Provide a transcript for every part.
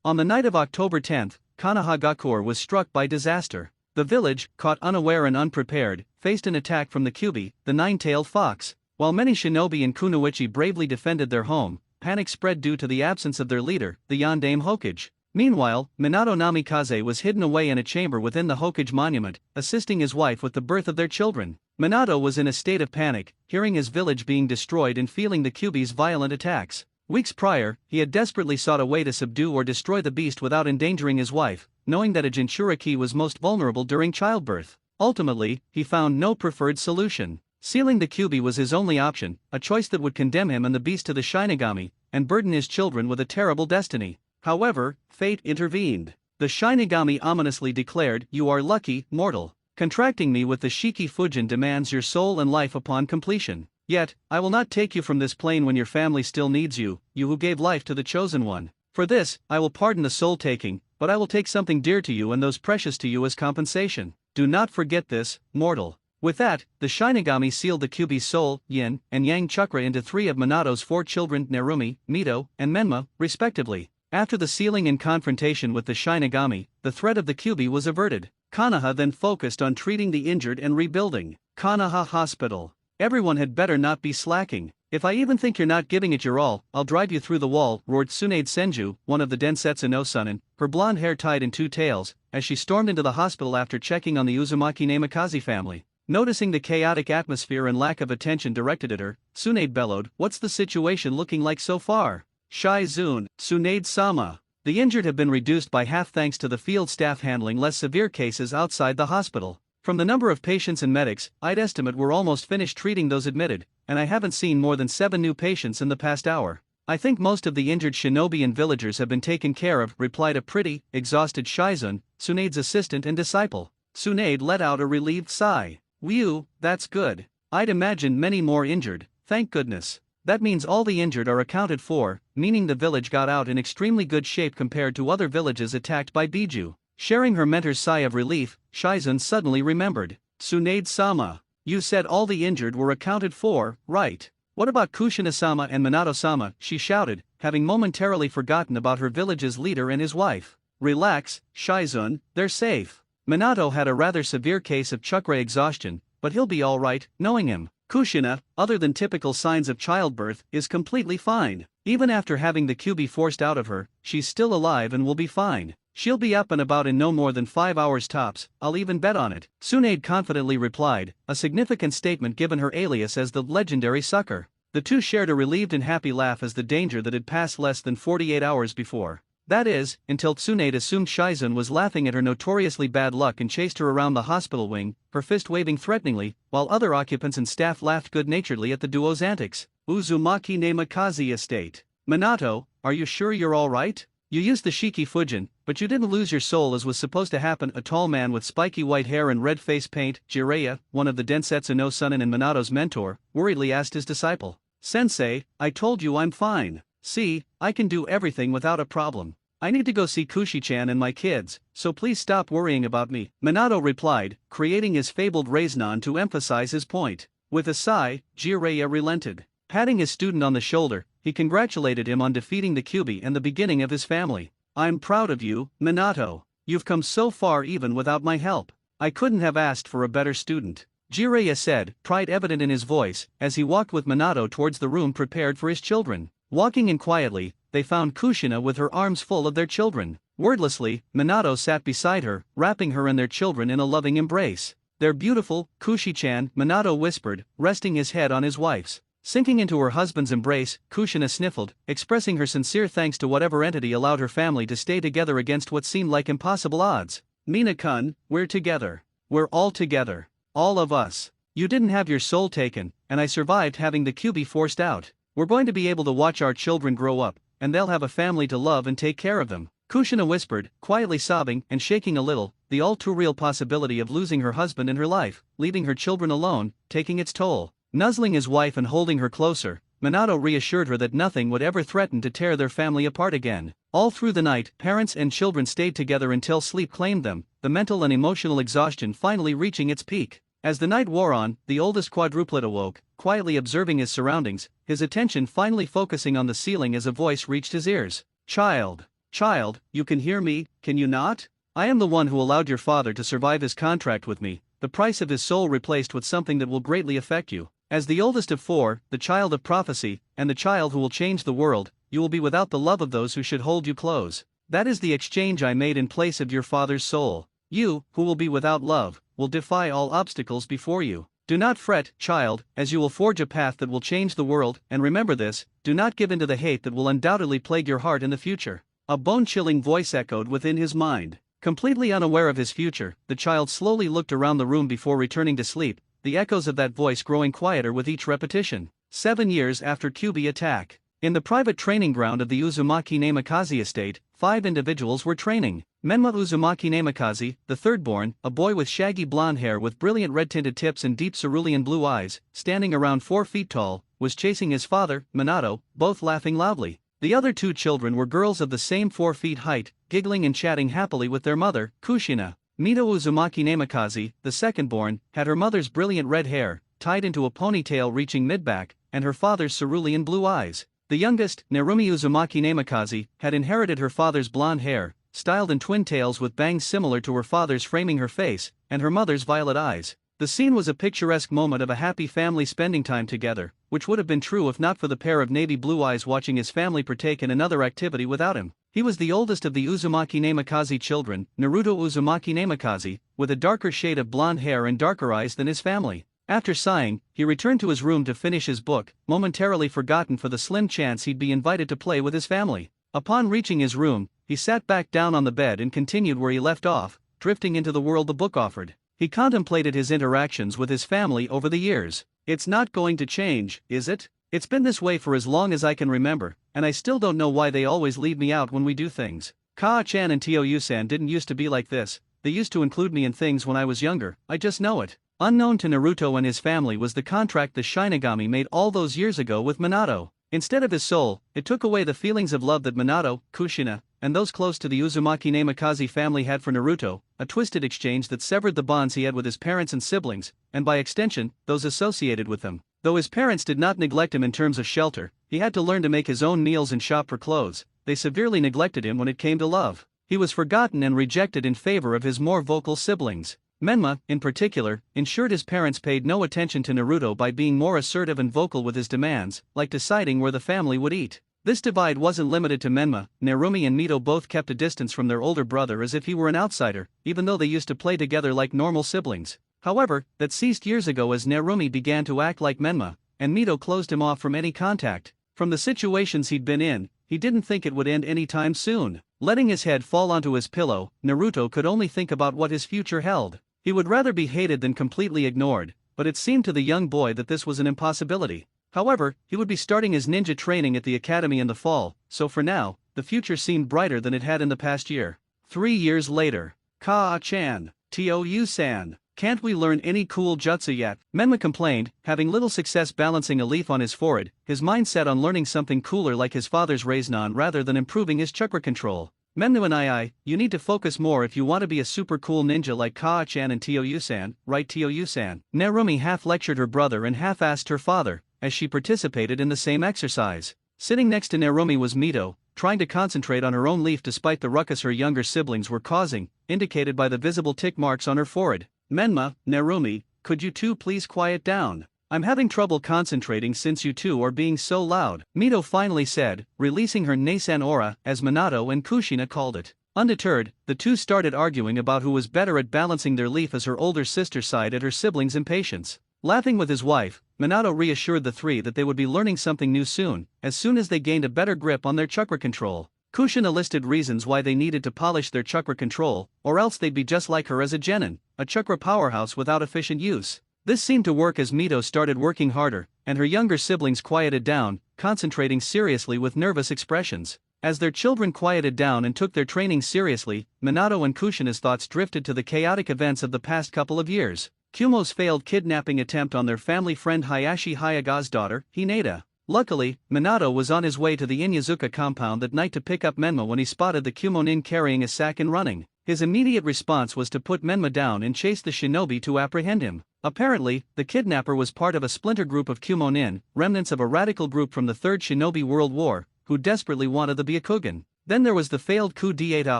On the night of October 10, Kanahagakure was struck by disaster. The village, caught unaware and unprepared, faced an attack from the Kyubi, the nine-tailed fox. While many shinobi in Kunoichi bravely defended their home, panic spread due to the absence of their leader, the Yondaime Hokage. Meanwhile, Minato Namikaze was hidden away in a chamber within the Hokage monument, assisting his wife with the birth of their children. Minato was in a state of panic, hearing his village being destroyed and feeling the Kyubi's violent attacks. Weeks prior, he had desperately sought a way to subdue or destroy the beast without endangering his wife, knowing that a Jinchuriki was most vulnerable during childbirth. Ultimately, he found no preferred solution. Sealing the Kyubi was his only option, a choice that would condemn him and the beast to the Shinigami, and burden his children with a terrible destiny. However, fate intervened. The Shinigami ominously declared, "You are lucky, mortal. Contracting me with the Shiki Fujin demands your soul and life upon completion. Yet, I will not take you from this plane when your family still needs you, you who gave life to the Chosen One. For this, I will pardon the soul-taking, but I will take something dear to you and those precious to you as compensation. Do not forget this, mortal." With that, the Shinigami sealed the Kyubi's soul, yin, and yang chakra into 3 of Minato's 4 children, Narumi, Mito, and Menma, respectively. After the sealing and confrontation with the Shinigami, the threat of the Kyubi was averted. Konoha then focused on treating the injured and rebuilding. Konoha Hospital. Everyone had better not be slacking. "If I even think you're not giving it your all, I'll drive you through the wall," roared Tsunade Senju, one of the Densetsu no Sunin, her blonde hair tied in 2 tails, as she stormed into the hospital after checking on the Uzumaki Namikaze family. Noticing the chaotic atmosphere and lack of attention directed at her, Tsunade bellowed, "What's the situation looking like so far?" "Shizune, Tsunade-sama. The injured have been reduced by half thanks to the field staff handling less severe cases outside the hospital. From the number of patients and medics, I'd estimate we're almost finished treating those admitted, and I haven't seen more than 7 new patients in the past hour. I think most of the injured shinobi and villagers have been taken care of," replied a pretty, exhausted Shizune, Tsunade's assistant and disciple. Tsunade let out a relieved sigh. "Whew, that's good. I'd imagined many more injured, thank goodness. That means all the injured are accounted for, meaning the village got out in extremely good shape compared to other villages attacked by Biju." Sharing her mentor's sigh of relief, Shizune suddenly remembered. "Tsunade-sama, you said all the injured were accounted for, right? What about Kushina-sama and Minato-sama?" she shouted, having momentarily forgotten about her village's leader and his wife. "Relax, Shizune, they're safe. Minato had a rather severe case of chakra exhaustion, but he'll be alright, knowing him. Kushina, other than typical signs of childbirth, is completely fine. Even after having the Kyubi forced out of her, she's still alive and will be fine. She'll be up and about in no more than 5 hours tops, I'll even bet on it," Tsunade confidently replied, a significant statement given her alias as the legendary sucker. The two shared a relieved and happy laugh as the danger that had passed less than 48 hours before. That is, until Tsunade assumed Shizune was laughing at her notoriously bad luck and chased her around the hospital wing, her fist waving threateningly, while other occupants and staff laughed good-naturedly at the duo's antics. "Uzumaki Namikaze Estate. Minato, are you sure you're alright? You used the Shiki Fujin, but you didn't lose your soul as was supposed to happen." A tall man with spiky white hair and red face paint, Jiraiya, one of the Densetsu no Sunin and Minato's mentor, worriedly asked his disciple. "Sensei, I told you I'm fine. See, I can do everything without a problem. I need to go see Kushi-chan and my kids, so please stop worrying about me," Minato replied, creating his fabled raisonnan to emphasize his point. With a sigh, Jiraiya relented. Patting his student on the shoulder, he congratulated him on defeating the Kyubi and the beginning of his family. "I'm proud of you, Minato. You've come so far even without my help. I couldn't have asked for a better student," Jiraiya said, pride evident in his voice, as he walked with Minato towards the room prepared for his children. Walking in quietly, they found Kushina with her arms full of their children. Wordlessly, Minato sat beside her, wrapping her and their children in a loving embrace. "They're beautiful, Kushi-chan," Minato whispered, resting his head on his wife's. Sinking into her husband's embrace, Kushina sniffled, expressing her sincere thanks to whatever entity allowed her family to stay together against what seemed like impossible odds. "Mina-kun, we're together. We're all together. All of us. You didn't have your soul taken, and I survived having the Kyubi forced out. We're going to be able to watch our children grow up, and they'll have a family to love and take care of them." Kushina whispered, quietly sobbing and shaking a little, the all-too-real possibility of losing her husband and her life, leaving her children alone, taking its toll. Nuzzling his wife and holding her closer, Minato reassured her that nothing would ever threaten to tear their family apart again. All through the night, parents and children stayed together until sleep claimed them, the mental and emotional exhaustion finally reaching its peak. As the night wore on, the oldest quadruplet awoke, quietly observing his surroundings, his attention finally focusing on the ceiling as a voice reached his ears. "Child, Child, you can hear me, can you not? I am the one who allowed your father to survive his contract with me, the price of his soul replaced with something that will greatly affect you. As the oldest of four, the child of prophecy, and the child who will change the world, you will be without the love of those who should hold you close. That is the exchange I made in place of your father's soul. You, who will be without love, will defy all obstacles before you. Do not fret, child, as you will forge a path that will change the world, and remember this, do not give in to the hate that will undoubtedly plague your heart in the future. A bone-chilling voice echoed within his mind. Completely unaware of his future, the child slowly looked around the room before returning to sleep, the echoes of that voice growing quieter with each repetition. 7 years after Kyubi attack. In the private training ground of the Uzumaki Namikaze estate, 5 individuals were training. Menma Uzumaki Namikaze, the third-born, a boy with shaggy blonde hair with brilliant red-tinted tips and deep cerulean blue eyes, standing around 4 feet tall, was chasing his father, Minato, both laughing loudly. The other 2 children were girls of the same 4 feet height, giggling and chatting happily with their mother, Kushina. Mito Uzumaki Namikaze, the second-born, had her mother's brilliant red hair, tied into a ponytail reaching mid-back, and her father's cerulean blue eyes. The youngest, Narumi Uzumaki Namikaze, had inherited her father's blonde hair, styled in twin tails with bangs similar to her father's framing her face, and her mother's violet eyes. The scene was a picturesque moment of a happy family spending time together, which would have been true if not for the pair of navy blue eyes watching his family partake in another activity without him. He was the oldest of the Uzumaki Namikaze children, Naruto Uzumaki Namikaze, with a darker shade of blonde hair and darker eyes than his family. After sighing, he returned to his room to finish his book, momentarily forgotten for the slim chance he'd be invited to play with his family. Upon reaching his room, he sat back down on the bed and continued where he left off, drifting into the world the book offered. He contemplated his interactions with his family over the years. It's not going to change, is it? It's been this way for as long as I can remember, and I still don't know why they always leave me out when we do things. Kaa-chan and Tio-yu-san didn't used to be like this, they used to include me in things when I was younger, I just know it. Unknown to Naruto and his family was the contract the Shinigami made all those years ago with Minato. Instead of his soul, it took away the feelings of love that Minato, Kushina, and those close to the Uzumaki Namikaze family had for Naruto, a twisted exchange that severed the bonds he had with his parents and siblings, and by extension, those associated with them. Though his parents did not neglect him in terms of shelter, he had to learn to make his own meals and shop for clothes, they severely neglected him when it came to love. He was forgotten and rejected in favor of his more vocal siblings. Menma, in particular, ensured his parents paid no attention to Naruto by being more assertive and vocal with his demands, like deciding where the family would eat. This divide wasn't limited to Menma, Narumi and Mito both kept a distance from their older brother as if he were an outsider, even though they used to play together like normal siblings. However, that ceased years ago as Narumi began to act like Menma, and Mito closed him off from any contact. From the situations he'd been in, he didn't think it would end anytime soon. Letting his head fall onto his pillow, Naruto could only think about what his future held. He would rather be hated than completely ignored, but it seemed to the young boy that this was an impossibility. However, he would be starting his ninja training at the academy in the fall, so for now, the future seemed brighter than it had in the past year. 3 years later. Kaa-chan, Tio-yu-san, can't we learn any cool jutsu yet? Menma complained, having little success balancing a leaf on his forehead, his mind set on learning something cooler like his father's Raiznan rather than improving his chakra control. Menma and I, you need to focus more if you want to be a super cool ninja like Kaa-chan and Tio-yu-san, right Tio-yu-san? Narumi half-lectured her brother and half-asked her father, as she participated in the same exercise. Sitting next to Narumi was Mito, trying to concentrate on her own leaf despite the ruckus her younger siblings were causing, indicated by the visible tick marks on her forehead. Menma, Narumi, could you two please quiet down? I'm having trouble concentrating since you two are being so loud, Mito finally said, releasing her Neisan aura, as Minato and Kushina called it. Undeterred, the two started arguing about who was better at balancing their leaf as her older sister sighed at her siblings' impatience. Laughing with his wife, Minato reassured the three that they would be learning something new soon as they gained a better grip on their chakra control. Kushina listed reasons why they needed to polish their chakra control, or else they'd be just like her as a genin, a chakra powerhouse without efficient use. This seemed to work as Mito started working harder, and her younger siblings quieted down, concentrating seriously with nervous expressions. As their children quieted down and took their training seriously, Minato and Kushina's thoughts drifted to the chaotic events of the past couple of years. Kumo's failed kidnapping attempt on their family friend Hayashi Hayaga's daughter, Hinata. Luckily, Minato was on his way to the Inyazuka compound that night to pick up Menma when he spotted the Kumonin carrying a sack and running. His immediate response was to put Menma down and chase the shinobi to apprehend him. Apparently, the kidnapper was part of a splinter group of Kumonin, remnants of a radical group from the Third Shinobi World War, who desperately wanted the Byakugan. Then there was the failed coup d'etat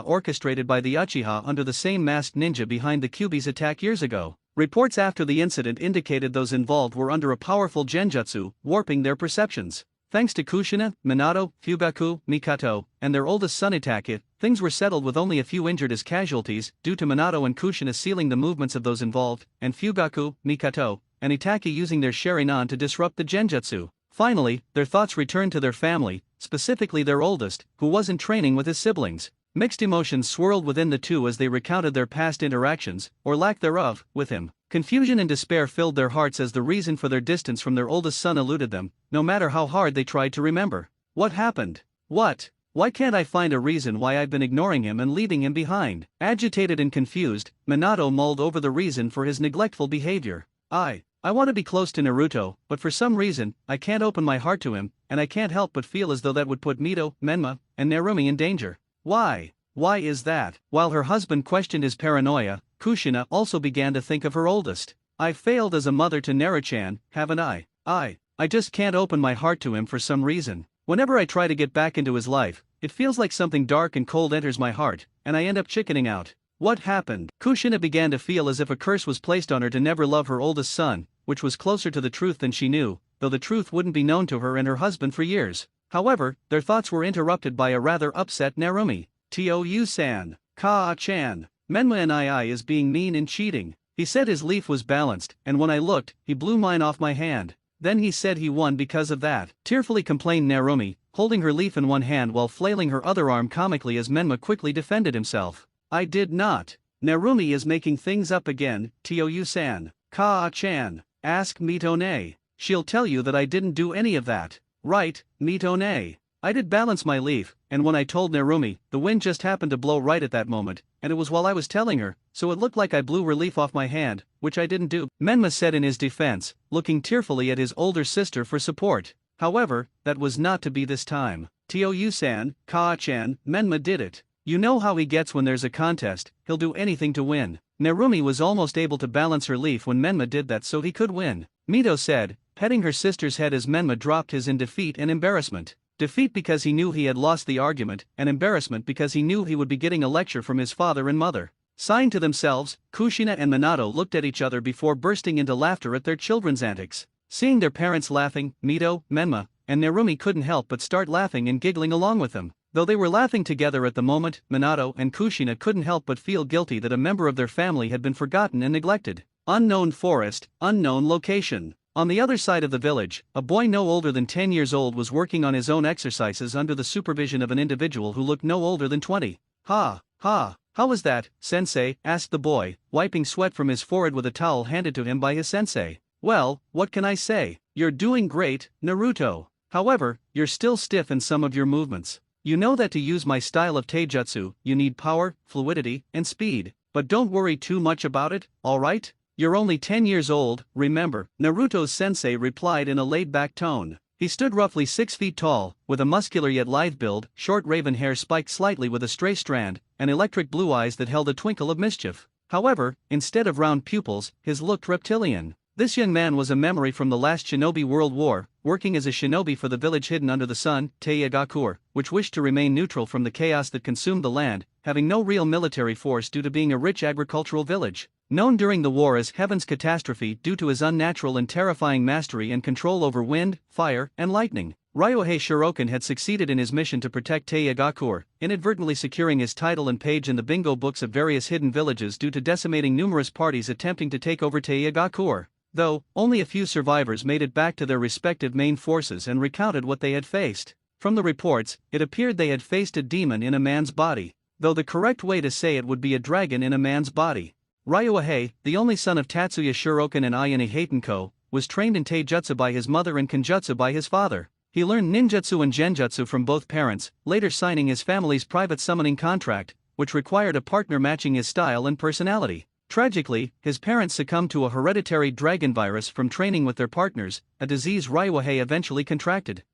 orchestrated by the Uchiha under the same masked ninja behind the Kyuubi's attack years ago. Reports after the incident indicated those involved were under a powerful genjutsu, warping their perceptions. Thanks to Kushina, Minato, Fugaku, Mikato, and their oldest son Itachi, things were settled with only a few injured as casualties, due to Minato and Kushina sealing the movements of those involved, and Fugaku, Mikato, and Itachi using their Sharingan to disrupt the genjutsu. Finally, their thoughts returned to their family, specifically their oldest, who was in training with his siblings. Mixed emotions swirled within the two as they recounted their past interactions, or lack thereof, with him. Confusion and despair filled their hearts as the reason for their distance from their oldest son eluded them, no matter how hard they tried to remember. What happened? What? Why can't I find a reason why I've been ignoring him and leaving him behind? Agitated and confused, Minato mulled over the reason for his neglectful behavior. I want to be close to Naruto, but for some reason, I can't open my heart to him, and I can't help but feel as though that would put Mito, Menma, and Narumi in danger. Why? Why is that? While her husband questioned his paranoia, Kushina also began to think of her oldest. I've failed as a mother to Naruchan, haven't I? I just can't open my heart to him for some reason. Whenever I try to get back into his life, it feels like something dark and cold enters my heart, and I end up chickening out. What happened? Kushina began to feel as if a curse was placed on her to never love her oldest son, which was closer to the truth than she knew, though the truth wouldn't be known to her and her husband for years. However, their thoughts were interrupted by a rather upset Narumi. "Tou-san, Ka-chan, Menma and I is being mean and cheating. He said his leaf was balanced, and when I looked, he blew mine off my hand. Then he said he won because of that," tearfully complained Narumi, holding her leaf in one hand while flailing her other arm comically as Menma quickly defended himself. "I did not. Narumi is making things up again, Tou-san, Ka-chan. Ask Mitone. She'll tell you that I didn't do any of that." "Right, Mitone. I did balance my leaf, and when I told Narumi, the wind just happened to blow right at that moment, and it was while I was telling her, so it looked like I blew her leaf off my hand, which I didn't do," Menma said in his defense, looking tearfully at his older sister for support. However, that was not to be this time. "Tou-san, Ka-chan, Menma did it. You know how he gets when there's a contest, he'll do anything to win." Narumi was almost able to balance her leaf when Menma did that so he could win, Mito said, petting her sister's head as Menma dropped his in defeat and embarrassment. Defeat because he knew he had lost the argument, and embarrassment because he knew he would be getting a lecture from his father and mother. Sighing to themselves, Kushina and Minato looked at each other before bursting into laughter at their children's antics. Seeing their parents laughing, Mito, Menma, and Narumi couldn't help but start laughing and giggling along with them. Though they were laughing together at the moment, Minato and Kushina couldn't help but feel guilty that a member of their family had been forgotten and neglected. Unknown forest, unknown location. On the other side of the village, a boy no older than 10 years old was working on his own exercises under the supervision of an individual who looked no older than 20. "Ha, how was that, sensei?" asked the boy, wiping sweat from his forehead with a towel handed to him by his sensei. "Well, what can I say? You're doing great, Naruto. However, you're still stiff in some of your movements. You know that to use my style of taijutsu, you need power, fluidity, and speed, but don't worry too much about it, alright? You're only 10 years old, remember," Naruto's sensei replied in a laid-back tone. He stood roughly 6 feet tall, with a muscular yet lithe build, short raven hair spiked slightly with a stray strand, and electric blue eyes that held a twinkle of mischief. However, instead of round pupils, his looked reptilian. This young man was a memory from the last Shinobi World War, working as a shinobi for the village hidden under the sun, Teiyagakur, which wished to remain neutral from the chaos that consumed the land, having no real military force due to being a rich agricultural village. Known during the war as Heaven's Catastrophe due to his unnatural and terrifying mastery and control over wind, fire, and lightning, Ryohei Shirokan had succeeded in his mission to protect Teiyagakur, inadvertently securing his title and page in the bingo books of various hidden villages due to decimating numerous parties attempting to take over Teiyagakur. Though, only a few survivors made it back to their respective main forces and recounted what they had faced. From the reports, it appeared they had faced a demon in a man's body, though the correct way to say it would be a dragon in a man's body. Ryohei, the only son of Tatsuya Shirokan and Ayane Hatenko, was trained in taijutsu by his mother and kenjutsu by his father. He learned ninjutsu and genjutsu from both parents, later signing his family's private summoning contract, which required a partner matching his style and personality. Tragically, his parents succumbed to a hereditary dragon virus from training with their partners, a disease Ryohei eventually contracted.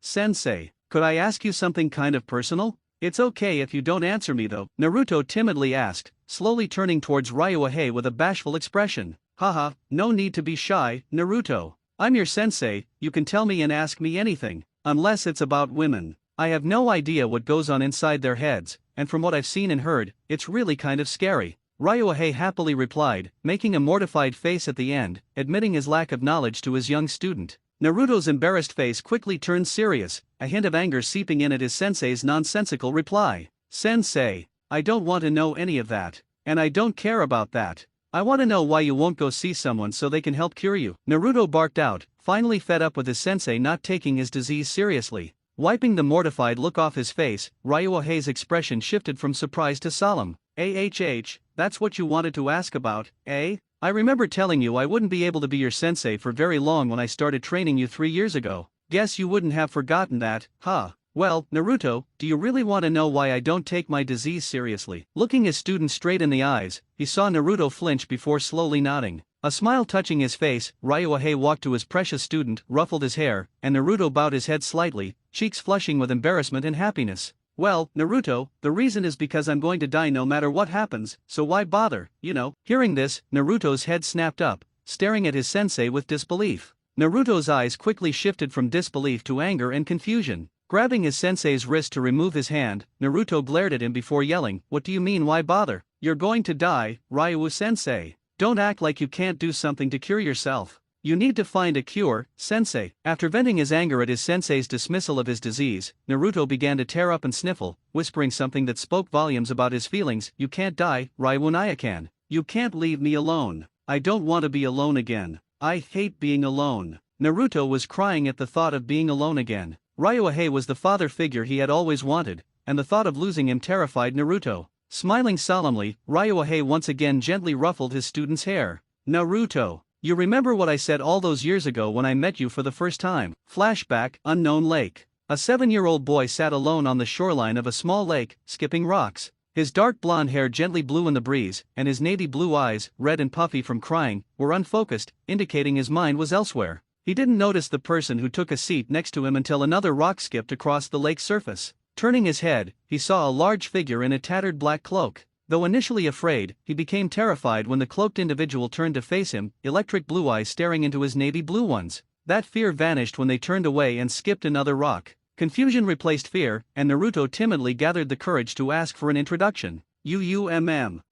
Sensei, could I ask you something kind of personal? It's okay if you don't answer me though, Naruto timidly asked, slowly turning towards Ryohei with a bashful expression. Haha, no need to be shy, Naruto. I'm your sensei, you can tell me and ask me anything, unless it's about women. I have no idea what goes on inside their heads, and from what I've seen and heard, it's really kind of scary. Ryuhei happily replied, making a mortified face at the end, admitting his lack of knowledge to his young student. Naruto's embarrassed face quickly turned serious, a hint of anger seeping in at his sensei's nonsensical reply. Sensei, I don't want to know any of that. And I don't care about that. I want to know why you won't go see someone so they can help cure you. Naruto barked out, finally fed up with his sensei not taking his disease seriously. Wiping the mortified look off his face, Ryuhei's expression shifted from surprise to solemn. That's what you wanted to ask about, eh? I remember telling you I wouldn't be able to be your sensei for very long when I started training you 3 years ago. Guess you wouldn't have forgotten that, huh? Well, Naruto, do you really want to know why I don't take my disease seriously? Looking his student straight in the eyes, he saw Naruto flinch before slowly nodding. A smile touching his face, Ryuhei walked to his precious student, ruffled his hair, and Naruto bowed his head slightly, cheeks flushing with embarrassment and happiness. Well, Naruto, the reason is because I'm going to die no matter what happens, so why bother, you know? Hearing this, Naruto's head snapped up, staring at his sensei with disbelief. Naruto's eyes quickly shifted from disbelief to anger and confusion. Grabbing his sensei's wrist to remove his hand, Naruto glared at him before yelling, "What do you mean why bother? You're going to die, Ryu-sensei. Don't act like you can't do something to cure yourself. You need to find a cure, sensei." After venting his anger at his sensei's dismissal of his disease, Naruto began to tear up and sniffle, whispering something that spoke volumes about his feelings. "You can't die, Ryu-nyakan. You can't leave me alone. I don't want to be alone again. I hate being alone." Naruto was crying at the thought of being alone again. Ryuhei was the father figure he had always wanted, and the thought of losing him terrified Naruto. Smiling solemnly, Ryuhei once again gently ruffled his student's hair. "Naruto, you remember what I said all those years ago when I met you for the first time?" Flashback, unknown lake. A 7-year-old boy sat alone on the shoreline of a small lake, skipping rocks. His dark blonde hair gently blew in the breeze, and his navy blue eyes, red and puffy from crying, were unfocused, indicating his mind was elsewhere. He didn't notice the person who took a seat next to him until another rock skipped across the lake's surface. Turning his head, he saw a large figure in a tattered black cloak. Though initially afraid, he became terrified when the cloaked individual turned to face him, electric blue eyes staring into his navy blue ones. That fear vanished when they turned away and skipped another rock. Confusion replaced fear, and Naruto timidly gathered the courage to ask for an introduction. Hello.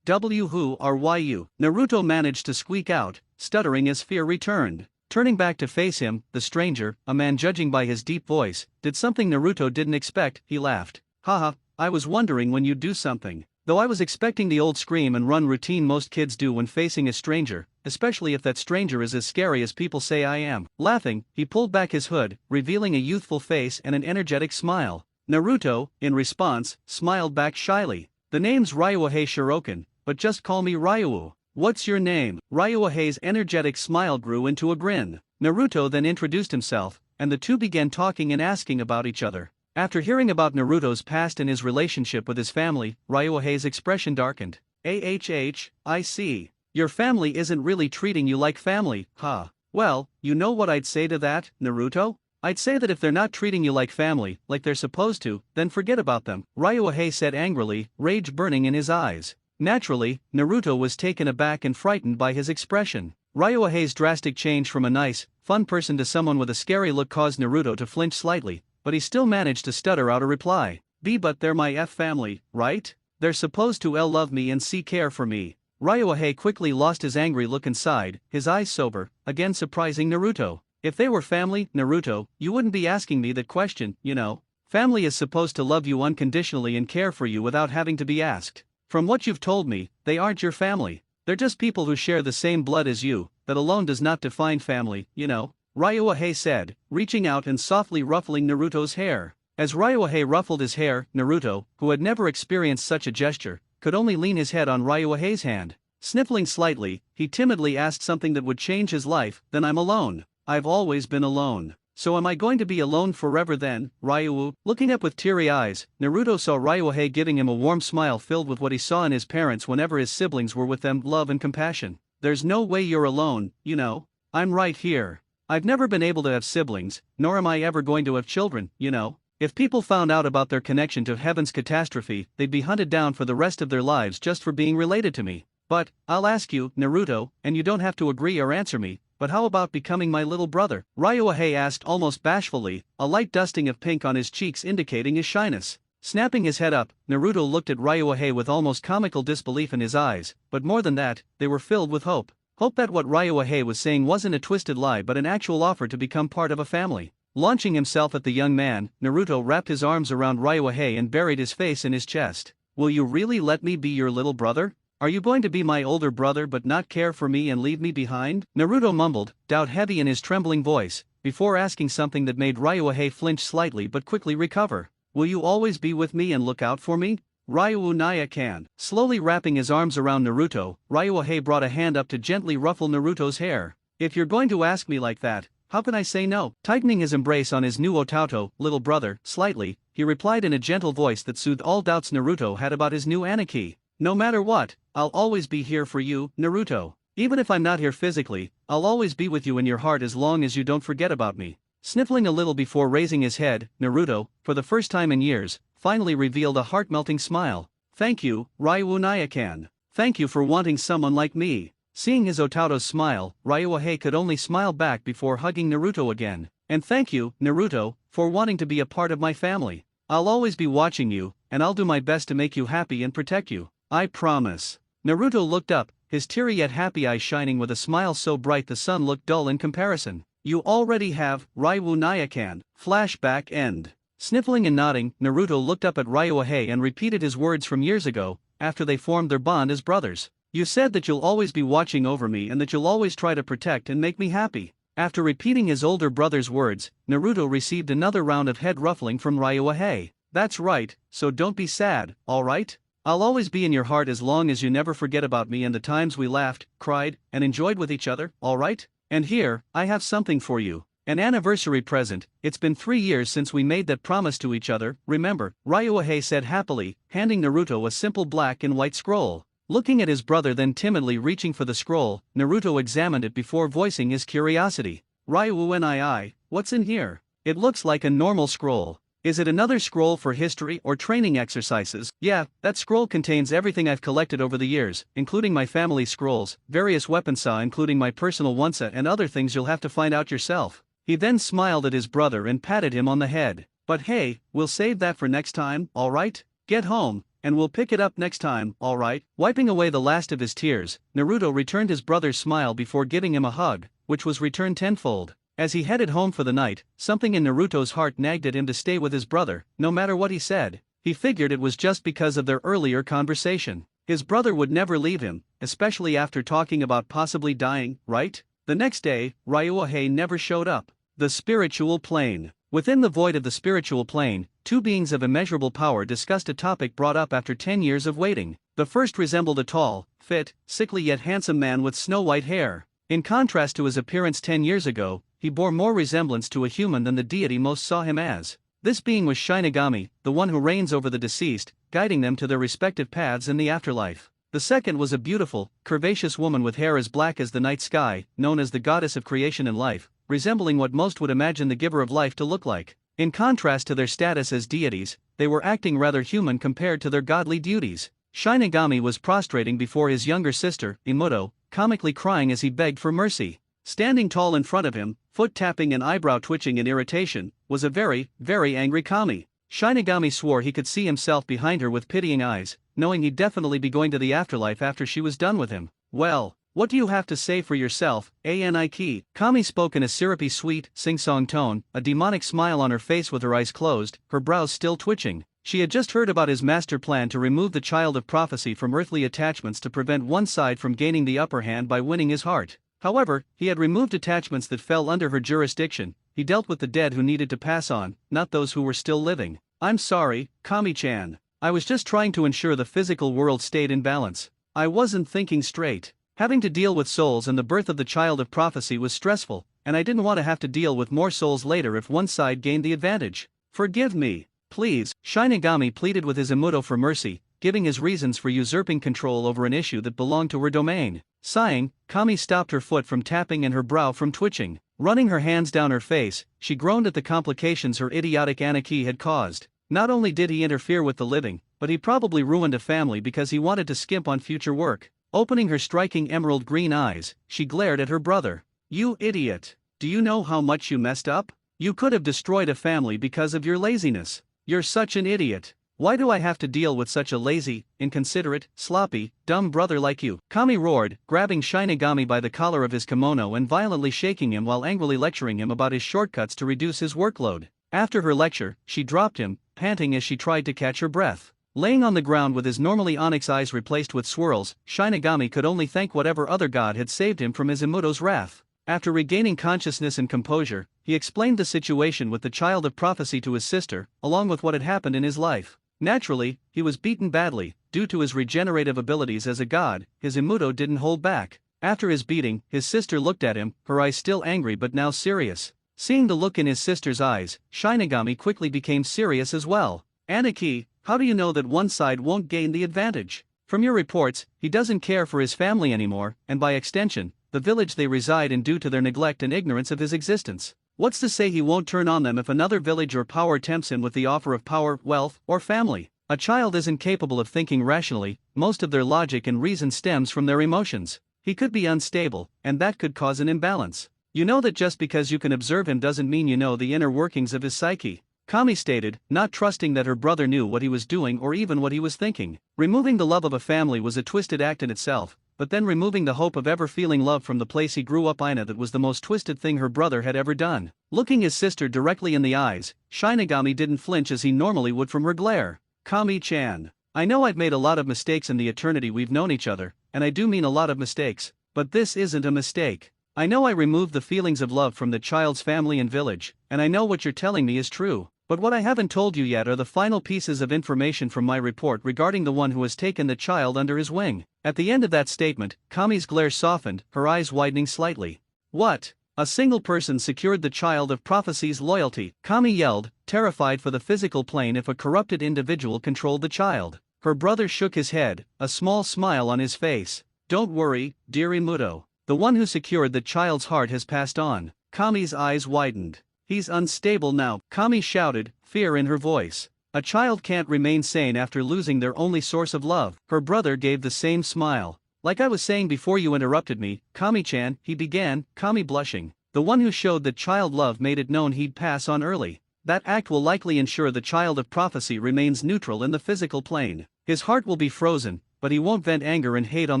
Who are you? Naruto managed to squeak out, stuttering as fear returned. Turning back to face him, the stranger, a man judging by his deep voice, did something Naruto didn't expect. He laughed. "Haha, I was wondering when you'd do something." Though I was expecting the old scream and run routine most kids do when facing a stranger, especially if that stranger is as scary as people say I am. Laughing, he pulled back his hood, revealing a youthful face and an energetic smile. Naruto, in response, smiled back shyly. "The name's Ryuhei Shiroken, but just call me Ryu. What's your name?" Ryuhei's energetic smile grew into a grin. Naruto then introduced himself, and the two began talking and asking about each other. After hearing about Naruto's past and his relationship with his family, Ryuhei's expression darkened. I see. Your family isn't really treating you like family, huh? Well, you know what I'd say to that, Naruto? I'd say that if they're not treating you like family, like they're supposed to, then forget about them, Ryuhei said angrily, rage burning in his eyes. Naturally, Naruto was taken aback and frightened by his expression. Ryuhei's drastic change from a nice, fun person to someone with a scary look caused Naruto to flinch slightly, but he still managed to stutter out a reply. But they're my family, right? They're supposed to love me and see care for me." Ryuhei quickly lost his angry look inside, his eyes sober, again surprising Naruto. "If they were family, Naruto, you wouldn't be asking me that question, you know. Family is supposed to love you unconditionally and care for you without having to be asked. From what you've told me, they aren't your family. They're just people who share the same blood as you. That alone does not define family, you know," Ryuhei said, reaching out and softly ruffling Naruto's hair. As Ryuhei ruffled his hair, Naruto, who had never experienced such a gesture, could only lean his head on Ryuhei's hand. Sniffling slightly, he timidly asked something that would change his life. "Then I'm alone. I've always been alone. So am I going to be alone forever then, Ryu?" Looking up with teary eyes, Naruto saw Ryuhei giving him a warm smile filled with what he saw in his parents whenever his siblings were with them, love and compassion. "There's no way you're alone, you know. I'm right here. I've never been able to have siblings, nor am I ever going to have children, you know. If people found out about their connection to heaven's catastrophe, they'd be hunted down for the rest of their lives just for being related to me. But, I'll ask you, Naruto, and you don't have to agree or answer me, but how about becoming my little brother? Ryuhei asked almost bashfully, a light dusting of pink on his cheeks indicating his shyness. Snapping his head up, Naruto looked at Ryuhei with almost comical disbelief in his eyes, but more than that, they were filled with hope. Hope that what Ryuhei was saying wasn't a twisted lie but an actual offer to become part of a family. Launching himself at the young man, Naruto wrapped his arms around Ryuhei and buried his face in his chest. Will you really let me be your little brother? Are you going to be my older brother but not care for me and leave me behind? Naruto mumbled, doubt heavy in his trembling voice, before asking something that made Ryuhei flinch slightly but quickly recover. Will you always be with me and look out for me? Ryuhei-can. Slowly wrapping his arms around Naruto, Ryuhei brought a hand up to gently ruffle Naruto's hair. If you're going to ask me like that, how can I say no? Tightening his embrace on his new Otato, little brother, slightly, he replied in a gentle voice that soothed all doubts Naruto had about his new Aniki. No matter what, I'll always be here for you, Naruto. Even if I'm not here physically, I'll always be with you in your heart as long as you don't forget about me. Sniffling a little before raising his head, Naruto, for the first time in years, finally revealed a heart-melting smile. Thank you, Ryuhei-can. Thank you for wanting someone like me. Seeing his Otato smile, Ryuhei could only smile back before hugging Naruto again. And thank you, Naruto, for wanting to be a part of my family. I'll always be watching you, and I'll do my best to make you happy and protect you. I promise. Naruto looked up, his teary yet happy eyes shining with a smile so bright the sun looked dull in comparison. You already have, Ryuhei-can. Flashback end. Sniffling and nodding, Naruto looked up at Ryuhei and repeated his words from years ago, after they formed their bond as brothers. You said that you'll always be watching over me and that you'll always try to protect and make me happy. After repeating his older brother's words, Naruto received another round of head ruffling from Ryuhei. That's right, so don't be sad, alright? I'll always be in your heart as long as you never forget about me and the times we laughed, cried, and enjoyed with each other, alright? And here, I have something for you. An anniversary present. It's been 3 years since we made that promise to each other, remember? Ryuhei said happily, handing Naruto a simple black and white scroll. Looking at his brother then timidly reaching for the scroll, Naruto examined it before voicing his curiosity. Ryuhei, what's in here? It looks like a normal scroll. Is it another scroll for history or training exercises? Yeah, that scroll contains everything I've collected over the years, including my family's scrolls, various weapons including my personal onsa and other things you'll have to find out yourself. He then smiled at his brother and patted him on the head. But hey, we'll save that for next time, alright? Get home, and we'll pick it up next time, alright? Wiping away the last of his tears, Naruto returned his brother's smile before giving him a hug, which was returned tenfold. As he headed home for the night, something in Naruto's heart nagged at him to stay with his brother, no matter what he said. He figured it was just because of their earlier conversation. His brother would never leave him, especially after talking about possibly dying, right? The next day, Ryuhei never showed up. The spiritual plane. Within the void of the spiritual plane, two beings of immeasurable power discussed a topic brought up after 10 years of waiting. The first resembled a tall, fit, sickly yet handsome man with snow-white hair. In contrast to his appearance 10 years ago, he bore more resemblance to a human than the deity most saw him as. This being was Shinigami, the one who reigns over the deceased, guiding them to their respective paths in the afterlife. The second was a beautiful, curvaceous woman with hair as black as the night sky, known as the goddess of creation and life, resembling what most would imagine the giver of life to look like. In contrast to their status as deities, they were acting rather human compared to their godly duties. Shinigami was prostrating before his younger sister, Imuto, comically crying as he begged for mercy. Standing tall in front of him, foot tapping and eyebrow twitching in irritation, was a very, very angry Kami. Shinigami swore he could see himself behind her with pitying eyes, knowing he'd definitely be going to the afterlife after she was done with him. Well, what do you have to say for yourself, Aniki? Kami spoke in a syrupy sweet, sing-song tone, a demonic smile on her face with her eyes closed, her brows still twitching. She had just heard about his master plan to remove the child of prophecy from earthly attachments to prevent one side from gaining the upper hand by winning his heart. However, he had removed attachments that fell under her jurisdiction. He dealt with the dead who needed to pass on, not those who were still living. I'm sorry, Kami-chan. I was just trying to ensure the physical world stayed in balance. I wasn't thinking straight. Having to deal with souls and the birth of the child of prophecy was stressful, and I didn't want to have to deal with more souls later if one side gained the advantage. Forgive me, please. Shinigami pleaded with his Imuto for mercy, giving his reasons for usurping control over an issue that belonged to her domain. Sighing, Kami stopped her foot from tapping and her brow from twitching. Running her hands down her face, she groaned at the complications her idiotic Aniki had caused. Not only did he interfere with the living, but he probably ruined a family because he wanted to skimp on future work. Opening her striking emerald green eyes, she glared at her brother. You idiot. Do you know how much you messed up? You could have destroyed a family because of your laziness. You're such an idiot. Why do I have to deal with such a lazy, inconsiderate, sloppy, dumb brother like you? Kami roared, grabbing Shinigami by the collar of his kimono and violently shaking him while angrily lecturing him about his shortcuts to reduce his workload. After her lecture, she dropped him, panting as she tried to catch her breath. Laying on the ground with his normally onyx eyes replaced with swirls, Shinigami could only thank whatever other god had saved him from Izumoto's wrath. After regaining consciousness and composure, he explained the situation with the child of prophecy to his sister, along with what had happened in his life. Naturally, he was beaten badly. Due to his regenerative abilities as a god, Izumoto didn't hold back. After his beating, his sister looked at him, her eyes still angry but now serious. Seeing the look in his sister's eyes, Shinigami quickly became serious as well. Aniki, how do you know that one side won't gain the advantage? From your reports, he doesn't care for his family anymore, and by extension, the village they reside in due to their neglect and ignorance of his existence. What's to say he won't turn on them if another village or power tempts him with the offer of power, wealth, or family? A child isn't capable of thinking rationally, most of their logic and reason stems from their emotions. He could be unstable, and that could cause an imbalance. You know that just because you can observe him doesn't mean you know the inner workings of his psyche. Kami stated, not trusting that her brother knew what he was doing or even what he was thinking. Removing the love of a family was a twisted act in itself, but then removing the hope of ever feeling love from the place he grew up in, that was the most twisted thing her brother had ever done. Looking his sister directly in the eyes, Shinigami didn't flinch as he normally would from her glare. Kami-chan, I know I've made a lot of mistakes in the eternity we've known each other, and I do mean a lot of mistakes, but this isn't a mistake. I know I removed the feelings of love from the child's family and village, and I know what you're telling me is true. But what I haven't told you yet are the final pieces of information from my report regarding the one who has taken the child under his wing. At the end of that statement, Kami's glare softened, her eyes widening slightly. What? A single person secured the child of prophecy's loyalty, Kami yelled, terrified for the physical plane if a corrupted individual controlled the child. Her brother shook his head, a small smile on his face. Don't worry, dear Imuto. The one who secured the child's heart has passed on. Kami's eyes widened. He's unstable now, Kami shouted, fear in her voice. A child can't remain sane after losing their only source of love. Her brother gave the same smile. Like I was saying before you interrupted me, Kami-chan, he began, Kami blushing. The one who showed that child love made it known he'd pass on early. That act will likely ensure the child of prophecy remains neutral in the physical plane. His heart will be frozen, but he won't vent anger and hate on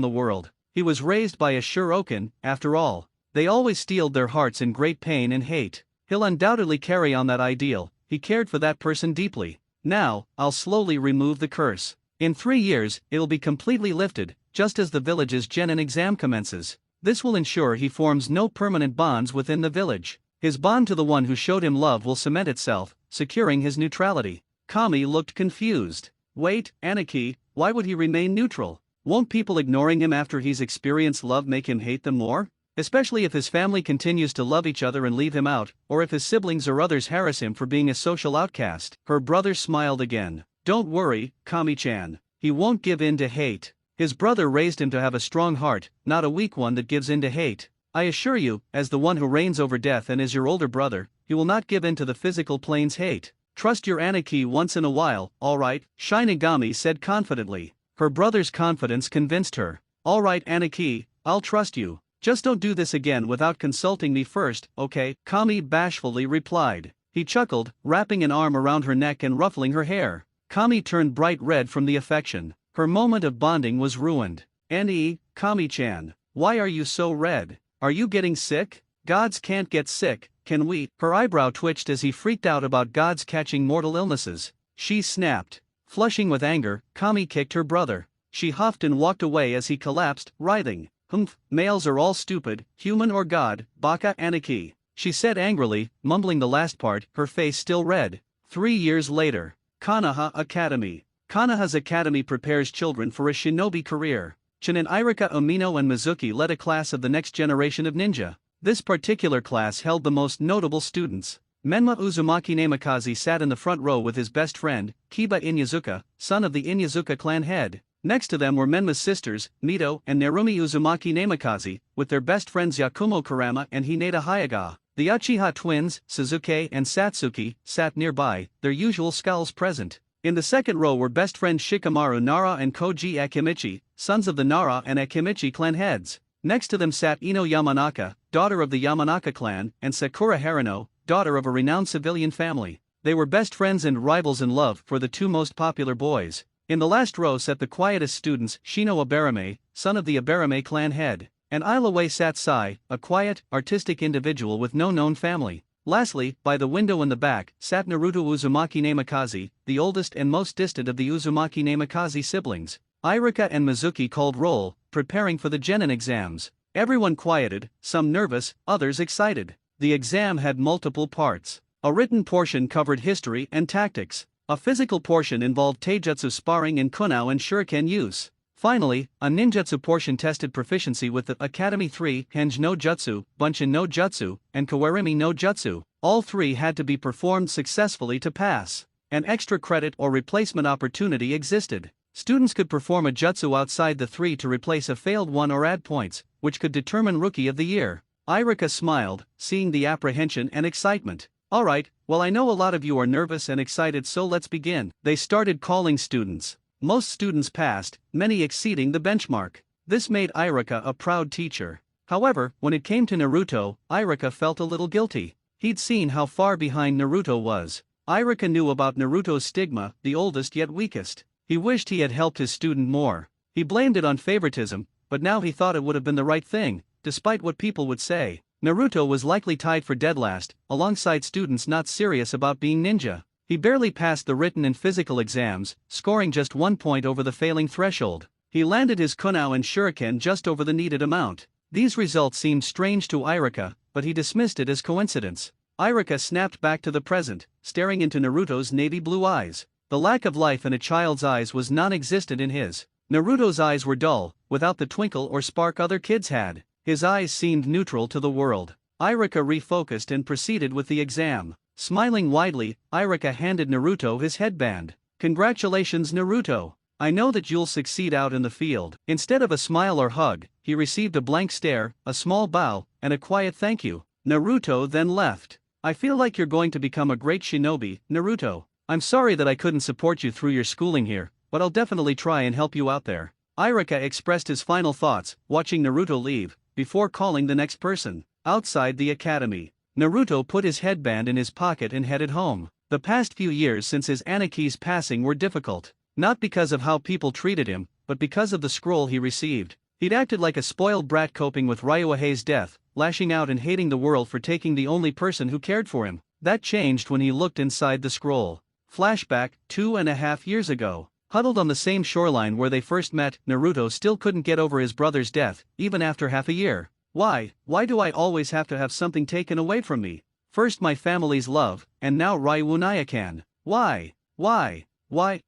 the world. He was raised by a Shuroken, after all. They always steeled their hearts in great pain and hate. He'll undoubtedly carry on that ideal. He cared for that person deeply. Now, I'll slowly remove the curse. In 3 years, it'll be completely lifted, just as the village's Genin exam commences. This will ensure he forms no permanent bonds within the village. His bond to the one who showed him love will cement itself, securing his neutrality. Kami looked confused. Wait, Aniki, why would he remain neutral? Won't people ignoring him after he's experienced love make him hate them more? Especially if his family continues to love each other and leave him out, or if his siblings or others harass him for being a social outcast. Her brother smiled again. Don't worry, Kami-chan. He won't give in to hate. His brother raised him to have a strong heart, not a weak one that gives in to hate. I assure you, as the one who reigns over death and is your older brother, he will not give in to the physical plane's hate. Trust your Aniki once in a while, alright, Shinigami said confidently. Her brother's confidence convinced her. Alright Aniki, I'll trust you. Just don't do this again without consulting me first, okay? Kami bashfully replied. He chuckled, wrapping an arm around her neck and ruffling her hair. Kami turned bright red from the affection. Her moment of bonding was ruined. Kami-chan, why are you so red? Are you getting sick? Gods can't get sick, can we? Her eyebrow twitched as he freaked out about gods catching mortal illnesses. She snapped. Flushing with anger, Kami kicked her brother. She huffed and walked away as he collapsed, writhing. Humph, males are all stupid, human or god, baka Aniki, she said angrily, mumbling the last part, her face still red. 3 years later. Konoha Academy. Konoha's academy prepares children for a shinobi career. Chunin Irika Umino and Mizuki led a class of the next generation of ninja. This particular class held the most notable students. Menma Uzumaki Namikaze sat in the front row with his best friend, Kiba Inyazuka, son of the Inyazuka clan head. Next to them were Menma's sisters, Mito and Narumi Uzumaki Namikaze, with their best friends Yakumo Kurama and Hinata Hayaga. The Uchiha twins, Suzuki and Satsuki, sat nearby, their usual skulls present. In the second row were best friends Shikamaru Nara and Koji Akimichi, sons of the Nara and Akimichi clan heads. Next to them sat Ino Yamanaka, daughter of the Yamanaka clan, and Sakura Harano, daughter of a renowned civilian family. They were best friends and rivals in love for the two most popular boys. In the last row sat the quietest students, Shino Abarame, son of the Abarame clan head, and Islaway sat Sai, a quiet, artistic individual with no known family. Lastly, by the window in the back, sat Naruto Uzumaki Namikaze, the oldest and most distant of the Uzumaki Namikaze siblings. Irika and Mizuki called roll, preparing for the genin exams. Everyone quieted, some nervous, others excited. The exam had multiple parts. A written portion covered history and tactics. A physical portion involved taijutsu sparring and kunao and shuriken use. Finally, a ninjutsu portion tested proficiency with the Academy 3, Henge no Jutsu, Bunshin no Jutsu, and Kawarimi no Jutsu. All three had to be performed successfully to pass. An extra credit or replacement opportunity existed. Students could perform a jutsu outside the three to replace a failed one or add points, which could determine Rookie of the Year. Irika smiled, seeing the apprehension and excitement. Alright, well I know a lot of you are nervous and excited, so let's begin. They started calling students. Most students passed, many exceeding the benchmark. This made Irika a proud teacher. However, when it came to Naruto, Irika felt a little guilty. He'd seen how far behind Naruto was. Irika knew about Naruto's stigma, the oldest yet weakest. He wished he had helped his student more. He blamed it on favoritism, but now he thought it would have been the right thing, despite what people would say. Naruto was likely tied for dead last, alongside students not serious about being ninja. He barely passed the written and physical exams, scoring just 1 point over the failing threshold. He landed his kunao and shuriken just over the needed amount. These results seemed strange to Irika, but he dismissed it as coincidence. Irika snapped back to the present, staring into Naruto's navy blue eyes. The lack of life in a child's eyes was non-existent in his. Naruto's eyes were dull, without the twinkle or spark other kids had. His eyes seemed neutral to the world. Irika refocused and proceeded with the exam. Smiling widely, Irika handed Naruto his headband. Congratulations Naruto. I know that you'll succeed out in the field. Instead of a smile or hug, he received a blank stare, a small bow, and a quiet thank you. Naruto then left. I feel like you're going to become a great shinobi, Naruto. I'm sorry that I couldn't support you through your schooling here, but I'll definitely try and help you out there. Irika expressed his final thoughts, watching Naruto leave, before calling the next person. Outside the academy, Naruto put his headband in his pocket and headed home. The past few years since his Anaki's passing were difficult, not because of how people treated him, but because of the scroll he received. He'd acted like a spoiled brat coping with Ryuhei's death, lashing out and hating the world for taking the only person who cared for him. That changed when he looked inside the scroll. Flashback, 2.5 years ago. Huddled on the same shoreline where they first met, Naruto still couldn't get over his brother's death, even after half a year. Why do I always have to have something taken away from me? First my family's love, and now Ryuhei-can. Why?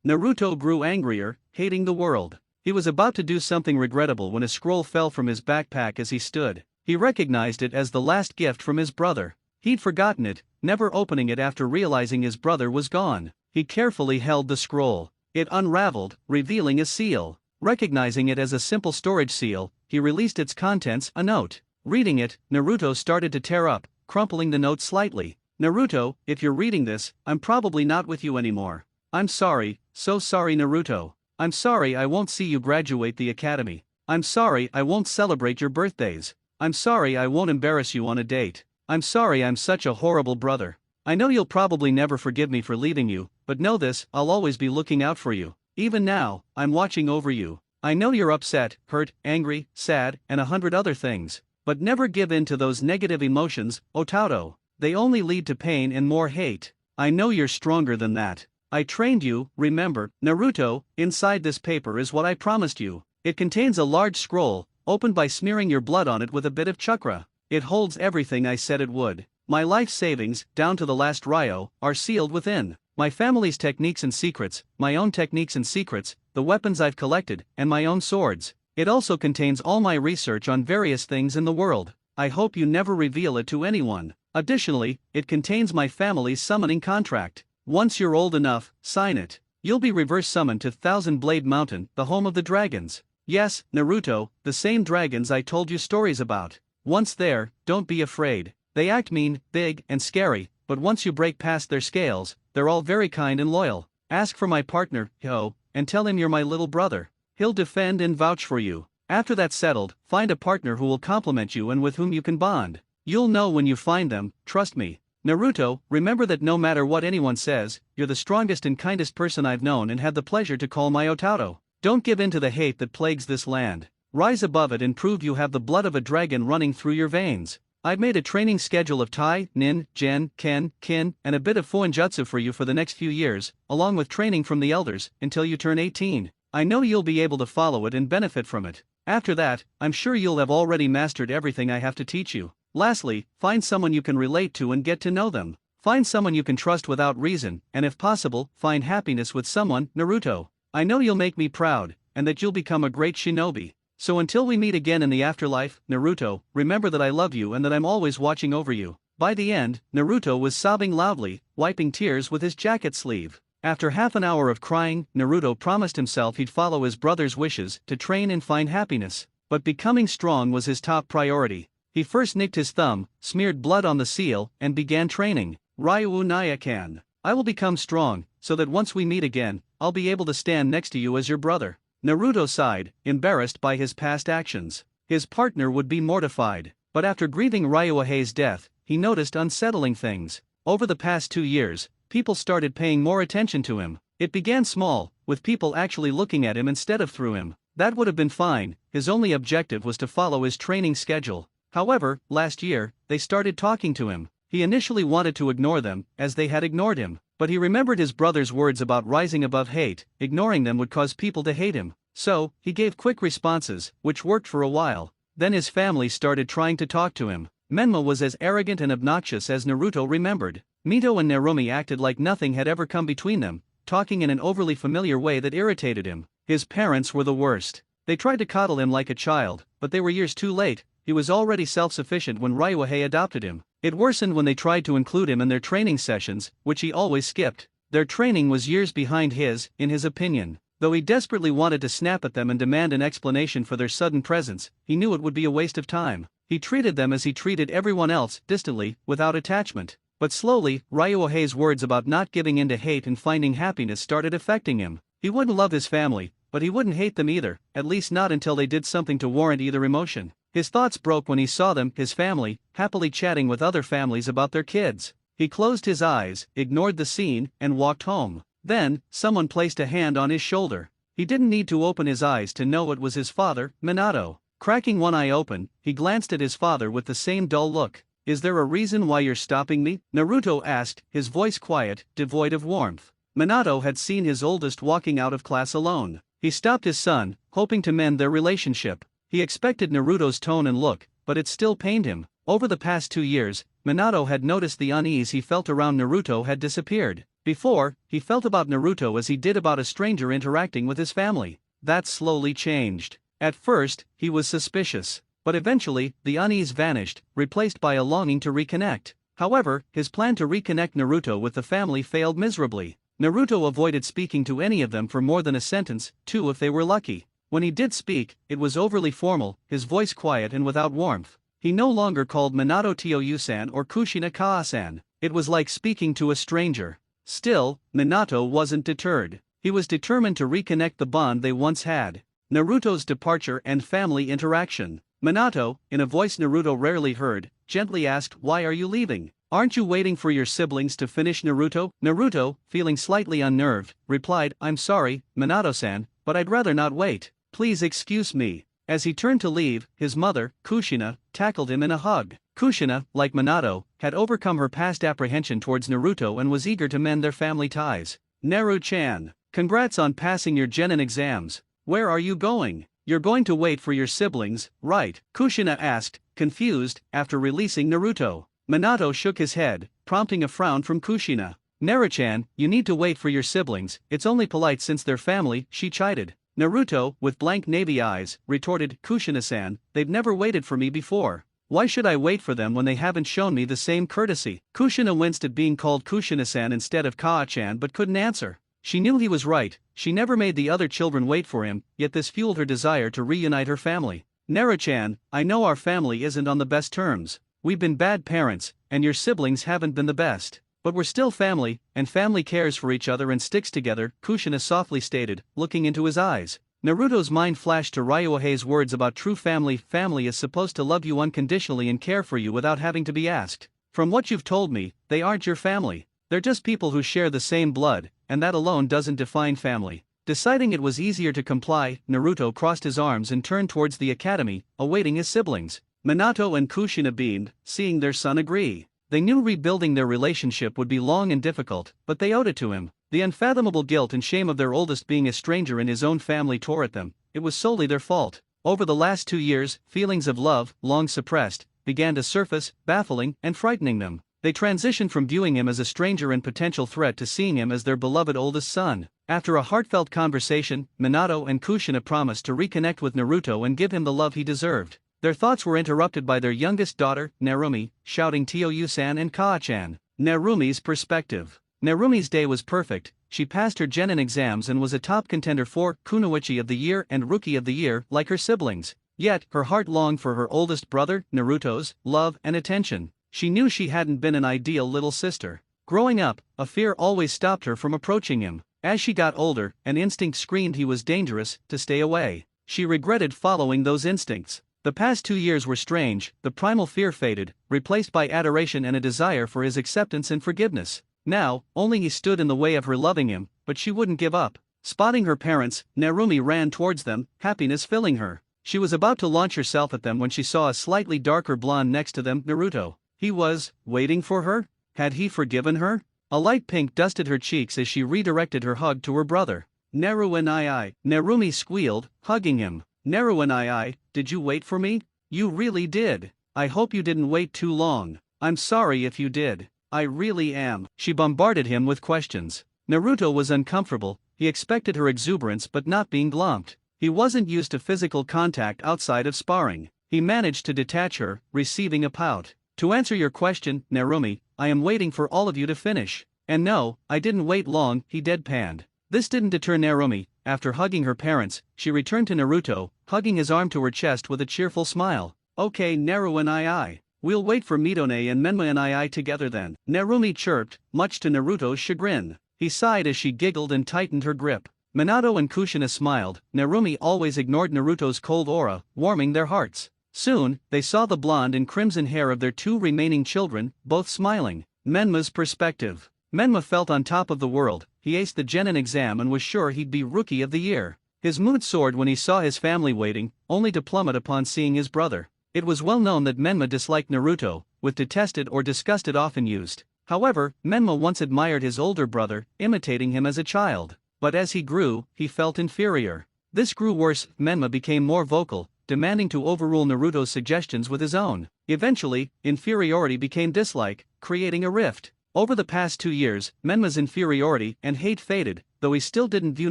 Naruto grew angrier, hating the world. He was about to do something regrettable when a scroll fell from his backpack as he stood. He recognized it as the last gift from his brother. He'd forgotten it, never opening it after realizing his brother was gone. He carefully held the scroll. It unraveled, revealing a seal. Recognizing it as a simple storage seal, he released its contents, a note. Reading it, Naruto started to tear up, crumpling the note slightly. Naruto, if you're reading this, I'm probably not with you anymore. I'm sorry, so sorry Naruto. I'm sorry I won't see you graduate the academy. I'm sorry I won't celebrate your birthdays. I'm sorry I won't embarrass you on a date. I'm sorry I'm such a horrible brother. I know you'll probably never forgive me for leaving you, but know this, I'll always be looking out for you. Even now, I'm watching over you. I know you're upset, hurt, angry, sad, and 100 other things. But never give in to those negative emotions, Otato. They only lead to pain and more hate. I know you're stronger than that. I trained you, remember, Naruto. Inside this paper is what I promised you. It contains a large scroll, opened by smearing your blood on it with a bit of chakra. It holds everything I said it would. My life savings, down to the last ryo, are sealed within. My family's techniques and secrets, my own techniques and secrets, the weapons I've collected, and my own swords. It also contains all my research on various things in the world. I hope you never reveal it to anyone. Additionally, it contains my family's summoning contract. Once you're old enough, sign it. You'll be reverse summoned to Thousand Blade Mountain, the home of the dragons. Yes, Naruto, the same dragons I told you stories about. Once there, don't be afraid. They act mean, big, and scary, but once you break past their scales, they're all very kind and loyal. Ask for my partner, Hyo, and tell him you're my little brother. He'll defend and vouch for you. After that's settled, find a partner who will complement you and with whom you can bond. You'll know when you find them, trust me. Naruto, remember that no matter what anyone says, you're the strongest and kindest person I've known and had the pleasure to call my Otato. Don't give in to the hate that plagues this land. Rise above it and prove you have the blood of a dragon running through your veins. I've made a training schedule of Tai, Nin, Gen, Ken, Kin, and a bit of Fuinjutsu for you for the next few years, along with training from the elders, until you turn 18. I know you'll be able to follow it and benefit from it. After that, I'm sure you'll have already mastered everything I have to teach you. Lastly, find someone you can relate to and get to know them. Find someone you can trust without reason, and if possible, find happiness with someone, Naruto. I know you'll make me proud, and that you'll become a great shinobi. So until we meet again in the afterlife, Naruto, remember that I love you and that I'm always watching over you. By the end, Naruto was sobbing loudly, wiping tears with his jacket sleeve. After half an hour of crying, Naruto promised himself he'd follow his brother's wishes to train and find happiness. But becoming strong was his top priority. He first nicked his thumb, smeared blood on the seal, and began training. Ryu Nyakan. I will become strong, so that once we meet again, I'll be able to stand next to you as your brother. Naruto sighed, embarrassed by his past actions. His partner would be mortified, but after grieving Ryuhei's death, he noticed unsettling things. Over the past 2 years, people started paying more attention to him. It began small, with people actually looking at him instead of through him. That would have been fine, his only objective was to follow his training schedule. However, last year, they started talking to him. He initially wanted to ignore them, as they had ignored him, but he remembered his brother's words about rising above hate. Ignoring them would cause people to hate him. So, he gave quick responses, which worked for a while. Then his family started trying to talk to him. Menma was as arrogant and obnoxious as Naruto remembered. Mito and Narumi acted like nothing had ever come between them, talking in an overly familiar way that irritated him. His parents were the worst. They tried to coddle him like a child, but they were years too late. He was already self-sufficient when Ryuhei adopted him. It worsened when they tried to include him in their training sessions, which he always skipped. Their training was years behind his, in his opinion. Though he desperately wanted to snap at them and demand an explanation for their sudden presence, he knew it would be a waste of time. He treated them as he treated everyone else, distantly, without attachment. But slowly, Ryuhei's words about not giving in to hate and finding happiness started affecting him. He wouldn't love his family, but he wouldn't hate them either, at least not until they did something to warrant either emotion. His thoughts broke when he saw them, his family, happily chatting with other families about their kids. He closed his eyes, ignored the scene, and walked home. Then, someone placed a hand on his shoulder. He didn't need to open his eyes to know it was his father, Minato. Cracking one eye open, he glanced at his father with the same dull look. "Is there a reason why you're stopping me?" Naruto asked, his voice quiet, devoid of warmth. Minato had seen his oldest walking out of class alone. He stopped his son, hoping to mend their relationship. He expected Naruto's tone and look, but it still pained him. Over the past 2 years, Minato had noticed the unease he felt around Naruto had disappeared. Before, he felt about Naruto as he did about a stranger interacting with his family. That slowly changed. At first, he was suspicious, but eventually, the unease vanished, replaced by a longing to reconnect. However, his plan to reconnect Naruto with the family failed miserably. Naruto avoided speaking to any of them for more than a sentence, 2 if they were lucky. When he did speak, it was overly formal, his voice quiet and without warmth. He no longer called Minato Tio-san or Kushina Kaa-san. It was like speaking to a stranger. Still, Minato wasn't deterred. He was determined to reconnect the bond they once had. Naruto's departure and family interaction. Minato, in a voice Naruto rarely heard, gently asked, "Why are you leaving? Aren't you waiting for your siblings to finish Naruto?" Naruto, feeling slightly unnerved, replied, "I'm sorry, Minato-san, but I'd rather not wait. Please excuse me." As he turned to leave, his mother, Kushina, tackled him in a hug. Kushina, like Minato, had overcome her past apprehension towards Naruto and was eager to mend their family ties. "Naru-chan, congrats on passing your genin exams. Where are you going? You're going to wait for your siblings, right?" Kushina asked, confused, after releasing Naruto. Minato shook his head, prompting a frown from Kushina. "Naru-chan, you need to wait for your siblings, it's only polite since they're family," she chided. Naruto, with blank navy eyes, retorted, "Kushina-san, they've never waited for me before. Why should I wait for them when they haven't shown me the same courtesy?" Kushina winced at being called Kushina-san instead of Kaa-chan but couldn't answer. She knew he was right, she never made the other children wait for him, yet this fueled her desire to reunite her family. "Naru-chan, I know our family isn't on the best terms. We've been bad parents, and your siblings haven't been the best. But we're still family, and family cares for each other and sticks together," Kushina softly stated, looking into his eyes. Naruto's mind flashed to Ryuhei's words about true family. Family is supposed to love you unconditionally and care for you without having to be asked. From what you've told me, they aren't your family. They're just people who share the same blood, and that alone doesn't define family. Deciding it was easier to comply, Naruto crossed his arms and turned towards the academy, awaiting his siblings. Minato and Kushina beamed, seeing their son agree. They knew rebuilding their relationship would be long and difficult, but they owed it to him. The unfathomable guilt and shame of their oldest being a stranger in his own family tore at them. It was solely their fault. Over the last 2 years, feelings of love, long suppressed, began to surface, baffling and frightening them. They transitioned from viewing him as a stranger and potential threat to seeing him as their beloved oldest son. After a heartfelt conversation, Minato and Kushina promised to reconnect with Naruto and give him the love he deserved. Their thoughts were interrupted by their youngest daughter, Narumi, shouting Tio-san and Kaa-chan. Narumi's perspective. Narumi's day was perfect. She passed her genin exams and was a top contender for Kunoichi of the Year and Rookie of the Year, like her siblings. Yet, her heart longed for her oldest brother, Naruto's, love and attention. She knew she hadn't been an ideal little sister. Growing up, a fear always stopped her from approaching him. As she got older, an instinct screamed he was dangerous, to stay away. She regretted following those instincts. The past 2 years were strange. The primal fear faded, replaced by adoration and a desire for his acceptance and forgiveness. Now, only he stood in the way of her loving him, but she wouldn't give up. Spotting her parents, Narumi ran towards them, happiness filling her. She was about to launch herself at them when she saw a slightly darker blonde next to them, Naruto. He was waiting for her? Had he forgiven her? A light pink dusted her cheeks as she redirected her hug to her brother. Narumi squealed, hugging him. Narumi, did you wait for me? You really did. I hope you didn't wait too long. I'm sorry if you did. I really am. She bombarded him with questions. Naruto was uncomfortable. He expected her exuberance but not being glumped. He wasn't used to physical contact outside of sparring. He managed to detach her, receiving a pout. To answer your question, Narumi, I am waiting for all of you to finish. And no, I didn't wait long, he deadpanned. This didn't deter Narumi. After hugging her parents, she returned to Naruto, hugging his arm to her chest with a cheerful smile. Okay, Narumi, we'll wait for Midone and Menma and I together then. Narumi chirped, much to Naruto's chagrin. He sighed as she giggled and tightened her grip. Minato and Kushina smiled. Narumi always ignored Naruto's cold aura, warming their hearts. Soon, they saw the blonde and crimson hair of their 2 remaining children, both smiling. Menma's perspective. Menma felt on top of the world. He aced the genin exam and was sure he'd be Rookie of the Year. His mood soared when he saw his family waiting, only to plummet upon seeing his brother. It was well known that Menma disliked Naruto, with detested or disgusted often used. However, Menma once admired his older brother, imitating him as a child. But as he grew, he felt inferior. This grew worse. Menma became more vocal, demanding to overrule Naruto's suggestions with his own. Eventually, inferiority became dislike, creating a rift. Over the past 2 years, Menma's inferiority and hate faded, though he still didn't view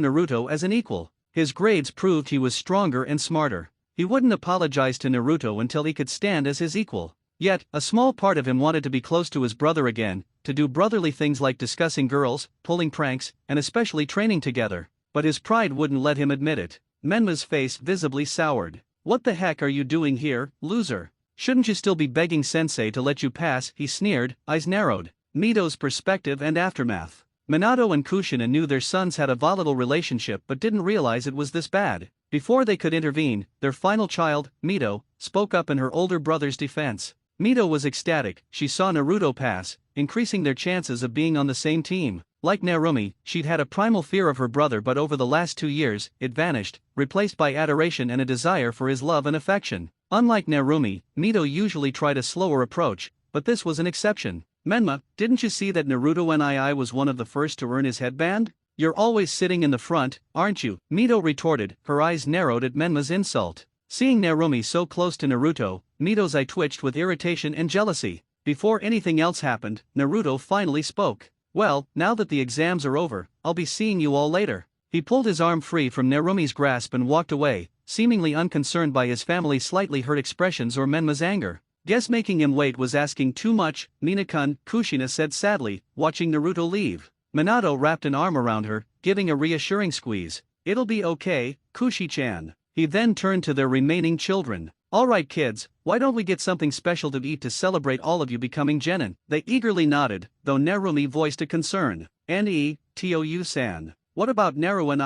Naruto as an equal. His grades proved he was stronger and smarter. He wouldn't apologize to Naruto until he could stand as his equal. Yet, a small part of him wanted to be close to his brother again, to do brotherly things like discussing girls, pulling pranks, and especially training together. But his pride wouldn't let him admit it. Menma's face visibly soured. What the heck are you doing here, loser? Shouldn't you still be begging Sensei to let you pass? He sneered, eyes narrowed. Mito's perspective and aftermath. Minato and Kushina knew their sons had a volatile relationship but didn't realize it was this bad. Before they could intervene, their final child, Mito, spoke up in her older brother's defense. Mito was ecstatic. She saw Naruto pass, increasing their chances of being on the same team. Like Narumi, she'd had a primal fear of her brother, but over the last 2 years, it vanished, replaced by adoration and a desire for his love and affection. Unlike Narumi, Mito usually tried a slower approach, but this was an exception. Menma, didn't you see that Naruto and was one of the first to earn his headband? You're always sitting in the front, aren't you? Mito retorted, her eyes narrowed at Menma's insult. Seeing Narumi so close to Naruto, Mito's eye twitched with irritation and jealousy. Before anything else happened, Naruto finally spoke. Well, now that the exams are over, I'll be seeing you all later. He pulled his arm free from Narumi's grasp and walked away, seemingly unconcerned by his family's slightly hurt expressions or Menma's anger. Guess making him wait was asking too much, Mina-kun, Kushina said sadly, watching Naruto leave. Minato wrapped an arm around her, giving a reassuring squeeze. It'll be okay, Kushi-chan. He then turned to their remaining children. Alright kids, why don't we get something special to eat to celebrate all of you becoming genin? They eagerly nodded, though Narumi voiced a concern. Tio-san. What about Naru and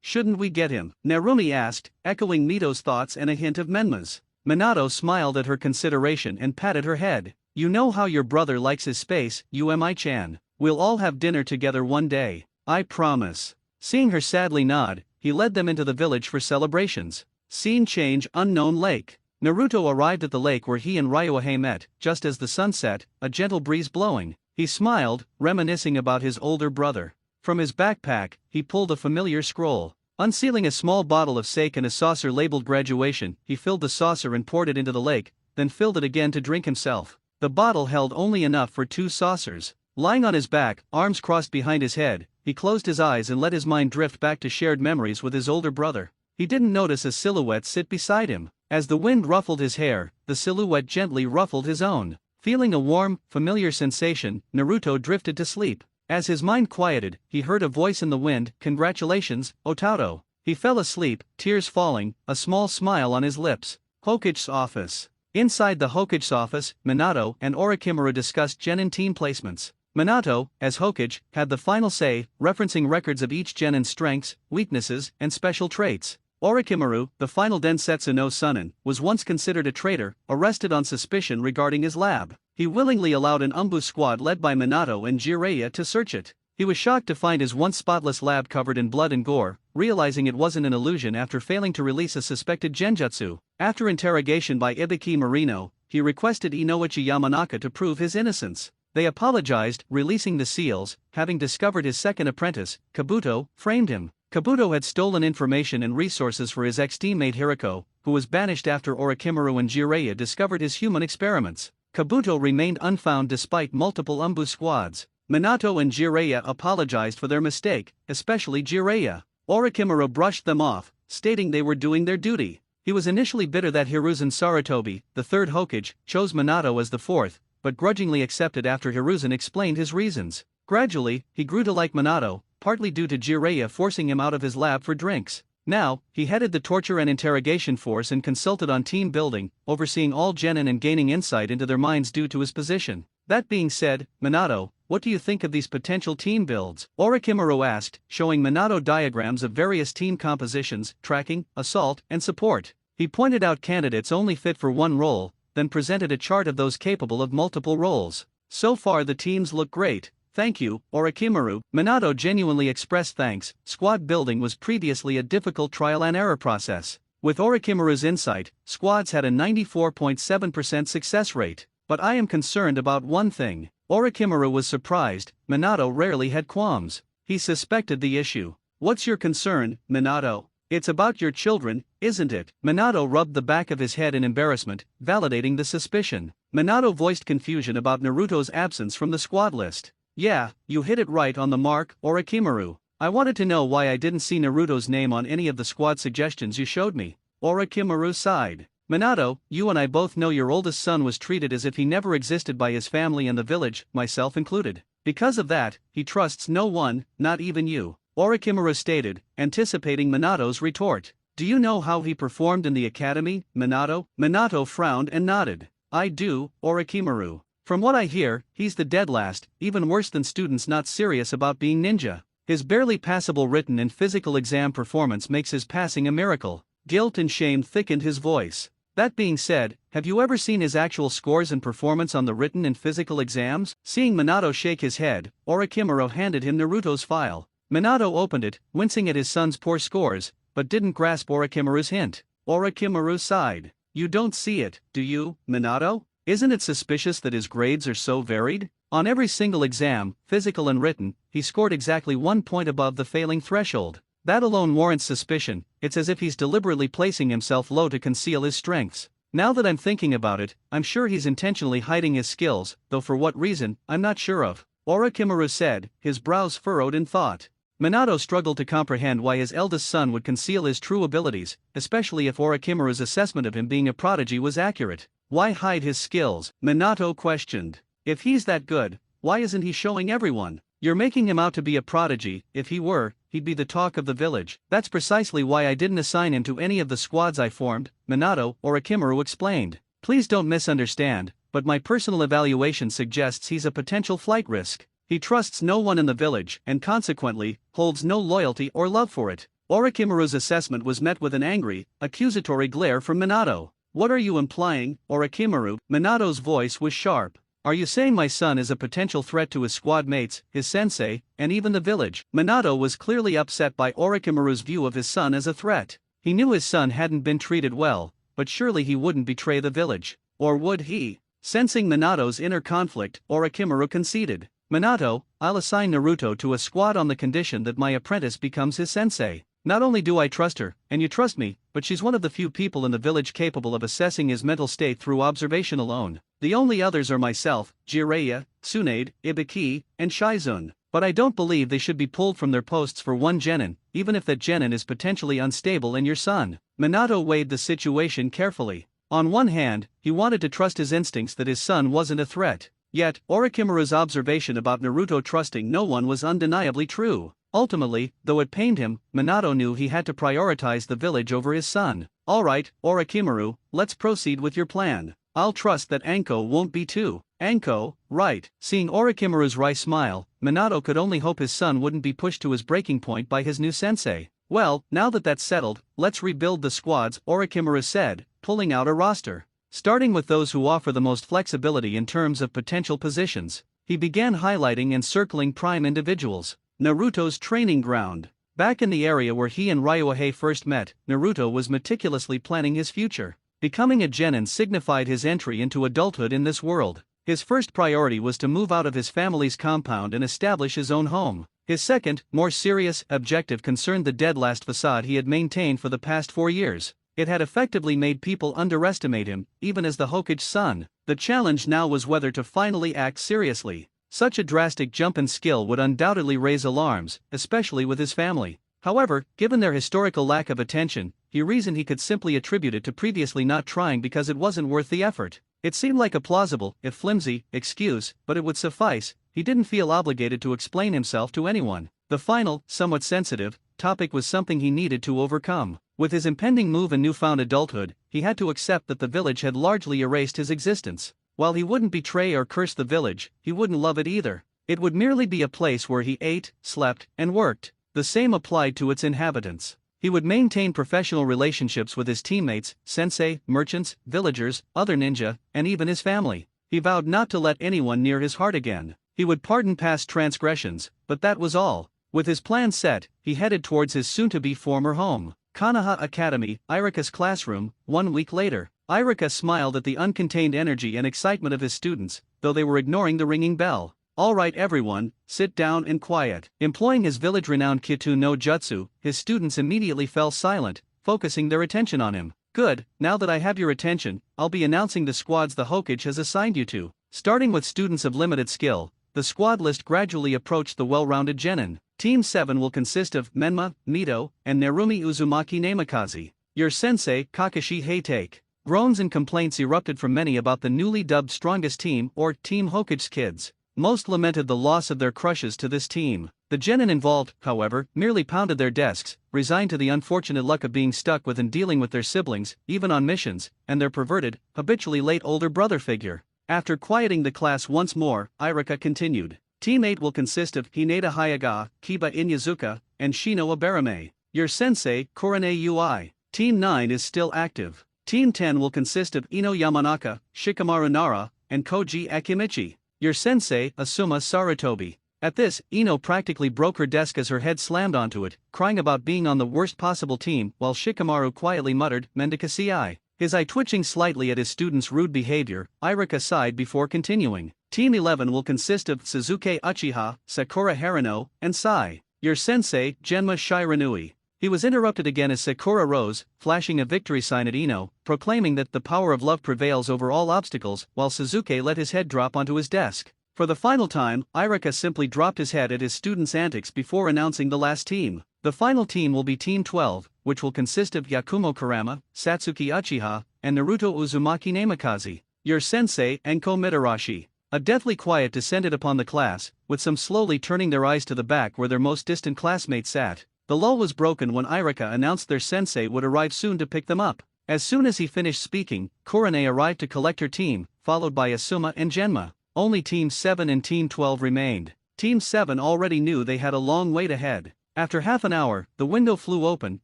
Shouldn't we get him? Narumi asked, echoing Mito's thoughts and a hint of Menma's. Minato smiled at her consideration and patted her head. You know how your brother likes his space, Umi-chan. We'll all have dinner together one day. I promise. Seeing her sadly nod, he led them into the village for celebrations. Scene change: unknown lake. Naruto arrived at the lake where he and Ryuhei met, just as the sun set, a gentle breeze blowing. He smiled, reminiscing about his older brother. From his backpack, he pulled a familiar scroll. Unsealing a small bottle of sake in a saucer labeled graduation, he filled the saucer and poured it into the lake, then filled it again to drink himself. The bottle held only enough for 2 saucers. Lying on his back, arms crossed behind his head, he closed his eyes and let his mind drift back to shared memories with his older brother. He didn't notice a silhouette sit beside him. As the wind ruffled his hair, the silhouette gently ruffled his own. Feeling a warm, familiar sensation, Naruto drifted to sleep. As his mind quieted, he heard a voice in the wind, "Congratulations, Otato." He fell asleep, tears falling, a small smile on his lips. Hokage's office. Inside the Hokage's office, Minato and Orochimaru discussed genin team placements. Minato, as Hokage, had the final say, referencing records of each genin's strengths, weaknesses, and special traits. Orochimaru, the final Densetsu no Sunin, was once considered a traitor, arrested on suspicion regarding his lab. He willingly allowed an Umbu squad led by Minato and Jiraiya to search it. He was shocked to find his once spotless lab covered in blood and gore, realizing it wasn't an illusion after failing to release a suspected genjutsu. After interrogation by Ibiki Marino, he requested Inoichi Yamanaka to prove his innocence. They apologized, releasing the seals. Having discovered his second apprentice, Kabuto, framed him. Kabuto had stolen information and resources for his ex-teammate Hiriko, who was banished after Orochimaru and Jiraiya discovered his human experiments. Kabuto remained unfound despite multiple Umbu squads. Minato and Jiraiya apologized for their mistake, especially Jiraiya. Orochimaru brushed them off, stating they were doing their duty. He was initially bitter that Hiruzen Sarutobi, the third Hokage, chose Minato as the fourth, but grudgingly accepted after Hiruzen explained his reasons. Gradually, he grew to like Minato, partly due to Jiraiya forcing him out of his lab for drinks. Now, he headed the torture and interrogation force and consulted on team building, overseeing all genin and gaining insight into their minds due to his position. That being said, Minato, what do you think of these potential team builds? Orochimaru asked, showing Minato diagrams of various team compositions, tracking, assault, and support. He pointed out candidates only fit for one role, then presented a chart of those capable of multiple roles. So far the teams look great. Thank you, Orochimaru. Minato genuinely expressed thanks. Squad building was previously a difficult trial and error process. With Orochimaru's insight, squads had a 94.7% success rate. But I am concerned about one thing. Orochimaru was surprised. Minato rarely had qualms. He suspected the issue. What's your concern, Minato? It's about your children, isn't it? Minato rubbed the back of his head in embarrassment, validating the suspicion. Minato voiced confusion about Naruto's absence from the squad list. Yeah, you hit it right on the mark, Orochimaru. I wanted to know why I didn't see Naruto's name on any of the squad suggestions you showed me. Orochimaru sighed. Minato, you and I both know your oldest son was treated as if he never existed by his family and the village, myself included. Because of that, he trusts no one, not even you. Orochimaru stated, anticipating Minato's retort. Do you know how he performed in the academy, Minato? Minato frowned and nodded. I do, Orochimaru. From what I hear, he's the dead last, even worse than students not serious about being ninja. His barely passable written and physical exam performance makes his passing a miracle. Guilt and shame thickened his voice. That being said, have you ever seen his actual scores and performance on the written and physical exams? Seeing Minato shake his head, Orochimaru handed him Naruto's file. Minato opened it, wincing at his son's poor scores, but didn't grasp Orochimaru's hint. Orochimaru sighed. You don't see it, do you, Minato? Isn't it suspicious that his grades are so varied? On every single exam, physical and written, he scored exactly 1 point above the failing threshold. That alone warrants suspicion. It's as if he's deliberately placing himself low to conceal his strengths. Now that I'm thinking about it, I'm sure he's intentionally hiding his skills, though for what reason, I'm not sure of. Orochimaru said, his brows furrowed in thought. Minato struggled to comprehend why his eldest son would conceal his true abilities, especially if Orochimaru's assessment of him being a prodigy was accurate. Why hide his skills? Minato questioned. If he's that good, why isn't he showing everyone? You're making him out to be a prodigy. If he were, he'd be the talk of the village. That's precisely why I didn't assign him to any of the squads I formed, Minato, Orochimaru explained. Please don't misunderstand, but my personal evaluation suggests he's a potential flight risk. He trusts no one in the village and consequently, holds no loyalty or love for it. Orochimaru's assessment was met with an angry, accusatory glare from Minato. "What are you implying, Orochimaru?" Minato's voice was sharp. "Are you saying my son is a potential threat to his squad mates, his sensei, and even the village?" Minato was clearly upset by Orochimaru's view of his son as a threat. He knew his son hadn't been treated well, but surely he wouldn't betray the village. Or would he? Sensing Minato's inner conflict, Orochimaru conceded. "Minato, I'll assign Naruto to a squad on the condition that my apprentice becomes his sensei. Not only do I trust her, and you trust me, but she's one of the few people in the village capable of assessing his mental state through observation alone. The only others are myself, Jiraiya, Tsunade, Ibiki, and Shizune. But I don't believe they should be pulled from their posts for one genin, even if that genin is potentially unstable and your son." Minato weighed the situation carefully. On one hand, he wanted to trust his instincts that his son wasn't a threat. Yet, Orochimaru's observation about Naruto trusting no one was undeniably true. Ultimately, though it pained him, Minato knew he had to prioritize the village over his son. "Alright, Orochimaru, let's proceed with your plan. I'll trust that Anko won't be too." "Anko, right." Seeing Orochimaru's wry smile, Minato could only hope his son wouldn't be pushed to his breaking point by his new sensei. "Well, now that that's settled, let's rebuild the squads," Orochimaru said, pulling out a roster. Starting with those who offer the most flexibility in terms of potential positions, he began highlighting and circling prime individuals. Naruto's training ground. Back in the area where he and Ryuhei first met, Naruto was meticulously planning his future. Becoming a genin signified his entry into adulthood in this world. His first priority was to move out of his family's compound and establish his own home. His second, more serious, objective concerned the dead-last facade he had maintained for the past 4 years. It had effectively made people underestimate him, even as the Hokage's son. The challenge now was whether to finally act seriously. Such a drastic jump in skill would undoubtedly raise alarms, especially with his family. However, given their historical lack of attention, he reasoned he could simply attribute it to previously not trying because it wasn't worth the effort. It seemed like a plausible, if flimsy, excuse, but it would suffice. He didn't feel obligated to explain himself to anyone. The final, somewhat sensitive, topic was something he needed to overcome. With his impending move and newfound adulthood, he had to accept that the village had largely erased his existence. While he wouldn't betray or curse the village, he wouldn't love it either. It would merely be a place where he ate, slept, and worked. The same applied to its inhabitants. He would maintain professional relationships with his teammates, sensei, merchants, villagers, other ninja, and even his family. He vowed not to let anyone near his heart again. He would pardon past transgressions, but that was all. With his plan set, he headed towards his soon-to-be former home, Konoha Academy, Irika's classroom. 1 week later, Irika smiled at the uncontained energy and excitement of his students, though they were ignoring the ringing bell. "Alright everyone, sit down and quiet." Employing his village-renowned Kitu no Jutsu, his students immediately fell silent, focusing their attention on him. "Good, now that I have your attention, I'll be announcing the squads the Hokage has assigned you to." Starting with students of limited skill, the squad list gradually approached the well-rounded genin. Team 7 will consist of Menma, Mito, and Narumi Uzumaki Namikaze. Your sensei, Kakashi Hatake. Groans and complaints erupted from many about the newly dubbed strongest team, or Team Hokage's kids. Most lamented the loss of their crushes to this team. The genin involved, however, merely pounded their desks, resigned to the unfortunate luck of being stuck with and dealing with their siblings, even on missions, and their perverted, habitually late older brother figure. After quieting the class once more, Irika continued. Team 8 will consist of Hinata Hayaga, Kiba Inyazuka, and Shino Abarame. Your sensei, Kurane Ui. Team 9 is still active. Team 10 will consist of Ino Yamanaka, Shikamaru Nara, and Koji Akimichi. Your sensei, Asuma Sarutobi. At this, Ino practically broke her desk as her head slammed onto it, crying about being on the worst possible team, while Shikamaru quietly muttered, "Mendicasi." His eye twitching slightly at his students' rude behavior, Irika sighed before continuing. Team 11 will consist of Suzuki Uchiha, Sakura Harano, and Sai. Your sensei, Genma Shiranui. He was interrupted again as Sakura rose, flashing a victory sign at Ino, proclaiming that the power of love prevails over all obstacles, while Suzuki let his head drop onto his desk. For the final time, Irika simply dropped his head at his students' antics before announcing the last team. The final team will be Team 12, which will consist of Yakumo Kurama, Satsuki Uchiha, and Naruto Uzumaki Namikaze. Your sensei, Enko Mitarashi. A deathly quiet descended upon the class, with some slowly turning their eyes to the back where their most distant classmates sat. The lull was broken when Irika announced their sensei would arrive soon to pick them up. As soon as he finished speaking, Kurane arrived to collect her team, followed by Asuma and Genma. Only Team 7 and Team 12 remained. Team 7 already knew they had a long wait ahead. After half an hour, the window flew open,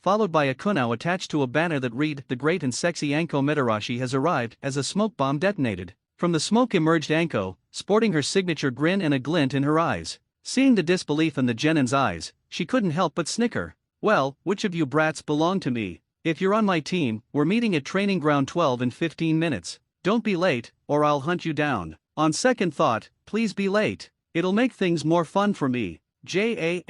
followed by a kunao attached to a banner that read, "The great and sexy Anko Mitarashi has arrived," as a smoke bomb detonated. From the smoke emerged Anko, sporting her signature grin and a glint in her eyes. Seeing the disbelief in the genin's eyes, she couldn't help but snicker. "Well, which of you brats belong to me? If you're on my team, we're meeting at training ground 12 in 15 minutes. Don't be late, or I'll hunt you down. On second thought, please be late. It'll make things more fun for me. Jane."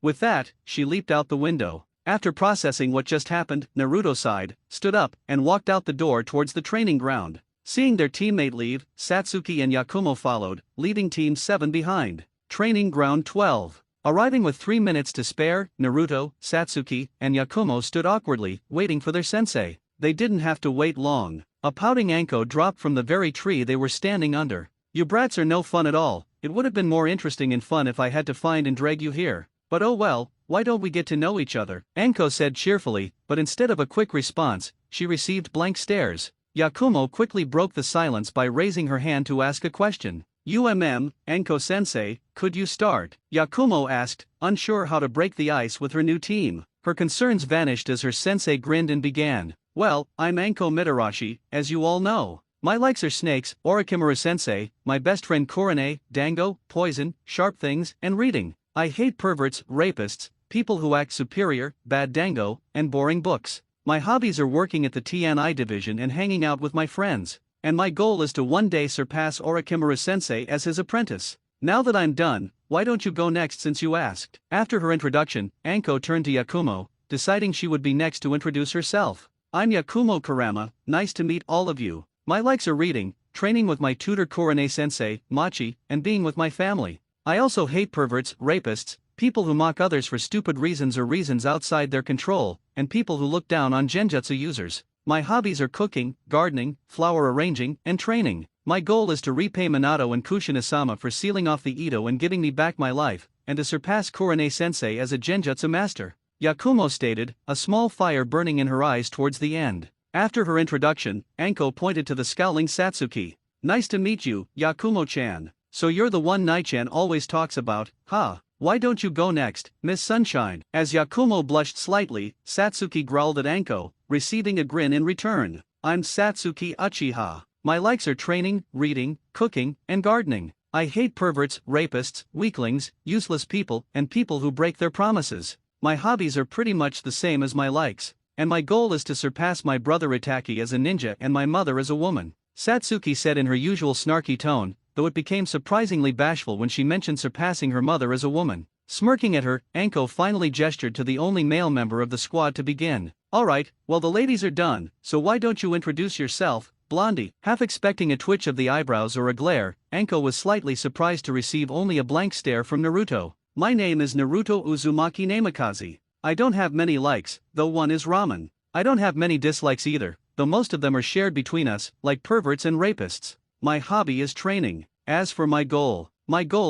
With that, she leaped out the window. After processing what just happened, Naruto sighed, stood up, and walked out the door towards the training ground. Seeing their teammate leave, Satsuki and Yakumo followed, leaving Team 7 behind. Training ground 12. Arriving with 3 minutes to spare, Naruto, Satsuki, and Yakumo stood awkwardly, waiting for their sensei. They didn't have to wait long. A pouting Anko dropped from the very tree they were standing under. "You brats are no fun at all. It would have been more interesting and fun if I had to find and drag you here. But oh well, why don't we get to know each other?" Anko said cheerfully, but instead of a quick response, she received blank stares. Yakumo quickly broke the silence by raising her hand to ask a question. Anko-sensei, could you start?" Yakumo asked, unsure how to break the ice with her new team. Her concerns vanished as her sensei grinned and began. "Well, I'm Anko Mitarashi, as you all know. My likes are snakes, Orochimaru-sensei, my best friend Kurane, dango, poison, sharp things, and reading. I hate perverts, rapists, people who act superior, bad dango, and boring books. My hobbies are working at the TNI division and hanging out with my friends. And my goal is to one day surpass Orochimaru-sensei as his apprentice. Now that I'm done, why don't you go next since you asked?" After her introduction, Anko turned to Yakumo, deciding she would be next to introduce herself. "I'm Yakumo Kurama, nice to meet all of you. My likes are reading, training with my tutor Kurane-sensei, Machi, and being with my family. I also hate perverts, rapists, people who mock others for stupid reasons or reasons outside their control, and people who look down on genjutsu users. My hobbies are cooking, gardening, flower arranging, and training. My goal is to repay Minato and Kushina-sama for sealing off the Edo and giving me back my life, and to surpass Kurane-sensei as a genjutsu master," Yakumo stated, a small fire burning in her eyes towards the end. After her introduction, Anko pointed to the scowling Satsuki. "Nice to meet you, Yakumo-chan. So you're the one Nai-chan always talks about, huh? Why don't you go next, Miss Sunshine?" As Yakumo blushed slightly, Satsuki growled at Anko, receiving a grin in return. "I'm Satsuki Uchiha. My likes are training, reading, cooking, and gardening. I hate perverts, rapists, weaklings, useless people, and people who break their promises. My hobbies are pretty much the same as my likes. And my goal is to surpass my brother Itaki as a ninja and my mother as a woman," Satsuki said in her usual snarky tone, though it became surprisingly bashful when she mentioned surpassing her mother as a woman. Smirking at her, Anko finally gestured to the only male member of the squad to begin. "Alright, well the ladies are done, so why don't you introduce yourself, Blondie?" Half expecting a twitch of the eyebrows or a glare, Anko was slightly surprised to receive only a blank stare from Naruto. "My name is Naruto Uzumaki Namikaze. I don't have many likes, though one is ramen. I don't have many dislikes either, though most of them are shared between us, like perverts and rapists. My hobby is training. As for my goal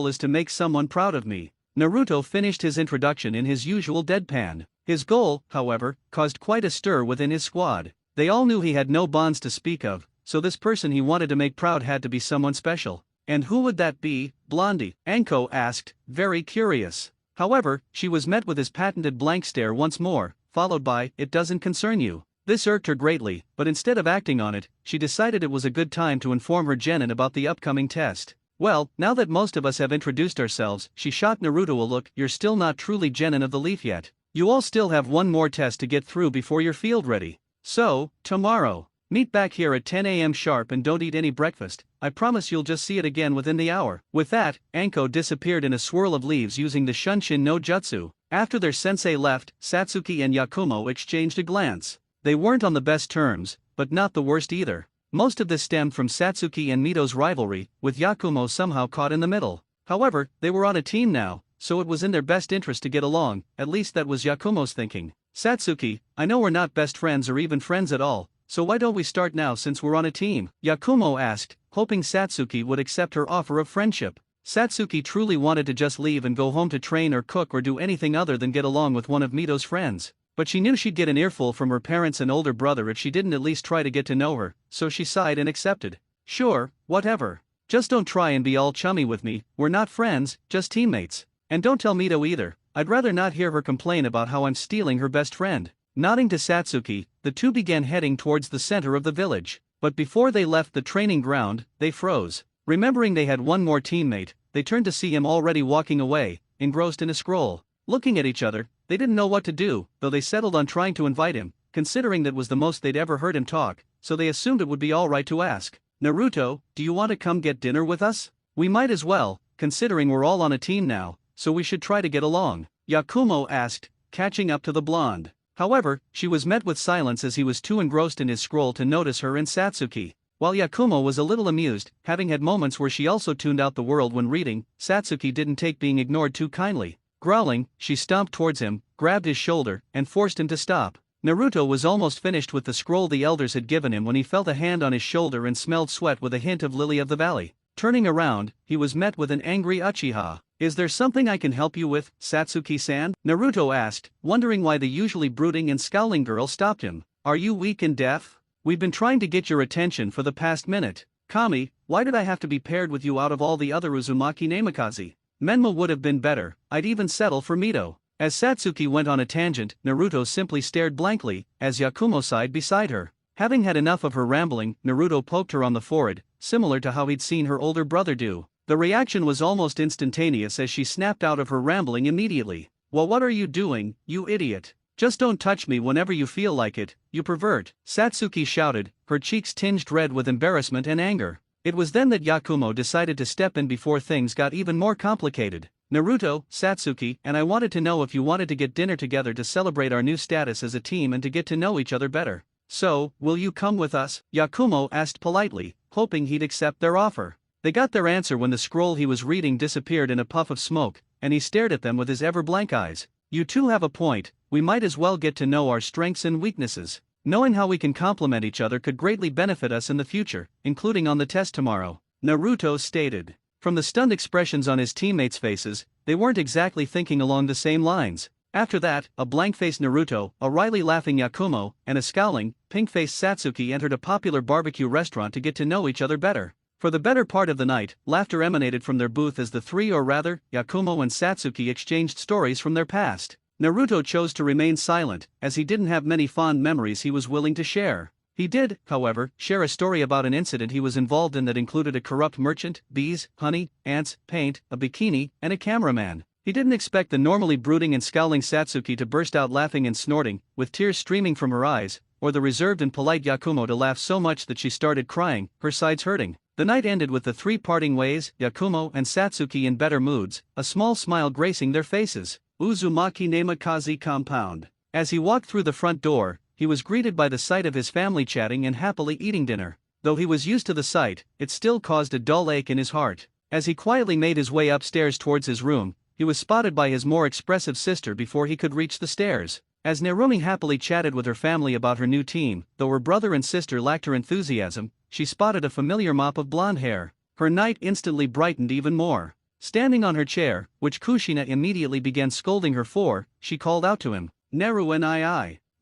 is to make someone proud of me." Naruto finished his introduction in his usual deadpan. His goal, however, caused quite a stir within his squad. They all knew he had no bonds to speak of, so this person he wanted to make proud had to be someone special. And who would that be, Blondie? Anko asked, very curious. However, she was met with his patented blank stare once more, followed by, "It doesn't concern you." This irked her greatly, but instead of acting on it, she decided it was a good time to inform her genin about the upcoming test. "Well, now that most of us have introduced ourselves," she shot Naruto a look, "you're still not truly genin of the leaf yet. You all still have one more test to get through before you're field ready. So, tomorrow, meet back here at 10 a.m. sharp and don't eat any breakfast. I promise you'll just see it again within the hour." With that, Anko disappeared in a swirl of leaves using the Shunshin no Jutsu. After their sensei left, Satsuki and Yakumo exchanged a glance. They weren't on the best terms, but not the worst either. Most of this stemmed from Satsuki and Mito's rivalry, with Yakumo somehow caught in the middle. However, they were on a team now, so it was in their best interest to get along, at least that was Yakumo's thinking. "Satsuki, I know we're not best friends or even friends at all, so why don't we start now since we're on a team?" Yakumo asked, hoping Satsuki would accept her offer of friendship. Satsuki truly wanted to just leave and go home to train or cook or do anything other than get along with one of Mito's friends. But she knew she'd get an earful from her parents and older brother if she didn't at least try to get to know her, so she sighed and accepted. "Sure, whatever. Just don't try and be all chummy with me, we're not friends, just teammates. And don't tell Mito either, I'd rather not hear her complain about how I'm stealing her best friend. Nodding to Satsuki, the two began heading towards the center of the village. But before they left the training ground, they froze. Remembering they had one more teammate, they turned to see him already walking away, engrossed in a scroll. Looking at each other, they didn't know what to do, though they settled on trying to invite him, considering that was the most they'd ever heard him talk, so they assumed it would be alright to ask. Naruto, do you want to come get dinner with us? We might as well, considering we're all on a team now, so we should try to get along, Yakumo asked, catching up to the blonde. However, she was met with silence as he was too engrossed in his scroll to notice her and Satsuki. While Yakumo was a little amused, having had moments where she also tuned out the world when reading, Satsuki didn't take being ignored too kindly. Growling, she stomped towards him, grabbed his shoulder, and forced him to stop. Naruto was almost finished with the scroll the elders had given him when he felt a hand on his shoulder and smelled sweat with a hint of Lily of the Valley. Turning around, he was met with an angry Uchiha. Is there something I can help you with, Satsuki-san? Naruto asked, wondering why the usually brooding and scowling girl stopped him. Are you weak and deaf? We've been trying to get your attention for the past minute. Kami, why did I have to be paired with you out of all the other Uzumaki Namikaze? Menma would have been better, I'd even settle for Mito. As Satsuki went on a tangent, Naruto simply stared blankly, as Yakumo sighed beside her. Having had enough of her rambling, Naruto poked her on the forehead, similar to how he'd seen her older brother do. The reaction was almost instantaneous as she snapped out of her rambling immediately. Well, what are you doing, you idiot? Just don't touch me whenever you feel like it, you pervert, Satsuki shouted, her cheeks tinged red with embarrassment and anger. It was then that Yakumo decided to step in before things got even more complicated. Naruto, Satsuki, and I wanted to know if you wanted to get dinner together to celebrate our new status as a team and to get to know each other better. So, will you come with us? Yakumo asked politely, hoping he'd accept their offer. They got their answer when the scroll he was reading disappeared in a puff of smoke, and he stared at them with his ever-blank eyes. You two have a point, we might as well get to know our strengths and weaknesses. Knowing how we can complement each other could greatly benefit us in the future, including on the test tomorrow, Naruto stated. From the stunned expressions on his teammates' faces, they weren't exactly thinking along the same lines. After that, a blank-faced Naruto, a wryly laughing Yakumo, and a scowling, pink-faced Satsuki entered a popular barbecue restaurant to get to know each other better. For the better part of the night, laughter emanated from their booth as the three, or rather, Yakumo and Satsuki, exchanged stories from their past. Naruto chose to remain silent, as he didn't have many fond memories he was willing to share. He did, however, share a story about an incident he was involved in that included a corrupt merchant, bees, honey, ants, paint, a bikini, and a cameraman. He didn't expect the normally brooding and scowling Satsuki to burst out laughing and snorting, with tears streaming from her eyes, or the reserved and polite Yakumo to laugh so much that she started crying, her sides hurting. The night ended with the three parting ways, Yakumo and Satsuki in better moods, a small smile gracing their faces. Uzumaki Namikaze compound. As he walked through the front door, he was greeted by the sight of his family chatting and happily eating dinner. Though he was used to the sight, it still caused a dull ache in his heart. As he quietly made his way upstairs towards his room, he was spotted by his more expressive sister before he could reach the stairs. As Narumi happily chatted with her family about her new team, though her brother and sister lacked her enthusiasm, she spotted a familiar mop of blonde hair. Her night instantly brightened even more. Standing on her chair, which Kushina immediately began scolding her for, she called out to him, Naru and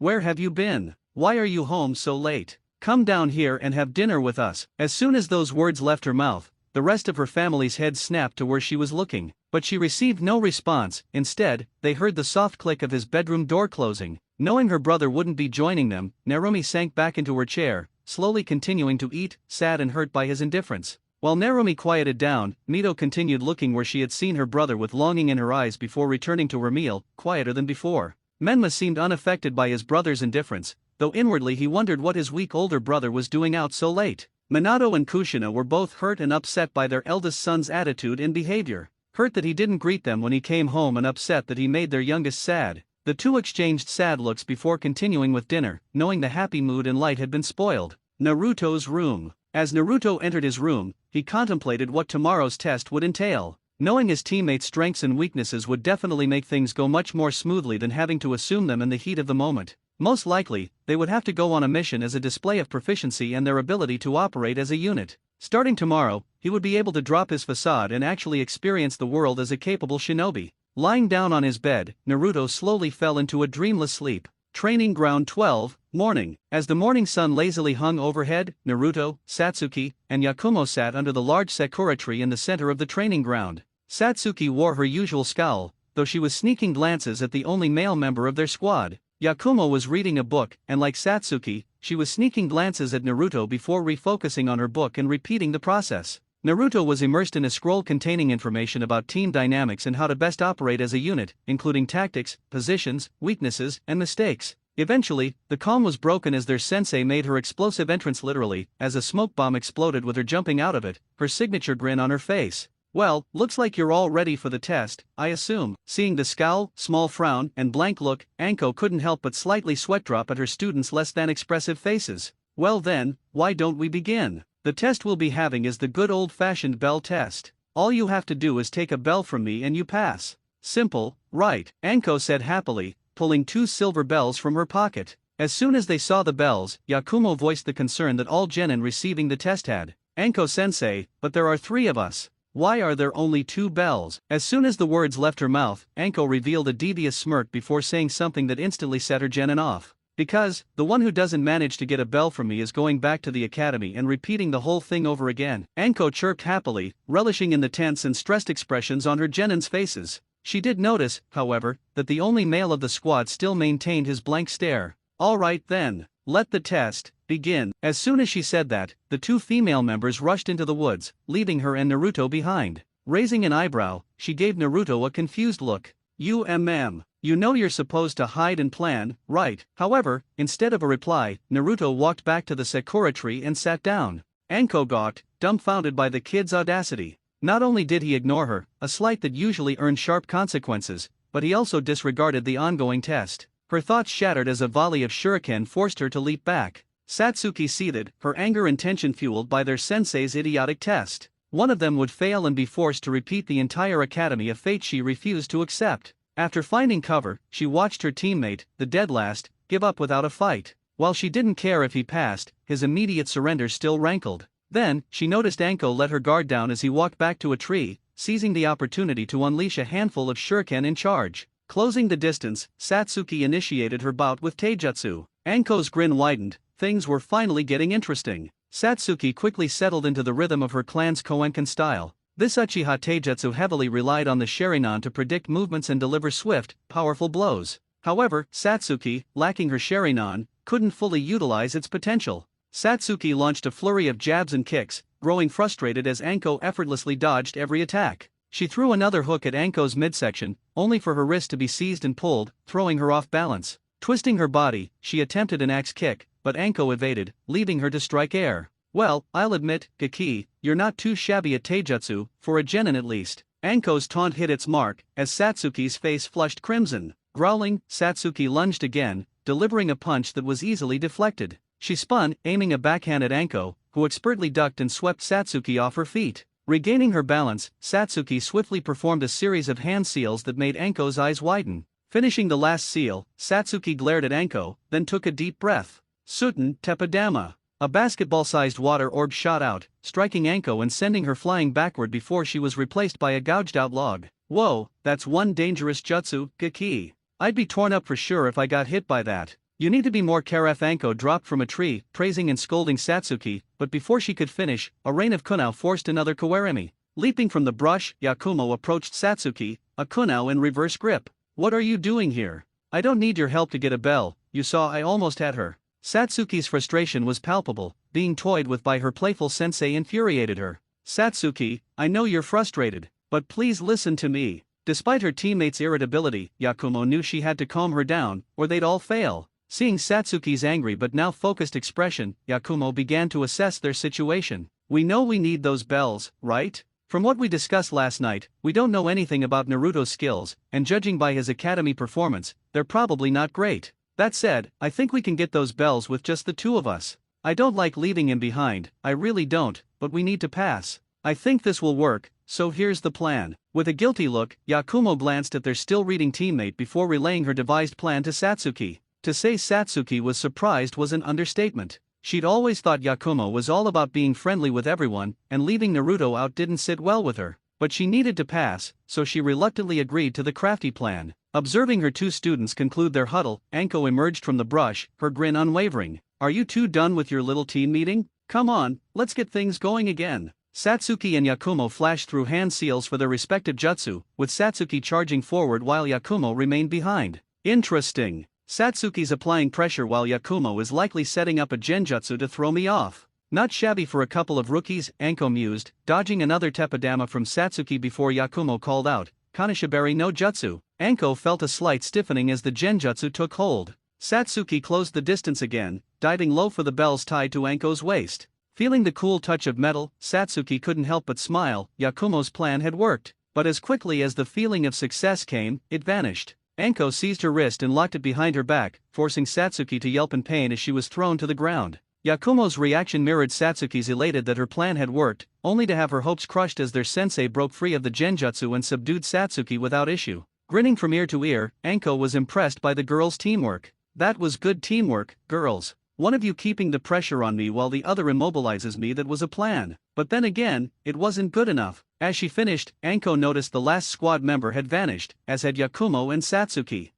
where have you been? Why are you home so late? Come down here and have dinner with us. As soon as those words left her mouth, the rest of her family's heads snapped to where she was looking, but she received no response. Instead, they heard the soft click of his bedroom door closing. Knowing her brother wouldn't be joining them, Narumi sank back into her chair, slowly continuing to eat, sad and hurt by his indifference. While Narumi quieted down, Mito continued looking where she had seen her brother with longing in her eyes before returning to her meal, quieter than before. Menma seemed unaffected by his brother's indifference, though inwardly he wondered what his weak older brother was doing out so late. Minato and Kushina were both hurt and upset by their eldest son's attitude and behavior. Hurt that he didn't greet them when he came home and upset that he made their youngest sad. The two exchanged sad looks before continuing with dinner, knowing the happy mood and light had been spoiled. Naruto's room. As Naruto entered his room, he contemplated what tomorrow's test would entail. Knowing his teammates' strengths and weaknesses would definitely make things go much more smoothly than having to assume them in the heat of the moment. Most likely, they would have to go on a mission as a display of proficiency and their ability to operate as a unit. Starting tomorrow, he would be able to drop his facade and actually experience the world as a capable shinobi. Lying down on his bed, Naruto slowly fell into a dreamless sleep. Training Ground 12, morning. As the morning sun lazily hung overhead, Naruto, Satsuki, and Yakumo sat under the large sakura tree in the center of the training ground. Satsuki wore her usual scowl, though though she was sneaking glances at the only male member of their squad. Yakumo was reading a book, and like Satsuki, she was sneaking glances at Naruto before refocusing on her book and repeating the process. Naruto was immersed in a scroll containing information about team dynamics and how to best operate as a unit, including tactics, positions, weaknesses, and mistakes. Eventually, the calm was broken as their sensei made her explosive entrance literally, as a smoke bomb exploded with her jumping out of it, her signature grin on her face. "Well, looks like you're all ready for the test, I assume." Seeing the scowl, small frown, and blank look, Anko couldn't help but slightly sweat drop at her students' less than expressive faces. "Well then, why don't we begin? The test we'll be having is the good old-fashioned bell test. All you have to do is take a bell from me and you pass. Simple, right?" Anko said happily, pulling 2 silver bells from her pocket. As soon as they saw the bells, Yakumo voiced the concern that all genin receiving the test had. "Anko-sensei, but there are 3 of us. Why are there only 2 bells?" As soon as the words left her mouth, Anko revealed a devious smirk before saying something that instantly set her genin off. "Because, the one who doesn't manage to get a bell from me is going back to the academy and repeating the whole thing over again." Anko chirped happily, relishing in the tense and stressed expressions on her genin's faces. She did notice, however, that the only male of the squad still maintained his blank stare. "All right then, let the test begin." As soon as she said that, the 2 female members rushed into the woods, leaving her and Naruto behind. Raising an eyebrow, she gave Naruto a confused look. You know you're supposed to hide and plan, right?" However, instead of a reply, Naruto walked back to the sakura tree and sat down. Anko gawked, dumbfounded by the kid's audacity. Not only did he ignore her, a slight that usually earned sharp consequences, but he also disregarded the ongoing test. Her thoughts shattered as a volley of shuriken forced her to leap back. Satsuki seethed, her anger and tension fueled by their sensei's idiotic test. One of them would fail and be forced to repeat the entire academy, a fate she refused to accept. After finding cover, she watched her teammate, the dead last, give up without a fight. While she didn't care if he passed, his immediate surrender still rankled. Then, she noticed Anko let her guard down as he walked back to a tree, seizing the opportunity to unleash a handful of shuriken in charge. Closing the distance, Satsuki initiated her bout with taijutsu. Anko's grin widened, things were finally getting interesting. Satsuki quickly settled into the rhythm of her clan's Koenkan style. This Uchiha taijutsu heavily relied on the Sharingan to predict movements and deliver swift, powerful blows. However, Satsuki, lacking her Sharingan, couldn't fully utilize its potential. Satsuki launched a flurry of jabs and kicks, growing frustrated as Anko effortlessly dodged every attack. She threw another hook at Anko's midsection, only for her wrist to be seized and pulled, throwing her off balance. Twisting her body, she attempted an axe kick, but Anko evaded, leaving her to strike air. "Well, I'll admit, Gaki, you're not too shabby at taijutsu, for a genin at least." Anko's taunt hit its mark, as Satsuki's face flushed crimson. Growling, Satsuki lunged again, delivering a punch that was easily deflected. She spun, aiming a backhand at Anko, who expertly ducked and swept Satsuki off her feet. Regaining her balance, Satsuki swiftly performed a series of hand seals that made Anko's eyes widen. Finishing the last seal, Satsuki glared at Anko, then took a deep breath. Suten Teppadama. A basketball-sized water orb shot out, striking Anko and sending her flying backward before she was replaced by a gouged-out log. "Whoa, that's one dangerous jutsu, Gaki. I'd be torn up for sure if I got hit by that. You need to be more careful." Anko dropped from a tree, praising and scolding Satsuki, but before she could finish, a rain of kunao forced another kawarimi. Leaping from the brush, Yakumo approached Satsuki, a kunao in reverse grip. "What are you doing here? I don't need your help to get a bell, you saw I almost had her." Satsuki's frustration was palpable, being toyed with by her playful sensei infuriated her. "Satsuki, I know you're frustrated, but please listen to me." Despite her teammates' irritability, Yakumo knew she had to calm her down, or they'd all fail. Seeing Satsuki's angry but now focused expression, Yakumo began to assess their situation. "We know we need those bells, right? From what we discussed last night, we don't know anything about Naruto's skills, and judging by his academy performance, they're probably not great. That said, I think we can get those bells with just the 2 of us. I don't like leaving him behind, I really don't, but we need to pass. I think this will work, so here's the plan." With a guilty look, Yakumo glanced at their still-reading teammate before relaying her devised plan to Satsuki. To say Satsuki was surprised was an understatement. She'd always thought Yakumo was all about being friendly with everyone, and leaving Naruto out didn't sit well with her. But she needed to pass, so she reluctantly agreed to the crafty plan. Observing her 2 students conclude their huddle, Anko emerged from the brush, her grin unwavering. "Are you 2 done with your little team meeting? Come on, let's get things going again." Satsuki and Yakumo flashed through hand seals for their respective jutsu, with Satsuki charging forward while Yakumo remained behind. Interesting. Satsuki's applying pressure while Yakumo is likely setting up a genjutsu to throw me off. Not shabby for a couple of rookies, Anko mused, dodging another teppadama from Satsuki before Yakumo called out, Kanashibari no jutsu. Anko felt a slight stiffening as the genjutsu took hold. Satsuki closed the distance again, diving low for the bells tied to Anko's waist. Feeling the cool touch of metal, Satsuki couldn't help but smile. Yakumo's plan had worked. But as quickly as the feeling of success came, it vanished. Anko seized her wrist and locked it behind her back, forcing Satsuki to yelp in pain as she was thrown to the ground. Yakumo's reaction mirrored Satsuki's, elated that her plan had worked, only to have her hopes crushed as their sensei broke free of the genjutsu and subdued Satsuki without issue. Grinning from ear to ear, Anko was impressed by the girls' teamwork. That was good teamwork, girls. One of you keeping the pressure on me while the other immobilizes me, that was a plan. But then again, it wasn't good enough. As she finished, Anko noticed the last squad member had vanished, as had Yakumo and Satsuki.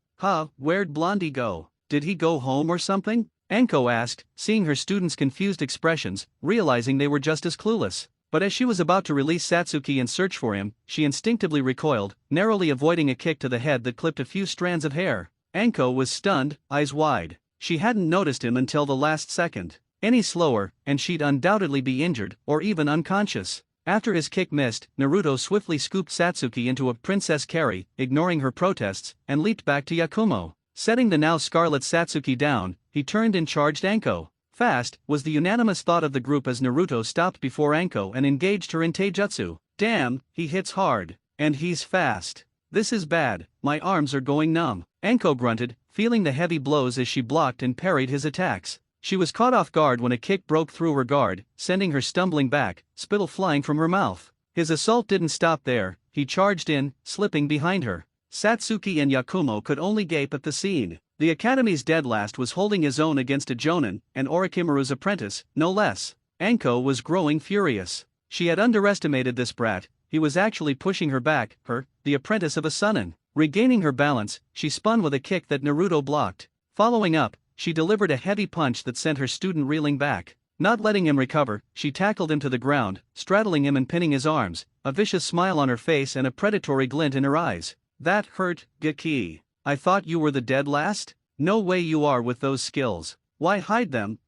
Where'd Blondie go? Did he go home or something? Anko asked, seeing her students' confused expressions, realizing they were just as clueless. But as she was about to release Satsuki and search for him, she instinctively recoiled, narrowly avoiding a kick to the head that clipped a few strands of hair. Anko was stunned, eyes wide. She hadn't noticed him until the last second. Any slower, and she'd undoubtedly be injured, or even unconscious. After his kick missed, Naruto swiftly scooped Satsuki into a princess carry, ignoring her protests, and leaped back to Yakumo. Setting the now scarlet Satsuki down, he turned and charged Anko. Fast, was the unanimous thought of the group as Naruto stopped before Anko and engaged her in taijutsu. Damn, he hits hard. And he's fast. This is bad, my arms are going numb. Anko grunted, feeling the heavy blows as she blocked and parried his attacks. She was caught off guard when a kick broke through her guard, sending her stumbling back, spittle flying from her mouth. His assault didn't stop there, he charged in, slipping behind her. Satsuki and Yakumo could only gape at the scene. The Academy's dead last was holding his own against a Jonin, and Orochimaru's apprentice, no less. Anko was growing furious. She had underestimated this brat. He was actually pushing her back, the apprentice of a Sannin. Regaining her balance, she spun with a kick that Naruto blocked. Following up, she delivered a heavy punch that sent her student reeling back. Not letting him recover, she tackled him to the ground, straddling him and pinning his arms, a vicious smile on her face and a predatory glint in her eyes. That hurt, Gaki. I thought you were the dead last? No way you are with those skills. Why hide them,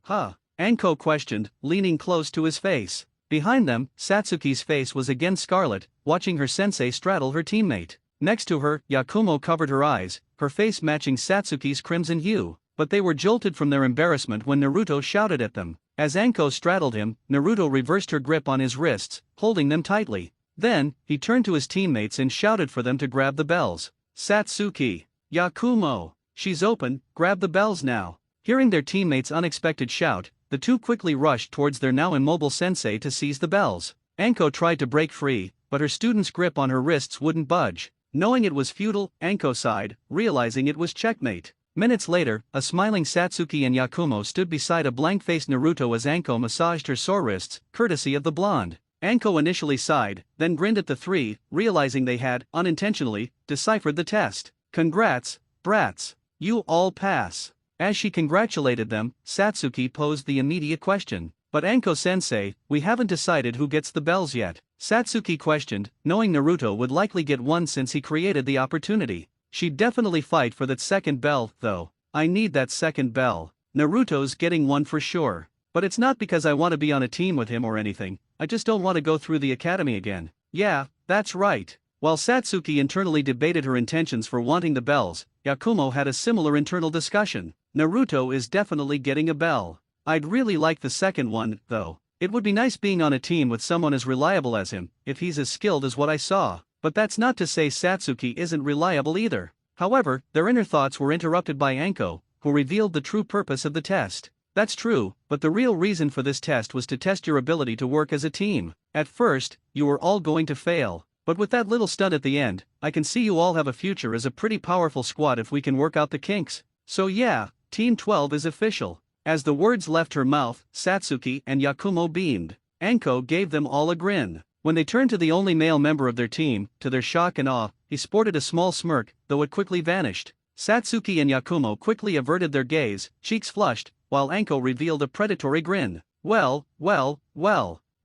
Anko questioned, leaning close to his face. Behind them, Satsuki's face was again scarlet, watching her sensei straddle her teammate. Next to her, Yakumo covered her eyes, her face matching Satsuki's crimson hue. But they were jolted from their embarrassment when Naruto shouted at them. As Anko straddled him, Naruto reversed her grip on his wrists, holding them tightly. Then, he turned to his teammates and shouted for them to grab the bells. Satsuki, Yakumo, she's open, grab the bells now. Hearing their teammates' unexpected shout, the two quickly rushed towards their now immobile sensei to seize the bells. Anko tried to break free, but her student's grip on her wrists wouldn't budge. Knowing it was futile, Anko sighed, realizing it was checkmate. Minutes later, a smiling Satsuki and Yakumo stood beside a blank-faced Naruto as Anko massaged her sore wrists, courtesy of the blonde. Anko initially sighed, then grinned at the three, realizing they had, unintentionally, deciphered the test. Congrats, brats. You all pass. As she congratulated them, Satsuki posed the immediate question. But Anko-sensei, we haven't decided who gets the bells yet. Satsuki questioned, knowing Naruto would likely get one since he created the opportunity. She'd definitely fight for that second bell, though. I need that second bell. Naruto's getting one for sure. But it's not because I want to be on a team with him or anything, I just don't want to go through the academy again. Yeah, that's right. While Satsuki internally debated her intentions for wanting the bells, Yakumo had a similar internal discussion. Naruto is definitely getting a bell. I'd really like the second one, though. It would be nice being on a team with someone as reliable as him, if he's as skilled as what I saw. But that's not to say Satsuki isn't reliable either. However, their inner thoughts were interrupted by Anko, who revealed the true purpose of the test. That's true, but the real reason for this test was to test your ability to work as a team. At first, you were all going to fail. But with that little stunt at the end, I can see you all have a future as a pretty powerful squad if we can work out the kinks. So yeah, Team 12 is official. As the words left her mouth, Satsuki and Yakumo beamed. Anko gave them all a grin. When they turned to the only male member of their team, to their shock and awe, he sported a small smirk, though it quickly vanished. Satsuki and Yakumo quickly averted their gaze, cheeks flushed, while Anko revealed a predatory grin. Well,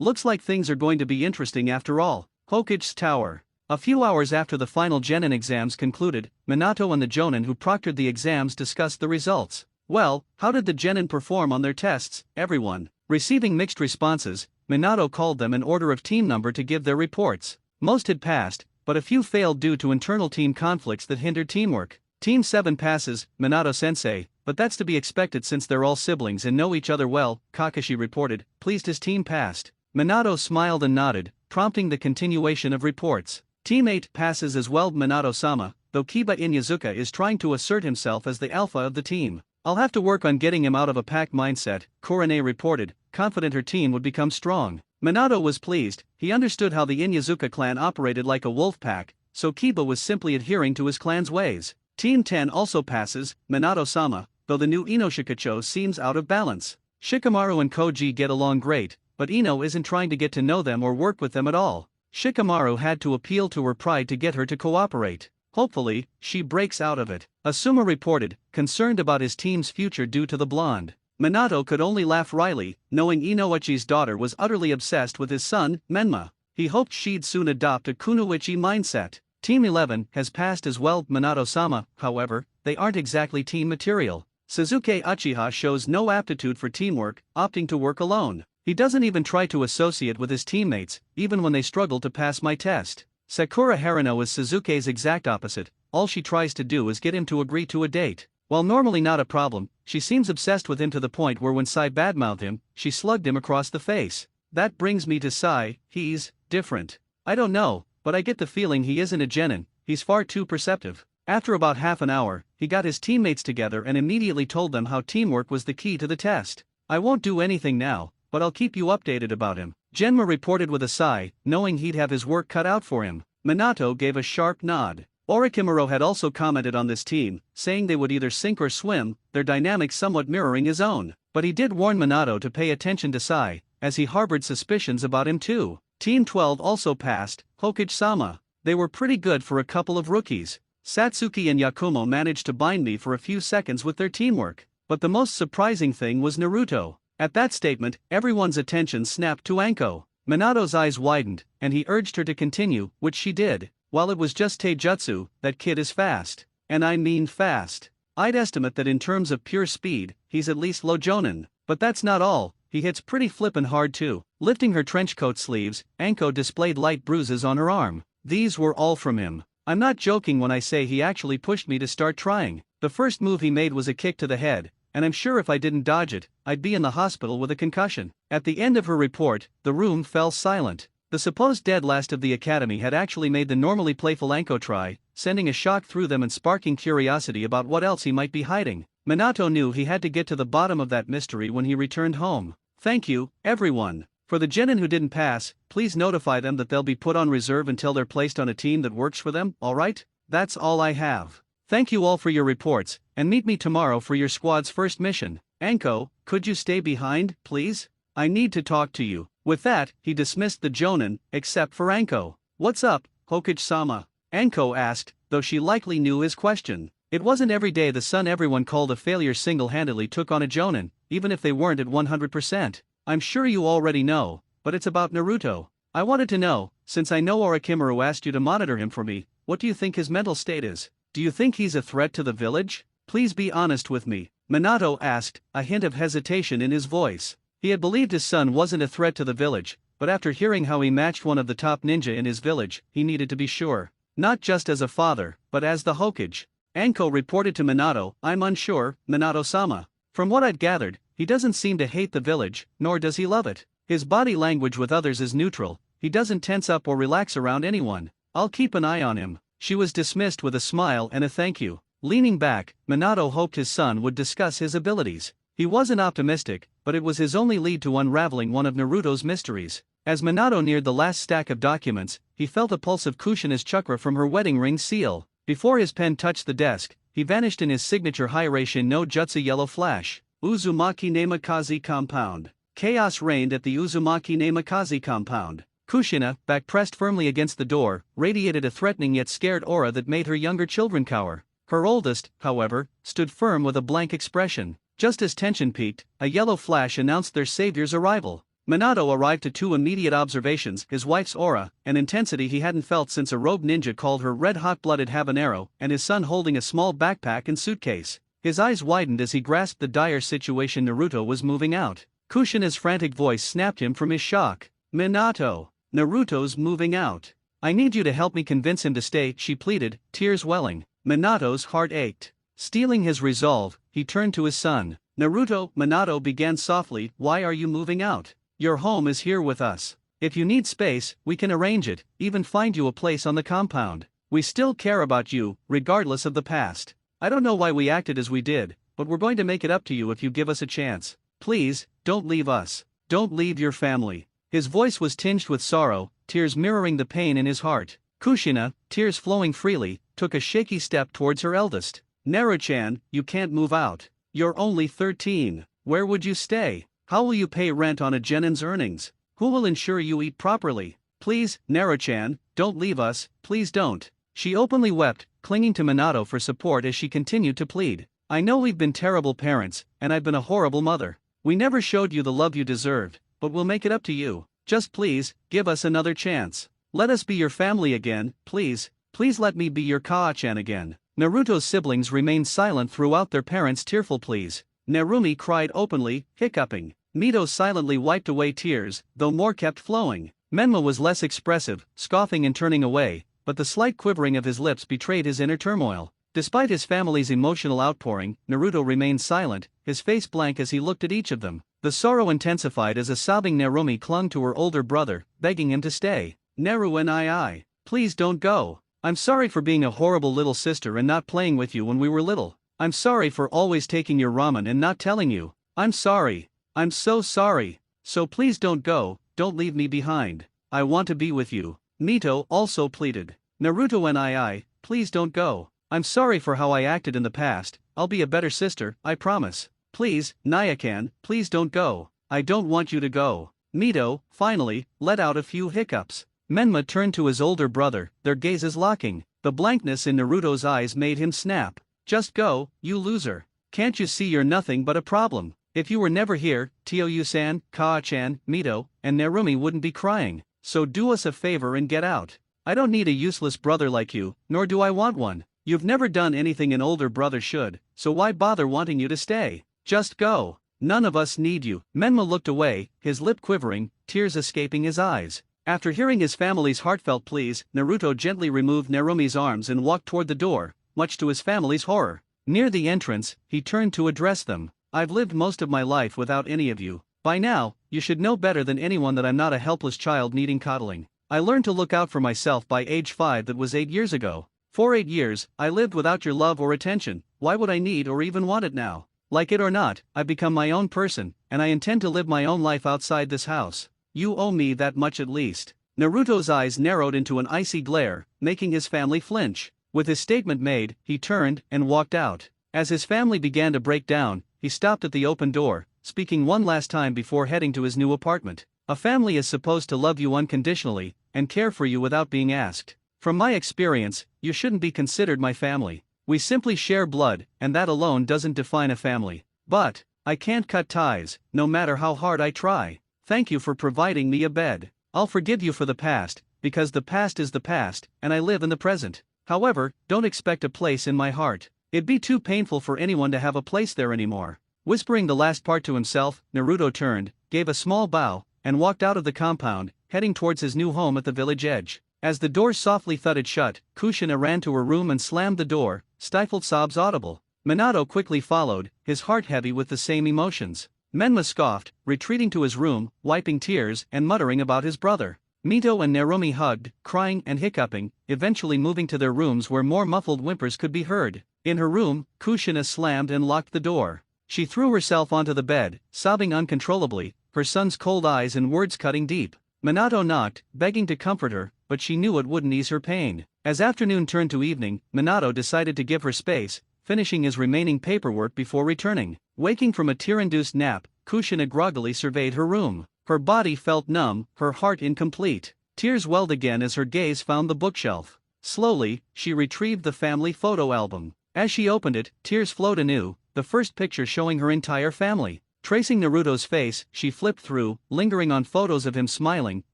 Looks like things are going to be interesting after all. Hokage's Tower. A few hours after the final Genin exams concluded, Minato and the Jonin who proctored the exams discussed the results. Well, how did the Genin perform on their tests, everyone? Receiving mixed responses, Minato called them in order of team number to give their reports. Most had passed, but a few failed due to internal team conflicts that hindered teamwork. Team 7 passes, Minato-sensei, but that's to be expected since they're all siblings and know each other well, Kakashi reported, pleased his team passed. Minato smiled and nodded, prompting the continuation of reports. Team 8 passes as well, Minato-sama, though Kiba Inyazuka is trying to assert himself as the alpha of the team. I'll have to work on getting him out of a pack mindset, Kurane reported, confident her team would become strong. Minato was pleased, he understood how the Inyazuka clan operated like a wolf pack, so Kiba was simply adhering to his clan's ways. Team 10 also passes, Minato-sama, though the new Ino Shikacho seems out of balance. Shikamaru and Koji get along great, but Ino isn't trying to get to know them or work with them at all. Shikamaru had to appeal to her pride to get her to cooperate. Hopefully, she breaks out of it. Asuma reported, concerned about his team's future due to the blonde. Minato could only laugh wryly, knowing Inoichi's daughter was utterly obsessed with his son, Menma. He hoped she'd soon adopt a Kunoichi mindset. Team 11 has passed as well, Minato-sama, however, they aren't exactly team material. Suzuki Uchiha shows no aptitude for teamwork, opting to work alone. He doesn't even try to associate with his teammates, even when they struggle to pass my test. Sakura Haruno is Suzuki's exact opposite, all she tries to do is get him to agree to a date. While normally not a problem, she seems obsessed with him to the point where when Sai badmouthed him, she slugged him across the face. That brings me to Sai, he's different. I don't know, but I get the feeling he isn't a genin, he's far too perceptive. After about half an hour, he got his teammates together and immediately told them how teamwork was the key to the test. I won't do anything now, but I'll keep you updated about him. Genma reported with a sigh, knowing he'd have his work cut out for him. Minato gave a sharp nod. Orochimaru had also commented on this team, saying they would either sink or swim, their dynamics somewhat mirroring his own. But he did warn Minato to pay attention to Sai, as he harbored suspicions about him too. Team 12 also passed, Hokage-sama. They were pretty good for a couple of rookies. Satsuki and Yakumo managed to bind me for a few seconds with their teamwork. But the most surprising thing was Naruto. At that statement, everyone's attention snapped to Anko. Minato's eyes widened, and he urged her to continue, which she did. While it was just taijutsu, that kid is fast. And I mean fast. I'd estimate that in terms of pure speed, he's at least low jonin. But that's not all, he hits pretty flippin' hard too. Lifting her trench coat sleeves, Anko displayed light bruises on her arm. These were all from him. I'm not joking when I say he actually pushed me to start trying. The first move he made was a kick to the head, and I'm sure if I didn't dodge it, I'd be in the hospital with a concussion. At the end of her report, the room fell silent. The supposed dead last of the academy had actually made the normally playful Anko try, sending a shock through them and sparking curiosity about what else he might be hiding. Minato knew he had to get to the bottom of that mystery when he returned home. Thank you, everyone. For the genin who didn't pass, please notify them that they'll be put on reserve until they're placed on a team that works for them, alright? That's all I have. Thank you all for your reports, and meet me tomorrow for your squad's first mission. Anko, could you stay behind, please? I need to talk to you. With that, he dismissed the jonin, except for Anko. What's up, Hokage-sama? Anko asked, though she likely knew his question. It wasn't every day the son everyone called a failure single-handedly took on a jonin, even if they weren't at 100%. I'm sure you already know, but it's about Naruto. I wanted to know, since I know Orochimaru asked you to monitor him for me, what do you think his mental state is? Do you think he's a threat to the village? Please be honest with me. Minato asked, a hint of hesitation in his voice. He had believed his son wasn't a threat to the village, but after hearing how he matched one of the top ninja in his village, he needed to be sure. Not just as a father, but as the Hokage. Anko reported to Minato, I'm unsure, Minato-sama. From what I'd gathered, he doesn't seem to hate the village, nor does he love it. His body language with others is neutral, he doesn't tense up or relax around anyone. I'll keep an eye on him. She was dismissed with a smile and a thank you. Leaning back, Minato hoped his son would discuss his abilities. He wasn't optimistic, but it was his only lead to unraveling one of Naruto's mysteries. As Minato neared the last stack of documents, he felt a pulse of Kushina's chakra from her wedding ring seal. Before his pen touched the desk, he vanished in his signature Hiraishin no Jutsu yellow flash. Uzumaki Namikaze Compound. Chaos reigned at the Uzumaki Namikaze Compound. Kushina, back pressed firmly against the door, radiated a threatening yet scared aura that made her younger children cower. Her oldest, however, stood firm with a blank expression. Just as tension peaked, a yellow flash announced their savior's arrival. Minato arrived to two immediate observations: his wife's aura, an intensity he hadn't felt since a robed ninja called her red-hot-blooded habanero, and his son holding a small backpack and suitcase. His eyes widened as he grasped the dire situation. Naruto was moving out. Kushina's frantic voice snapped him from his shock. Minato, Naruto's moving out. I need you to help me convince him to stay, she pleaded, tears welling. Minato's heart ached. Steeling his resolve, he turned to his son. Naruto, Minato began softly, why are you moving out? Your home is here with us. If you need space, we can arrange it, even find you a place on the compound. We still care about you, regardless of the past. I don't know why we acted as we did, but we're going to make it up to you if you give us a chance. Please, don't leave us. Don't leave your family. His voice was tinged with sorrow, tears mirroring the pain in his heart. Kushina, tears flowing freely, took a shaky step towards her eldest. Naru-chan, you can't move out. You're only 13. Where would you stay? How will you pay rent on a genin's earnings? Who will ensure you eat properly? Please, Naru-chan, don't leave us, please don't. She openly wept, clinging to Minato for support as she continued to plead. I know we've been terrible parents, and I've been a horrible mother. We never showed you the love you deserved, but we'll make it up to you. Just please, give us another chance. Let us be your family again, please. Please let me be your Kaa-chan again. Naruto's siblings remained silent throughout their parents' tearful pleas. Narumi cried openly, hiccuping. Mito silently wiped away tears, though more kept flowing. Menma was less expressive, scoffing and turning away, but the slight quivering of his lips betrayed his inner turmoil. Despite his family's emotional outpouring, Naruto remained silent, his face blank as he looked at each of them. The sorrow intensified as a sobbing Narumi clung to her older brother, begging him to stay. Naru and I, please don't go. I'm sorry for being a horrible little sister and not playing with you when we were little. I'm sorry for always taking your ramen and not telling you. I'm sorry. I'm so sorry. So please don't go, don't leave me behind. I want to be with you. Mito also pleaded. Naruto and I, please don't go. I'm sorry for how I acted in the past, I'll be a better sister, I promise. Please, Nyakan, please don't go. I don't want you to go. Mito, finally, let out a few hiccups. Menma turned to his older brother, their gazes locking. The blankness in Naruto's eyes made him snap. Just go, you loser. Can't you see you're nothing but a problem? If you were never here, Tioyu-san, Kaa-chan, Mito, and Narumi wouldn't be crying. So do us a favor and get out. I don't need a useless brother like you, nor do I want one. You've never done anything an older brother should, so why bother wanting you to stay? Just go. None of us need you. Menma looked away, his lip quivering, tears escaping his eyes. After hearing his family's heartfelt pleas, Naruto gently removed Narumi's arms and walked toward the door, much to his family's horror. Near the entrance, he turned to address them. I've lived most of my life without any of you. By now, you should know better than anyone that I'm not a helpless child needing coddling. I learned to look out for myself by age 5, that was 8 years ago. For 8 years, I lived without your love or attention. Why would I need or even want it now? Like it or not, I've become my own person, and I intend to live my own life outside this house. You owe me that much at least. Naruto's eyes narrowed into an icy glare, making his family flinch. With his statement made, he turned and walked out. As his family began to break down, he stopped at the open door, speaking one last time before heading to his new apartment. A family is supposed to love you unconditionally, and care for you without being asked. From my experience, you shouldn't be considered my family. We simply share blood, and that alone doesn't define a family. But I can't cut ties, no matter how hard I try. Thank you for providing me a bed. I'll forgive you for the past, because the past is the past, and I live in the present. However, don't expect a place in my heart. It'd be too painful for anyone to have a place there anymore. Whispering the last part to himself, Naruto turned, gave a small bow, and walked out of the compound, heading towards his new home at the village edge. As the door softly thudded shut, Kushina ran to her room and slammed the door, stifled sobs audible. Minato quickly followed, his heart heavy with the same emotions. Menma scoffed, retreating to his room, wiping tears and muttering about his brother. Mito and Narumi hugged, crying and hiccuping, eventually moving to their rooms where more muffled whimpers could be heard. In her room, Kushina slammed and locked the door. She threw herself onto the bed, sobbing uncontrollably, her son's cold eyes and words cutting deep. Minato knocked, begging to comfort her, but she knew it wouldn't ease her pain. As afternoon turned to evening, Minato decided to give her space, finishing his remaining paperwork before returning. Waking from a tear-induced nap, Kushina groggily surveyed her room. Her body felt numb, her heart incomplete. Tears welled again as her gaze found the bookshelf. Slowly, she retrieved the family photo album. As she opened it, tears flowed anew, the first picture showing her entire family. Tracing Naruto's face, she flipped through, lingering on photos of him smiling,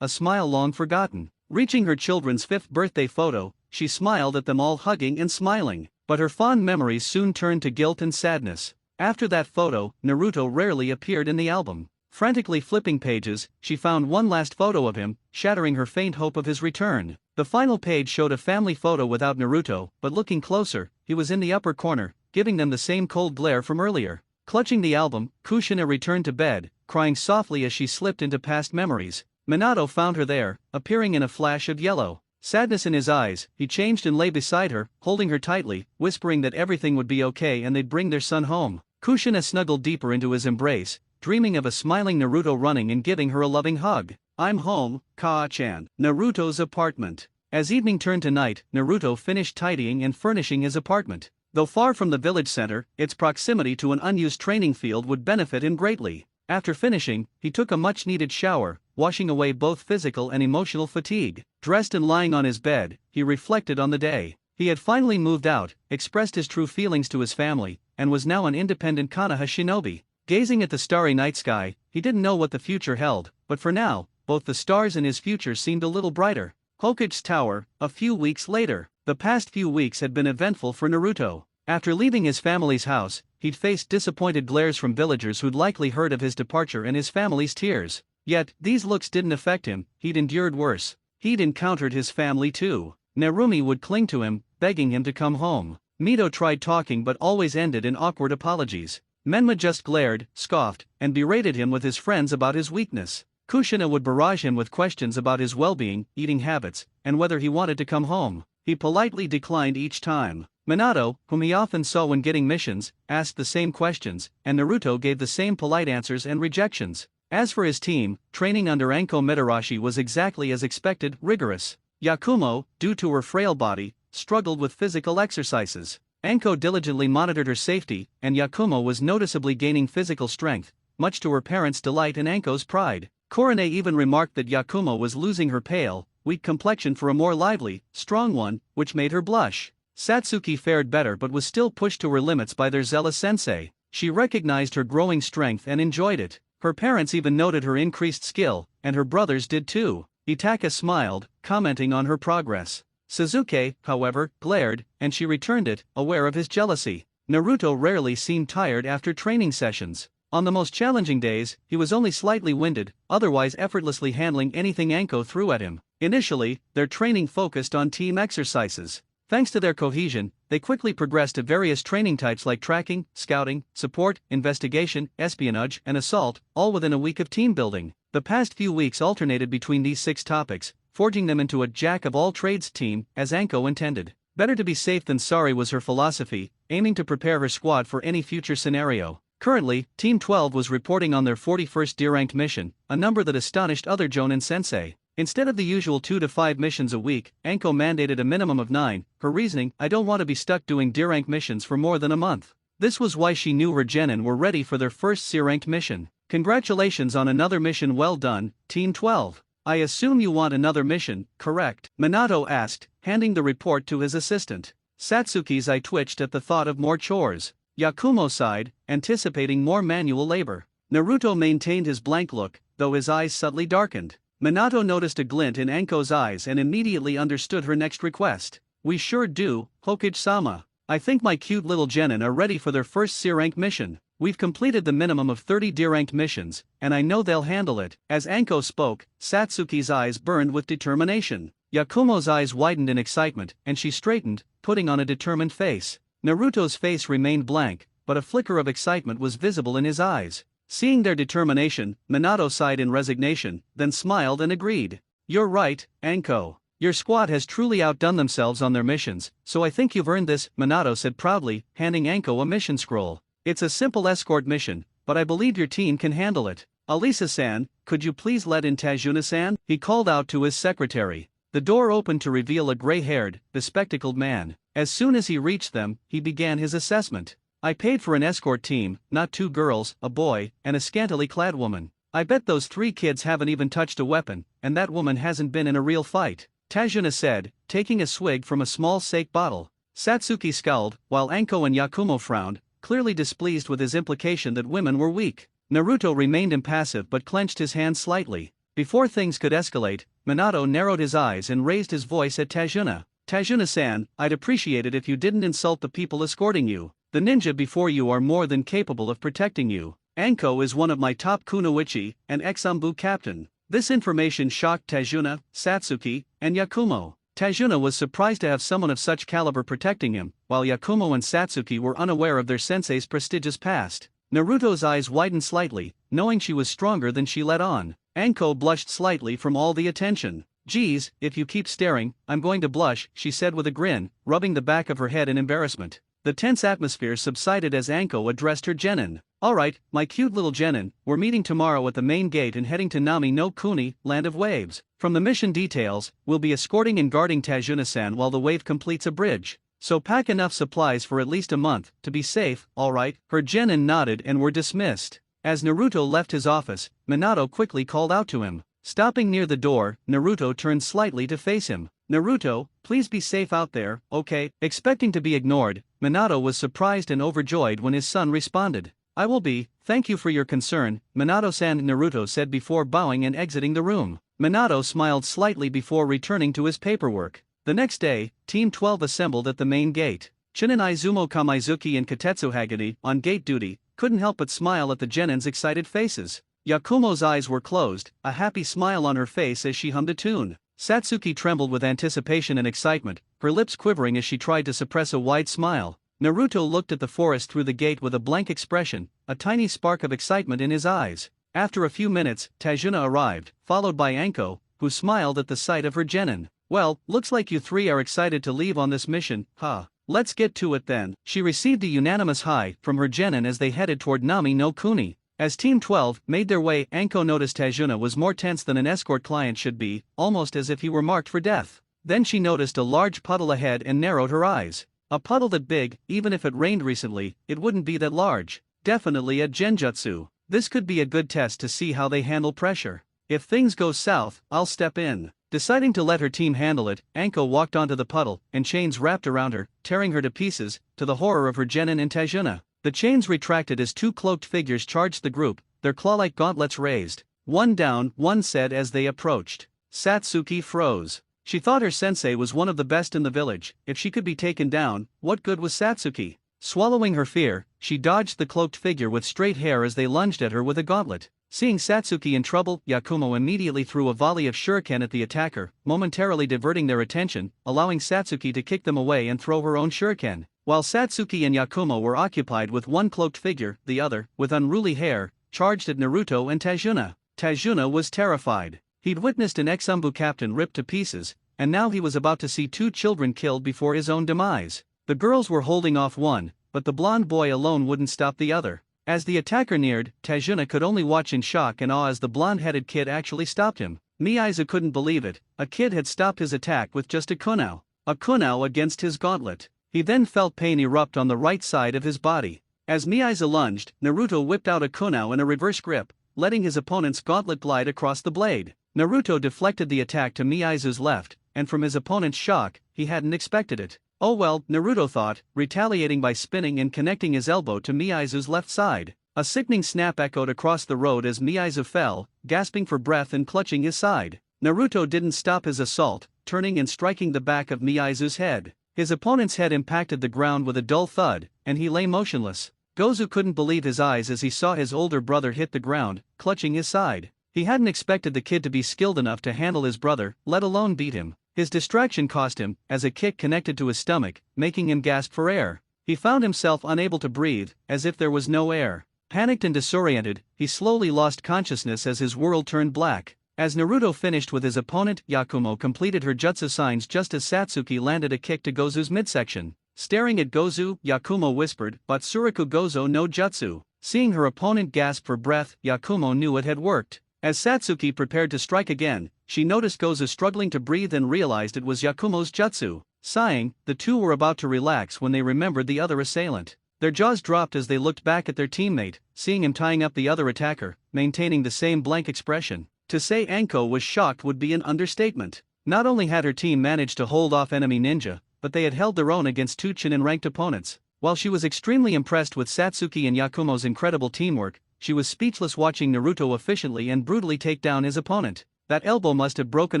a smile long forgotten. Reaching her children's 5th birthday photo, she smiled at them all hugging and smiling. But her fond memories soon turned to guilt and sadness. After that photo, Naruto rarely appeared in the album. Frantically flipping pages, she found one last photo of him, shattering her faint hope of his return. The final page showed a family photo without Naruto, but looking closer, he was in the upper corner, giving them the same cold glare from earlier. Clutching the album, Kushina returned to bed, crying softly as she slipped into past memories. Minato found her there, appearing in a flash of yellow. Sadness in his eyes, he changed and lay beside her, holding her tightly, whispering that everything would be okay and they'd bring their son home. Kushina snuggled deeper into his embrace, dreaming of a smiling Naruto running and giving her a loving hug. I'm home, Kaa-chan. Naruto's apartment. As evening turned to night, Naruto finished tidying and furnishing his apartment. Though far from the village center, its proximity to an unused training field would benefit him greatly. After finishing, he took a much-needed shower, washing away both physical and emotional fatigue. Dressed and lying on his bed, he reflected on the day. He had finally moved out, expressed his true feelings to his family, and was now an independent Konoha shinobi. Gazing at the starry night sky, he didn't know what the future held, but for now, both the stars and his future seemed a little brighter. Hokage's Tower, a few weeks later. The past few weeks had been eventful for Naruto. After leaving his family's house, he'd faced disappointed glares from villagers who'd likely heard of his departure and his family's tears. Yet, these looks didn't affect him, he'd endured worse. He'd encountered his family too. Narumi would cling to him, begging him to come home. Mito tried talking but always ended in awkward apologies. Menma just glared, scoffed, and berated him with his friends about his weakness. Kushina would barrage him with questions about his well-being, eating habits, and whether he wanted to come home. He politely declined each time. Minato, whom he often saw when getting missions, asked the same questions, and Naruto gave the same polite answers and rejections. As for his team, training under Anko Mitarashi was exactly as expected, rigorous. Yakumo, due to her frail body, struggled with physical exercises. Anko diligently monitored her safety, and Yakumo was noticeably gaining physical strength, much to her parents' delight and Anko's pride. Korone even remarked that Yakumo was losing her pale, weak complexion for a more lively, strong one, which made her blush. Satsuki fared better but was still pushed to her limits by their zealous sensei. She recognized her growing strength and enjoyed it. Her parents even noted her increased skill, and her brothers did too. Itaka smiled, commenting on her progress. Suzuki, however, glared, and she returned it, aware of his jealousy. Naruto rarely seemed tired after training sessions. On the most challenging days, he was only slightly winded, otherwise effortlessly handling anything Anko threw at him. Initially, their training focused on team exercises. Thanks to their cohesion, they quickly progressed to various training types like tracking, scouting, support, investigation, espionage, and assault, all within a week of team building. The past few weeks alternated between these 6 topics, forging them into a jack-of-all-trades team, as Anko intended. Better to be safe than sorry was her philosophy, aiming to prepare her squad for any future scenario. Currently, Team 12 was reporting on their 41st D-ranked mission, a number that astonished other Jonin sensei. Instead of the usual 2 to 5 missions a week, Anko mandated a minimum of 9, her reasoning, I don't want to be stuck doing D-ranked missions for more than a month. This was why she knew her genin were ready for their first C-ranked mission. Congratulations on another mission, well done, Team 12. I assume you want another mission, correct? Minato asked, handing the report to his assistant. Satsuki's eye twitched at the thought of more chores. Yakumo sighed, anticipating more manual labor. Naruto maintained his blank look, though his eyes subtly darkened. Minato noticed a glint in Anko's eyes and immediately understood her next request. We sure do, Hokage-sama. I think my cute little genin are ready for their first C-rank mission. We've completed the minimum of 30 D-ranked missions, and I know they'll handle it. As Anko spoke, Satsuki's eyes burned with determination. Yakumo's eyes widened in excitement, and she straightened, putting on a determined face. Naruto's face remained blank, but a flicker of excitement was visible in his eyes. Seeing their determination, Minato sighed in resignation, then smiled and agreed. You're right, Anko. Your squad has truly outdone themselves on their missions, so I think you've earned this, Minato said proudly, handing Anko a mission scroll. It's a simple escort mission, but I believe your team can handle it. Alisa-san, could you please let in Tajuna-san? He called out to his secretary. The door opened to reveal a gray-haired, bespectacled man. As soon as he reached them, he began his assessment. I paid for an escort team, not 2 girls, a boy, and a scantily clad woman. I bet those 3 kids haven't even touched a weapon, and that woman hasn't been in a real fight, Tajuna said, taking a swig from a small sake bottle. Satsuki scowled, while Anko and Yakumo frowned, clearly displeased with his implication that women were weak. Naruto remained impassive but clenched his hands slightly. Before things could escalate, Minato narrowed his eyes and raised his voice at Tajuna. Tajuna-san, I'd appreciate it if you didn't insult the people escorting you. The ninja before you are more than capable of protecting you. Anko is one of my top kunoichi, and ex-Umbu captain. This information shocked Tajuna, Satsuki, and Yakumo. Tajuna was surprised to have someone of such caliber protecting him, while Yakumo and Satsuki were unaware of their sensei's prestigious past. Naruto's eyes widened slightly, knowing she was stronger than she let on. Anko blushed slightly from all the attention. Geez, if you keep staring, I'm going to blush, she said with a grin, rubbing the back of her head in embarrassment. The tense atmosphere subsided as Anko addressed her genin. Alright, my cute little genin, we're meeting tomorrow at the main gate and heading to Nami no Kuni, Land of Waves. From the mission details, we'll be escorting and guarding Tajuna-san while the wave completes a bridge. So pack enough supplies for at least a month, to be safe, alright? Her genin nodded and were dismissed. As Naruto left his office, Minato quickly called out to him. Stopping near the door, Naruto turned slightly to face him. Naruto, please be safe out there, okay? Expecting to be ignored, Minato was surprised and overjoyed when his son responded. I will be, thank you for your concern, Minato-san, Naruto said before bowing and exiting the room. Minato smiled slightly before returning to his paperwork. The next day, Team 12 assembled at the main gate. Chunin Izumo Kamizuki and Katetsu Hagane, on gate duty, couldn't help but smile at the genin's excited faces. Yakumo's eyes were closed, a happy smile on her face as she hummed a tune. Satsuki trembled with anticipation and excitement, her lips quivering as she tried to suppress a wide smile. Naruto looked at the forest through the gate with a blank expression, a tiny spark of excitement in his eyes. After a few minutes, Tajuna arrived, followed by Anko, who smiled at the sight of her genin. Well, looks like you three are excited to leave on this mission, huh? Let's get to it then. She received a unanimous hi from her genin as they headed toward Nami no Kuni. As Team 12 made their way, Anko noticed Tajuna was more tense than an escort client should be, almost as if he were marked for death. Then she noticed a large puddle ahead and narrowed her eyes. A puddle that big, even if it rained recently, it wouldn't be that large. Definitely a genjutsu. This could be a good test to see how they handle pressure. If things go south, I'll step in. Deciding to let her team handle it, Anko walked onto the puddle, and chains wrapped around her, tearing her to pieces, to the horror of her genin and Tajuna. The chains retracted as two cloaked figures charged the group, their claw-like gauntlets raised. One down, one said as they approached. Satsuki froze. She thought her sensei was one of the best in the village. If she could be taken down, what good was Satsuki? Swallowing her fear, she dodged the cloaked figure with straight hair as they lunged at her with a gauntlet. Seeing Satsuki in trouble, Yakumo immediately threw a volley of shuriken at the attacker, momentarily diverting their attention, allowing Satsuki to kick them away and throw her own shuriken. While Satsuki and Yakumo were occupied with one cloaked figure, the other, with unruly hair, charged at Naruto and Tajuna. Tajuna was terrified. He'd witnessed an ex-Umbu captain ripped to pieces, and now he was about to see two children killed before his own demise. The girls were holding off one, but the blonde boy alone wouldn't stop the other. As the attacker neared, Tajuna could only watch in shock and awe as the blonde-headed kid actually stopped him. Miyaiza couldn't believe it. A kid had stopped his attack with just a kunao. A kunao against his gauntlet. He then felt pain erupt on the right side of his body. As Miyaiza lunged, Naruto whipped out a kunao in a reverse grip, letting his opponent's gauntlet glide across the blade. Naruto deflected the attack to Miyaiza's left, and from his opponent's shock, he hadn't expected it. Oh well, Naruto thought, retaliating by spinning and connecting his elbow to Miyaiza's left side. A sickening snap echoed across the road as Miyaiza fell, gasping for breath and clutching his side. Naruto didn't stop his assault, turning and striking the back of Miyaiza's head. His opponent's head impacted the ground with a dull thud, and he lay motionless. Gozu couldn't believe his eyes as he saw his older brother hit the ground, clutching his side. He hadn't expected the kid to be skilled enough to handle his brother, let alone beat him. His distraction cost him, as a kick connected to his stomach, making him gasp for air. He found himself unable to breathe, as if there was no air. Panicked and disoriented, he slowly lost consciousness as his world turned black. As Naruto finished with his opponent, Yakumo completed her jutsu signs just as Satsuki landed a kick to Gozu's midsection. Staring at Gozu, Yakumo whispered, "Batsuriku Gozo no jutsu." Seeing her opponent gasp for breath, Yakumo knew it had worked. As Satsuki prepared to strike again, she noticed Gozu struggling to breathe and realized it was Yakumo's jutsu. Sighing, the two were about to relax when they remembered the other assailant. Their jaws dropped as they looked back at their teammate, seeing him tying up the other attacker, maintaining the same blank expression. To say Anko was shocked would be an understatement. Not only had her team managed to hold off enemy ninja, but they had held their own against two Chunin-ranked opponents. While she was extremely impressed with Satsuki and Yakumo's incredible teamwork, she was speechless watching Naruto efficiently and brutally take down his opponent. That elbow must have broken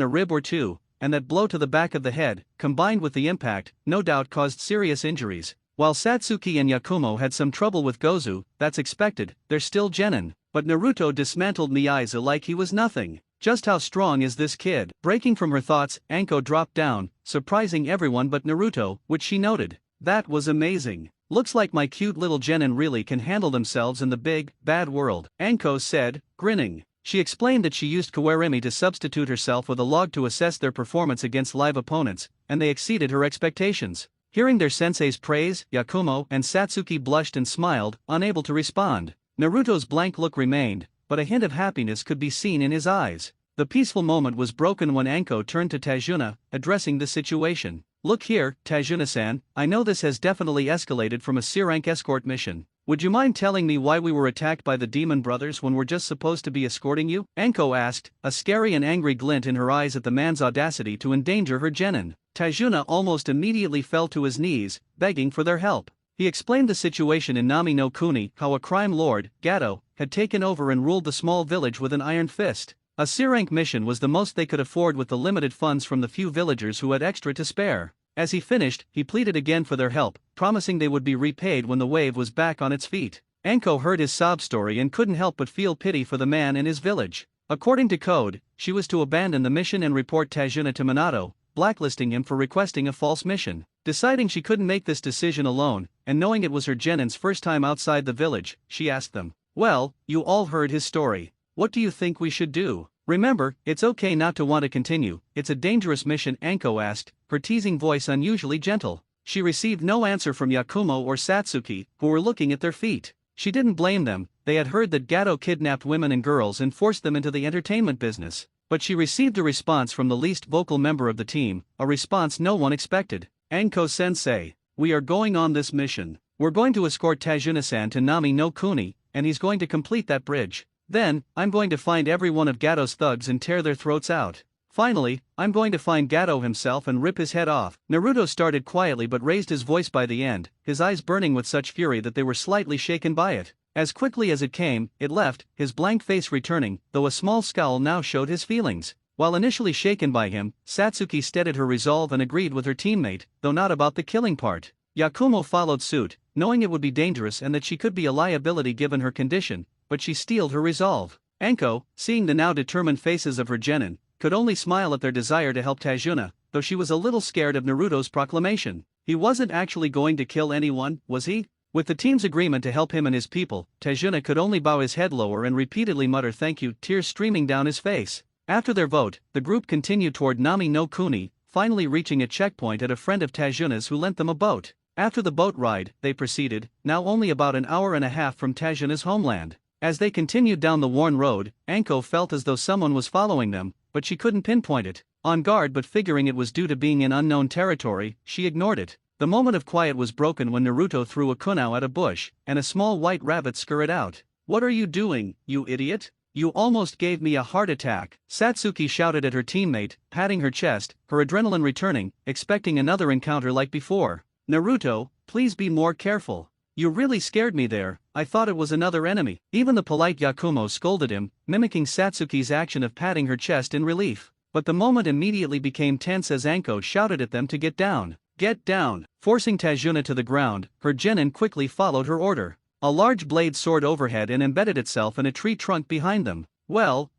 a rib or two, and that blow to the back of the head, combined with the impact, no doubt caused serious injuries. While Satsuki and Yakumo had some trouble with Gozu, that's expected, they're still genin. But Naruto dismantled Miyaiza like he was nothing. Just how strong is this kid? Breaking from her thoughts, Anko dropped down, surprising everyone but Naruto, which she noted. That was amazing. Looks like my cute little genin really can handle themselves in the big, bad world, Anko said, grinning. She explained that she used Kawarimi to substitute herself with a log to assess their performance against live opponents, and they exceeded her expectations. Hearing their sensei's praise, Yakumo and Satsuki blushed and smiled, unable to respond. Naruto's blank look remained, but a hint of happiness could be seen in his eyes. The peaceful moment was broken when Anko turned to Tajuna, addressing the situation. Look here, Tajuna-san, I know this has definitely escalated from a C-rank escort mission. Would you mind telling me why we were attacked by the Demon Brothers when we're just supposed to be escorting you? Anko asked, a scary and angry glint in her eyes at the man's audacity to endanger her genin. Tajuna almost immediately fell to his knees, begging for their help. He explained the situation in Nami no Kuni, how a crime lord, Gato, had taken over and ruled the small village with an iron fist. A C-rank mission was the most they could afford with the limited funds from the few villagers who had extra to spare. As he finished, he pleaded again for their help, promising they would be repaid when the wave was back on its feet. Anko heard his sob story and couldn't help but feel pity for the man and his village. According to code, she was to abandon the mission and report Tajuna to Minato, blacklisting him for requesting a false mission. Deciding she couldn't make this decision alone, and knowing it was her genin's first time outside the village, she asked them, well, you all heard his story. What do you think we should do? Remember, it's okay not to want to continue, it's a dangerous mission, Anko asked, her teasing voice unusually gentle. She received no answer from Yakumo or Satsuki, who were looking at their feet. She didn't blame them, they had heard that Gato kidnapped women and girls and forced them into the entertainment business. But she received a response from the least vocal member of the team, a response no one expected. Anko-sensei, we are going on this mission. We're going to escort Tajuna-san to Nami no Kuni, and he's going to complete that bridge. Then, I'm going to find every one of Gato's thugs and tear their throats out. Finally, I'm going to find Gato himself and rip his head off. Naruto started quietly but raised his voice by the end, his eyes burning with such fury that they were slightly shaken by it. As quickly as it came, it left, his blank face returning, though a small scowl now showed his feelings. While initially shaken by him, Satsuki steadied her resolve and agreed with her teammate, though not about the killing part. Yakumo followed suit, knowing it would be dangerous and that she could be a liability given her condition, but she steeled her resolve. Anko, seeing the now determined faces of her genin, could only smile at their desire to help Tajuna, though she was a little scared of Naruto's proclamation. He wasn't actually going to kill anyone, was he? With the team's agreement to help him and his people, Tajuna could only bow his head lower and repeatedly mutter thank you, tears streaming down his face. After their vote, the group continued toward Nami no Kuni, finally reaching a checkpoint at a friend of Tajuna's who lent them a boat. After the boat ride, they proceeded, now only about an hour and a half from Tajuna's homeland. As they continued down the worn road, Anko felt as though someone was following them, but she couldn't pinpoint it. On guard but figuring it was due to being in unknown territory, she ignored it. The moment of quiet was broken when Naruto threw a kunao at a bush, and a small white rabbit scurried out. What are you doing, you idiot? You almost gave me a heart attack, Satsuki shouted at her teammate, patting her chest, her adrenaline returning, expecting another encounter like before. Naruto, please be more careful. You really scared me there, I thought it was another enemy. Even the polite Yakumo scolded him, mimicking Satsuki's action of patting her chest in relief. But the moment immediately became tense as Anko shouted at them to get down. Get down! Forcing Tajuna to the ground, her genin quickly followed her order. A large blade soared overhead and embedded itself in a tree trunk behind them. Well,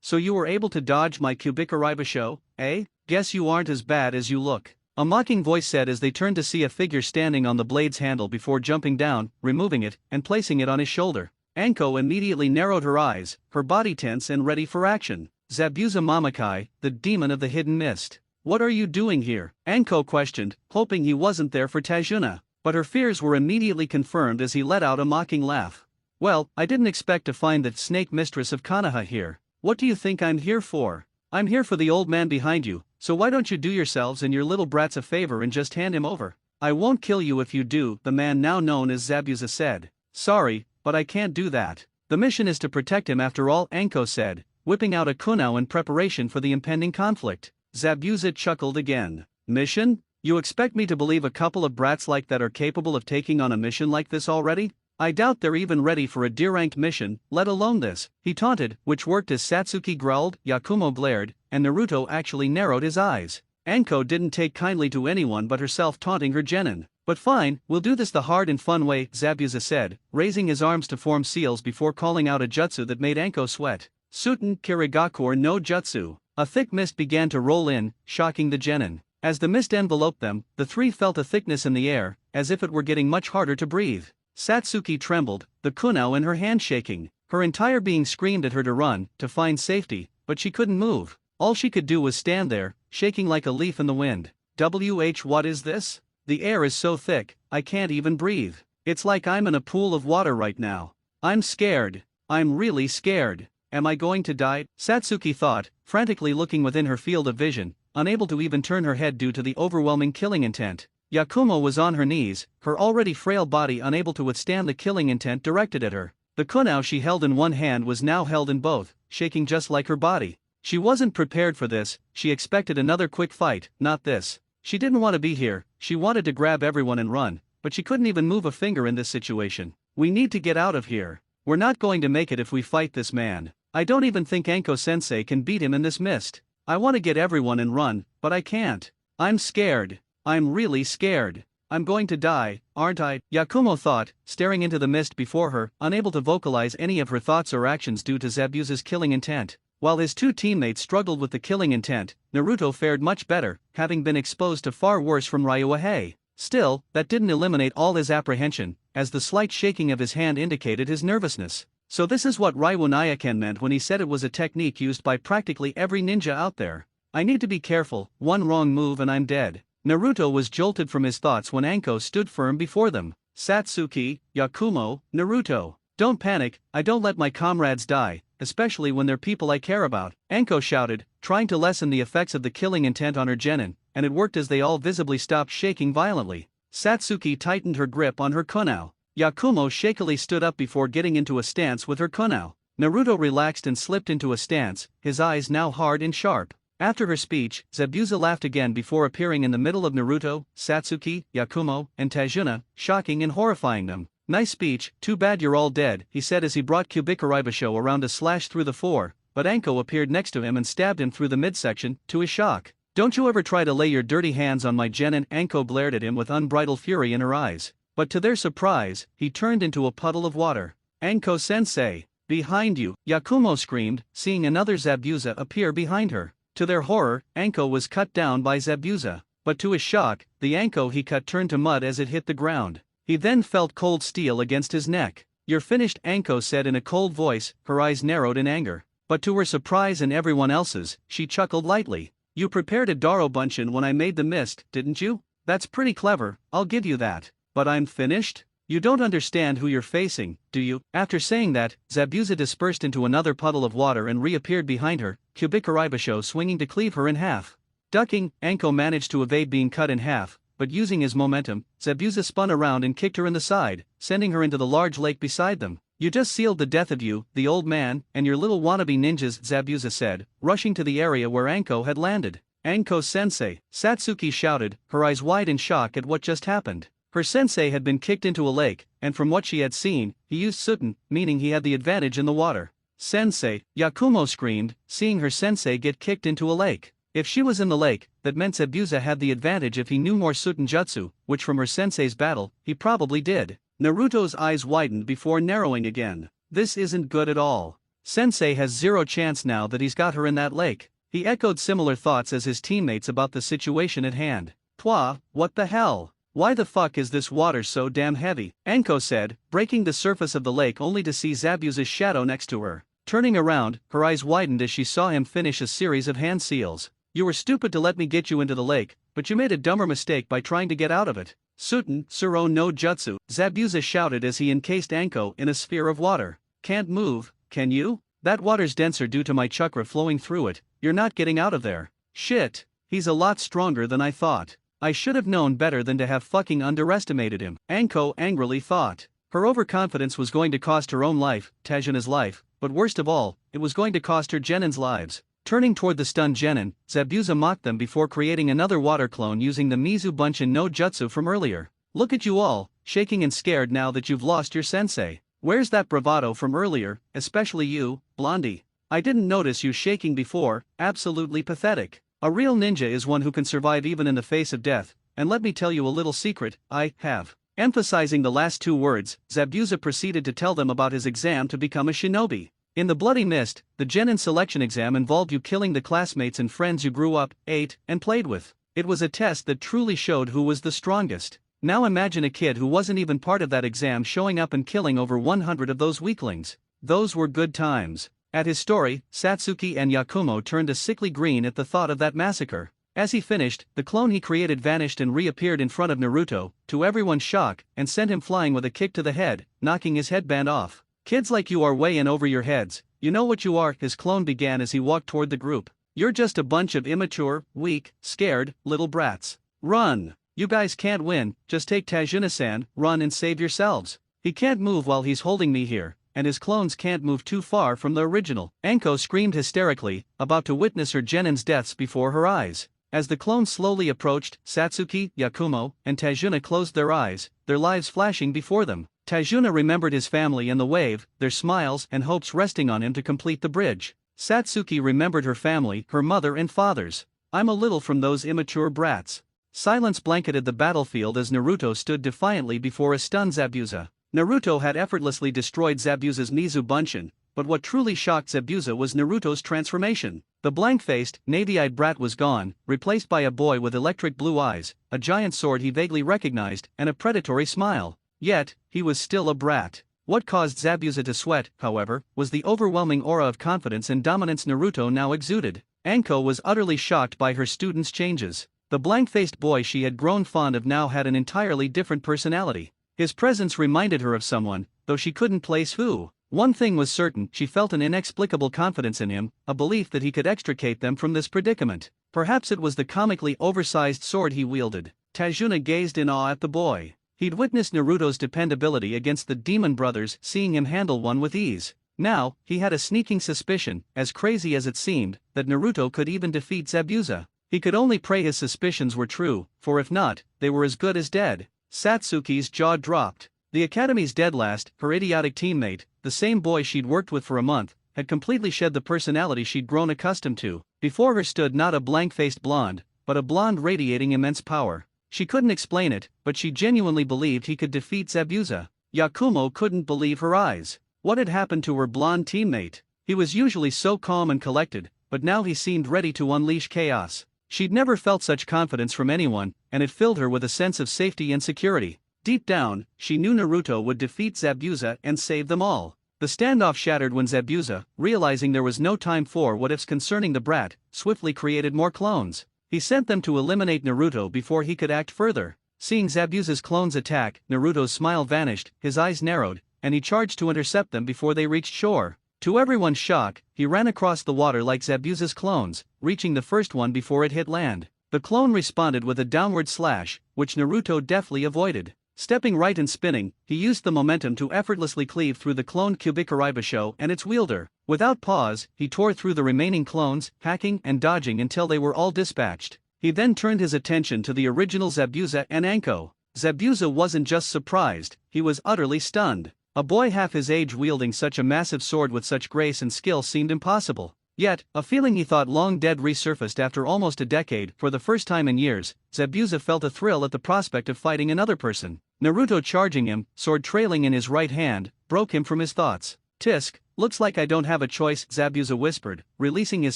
so you were able to dodge my Kubikaraibasho, eh? Guess you aren't as bad as you look. A mocking voice said as they turned to see a figure standing on the blade's handle before jumping down, removing it, and placing it on his shoulder. Anko immediately narrowed her eyes, her body tense and ready for action. Zabuza Mamakai, the demon of the hidden mist. What are you doing here? Anko questioned, hoping he wasn't there for Tajuna. But her fears were immediately confirmed as he let out a mocking laugh. Well, I didn't expect to find the snake mistress of Konoha here. What do you think I'm here for? I'm here for the old man behind you, so why don't you do yourselves and your little brats a favor and just hand him over? I won't kill you if you do, the man now known as Zabuza said. Sorry, but I can't do that. The mission is to protect him after all, Anko said, whipping out a kunao in preparation for the impending conflict. Zabuza chuckled again. Mission? You expect me to believe a couple of brats like that are capable of taking on a mission like this already? I doubt they're even ready for a D-ranked mission, let alone this, he taunted, which worked as Satsuki growled, Yakumo glared, and Naruto actually narrowed his eyes. Anko didn't take kindly to anyone but herself taunting her genin. But fine, we'll do this the hard and fun way, Zabuza said, raising his arms to form seals before calling out a jutsu that made Anko sweat. Suten Kirigakure no Jutsu. A thick mist began to roll in, shocking the genin. As the mist enveloped them, the three felt a thickness in the air, as if it were getting much harder to breathe. Satsuki trembled, the kunao in her hand shaking. Her entire being screamed at her to run, to find safety, but she couldn't move. All she could do was stand there, shaking like a leaf in the wind. What is this? The air is so thick, I can't even breathe. It's like I'm in a pool of water right now. I'm scared. I'm really scared. Am I going to die? Satsuki thought, frantically looking within her field of vision, unable to even turn her head due to the overwhelming killing intent. Yakumo was on her knees, her already frail body unable to withstand the killing intent directed at her. The kunao she held in one hand was now held in both, shaking just like her body. She wasn't prepared for this, she expected another quick fight, not this. She didn't want to be here, she wanted to grab everyone and run, but she couldn't even move a finger in this situation. We need to get out of here. We're not going to make it if we fight this man. I don't even think Anko-sensei can beat him in this mist. I want to get everyone and run, but I can't. I'm scared. I'm really scared. I'm going to die, aren't I? Yakumo thought, staring into the mist before her, unable to vocalize any of her thoughts or actions due to Zabuza's killing intent. While his two teammates struggled with the killing intent, Naruto fared much better, having been exposed to far worse from Ryuahei. Still, that didn't eliminate all his apprehension, as the slight shaking of his hand indicated his nervousness. So this is what Ryunayaken meant when he said it was a technique used by practically every ninja out there. I need to be careful, one wrong move and I'm dead. Naruto was jolted from his thoughts when Anko stood firm before them. Satsuki, Yakumo, Naruto. Don't panic, I don't let my comrades die, especially when they're people I care about, Anko shouted, trying to lessen the effects of the killing intent on her genin, and it worked as they all visibly stopped shaking violently. Satsuki tightened her grip on her kunao. Yakumo shakily stood up before getting into a stance with her kunao. Naruto relaxed and slipped into a stance, his eyes now hard and sharp. After her speech, Zabuza laughed again before appearing in the middle of Naruto, Satsuki, Yakumo, and Tajuna, shocking and horrifying them. Nice speech, too bad you're all dead, he said as he brought Kubikaribasho around to slash through the floor, but Anko appeared next to him and stabbed him through the midsection, to his shock. Don't you ever try to lay your dirty hands on my genin, Anko glared at him with unbridled fury in her eyes. But to their surprise, he turned into a puddle of water. Anko-sensei, behind you, Yakumo screamed, seeing another Zabuza appear behind her. To their horror, Anko was cut down by Zabuza, but to his shock, the Anko he cut turned to mud as it hit the ground. He then felt cold steel against his neck. You're finished, Anko said in a cold voice, her eyes narrowed in anger. But to her surprise and everyone else's, she chuckled lightly. You prepared a Daro Bunshin when I made the mist, didn't you? That's pretty clever, I'll give you that. But I'm finished? You don't understand who you're facing, do you? After saying that, Zabuza dispersed into another puddle of water and reappeared behind her, Kubikaribasho swinging to cleave her in half. Ducking, Anko managed to evade being cut in half, but using his momentum, Zabuza spun around and kicked her in the side, sending her into the large lake beside them. You just sealed the death of you, the old man, and your little wannabe ninjas, Zabuza said, rushing to the area where Anko had landed. Anko-sensei, Satsuki shouted, her eyes wide in shock at what just happened. Her sensei had been kicked into a lake, and from what she had seen, he used Suten, meaning he had the advantage in the water. Sensei, Yakumo screamed, seeing her sensei get kicked into a lake. If she was in the lake, that meant Zabuza had the advantage if he knew more Suten jutsu, which from her sensei's battle, he probably did. Naruto's eyes widened before narrowing again. This isn't good at all. Sensei has zero chance now that he's got her in that lake. He echoed similar thoughts as his teammates about the situation at hand. Pwah, what the hell? Why the fuck is this water so damn heavy? Anko said, breaking the surface of the lake only to see Zabuza's shadow next to her. Turning around, her eyes widened as she saw him finish a series of hand seals. You were stupid to let me get you into the lake, but you made a dumber mistake by trying to get out of it. Suten, Suro no Jutsu, Zabuza shouted as he encased Anko in a sphere of water. Can't move, can you? That water's denser due to my chakra flowing through it, you're not getting out of there. Shit, he's a lot stronger than I thought. I should have known better than to have fucking underestimated him, Anko angrily thought. Her overconfidence was going to cost her own life, Tajuna's life, but worst of all, it was going to cost her genin's lives. Turning toward the stunned genin, Zabuza mocked them before creating another water clone using the Mizu Bunshin no Jutsu from earlier. Look at you all, shaking and scared now that you've lost your sensei. Where's that bravado from earlier, especially you, Blondie? I didn't notice you shaking before, absolutely pathetic. A real ninja is one who can survive even in the face of death, and let me tell you a little secret, I have. Emphasizing the last two words, Zabuza proceeded to tell them about his exam to become a shinobi. In the bloody mist, the genin selection exam involved you killing the classmates and friends you grew up, ate, and played with. It was a test that truly showed who was the strongest. Now imagine a kid who wasn't even part of that exam showing up and killing over 100 of those weaklings. Those were good times. At his story, Satsuki and Yakumo turned a sickly green at the thought of that massacre. As he finished, the clone he created vanished and reappeared in front of Naruto, to everyone's shock, and sent him flying with a kick to the head, knocking his headband off. Kids like you are way in over your heads, you know what you are, his clone began as he walked toward the group. You're just a bunch of immature, weak, scared, little brats. Run! You guys can't win, just take Tajuna-san, run and save yourselves. He can't move while he's holding me here, and his clones can't move too far from the original. Anko screamed hysterically, about to witness her genin's deaths before her eyes. As the clones slowly approached, Satsuki, Yakumo, and Tajuna closed their eyes, their lives flashing before them. Tajuna remembered his family and the wave, their smiles and hopes resting on him to complete the bridge. Satsuki remembered her family, her mother and fathers. I'm a little from those immature brats. Silence blanketed the battlefield as Naruto stood defiantly before a stunned Zabuza. Naruto had effortlessly destroyed Zabuza's Nizu Bunshin, but what truly shocked Zabuza was Naruto's transformation. The blank-faced, navy-eyed brat was gone, replaced by a boy with electric blue eyes, a giant sword he vaguely recognized, and a predatory smile. Yet, he was still a brat. What caused Zabuza to sweat, however, was the overwhelming aura of confidence and dominance Naruto now exuded. Anko was utterly shocked by her student's changes. The blank-faced boy she had grown fond of now had an entirely different personality. His presence reminded her of someone, though she couldn't place who. One thing was certain, she felt an inexplicable confidence in him, a belief that he could extricate them from this predicament. Perhaps it was the comically oversized sword he wielded. Tajuna gazed in awe at the boy. He'd witnessed Naruto's dependability against the demon brothers, seeing him handle one with ease. Now, he had a sneaking suspicion, as crazy as it seemed, that Naruto could even defeat Zabuza. He could only pray his suspicions were true, for if not, they were as good as dead. Satsuki's jaw dropped. The academy's dead last, her idiotic teammate, the same boy she'd worked with for a month, had completely shed the personality she'd grown accustomed to. Before her stood not a blank-faced blonde, but a blonde radiating immense power. She couldn't explain it, but she genuinely believed he could defeat Zabuza. Yakumo couldn't believe her eyes. What had happened to her blonde teammate? He was usually so calm and collected, but now he seemed ready to unleash chaos. She'd never felt such confidence from anyone, and it filled her with a sense of safety and security. Deep down, she knew Naruto would defeat Zabuza and save them all. The standoff shattered when Zabuza, realizing there was no time for what-ifs concerning the brat, swiftly created more clones. He sent them to eliminate Naruto before he could act further. Seeing Zabuza's clones attack, Naruto's smile vanished, his eyes narrowed, and he charged to intercept them before they reached shore. To everyone's shock, he ran across the water like Zabuza's clones, reaching the first one before it hit land. The clone responded with a downward slash, which Naruto deftly avoided. Stepping right and spinning, he used the momentum to effortlessly cleave through the cloned Kubikaribasho and its wielder. Without pause, he tore through the remaining clones, hacking and dodging until they were all dispatched. He then turned his attention to the original Zabuza and Anko. Zabuza wasn't just surprised, he was utterly stunned. A boy half his age wielding such a massive sword with such grace and skill seemed impossible. Yet, a feeling he thought long dead resurfaced after almost a decade. For the first time in years, Zabuza felt a thrill at the prospect of fighting another person. Naruto charging him, sword trailing in his right hand, broke him from his thoughts. Tisk, looks like I don't have a choice, Zabuza whispered, releasing his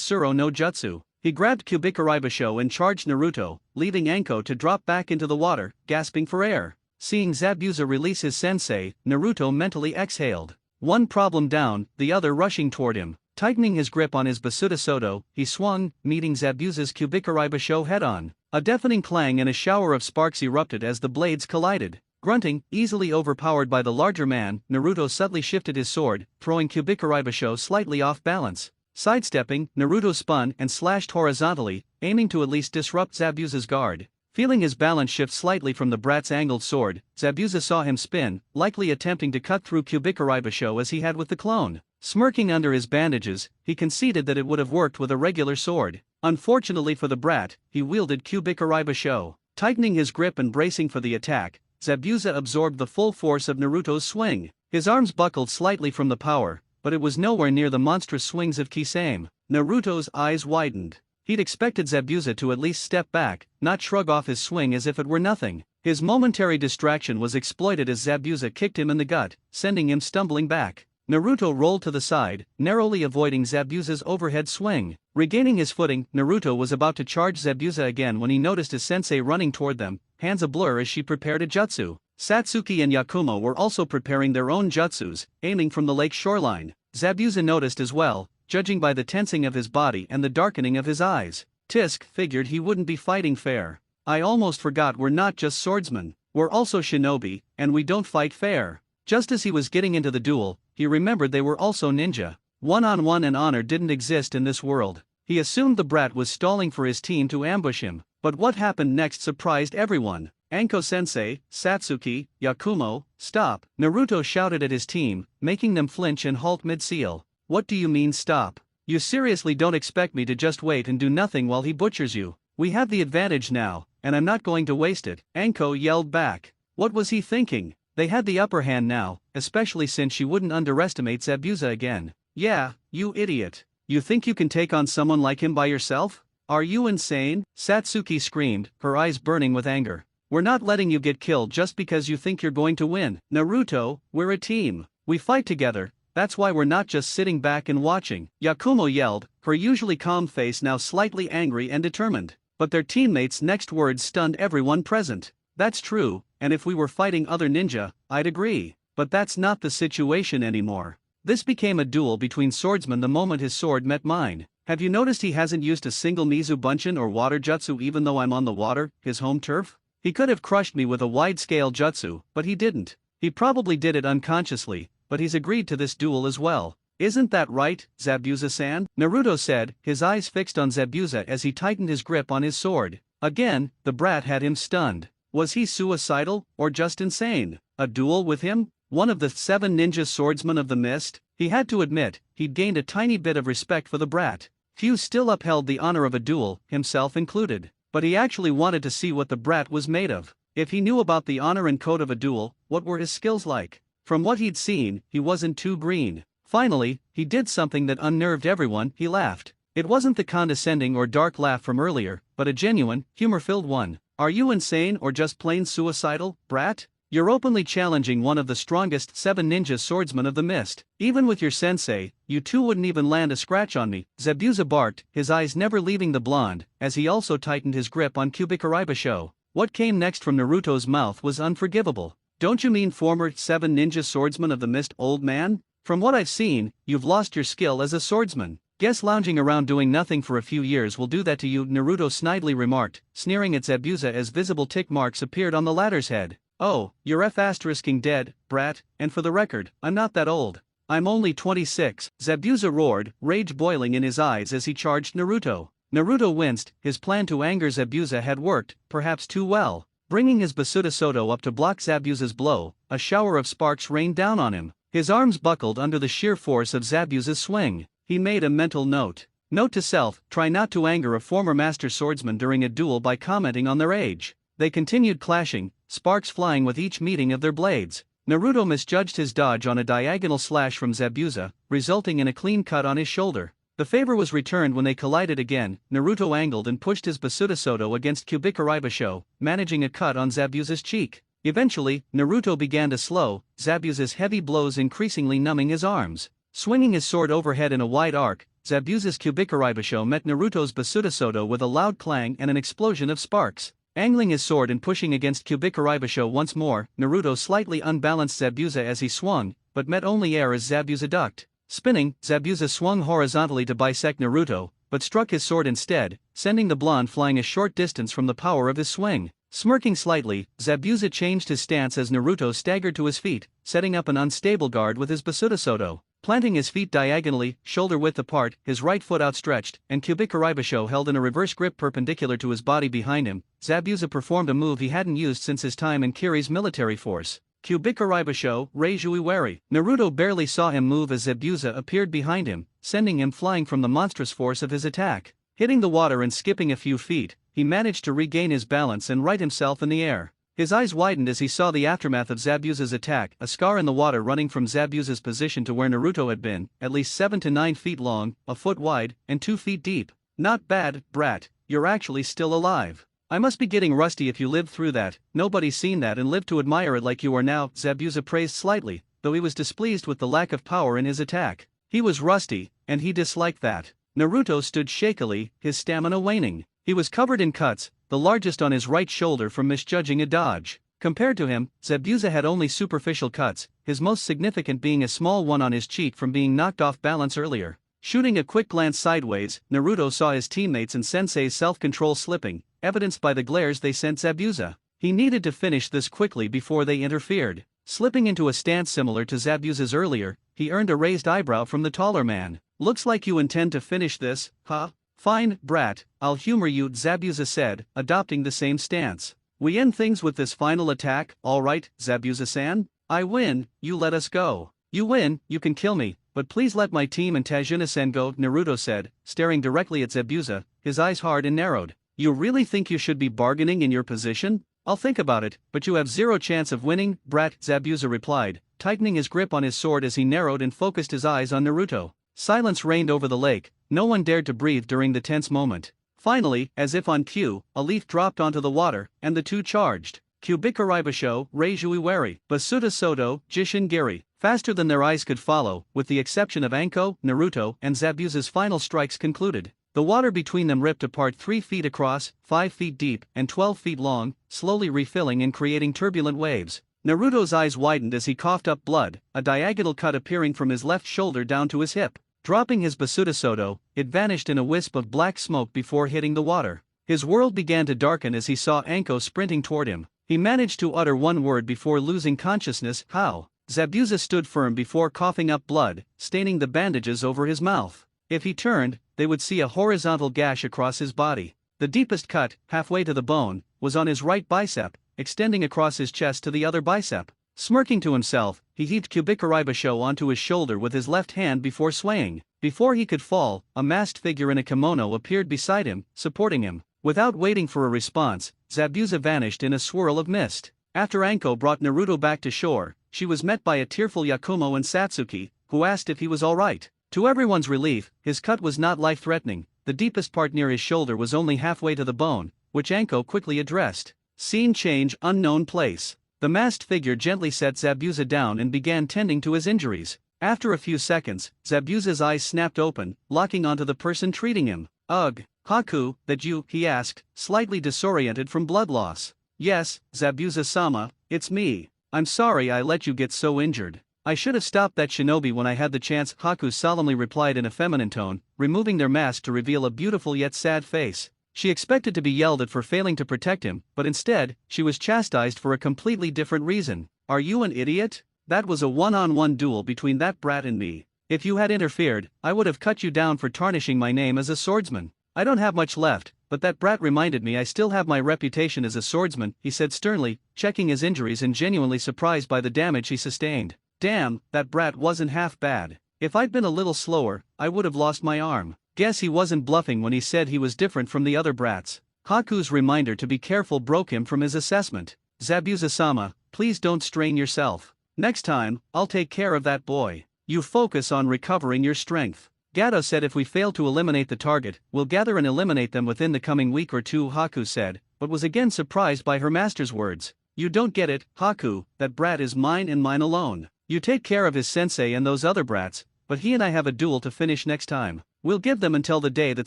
Suro no Jutsu. He grabbed Kubikaribasho and charged Naruto, leaving Anko to drop back into the water, gasping for air. Seeing Zabuza release his sensei, Naruto mentally exhaled. One problem down, the other rushing toward him. Tightening his grip on his Basuda Soto, he swung, meeting Zabuza's Kubikaribasho head-on. A deafening clang and a shower of sparks erupted as the blades collided. Grunting, easily overpowered by the larger man, Naruto subtly shifted his sword, throwing Kubikaribasho slightly off balance. Sidestepping, Naruto spun and slashed horizontally, aiming to at least disrupt Zabuza's guard. Feeling his balance shift slightly from the brat's angled sword, Zabuza saw him spin, likely attempting to cut through Kubikaribasho as he had with the clone. Smirking under his bandages, he conceded that it would have worked with a regular sword. Unfortunately for the brat, he wielded Kubikaribasho. Tightening his grip and bracing for the attack, Zabuza absorbed the full force of Naruto's swing. His arms buckled slightly from the power, but it was nowhere near the monstrous swings of Kisame. Naruto's eyes widened. He'd expected Zabuza to at least step back, not shrug off his swing as if it were nothing. His momentary distraction was exploited as Zabuza kicked him in the gut, sending him stumbling back. Naruto rolled to the side, narrowly avoiding Zabuza's overhead swing. Regaining his footing, Naruto was about to charge Zabuza again when he noticed his sensei running toward them, hands ablur as she prepared a jutsu. Satsuki and Yakumo were also preparing their own jutsus, aiming from the lake shoreline. Zabuza noticed as well, judging by the tensing of his body and the darkening of his eyes. Tisk figured he wouldn't be fighting fair. I almost forgot we're not just swordsmen, we're also shinobi, and we don't fight fair. Just as he was getting into the duel, he remembered they were also ninja. One-on-one and honor didn't exist in this world. He assumed the brat was stalling for his team to ambush him, but what happened next surprised everyone. Anko-sensei, Satsuki, Yakumo, stop! Naruto shouted at his team, making them flinch and halt mid-seal. What do you mean stop? You seriously don't expect me to just wait and do nothing while he butchers you? We have the advantage now, and I'm not going to waste it, Anko yelled back. What was he thinking? They had the upper hand now, especially since she wouldn't underestimate Zabuza again. Yeah, you idiot. You think you can take on someone like him by yourself? Are you insane? Satsuki screamed, her eyes burning with anger. We're not letting you get killed just because you think you're going to win. Naruto, we're a team. We fight together, that's why we're not just sitting back and watching. Yakumo yelled, her usually calm face now slightly angry and determined. But their teammates' next words stunned everyone present. That's true, and if we were fighting other ninja, I'd agree. But that's not the situation anymore. This became a duel between swordsmen the moment his sword met mine. Have you noticed he hasn't used a single Mizu Bunshin or water jutsu even though I'm on the water, his home turf? He could have crushed me with a wide-scale jutsu, but he didn't. He probably did it unconsciously, but he's agreed to this duel as well. Isn't that right, Zabuza-san? Naruto said, his eyes fixed on Zabuza as he tightened his grip on his sword. Again, the brat had him stunned. Was he suicidal, or just insane? A duel with him? One of the 7 ninja swordsmen of the mist? He had to admit, he'd gained a tiny bit of respect for the brat. Few still upheld the honor of a duel, himself included. But he actually wanted to see what the brat was made of. If he knew about the honor and code of a duel, what were his skills like? From what he'd seen, he wasn't too green. Finally, he did something that unnerved everyone, he laughed. It wasn't the condescending or dark laugh from earlier, but a genuine, humor-filled one. Are you insane or just plain suicidal, brat? You're openly challenging one of the strongest 7 ninja swordsmen of the mist. Even with your sensei, you two wouldn't even land a scratch on me, Zabuza barked, his eyes never leaving the blonde, as he also tightened his grip on Kubikaribasho. What came next from Naruto's mouth was unforgivable. Don't you mean former 7 ninja swordsman of the mist, old man? From what I've seen, you've lost your skill as a swordsman. Guess lounging around doing nothing for a few years will do that to you, Naruto snidely remarked, sneering at Zabuza as visible tick marks appeared on the latter's head. Oh, you're F***ing dead, brat, and for the record, I'm not that old. I'm only 26, Zabuza roared, rage boiling in his eyes as he charged Naruto. Naruto winced, his plan to anger Zabuza had worked, perhaps too well. Bringing his Basuda Soto up to block Zabuza's blow, a shower of sparks rained down on him. His arms buckled under the sheer force of Zabuza's swing. He made a mental note. Note to self, try not to anger a former master swordsman during a duel by commenting on their age. They continued clashing, sparks flying with each meeting of their blades. Naruto misjudged his dodge on a diagonal slash from Zabuza, resulting in a clean cut on his shoulder. The favor was returned when they collided again. Naruto angled and pushed his Basuda Soto against Kubikaribasho, managing a cut on Zabuza's cheek. Eventually, Naruto began to slow, Zabuza's heavy blows increasingly numbing his arms. Swinging his sword overhead in a wide arc, Zabuza's Kubikaribasho met Naruto's Basuda Soto with a loud clang and an explosion of sparks. Angling his sword and pushing against Kubikaribasho once more, Naruto slightly unbalanced Zabuza as he swung, but met only air as Zabuza ducked. Spinning, Zabuza swung horizontally to bisect Naruto, but struck his sword instead, sending the blonde flying a short distance from the power of his swing. Smirking slightly, Zabuza changed his stance as Naruto staggered to his feet, setting up an unstable guard with his Basuda Soto. Planting his feet diagonally, shoulder-width apart, his right foot outstretched, and Kubikaribasho held in a reverse grip perpendicular to his body behind him, Zabuza performed a move he hadn't used since his time in Kiri's military force. Kubikaribasho, Reijui Wari. Naruto barely saw him move as Zabuza appeared behind him, sending him flying from the monstrous force of his attack. Hitting the water and skipping a few feet, he managed to regain his balance and right himself in the air. His eyes widened as he saw the aftermath of Zabuza's attack, a scar in the water running from Zabuza's position to where Naruto had been, at least 7 to 9 feet long, a foot wide, and 2 feet deep. Not bad, brat, you're actually still alive. I must be getting rusty if you lived through that. Nobody's seen that and lived to admire it like you are now, Zabuza praised slightly, though he was displeased with the lack of power in his attack. He was rusty, and he disliked that. Naruto stood shakily, his stamina waning. He was covered in cuts, the largest on his right shoulder from misjudging a dodge. Compared to him, Zabuza had only superficial cuts, his most significant being a small one on his cheek from being knocked off balance earlier. Shooting a quick glance sideways, Naruto saw his teammates and Sensei's self-control slipping, evidenced by the glares they sent Zabuza. He needed to finish this quickly before they interfered. Slipping into a stance similar to Zabuza's earlier, he earned a raised eyebrow from the taller man. Looks like you intend to finish this, huh? Fine, brat, I'll humor you, Zabuza said, adopting the same stance. We end things with this final attack, alright, Zabuza-san? I win, you let us go. You win, you can kill me, but please let my team and Tajuna-sen go, Naruto said, staring directly at Zabuza, his eyes hard and narrowed. You really think you should be bargaining in your position? I'll think about it, but you have zero chance of winning, brat, Zabuza replied, tightening his grip on his sword as he narrowed and focused his eyes on Naruto. Silence reigned over the lake, no one dared to breathe during the tense moment. Finally, as if on cue, a leaf dropped onto the water, and the two charged. Kubikaribasho, Reijui Wari, Basuda Soto, Jishin Giri. Faster than their eyes could follow, with the exception of Anko, Naruto, and Zabuza's final strikes concluded. The water between them ripped apart 3 feet across, 5 feet deep, and 12 feet long, slowly refilling and creating turbulent waves. Naruto's eyes widened as he coughed up blood, a diagonal cut appearing from his left shoulder down to his hip. Dropping his Basuda Soto, it vanished in a wisp of black smoke before hitting the water. His world began to darken as he saw Anko sprinting toward him. He managed to utter one word before losing consciousness, how? Zabuza stood firm before coughing up blood, staining the bandages over his mouth. If he turned, they would see a horizontal gash across his body. The deepest cut, halfway to the bone, was on his right bicep, extending across his chest to the other bicep. Smirking to himself, he heaved Kubikaribasho onto his shoulder with his left hand before swaying. Before he could fall, a masked figure in a kimono appeared beside him, supporting him. Without waiting for a response, Zabuza vanished in a swirl of mist. After Anko brought Naruto back to shore, she was met by a tearful Yakumo and Satsuki, who asked if he was alright. To everyone's relief, his cut was not life-threatening. The deepest part near his shoulder was only halfway to the bone, which Anko quickly addressed. Scene change, unknown place. The masked figure gently set Zabuza down and began tending to his injuries. After a few seconds, Zabuza's eyes snapped open, locking onto the person treating him. Ugh, Haku, that you? He asked, slightly disoriented from blood loss. Yes, Zabuza-sama, it's me. I'm sorry I let you get so injured. I should have stopped that shinobi when I had the chance, Haku solemnly replied in a feminine tone, removing their mask to reveal a beautiful yet sad face. She expected to be yelled at for failing to protect him, but instead, she was chastised for a completely different reason. Are you an idiot? That was a one-on-one duel between that brat and me. If you had interfered, I would have cut you down for tarnishing my name as a swordsman. I don't have much left, but that brat reminded me I still have my reputation as a swordsman, he said sternly, checking his injuries and genuinely surprised by the damage he sustained. Damn, that brat wasn't half bad. If I'd been a little slower, I would have lost my arm. Guess he wasn't bluffing when he said he was different from the other brats. Haku's reminder to be careful broke him from his assessment. Zabuza-sama, please don't strain yourself. Next time, I'll take care of that boy. You focus on recovering your strength. Gato said if we fail to eliminate the target, we'll gather and eliminate them within the coming week or two, Haku said, but was again surprised by her master's words. You don't get it, Haku, that brat is mine and mine alone. You take care of his sensei and those other brats, but he and I have a duel to finish next time. We'll give them until the day that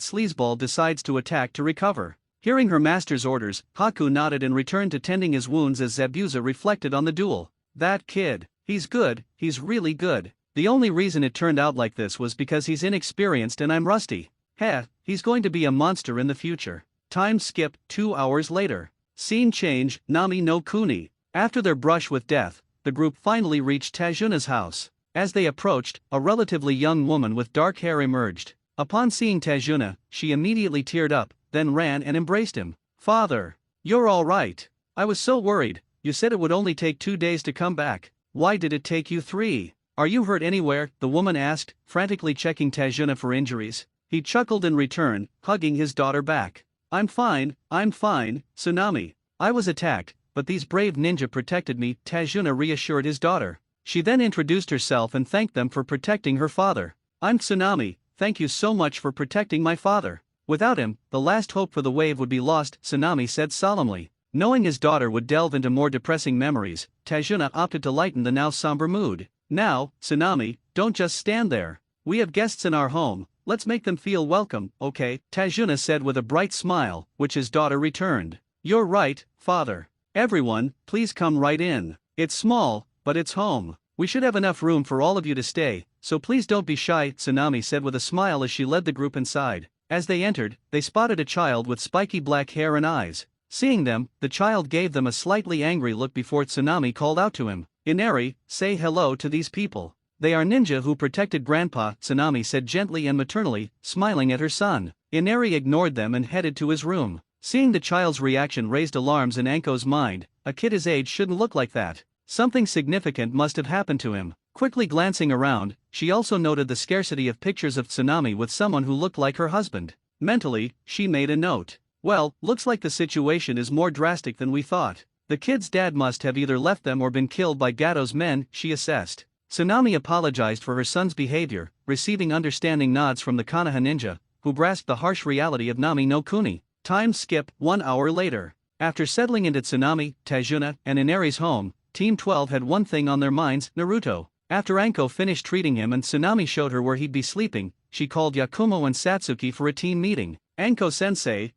Sleazeball decides to attack to recover. Hearing her master's orders, Haku nodded and returned to tending his wounds as Zabuza reflected on the duel. That kid, he's good, he's really good. The only reason it turned out like this was because he's inexperienced and I'm rusty. Heh, he's going to be a monster in the future. Time skip, 2 hours later. Scene change, Nami no Kuni. After their brush with death, the group finally reached Tajuna's house. As they approached, a relatively young woman with dark hair emerged. Upon seeing Tajuna, she immediately teared up, then ran and embraced him. Father, you're all right. I was so worried. You said it would only take 2 days to come back. Why did it take you 3? Are you hurt anywhere? The woman asked, frantically checking Tajuna for injuries. He chuckled in return, hugging his daughter back. I'm fine, Tsunami. I was attacked, but these brave ninja protected me, Tajuna reassured his daughter. She then introduced herself and thanked them for protecting her father. I'm Tsunami, thank you so much for protecting my father. Without him, the last hope for the wave would be lost, Tsunami said solemnly. Knowing his daughter would delve into more depressing memories, Tajuna opted to lighten the now somber mood. Now, Tsunami, don't just stand there. We have guests in our home, let's make them feel welcome, okay? Tajuna said with a bright smile, which his daughter returned. You're right, father. Everyone, please come right in. It's small, but it's home. We should have enough room for all of you to stay, so please don't be shy, Tsunami said with a smile as she led the group inside. As they entered, they spotted a child with spiky black hair and eyes. Seeing them, the child gave them a slightly angry look before Tsunami called out to him. Inari, say hello to these people. They are ninja who protected Grandpa, Tsunami said gently and maternally, smiling at her son. Inari ignored them and headed to his room. Seeing the child's reaction raised alarms in Anko's mind. A kid his age shouldn't look like that. Something significant must have happened to him. Quickly glancing around, she also noted the scarcity of pictures of Tsunami with someone who looked like her husband. Mentally, she made a note. Well, looks like the situation is more drastic than we thought. The kid's dad must have either left them or been killed by Gato's men, she assessed. Tsunami apologized for her son's behavior, receiving understanding nods from the Konoha ninja, who grasped the harsh reality of Nami no Kuni. Time skip, 1 hour later. After settling into Tsunami, Tajuna, and Inari's home, Team 12 had one thing on their minds, Naruto. After Anko finished treating him and Tsunami showed her where he'd be sleeping, she called Yakumo and Satsuki for a team meeting. Anko-sensei,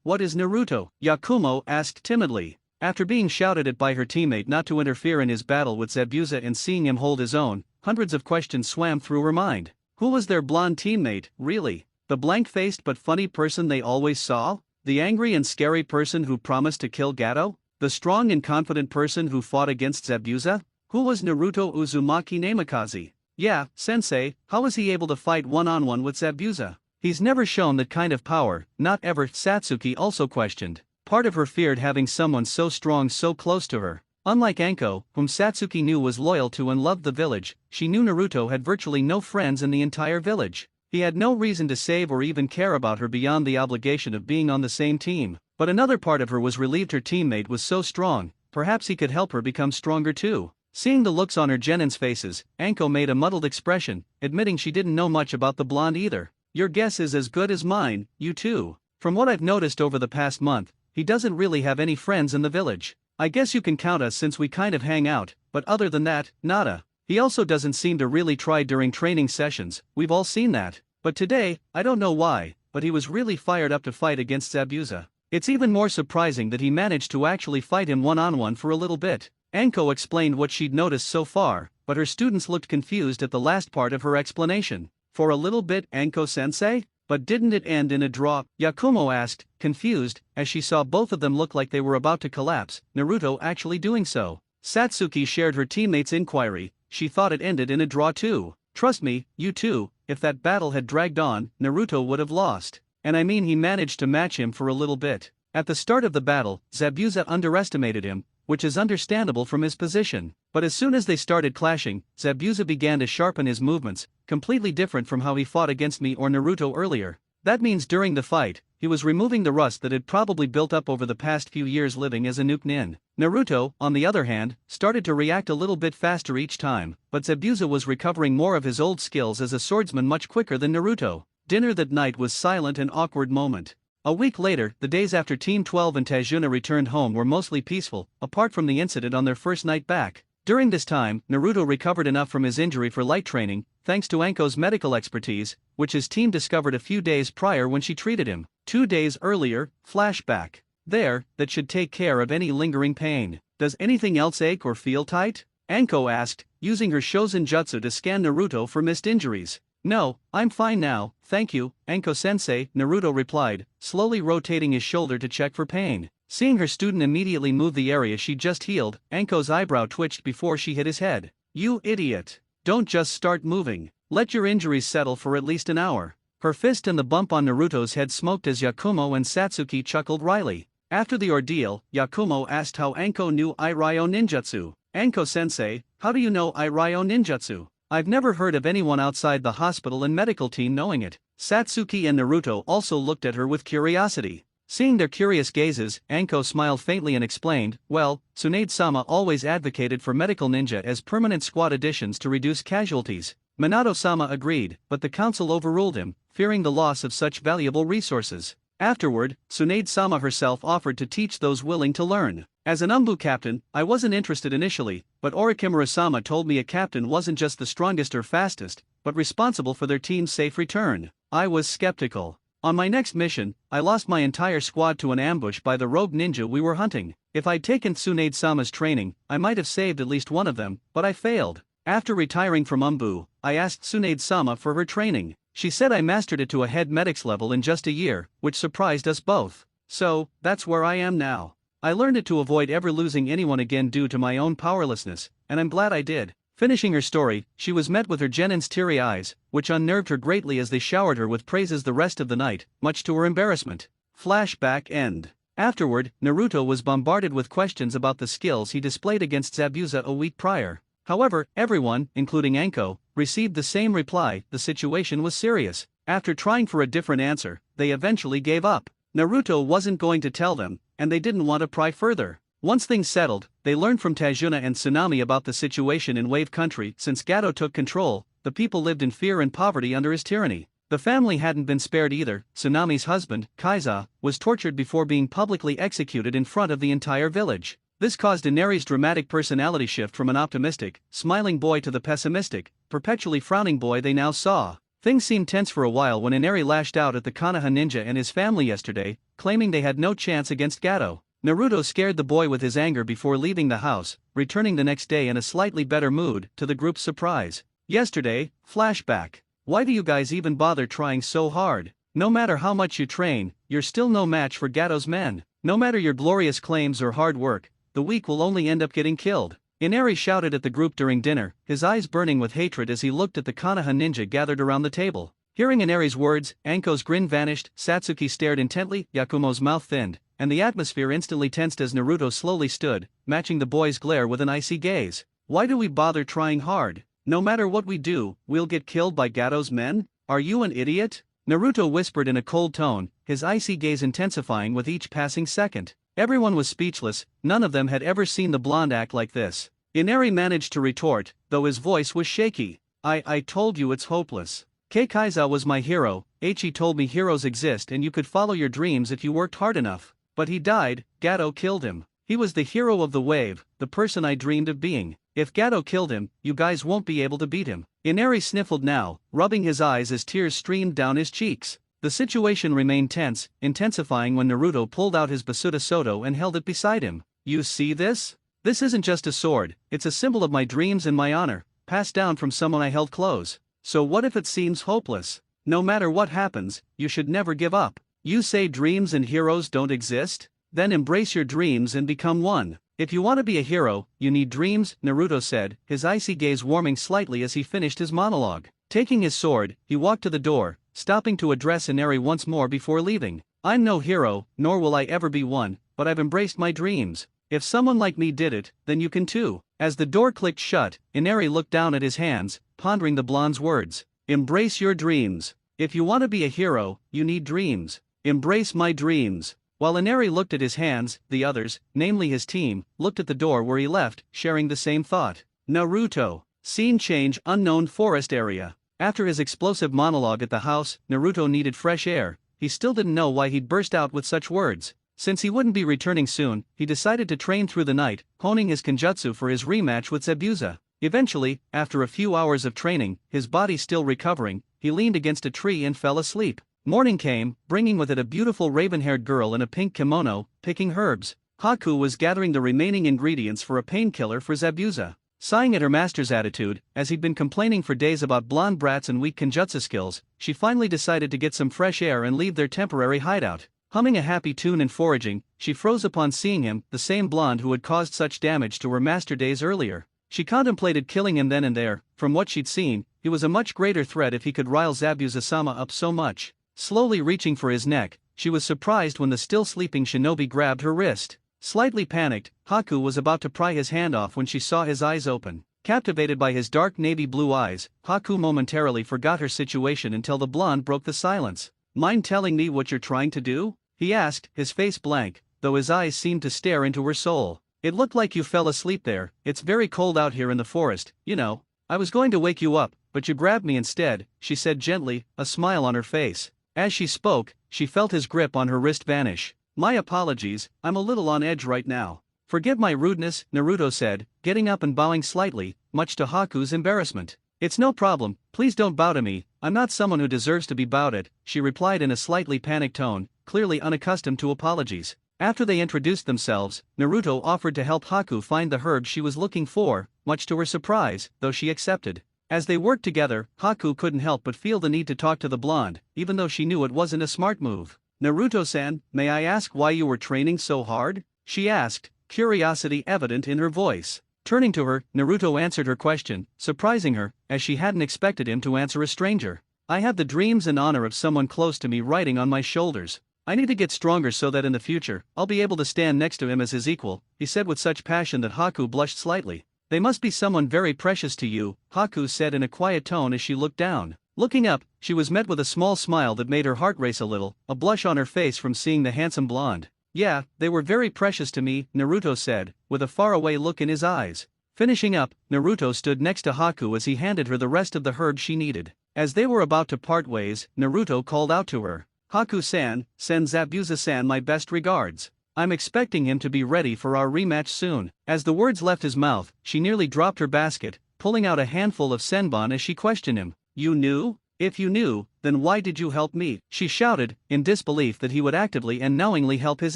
what is Naruto? Yakumo asked timidly. After being shouted at by her teammate not to interfere in his battle with Zabuza and seeing him hold his own, hundreds of questions swam through her mind. Who was their blonde teammate, really? The blank-faced but funny person they always saw? The angry and scary person who promised to kill Gato? The strong and confident person who fought against Zabuza? Who was Naruto Uzumaki Namikaze? Yeah, sensei, how was he able to fight one-on-one with Zabuza? He's never shown that kind of power, not ever, Satsuki also questioned. Part of her feared having someone so strong so close to her. Unlike Anko, whom Satsuki knew was loyal to and loved the village, she knew Naruto had virtually no friends in the entire village. He had no reason to save or even care about her beyond the obligation of being on the same team. But another part of her was relieved her teammate was so strong, perhaps he could help her become stronger too. Seeing the looks on her Genin's faces, Anko made a muddled expression, admitting she didn't know much about the blonde either. Your guess is as good as mine, you too. From what I've noticed over the past month, he doesn't really have any friends in the village. I guess you can count us since we kind of hang out, but other than that, nada. He also doesn't seem to really try during training sessions, we've all seen that. But today, I don't know why, but he was really fired up to fight against Zabuza. It's even more surprising that he managed to actually fight him one-on-one for a little bit. Anko explained what she'd noticed so far, but her students looked confused at the last part of her explanation. For a little bit, Anko-sensei? But didn't it end in a draw? Yakumo asked, confused, as she saw both of them look like they were about to collapse, Naruto actually doing so. Satsuki shared her teammate's inquiry, she thought it ended in a draw too. Trust me, you too, if that battle had dragged on, Naruto would have lost. And I mean he managed to match him for a little bit. At the start of the battle, Zabuza underestimated him, which is understandable from his position. But as soon as they started clashing, Zabuza began to sharpen his movements, completely different from how he fought against me or Naruto earlier. That means during the fight, he was removing the rust that had probably built up over the past few years living as a nuke nin. Naruto, on the other hand, started to react a little bit faster each time, but Zabuza was recovering more of his old skills as a swordsman much quicker than Naruto. Dinner that night was silent and awkward moment. A week later, the days after Team 12 and Tajuna returned home were mostly peaceful, apart from the incident on their first night back. During this time, Naruto recovered enough from his injury for light training, thanks to Anko's medical expertise, which his team discovered a few days prior when she treated him. 2 days earlier, flashback. There, that should take care of any lingering pain. Does anything else ache or feel tight? Anko asked, using her Shozen Jutsu to scan Naruto for missed injuries. No, I'm fine now, thank you, Anko-sensei, Naruto replied, slowly rotating his shoulder to check for pain. Seeing her student immediately move the area she just healed, Anko's eyebrow twitched before she hit his head. You idiot. Don't just start moving. Let your injuries settle for at least an hour. Her fist and the bump on Naruto's head smoked as Yakumo and Satsuki chuckled wryly. After the ordeal, Yakumo asked how Anko knew Iryo ninjutsu. Anko-sensei, how do you know Iryo ninjutsu? I've never heard of anyone outside the hospital and medical team knowing it. Satsuki and Naruto also looked at her with curiosity. Seeing their curious gazes, Anko smiled faintly and explained, well, Tsunade-sama always advocated for medical ninja as permanent squad additions to reduce casualties. Minato-sama agreed, but the council overruled him, fearing the loss of such valuable resources. Afterward, Tsunade-sama herself offered to teach those willing to learn. As an Umbu captain, I wasn't interested initially, but Orikimura-sama told me a captain wasn't just the strongest or fastest, but responsible for their team's safe return. I was skeptical. On my next mission, I lost my entire squad to an ambush by the rogue ninja we were hunting. If I'd taken Tsunade-sama's training, I might have saved at least one of them, but I failed. After retiring from Umbu, I asked Tsunade-sama for her training. She said I mastered it to a head medic's level in just a year, which surprised us both. So, that's where I am now. I learned it to avoid ever losing anyone again due to my own powerlessness, and I'm glad I did. Finishing her story, she was met with her genin's teary eyes, which unnerved her greatly as they showered her with praises the rest of the night, much to her embarrassment. Flashback end. Afterward, Naruto was bombarded with questions about the skills he displayed against Zabuza a week prior. However, everyone, including Anko, received the same reply: the situation was serious. After trying for a different answer, they eventually gave up. Naruto wasn't going to tell them, and they didn't want to pry further. Once things settled, they learned from Tajuna and Tsunami about the situation in Wave Country. Since Gato took control, the people lived in fear and poverty under his tyranny. The family hadn't been spared either. Tsunami's husband, Kaiza, was tortured before being publicly executed in front of the entire village. This caused Inari's dramatic personality shift from an optimistic, smiling boy to the pessimistic, perpetually frowning boy they now saw. Things seemed tense for a while when Inari lashed out at the Konoha ninja and his family yesterday, claiming they had no chance against Gato. Naruto scared the boy with his anger before leaving the house, returning the next day in a slightly better mood, to the group's surprise. Yesterday, flashback. Why do you guys even bother trying so hard? No matter how much you train, you're still no match for Gato's men. No matter your glorious claims or hard work, the weak will only end up getting killed. Inari shouted at the group during dinner, his eyes burning with hatred as he looked at the Konoha ninja gathered around the table. Hearing Inari's words, Anko's grin vanished, Satsuki stared intently, Yakumo's mouth thinned, and the atmosphere instantly tensed as Naruto slowly stood, matching the boy's glare with an icy gaze. Why do we bother trying hard? No matter what we do, we'll get killed by Gato's men? Are you an idiot? Naruto whispered in a cold tone, his icy gaze intensifying with each passing second. Everyone was speechless, none of them had ever seen the blonde act like this. Inari managed to retort, though his voice was shaky. I told you it's hopeless. Kaiza was my hero. Ichi told me heroes exist and you could follow your dreams if you worked hard enough. But he died, Gato killed him. He was the hero of the wave, the person I dreamed of being. If Gato killed him, you guys won't be able to beat him. Inari sniffled now, rubbing his eyes as tears streamed down his cheeks. The situation remained tense, intensifying when Naruto pulled out his Basuda Soto and held it beside him. You see this? This isn't just a sword, it's a symbol of my dreams and my honor, passed down from someone I held close. So what if it seems hopeless? No matter what happens, you should never give up. You say dreams and heroes don't exist? Then embrace your dreams and become one. If you want to be a hero, you need dreams, Naruto said, his icy gaze warming slightly as he finished his monologue. Taking his sword, he walked to the door, stopping to address Inari once more before leaving. I'm no hero, nor will I ever be one, but I've embraced my dreams. If someone like me did it, then you can too. As the door clicked shut, Inari looked down at his hands, pondering the blonde's words. Embrace your dreams. If you want to be a hero, you need dreams. Embrace my dreams. While Inari looked at his hands, the others, namely his team, looked at the door where he left, sharing the same thought. Naruto. Scene change, unknown forest area. After his explosive monologue at the house, Naruto needed fresh air. He still didn't know why he'd burst out with such words. Since he wouldn't be returning soon, he decided to train through the night, honing his kenjutsu for his rematch with Zabuza. Eventually, after a few hours of training, his body still recovering, he leaned against a tree and fell asleep. Morning came, bringing with it a beautiful raven-haired girl in a pink kimono, picking herbs. Haku was gathering the remaining ingredients for a painkiller for Zabuza. Sighing at her master's attitude, as he'd been complaining for days about blonde brats and weak kenjutsu skills, she finally decided to get some fresh air and leave their temporary hideout. Humming a happy tune and foraging, she froze upon seeing him, the same blonde who had caused such damage to her master days earlier. She contemplated killing him then and there. From what she'd seen, he was a much greater threat if he could rile Zabuza-sama up so much. Slowly reaching for his neck, she was surprised when the still sleeping shinobi grabbed her wrist. Slightly panicked, Haku was about to pry his hand off when she saw his eyes open. Captivated by his dark navy blue eyes, Haku momentarily forgot her situation until the blonde broke the silence. Mind telling me what you're trying to do? he asked, his face blank, though his eyes seemed to stare into her soul. It looked like you fell asleep there. It's very cold out here in the forest, you know. I was going to wake you up, but you grabbed me instead, she said gently, a smile on her face. As she spoke, she felt his grip on her wrist vanish. My apologies, I'm a little on edge right now. Forgive my rudeness, Naruto said, getting up and bowing slightly, much to Haku's embarrassment. It's no problem, please don't bow to me, I'm not someone who deserves to be bowed at, she replied in a slightly panicked tone, clearly unaccustomed to apologies. After they introduced themselves, Naruto offered to help Haku find the herb she was looking for, much to her surprise, though she accepted. As they worked together, Haku couldn't help but feel the need to talk to the blonde, even though she knew it wasn't a smart move. Naruto-san, may I ask why you were training so hard? She asked, curiosity evident in her voice. Turning to her, Naruto answered her question, surprising her, as she hadn't expected him to answer a stranger. I have the dreams and honor of someone close to me riding on my shoulders. I need to get stronger so that in the future, I'll be able to stand next to him as his equal, he said with such passion that Haku blushed slightly. They must be someone very precious to you, Haku said in a quiet tone as she looked down. Looking up, she was met with a small smile that made her heart race a little, a blush on her face from seeing the handsome blonde. Yeah, they were very precious to me, Naruto said, with a faraway look in his eyes. Finishing up, Naruto stood next to Haku as he handed her the rest of the herb she needed. As they were about to part ways, Naruto called out to her. Haku-san, send Zabuza-san my best regards. I'm expecting him to be ready for our rematch soon. As the words left his mouth, she nearly dropped her basket, pulling out a handful of senbon as she questioned him. You knew? If you knew, then why did you help me? She shouted, in disbelief that he would actively and knowingly help his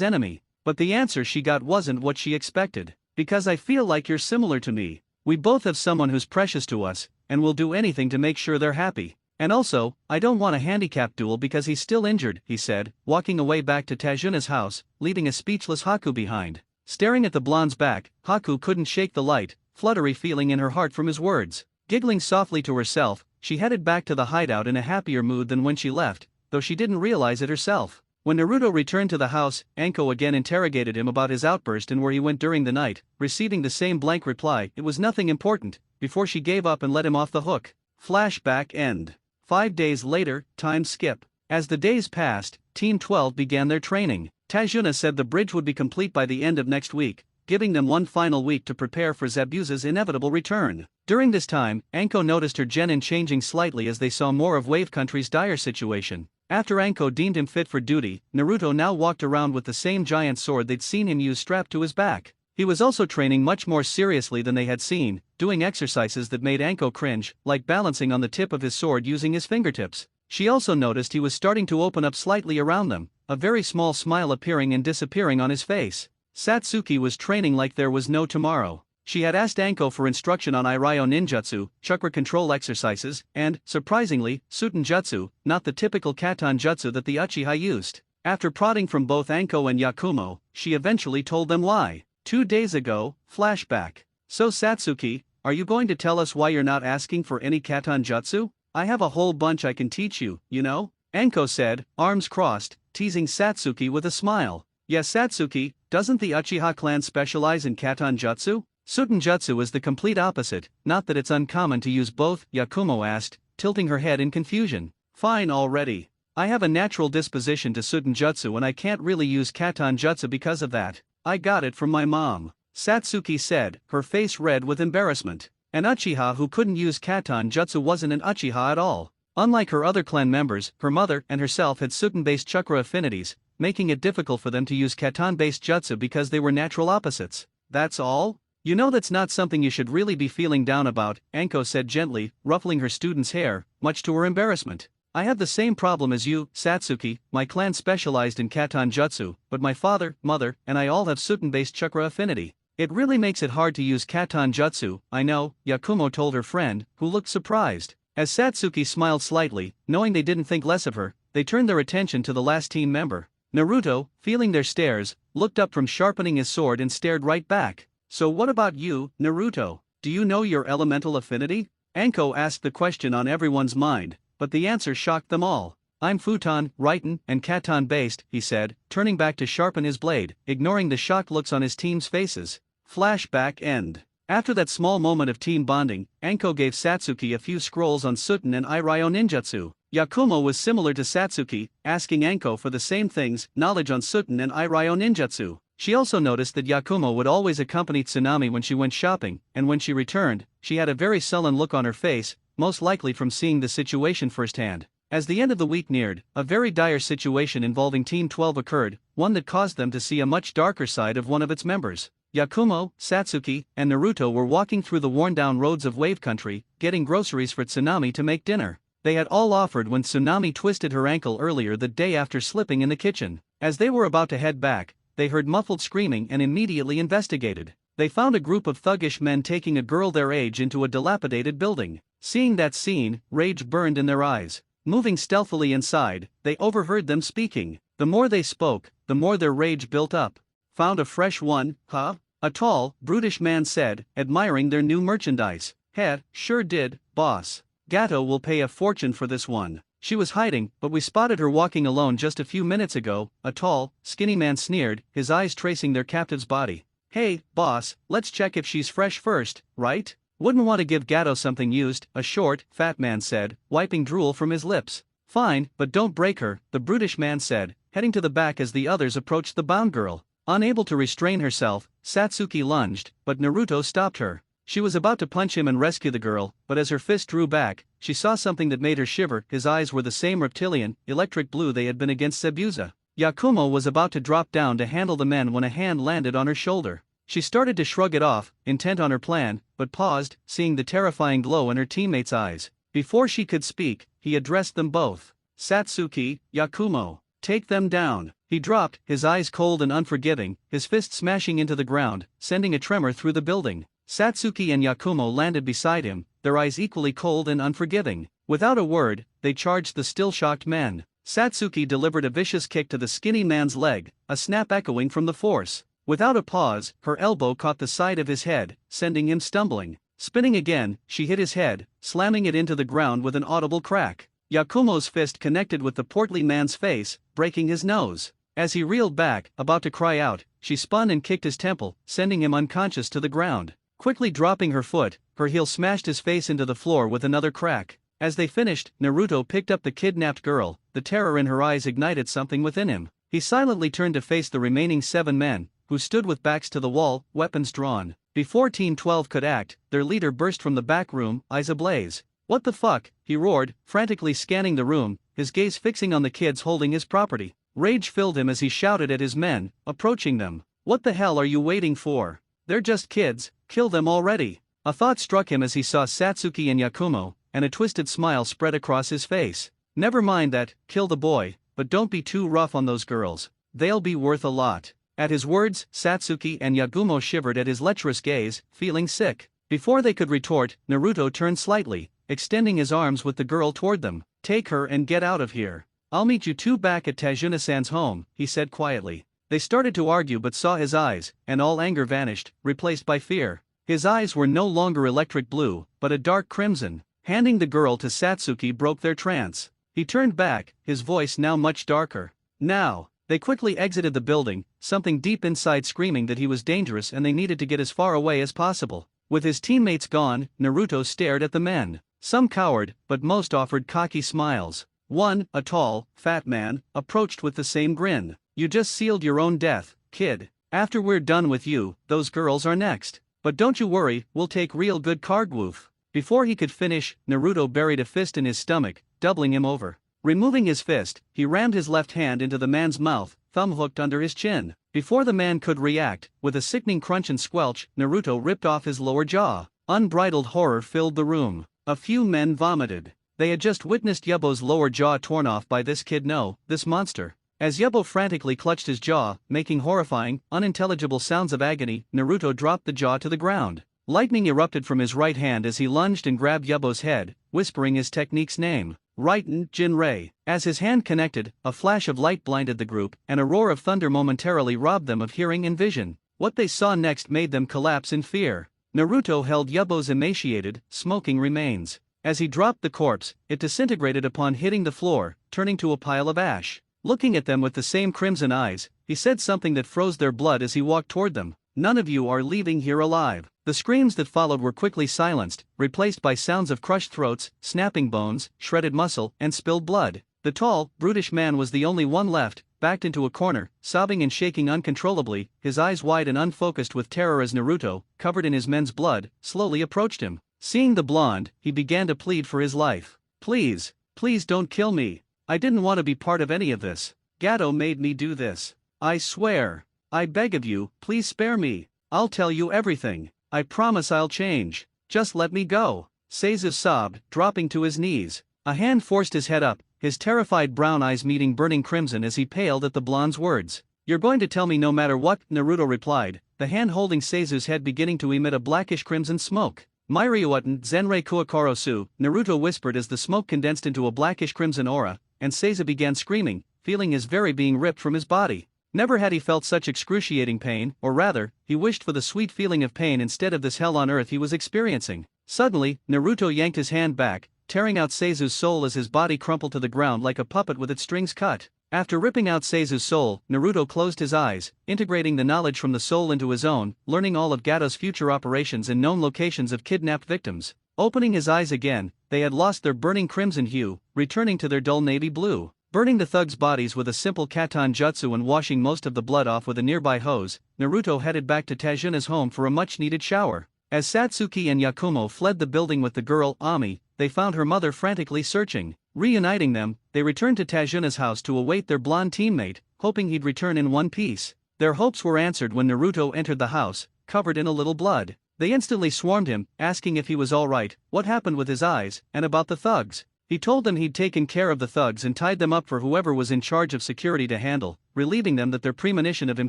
enemy. But the answer she got wasn't what she expected. Because I feel like you're similar to me. We both have someone who's precious to us, and we'll do anything to make sure they're happy. And also, I don't want a handicap duel because he's still injured, he said, walking away back to Tajuna's house, leaving a speechless Haku behind. Staring at the blonde's back, Haku couldn't shake the light, fluttery feeling in her heart from his words. Giggling softly to herself, she headed back to the hideout in a happier mood than when she left, though she didn't realize it herself. When Naruto returned to the house, Anko again interrogated him about his outburst and where he went during the night, receiving the same blank reply, it was nothing important, before she gave up and let him off the hook. Flashback end. 5 days later, time skip. As the days passed, Team 12 began their training. Tajuna said the bridge would be complete by the end of next week, giving them one final week to prepare for Zabuza's inevitable return. During this time, Anko noticed her genin changing slightly as they saw more of Wave Country's dire situation. After Anko deemed him fit for duty, Naruto now walked around with the same giant sword they'd seen him use strapped to his back. He was also training much more seriously than they had seen, doing exercises that made Anko cringe, like balancing on the tip of his sword using his fingertips. She also noticed he was starting to open up slightly around them, a very small smile appearing and disappearing on his face. Satsuki was training like there was no tomorrow. She had asked Anko for instruction on Iryo Ninjutsu, chakra control exercises, and, surprisingly, Suten Jutsu, not the typical Katan Jutsu that the Uchiha used. After prodding from both Anko and Yakumo, she eventually told them why. 2 days ago, flashback. So Satsuki, are you going to tell us why you're not asking for any Katan Jutsu? I have a whole bunch I can teach you, you know? Anko said, arms crossed, teasing Satsuki with a smile. Yes Satsuki, doesn't the Uchiha clan specialize in Katan Jutsu? Suten Jutsu is the complete opposite, not that it's uncommon to use both, Yakumo asked, tilting her head in confusion. Fine already. I have a natural disposition to Suten Jutsu and I can't really use Katan Jutsu because of that. I got it from my mom. Satsuki said, her face red with embarrassment. An Uchiha who couldn't use Katan Jutsu wasn't an Uchiha at all. Unlike her other clan members, her mother and herself had Suten-based chakra affinities, making it difficult for them to use Katan-based Jutsu because they were natural opposites. That's all? You know that's not something you should really be feeling down about, Anko said gently, ruffling her student's hair, much to her embarrassment. I have the same problem as you, Satsuki, my clan specialized in Katan Jutsu, but my father, mother, and I all have Suten-based chakra affinity. It really makes it hard to use Katan Jutsu, I know, Yakumo told her friend, who looked surprised. As Satsuki smiled slightly, knowing they didn't think less of her, they turned their attention to the last team member. Naruto, feeling their stares, looked up from sharpening his sword and stared right back. So what about you, Naruto? Do you know your elemental affinity? Anko asked the question on everyone's mind, but the answer shocked them all. I'm Futon, Raiten, and Katan based, he said, turning back to sharpen his blade, ignoring the shocked looks on his team's faces. Flashback end. After that small moment of team bonding, Anko gave Satsuki a few scrolls on Suten and Iryo Ninjutsu. Yakumo was similar to Satsuki, asking Anko for the same things, knowledge on Suten and Iryo Ninjutsu. She also noticed that Yakumo would always accompany Tsunami when she went shopping, and when she returned, she had a very sullen look on her face, most likely from seeing the situation firsthand. As the end of the week neared, a very dire situation involving Team 12 occurred, one that caused them to see a much darker side of one of its members. Yakumo, Satsuki, and Naruto were walking through the worn-down roads of Wave Country, getting groceries for Tsunami to make dinner. They had all offered when Tsunami twisted her ankle earlier the day after slipping in the kitchen. As they were about to head back, they heard muffled screaming and immediately investigated. They found a group of thuggish men taking a girl their age into a dilapidated building. Seeing that scene, rage burned in their eyes. Moving stealthily inside, they overheard them speaking. The more they spoke, the more their rage built up. Found a fresh one, huh? A tall, brutish man said, admiring their new merchandise. Heh, sure did, boss. Gato will pay a fortune for this one. She was hiding, but we spotted her walking alone just a few minutes ago, a tall, skinny man sneered, his eyes tracing their captive's body. Hey, boss, let's check if she's fresh first, right? Wouldn't want to give Gato something used, a short, fat man said, wiping drool from his lips. Fine, but don't break her, the brutish man said, heading to the back as the others approached the bound girl. Unable to restrain herself, Satsuki lunged, but Naruto stopped her. She was about to punch him and rescue the girl, but as her fist drew back, she saw something that made her shiver. His eyes were the same reptilian, electric blue they had been against Zabuza. Yakumo was about to drop down to handle the men when a hand landed on her shoulder. She started to shrug it off, intent on her plan, but paused, seeing the terrifying glow in her teammate's eyes. Before she could speak, he addressed them both. Satsuki, Yakumo, take them down. He dropped, his eyes cold and unforgiving, his fist smashing into the ground, sending a tremor through the building. Satsuki and Yakumo landed beside him, their eyes equally cold and unforgiving. Without a word, they charged the still shocked men. Satsuki delivered a vicious kick to the skinny man's leg, a snap echoing from the force. Without a pause, her elbow caught the side of his head, sending him stumbling. Spinning again, she hit his head, slamming it into the ground with an audible crack. Yakumo's fist connected with the portly man's face, breaking his nose. As he reeled back, about to cry out, she spun and kicked his temple, sending him unconscious to the ground. Quickly dropping her foot, her heel smashed his face into the floor with another crack. As they finished, Naruto picked up the kidnapped girl, the terror in her eyes ignited something within him. He silently turned to face the remaining 7 men, who stood with backs to the wall, weapons drawn. Before Team 12 could act, their leader burst from the back room, eyes ablaze. What the fuck, he roared, frantically scanning the room, his gaze fixing on the kids holding his property. Rage filled him as he shouted at his men, approaching them. What the hell are you waiting for? They're just kids, kill them already. A thought struck him as he saw Satsuki and Yakumo, and a twisted smile spread across his face. Never mind that, kill the boy, but don't be too rough on those girls. They'll be worth a lot. At his words, Satsuki and Yakumo shivered at his lecherous gaze, feeling sick. Before they could retort, Naruto turned slightly, extending his arms with the girl toward them. Take her and get out of here. I'll meet you 2 back at Tajuna-san's home, he said quietly. They started to argue but saw his eyes, and all anger vanished, replaced by fear. His eyes were no longer electric blue, but a dark crimson. Handing the girl to Satsuki broke their trance. He turned back, his voice now much darker. Now. They quickly exited the building, something deep inside screaming that he was dangerous and they needed to get as far away as possible. With his teammates gone, Naruto stared at the men. Some cowered, but most offered cocky smiles. One, a tall, fat man, approached with the same grin. You just sealed your own death, kid. After we're done with you, those girls are next. But don't you worry, we'll take real good Kargwoof. Before he could finish, Naruto buried a fist in his stomach, doubling him over. Removing his fist, he rammed his left hand into the man's mouth, thumb hooked under his chin. Before the man could react, with a sickening crunch and squelch, Naruto ripped off his lower jaw. Unbridled horror filled the room. A few men vomited. They had just witnessed Yubbo's lower jaw torn off by this kid. No, this monster. As Yubbo frantically clutched his jaw, making horrifying, unintelligible sounds of agony, Naruto dropped the jaw to the ground. Lightning erupted from his right hand as he lunged and grabbed Yubbo's head, whispering his technique's name. Raiten Jinrei. As his hand connected, a flash of light blinded the group, and a roar of thunder momentarily robbed them of hearing and vision. What they saw next made them collapse in fear. Naruto held Yubbo's emaciated, smoking remains. As he dropped the corpse, it disintegrated upon hitting the floor, turning to a pile of ash. Looking at them with the same crimson eyes, he said something that froze their blood as he walked toward them. None of you are leaving here alive. The The screams that followed were quickly silenced, replaced by sounds of crushed throats, snapping bones, shredded muscle, and spilled blood. The tall, brutish man was the only one left, backed into a corner, sobbing and shaking uncontrollably, his eyes wide and unfocused with terror as Naruto, covered in his men's blood, slowly approached him. Seeing the blonde, he began to plead for his life. Please, please don't kill me. I didn't want to be part of any of this. Gato made me do this. I swear. I beg of you, please spare me. I'll tell you everything. I promise I'll change. Just let me go. Seizu sobbed, dropping to his knees. A hand forced his head up, his terrified brown eyes meeting burning crimson as he paled at the blonde's words. You're going to tell me no matter what, Naruto replied, the hand holding Seizu's head beginning to emit a blackish crimson smoke. Myriuuten Zenrei Kuokorosu, Naruto whispered as the smoke condensed into a blackish crimson aura, and Seizu began screaming, feeling his very being ripped from his body. Never had he felt such excruciating pain, or rather, he wished for the sweet feeling of pain instead of this hell on earth he was experiencing. Suddenly, Naruto yanked his hand back, tearing out Seizu's soul as his body crumpled to the ground like a puppet with its strings cut. After ripping out Seizu's soul, Naruto closed his eyes, integrating the knowledge from the soul into his own, learning all of Gato's future operations and known locations of kidnapped victims. Opening his eyes again, they had lost their burning crimson hue, returning to their dull navy blue. Burning the thugs' bodies with a simple katan jutsu and washing most of the blood off with a nearby hose, Naruto headed back to Tajuna's home for a much-needed shower. As Satsuki and Yakumo fled the building with the girl, Ami, they found her mother frantically searching. Reuniting them, they returned to Tajuna's house to await their blonde teammate, hoping he'd return in one piece. Their hopes were answered when Naruto entered the house, covered in a little blood. They instantly swarmed him, asking if he was alright, what happened with his eyes, and about the thugs. He told them he'd taken care of the thugs and tied them up for whoever was in charge of security to handle, relieving them that their premonition of him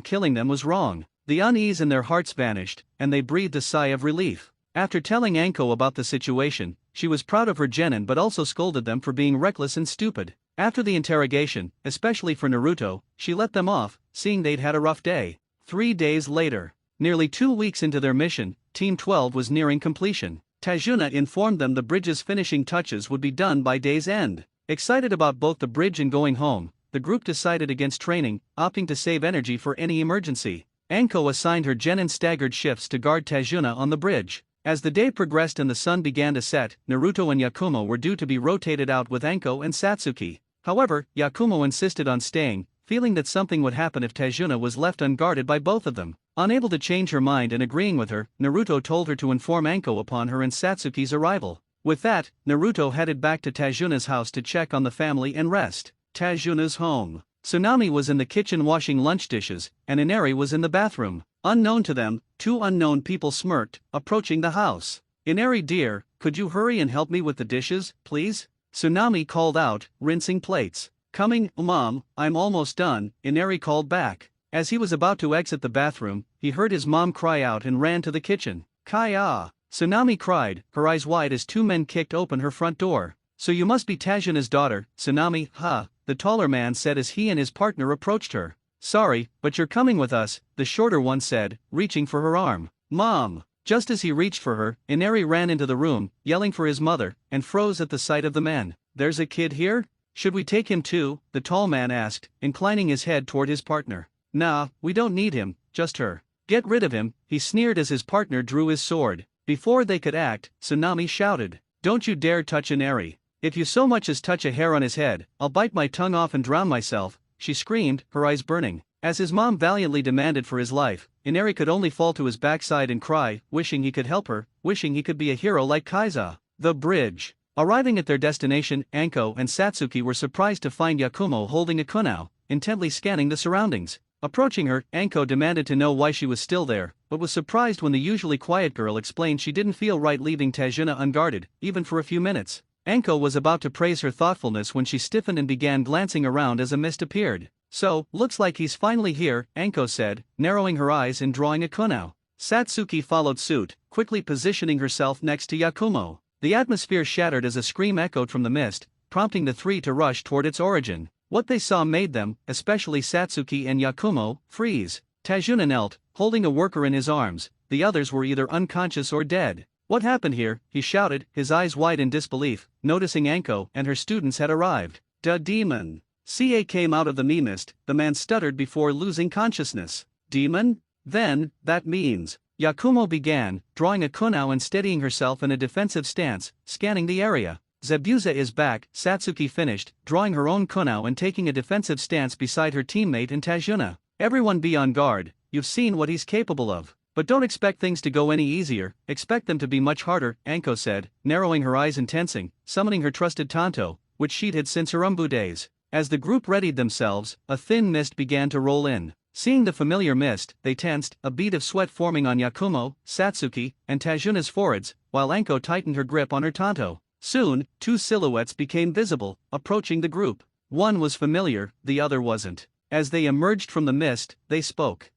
killing them was wrong. The unease in their hearts vanished, and they breathed a sigh of relief. After telling Anko about the situation, she was proud of her genin but also scolded them for being reckless and stupid. After the interrogation, especially for Naruto, she let them off, seeing they'd had a rough day. 3 days later, nearly 2 weeks into their mission, Team 12 was nearing completion. Tajuna informed them the bridge's finishing touches would be done by day's end. Excited about both the bridge and going home, the group decided against training, opting to save energy for any emergency. Anko assigned her genin staggered shifts to guard Tajuna on the bridge. As the day progressed and the sun began to set, Naruto and Yakumo were due to be rotated out with Anko and Satsuki. However, Yakumo insisted on staying, feeling that something would happen if Tajuna was left unguarded by both of them. Unable to change her mind and agreeing with her, Naruto told her to inform Anko upon her and Satsuki's arrival. With that, Naruto headed back to Tajuna's house to check on the family and rest. Tajuna's home. Tsunami was in the kitchen washing lunch dishes, and Inari was in the bathroom. Unknown to them, 2 unknown people smirked, approaching the house. Inari dear, could you hurry and help me with the dishes, please? Tsunami called out, rinsing plates. Coming, Mom, I'm almost done, Inari called back. As he was about to exit the bathroom, he heard his mom cry out and ran to the kitchen. Kaya! Tsunami cried, her eyes wide as 2 men kicked open her front door. So you must be Tajuna's daughter, Tsunami, huh? The taller man said as he and his partner approached her. Sorry, but you're coming with us, the shorter one said, reaching for her arm. Mom! Just as he reached for her, Inari ran into the room, yelling for his mother, and froze at the sight of the men. There's a kid here? Should we take him too? The tall man asked, inclining his head toward his partner. Nah, we don't need him, just her. Get rid of him, he sneered as his partner drew his sword. Before they could act, Tsunami shouted. Don't you dare touch Inari. If you so much as touch a hair on his head, I'll bite my tongue off and drown myself, she screamed, her eyes burning. As his mom valiantly demanded for his life, Inari could only fall to his backside and cry, wishing he could help her, wishing he could be a hero like Kaiza. The bridge. Arriving at their destination, Anko and Satsuki were surprised to find Yakumo holding a kunao, intently scanning the surroundings. Approaching her, Anko demanded to know why she was still there, but was surprised when the usually quiet girl explained she didn't feel right leaving Tajuna unguarded, even for a few minutes. Anko was about to praise her thoughtfulness when she stiffened and began glancing around as a mist appeared. So, looks like he's finally here, Anko said, narrowing her eyes and drawing a kunao. Satsuki followed suit, quickly positioning herself next to Yakumo. The atmosphere shattered as a scream echoed from the mist, prompting the 3 to rush toward its origin. What they saw made them, especially Satsuki and Yakumo, freeze. Tajuna knelt, holding a worker in his arms. The others were either unconscious or dead. What happened here? He shouted, his eyes wide in disbelief, noticing Anko and her students had arrived. Da demon. CA came out of the mist, the man stuttered before losing consciousness. Demon? Then, that means, Yakumo began, drawing a kunao and steadying herself in a defensive stance, scanning the area. Zabuza is back, Satsuki finished, drawing her own kunao and taking a defensive stance beside her teammate and Tajuna. Everyone be on guard, you've seen what he's capable of. But don't expect things to go any easier, expect them to be much harder, Anko said, narrowing her eyes and tensing, summoning her trusted Tanto, which she'd had since her Umbu days. As the group readied themselves, a thin mist began to roll in. Seeing the familiar mist, they tensed, a bead of sweat forming on Yakumo, Satsuki, and Tajuna's foreheads, while Anko tightened her grip on her Tanto. Soon, two silhouettes became visible, approaching the group. One was familiar, the other wasn't. As they emerged from the mist, they spoke.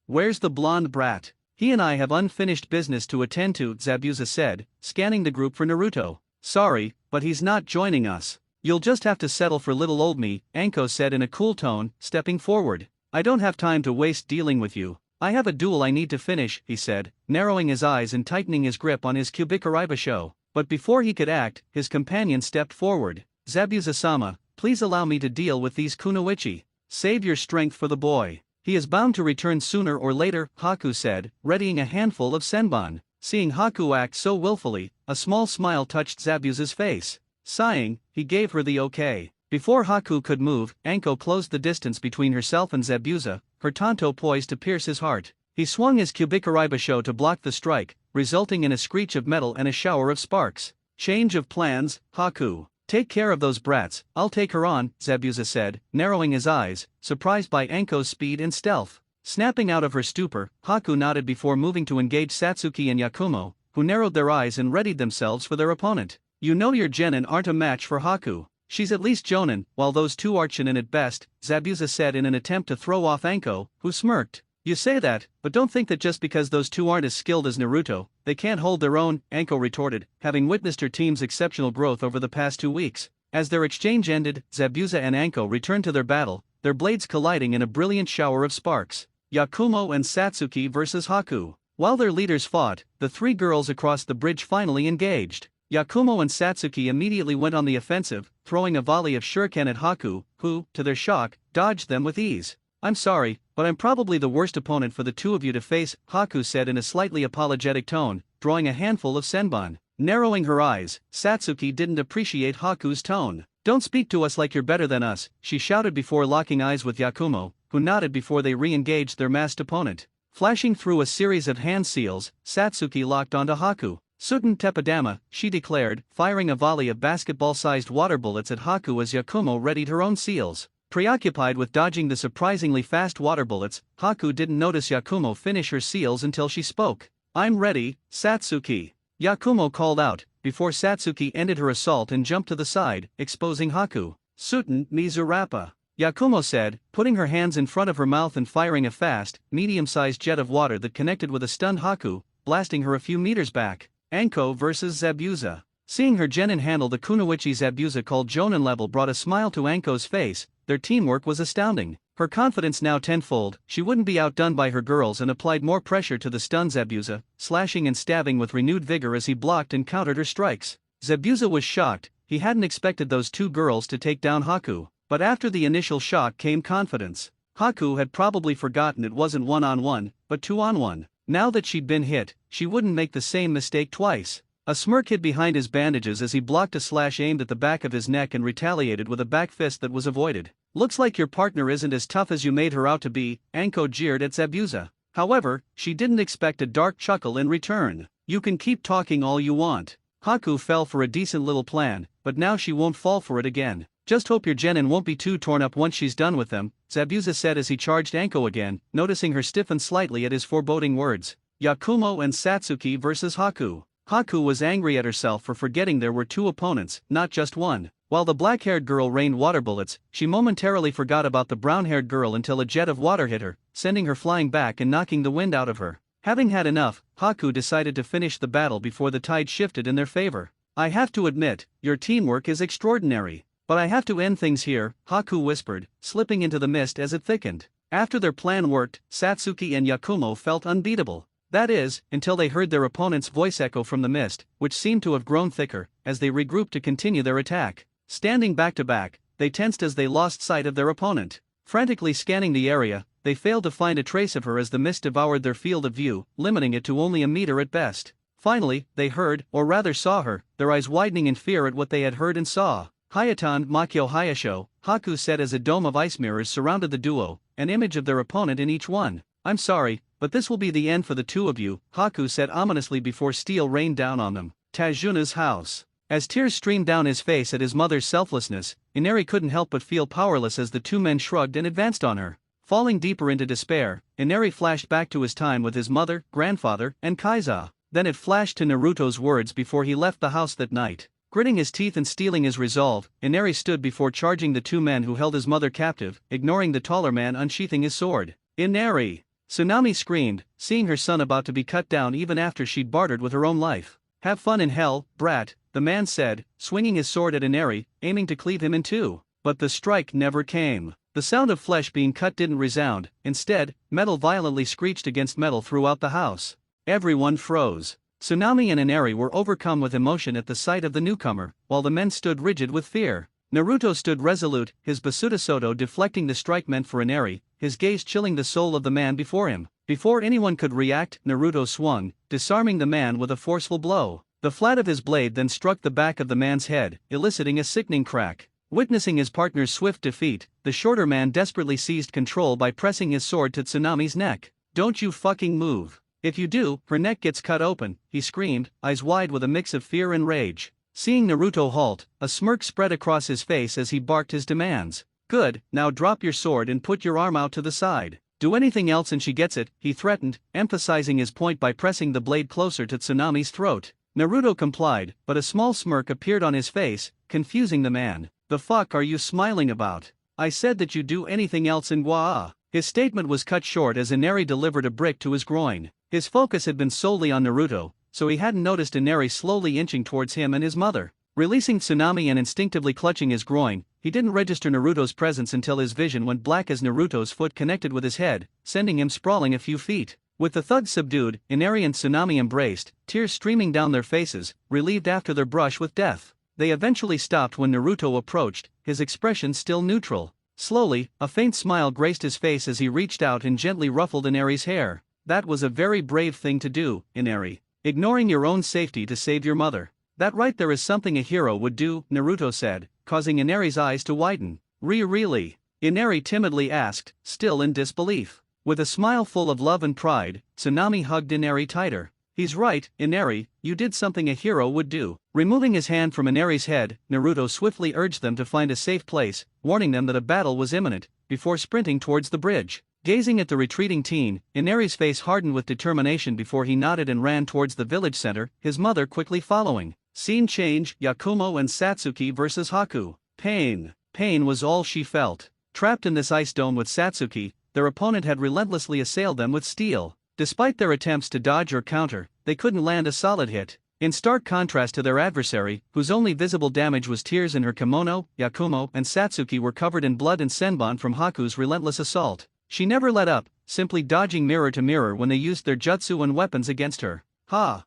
Where's the blonde brat? He and I have unfinished business to attend to, Zabuza said, scanning the group for Naruto. Sorry, but he's not joining us. You'll just have to settle for little old me, Anko said in a cool tone, stepping forward. I don't have time to waste dealing with you. I have a duel I need to finish, he said, narrowing his eyes and tightening his grip on his Kubikaraiba. But before he could act, his companion stepped forward. Zabuza-sama, please allow me to deal with these kunoichi. Save your strength for the boy. He is bound to return sooner or later, Haku said, readying a handful of senbon. Seeing Haku act so willfully, a small smile touched Zabuza's face. Sighing, he gave her the okay. Before Haku could move, Anko closed the distance between herself and Zabuza, her Tanto poised to pierce his heart. He swung his Kubikaraiba to block the strike, resulting in a screech of metal and a shower of sparks. Change of plans, Haku. Take care of those brats, I'll take her on, Zabuza said, narrowing his eyes, surprised by Anko's speed and stealth. Snapping out of her stupor, Haku nodded before moving to engage Satsuki and Yakumo, who narrowed their eyes and readied themselves for their opponent. You know your genin aren't a match for Haku. She's at least jonin, while those two are chinin at best, Zabuza said in an attempt to throw off Anko, who smirked. You say that, but don't think that just because those two aren't as skilled as Naruto, they can't hold their own, Anko retorted, having witnessed her team's exceptional growth over the past 2 weeks. As their exchange ended, Zabuza and Anko returned to their battle, their blades colliding in a brilliant shower of sparks. Yakumo and Satsuki versus Haku. While their leaders fought, the three girls across the bridge finally engaged. Yakumo and Satsuki immediately went on the offensive, throwing a volley of shuriken at Haku, who, to their shock, dodged them with ease. I'm sorry, but I'm probably the worst opponent for the two of you to face, Haku said in a slightly apologetic tone, drawing a handful of senbon. Narrowing her eyes, Satsuki didn't appreciate Haku's tone. Don't speak to us like you're better than us, she shouted before locking eyes with Yakumo, who nodded before they re-engaged their masked opponent. Flashing through a series of hand seals, Satsuki locked onto Haku. Suten Teppadama, she declared, firing a volley of basketball-sized water bullets at Haku as Yakumo readied her own seals. Preoccupied with dodging the surprisingly fast water bullets, Haku didn't notice Yakumo finish her seals until she spoke. I'm ready, Satsuki. Yakumo called out, before Satsuki ended her assault and jumped to the side, exposing Haku. Suten Mizurappa. Yakumo said, putting her hands in front of her mouth and firing a fast, medium-sized jet of water that connected with a stunned Haku, blasting her a few meters back. Anko versus Zabuza. Seeing her genin handle the kunoichi Zabuza called Jonin level brought a smile to Anko's face. Their teamwork was astounding. Her confidence now tenfold, she wouldn't be outdone by her girls and applied more pressure to the stunned Zabuza, slashing and stabbing with renewed vigor as he blocked and countered her strikes. Zabuza was shocked, he hadn't expected those two girls to take down Haku, but after the initial shock came confidence. Haku had probably forgotten it wasn't one-on-one, but two-on-one. Now that she'd been hit, she wouldn't make the same mistake twice. A smirk hid behind his bandages as he blocked a slash aimed at the back of his neck and retaliated with a back fist that was avoided. Looks like your partner isn't as tough as you made her out to be, Anko jeered at Zabuza. However, she didn't expect a dark chuckle in return. You can keep talking all you want. Haku fell for a decent little plan, but now she won't fall for it again. Just hope your genin won't be too torn up once she's done with them, Zabuza said as he charged Anko again, noticing her stiffen slightly at his foreboding words. Yakumo and Satsuki versus Haku. Haku was angry at herself for forgetting there were two opponents, not just one. While the black-haired girl rained water bullets, she momentarily forgot about the brown-haired girl until a jet of water hit her, sending her flying back and knocking the wind out of her. Having had enough, Haku decided to finish the battle before the tide shifted in their favor. I have to admit, your teamwork is extraordinary. But I have to end things here, Haku whispered, slipping into the mist as it thickened. After their plan worked, Satsuki and Yakumo felt unbeatable. That is, until they heard their opponent's voice echo from the mist, which seemed to have grown thicker, as they regrouped to continue their attack. Standing back to back, they tensed as they lost sight of their opponent. Frantically scanning the area, they failed to find a trace of her as the mist devoured their field of view, limiting it to only a meter at best. Finally, they heard, or rather saw her, their eyes widening in fear at what they had heard and saw. Hayatan Makyo Hayasho, Haku said as a dome of ice mirrors surrounded the duo, an image of their opponent in each one. I'm sorry, but this will be the end for the two of you, Haku said ominously before steel rained down on them. Tajuna's house. As tears streamed down his face at his mother's selflessness, Inari couldn't help but feel powerless as the two men shrugged and advanced on her. Falling deeper into despair, Inari flashed back to his time with his mother, grandfather, and Kaiza. Then it flashed to Naruto's words before he left the house that night. Gritting his teeth and steeling his resolve, Inari stood before charging the two men who held his mother captive, ignoring the taller man unsheathing his sword. Inari! Tsunami screamed, seeing her son about to be cut down even after she'd bartered with her own life. Have fun in hell, brat, the man said, swinging his sword at Inari, aiming to cleave him in two. But the strike never came. The sound of flesh being cut didn't resound, instead, metal violently screeched against metal throughout the house. Everyone froze. Tsunami and Inari were overcome with emotion at the sight of the newcomer, while the men stood rigid with fear. Naruto stood resolute, his Basuda Soto deflecting the strike meant for Inari, his gaze chilling the soul of the man before him. Before anyone could react, Naruto swung, disarming the man with a forceful blow. The flat of his blade then struck the back of the man's head, eliciting a sickening crack. Witnessing his partner's swift defeat, the shorter man desperately seized control by pressing his sword to Tsunami's neck. Don't you fucking move. If you do, her neck gets cut open, he screamed, eyes wide with a mix of fear and rage. Seeing Naruto halt, a smirk spread across his face as he barked his demands. Good, now drop your sword and put your arm out to the side. Do anything else and she gets it, he threatened, emphasizing his point by pressing the blade closer to Tsunami's throat. Naruto complied, but a small smirk appeared on his face, confusing the man. The fuck are you smiling about? I said that you'd do anything else in Gwaa. His statement was cut short as Inari delivered a brick to his groin. His focus had been solely on Naruto, so he hadn't noticed Inari slowly inching towards him and his mother. Releasing Tsunami and instinctively clutching his groin, he didn't register Naruto's presence until his vision went black as Naruto's foot connected with his head, sending him sprawling a few feet. With the thugs subdued, Inari and Tsunami embraced, tears streaming down their faces, relieved after their brush with death. They eventually stopped when Naruto approached, his expression still neutral. Slowly, a faint smile graced his face as he reached out and gently ruffled Inari's hair. That was a very brave thing to do, Inari. Ignoring your own safety to save your mother. That right there is something a hero would do, Naruto said, causing Inari's eyes to widen. Really? Inari timidly asked, still in disbelief. With a smile full of love and pride, Tsunami hugged Inari tighter. He's right, Inari, you did something a hero would do. Removing his hand from Inari's head, Naruto swiftly urged them to find a safe place, warning them that a battle was imminent, before sprinting towards the bridge. Gazing at the retreating teen, Inari's face hardened with determination before he nodded and ran towards the village center, his mother quickly following. Scene change, Yakumo and Satsuki versus Haku. Pain was all she felt. Trapped in this ice dome with Satsuki, their opponent had relentlessly assailed them with steel. Despite their attempts to dodge or counter, they couldn't land a solid hit. In stark contrast to their adversary, whose only visible damage was tears in her kimono, Yakumo and Satsuki were covered in blood and senbon from Haku's relentless assault. She never let up, simply dodging mirror to mirror when they used their jutsu and weapons against her. Yeah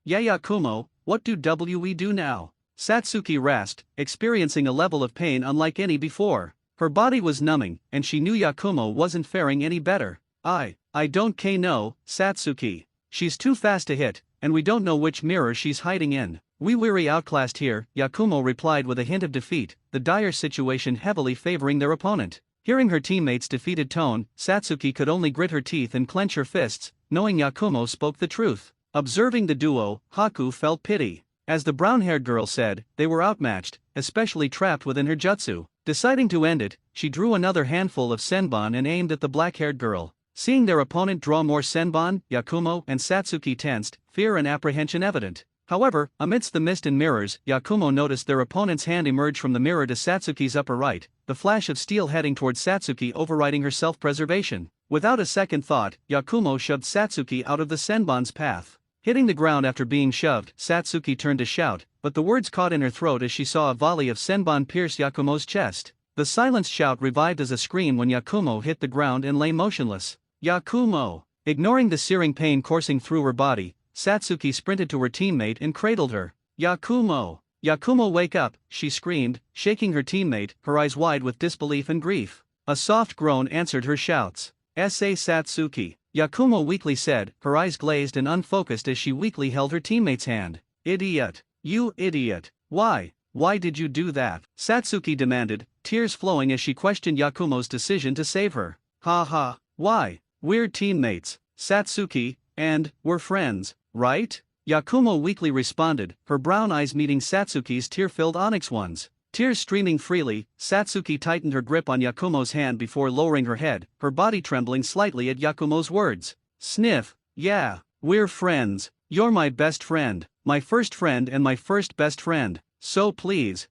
Yakumo, what do we do now? Satsuki rasped, experiencing a level of pain unlike any before. Her body was numbing, and she knew Yakumo wasn't faring any better. I don't know, Satsuki. She's too fast to hit, and we don't know which mirror she's hiding in. We weary outclassed here, Yakumo replied with a hint of defeat, the dire situation heavily favoring their opponent. Hearing her teammate's defeated tone, Satsuki could only grit her teeth and clench her fists, knowing Yakumo spoke the truth. Observing the duo, Haku felt pity. As the brown-haired girl said, they were outmatched, especially trapped within her jutsu. Deciding to end it, she drew another handful of senbon and aimed at the black-haired girl. Seeing their opponent draw more senbon, Yakumo and Satsuki tensed, fear and apprehension evident. However, amidst the mist and mirrors, Yakumo noticed their opponent's hand emerge from the mirror to Satsuki's upper right, the flash of steel heading towards Satsuki overriding her self-preservation. Without a second thought, Yakumo shoved Satsuki out of the senbon's path. Hitting the ground after being shoved, Satsuki turned to shout, but the words caught in her throat as she saw a volley of senbon pierce Yakumo's chest. The silenced shout revived as a scream when Yakumo hit the ground and lay motionless. Yakumo! Ignoring the searing pain coursing through her body, Satsuki sprinted to her teammate and cradled her. Yakumo! Yakumo, wake up, she screamed, shaking her teammate, her eyes wide with disbelief and grief. A soft groan answered her shouts. S.A. Satsuki, Yakumo weakly said, her eyes glazed and unfocused as she weakly held her teammate's hand. Idiot. You idiot. Why did you do that? Satsuki demanded, tears flowing as she questioned Yakumo's decision to save her. Ha ha, why? We're teammates, Satsuki, and we're friends, right? Yakumo weakly responded, her brown eyes meeting Satsuki's tear-filled onyx ones. Tears streaming freely, Satsuki tightened her grip on Yakumo's hand before lowering her head, her body trembling slightly at Yakumo's words. Sniff, yeah, we're friends. You're my best friend, my first friend and my first best friend. So please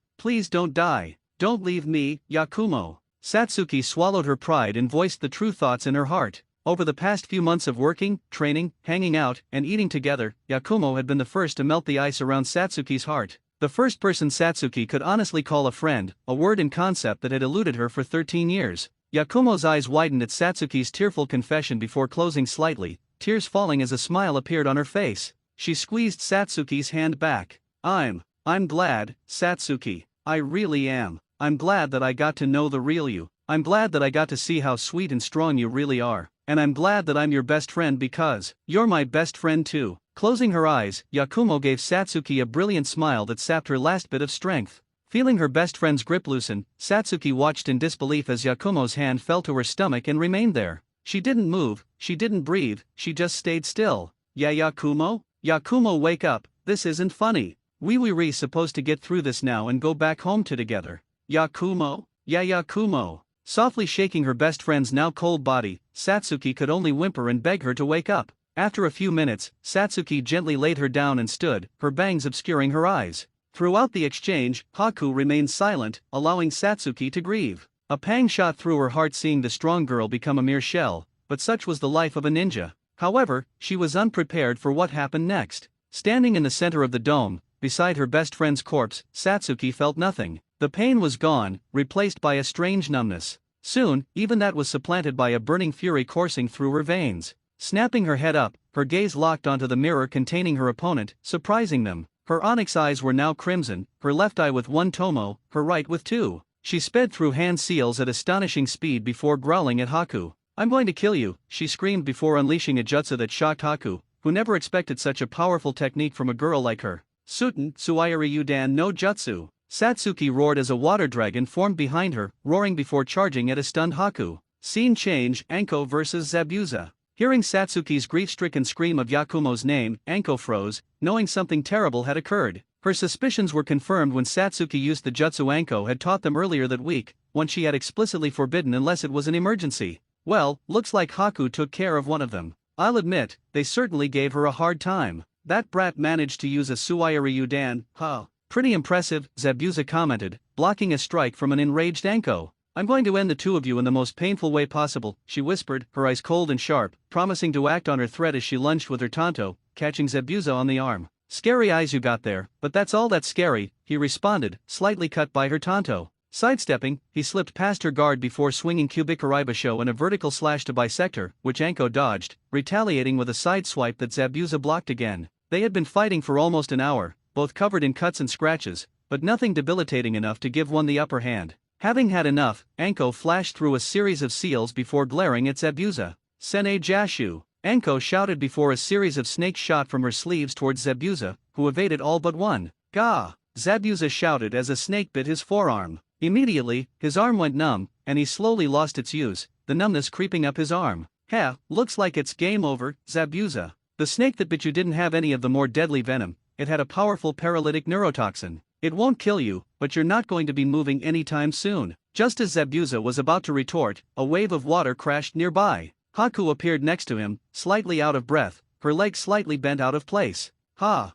don't die. Don't leave me, Yakumo. Satsuki swallowed her pride and voiced the true thoughts in her heart. Over the past few months of working, training, hanging out, and eating together, Yakumo had been the first to melt the ice around Satsuki's heart. The first person Satsuki could honestly call a friend, a word and concept that had eluded her for 13 years. Yakumo's eyes widened at Satsuki's tearful confession before closing slightly, tears falling as a smile appeared on her face. She squeezed Satsuki's hand back. I'm glad, Satsuki. I really am. I'm glad that I got to know the real you. I'm glad that I got to see how sweet and strong you really are. And I'm glad that I'm your best friend because you're my best friend too. Closing her eyes, Yakumo gave Satsuki a brilliant smile that sapped her last bit of strength. Feeling her best friend's grip loosen, Satsuki watched in disbelief as Yakumo's hand fell to her stomach and remained there. She didn't move, she didn't breathe, she just stayed still. Yeah, Yakumo? Yakumo, wake up, this isn't funny. We supposed to get through this now and go back home together. Yakumo? Yeah, Yakumo. Softly shaking her best friend's now cold body, Satsuki could only whimper and beg her to wake up. After a few minutes, Satsuki gently laid her down and stood, her bangs obscuring her eyes. Throughout the exchange, Haku remained silent, allowing Satsuki to grieve. A pang shot through her heart seeing the strong girl become a mere shell, but such was the life of a ninja. However, she was unprepared for what happened next. Standing in the center of the dome, beside her best friend's corpse, Satsuki felt nothing. The pain was gone, replaced by a strange numbness. Soon, even that was supplanted by a burning fury coursing through her veins. Snapping her head up, her gaze locked onto the mirror containing her opponent, surprising them. Her onyx eyes were now crimson, her left eye with one tomo, her right with two. She sped through hand seals at astonishing speed before growling at Haku. I'm going to kill you, she screamed before unleashing a jutsu that shocked Haku, who never expected such a powerful technique from a girl like her. Suten, Suiari Yudan no Jutsu. Satsuki roared as a water dragon formed behind her, roaring before charging at a stunned Haku. Scene change, Anko vs Zabuza. Hearing Satsuki's grief-stricken scream of Yakumo's name, Anko froze, knowing something terrible had occurred. Her suspicions were confirmed when Satsuki used the jutsu Anko had taught them earlier that week, one she had explicitly forbidden unless it was an emergency. Well, looks like Haku took care of one of them. I'll admit, they certainly gave her a hard time. That brat managed to use a Suiari Yudan, huh? Pretty impressive, Zabuza commented, blocking a strike from an enraged Anko. I'm going to end the two of you in the most painful way possible, she whispered, her eyes cold and sharp, promising to act on her threat as she lunged with her tanto, catching Zabuza on the arm. Scary eyes you got there, but that's all that's scary, he responded, slightly cut by her tanto. Sidestepping, he slipped past her guard before swinging cubic Karaibasho in a vertical slash to bisect her, which Anko dodged, retaliating with a side swipe that Zabuza blocked again. They had been fighting for almost an hour, both covered in cuts and scratches, but nothing debilitating enough to give one the upper hand. Having had enough, Anko flashed through a series of seals before glaring at Zabuza. Sene Jashu. Anko shouted before a series of snakes shot from her sleeves towards Zabuza, who evaded all but one. Gah! Zabuza shouted as a snake bit his forearm. Immediately, his arm went numb, and he slowly lost its use, the numbness creeping up his arm. Heh, looks like it's game over, Zabuza. The snake that bit you didn't have any of the more deadly venom, it had a powerful paralytic neurotoxin. It won't kill you, but you're not going to be moving anytime soon. Just as Zabuza was about to retort, a wave of water crashed nearby. Haku appeared next to him, slightly out of breath, her legs slightly bent out of place. Ha,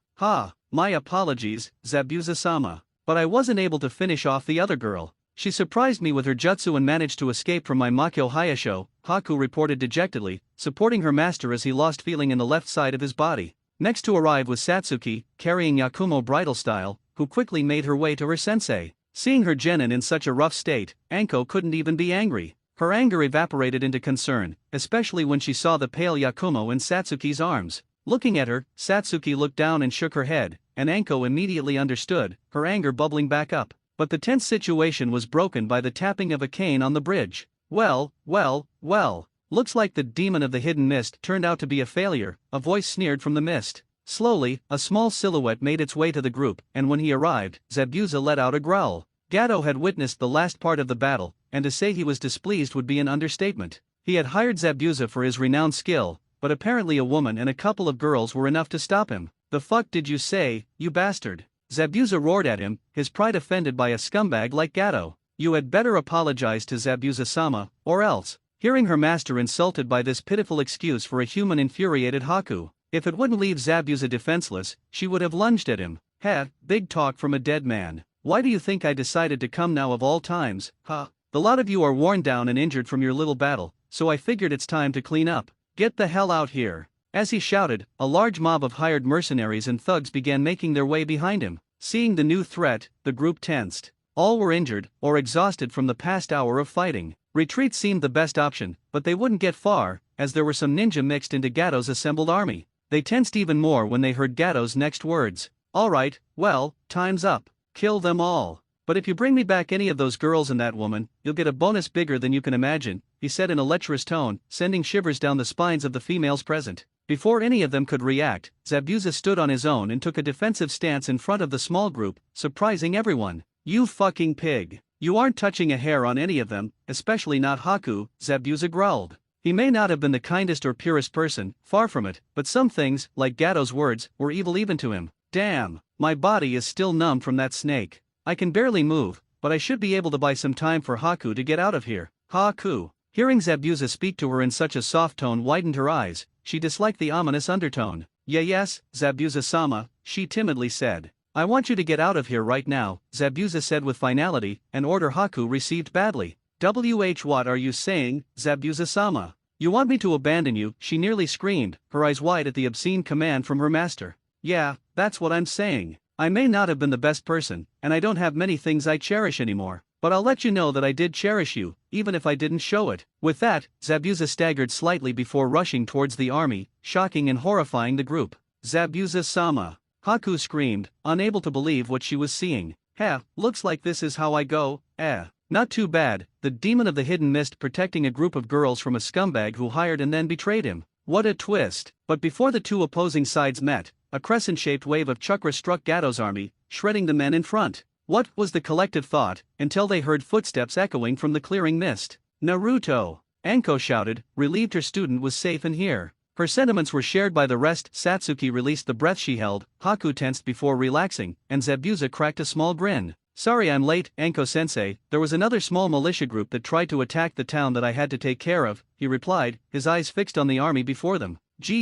my apologies, Zabuza-sama. But I wasn't able to finish off the other girl. She surprised me with her jutsu and managed to escape from my Makyo Hayasho, Haku reported dejectedly, supporting her master as he lost feeling in the left side of his body. Next to arrive was Satsuki, carrying Yakumo bridal style, who quickly made her way to her sensei. Seeing her genin in such a rough state, Anko couldn't even be angry. Her anger evaporated into concern, especially when she saw the pale Yakumo in Satsuki's arms. Looking at her, Satsuki looked down and shook her head, and Anko immediately understood, her anger bubbling back up. But the tense situation was broken by the tapping of a cane on the bridge. Well, Looks like the demon of the hidden mist turned out to be a failure, a voice sneered from the mist. Slowly, a small silhouette made its way to the group, and when he arrived, Zabuza let out a growl. Gato had witnessed the last part of the battle, and to say he was displeased would be an understatement. He had hired Zabuza for his renowned skill, but apparently a woman and a couple of girls were enough to stop him. "The fuck did you say, you bastard?" Zabuza roared at him, his pride offended by a scumbag like Gato. "You had better apologize to Zabuza-sama, or else." Hearing her master insulted by this pitiful excuse for a human infuriated Haku. If it wouldn't leave Zabuza defenseless, she would have lunged at him. "Heh, big talk from a dead man. Why do you think I decided to come now of all times, huh? The lot of you are worn down and injured from your little battle, so I figured it's time to clean up. Get the hell out here." As he shouted, a large mob of hired mercenaries and thugs began making their way behind him. Seeing the new threat, the group tensed. All were injured, or exhausted from the past hour of fighting. Retreat seemed the best option, but they wouldn't get far, as there were some ninja mixed into Gato's assembled army. They tensed even more when they heard Gato's next words. "Alright, well, time's up. Kill them all. But if you bring me back any of those girls and that woman, you'll get a bonus bigger than you can imagine," he said in a lecherous tone, sending shivers down the spines of the females present. Before any of them could react, Zabuza stood on his own and took a defensive stance in front of the small group, surprising everyone. "You fucking pig. You aren't touching a hair on any of them, especially not Haku," Zabuza growled. He may not have been the kindest or purest person, far from it, but some things, like Gato's words, were evil even to him. "Damn, my body is still numb from that snake. I can barely move, but I should be able to buy some time for Haku to get out of here." Haku. Hearing Zabuza speak to her in such a soft tone widened her eyes. She disliked the ominous undertone. "Yes, Zabuza-sama," she timidly said. "I want you to get out of here right now," Zabuza said with finality, an order Haku received badly. What are you saying, Zabuza-sama? You want me to abandon you?" she nearly screamed, her eyes wide at the obscene command from her master. "Yeah, that's what I'm saying. I may not have been the best person, and I don't have many things I cherish anymore, but I'll let you know that I did cherish you, even if I didn't show it." With that, Zabuza staggered slightly before rushing towards the army, shocking and horrifying the group. "Zabuza-sama!" Haku screamed, unable to believe what she was seeing. "Heh, looks like this is how I go, eh? Not too bad, the demon of the hidden mist protecting a group of girls from a scumbag who hired and then betrayed him. What a twist." But before the two opposing sides met, a crescent-shaped wave of chakra struck Gato's army, shredding the men in front. What was the collective thought, until they heard footsteps echoing from the clearing mist? "Naruto!" Anko shouted, relieved her student was safe in here. Her sentiments were shared by the rest. Satsuki released the breath she held, Haku tensed before relaxing, and Zabuza cracked a small grin. "Sorry I'm late, Anko-sensei, there was another small militia group that tried to attack the town that I had to take care of," he replied, his eyes fixed on the army before them. "Guh,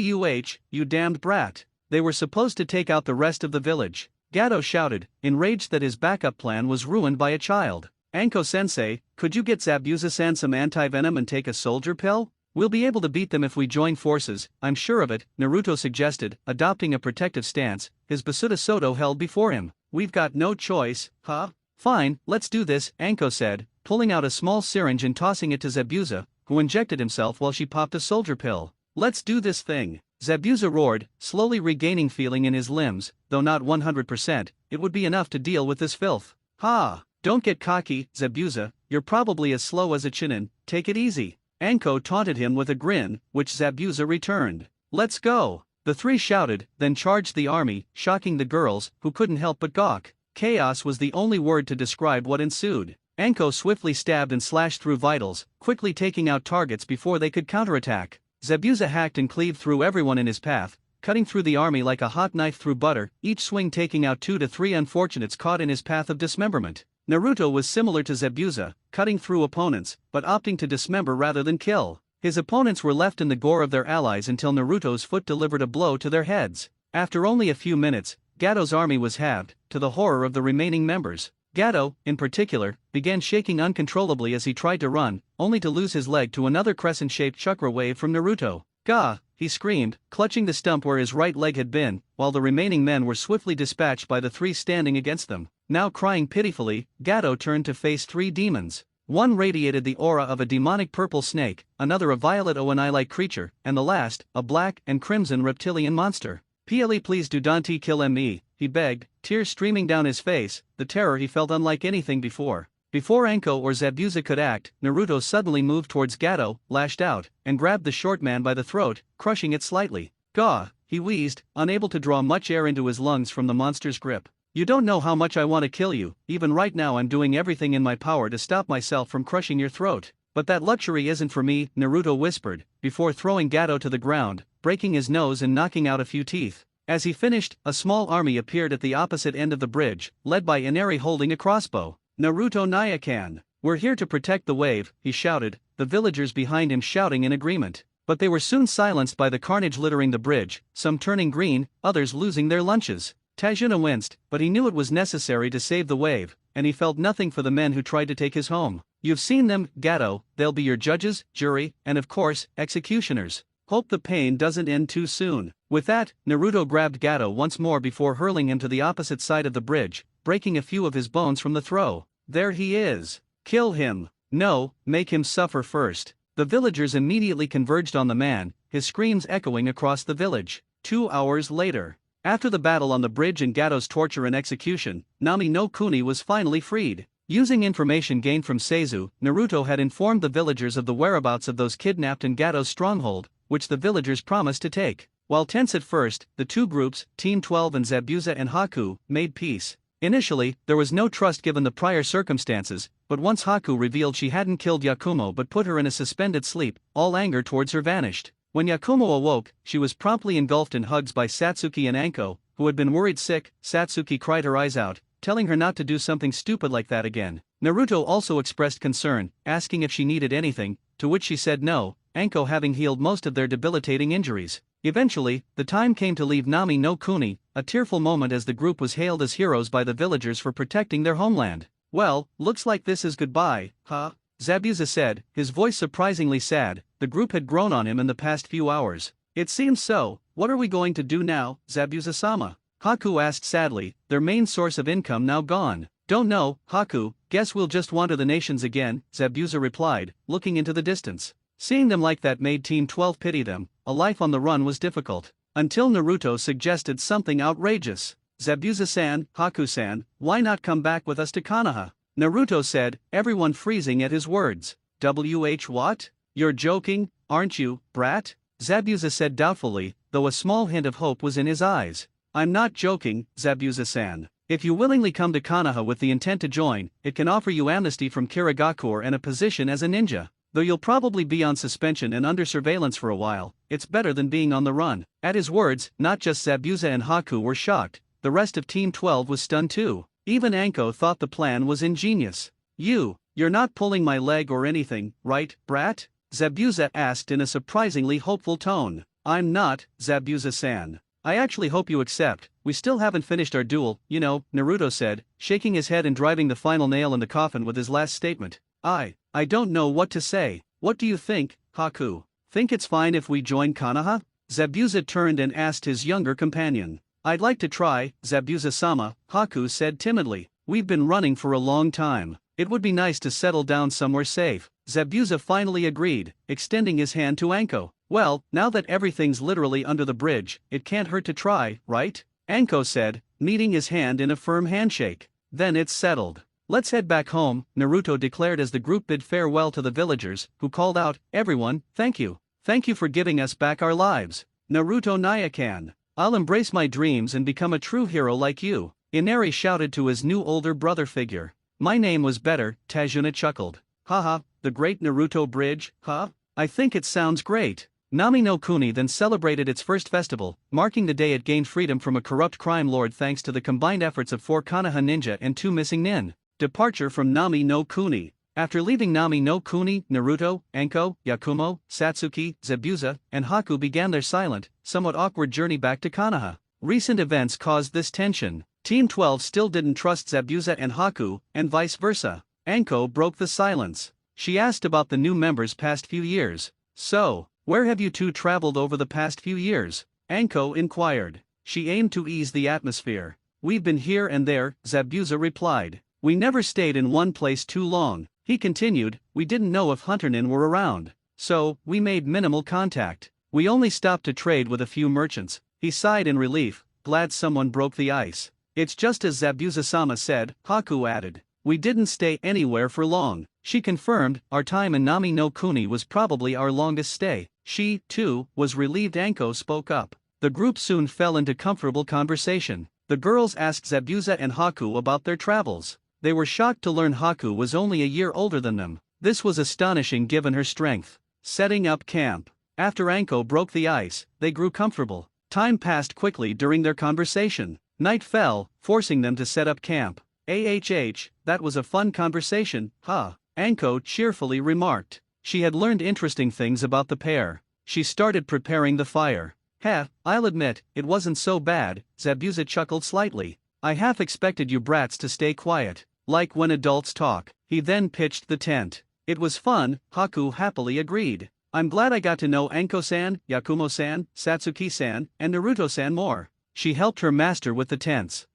you damned brat. They were supposed to take out the rest of the village." Gato shouted, enraged that his backup plan was ruined by a child. "Anko-sensei, could you get Zabuza-san some anti-venom and take a soldier pill? We'll be able to beat them if we join forces, I'm sure of it," Naruto suggested, adopting a protective stance, his Basuda Soto held before him. "We've got no choice, huh?" "Fine, let's do this," Anko said, pulling out a small syringe and tossing it to Zabuza, who injected himself while she popped a soldier pill. "Let's do this thing." Zabuza roared, slowly regaining feeling in his limbs, though not 100%, it would be enough to deal with this filth. "Ha! Don't get cocky, Zabuza, you're probably as slow as a chinin, take it easy." Anko taunted him with a grin, which Zabuza returned. "Let's go!" The three shouted, then charged the army, shocking the girls, who couldn't help but gawk. Chaos was the only word to describe what ensued. Anko swiftly stabbed and slashed through vitals, quickly taking out targets before they could counterattack. Zabuza hacked and cleaved through everyone in his path, cutting through the army like a hot knife through butter, each swing taking out 2 to 3 unfortunates caught in his path of dismemberment. Naruto was similar to Zabuza, cutting through opponents, but opting to dismember rather than kill. His opponents were left in the gore of their allies until Naruto's foot delivered a blow to their heads. After only a few minutes, Gato's army was halved, to the horror of the remaining members. Gato, in particular, began shaking uncontrollably as he tried to run, only to lose his leg to another crescent-shaped chakra wave from Naruto. "Gah!" he screamed, clutching the stump where his right leg had been, while the remaining men were swiftly dispatched by the three standing against them. Now crying pitifully, Gato turned to face 3 demons. One radiated the aura of a demonic purple snake, another a violet Oanai-like creature, and the last, a black and crimson reptilian monster. Please do not kill me," he begged, tears streaming down his face, the terror he felt unlike anything before. Before Anko or Zabuza could act, Naruto suddenly moved towards Gato, lashed out, and grabbed the short man by the throat, crushing it slightly. Gah, he wheezed, unable to draw much air into his lungs from the monster's grip. You don't know how much I want to kill you, even right now I'm doing everything in my power to stop myself from crushing your throat. But that luxury isn't for me, Naruto whispered, before throwing Gato to the ground, breaking his nose and knocking out a few teeth. As he finished, a small army appeared at the opposite end of the bridge, led by Inari holding a crossbow. Naruto Nyakan, we're here to protect the wave, he shouted, the villagers behind him shouting in agreement. But they were soon silenced by the carnage littering the bridge, some turning green, others losing their lunches. Tajuna winced, but he knew it was necessary to save the wave, and he felt nothing for the men who tried to take his home. You've seen them, Gato, they'll be your judges, jury, and of course, executioners. Hope the pain doesn't end too soon. With that, Naruto grabbed Gato once more before hurling him to the opposite side of the bridge, breaking a few of his bones from the throw. There he is. Kill him. No, make him suffer first. The villagers immediately converged on the man, his screams echoing across the village. 2 hours later. After the battle on the bridge and Gato's torture and execution, Nami no Kuni was finally freed. Using information gained from Seizu, Naruto had informed the villagers of the whereabouts of those kidnapped in Gato's stronghold, which the villagers promised to take. While tense at first, the two groups, Team 12 and Zabuza and Haku, made peace. Initially, there was no trust given the prior circumstances, but once Haku revealed she hadn't killed Yakumo but put her in a suspended sleep, all anger towards her vanished. When Yakumo awoke, she was promptly engulfed in hugs by Satsuki and Anko, who had been worried sick. Satsuki cried her eyes out, telling her not to do something stupid like that again. Naruto also expressed concern, asking if she needed anything, to which she said no, Anko having healed most of their debilitating injuries. Eventually, the time came to leave Nami no Kuni, a tearful moment as the group was hailed as heroes by the villagers for protecting their homeland. Well, looks like this is goodbye, huh? Zabuza said, his voice surprisingly sad. The group had grown on him in the past few hours. It seems so. What are we going to do now, Zabuza-sama? Haku asked sadly, their main source of income now gone. Don't know, Haku, guess we'll just wander the nations again, Zabuza replied, looking into the distance. Seeing them like that made Team 12 pity them. A life on the run was difficult. Until Naruto suggested something outrageous. Zabuza-san, Haku-san, why not come back with us to Konoha? Naruto said, everyone freezing at his words. What? You're joking, aren't you, brat? Zabuza said doubtfully, though a small hint of hope was in his eyes. I'm not joking, Zabuza-san. If you willingly come to Konoha with the intent to join, it can offer you amnesty from Kirigakure and a position as a ninja. Though you'll probably be on suspension and under surveillance for a while, it's better than being on the run. At his words, not just Zabuza and Haku were shocked, the rest of Team 12 was stunned too. Even Anko thought the plan was ingenious. You're not pulling my leg or anything, right, brat? Zabuza asked in a surprisingly hopeful tone. I'm not, Zabuza-san. I actually hope you accept, we still haven't finished our duel, you know, Naruto said, shaking his head and driving the final nail in the coffin with his last statement. I don't know what to say. What do you think, Haku? Think it's fine if we join Konoha? Zabuza turned and asked his younger companion. I'd like to try, Zabuza-sama, Haku said timidly. We've been running for a long time. It would be nice to settle down somewhere safe. Zabuza finally agreed, extending his hand to Anko. Well, now that everything's literally under the bridge, it can't hurt to try, right? Anko said, meeting his hand in a firm handshake. Then it's settled. Let's head back home, Naruto declared as the group bid farewell to the villagers, who called out, everyone, thank you. Thank you for giving us back our lives. Naruto Nyakan. I'll embrace my dreams and become a true hero like you. Inari shouted to his new older brother figure. My name was better, Tajuna chuckled. Haha, the great Naruto bridge, huh? I think it sounds great. Nami no Kuni then celebrated its first festival, marking the day it gained freedom from a corrupt crime lord thanks to the combined efforts of 4 Konoha ninja and 2 missing nin. Departure from Nami no Kuni. After leaving Nami no Kuni, Naruto, Anko, Yakumo, Satsuki, Zabuza, and Haku began their silent, somewhat awkward journey back to Konoha. Recent events caused this tension. Team 12 still didn't trust Zabuza and Haku, and vice versa. Anko broke the silence. She asked about the new members past few years. So, where have you two traveled over the past few years? Anko inquired. She aimed to ease the atmosphere. We've been here and there, Zabuza replied. We never stayed in one place too long. He continued, we didn't know if Hunternin were around. So, we made minimal contact. We only stopped to trade with a few merchants. He sighed in relief, glad someone broke the ice. It's just as Zabuza-sama said, Haku added. We didn't stay anywhere for long, she confirmed. Our time in Nami no Kuni was probably our longest stay. She, too, was relieved. Anko spoke up. The group soon fell into comfortable conversation. The girls asked Zabuza and Haku about their travels. They were shocked to learn Haku was only a year older than them. This was astonishing given her strength. Setting up camp. After Anko broke the ice, they grew comfortable. Time passed quickly during their conversation. Night fell, forcing them to set up camp. That was a fun conversation, huh? Anko cheerfully remarked. She had learned interesting things about the pair. She started preparing the fire. I'll admit, it wasn't so bad, Zabuza chuckled slightly. I half expected you brats to stay quiet, like when adults talk. He then pitched the tent. It was fun, Haku happily agreed. I'm glad I got to know Anko-san, Yakumo-san, Satsuki-san, and Naruto-san more. She helped her master with the tents.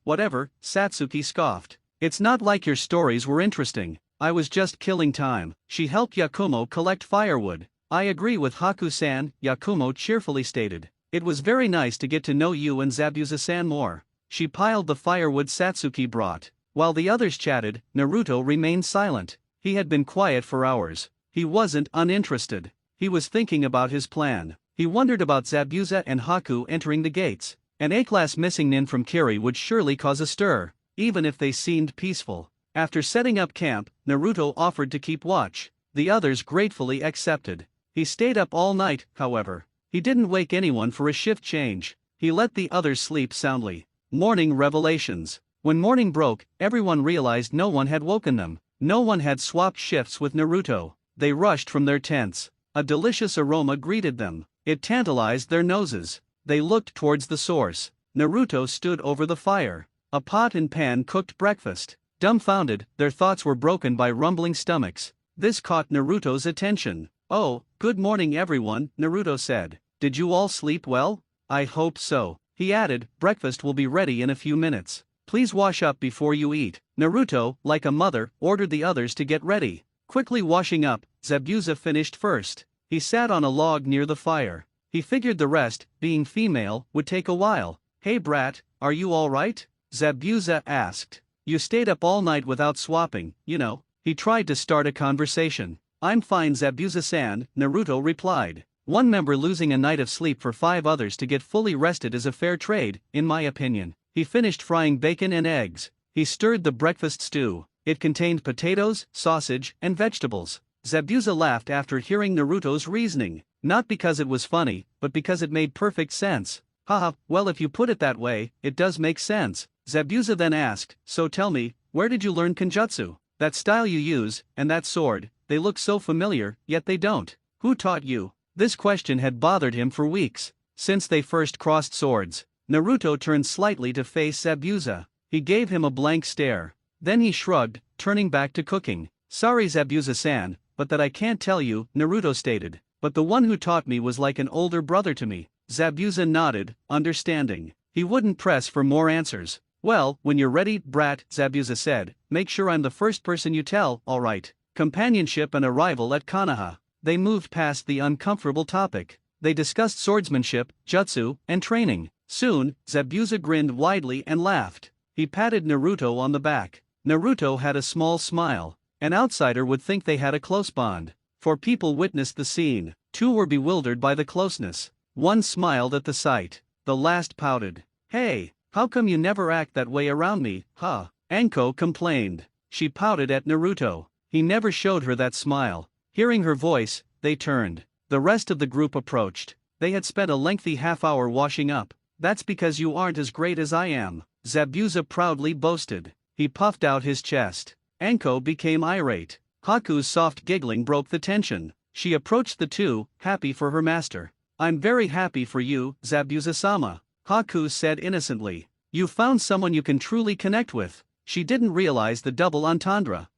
Whatever, Satsuki scoffed. It's not like your stories were interesting. I was just killing time. She helped Yakumo collect firewood. I agree with Haku-san, Yakumo cheerfully stated. It was very nice to get to know you and Zabuza-san more. She piled the firewood Satsuki brought. While the others chatted, Naruto remained silent. He had been quiet for hours. He wasn't uninterested. He was thinking about his plan. He wondered about Zabuza and Haku entering the gates. An A-class missing nin from Kiri would surely cause a stir, even if they seemed peaceful. After setting up camp, Naruto offered to keep watch. The others gratefully accepted. He stayed up all night, however. He didn't wake anyone for a shift change. He let the others sleep soundly. Morning revelations. When morning broke, everyone realized no one had woken them. No one had swapped shifts with Naruto. They rushed from their tents. A delicious aroma greeted them. It tantalized their noses. They looked towards the source. Naruto stood over the fire. A pot and pan cooked breakfast. Dumbfounded, their thoughts were broken by rumbling stomachs. This caught Naruto's attention. Oh, good morning everyone, Naruto said. Did you all sleep well? I hope so. He added, breakfast will be ready in a few minutes. Please wash up before you eat. Naruto, like a mother, ordered the others to get ready. Quickly washing up, Zabuza finished first. He sat on a log near the fire. He figured the rest, being female, would take a while. Hey brat, are you alright? Zabuza asked. You stayed up all night without swapping, you know. He tried to start a conversation. I'm fine Zabuza-san, Naruto replied. One member losing a night of sleep for 5 others to get fully rested is a fair trade, in my opinion. He finished frying bacon and eggs. He stirred the breakfast stew. It contained potatoes, sausage, and vegetables. Zabuza laughed after hearing Naruto's reasoning, not because it was funny, but because it made perfect sense. Haha, well if you put it that way, it does make sense. Zabuza then asked, so tell me, where did you learn Kenjutsu? That style you use, and that sword, they look so familiar, yet they don't. Who taught you? This question had bothered him for weeks. Since they first crossed swords, Naruto turned slightly to face Zabuza. He gave him a blank stare. Then he shrugged, turning back to cooking. Sorry Zabuza-san, but that I can't tell you, Naruto stated. But the one who taught me was like an older brother to me. Zabuza nodded, understanding. He wouldn't press for more answers. Well, when you're ready, brat, Zabuza said, make sure I'm the first person you tell, alright. Companionship and arrival at Konoha. They moved past the uncomfortable topic. They discussed swordsmanship, jutsu, and training. Soon, Zabuza grinned widely and laughed. He patted Naruto on the back. Naruto had a small smile. An outsider would think they had a close bond. 4 people witnessed the scene. 2 were bewildered by the closeness. 1 smiled at the sight. The last pouted. Hey, how come you never act that way around me, huh? Anko complained. She pouted at Naruto. He never showed her that smile. Hearing her voice, they turned. The rest of the group approached. They had spent a lengthy half-hour washing up. That's because you aren't as great as I am, Zabuza proudly boasted. He puffed out his chest. Anko became irate. Haku's soft giggling broke the tension. She approached the 2, happy for her master. I'm very happy for you, Zabuza-sama, Haku said innocently. You found someone you can truly connect with. She didn't realize the double entendre.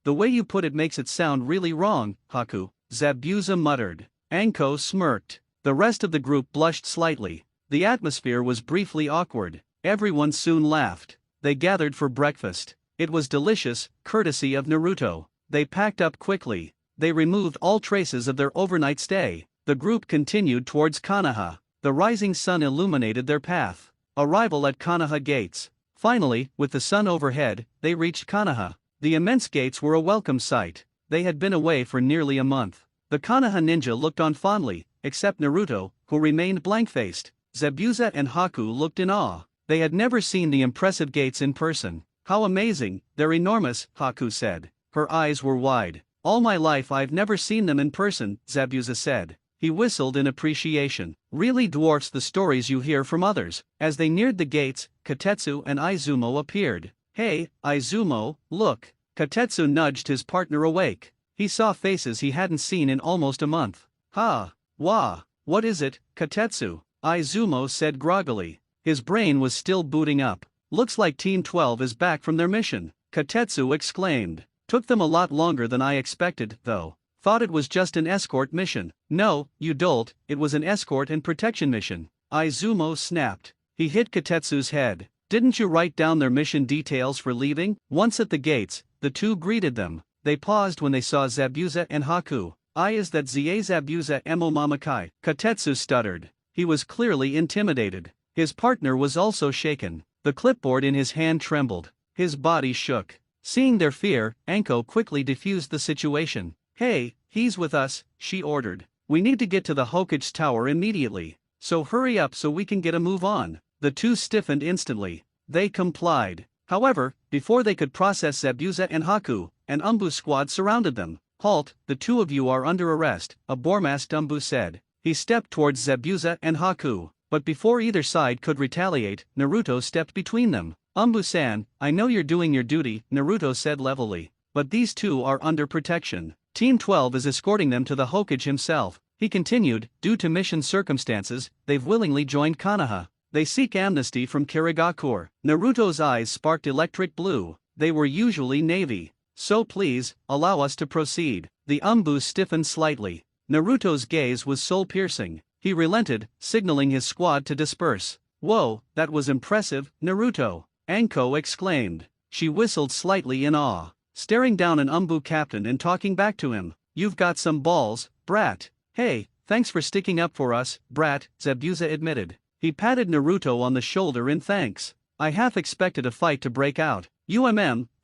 The way you put it makes it sound really wrong, Haku, Zabuza muttered. Anko smirked. The rest of the group blushed slightly. The atmosphere was briefly awkward. Everyone soon laughed. They gathered for breakfast. It was delicious, courtesy of Naruto. They packed up quickly. They removed all traces of their overnight stay. The group continued towards Konoha. The rising sun illuminated their path. Arrival at Konoha gates. Finally, with the sun overhead, they reached Konoha. The immense gates were a welcome sight. They had been away for nearly a month. The Konoha ninja looked on fondly, except Naruto, who remained blank-faced. Zabuza and Haku looked in awe. They had never seen the impressive gates in person. How amazing, they're enormous, Haku said. Her eyes were wide. All my life I've never seen them in person, Zabuza said. He whistled in appreciation. Really dwarfs the stories you hear from others. As they neared the gates, Kotetsu and Izumo appeared. Hey, Izumo, look. Kotetsu nudged his partner awake. He saw faces he hadn't seen in almost a month. Ha! Wah! What is it, Kotetsu? Izumo said groggily. His brain was still booting up. Looks like Team 12 is back from their mission. Kotetsu exclaimed. Took them a lot longer than I expected, though. Thought it was just an escort mission. No, you dolt, it was an escort and protection mission. Izumo snapped. He hit Kotetsu's head. Didn't you write down their mission details for leaving? Once at the gates, the two greeted them. They paused when they saw Zabuza and Haku. Is that Zie Zabuza Emo Mamakai? Kotetsu stuttered. He was clearly intimidated. His partner was also shaken. The clipboard in his hand trembled. His body shook. Seeing their fear, Anko quickly diffused the situation. Hey, he's with us, she ordered. We need to get to the Hokage Tower immediately. So hurry up so we can get a move on. The two stiffened instantly. They complied. However, before they could process Zabuza and Haku, an Umbu squad surrounded them. Halt, the two of you are under arrest, a Bormast Umbu said. He stepped towards Zabuza and Haku, but before either side could retaliate, Naruto stepped between them. Umbu-san, I know you're doing your duty, Naruto said levelly. But these two are under protection. Team 12 is escorting them to the Hokage himself. He continued, due to mission circumstances, they've willingly joined Konoha. They seek amnesty from Kirigakure. Naruto's eyes sparked electric blue. They were usually navy. So please, allow us to proceed. The Umbu stiffened slightly. Naruto's gaze was soul-piercing. He relented, signaling his squad to disperse. Whoa, that was impressive, Naruto. Anko exclaimed. She whistled slightly in awe, staring down an Umbu captain and talking back to him. You've got some balls, brat. Hey, thanks for sticking up for us, brat, Zabuza admitted. He patted Naruto on the shoulder in thanks. I half expected a fight to break out.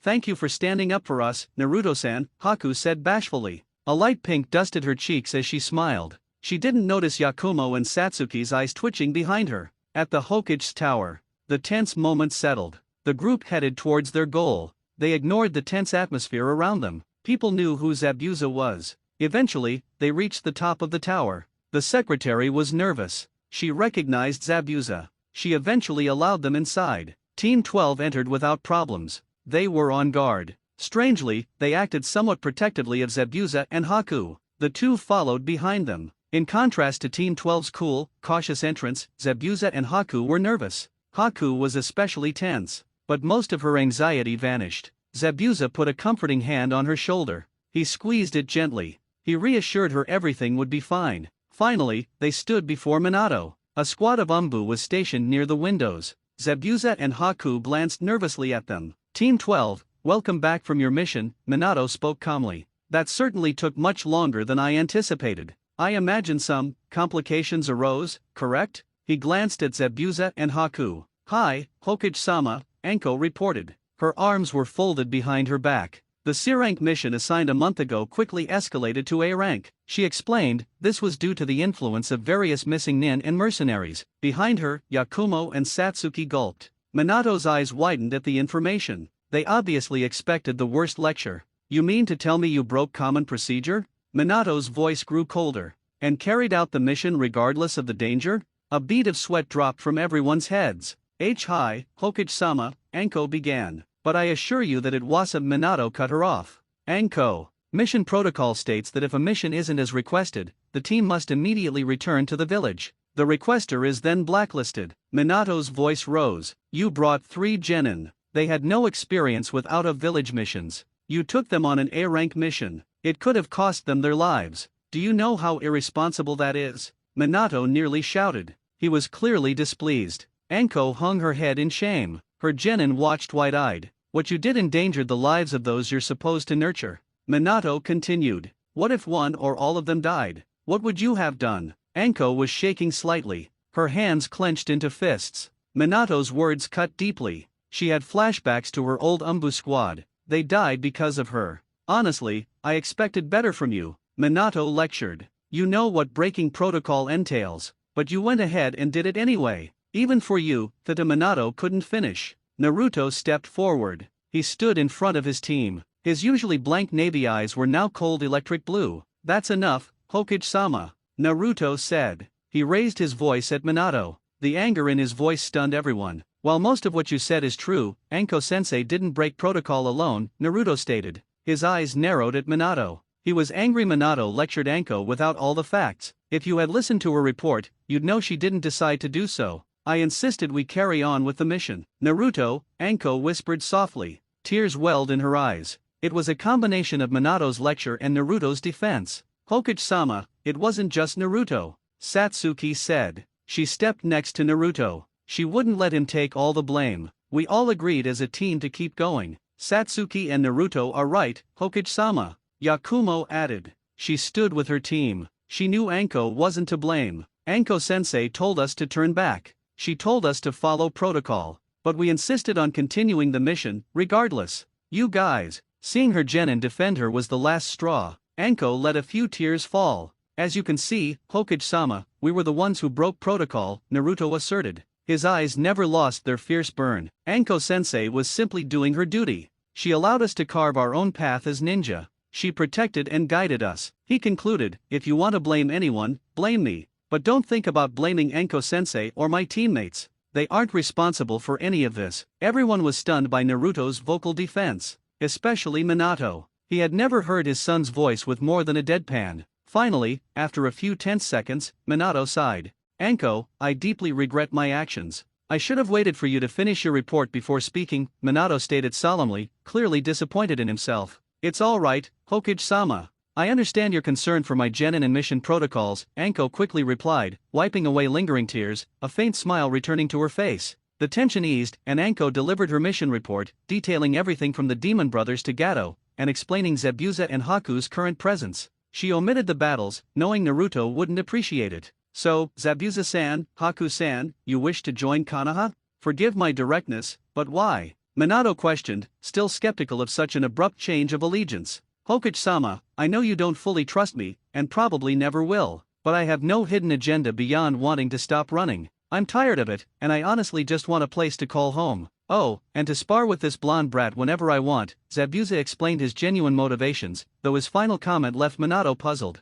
Thank you for standing up for us, Naruto-san, Haku said bashfully. A light pink dusted her cheeks as she smiled. She didn't notice Yakumo and Satsuki's eyes twitching behind her. At the Hokage's tower, the tense moment settled. The group headed towards their goal. They ignored the tense atmosphere around them. People knew who Zabuza was. Eventually, they reached the top of the tower. The secretary was nervous. She recognized Zabuza. She eventually allowed them inside. Team 12 entered without problems. They were on guard. Strangely, they acted somewhat protectively of Zabuza and Haku. The two followed behind them. In contrast to Team 12's cool, cautious entrance, Zabuza and Haku were nervous. Haku was especially tense, but most of her anxiety vanished. Zabuza put a comforting hand on her shoulder. He squeezed it gently. He reassured her everything would be fine. Finally, they stood before Minato. A squad of Umbu was stationed near the windows. Zabuza and Haku glanced nervously at them. Team 12, welcome back from your mission, Minato spoke calmly. That certainly took much longer than I anticipated. I imagine some complications arose, correct? He glanced at Zabuza and Haku. Hi, Hokage-sama, Anko reported. Her arms were folded behind her back. The C-rank mission assigned a month ago quickly escalated to A rank. She explained, this was due to the influence of various missing nin and mercenaries. Behind her, Yakumo and Satsuki gulped. Minato's eyes widened at the information. They obviously expected the worst lecture. You mean to tell me you broke common procedure? Minato's voice grew colder. And carried out the mission regardless of the danger? A bead of sweat dropped from everyone's heads. Hi, Hokage-sama, Anko began. But I assure you that it wasn't. Minato cut her off. Anko, mission protocol states that if a mission isn't as requested, the team must immediately return to the village. The requester is then blacklisted. Minato's voice rose. You brought 3 genin. They had no experience with out-of-village missions. You took them on an A-rank mission. It could have cost them their lives. Do you know how irresponsible that is? Minato nearly shouted. He was clearly displeased. Anko hung her head in shame. Her genin watched wide-eyed. What you did endangered the lives of those you're supposed to nurture. Minato continued. What if one or all of them died? What would you have done? Anko was shaking slightly. Her hands clenched into fists. Minato's words cut deeply. She had flashbacks to her old Umbu squad. They died because of her. Honestly, I expected better from you, Minato lectured. You know what breaking protocol entails, but you went ahead and did it anyway. Even for you, Theta Minato couldn't finish. Naruto stepped forward. He stood in front of his team. His usually blank navy eyes were now cold electric blue. That's enough, Hokage-sama, Naruto said. He raised his voice at Minato. The anger in his voice stunned everyone. While most of what you said is true, Anko-sensei didn't break protocol alone, Naruto stated. His eyes narrowed at Minato. He was angry. Minato lectured Anko without all the facts. If you had listened to her report, you'd know she didn't decide to do so. I insisted we carry on with the mission. Naruto, Anko whispered softly. Tears welled in her eyes. It was a combination of Minato's lecture and Naruto's defense. Hokage-sama, it wasn't just Naruto, Satsuki said. She stepped next to Naruto. She wouldn't let him take all the blame. We all agreed as a team to keep going. Satsuki and Naruto are right, Hokage-sama, Yakumo added. She stood with her team. She knew Anko wasn't to blame. Anko-sensei told us to turn back. She told us to follow protocol. But we insisted on continuing the mission, regardless. You guys. Seeing her genin defend her was the last straw. Anko let a few tears fall. As you can see, Hokage-sama, we were the ones who broke protocol, Naruto asserted. His eyes never lost their fierce burn. Anko-sensei was simply doing her duty. She allowed us to carve our own path as ninja. She protected and guided us. He concluded, if you want to blame anyone, blame me. But don't think about blaming Anko-sensei or my teammates. They aren't responsible for any of this. Everyone was stunned by Naruto's vocal defense. Especially Minato. He had never heard his son's voice with more than a deadpan. Finally, after a few tense seconds, Minato sighed. Anko, I deeply regret my actions. I should have waited for you to finish your report before speaking, Minato stated solemnly, clearly disappointed in himself. It's all right, Hokage-sama. I understand your concern for my genin and mission protocols, Anko quickly replied, wiping away lingering tears, a faint smile returning to her face. The tension eased, and Anko delivered her mission report, detailing everything from the Demon Brothers to Gato, and explaining Zabuza and Haku's current presence. She omitted the battles, knowing Naruto wouldn't appreciate it. So, Zabuza-san, Haku-san, you wish to join Konoha? Forgive my directness, but why? Minato questioned, still skeptical of such an abrupt change of allegiance. Hokage-sama, I know you don't fully trust me, and probably never will, but I have no hidden agenda beyond wanting to stop running. I'm tired of it, and I honestly just want a place to call home. Oh, and to spar with this blonde brat whenever I want, Zabuza explained his genuine motivations, though his final comment left Minato puzzled.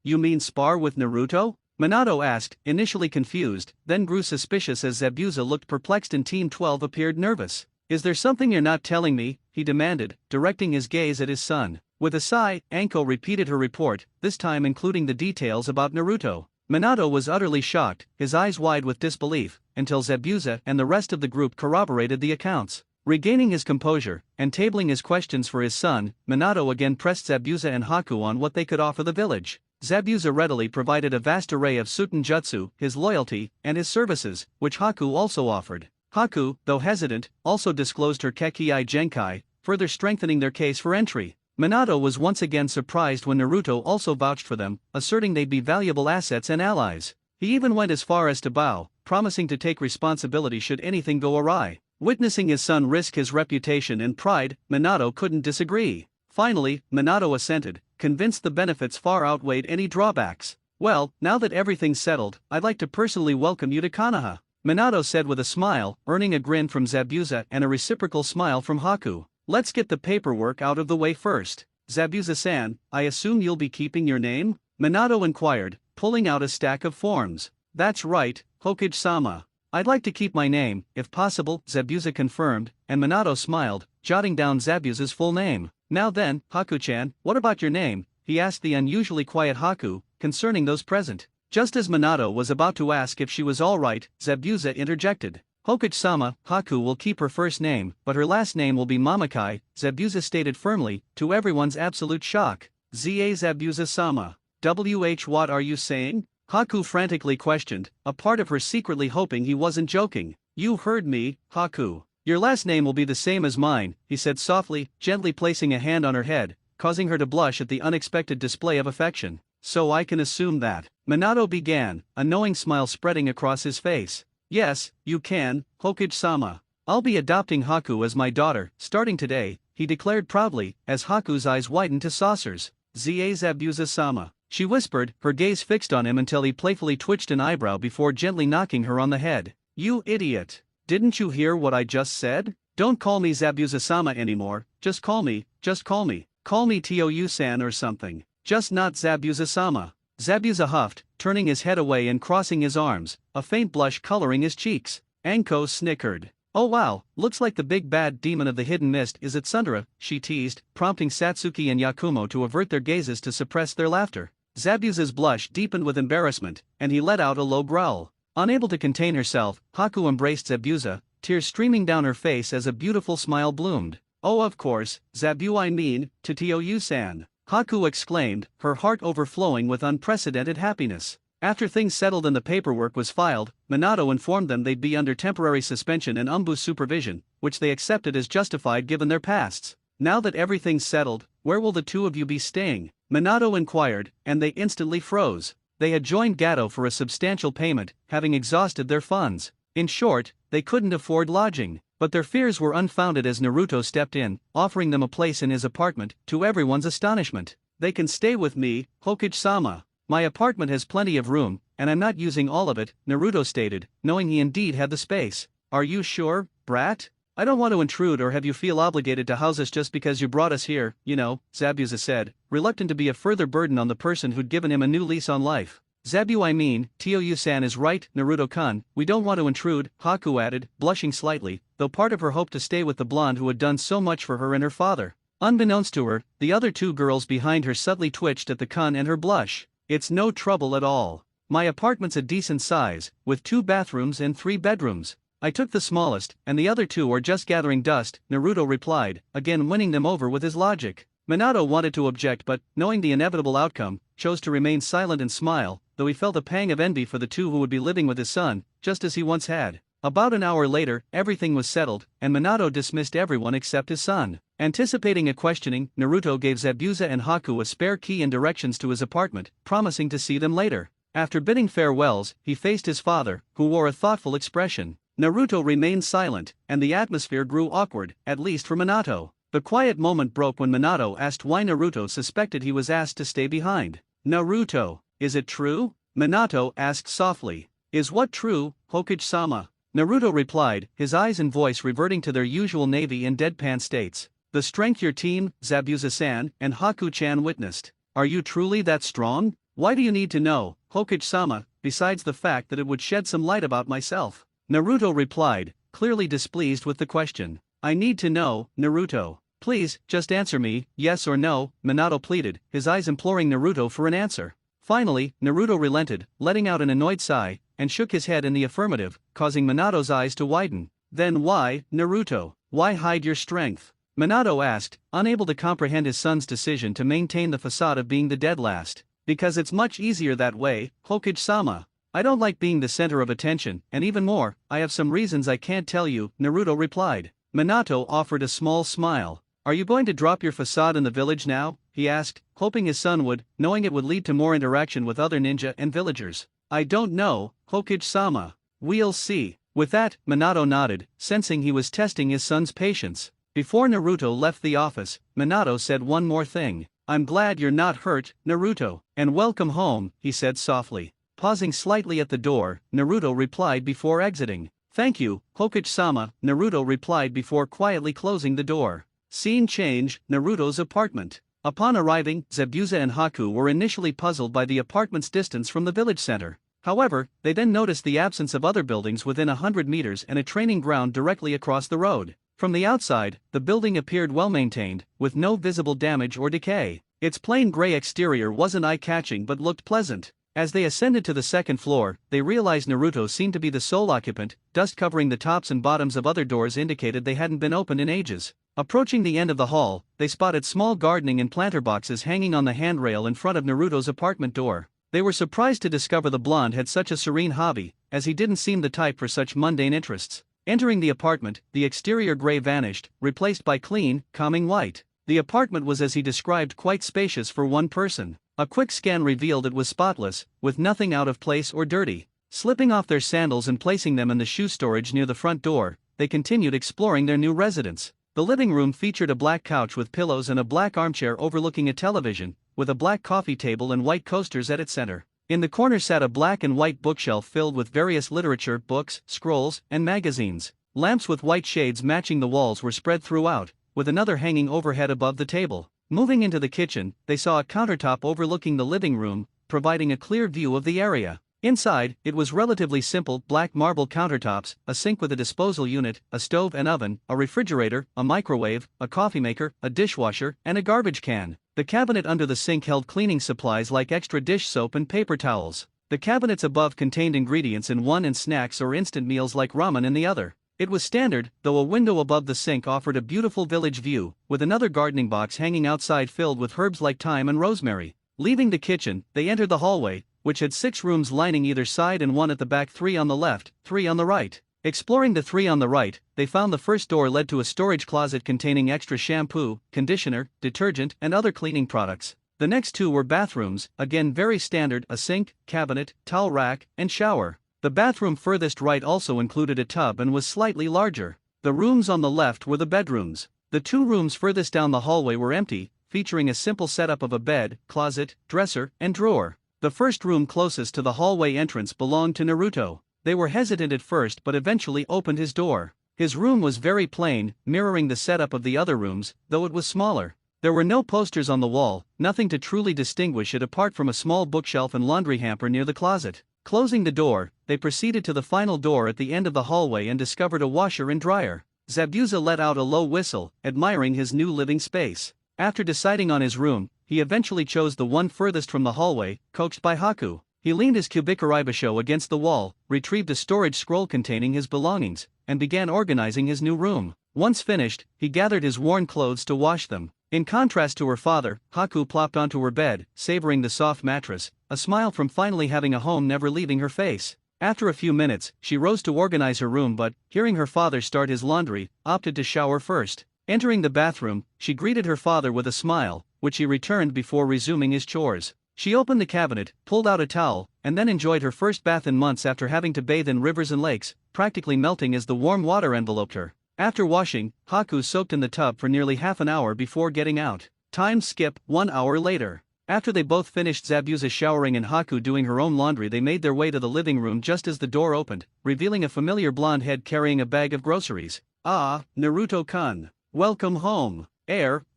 You mean spar with Naruto? Minato asked, initially confused, then grew suspicious as Zabuza looked perplexed and Team 12 appeared nervous. Is there something you're not telling me? He demanded, directing his gaze at his son. With a sigh, Anko repeated her report, this time including the details about Naruto. Minato was utterly shocked, his eyes wide with disbelief, until Zabuza and the rest of the group corroborated the accounts. Regaining his composure, and tabling his questions for his son, Minato again pressed Zabuza and Haku on what they could offer the village. Zabuza readily provided a vast array of Suiten Jutsu, his loyalty, and his services, which Haku also offered. Haku, though hesitant, also disclosed her Kekii Genkai, further strengthening their case for entry. Minato was once again surprised when Naruto also vouched for them, asserting they'd be valuable assets and allies. He even went as far as to bow, promising to take responsibility should anything go awry. Witnessing his son risk his reputation and pride, Minato couldn't disagree. Finally, Minato assented, convinced the benefits far outweighed any drawbacks. Well, now that everything's settled, I'd like to personally welcome you to Konoha, Minato said with a smile, earning a grin from Zabuza and a reciprocal smile from Haku. Let's get the paperwork out of the way first. Zabuza-san, I assume you'll be keeping your name? Minato inquired, pulling out a stack of forms. That's right, Hokage-sama. I'd like to keep my name, if possible, Zabuza confirmed, and Minato smiled, jotting down Zabuza's full name. Now then, Haku-chan, what about your name? He asked the unusually quiet Haku, concerning those present. Just as Minato was about to ask if she was all right, Zabuza interjected. Hokage-sama, Haku will keep her first name, but her last name will be Mamakai, Zabuza stated firmly, to everyone's absolute shock. Zabuza-sama. What are you saying? Haku frantically questioned, a part of her secretly hoping he wasn't joking. You heard me, Haku. Your last name will be the same as mine, he said softly, gently placing a hand on her head, causing her to blush at the unexpected display of affection. So I can assume that. Minato began, a knowing smile spreading across his face. Yes, you can, Hokage-sama. I'll be adopting Haku as my daughter, starting today, he declared proudly, as Haku's eyes widened to saucers. Zabuza-sama, she whispered, her gaze fixed on him until he playfully twitched an eyebrow before gently knocking her on the head. You idiot! Didn't you hear what I just said? Don't call me Zabuza-sama anymore, just call me Tou-san or something. Just not Zabuza-sama. Zabuza huffed, turning his head away and crossing his arms, a faint blush coloring his cheeks. Anko snickered. Oh wow, looks like the big bad demon of the hidden mist is at Sundara, she teased, prompting Satsuki and Yakumo to avert their gazes to suppress their laughter. Zabuza's blush deepened with embarrassment, and he let out a low growl. Unable to contain herself, Haku embraced Zabuza, tears streaming down her face as a beautiful smile bloomed. Oh of course, to Tou-san, Haku exclaimed, her heart overflowing with unprecedented happiness. After things settled and the paperwork was filed, Minato informed them they'd be under temporary suspension and Umbu's supervision, which they accepted as justified given their pasts. Now that everything's settled, where will the two of you be staying? Minato inquired, and they instantly froze. They had joined Gato for a substantial payment, having exhausted their funds. In short, they couldn't afford lodging, but their fears were unfounded as Naruto stepped in, offering them a place in his apartment, to everyone's astonishment. They can stay with me, Hokage-sama. My apartment has plenty of room, and I'm not using all of it, Naruto stated, knowing he indeed had the space. Are you sure, brat? I don't want to intrude or have you feel obligated to house us just because you brought us here, you know, Zabuza said, reluctant to be a further burden on the person who'd given him a new lease on life. Tou-san is right, Naruto-kun, we don't want to intrude, Haku added, blushing slightly, though part of her hoped to stay with the blonde who had done so much for her and her father. Unbeknownst to her, the other two girls behind her subtly twitched at the kun and her blush. It's no trouble at all. My apartment's a decent size, with 2 bathrooms and 3 bedrooms. I took the smallest, and the other 2 are just gathering dust, Naruto replied, again winning them over with his logic. Minato wanted to object but, knowing the inevitable outcome, chose to remain silent and smile, though he felt a pang of envy for the two who would be living with his son, just as he once had. About an hour later, everything was settled, and Minato dismissed everyone except his son. Anticipating a questioning, Naruto gave Zabuza and Haku a spare key and directions to his apartment, promising to see them later. After bidding farewells, he faced his father, who wore a thoughtful expression. Naruto remained silent, and the atmosphere grew awkward, at least for Minato. The quiet moment broke when Minato asked why Naruto suspected he was asked to stay behind. Naruto, is it true? Minato asked softly. Is what true, Hokage-sama? Naruto replied, his eyes and voice reverting to their usual navy and deadpan states. The strength your team, Zabuza-san, and Haku-chan witnessed. Are you truly that strong? Why do you need to know, Hokage-sama, besides the fact that it would shed some light about myself? Naruto replied, clearly displeased with the question. I need to know, Naruto. Please, just answer me, yes or no, Minato pleaded, his eyes imploring Naruto for an answer. Finally, Naruto relented, letting out an annoyed sigh, and shook his head in the affirmative, causing Minato's eyes to widen. Then why, Naruto? Why hide your strength? Minato asked, unable to comprehend his son's decision to maintain the facade of being the dead last. Because it's much easier that way, Hokage-sama. I don't like being the center of attention, and even more, I have some reasons I can't tell you, Naruto replied. Minato offered a small smile. Are you going to drop your facade in the village now? He asked, hoping his son would, knowing it would lead to more interaction with other ninja and villagers. I don't know, Hokage-sama. We'll see. With that, Minato nodded, sensing he was testing his son's patience. Before Naruto left the office, Minato said one more thing. I'm glad you're not hurt, Naruto, and welcome home, he said softly. Pausing slightly at the door, Naruto replied before exiting. Thank you, Hokage-sama, Naruto replied before quietly closing the door. Scene change, Naruto's apartment. Upon arriving, Zabuza and Haku were initially puzzled by the apartment's distance from the village center. However, they then noticed the absence of other buildings within 100 meters and a training ground directly across the road. From the outside, the building appeared well-maintained, with no visible damage or decay. Its plain gray exterior wasn't eye-catching but looked pleasant. As they ascended to the second floor, they realized Naruto seemed to be the sole occupant. Dust covering the tops and bottoms of other doors indicated they hadn't been opened in ages. Approaching the end of the hall, they spotted small gardening and planter boxes hanging on the handrail in front of Naruto's apartment door. They were surprised to discover the blonde had such a serene hobby, as he didn't seem the type for such mundane interests. Entering the apartment, the exterior gray vanished, replaced by clean, calming white. The apartment was as he described quite spacious for one person. A quick scan revealed it was spotless, with nothing out of place or dirty. Slipping off their sandals and placing them in the shoe storage near the front door, they continued exploring their new residence. The living room featured a black couch with pillows and a black armchair overlooking a television, with a black coffee table and white coasters at its center. In the corner sat a black and white bookshelf filled with various literature, books, scrolls, and magazines. Lamps with white shades matching the walls were spread throughout, with another hanging overhead above the table. Moving into the kitchen, they saw a countertop overlooking the living room, providing a clear view of the area. Inside, it was relatively simple: black marble countertops, a sink with a disposal unit, a stove and oven, a refrigerator, a microwave, a coffee maker, a dishwasher, and a garbage can. The cabinet under the sink held cleaning supplies like extra dish soap and paper towels. The cabinets above contained ingredients in one and snacks or instant meals like ramen in the other. It was standard, though a window above the sink offered a beautiful village view, with another gardening box hanging outside filled with herbs like thyme and rosemary. Leaving the kitchen, they entered the hallway, which had 6 rooms lining either side and 1 at the back, 3 on the left, 3 on the right. Exploring the 3 on the right, they found the first door led to a storage closet containing extra shampoo, conditioner, detergent, and other cleaning products. The next 2 were bathrooms, again very standard: a sink, cabinet, towel rack, and shower. The bathroom furthest right also included a tub and was slightly larger. The rooms on the left were the bedrooms. The 2 rooms furthest down the hallway were empty, featuring a simple setup of a bed, closet, dresser, and drawer. The first room closest to the hallway entrance belonged to Naruto. They were hesitant at first but eventually opened his door. His room was very plain, mirroring the setup of the other rooms, though it was smaller. There were no posters on the wall, nothing to truly distinguish it apart from a small bookshelf and laundry hamper near the closet. Closing the door, they proceeded to the final door at the end of the hallway and discovered a washer and dryer. Zabuza let out a low whistle, admiring his new living space. After deciding on his room, he eventually chose the one furthest from the hallway, coached by Haku. He leaned his Kubikaribasho against the wall, retrieved a storage scroll containing his belongings, and began organizing his new room. Once finished, he gathered his worn clothes to wash them. In contrast to her father, Haku plopped onto her bed, savoring the soft mattress, a smile from finally having a home never leaving her face. After a few minutes, she rose to organize her room but, hearing her father start his laundry, opted to shower first. Entering the bathroom, she greeted her father with a smile, which he returned before resuming his chores. She opened the cabinet, pulled out a towel, and then enjoyed her first bath in months after having to bathe in rivers and lakes, practically melting as the warm water enveloped her. After washing, Haku soaked in the tub for nearly half an hour before getting out. Time skip: 1 hour later. After they both finished Zabuza showering and Haku doing her own laundry, they made their way to the living room just as the door opened, revealing a familiar blonde head carrying a bag of groceries. "Ah, Naruto-kun. Welcome home.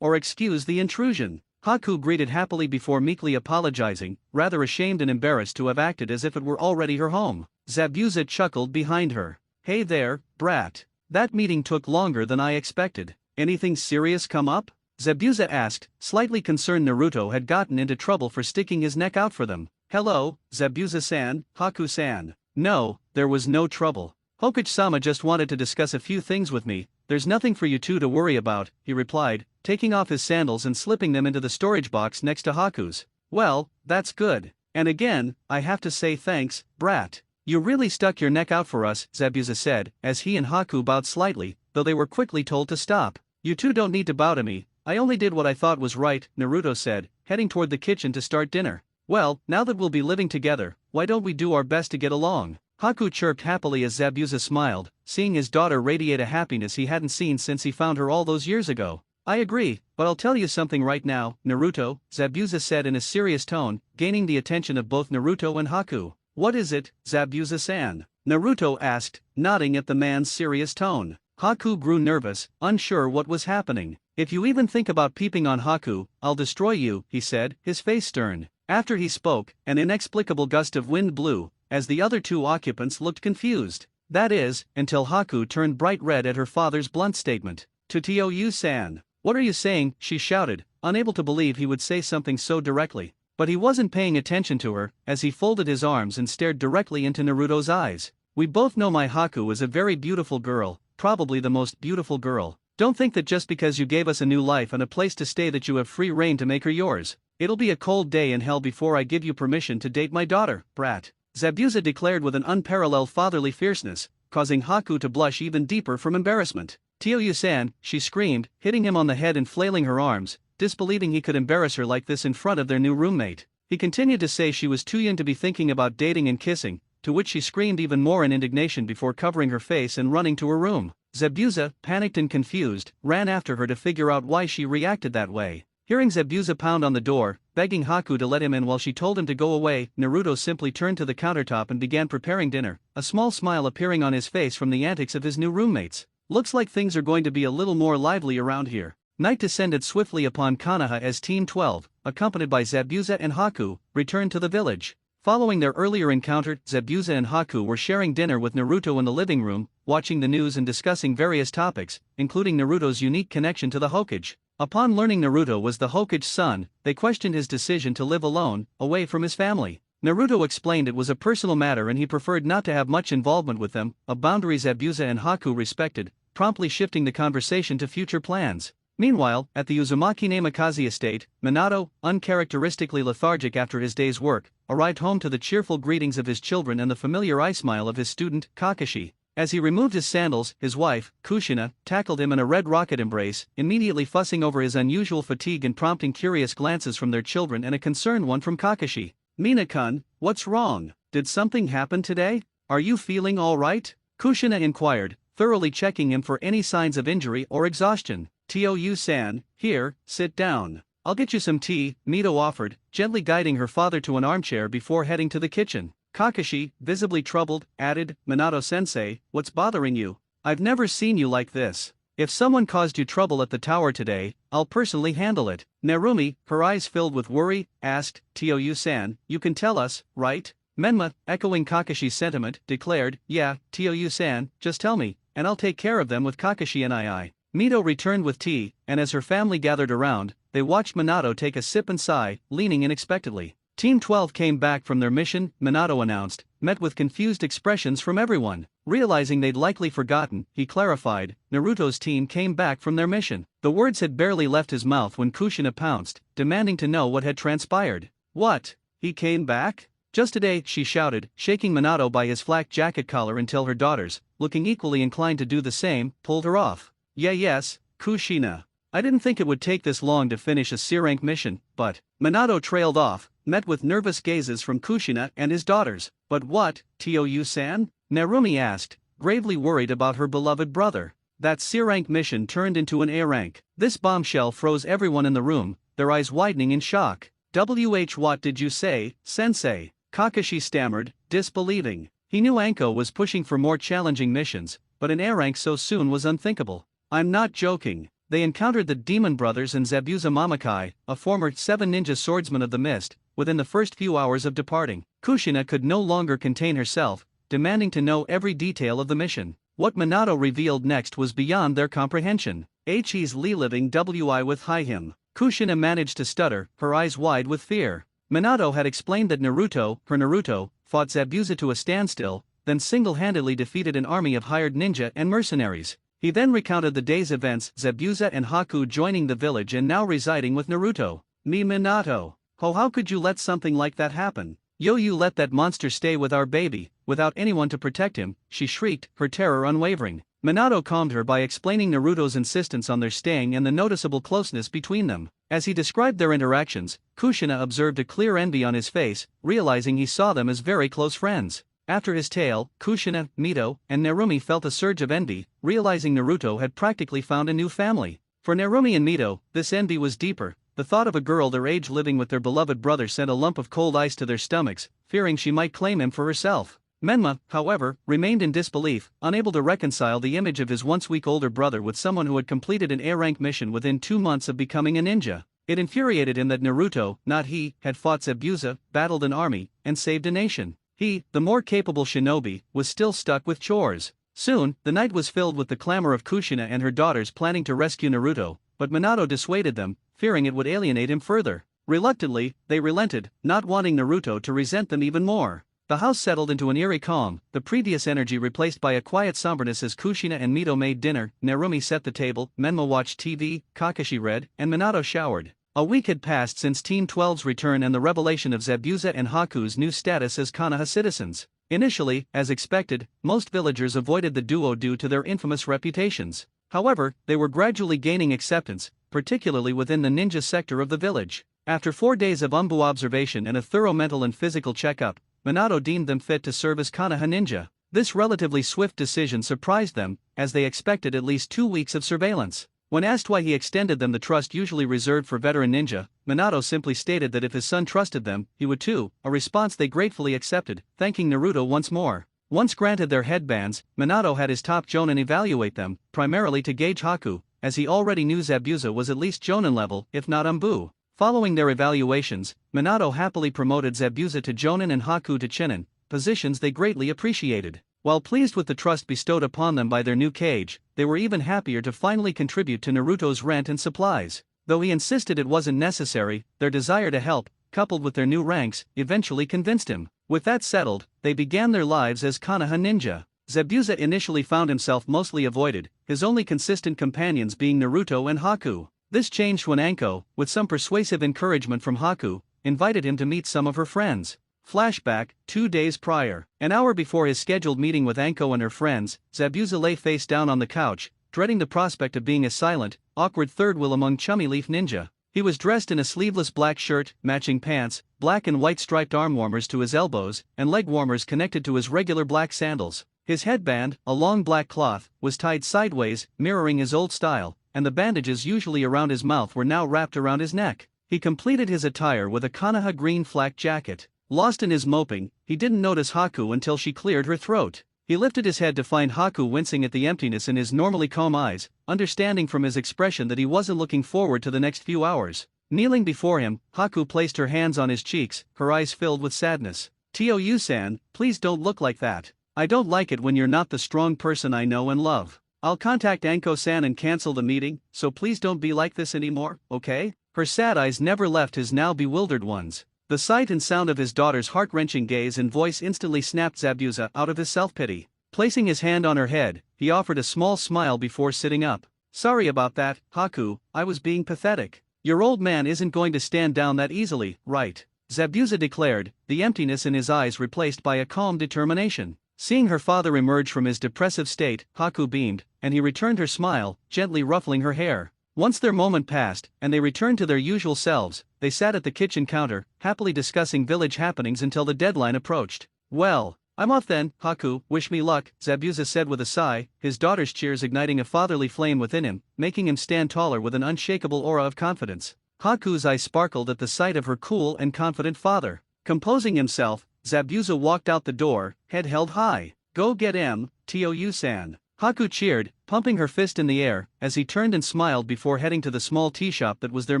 Or excuse the intrusion." Haku greeted happily before meekly apologizing, rather ashamed and embarrassed to have acted as if it were already her home. Zabuza chuckled behind her. "Hey there, brat. That meeting took longer than I expected. Anything serious come up?" Zabuza asked, slightly concerned Naruto had gotten into trouble for sticking his neck out for them. "Hello, Zabuza-san, Haku-san. No, there was no trouble. Hokage-sama just wanted to discuss a few things with me. There's nothing for you two to worry about," he replied, taking off his sandals and slipping them into the storage box next to Haku's. "Well, that's good. And again, I have to say thanks, brat. You really stuck your neck out for us," Zabuza said, as he and Haku bowed slightly, though they were quickly told to stop. "You two don't need to bow to me. I only did what I thought was right," Naruto said, heading toward the kitchen to start dinner. "Well, now that we'll be living together, why don't we do our best to get along?" Haku chirped happily as Zabuza smiled, seeing his daughter radiate a happiness he hadn't seen since he found her all those years ago. "I agree, but I'll tell you something right now, Naruto," Zabuza said in a serious tone, gaining the attention of both Naruto and Haku. "What is it, Zabuza-san?" Naruto asked, nodding at the man's serious tone. Haku grew nervous, unsure what was happening. "If you even think about peeping on Haku, I'll destroy you," he said, his face stern. After he spoke, an inexplicable gust of wind blew, as the other 2 occupants looked confused. That is, until Haku turned bright red at her father's blunt statement. "Totio-san, what are you saying?" she shouted, unable to believe he would say something so directly. But he wasn't paying attention to her, as he folded his arms and stared directly into Naruto's eyes. "We both know my Haku is a very beautiful girl, probably the most beautiful girl. Don't think that just because you gave us a new life and a place to stay that you have free reign to make her yours. It'll be a cold day in hell before I give you permission to date my daughter, brat," Zabuza declared with an unparalleled fatherly fierceness, causing Haku to blush even deeper from embarrassment. "Tio-san," she screamed, hitting him on the head and flailing her arms, disbelieving he could embarrass her like this in front of their new roommate. He continued to say she was too young to be thinking about dating and kissing, to which she screamed even more in indignation before covering her face and running to her room. Zabuza, panicked and confused, ran after her to figure out why she reacted that way. Hearing Zabuza pound on the door, begging Haku to let him in while she told him to go away, Naruto simply turned to the countertop and began preparing dinner, a small smile appearing on his face from the antics of his new roommates. Looks like things are going to be a little more lively around here. Night descended swiftly upon Konoha as Team 12, accompanied by Zabuza and Haku, returned to the village. Following their earlier encounter, Zabuza and Haku were sharing dinner with Naruto in the living room, watching the news and discussing various topics, including Naruto's unique connection to the Hokage. Upon learning Naruto was the Hokage's son, they questioned his decision to live alone, away from his family. Naruto explained it was a personal matter and he preferred not to have much involvement with them, a boundary Zabuza and Haku respected, promptly shifting the conversation to future plans. Meanwhile, at the Uzumaki Namikaze estate, Minato, uncharacteristically lethargic after his day's work, arrived home to the cheerful greetings of his children and the familiar eye smile of his student, Kakashi. As he removed his sandals, his wife, Kushina, tackled him in a red rocket embrace, immediately fussing over his unusual fatigue and prompting curious glances from their children and a concerned one from Kakashi. "Mina-kun, what's wrong? Did something happen today? Are you feeling all right?" Kushina inquired, thoroughly checking him for any signs of injury or exhaustion. "Tou-san, here, sit down. I'll get you some tea," Mito offered, gently guiding her father to an armchair before heading to the kitchen. Kakashi, visibly troubled, added, "Minato-sensei, what's bothering you? I've never seen you like this. If someone caused you trouble at the tower today, I'll personally handle it." Narumi, her eyes filled with worry, asked, "Tou-san, you can tell us, right?" Menma, echoing Kakashi's sentiment, declared, "Yeah, Tou-san, just tell me, and I'll take care of them with Kakashi and I." Mito returned with tea, and as her family gathered around, they watched Minato take a sip and sigh, leaning in expectantly. Team 12 came back from their mission, Minato announced, met with confused expressions from everyone. Realizing they'd likely forgotten, he clarified, Naruto's team came back from their mission. The words had barely left his mouth when Kushina pounced, demanding to know what had transpired. "What? He came back? Just today," she shouted, shaking Minato by his flak jacket collar until her daughters, looking equally inclined to do the same, pulled her off. Yes, Kushina. I didn't think it would take this long to finish a C-rank mission, but..." Minato trailed off, met with nervous gazes from Kushina and his daughters. "But what, Tou-san?" Narumi asked, gravely worried about her beloved brother. That C-rank mission turned into an A-rank. This bombshell froze everyone in the room, their eyes widening in shock. What did you say, sensei?" Kakashi stammered, disbelieving. He knew Anko was pushing for more challenging missions, but an A-rank so soon was unthinkable. "I'm not joking." They encountered the Demon Brothers and Zabuza Mamakai, a former 7 ninja swordsman of the mist, within the first few hours of departing. Kushina could no longer contain herself, demanding to know every detail of the mission. What Minato revealed next was beyond their comprehension. "He's living with him." Kushina managed to stutter, her eyes wide with fear. Minato had explained that Naruto, her Naruto, fought Zabuza to a standstill, then single-handedly defeated an army of hired ninja and mercenaries. He then recounted the day's events, Zabuza and Haku joining the village and now residing with Naruto. Minato. How could you let something like that happen? You let that monster stay with our baby, without anyone to protect him," she shrieked, her terror unwavering. Minato calmed her by explaining Naruto's insistence on their staying and the noticeable closeness between them. As he described their interactions, Kushina observed a clear envy on his face, realizing he saw them as very close friends. After his tale, Kushina, Mito, and Narumi felt a surge of envy, realizing Naruto had practically found a new family. For Narumi and Mito, this envy was deeper. The thought of a girl their age living with their beloved brother sent a lump of cold ice to their stomachs, fearing she might claim him for herself. Menma, however, remained in disbelief, unable to reconcile the image of his once weak older brother with someone who had completed an A-rank mission within 2 months of becoming a ninja. It infuriated him that Naruto, not he, had fought Zabuza, battled an army, and saved a nation. He, the more capable shinobi, was still stuck with chores. Soon, the night was filled with the clamor of Kushina and her daughters planning to rescue Naruto, but Minato dissuaded them, fearing it would alienate him further. Reluctantly, they relented, not wanting Naruto to resent them even more. The house settled into an eerie calm, the previous energy replaced by a quiet somberness as Kushina and Mito made dinner, Narumi set the table, Menma watched TV, Kakashi read, and Minato showered. A week had passed since Team 12's return and the revelation of Zabuza and Haku's new status as Konoha citizens. Initially, as expected, most villagers avoided the duo due to their infamous reputations. However, they were gradually gaining acceptance, particularly within the ninja sector of the village. After 4 days of observation and a thorough mental and physical checkup, Minato deemed them fit to serve as Konoha ninja. This relatively swift decision surprised them, as they expected at least 2 weeks of surveillance. When asked why he extended them the trust usually reserved for veteran ninja, Minato simply stated that if his son trusted them, he would too, a response they gratefully accepted, thanking Naruto once more. Once granted their headbands, Minato had his top jonin evaluate them, primarily to gauge Haku, as he already knew Zabuza was at least jonin level, if not Anbu. Following their evaluations, Minato happily promoted Zabuza to jonin and Haku to chinin, positions they greatly appreciated. While pleased with the trust bestowed upon them by their new kage, they were even happier to finally contribute to Naruto's rent and supplies. Though he insisted it wasn't necessary, their desire to help, coupled with their new ranks, eventually convinced him. With that settled, they began their lives as Konoha ninja. Zabuza initially found himself mostly avoided, his only consistent companions being Naruto and Haku. This changed when Anko, with some persuasive encouragement from Haku, invited him to meet some of her friends. Flashback, 2 days prior. An hour before his scheduled meeting with Anko and her friends, Zabuza lay face down on the couch, dreading the prospect of being a silent, awkward third wheel among chummy leaf ninja. He was dressed in a sleeveless black shirt, matching pants, black and white striped arm warmers to his elbows, and leg warmers connected to his regular black sandals. His headband, a long black cloth, was tied sideways, mirroring his old style, and the bandages usually around his mouth were now wrapped around his neck. He completed his attire with a Konoha green flak jacket. Lost in his moping, he didn't notice Haku until she cleared her throat. He lifted his head to find Haku wincing at the emptiness in his normally calm eyes, understanding from his expression that he wasn't looking forward to the next few hours. Kneeling before him, Haku placed her hands on his cheeks, her eyes filled with sadness. "Tou-san, please don't look like that. I don't like it when you're not the strong person I know and love. I'll contact Anko-san and cancel the meeting, so please don't be like this anymore, okay?" Her sad eyes never left his now bewildered ones. The sight and sound of his daughter's heart-wrenching gaze and voice instantly snapped Zabuza out of his self-pity. Placing his hand on her head, he offered a small smile before sitting up. "Sorry about that, Haku, I was being pathetic. Your old man isn't going to stand down that easily, right?" Zabuza declared, the emptiness in his eyes replaced by a calm determination. Seeing her father emerge from his depressive state, Haku beamed, and he returned her smile, gently ruffling her hair. Once their moment passed, and they returned to their usual selves, they sat at the kitchen counter, happily discussing village happenings until the deadline approached. "Well, I'm off then, Haku, wish me luck," Zabuza said with a sigh, his daughter's cheers igniting a fatherly flame within him, making him stand taller with an unshakable aura of confidence. Haku's eyes sparkled at the sight of her cool and confident father. Composing himself, Zabuza walked out the door, head held high. "Go get him, Tou-san." Haku cheered, pumping her fist in the air, as he turned and smiled before heading to the small tea shop that was their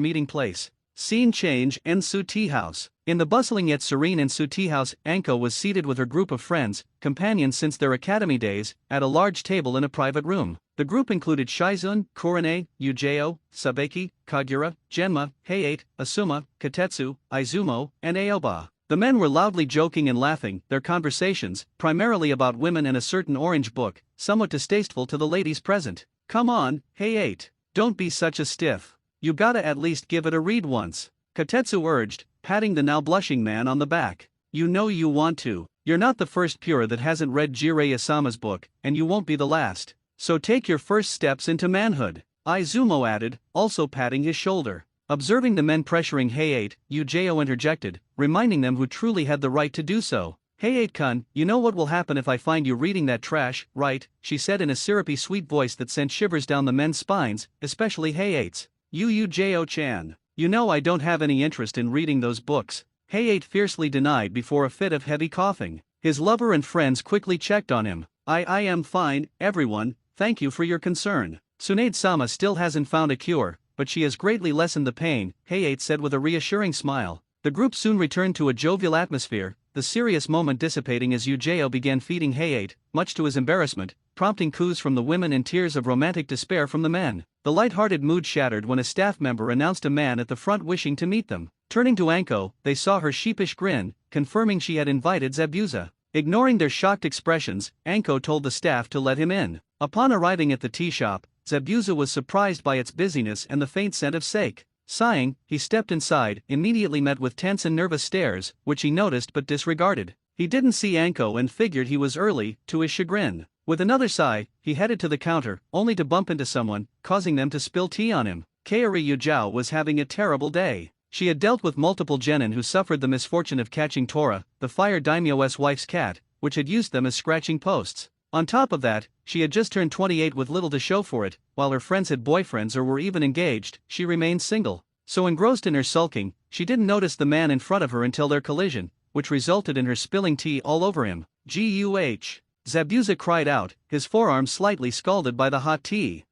meeting place. Scene change, Ensu Tea House. In the bustling yet serene Ensu Tea House, Anko was seated with her group of friends, companions since their academy days, at a large table in a private room. The group included Shizune, Kurane, Yujao, Sabeki, Kagura, Genma, Heiate, Asuma, Katetsu, Izumo, and Aoba. The men were loudly joking and laughing, their conversations, primarily about women and a certain orange book, somewhat distasteful to the ladies present. "Come on, Heiate. Don't be such a stiff. You gotta at least give it a read once," Katetsu urged, patting the now blushing man on the back. "You know you want to. You're not the first Pura that hasn't read Jirei Asama's book, and you won't be the last. So take your first steps into manhood," Izumo added, also patting his shoulder. Observing the men pressuring Heiate, Yujao interjected, reminding them who truly had the right to do so. "Heiate-kun, you know what will happen if I find you reading that trash, right?" she said in a syrupy sweet voice that sent shivers down the men's spines, especially Heiate's. "Yujao-chan, you know I don't have any interest in reading those books," Heiate fiercely denied before a fit of heavy coughing. His lover and friends quickly checked on him. I am fine, everyone, thank you for your concern. Tsunade-sama still hasn't found a cure, but she has greatly lessened the pain," Heiate said with a reassuring smile. The group soon returned to a jovial atmosphere, the serious moment dissipating as Yujao began feeding Heiate, much to his embarrassment, prompting coos from the women and tears of romantic despair from the men. The light-hearted mood shattered when a staff member announced a man at the front wishing to meet them. Turning to Anko, they saw her sheepish grin, confirming she had invited Zabuza. Ignoring their shocked expressions, Anko told the staff to let him in. Upon arriving at the tea shop, Zabuza was surprised by its busyness and the faint scent of sake. Sighing, he stepped inside, immediately met with tense and nervous stares, which he noticed but disregarded. He didn't see Anko and figured he was early, to his chagrin. With another sigh, he headed to the counter, only to bump into someone, causing them to spill tea on him. Kaori Yujao was having a terrible day. She had dealt with multiple genin who suffered the misfortune of catching Tora, the fire daimyo's wife's cat, which had used them as scratching posts. On top of that, she had just turned 28 with little to show for it, while her friends had boyfriends or were even engaged. She remained single. So engrossed in her sulking, she didn't notice the man in front of her until their collision, which resulted in her spilling tea all over him. Guh. Zabuza cried out, his forearm slightly scalded by the hot tea.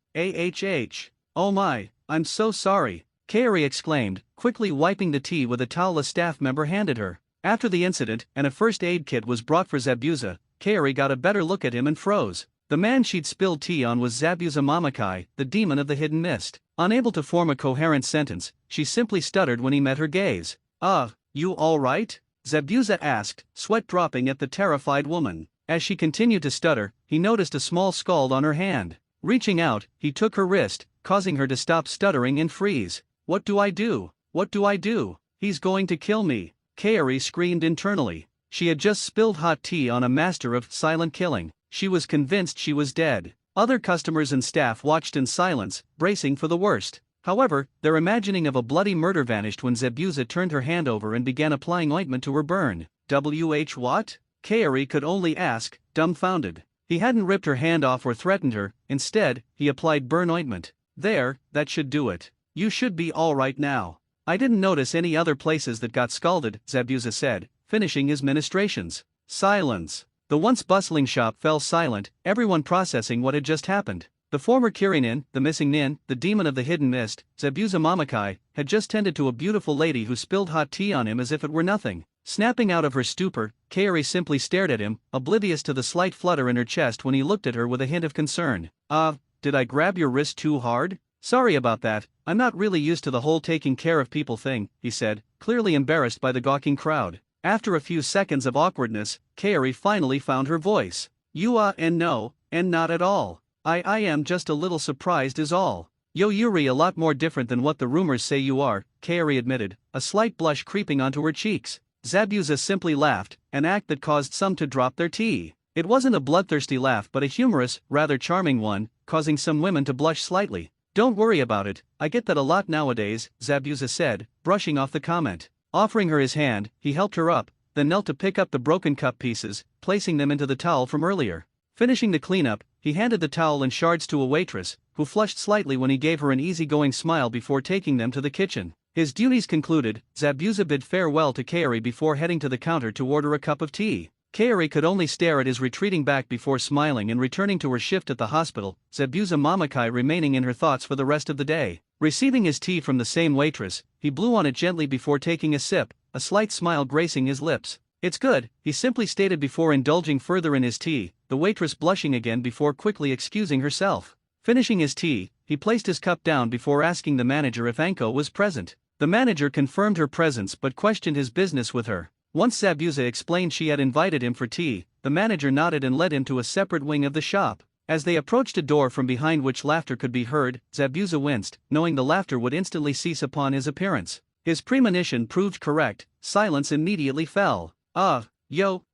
Oh my, I'm so sorry, Kaori exclaimed, quickly wiping the tea with a towel a staff member handed her. After the incident and a first aid kit was brought for Zabuza, Kaori got a better look at him and froze. The man she'd spilled tea on was Zabuza Mamakai, the demon of the hidden mist. Unable to form a coherent sentence, she simply stuttered when he met her gaze. You alright? Zabuza asked, sweat dropping at the terrified woman. As she continued to stutter, he noticed a small scald on her hand. Reaching out, he took her wrist, causing her to stop stuttering and freeze. What do I do? What do I do? He's going to kill me, Kaori screamed internally. She had just spilled hot tea on a master of silent killing. She was convinced she was dead. Other customers and staff watched in silence, bracing for the worst. However, their imagining of a bloody murder vanished when Zabuza turned her hand over and began applying ointment to her burn. What? Kaori could only ask, dumbfounded. He hadn't ripped her hand off or threatened her. Instead, he applied burn ointment. There, that should do it. You should be alright now. I didn't notice any other places that got scalded, Zabuza said, finishing his ministrations. Silence. The once bustling shop fell silent, everyone processing what had just happened. The former Kirinin, the missing nin, the demon of the hidden mist, Zabuza Mamakai, had just tended to a beautiful lady who spilled hot tea on him as if it were nothing. Snapping out of her stupor, Kaori simply stared at him, oblivious to the slight flutter in her chest when he looked at her with a hint of concern. Did I grab your wrist too hard? Sorry about that, I'm not really used to the whole taking care of people thing, he said, clearly embarrassed by the gawking crowd. After a few seconds of awkwardness, Kaori finally found her voice. And no, and not at all. I am just a little surprised is all. You're a lot more different than what the rumors say you are, Kaori admitted, a slight blush creeping onto her cheeks. Zabuza simply laughed, an act that caused some to drop their tea. It wasn't a bloodthirsty laugh but a humorous, rather charming one, causing some women to blush slightly. Don't worry about it, I get that a lot nowadays, Zabuza said, brushing off the comment. Offering her his hand, he helped her up, then knelt to pick up the broken cup pieces, placing them into the towel from earlier. Finishing the cleanup, he handed the towel and shards to a waitress, who flushed slightly when he gave her an easygoing smile before taking them to the kitchen. His duties concluded, Zabuza bid farewell to Kaori before heading to the counter to order a cup of tea. Kaori could only stare at his retreating back before smiling and returning to her shift at the hospital, Zabuza Mamakai remaining in her thoughts for the rest of the day. Receiving his tea from the same waitress, he blew on it gently before taking a sip, a slight smile gracing his lips. It's good, he simply stated before indulging further in his tea, the waitress blushing again before quickly excusing herself. Finishing his tea, he placed his cup down before asking the manager if Anko was present. The manager confirmed her presence but questioned his business with her. Once Zabuza explained she had invited him for tea, the manager nodded and led him to a separate wing of the shop. As they approached a door from behind which laughter could be heard, Zabuza winced, knowing the laughter would instantly cease upon his appearance. His premonition proved correct, silence immediately fell.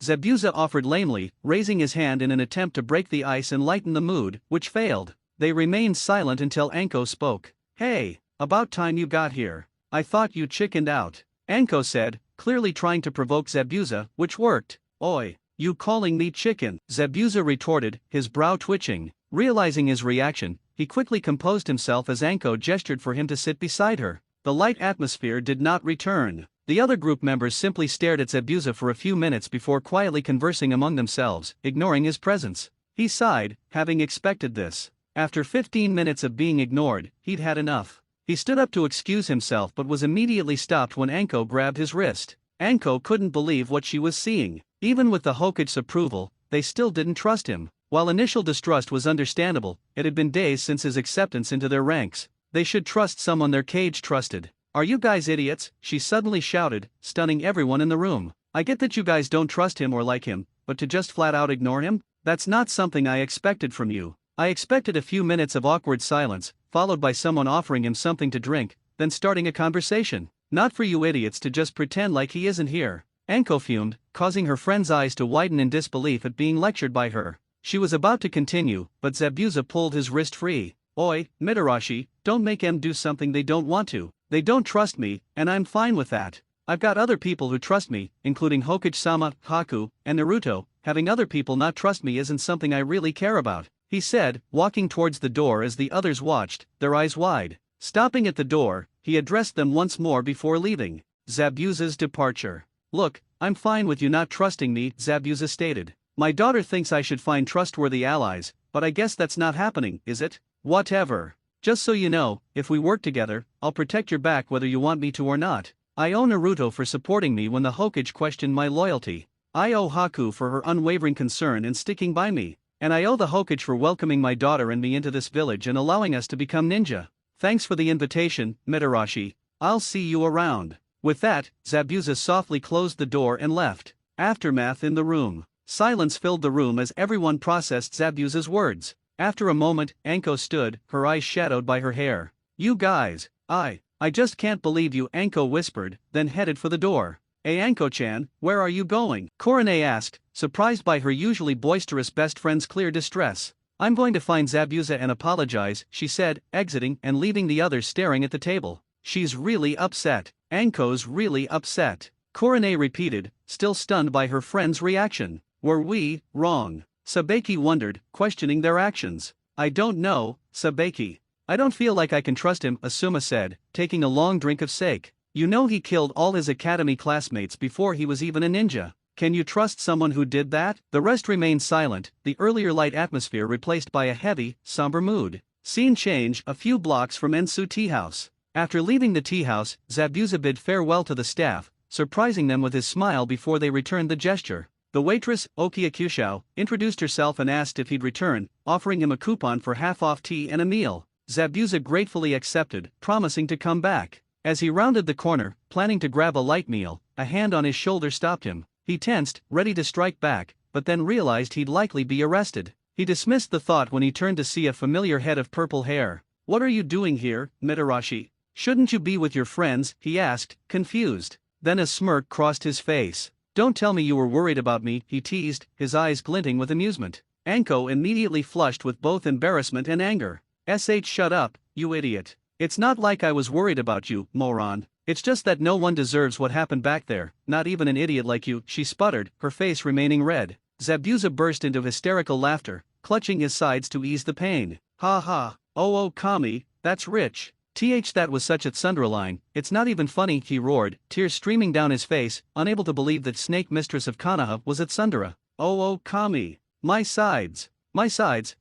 Zabuza offered lamely, raising his hand in an attempt to break the ice and lighten the mood, which failed. They remained silent until Anko spoke. Hey, about time you got here. I thought you chickened out. Anko said, clearly trying to provoke Zabuza, which worked. Oi, you calling me chicken? Zabuza retorted, his brow twitching. Realizing his reaction, he quickly composed himself as Anko gestured for him to sit beside her. The light atmosphere did not return. The other group members simply stared at Zabuza for a few minutes before quietly conversing among themselves, ignoring his presence. He sighed, having expected this. After 15 minutes of being ignored, he'd had enough. He stood up to excuse himself but was immediately stopped when Anko grabbed his wrist. Anko couldn't believe what she was seeing. Even with the Hokage's approval, they still didn't trust him. While initial distrust was understandable, it had been days since his acceptance into their ranks. They should trust someone their cage trusted. Are you guys idiots? She suddenly shouted, stunning everyone in the room. I get that you guys don't trust him or like him, but to just flat out ignore him? That's not something I expected from you. I expected a few minutes of awkward silence, followed by someone offering him something to drink, then starting a conversation. Not for you idiots to just pretend like he isn't here. Anko fumed, causing her friend's eyes to widen in disbelief at being lectured by her. She was about to continue, but Zabuza pulled his wrist free. Oi, Mitarashi, don't make them do something they don't want to. They don't trust me, and I'm fine with that. I've got other people who trust me, including Hokage-sama, Haku, and Naruto. having other people not trust me isn't something I really care about," he said, walking towards the door as the others watched, their eyes wide. Stopping at the door, he addressed them once more before leaving. Zabuza's departure. "Look, I'm fine with you not trusting me," Zabuza stated. "My daughter thinks I should find trustworthy allies, but I guess that's not happening, is it? Whatever. Just so you know, if we work together, I'll protect your back whether you want me to or not. I owe Naruto for supporting me when the Hokage questioned my loyalty. I owe Haku for her unwavering concern and sticking by me. And I owe the Hokage for welcoming my daughter and me into this village and allowing us to become ninja. Thanks for the invitation, Mitarashi. I'll see you around." With that, Zabuza softly closed the door and left. Aftermath in the room. Silence filled the room as everyone processed Zabuza's words. After a moment, Anko stood, her eyes shadowed by her hair. "You guys, I just can't believe you," Anko whispered, then headed for the door. "Hey Anko-chan, where are you going?" Korone asked, surprised by her usually boisterous best friend's clear distress. "I'm going to find Zabuza and apologize," she said, exiting and leaving the others staring at the table. "She's really upset. Anko's really upset," Korone repeated, still stunned by her friend's reaction. "Were we wrong?" Sabeki wondered, questioning their actions. "I don't know, Sabeki. I don't feel like I can trust him," Asuma said, taking a long drink of sake. "You know he killed all his academy classmates before he was even a ninja. Can you trust someone who did that?" The rest remained silent, the earlier light atmosphere replaced by a heavy, somber mood. Scene change: a few blocks from Ensu Tea House. After leaving the tea house, Zabuza bid farewell to the staff, surprising them with his smile before they returned the gesture. The waitress, Okia Kushao, introduced herself and asked if he'd return, offering him a coupon for half-off tea and a meal. Zabuza gratefully accepted, promising to come back. As he rounded the corner, planning to grab a light meal, a hand on his shoulder stopped him. He tensed, ready to strike back, but then realized he'd likely be arrested. He dismissed the thought when he turned to see a familiar head of purple hair. "What are you doing here, Mitarashi? Shouldn't you be with your friends?" he asked, confused. Then a smirk crossed his face. "Don't tell me you were worried about me," he teased, his eyes glinting with amusement. Anko immediately flushed with both embarrassment and anger. Shut up, you idiot. It's not like I was worried about you, moron. It's just that no one deserves what happened back there, not even an idiot like you," she sputtered, her face remaining red. Zabuza burst into hysterical laughter, clutching his sides to ease the pain. "Ha ha, oh Kami, that's rich. That was such a Tsundere line, it's not even funny," he roared, tears streaming down his face, unable to believe that Snake Mistress of Konoha was a Tsundere. "Oh Kami, my sides,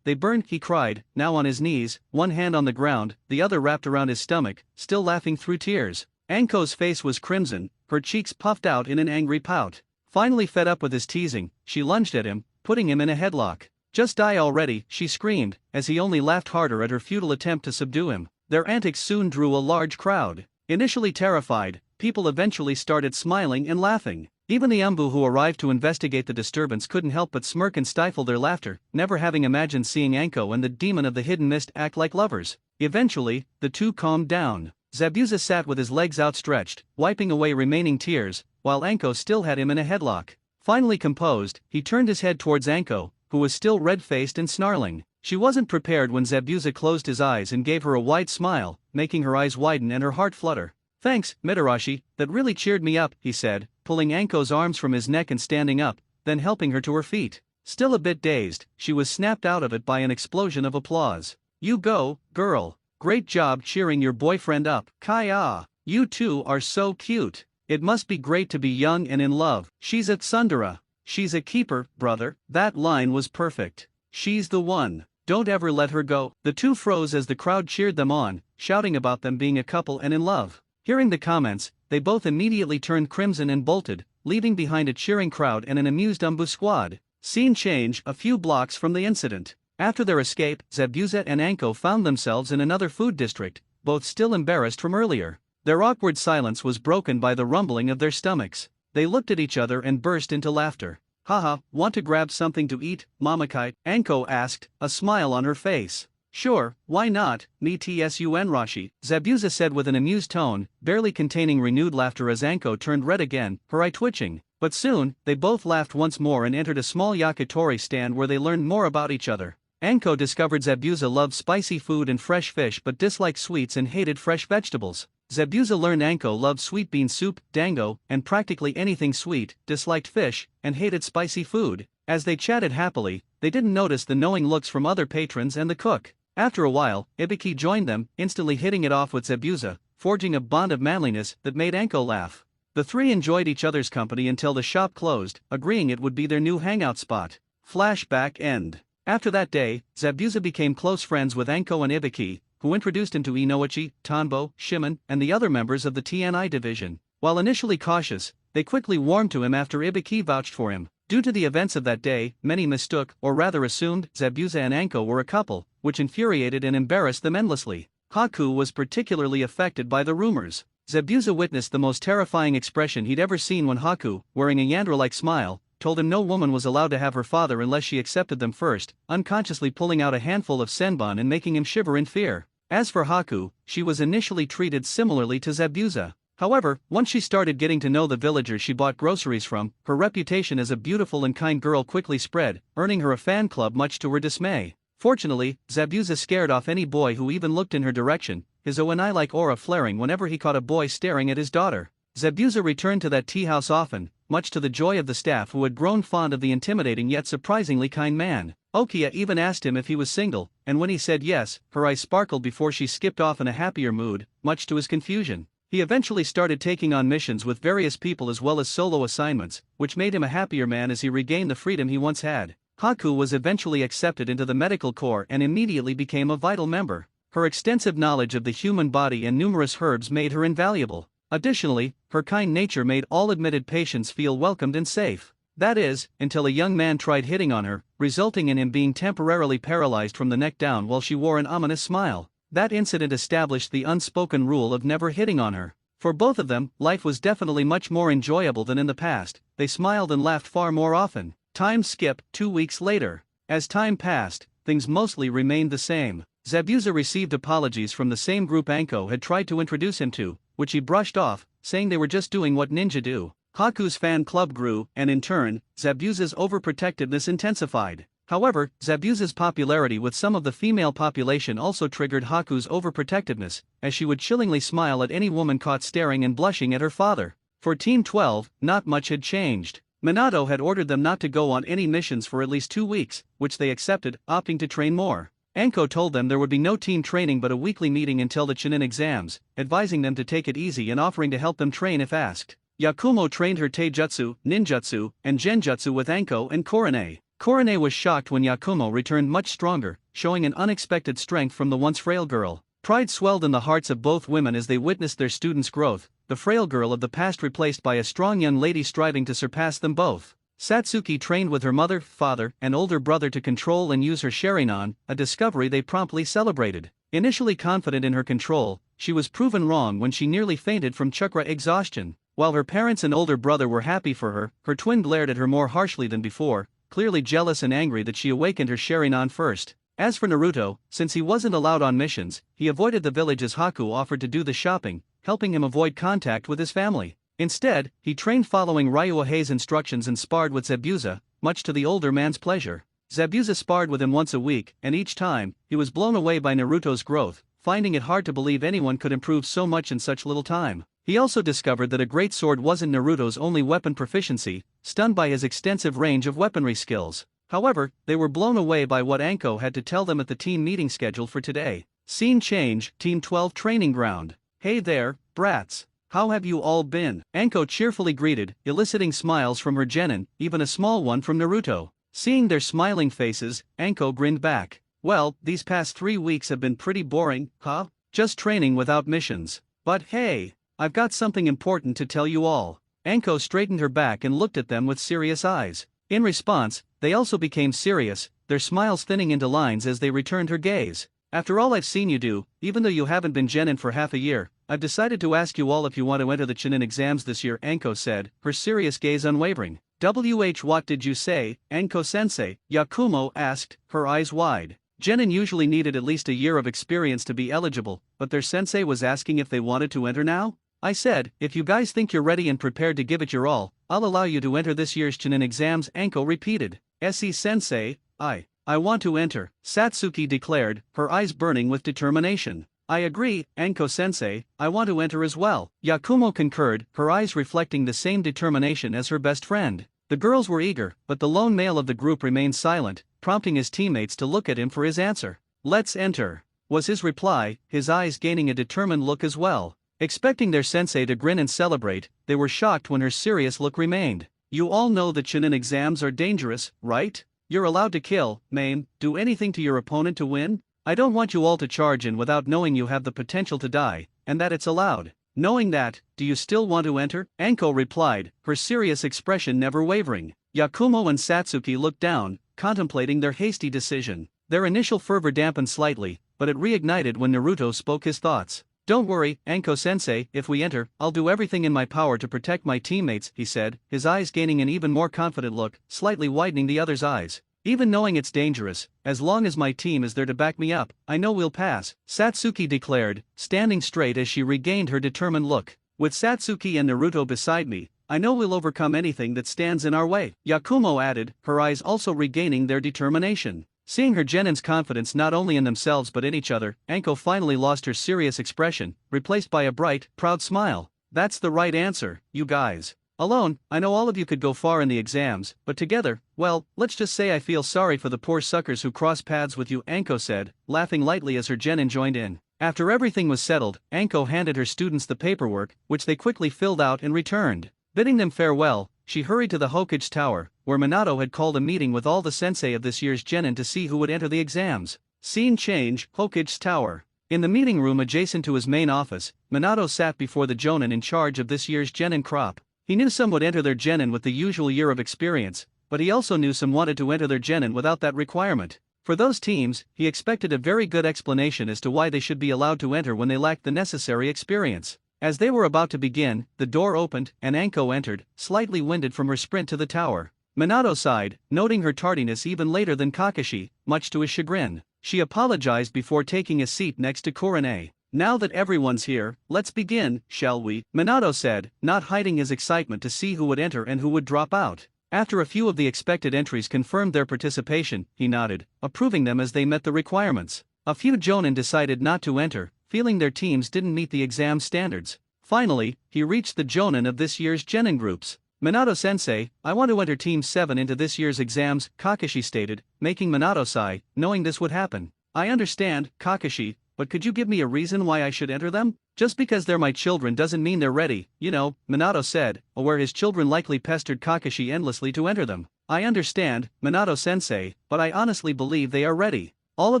they burned," he cried, now on his knees, one hand on the ground, the other wrapped around his stomach, still laughing through tears. Anko's face was crimson, her cheeks puffed out in an angry pout. Finally fed up with his teasing, she lunged at him, putting him in a headlock. "Just die already," she screamed, as he only laughed harder at her futile attempt to subdue him. Their antics soon drew a large crowd. Initially terrified, people eventually started smiling and laughing. Even the Umbu who arrived to investigate the disturbance couldn't help but smirk and stifle their laughter, never having imagined seeing Anko and the demon of the hidden mist act like lovers. Eventually, the two calmed down. Zabuza sat with his legs outstretched, wiping away remaining tears, while Anko still had him in a headlock. Finally composed, he turned his head towards Anko, who was still red-faced and snarling. She wasn't prepared when Zabuza closed his eyes and gave her a wide smile, making her eyes widen and her heart flutter. "Thanks, Mitarashi, that really cheered me up," he said, pulling Anko's arms from his neck and standing up, then helping her to her feet. Still a bit dazed, she was snapped out of it by an explosion of applause. "You go, girl. Great job cheering your boyfriend up. Kaya, you two are so cute. It must be great to be young and in love. She's a tsundere. She's a keeper, brother." That line was perfect. "She's the one. Don't ever let her go." The two froze as the crowd cheered them on, shouting about them being a couple and in love. Hearing the comments, they both immediately turned crimson and bolted, leaving behind a cheering crowd and an amused Umbu squad. Scene change: a few blocks from the incident. After their escape, Zabuza and Anko found themselves in another food district, both still embarrassed from earlier. Their awkward silence was broken by the rumbling of their stomachs. They looked at each other and burst into laughter. "Haha, want to grab something to eat, Mamakai?" Anko asked, a smile on her face. "Sure, why not, me tsun Rashi," Zabuza said with an amused tone, barely containing renewed laughter as Anko turned red again, her eye twitching. But soon, they both laughed once more and entered a small yakitori stand where they learned more about each other. Anko discovered Zabuza loved spicy food and fresh fish but disliked sweets and hated fresh vegetables. Zabuza learned Anko loved sweet bean soup, dango, and practically anything sweet, disliked fish, and hated spicy food. As they chatted happily, they didn't notice the knowing looks from other patrons and the cook. After a while, Ibiki joined them, instantly hitting it off with Zabuza, forging a bond of manliness that made Anko laugh. The three enjoyed each other's company until the shop closed, agreeing it would be their new hangout spot. Flashback end. After that day, Zabuza became close friends with Anko and Ibiki, who introduced him to Inoichi, Tanbo, Shimon, and the other members of the TNI division. While initially cautious, they quickly warmed to him after Ibiki vouched for him. Due to the events of that day, many mistook, or rather assumed, Zabuza and Anko were a couple, which infuriated and embarrassed them endlessly. Haku was particularly affected by the rumors. Zabuza witnessed the most terrifying expression he'd ever seen when Haku, wearing a Yandra-like smile, told him no woman was allowed to have her father unless she accepted them first, unconsciously pulling out a handful of senbon and making him shiver in fear. As for Haku, she was initially treated similarly to Zabuza. However, once she started getting to know the villagers she bought groceries from, her reputation as a beautiful and kind girl quickly spread, earning her a fan club much to her dismay. Fortunately, Zabuza scared off any boy who even looked in her direction, his Onai-like aura flaring whenever he caught a boy staring at his daughter. Zabuza returned to that tea house often, much to the joy of the staff who had grown fond of the intimidating yet surprisingly kind man. Okia even asked him if he was single, and when he said yes, her eyes sparkled before she skipped off in a happier mood, much to his confusion. He eventually started taking on missions with various people as well as solo assignments, which made him a happier man as he regained the freedom he once had. Haku was eventually accepted into the medical corps and immediately became a vital member. Her extensive knowledge of the human body and numerous herbs made her invaluable. Additionally, her kind nature made all admitted patients feel welcomed and safe. That is, until a young man tried hitting on her, resulting in him being temporarily paralyzed from the neck down while she wore an ominous smile. That incident established the unspoken rule of never hitting on her. For both of them, life was definitely much more enjoyable than in the past. They smiled and laughed far more often. Time skip, 2 weeks later. As time passed, things mostly remained the same. Zabuza received apologies from the same group Anko had tried to introduce him to, which he brushed off, saying they were just doing what ninja do. Haku's fan club grew, and in turn, Zabuza's overprotectiveness intensified. However, Zabuza's popularity with some of the female population also triggered Haku's overprotectiveness, as she would chillingly smile at any woman caught staring and blushing at her father. For Team 12, not much had changed. Minato had ordered them not to go on any missions for at least 2 weeks, which they accepted, opting to train more. Anko told them there would be no team training but a weekly meeting until the Chunin exams, advising them to take it easy and offering to help them train if asked. Yakumo trained her Taijutsu, Ninjutsu, and Genjutsu with Anko and Korone. Korone was shocked when Yakumo returned much stronger, showing an unexpected strength from the once frail girl. Pride swelled in the hearts of both women as they witnessed their students' growth, the frail girl of the past replaced by a strong young lady striving to surpass them both. Satsuki trained with her mother, father, and older brother to control and use her Sharingan, a discovery they promptly celebrated. Initially confident in her control, she was proven wrong when she nearly fainted from chakra exhaustion. While her parents and older brother were happy for her, her twin glared at her more harshly than before, clearly jealous and angry that she awakened her Sharingan first. As for Naruto, since he wasn't allowed on missions, he avoided the village as Haku offered to do the shopping, helping him avoid contact with his family. Instead, he trained following Ryuuhei's instructions and sparred with Zabuza, much to the older man's pleasure. Zabuza sparred with him once a week, and each time, he was blown away by Naruto's growth, finding it hard to believe anyone could improve so much in such little time. He also discovered that a great sword wasn't Naruto's only weapon proficiency, stunned by his extensive range of weaponry skills. However, they were blown away by what Anko had to tell them at the team meeting scheduled for today. Scene change, Team 12 training ground. Hey there, brats. How have you all been? Anko cheerfully greeted, eliciting smiles from her genin, even a small one from Naruto. Seeing their smiling faces, Anko grinned back. Well, these past 3 weeks have been pretty boring, huh? Just training without missions. But hey, I've got something important to tell you all. Anko straightened her back and looked at them with serious eyes. In response, they also became serious, their smiles thinning into lines as they returned her gaze. After all I've seen you do, even though you haven't been genin for half a year, I've decided to ask you all if you want to enter the Chunin exams this year, Anko said, her serious gaze unwavering. What did you say, Anko-sensei? Yakumo asked, her eyes wide. Genin usually needed at least a year of experience to be eligible, but their sensei was asking if they wanted to enter now? I said, if you guys think you're ready and prepared to give it your all, I'll allow you to enter this year's Chunin exams, Anko repeated. SE-sensei, I want to enter, Satsuki declared, her eyes burning with determination. I agree, Anko-sensei, I want to enter as well. Yakumo concurred, her eyes reflecting the same determination as her best friend. The girls were eager, but the lone male of the group remained silent, prompting his teammates to look at him for his answer. Let's enter, was his reply, his eyes gaining a determined look as well. Expecting their sensei to grin and celebrate, they were shocked when her serious look remained. You all know that Chunin exams are dangerous, right? You're allowed to kill, maim, do anything to your opponent to win? I don't want you all to charge in without knowing you have the potential to die, and that it's allowed. Knowing that, do you still want to enter? Anko replied, her serious expression never wavering. Yakumo and Satsuki looked down, contemplating their hasty decision. Their initial fervor dampened slightly, but it reignited when Naruto spoke his thoughts. Don't worry, Anko-sensei, if we enter, I'll do everything in my power to protect my teammates, he said, his eyes gaining an even more confident look, slightly widening the other's eyes. Even knowing it's dangerous, as long as my team is there to back me up, I know we'll pass, Satsuki declared, standing straight as she regained her determined look. With Satsuki and Naruto beside me, I know we'll overcome anything that stands in our way, Yakumo added, her eyes also regaining their determination. Seeing her genin's confidence not only in themselves but in each other, Anko finally lost her serious expression, replaced by a bright, proud smile. That's the right answer, you guys. Alone, I know all of you could go far in the exams, but together, well, let's just say I feel sorry for the poor suckers who cross paths with you, Anko said, laughing lightly as her genin joined in. After everything was settled, Anko handed her students the paperwork, which they quickly filled out and returned. Bidding them farewell, she hurried to the Hokage Tower, where Minato had called a meeting with all the sensei of this year's genin to see who would enter the exams. Scene change, Hokage's Tower. In the meeting room adjacent to his main office, Minato sat before the jonin in charge of this year's genin crop. He knew some would enter their genin with the usual year of experience, but he also knew some wanted to enter their genin without that requirement. For those teams, he expected a very good explanation as to why they should be allowed to enter when they lacked the necessary experience. As they were about to begin, the door opened, and Anko entered, slightly winded from her sprint to the tower. Minato sighed, noting her tardiness even later than Kakashi, much to his chagrin. She apologized before taking a seat next to Kurane. Now that everyone's here, let's begin, shall we? Minato said, not hiding his excitement to see who would enter and who would drop out. After a few of the expected entries confirmed their participation, he nodded, approving them as they met the requirements. A few jonin decided not to enter, feeling their teams didn't meet the exam standards. Finally, he reached the jonin of this year's genin groups. Minato-sensei, I want to enter Team 7 into this year's exams, Kakashi stated, making Minato sigh, knowing this would happen. I understand, Kakashi, but could you give me a reason why I should enter them? Just because they're my children doesn't mean they're ready, you know, Minato said, aware his children likely pestered Kakashi endlessly to enter them. I understand, Minato-sensei, but I honestly believe they are ready. All of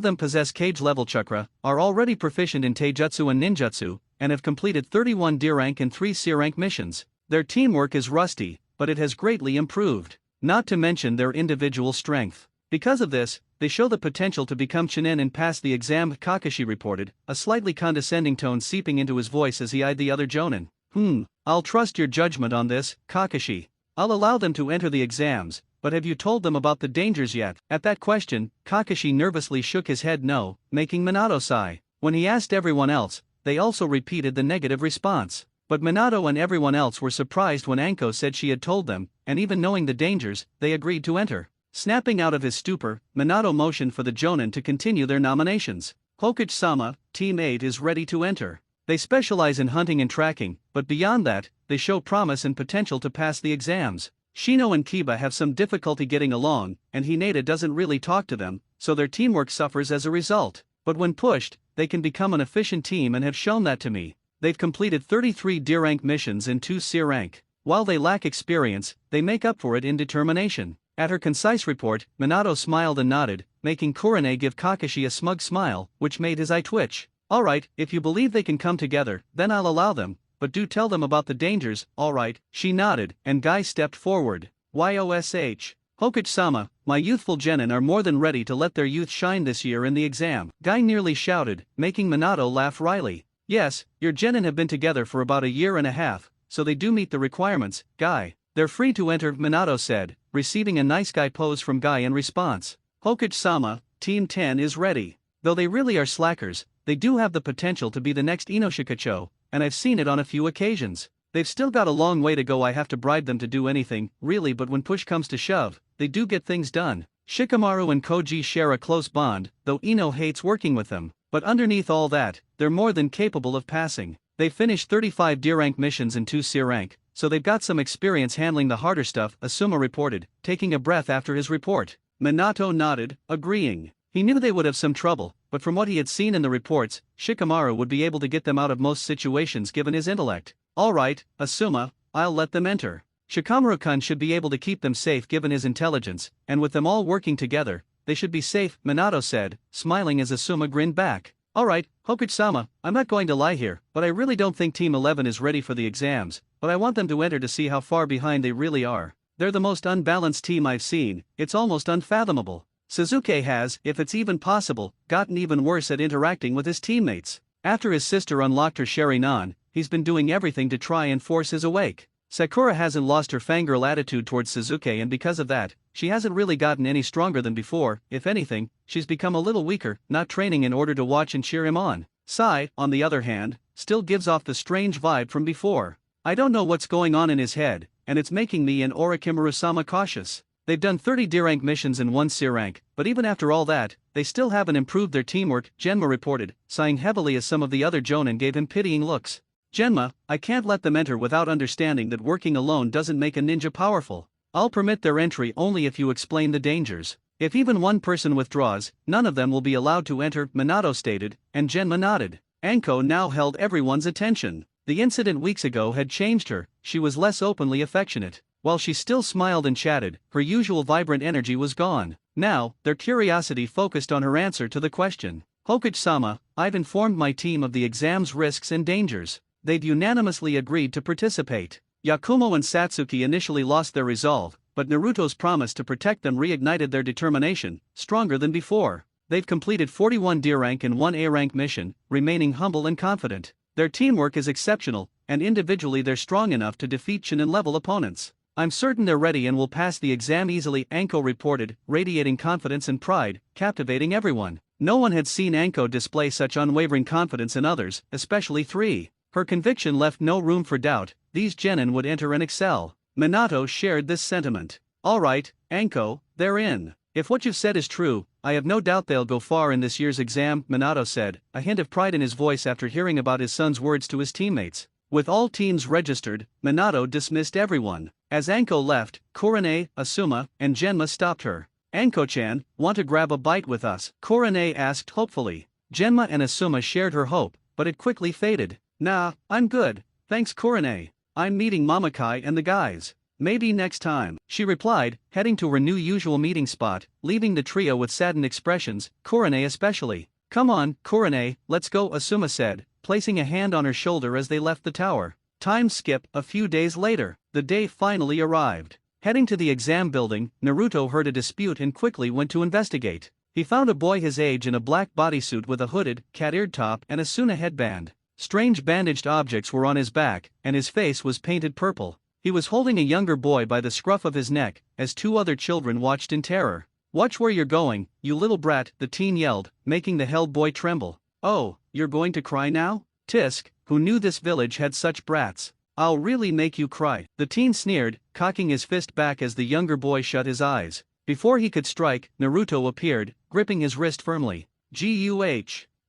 them possess cage-level chakra, are already proficient in taijutsu and ninjutsu, and have completed 31 D-rank and 3 C-rank missions. Their teamwork is rusty, but it has greatly improved, not to mention their individual strength. Because of this, they show the potential to become Chunin and pass the exam, Kakashi reported, a slightly condescending tone seeping into his voice as he eyed the other jonin. I'll trust your judgment on this, Kakashi. I'll allow them to enter the exams, but have you told them about the dangers yet? At that question, Kakashi nervously shook his head no, making Minato sigh. When he asked everyone else, they also repeated the negative response. But Minato and everyone else were surprised when Anko said she had told them, and even knowing the dangers, they agreed to enter. Snapping out of his stupor, Minato motioned for the jonin to continue their nominations. Hokage-sama, Team 8 is ready to enter. They specialize in hunting and tracking, but beyond that, they show promise and potential to pass the exams. Shino and Kiba have some difficulty getting along, and Hinata doesn't really talk to them, so their teamwork suffers as a result. But when pushed, they can become an efficient team and have shown that to me. They've completed 33 D-rank missions and 2 C-rank. While they lack experience, they make up for it in determination. At her concise report, Minato smiled and nodded, making Kurane give Kakashi a smug smile, which made his eye twitch. Alright, if you believe they can come together, then I'll allow them, but do tell them about the dangers, alright, she nodded, and Guy stepped forward. YOSH. Hokage-sama, my youthful genin are more than ready to let their youth shine this year in the exam. Guy nearly shouted, making Minato laugh wryly. Yes, your genin have been together for about a year and a half, so they do meet the requirements, Guy. They're free to enter, Minato said, receiving a nice guy pose from Guy in response. Hokage-sama, Team 10 is ready. Though they really are slackers, they do have the potential to be the next Inoshikacho, and I've seen it on a few occasions. They've still got a long way to go. I have to bribe them to do anything, really, but when push comes to shove, they do get things done. Shikamaru and Koji share a close bond, though Ino hates working with them. But underneath all that, they're more than capable of passing. They finished 35 D rank missions and 2 C rank, so they've got some experience handling the harder stuff, Asuma reported, taking a breath after his report. Minato nodded, agreeing. He knew they would have some trouble, but from what he had seen in the reports, Shikamaru would be able to get them out of most situations given his intellect. Alright, Asuma, I'll let them enter. Shikamaru-kun should be able to keep them safe given his intelligence, and with them all working together, they should be safe, Minato said, smiling as Asuma grinned back. Alright, Hokuchi-sama, I'm not going to lie here, but I really don't think Team 11 is ready for the exams, but I want them to enter to see how far behind they really are. They're the most unbalanced team I've seen, it's almost unfathomable. Suzuki has, if it's even possible, gotten even worse at interacting with his teammates. After his sister unlocked her Sharingan, he's been doing everything to try and force his awake. Sakura hasn't lost her fangirl attitude towards Suzuki, and because of that, she hasn't really gotten any stronger than before. If anything, she's become a little weaker, not training in order to watch and cheer him on. Sai, on the other hand, still gives off the strange vibe from before. I don't know what's going on in his head, and it's making me and Orochimaru-sama cautious. They've done 30 D-rank missions and 1 C-rank, but even after all that, they still haven't improved their teamwork, Genma reported, sighing heavily as some of the other Jonin gave him pitying looks. Genma, I can't let them enter without understanding that working alone doesn't make a ninja powerful. I'll permit their entry only if you explain the dangers. If even one person withdraws, none of them will be allowed to enter, Minato stated, and Genma nodded. Anko now held everyone's attention. The incident weeks ago had changed her, she was less openly affectionate. While she still smiled and chatted, her usual vibrant energy was gone. Now, their curiosity focused on her answer to the question. Hokuchi-sama, I've informed my team of the exam's risks and dangers. They've unanimously agreed to participate. Yakumo and Satsuki initially lost their resolve, but Naruto's promise to protect them reignited their determination, stronger than before. They've completed 41 D-rank and 1 A-rank mission, remaining humble and confident. Their teamwork is exceptional, and individually they're strong enough to defeat Chunin-level opponents. I'm certain they're ready and will pass the exam easily, Anko reported, radiating confidence and pride, captivating everyone. No one had seen Anko display such unwavering confidence in others, especially 3. Her conviction left no room for doubt, these genin would enter and excel. Minato shared this sentiment. Alright, Anko, they're in. If what you've said is true, I have no doubt they'll go far in this year's exam, Minato said, a hint of pride in his voice after hearing about his son's words to his teammates. With all teams registered, Minato dismissed everyone. As Anko left, Kurane, Asuma, and Genma stopped her. Anko-chan, want to grab a bite with us? Kurane asked hopefully. Genma and Asuma shared her hope, but it quickly faded. Nah, I'm good, thanks Kurane. I'm meeting Mamakai and the guys. Maybe next time, she replied, heading to her new usual meeting spot, leaving the trio with saddened expressions, Kurane especially. Come on, Kurane, let's go, Asuma said, placing a hand on her shoulder as they left the tower. Time skip, a few days later, the day finally arrived. Heading to the exam building, Naruto heard a dispute and quickly went to investigate. He found a boy his age in a black bodysuit with a hooded, cat-eared top and a Suna headband. Strange bandaged objects were on his back, and his face was painted purple. He was holding a younger boy by the scruff of his neck, as 2 other children watched in terror. Watch where you're going, you little brat, the teen yelled, making the held boy tremble. Oh, you're going to cry now? Tisk, who knew this village had such brats. I'll really make you cry. The teen sneered, cocking his fist back as the younger boy shut his eyes. Before he could strike, Naruto appeared, gripping his wrist firmly. Guh.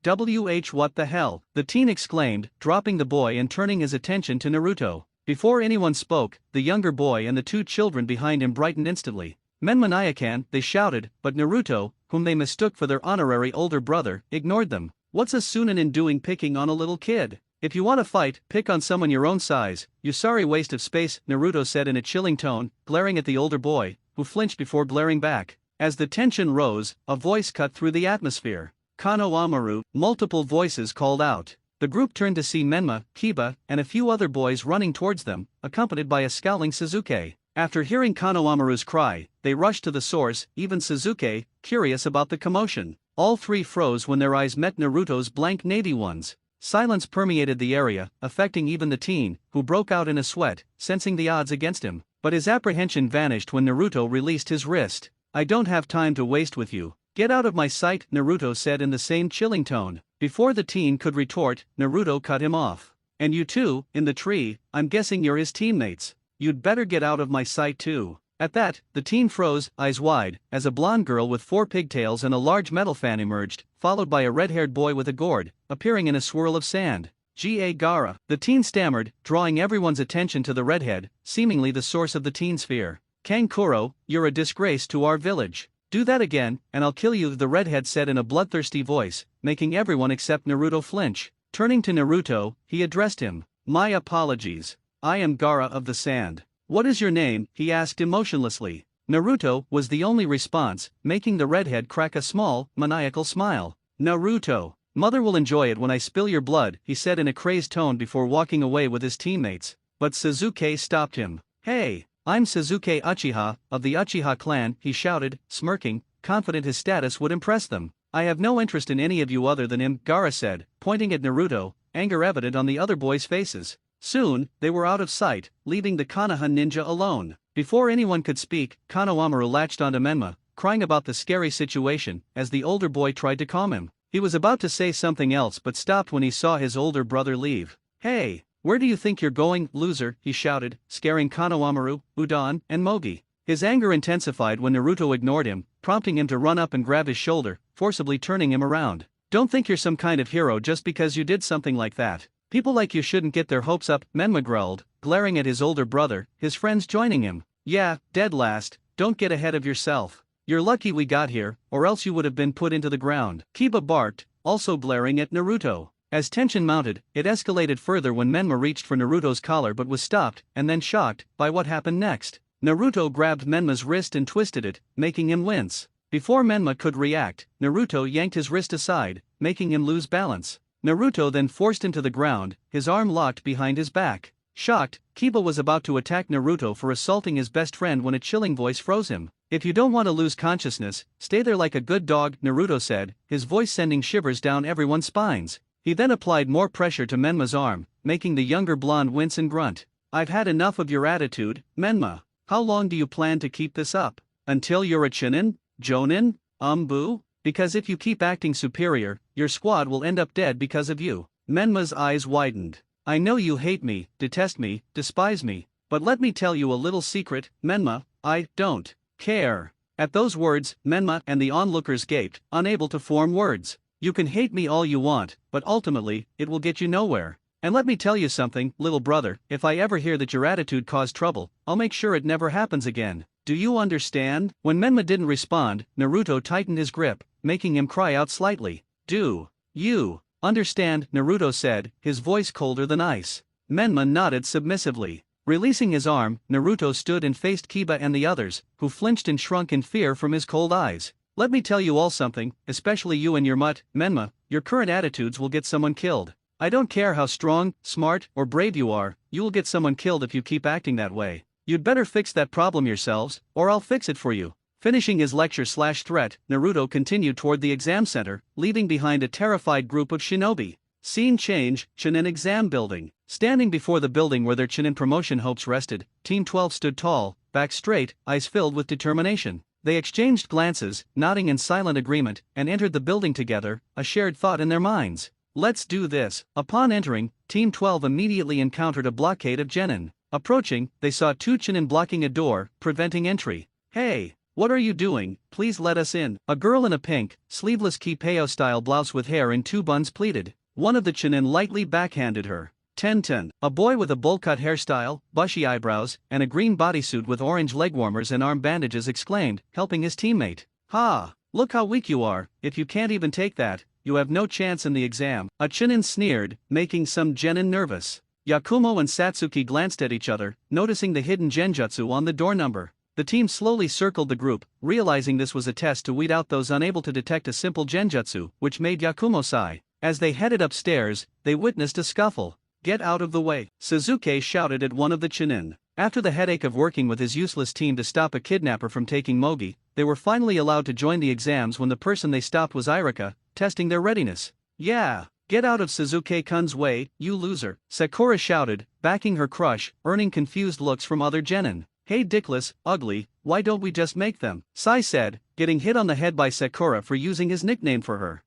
WH, what the hell? The teen exclaimed, dropping the boy and turning his attention to Naruto. Before anyone spoke, the younger boy and the 2 children behind him brightened instantly. Menmanayakan, they shouted, but Naruto, whom they mistook for their honorary older brother, ignored them. What's a Sunanin doing picking on a little kid? If you want to fight, pick on someone your own size, you sorry waste of space, Naruto said in a chilling tone, glaring at the older boy, who flinched before glaring back. As the tension rose, a voice cut through the atmosphere. Kano Amaru, multiple voices called out. The group turned to see Menma, Kiba, and a few other boys running towards them, accompanied by a scowling Suzuki. After hearing Kano Amaru's cry, they rushed to the source, even Suzuki, curious about the commotion. All 3 froze when their eyes met Naruto's blank navy ones. Silence permeated the area, affecting even the teen, who broke out in a sweat, sensing the odds against him. But his apprehension vanished when Naruto released his wrist. I don't have time to waste with you. Get out of my sight, Naruto said in the same chilling tone. Before the teen could retort, Naruto cut him off. And you too, in the tree, I'm guessing you're his teammates. You'd better get out of my sight too. At that, the teen froze, eyes wide, as a blonde girl with 4 pigtails and a large metal fan emerged, followed by a red-haired boy with a gourd, appearing in a swirl of sand. Ga Gara. The teen stammered, drawing everyone's attention to the redhead, seemingly the source of the teen's fear. Kankuro, you're a disgrace to our village. Do that again, and I'll kill you, the redhead said in a bloodthirsty voice, making everyone except Naruto flinch. Turning to Naruto, he addressed him. My apologies. I am Gara of the Sand. What is your name? He asked emotionlessly. Naruto was the only response, making the redhead crack a small, maniacal smile. Naruto. Mother will enjoy it when I spill your blood, he said in a crazed tone before walking away with his teammates. But Sasuke stopped him. Hey! I'm Sasuke Uchiha, of the Uchiha clan, he shouted, smirking, confident his status would impress them. I have no interest in any of you other than him, Gara said, pointing at Naruto, anger evident on the other boys' faces. Soon, they were out of sight, leaving the Konoha ninja alone. Before anyone could speak, Konohamaru latched onto Menma, crying about the scary situation, as the older boy tried to calm him. He was about to say something else but stopped when he saw his older brother leave. Hey! Where do you think you're going, loser? He shouted, scaring Konohamaru, Udon, and Mogi. His anger intensified when Naruto ignored him, prompting him to run up and grab his shoulder, forcibly turning him around. Don't think you're some kind of hero just because you did something like that. People like you shouldn't get their hopes up, Menma growled, glaring at his older brother, his friends joining him. Yeah, dead last, don't get ahead of yourself. You're lucky we got here, or else you would have been put into the ground. Kiba barked, also glaring at Naruto. As tension mounted, it escalated further when Menma reached for Naruto's collar but was stopped, and then shocked, by what happened next. Naruto grabbed Menma's wrist and twisted it, making him wince. Before Menma could react, Naruto yanked his wrist aside, making him lose balance. Naruto then forced him to the ground, his arm locked behind his back. Shocked, Kiba was about to attack Naruto for assaulting his best friend when a chilling voice froze him. If you don't want to lose consciousness, stay there like a good dog, Naruto said, his voice sending shivers down everyone's spines. He then applied more pressure to Menma's arm, making the younger blonde wince and grunt. I've had enough of your attitude, Menma. How long do you plan to keep this up? Until you're a Chunin? Jonin? Boo? Because if you keep acting superior, your squad will end up dead because of you. Menma's eyes widened. I know you hate me, detest me, despise me, but let me tell you a little secret, Menma, I don't care. At those words, Menma and the onlookers gaped, unable to form words. You can hate me all you want, but ultimately, it will get you nowhere. And let me tell you something, little brother, if I ever hear that your attitude caused trouble, I'll make sure it never happens again. Do you understand? When Menma didn't respond, Naruto tightened his grip, making him cry out slightly. Do you understand? Naruto said, his voice colder than ice. Menma nodded submissively. Releasing his arm, Naruto stood and faced Kiba and the others, who flinched and shrunk in fear from his cold eyes. Let me tell you all something, especially you and your mutt, Menma, your current attitudes will get someone killed. I don't care how strong, smart, or brave you are, you will get someone killed if you keep acting that way. You'd better fix that problem yourselves, or I'll fix it for you. Finishing his lecture/threat, Naruto continued toward the exam center, leaving behind a terrified group of shinobi. Scene change, Chunin exam building. Standing before the building where their Chunin promotion hopes rested, Team 12 stood tall, back straight, eyes filled with determination. They exchanged glances, nodding in silent agreement, and entered the building together, a shared thought in their minds. Let's do this. Upon entering, Team 12 immediately encountered a blockade of genin. Approaching, they saw 2 Chunin blocking a door, preventing entry. Hey, what are you doing? Please let us in. A girl in a pink, sleeveless Kipeo-style blouse with hair in 2 buns pleaded. One of the Chunin lightly backhanded her. Ten. A boy with a bowl-cut hairstyle, bushy eyebrows, and a green bodysuit with orange leg warmers and arm bandages exclaimed, helping his teammate. Ha! Look how weak you are, if you can't even take that, you have no chance in the exam. A Chunin sneered, making some genin nervous. Yakumo and Satsuki glanced at each other, noticing the hidden genjutsu on the door number. The team slowly circled the group, realizing this was a test to weed out those unable to detect a simple genjutsu, which made Yakumo sigh. As they headed upstairs, they witnessed a scuffle. Get out of the way, Sasuke shouted at one of the Chunin. After the headache of working with his useless team to stop a kidnapper from taking Mogi, they were finally allowed to join the exams when the person they stopped was Irika, testing their readiness. Yeah, get out of Sasuke-kun's way, you loser, Sakura shouted, backing her crush, earning confused looks from other genin. Hey dickless, ugly, why don't we just make them? Sai said, getting hit on the head by Sakura for using his nickname for her.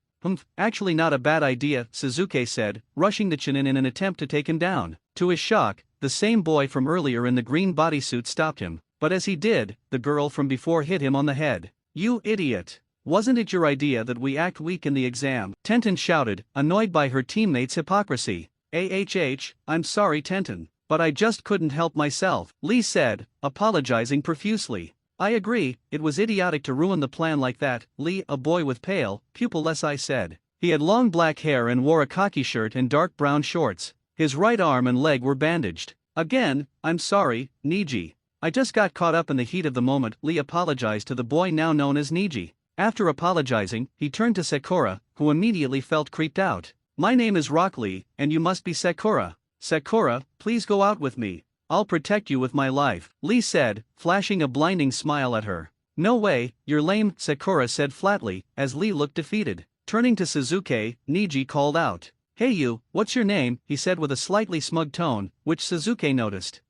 Actually not a bad idea, Sasuke said, rushing the Chunin in an attempt to take him down. To his shock, the same boy from earlier in the green bodysuit stopped him. But as he did, the girl from before hit him on the head. "You idiot! Wasn't it your idea that we act weak in the exam?" Tenten shouted, annoyed by her teammates' hypocrisy. I'm sorry Tenten, but I just couldn't help myself," Lee said, apologizing profusely. "I agree, it was idiotic to ruin the plan like that," Lee, a boy with pale, pupilless eyes said. He had long black hair and wore a khaki shirt and dark brown shorts. His right arm and leg were bandaged. "Again, I'm sorry, Niji. I just got caught up in the heat of the moment," Lee apologized to the boy now known as Niji. After apologizing, he turned to Sakura, who immediately felt creeped out. "My name is Rock Lee, and you must be Sakura. Sakura, please go out with me. I'll protect you with my life," Lee said, flashing a blinding smile at her. "No way, you're lame," Sakura said flatly, as Lee looked defeated. Turning to Suzuki, Niji called out. "Hey you, what's your name?" he said with a slightly smug tone, which Suzuki noticed.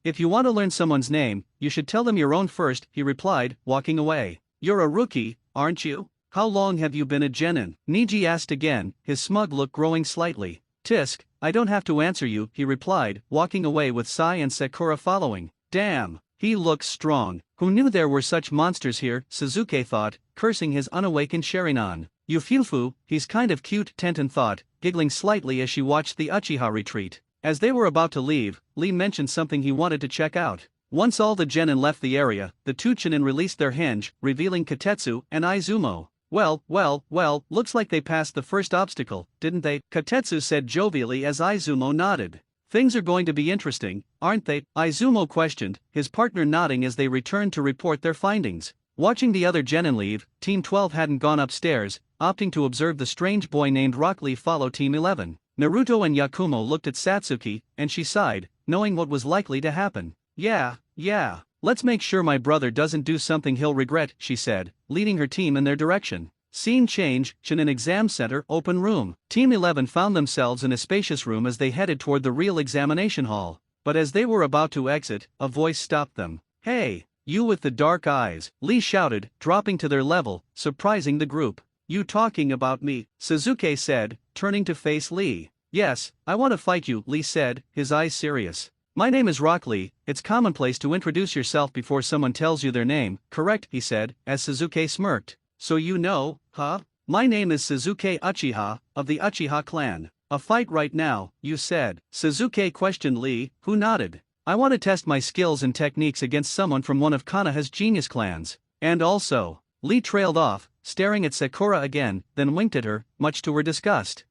If you want to learn someone's name, you should tell them your own first," he replied, walking away. "You're a rookie, aren't you? How long have you been a genin?" Niji asked again, his smug look growing slightly. "Tisk, I don't have to answer you," he replied, walking away with Sai and Sakura following. "Damn, he looks strong. Who knew there were such monsters here?" Suzuki thought, cursing his unawakened Sharingan. "Yufufu, he's kind of cute," Tenten thought, giggling slightly as she watched the Uchiha retreat. As they were about to leave, Lee mentioned something he wanted to check out. Once all the genin left the area, the two Chunin released their henge, revealing Katetsu and Izumo. Well, looks like they passed the first obstacle, didn't they?" Katetsu said jovially as Izumo nodded. "Things are going to be interesting, aren't they?" Izumo questioned, his partner nodding as they returned to report their findings. Watching the other genin leave, Team 12 hadn't gone upstairs, opting to observe the strange boy named Rock Lee follow Team 11. Naruto and Yakumo looked at Satsuki, and she sighed, knowing what was likely to happen. Yeah, let's make sure my brother doesn't do something he'll regret," she said, leading her team in their direction. Scene change, Chunin Exam Center open room. Team 11 found themselves in a spacious room as they headed toward the real examination hall. But as they were about to exit, a voice stopped them. "Hey, you with the dark eyes," Lee shouted, dropping to their level, surprising the group. "You talking about me?" Suzuki said, turning to face Lee. "Yes, I want to fight you," Lee said, his eyes serious. "My name is Rock Lee. It's commonplace to introduce yourself before someone tells you their name, correct?" he said, as Suzuki smirked. "So you know, huh? My name is Suzuki Uchiha, of the Uchiha clan. A fight right now, you said?" Suzuki questioned Lee, who nodded. "I want to test my skills and techniques against someone from one of Konoha's genius clans. And also," Lee trailed off, staring at Sakura again, then winked at her, much to her disgust.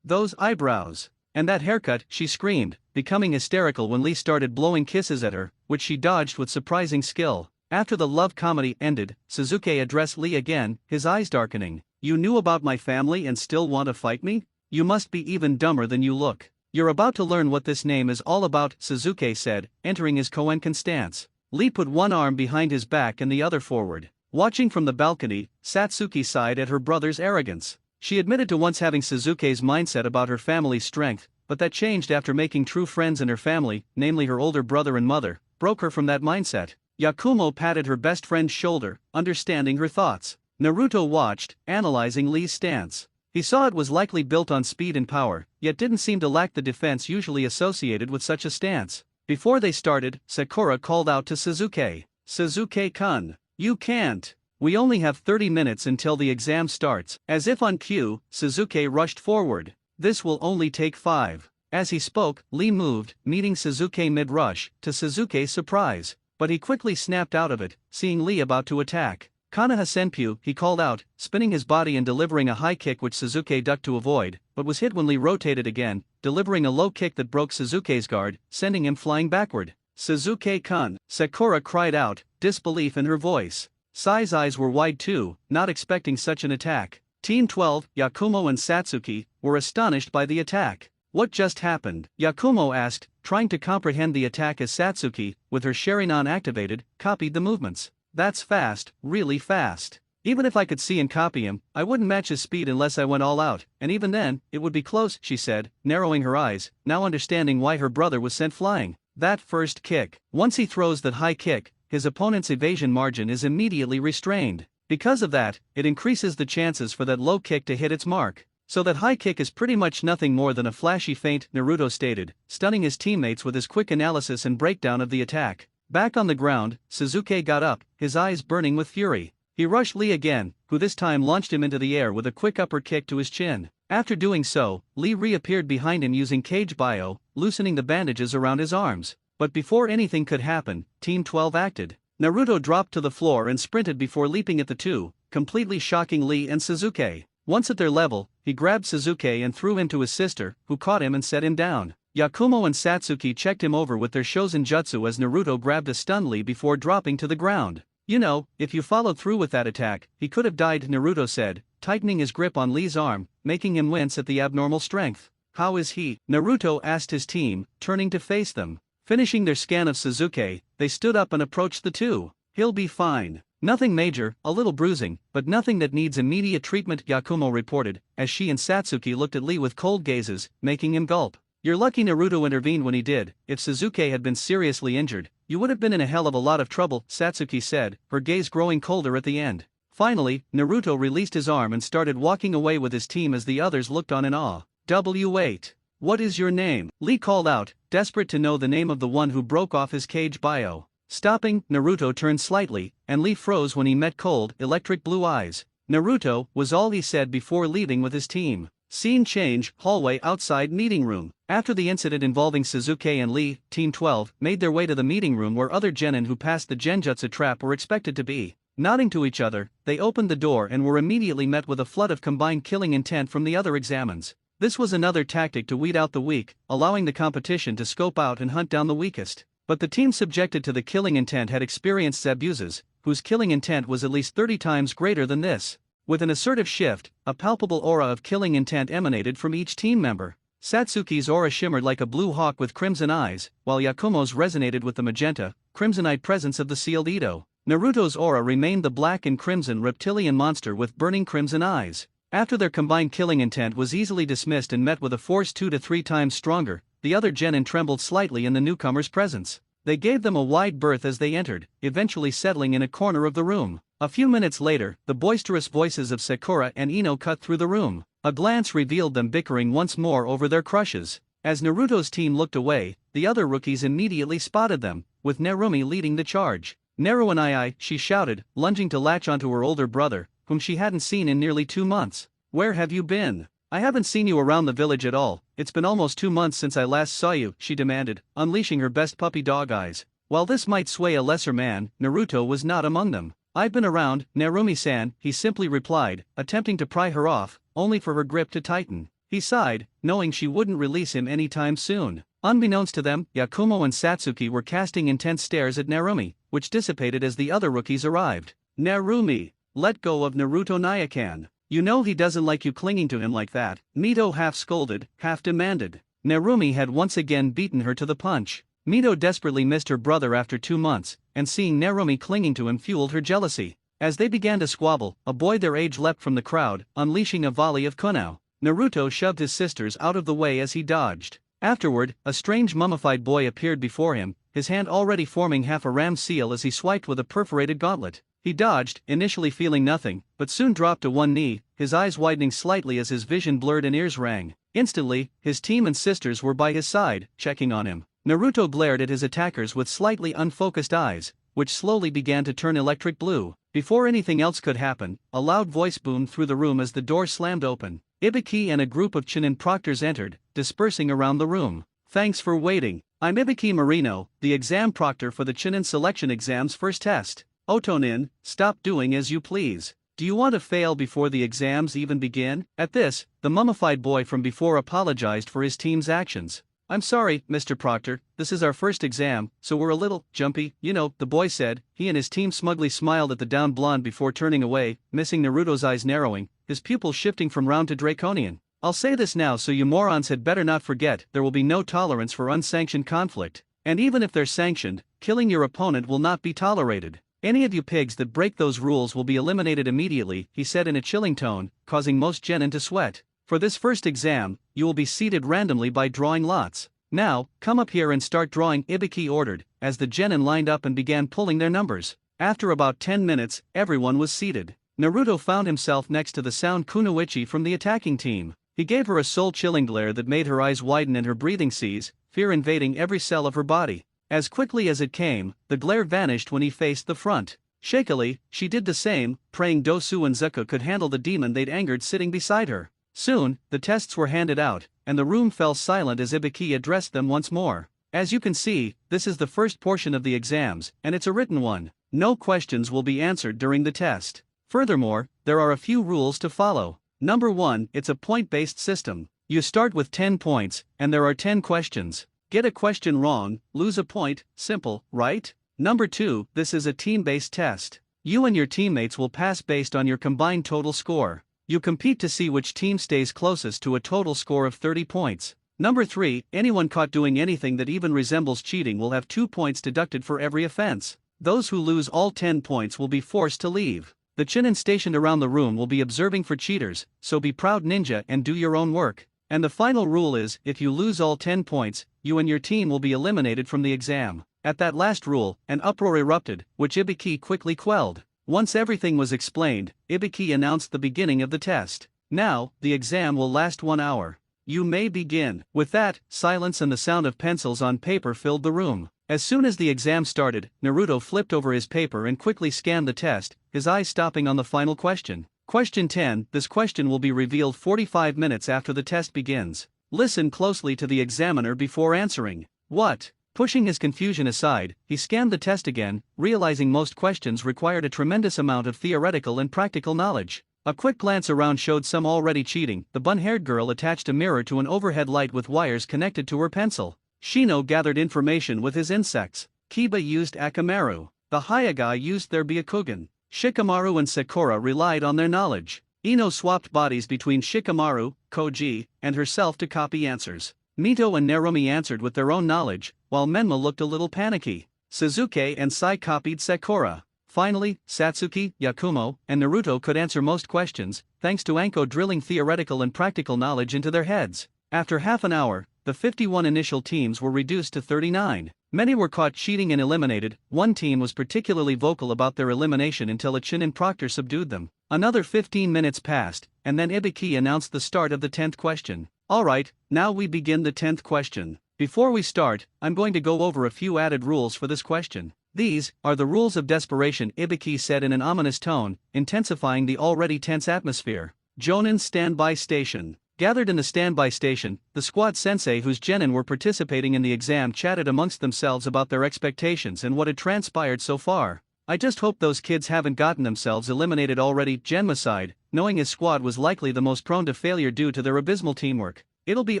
Those eyebrows. And that haircut," she screamed, becoming hysterical when Lee started blowing kisses at her, which she dodged with surprising skill. After the love comedy ended, Suzuki addressed Lee again, his eyes darkening. "You knew about my family and still want to fight me? You must be even dumber than you look. You're about to learn what this name is all about," Suzuki said, entering his Koenkan stance. Lee put one arm behind his back and the other forward. Watching from the balcony, Satsuki sighed at her brother's arrogance. She admitted to once having Suzuki's mindset about her family's strength, but that changed after making true friends in her family, namely her older brother and mother, broke her from that mindset. Yakumo patted her best friend's shoulder, understanding her thoughts. Naruto watched, analyzing Lee's stance. He saw it was likely built on speed and power, yet didn't seem to lack the defense usually associated with such a stance. Before they started, Sakura called out to Suzuki. "Suzuki-kun, you can't. We only have 30 minutes until the exam starts." As if on cue, Suzuki rushed forward. "This will only take 5. As he spoke, Lee moved, meeting Suzuki mid-rush, to Suzuki's surprise. But he quickly snapped out of it, seeing Lee about to attack. "Konoha Senpyu," he called out, spinning his body and delivering a high kick which Suzuki ducked to avoid, but was hit when Lee rotated again, delivering a low kick that broke Suzuki's guard, sending him flying backward. "Suzuki-kun," Sakura cried out, disbelief in her voice. Sai's eyes were wide too, not expecting such an attack. Team 12, Yakumo and Satsuki, were astonished by the attack. "What just happened?" Yakumo asked, trying to comprehend the attack as Satsuki, with her Sharingan activated, copied the movements. "That's fast, really fast. Even if I could see and copy him, I wouldn't match his speed unless I went all out, and even then, it would be close," she said, narrowing her eyes, now understanding why her brother was sent flying. "That first kick. Once he throws that high kick, his opponent's evasion margin is immediately restrained. Because of that, it increases the chances for that low kick to hit its mark. So that high kick is pretty much nothing more than a flashy feint," Naruto stated, stunning his teammates with his quick analysis and breakdown of the attack. Back on the ground, Suzuki got up, his eyes burning with fury. He rushed Lee again, who this time launched him into the air with a quick upper kick to his chin. After doing so, Lee reappeared behind him using cage bio, loosening the bandages around his arms. But before anything could happen, Team 12 acted. Naruto dropped to the floor and sprinted before leaping at the two, completely shocking Lee and Suzuki. Once at their level, he grabbed Suzuki and threw him to his sister, who caught him and set him down. Yakumo and Satsuki checked him over with their Shosen Jutsu as Naruto grabbed a stun Lee before dropping to the ground. You know, if you followed through with that attack, he could have died, Naruto said, tightening his grip on Lee's arm, making him wince at the abnormal strength. How is he? Naruto asked his team, turning to face them. Finishing their scan of Suzuki, they stood up and approached the two. He'll be fine. Nothing major, a little bruising, but nothing that needs immediate treatment, Yakumo reported, as she and Satsuki looked at Lee with cold gazes, making him gulp. You're lucky Naruto intervened when he did. If Suzuki had been seriously injured, you would have been in a hell of a lot of trouble, Satsuki said, her gaze growing colder at the end. Finally, Naruto released his arm and started walking away with his team as the others looked on in awe. W8. What is your name? Lee called out, desperate to know the name of the one who broke off his cage bio. Stopping, Naruto turned slightly, and Lee froze when he met cold, electric blue eyes. Naruto, was all he said before leaving with his team. Scene change, hallway outside meeting room. After the incident involving Suzuki and Lee, Team 12 made their way to the meeting room where other genin who passed the genjutsu trap were expected to be. Nodding to each other, they opened the door and were immediately met with a flood of combined killing intent from the other examins. This was another tactic to weed out the weak, allowing the competition to scope out and hunt down the weakest. But the team subjected to the killing intent had experienced Zabuza's, whose killing intent was at least 30 times greater than this. With an assertive shift, a palpable aura of killing intent emanated from each team member. Satsuki's aura shimmered like a blue hawk with crimson eyes, while Yakumo's resonated with the magenta, crimson-eyed presence of the sealed Ito. Naruto's aura remained the black and crimson reptilian monster with burning crimson eyes. After their combined killing intent was easily dismissed and met with a force 2 to 3 times stronger, the other genin trembled slightly in the newcomer's presence. They gave them a wide berth as they entered, eventually settling in a corner of the room. A few minutes later, the boisterous voices of Sakura and Ino cut through the room. A glance revealed them bickering once more over their crushes. As Naruto's team looked away, the other rookies immediately spotted them, with Narumi leading the charge. Naruanai, she shouted, lunging to latch onto her older brother, whom she hadn't seen in nearly 2 months. Where have you been? I haven't seen you around the village at all. It's been almost 2 months since I last saw you, she demanded, unleashing her best puppy dog eyes. While this might sway a lesser man, Naruto was not among them. I've been around, Narumi-san, he simply replied, attempting to pry her off, only for her grip to tighten. He sighed, knowing she wouldn't release him anytime soon. Unbeknownst to them, Yakumo and Satsuki were casting intense stares at Narumi, which dissipated as the other rookies arrived. Narumi, let go of Naruto Nyakan. You know he doesn't like you clinging to him like that, Mito half scolded, half demanded. Narumi had once again beaten her to the punch. Mito desperately missed her brother after 2 months, and seeing Narumi clinging to him fueled her jealousy. As they began to squabble, a boy their age leapt from the crowd, unleashing a volley of kunao. Naruto shoved his sisters out of the way as he dodged. Afterward, a strange mummified boy appeared before him, his hand already forming half a ram seal as he swiped with a perforated gauntlet. He dodged, initially feeling nothing, but soon dropped to one knee, his eyes widening slightly as his vision blurred and ears rang. Instantly, his team and sisters were by his side, checking on him. Naruto glared at his attackers with slightly unfocused eyes, which slowly began to turn electric blue. Before anything else could happen, a loud voice boomed through the room as the door slammed open. Ibiki and a group of Chunin proctors entered, dispersing around the room. Thanks for waiting. I'm Ibiki Marino, the exam proctor for the Chunin selection exam's first test. Otonin, stop doing as you please. Do you want to fail before the exams even begin? At this, the mummified boy from before apologized for his team's actions. I'm sorry, Mr. Proctor, this is our first exam, so we're a little jumpy, you know, the boy said. He and his team smugly smiled at the down blonde before turning away, missing Naruto's eyes narrowing, his pupils shifting from round to draconian. I'll say this now so you morons had better not forget, there will be no tolerance for unsanctioned conflict. And even if they're sanctioned, killing your opponent will not be tolerated. Any of you pigs that break those rules will be eliminated immediately, he said in a chilling tone, causing most genin to sweat. For this first exam, you will be seated randomly by drawing lots. Now, come up here and start drawing, Ibiki ordered, as the genin lined up and began pulling their numbers. After about 10 minutes, everyone was seated. Naruto found himself next to the sound Kunoichi from the attacking team. He gave her a soul-chilling glare that made her eyes widen and her breathing seize, fear invading every cell of her body. As quickly as it came, the glare vanished when he faced the front. Shakily, she did the same, praying Dosu and Zuko could handle the demon they'd angered sitting beside her. Soon, the tests were handed out, and the room fell silent as Ibiki addressed them once more. As you can see, this is the first portion of the exams, and it's a written one. No questions will be answered during the test. Furthermore, there are a few rules to follow. Number 1, it's a point-based system. You start with 10 points, and there are 10 questions. Get a question wrong, lose a point, simple, right? Number 2, this is a team-based test. You and your teammates will pass based on your combined total score. You compete to see which team stays closest to a total score of 30 points. Number 3, anyone caught doing anything that even resembles cheating will have 2 points deducted for every offense. Those who lose all 10 points will be forced to leave. The Chunin stationed around the room will be observing for cheaters, so be proud ninja and do your own work. And the final rule is, if you lose all 10 points, you and your team will be eliminated from the exam. At that last rule, an uproar erupted, which Ibiki quickly quelled. Once everything was explained, Ibiki announced the beginning of the test. Now, the exam will last 1 hour. You may begin. With that, silence and the sound of pencils on paper filled the room. As soon as the exam started, Naruto flipped over his paper and quickly scanned the test, his eyes stopping on the final question. Question 10, this question will be revealed 45 minutes after the test begins. Listen closely to the examiner before answering. What? Pushing his confusion aside, he scanned the test again, realizing most questions required a tremendous amount of theoretical and practical knowledge. A quick glance around showed some already cheating. The bun-haired girl attached a mirror to an overhead light with wires connected to her pencil. Shino gathered information with his insects. Kiba used Akamaru. The Hyuga used their Byakugan. Shikamaru and Sakura relied on their knowledge. Ino swapped bodies between Shikamaru, Koji, and herself to copy answers. Mito and Narumi answered with their own knowledge, while Menma looked a little panicky. Suzuki and Sai copied Sakura. Finally, Satsuki, Yakumo, and Naruto could answer most questions, thanks to Anko drilling theoretical and practical knowledge into their heads. After half an hour, the 51 initial teams were reduced to 39. Many were caught cheating and eliminated. One team was particularly vocal about their elimination until a Chunin proctor subdued them. Another 15 minutes passed, and then Ibiki announced the start of the 10th question. Alright, now we begin the 10th question. Before we start, I'm going to go over a few added rules for this question. These are the rules of desperation, Ibiki said in an ominous tone, intensifying the already tense atmosphere. Jonin standby station. Gathered in the standby station, the squad sensei whose genin were participating in the exam chatted amongst themselves about their expectations and what had transpired so far. I just hope those kids haven't gotten themselves eliminated already, Genma sighed, knowing his squad was likely the most prone to failure due to their abysmal teamwork. It'll be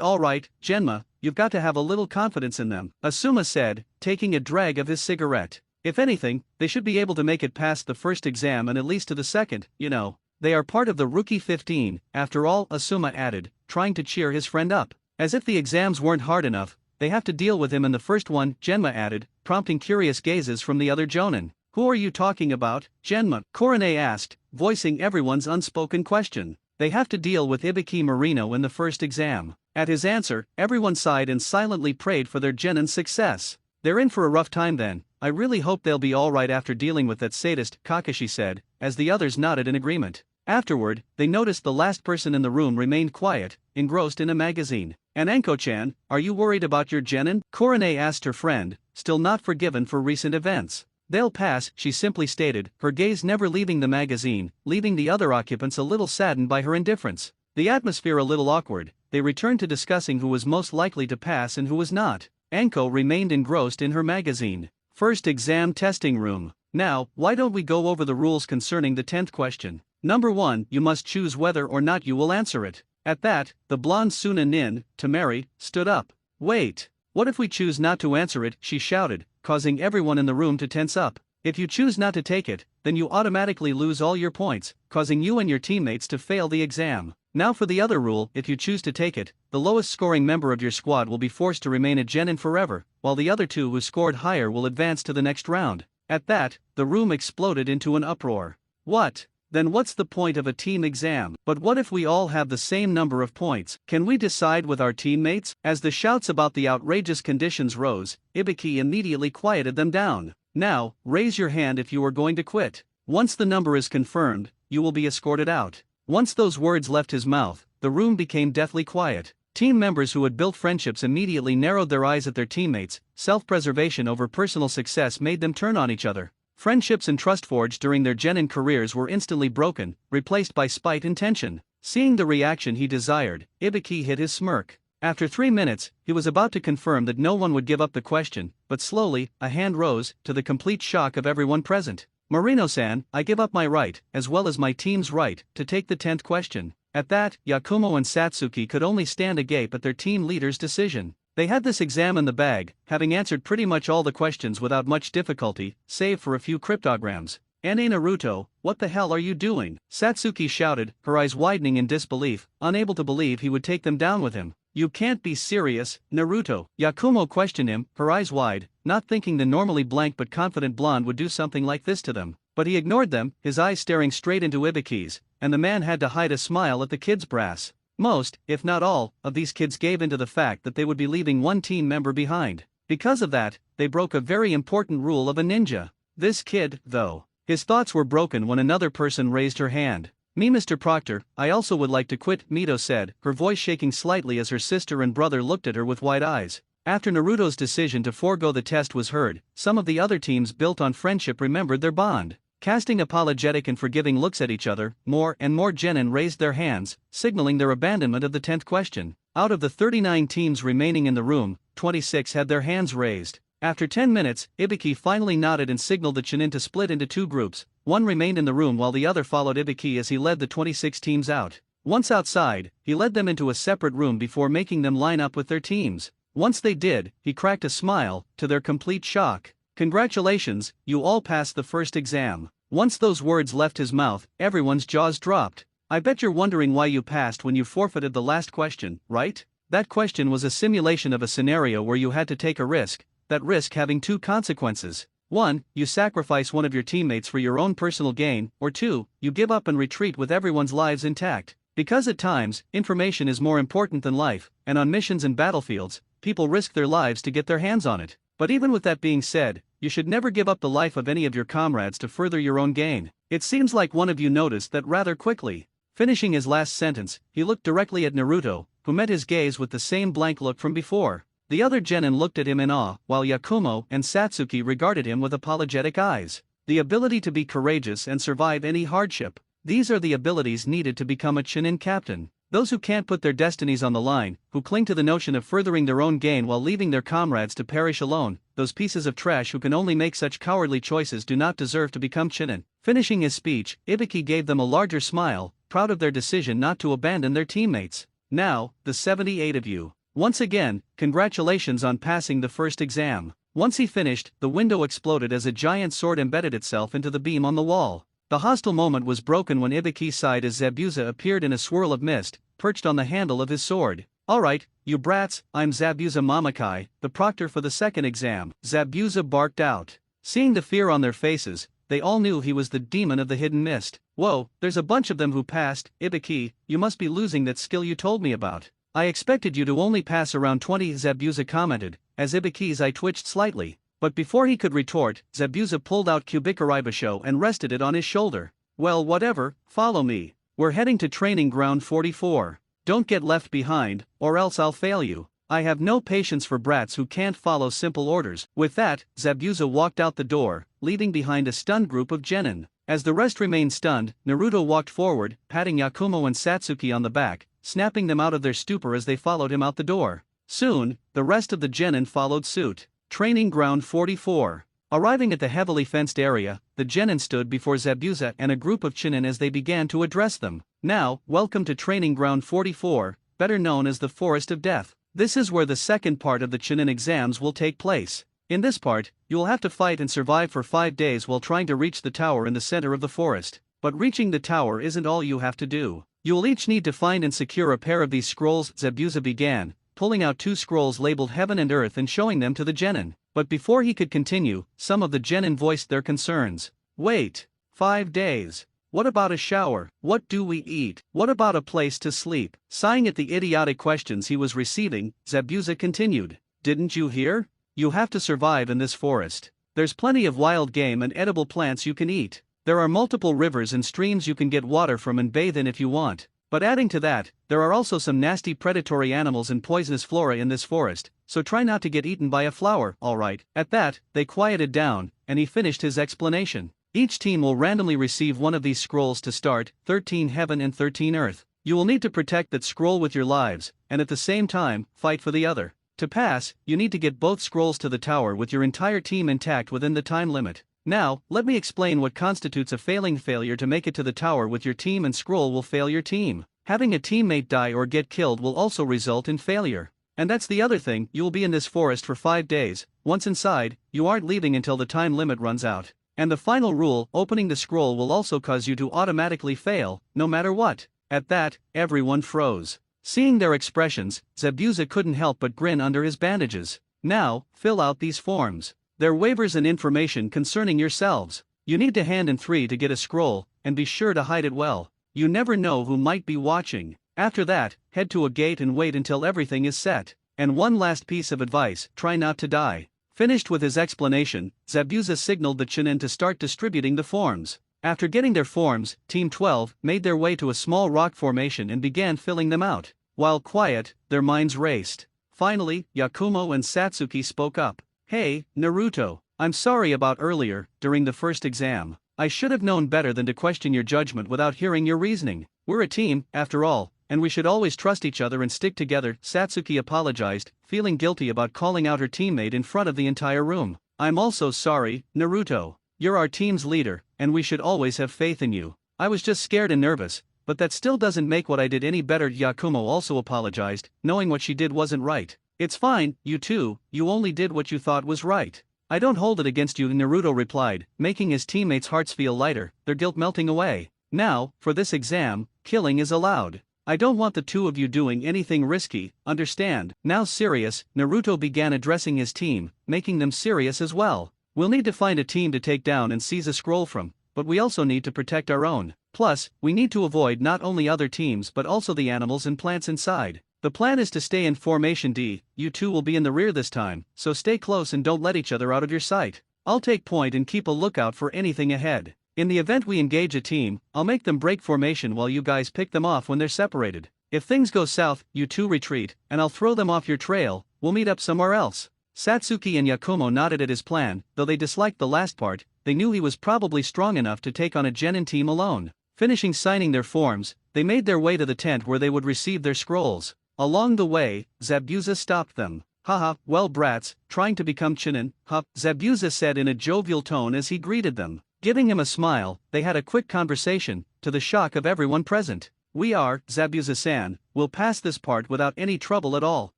alright, Genma, you've got to have a little confidence in them, Asuma said, taking a drag of his cigarette. If anything, they should be able to make it past the first exam and at least to the second, you know. They are part of the Rookie 15, after all, Asuma added, trying to cheer his friend up. As if the exams weren't hard enough, they have to deal with him in the first one, Genma added, prompting curious gazes from the other Jonin. Who are you talking about, Genma? Korone asked, voicing everyone's unspoken question. They have to deal with Ibiki Marino in the first exam. At his answer, everyone sighed and silently prayed for their genin's success. They're in for a rough time then. I really hope they'll be alright after dealing with that sadist, Kakashi said, as the others nodded in agreement. Afterward, they noticed the last person in the room remained quiet, engrossed in a magazine. And Anko-chan, are you worried about your genin? Korone asked her friend, still not forgiven for recent events. They'll pass, she simply stated, her gaze never leaving the magazine, leaving the other occupants a little saddened by her indifference. The atmosphere a little awkward, they returned to discussing who was most likely to pass and who was not. Anko remained engrossed in her magazine. First exam testing room. Now, why don't we go over the rules concerning the 10th question? Number 1, you must choose whether or not you will answer it. At that, the blonde Suna Nin, Tamari, stood up. Wait. What if we choose not to answer it, she shouted, causing everyone in the room to tense up. If you choose not to take it, then you automatically lose all your points, causing you and your teammates to fail the exam. Now for the other rule, if you choose to take it, the lowest scoring member of your squad will be forced to remain a genin forever, while the other two who scored higher will advance to the next round. At that, the room exploded into an uproar. What? Then what's the point of a team exam? But what if we all have the same number of points? Can we decide with our teammates? As the shouts about the outrageous conditions rose, Ibiki immediately quieted them down. Now, raise your hand if you are going to quit. Once the number is confirmed, you will be escorted out. Once those words left his mouth, the room became deathly quiet. Team members who had built friendships immediately narrowed their eyes at their teammates. Self-preservation over personal success made them turn on each other. Friendships and trust forged during their genin careers were instantly broken, replaced by spite and tension. Seeing the reaction he desired, Ibiki hid his smirk. After 3 minutes, he was about to confirm that no one would give up the question, but slowly, a hand rose, to the complete shock of everyone present. Marino-san, I give up my right, as well as my team's right, to take the 10th question. At that, Yakumo and Satsuki could only stand agape at their team leader's decision. They had this exam in the bag, having answered pretty much all the questions without much difficulty, save for a few cryptograms. Naruto, what the hell are you doing? Satsuki shouted, her eyes widening in disbelief, unable to believe he would take them down with him. You can't be serious, Naruto. Yakumo questioned him, her eyes wide, not thinking the normally blank but confident blonde would do something like this to them. But he ignored them, his eyes staring straight into Ibiki's, and the man had to hide a smile at the kids' brass. Most, if not all, of these kids gave into the fact that they would be leaving one team member behind. Because of that, they broke a very important rule of a ninja. This kid, though. His thoughts were broken when another person raised her hand. Me, Mr. Proctor, I also would like to quit, Mito said, her voice shaking slightly as her sister and brother looked at her with wide eyes. After Naruto's decision to forego the test was heard, some of the other teams built on friendship remembered their bond. Casting apologetic and forgiving looks at each other, more and more genin raised their hands, signaling their abandonment of the 10th question. Out of the 39 teams remaining in the room, 26 had their hands raised. After 10 minutes, Ibiki finally nodded and signaled the Chunin to split into 2 groups. One remained in the room while the other followed Ibiki as he led the 26 teams out. Once outside, he led them into a separate room before making them line up with their teams. Once they did, he cracked a smile, to their complete shock. Congratulations, you all passed the first exam. Once those words left his mouth, everyone's jaws dropped. I bet you're wondering why you passed when you forfeited the last question, right? That question was a simulation of a scenario where you had to take a risk, that risk having 2 consequences. 1, you sacrifice one of your teammates for your own personal gain, or 2, you give up and retreat with everyone's lives intact. Because at times, information is more important than life, and on missions and battlefields, people risk their lives to get their hands on it. But even with that being said, you should never give up the life of any of your comrades to further your own gain. It seems like one of you noticed that rather quickly. Finishing his last sentence, he looked directly at Naruto, who met his gaze with the same blank look from before. The other genin looked at him in awe, while Yakumo and Satsuki regarded him with apologetic eyes. The ability to be courageous and survive any hardship. These are the abilities needed to become a Chunin captain. Those who can't put their destinies on the line, who cling to the notion of furthering their own gain while leaving their comrades to perish alone, those pieces of trash who can only make such cowardly choices do not deserve to become Chunin. Finishing his speech, Ibiki gave them a larger smile, proud of their decision not to abandon their teammates. Now, the 78 of you. Once again, congratulations on passing the first exam. Once he finished, the window exploded as a giant sword embedded itself into the beam on the wall. The hostile moment was broken when Ibiki sighed as Zabuza appeared in a swirl of mist, perched on the handle of his sword. Alright, you brats, I'm Zabuza Mamakai, the proctor for the second exam, Zabuza barked out. Seeing the fear on their faces, they all knew he was the demon of the hidden mist. Whoa, there's a bunch of them who passed, Ibiki, you must be losing that skill you told me about. I expected you to only pass around 20, Zabuza commented, as Ibiki's eye twitched slightly. But before he could retort, Zabuza pulled out Kubikaribasho and rested it on his shoulder. Well, whatever, follow me. We're heading to training ground 44. Don't get left behind, or else I'll fail you. I have no patience for brats who can't follow simple orders. With that, Zabuza walked out the door, leaving behind a stunned group of genin. As the rest remained stunned, Naruto walked forward, patting Yakumo and Satsuki on the back, snapping them out of their stupor as they followed him out the door. Soon, the rest of the genin followed suit. Training ground 44. Arriving at the heavily fenced area, the genin stood before Zabuza and a group of Chunin as they began to address them. Now, welcome to training ground 44, better known as the Forest of Death. This is where the second part of the Chunin exams will take place. In this part, you will have to fight and survive for 5 days while trying to reach the tower in the center of the forest. But reaching the tower isn't all you have to do. You will each need to find and secure a pair of these scrolls, Zabuza began, pulling out 2 scrolls labeled Heaven and Earth and showing them to the genin. But before he could continue, some of the genin voiced their concerns. Wait. 5 days. What about a shower? What do we eat? What about a place to sleep? Sighing at the idiotic questions he was receiving, Zabuza continued. Didn't you hear? You have to survive in this forest. There's plenty of wild game and edible plants you can eat. There are multiple rivers and streams you can get water from and bathe in if you want. But adding to that, there are also some nasty predatory animals and poisonous flora in this forest, so try not to get eaten by a flower, alright? At that, they quieted down, and he finished his explanation. Each team will randomly receive one of these scrolls to start, 13 Heaven and 13 Earth. You will need to protect that scroll with your lives, and at the same time, fight for the other. To pass, you need to get both scrolls to the tower with your entire team intact within the time limit. Now, let me explain what constitutes a failure to make it to the tower with your team and scroll will fail your team. Having a teammate die or get killed will also result in failure. And that's the other thing, you will be in this forest for 5 days. Once inside, you aren't leaving until the time limit runs out. And the final rule, opening the scroll will also cause you to automatically fail, no matter what. At that, everyone froze. Seeing their expressions, Zabuza couldn't help but grin under his bandages. Now, fill out these forms. They're waivers and information concerning yourselves. You need to hand in 3 to get a scroll, and be sure to hide it well. You never know who might be watching. After that, head to a gate and wait until everything is set. And one last piece of advice, try not to die. Finished with his explanation, Zabuza signaled the Chunin to start distributing the forms. After getting their forms, Team 12 made their way to a small rock formation and began filling them out. While quiet, their minds raced. Finally, Yakumo and Satsuki spoke up. Hey, Naruto, I'm sorry about earlier, during the first exam. I should have known better than to question your judgment without hearing your reasoning. We're a team, after all, and we should always trust each other and stick together. Satsuki apologized, feeling guilty about calling out her teammate in front of the entire room. I'm also sorry, Naruto. You're our team's leader, and we should always have faith in you. I was just scared and nervous, but that still doesn't make what I did any better. Yakumo also apologized, knowing what she did wasn't right. It's fine, you two, you only did what you thought was right. I don't hold it against you, Naruto replied, making his teammates' hearts feel lighter, their guilt melting away. Now, for this exam, killing is allowed. I don't want the two of you doing anything risky, understand? Now serious, Naruto began addressing his team, making them serious as well. We'll need to find a team to take down and seize a scroll from, but we also need to protect our own. Plus, we need to avoid not only other teams but also the animals and plants inside. The plan is to stay in Formation D, you two will be in the rear this time, so stay close and don't let each other out of your sight. I'll take point and keep a lookout for anything ahead. In the event we engage a team, I'll make them break formation while you guys pick them off when they're separated. If things go south, you two retreat, and I'll throw them off your trail. We'll meet up somewhere else. Satsuki and Yakumo nodded at his plan, though they disliked the last part. They knew he was probably strong enough to take on a genin team alone. Finishing signing their forms, they made their way to the tent where they would receive their scrolls. Along the way, Zabuza stopped them. Haha, well brats, trying to become Chunin, huh? Zabuza said in a jovial tone as he greeted them. Giving him a smile, they had a quick conversation, to the shock of everyone present. We are, Zabuza-san, will pass this part without any trouble at all,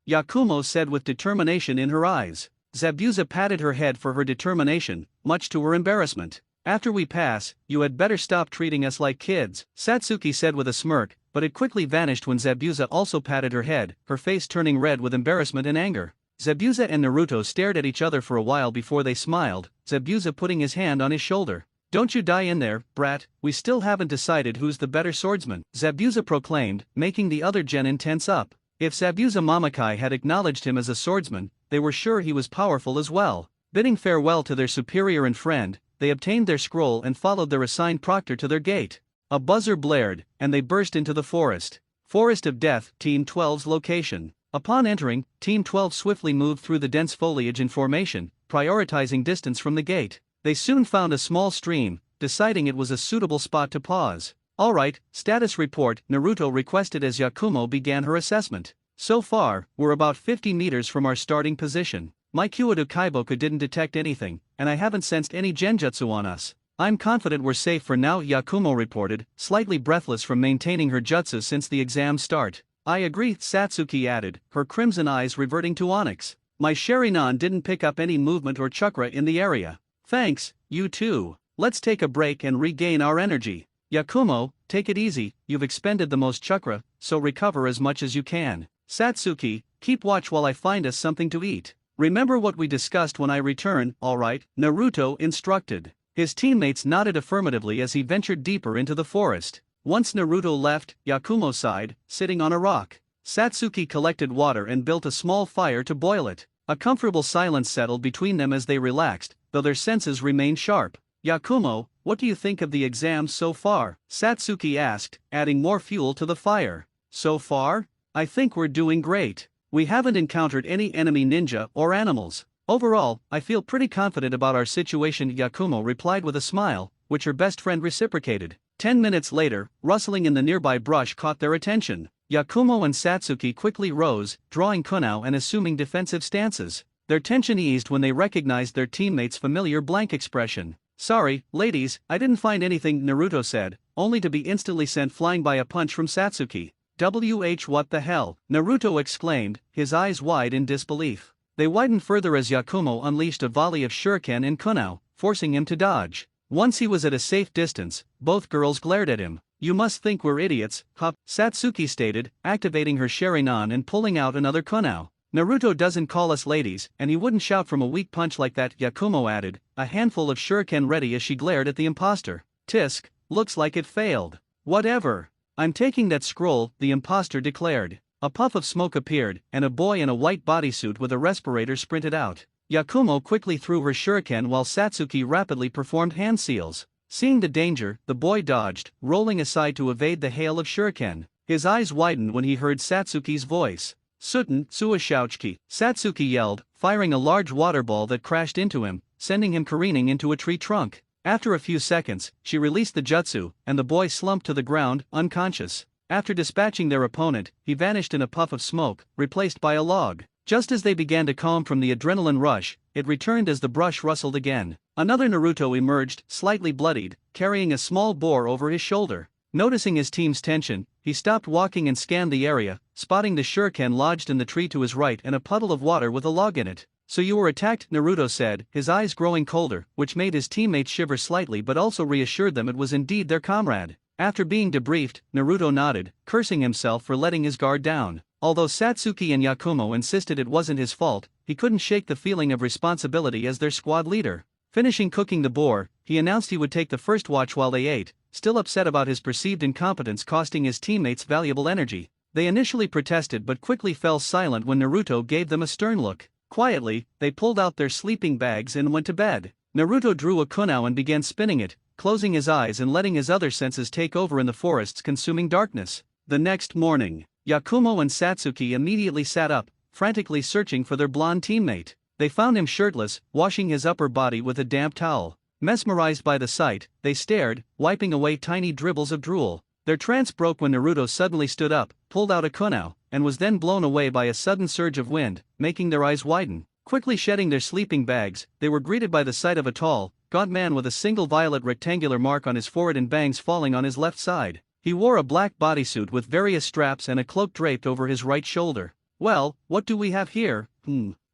Yakumo said with determination in her eyes. Zabuza patted her head for her determination, much to her embarrassment. After we pass, you had better stop treating us like kids, Satsuki said with a smirk, but it quickly vanished when Zabuza also patted her head, her face turning red with embarrassment and anger. Zabuza and Naruto stared at each other for a while before they smiled, Zabuza putting his hand on his shoulder. Don't you die in there, brat, we still haven't decided who's the better swordsman, Zabuza proclaimed, making the other genin tense up. If Zabuza Mamakai had acknowledged him as a swordsman, they were sure he was powerful as well. Bidding farewell to their superior and friend, they obtained their scroll and followed their assigned proctor to their gate. A buzzer blared, and they burst into the forest. Forest of Death, Team 12's location. Upon entering, Team 12 swiftly moved through the dense foliage in formation, prioritizing distance from the gate. They soon found a small stream, deciding it was a suitable spot to pause. Alright, status report, Naruto requested as Yakumo began her assessment. So far, we're about 50 meters from our starting position. My Kyudo Kaiboku didn't detect anything, and I haven't sensed any genjutsu on us. I'm confident we're safe for now, Yakumo reported, slightly breathless from maintaining her jutsu since the exam start. I agree, Satsuki added, her crimson eyes reverting to onyx. My Sharingan didn't pick up any movement or chakra in the area. Thanks, you too. Let's take a break and regain our energy. Yakumo, take it easy, you've expended the most chakra, so recover as much as you can. Satsuki, keep watch while I find us something to eat. Remember what we discussed when I return, alright, Naruto instructed. His teammates nodded affirmatively as he ventured deeper into the forest. Once Naruto left, Yakumo sighed, sitting on a rock. Satsuki collected water and built a small fire to boil it. A comfortable silence settled between them as they relaxed, though their senses remained sharp. Yakumo, what do you think of the exams so far? Satsuki asked, adding more fuel to the fire. So far? I think we're doing great. We haven't encountered any enemy ninja or animals. Overall, I feel pretty confident about our situation, Yakumo replied with a smile, which her best friend reciprocated. 10 minutes later, rustling in the nearby brush caught their attention. Yakumo and Satsuki quickly rose, drawing kunao and assuming defensive stances. Their tension eased when they recognized their teammate's familiar blank expression. Sorry, ladies, I didn't find anything, Naruto said, only to be instantly sent flying by a punch from Satsuki. What the hell? Naruto exclaimed, his eyes wide in disbelief. They widened further as Yakumo unleashed a volley of shuriken and kunao, forcing him to dodge. Once he was at a safe distance, both girls glared at him. You must think we're idiots, huh? Satsuki stated, activating her Sharingan and pulling out another kunao. Naruto doesn't call us ladies, and he wouldn't shout from a weak punch like that, Yakumo added, a handful of shuriken ready as she glared at the imposter. Tisk, looks like it failed. Whatever. I'm taking that scroll, the imposter declared. A puff of smoke appeared, and a boy in a white bodysuit with a respirator sprinted out. Yakumo quickly threw her shuriken while Satsuki rapidly performed hand seals. Seeing the danger, the boy dodged, rolling aside to evade the hail of shuriken. His eyes widened when he heard Satsuki's voice. Suten, Suishouchiki, Satsuki yelled, firing a large water ball that crashed into him, sending him careening into a tree trunk. After a few seconds, she released the jutsu, and the boy slumped to the ground, unconscious. After dispatching their opponent, he vanished in a puff of smoke, replaced by a log. Just as they began to calm from the adrenaline rush, it returned as the brush rustled again. Another Naruto emerged, slightly bloodied, carrying a small boar over his shoulder. Noticing his team's tension, he stopped walking and scanned the area, spotting the shuriken lodged in the tree to his right and a puddle of water with a log in it. So you were attacked, Naruto said, his eyes growing colder, which made his teammates shiver slightly but also reassured them it was indeed their comrade. After being debriefed, Naruto nodded, cursing himself for letting his guard down. Although Satsuki and Yakumo insisted it wasn't his fault, he couldn't shake the feeling of responsibility as their squad leader. Finishing cooking the boar, he announced he would take the first watch while they ate, still upset about his perceived incompetence costing his teammates valuable energy. They initially protested but quickly fell silent when Naruto gave them a stern look. Quietly, they pulled out their sleeping bags and went to bed. Naruto drew a kunao and began spinning it, closing his eyes and letting his other senses take over in the forest's consuming darkness. The next morning, Yakumo and Satsuki immediately sat up, frantically searching for their blonde teammate. They found him shirtless, washing his upper body with a damp towel. Mesmerized by the sight, they stared, wiping away tiny dribbles of drool. Their trance broke when Naruto suddenly stood up, pulled out a kunao, and was then blown away by a sudden surge of wind, making their eyes widen. Quickly shedding their sleeping bags, they were greeted by the sight of a tall, gaunt man with a single violet rectangular mark on his forehead and bangs falling on his left side. He wore a black bodysuit with various straps and a cloak draped over his right shoulder. Well, what do we have here?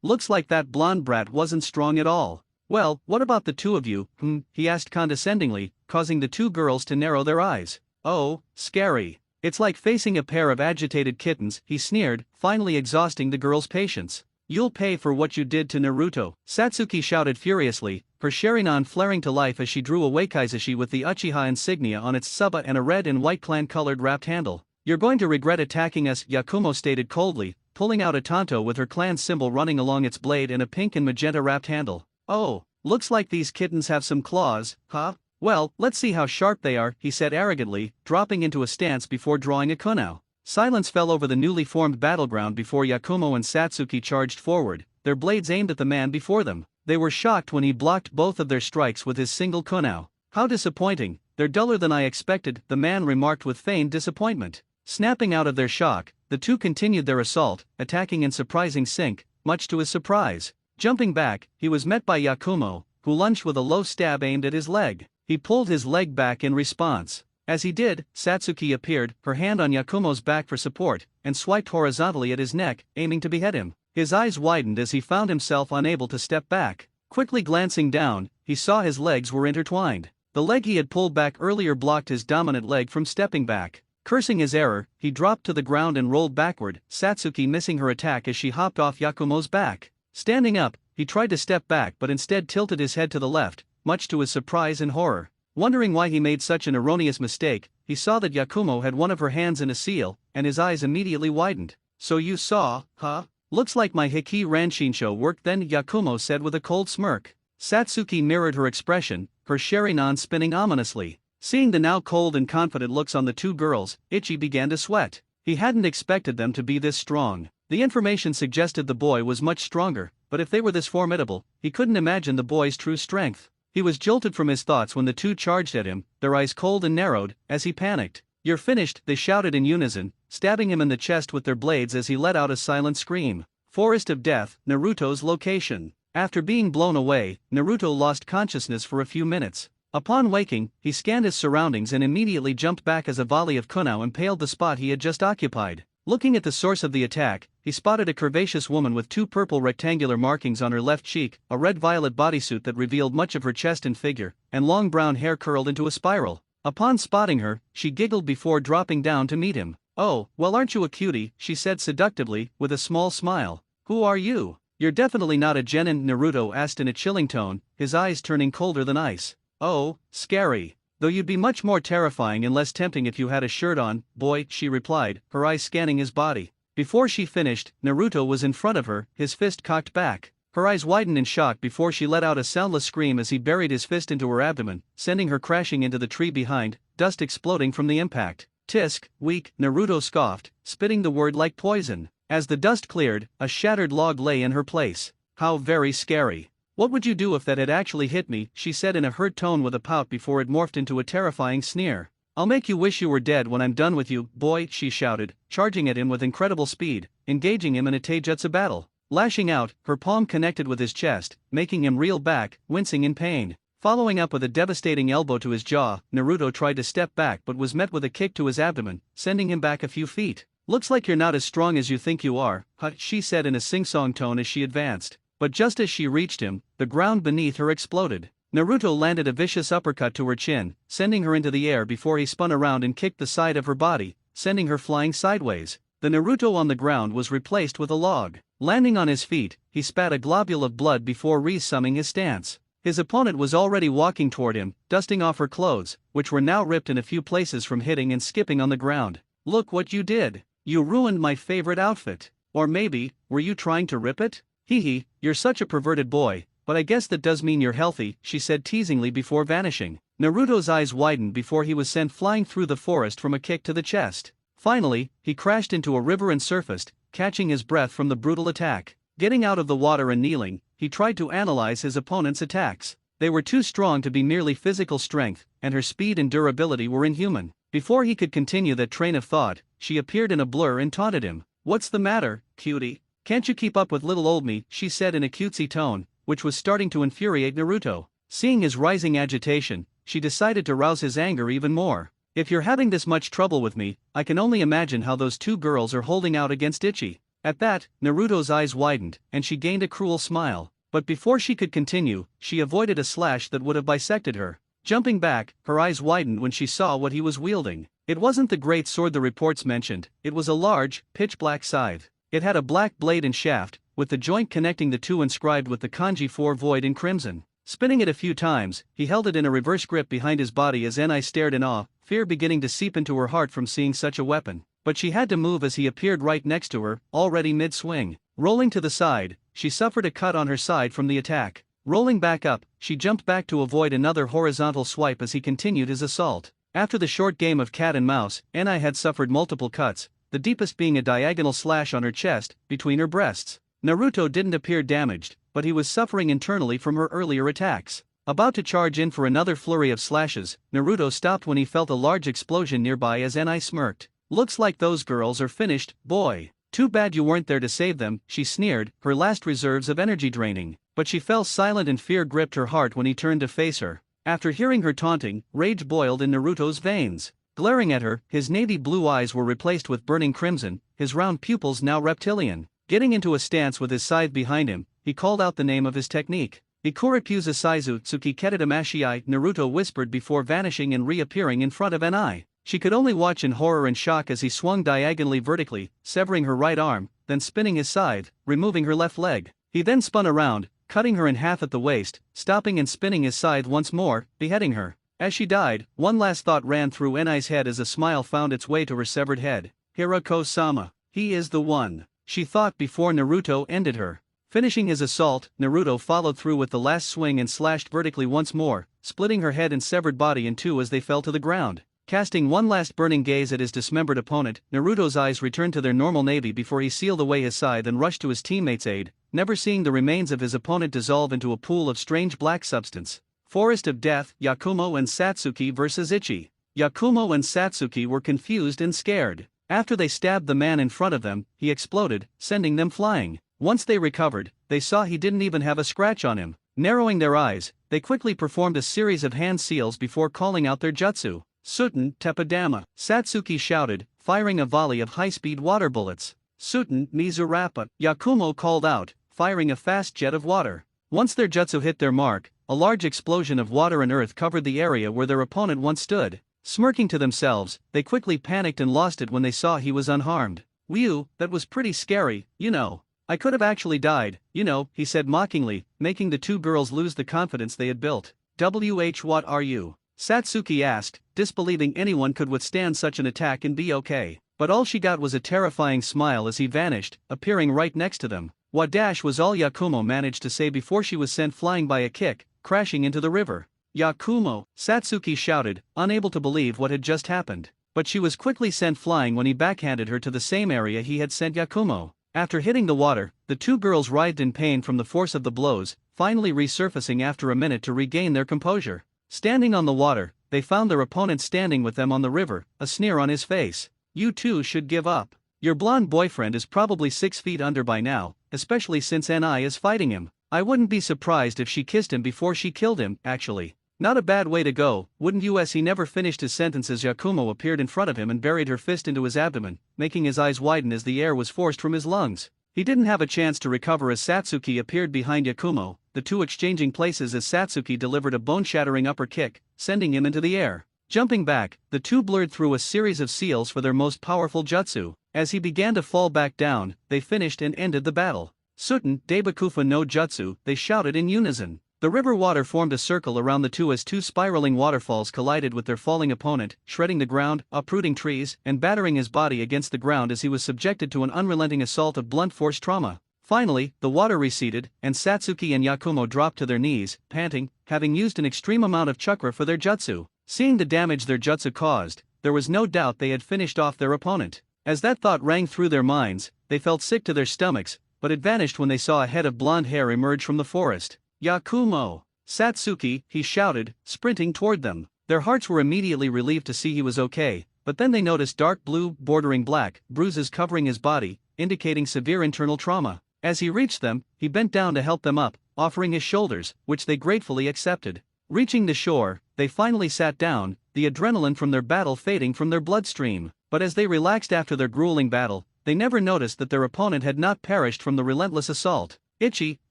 Looks like that blonde brat wasn't strong at all. Well, what about the two of you? He asked condescendingly, causing the two girls to narrow their eyes. Oh, scary. It's like facing a pair of agitated kittens, he sneered, finally exhausting the girls' patience. You'll pay for what you did to Naruto, Satsuki shouted furiously, her Sharingan flaring to life as she drew a Wakaizashi with the Uchiha insignia on its suba and a red and white clan-colored wrapped handle. You're going to regret attacking us, Yakumo stated coldly, pulling out a tanto with her clan symbol running along its blade and a pink and magenta wrapped handle. Oh, looks like these kittens have some claws, huh? Well, let's see how sharp they are, he said arrogantly, dropping into a stance before drawing a kunao. Silence fell over the newly formed battleground before Yakumo and Satsuki charged forward, their blades aimed at the man before them. They were shocked when he blocked both of their strikes with his single kunao. How disappointing, they're duller than I expected, the man remarked with feigned disappointment. Snapping out of their shock, the two continued their assault, attacking in surprising sync, much to his surprise. Jumping back, he was met by Yakumo, who lunged with a low stab aimed at his leg. He pulled his leg back in response. As he did, Satsuki appeared, her hand on Yakumo's back for support, and swiped horizontally at his neck, aiming to behead him. His eyes widened as he found himself unable to step back. Quickly glancing down, he saw his legs were intertwined. The leg he had pulled back earlier blocked his dominant leg from stepping back. Cursing his error, he dropped to the ground and rolled backward, Satsuki missing her attack as she hopped off Yakumo's back. Standing up, he tried to step back but instead tilted his head to the left, much to his surprise and horror. Wondering why he made such an erroneous mistake, he saw that Yakumo had one of her hands in a seal, and his eyes immediately widened. So you saw, huh? Looks like my Hiki Ranshinsho worked then, Yakumo said with a cold smirk. Satsuki mirrored her expression, her Sharingan spinning ominously. Seeing the now cold and confident looks on the two girls, Ichi began to sweat. He hadn't expected them to be this strong. The information suggested the boy was much stronger, but if they were this formidable, he couldn't imagine the boy's true strength. He was jolted from his thoughts when the two charged at him, their eyes cold and narrowed, as he panicked. "You're finished," they shouted in unison, stabbing him in the chest with their blades as he let out a silent scream. Forest of Death, Naruto's location. After being blown away, Naruto lost consciousness for a few minutes. Upon waking, he scanned his surroundings and immediately jumped back as a volley of kunai impaled the spot he had just occupied. Looking at the source of the attack, he spotted a curvaceous woman with two purple rectangular markings on her left cheek, a red-violet bodysuit that revealed much of her chest and figure, and long brown hair curled into a spiral. Upon spotting her, she giggled before dropping down to meet him. "Oh, well, aren't you a cutie?" she said seductively, with a small smile. "Who are you?" "You're definitely not a genin," Naruto asked in a chilling tone, his eyes turning colder than ice. "Oh, scary. Though you'd be much more terrifying and less tempting if you had a shirt on, boy," she replied, her eyes scanning his body. Before she finished, Naruto was in front of her, his fist cocked back. Her eyes widened in shock before she let out a soundless scream as he buried his fist into her abdomen, sending her crashing into the tree behind, dust exploding from the impact. "Tisk, weak," Naruto scoffed, spitting the word like poison. As the dust cleared, a shattered log lay in her place. "How very scary. What would you do if that had actually hit me?" she said in a hurt tone with a pout before it morphed into a terrifying sneer. "I'll make you wish you were dead when I'm done with you, boy," she shouted, charging at him with incredible speed, engaging him in a taijutsu battle. Lashing out, her palm connected with his chest, making him reel back, wincing in pain. Following up with a devastating elbow to his jaw, Naruto tried to step back but was met with a kick to his abdomen, sending him back a few feet. "Looks like you're not as strong as you think you are," she said in a sing-song tone as she advanced. But just as she reached him, the ground beneath her exploded. Naruto landed a vicious uppercut to her chin, sending her into the air before he spun around and kicked the side of her body, sending her flying sideways. The Naruto on the ground was replaced with a log. Landing on his feet, he spat a globule of blood before resuming his stance. His opponent was already walking toward him, dusting off her clothes, which were now ripped in a few places from hitting and skipping on the ground. "Look what you did. You ruined my favorite outfit. Or maybe, were you trying to rip it? Hee, you're such a perverted boy, but I guess that does mean you're healthy," she said teasingly before vanishing. Naruto's eyes widened before he was sent flying through the forest from a kick to the chest. Finally, he crashed into a river and surfaced, catching his breath from the brutal attack. Getting out of the water and kneeling, he tried to analyze his opponent's attacks. They were too strong to be merely physical strength, and her speed and durability were inhuman. Before he could continue that train of thought, she appeared in a blur and taunted him. "What's the matter, cutie? Can't you keep up with little old me?" she said in a cutesy tone, which was starting to infuriate Naruto. Seeing his rising agitation, she decided to rouse his anger even more. "If you're having this much trouble with me, I can only imagine how those two girls are holding out against Ichi." At that, Naruto's eyes widened, and she gained a cruel smile. But before she could continue, she avoided a slash that would have bisected her. Jumping back, her eyes widened when she saw what he was wielding. It wasn't the great sword the reports mentioned, it was a large, pitch-black scythe. It had a black blade and shaft, with the joint connecting the two inscribed with the kanji for void in crimson. Spinning it a few times, he held it in a reverse grip behind his body as Enai stared in awe, fear beginning to seep into her heart from seeing such a weapon. But she had to move as he appeared right next to her, already mid-swing. Rolling to the side, she suffered a cut on her side from the attack. Rolling back up, she jumped back to avoid another horizontal swipe as he continued his assault. After the short game of cat and mouse, Enai had suffered multiple cuts, the deepest being a diagonal slash on her chest, between her breasts. Naruto didn't appear damaged, but he was suffering internally from her earlier attacks. About to charge in for another flurry of slashes, Naruto stopped when he felt a large explosion nearby as Enai smirked. "Looks like those girls are finished, boy. Too bad you weren't there to save them," she sneered, her last reserves of energy draining. But she fell silent and fear gripped her heart when he turned to face her. After hearing her taunting, rage boiled in Naruto's veins. Glaring at her, his navy blue eyes were replaced with burning crimson, his round pupils now reptilian. Getting into a stance with his scythe behind him, he called out the name of his technique. "Ikuripuza Saizu Tsuki Ketita Mashii," Naruto whispered before vanishing and reappearing in front of Enai. She could only watch in horror and shock as he swung diagonally vertically, severing her right arm, then spinning his scythe, removing her left leg. He then spun around, cutting her in half at the waist, stopping and spinning his scythe once more, beheading her. As she died, one last thought ran through Enai's head as a smile found its way to her severed head. "Hirako-sama. He is the one," she thought before Naruto ended her. Finishing his assault, Naruto followed through with the last swing and slashed vertically once more, splitting her head and severed body in two as they fell to the ground. Casting one last burning gaze at his dismembered opponent, Naruto's eyes returned to their normal navy before he sealed away his scythe and rushed to his teammate's aid, never seeing the remains of his opponent dissolve into a pool of strange black substance. Forest of Death, Yakumo and Satsuki vs. Ichi. Yakumo and Satsuki were confused and scared. After they stabbed the man in front of them, he exploded, sending them flying. Once they recovered, they saw he didn't even have a scratch on him. Narrowing their eyes, they quickly performed a series of hand seals before calling out their jutsu. Suten Teppadama, Satsuki shouted, firing a volley of high-speed water bullets. Suten Mizurappa, Yakumo called out, firing a fast jet of water. Once their jutsu hit their mark, a large explosion of water and earth covered the area where their opponent once stood. Smirking to themselves, they quickly panicked and lost it when they saw he was unharmed. "Whew, that was pretty scary, you know. I could have actually died, you know," he said mockingly, making the two girls lose the confidence they had built. What are you?" Satsuki asked, disbelieving anyone could withstand such an attack and be okay. But all she got was a terrifying smile as he vanished, appearing right next to them. "Wadash" was all Yakumo managed to say before she was sent flying by a kick, crashing into the river. "Yakumo," Satsuki shouted, unable to believe what had just happened. But she was quickly sent flying when he backhanded her to the same area he had sent Yakumo. After hitting the water, the two girls writhed in pain from the force of the blows, finally resurfacing after a minute to regain their composure. Standing on the water, they found their opponent standing with them on the river, a sneer on his face. "You two should give up. Your blonde boyfriend is probably 6 feet under by now, especially since Ni is fighting him. I wouldn't be surprised if she kissed him before she killed him, actually. Not a bad way to go, wouldn't you?" As he never finished his sentence as Yakumo appeared in front of him and buried her fist into his abdomen, making his eyes widen as the air was forced from his lungs. He didn't have a chance to recover as Satsuki appeared behind Yakumo, the two exchanging places as Satsuki delivered a bone-shattering upper kick, sending him into the air. Jumping back, the two blurred through a series of seals for their most powerful jutsu. As he began to fall back down, they finished and ended the battle. "Suten Deibakufa no Jutsu," they shouted in unison. The river water formed a circle around the two as two spiraling waterfalls collided with their falling opponent, shredding the ground, uprooting trees, and battering his body against the ground as he was subjected to an unrelenting assault of blunt force trauma. Finally, the water receded, and Satsuki and Yakumo dropped to their knees, panting, having used an extreme amount of chakra for their jutsu. Seeing the damage their jutsu caused, there was no doubt they had finished off their opponent. As that thought rang through their minds, they felt sick to their stomachs, but it vanished when they saw a head of blonde hair emerge from the forest. "Yakumo! Satsuki," he shouted, sprinting toward them. Their hearts were immediately relieved to see he was okay, but then they noticed dark blue, bordering black, bruises covering his body, indicating severe internal trauma. As he reached them, he bent down to help them up, offering his shoulders, which they gratefully accepted. Reaching the shore, they finally sat down, the adrenaline from their battle fading from their bloodstream. But as they relaxed after their grueling battle, they never noticed that their opponent had not perished from the relentless assault. Ichi,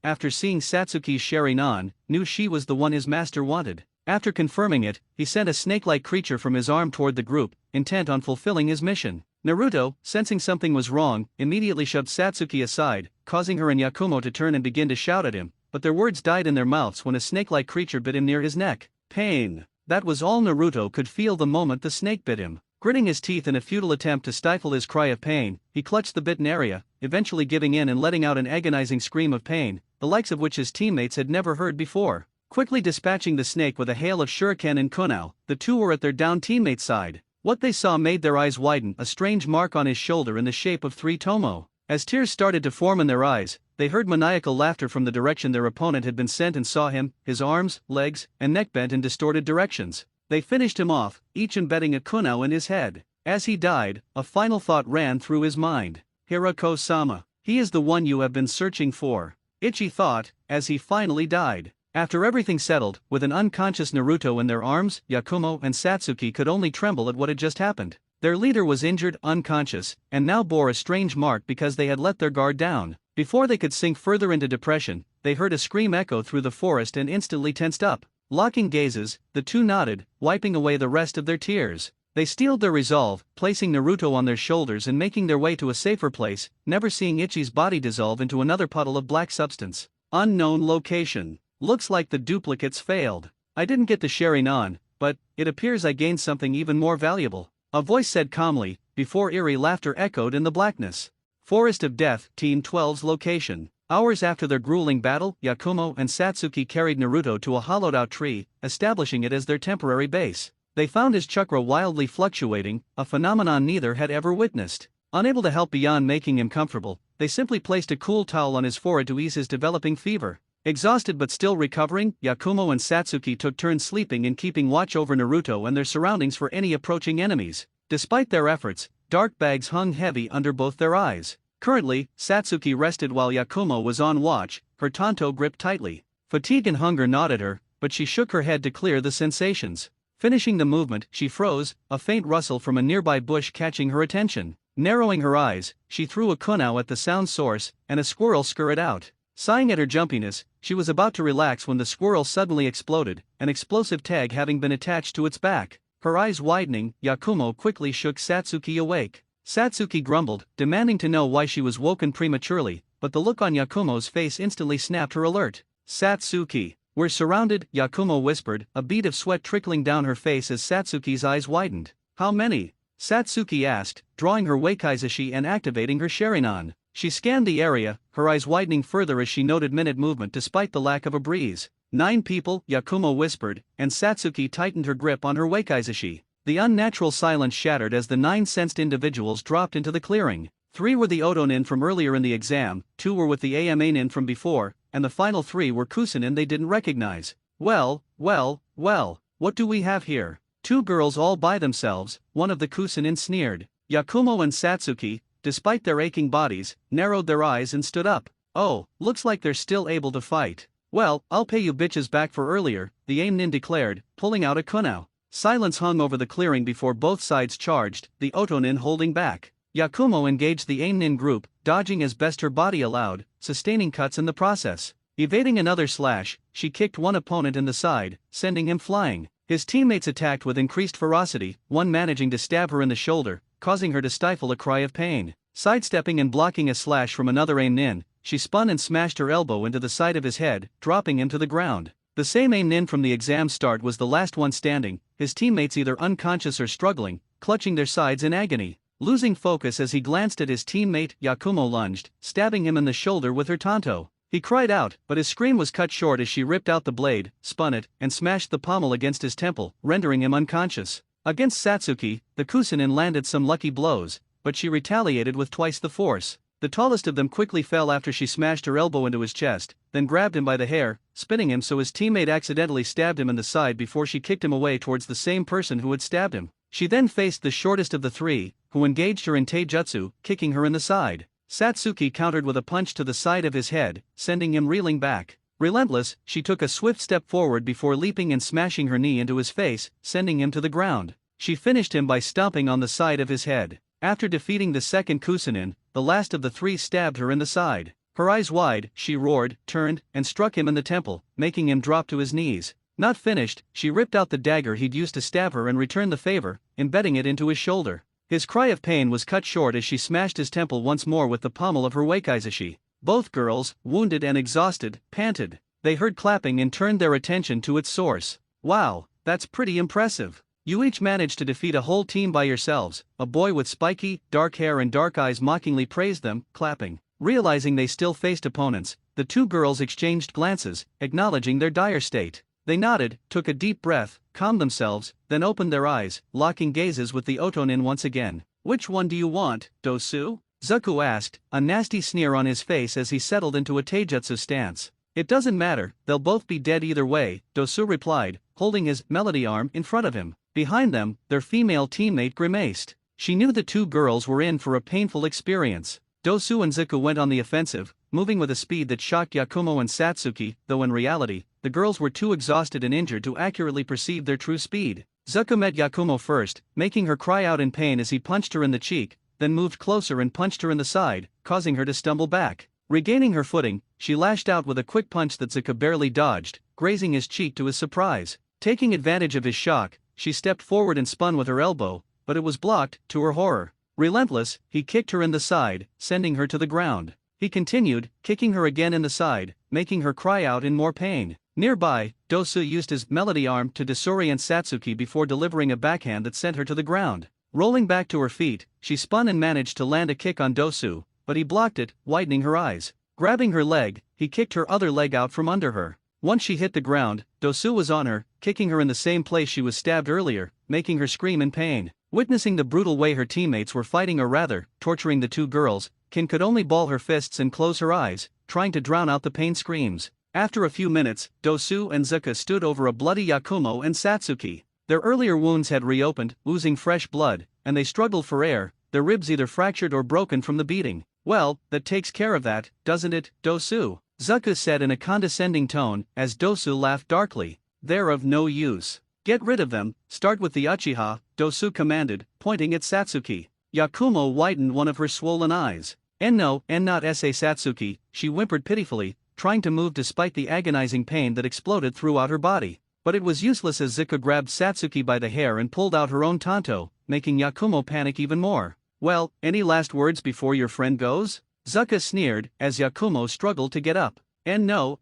after seeing Satsuki's Sharingan, knew she was the one his master wanted. After confirming it, he sent a snake-like creature from his arm toward the group, intent on fulfilling his mission. Naruto, sensing something was wrong, immediately shoved Satsuki aside, causing her and Yakumo to turn and begin to shout at him, but their words died in their mouths when a snake-like creature bit him near his neck. Pain. That was all Naruto could feel the moment the snake bit him. Gritting his teeth in a futile attempt to stifle his cry of pain, he clutched the bitten area, eventually giving in and letting out an agonizing scream of pain, the likes of which his teammates had never heard before. Quickly dispatching the snake with a hail of shuriken and kunao, the two were at their downed teammate's side. What they saw made their eyes widen, a strange mark on his shoulder in the shape of 3 tomo. As tears started to form in their eyes, they heard maniacal laughter from the direction their opponent had been sent and saw him, his arms, legs, and neck bent in distorted directions. They finished him off, each embedding a kunao in his head. As he died, a final thought ran through his mind. "Hirako-sama. He is the one you have been searching for," Ichi thought, as he finally died. After everything settled, with an unconscious Naruto in their arms, Yakumo and Satsuki could only tremble at what had just happened. Their leader was injured, unconscious, and now bore a strange mark because they had let their guard down. Before they could sink further into depression, they heard a scream echo through the forest and instantly tensed up. Locking gazes, the two nodded, wiping away the rest of their tears. They steeled their resolve, placing Naruto on their shoulders and making their way to a safer place, never seeing Ichi's body dissolve into another puddle of black substance. Unknown location. Looks like the duplicates failed. I didn't get the Sharingan, but it appears I gained something even more valuable, a voice said calmly, before eerie laughter echoed in the blackness. Forest of Death, Team 12's location. Hours after their grueling battle, Yakumo and Satsuki carried Naruto to a hollowed-out tree, establishing it as their temporary base. They found his chakra wildly fluctuating, a phenomenon neither had ever witnessed. Unable to help beyond making him comfortable, they simply placed a cool towel on his forehead to ease his developing fever. Exhausted but still recovering, Yakumo and Satsuki took turns sleeping and keeping watch over Naruto and their surroundings for any approaching enemies. Despite their efforts, dark bags hung heavy under both their eyes. Currently, Satsuki rested while Yakumo was on watch, her tanto gripped tightly. Fatigue and hunger gnawed at her, but she shook her head to clear the sensations. Finishing the movement, she froze, a faint rustle from a nearby bush catching her attention. Narrowing her eyes, she threw a kunao at the sound source, and a squirrel scurried out. Sighing at her jumpiness, she was about to relax when the squirrel suddenly exploded, an explosive tag having been attached to its back. Her eyes widening, Yakumo quickly shook Satsuki awake. Satsuki grumbled, demanding to know why she was woken prematurely, but the look on Yakumo's face instantly snapped her alert. Satsuki, we're surrounded, Yakumo whispered, a bead of sweat trickling down her face as Satsuki's eyes widened. How many? Satsuki asked, drawing her Wakaizashi and activating her Sharingan. She scanned the area, her eyes widening further as she noted minute movement despite the lack of a breeze. 9 people, Yakumo whispered, and Satsuki tightened her grip on her Wakaizashi. The unnatural silence shattered as the 9 sensed individuals dropped into the clearing. 3 were the Otonin from earlier in the exam, 2 were with the Amanin from before, and the final 3 were Kusanin they didn't recognize. Well, what do we have here? 2 girls all by themselves, one of the Kusanin sneered. Yakumo and Satsuki, despite their aching bodies, narrowed their eyes and stood up. Oh, looks like they're still able to fight. Well, I'll pay you bitches back for earlier, the Amanin declared, pulling out a kunao. Silence hung over the clearing before both sides charged, the Otonin holding back. Yakumo engaged the Amanin group, dodging as best her body allowed, sustaining cuts in the process. Evading another slash, she kicked one opponent in the side, sending him flying. His teammates attacked with increased ferocity, one managing to stab her in the shoulder, causing her to stifle a cry of pain. Sidestepping and blocking a slash from another Amanin, she spun and smashed her elbow into the side of his head, dropping him to the ground. The same Amanin from the exam start was the last one standing, his teammates either unconscious or struggling, clutching their sides in agony. Losing focus as he glanced at his teammate, Yakumo lunged, stabbing him in the shoulder with her tanto. He cried out, but his scream was cut short as she ripped out the blade, spun it, and smashed the pommel against his temple, rendering him unconscious. Against Satsuki, the Kusanin landed some lucky blows, but she retaliated with twice the force. The tallest of them quickly fell after she smashed her elbow into his chest, then grabbed him by the hair, spinning him so his teammate accidentally stabbed him in the side before she kicked him away towards the same person who had stabbed him. She then faced the shortest of the 3, who engaged her in taijutsu, kicking her in the side. Satsuki countered with a punch to the side of his head, sending him reeling back. Relentless, she took a swift step forward before leaping and smashing her knee into his face, sending him to the ground. She finished him by stomping on the side of his head. After defeating the second Kusanin, the last of the 3 stabbed her in the side. Her eyes wide, she roared, turned, and struck him in the temple, making him drop to his knees. Not finished, she ripped out the dagger he'd used to stab her and returned the favor, embedding it into his shoulder. His cry of pain was cut short as she smashed his temple once more with the pommel of her Wakaizashi. Both girls, wounded and exhausted, panted. They heard clapping and turned their attention to its source. Wow, that's pretty impressive. You each managed to defeat a whole team by yourselves, a boy with spiky, dark hair and dark eyes mockingly praised them, clapping. Realizing they still faced opponents, the 2 girls exchanged glances, acknowledging their dire state. They nodded, took a deep breath, calmed themselves, then opened their eyes, locking gazes with the Otonin once again. Which one do you want, Dosu? Zuko asked, a nasty sneer on his face as he settled into a taijutsu stance. It doesn't matter, they'll both be dead either way, Dosu replied, holding his melody arm in front of him. Behind them, their female teammate grimaced. She knew the 2 girls were in for a painful experience. Dosu and Zuko went on the offensive, moving with a speed that shocked Yakumo and Satsuki, though in reality, the girls were too exhausted and injured to accurately perceive their true speed. Zuko met Yakumo first, making her cry out in pain as he punched her in the cheek, then moved closer and punched her in the side, causing her to stumble back. Regaining her footing, she lashed out with a quick punch that Zuko barely dodged, grazing his cheek to his surprise. Taking advantage of his shock, she stepped forward and spun with her elbow, but it was blocked, to her horror. Relentless, he kicked her in the side, sending her to the ground. He continued, kicking her again in the side, making her cry out in more pain. Nearby, Dosu used his melody arm to disorient Satsuki before delivering a backhand that sent her to the ground. Rolling back to her feet, she spun and managed to land a kick on Dosu, but he blocked it, widening her eyes. Grabbing her leg, he kicked her other leg out from under her. Once she hit the ground, Dosu was on her, kicking her in the same place she was stabbed earlier, making her scream in pain. Witnessing the brutal way her teammates were fighting, or rather, torturing the two girls, Kin could only ball her fists and close her eyes, trying to drown out the pain screams. After a few minutes, Dosu and Zuka stood over a bloody Yakumo and Satsuki. Their earlier wounds had reopened, oozing fresh blood, and they struggled for air, their ribs either fractured or broken from the beating. "Well, that takes care of that, doesn't it, Dosu?" Zuka said in a condescending tone, as Dosu laughed darkly. "They're of no use. Get rid of them, start with the Uchiha," Dosu commanded, pointing at Satsuki. Yakumo widened one of her swollen eyes. No, and not sa Satsuki," she whimpered pitifully, trying to move despite the agonizing pain that exploded throughout her body. But it was useless, as Zuka grabbed Satsuki by the hair and pulled out her own tanto, making Yakumo panic even more. "Well, any last words before your friend goes?" Zuka sneered, as Yakumo struggled to get up. No,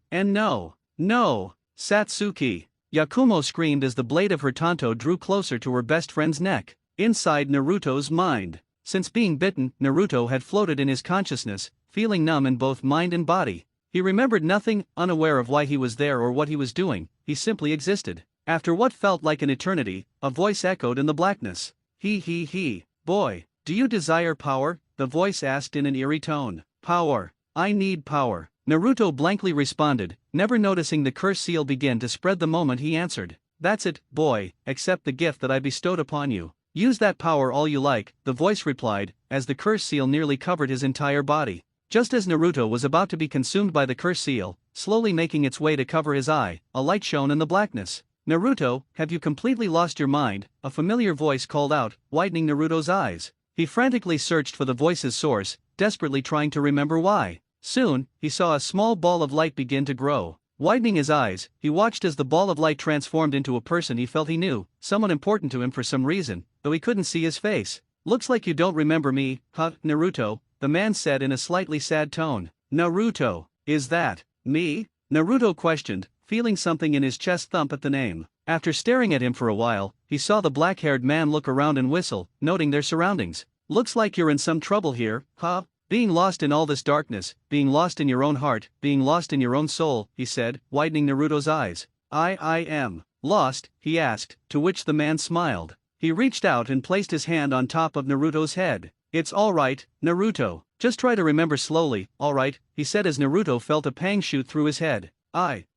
Satsuki!" Yakumo screamed as the blade of her tanto drew closer to her best friend's neck. Inside Naruto's mind. Since being bitten, Naruto had floated in his consciousness, feeling numb in both mind and body. He remembered nothing, unaware of why he was there or what he was doing, he simply existed. After what felt like an eternity, a voice echoed in the blackness. He, boy, do you desire power?" the voice asked in an eerie tone. "Power. I need power," Naruto blankly responded, never noticing the curse seal begin to spread the moment he answered. "That's it, boy, accept the gift that I bestowed upon you. Use that power all you like," the voice replied, as the curse seal nearly covered his entire body. Just as Naruto was about to be consumed by the curse seal, slowly making its way to cover his eye, a light shone in the blackness. "Naruto, have you completely lost your mind?" a familiar voice called out, widening Naruto's eyes. He frantically searched for the voice's source, desperately trying to remember why. Soon, he saw a small ball of light begin to grow. Widening his eyes, he watched as the ball of light transformed into a person he felt he knew, someone important to him for some reason, though he couldn't see his face. "Looks like you don't remember me, huh, Naruto?" the man said in a slightly sad tone. "Naruto, is that me?" Naruto questioned, feeling something in his chest thump at the name. After staring at him for a while, he saw the black-haired man look around and whistle, noting their surroundings. "Looks like you're in some trouble here, huh? Being lost in all this darkness, being lost in your own heart, being lost in your own soul," he said, widening Naruto's eyes. I am lost?" he asked, to which the man smiled. He reached out and placed his hand on top of Naruto's head. "It's alright, Naruto. Just try to remember slowly, alright," he said as Naruto felt a pang shoot through his head.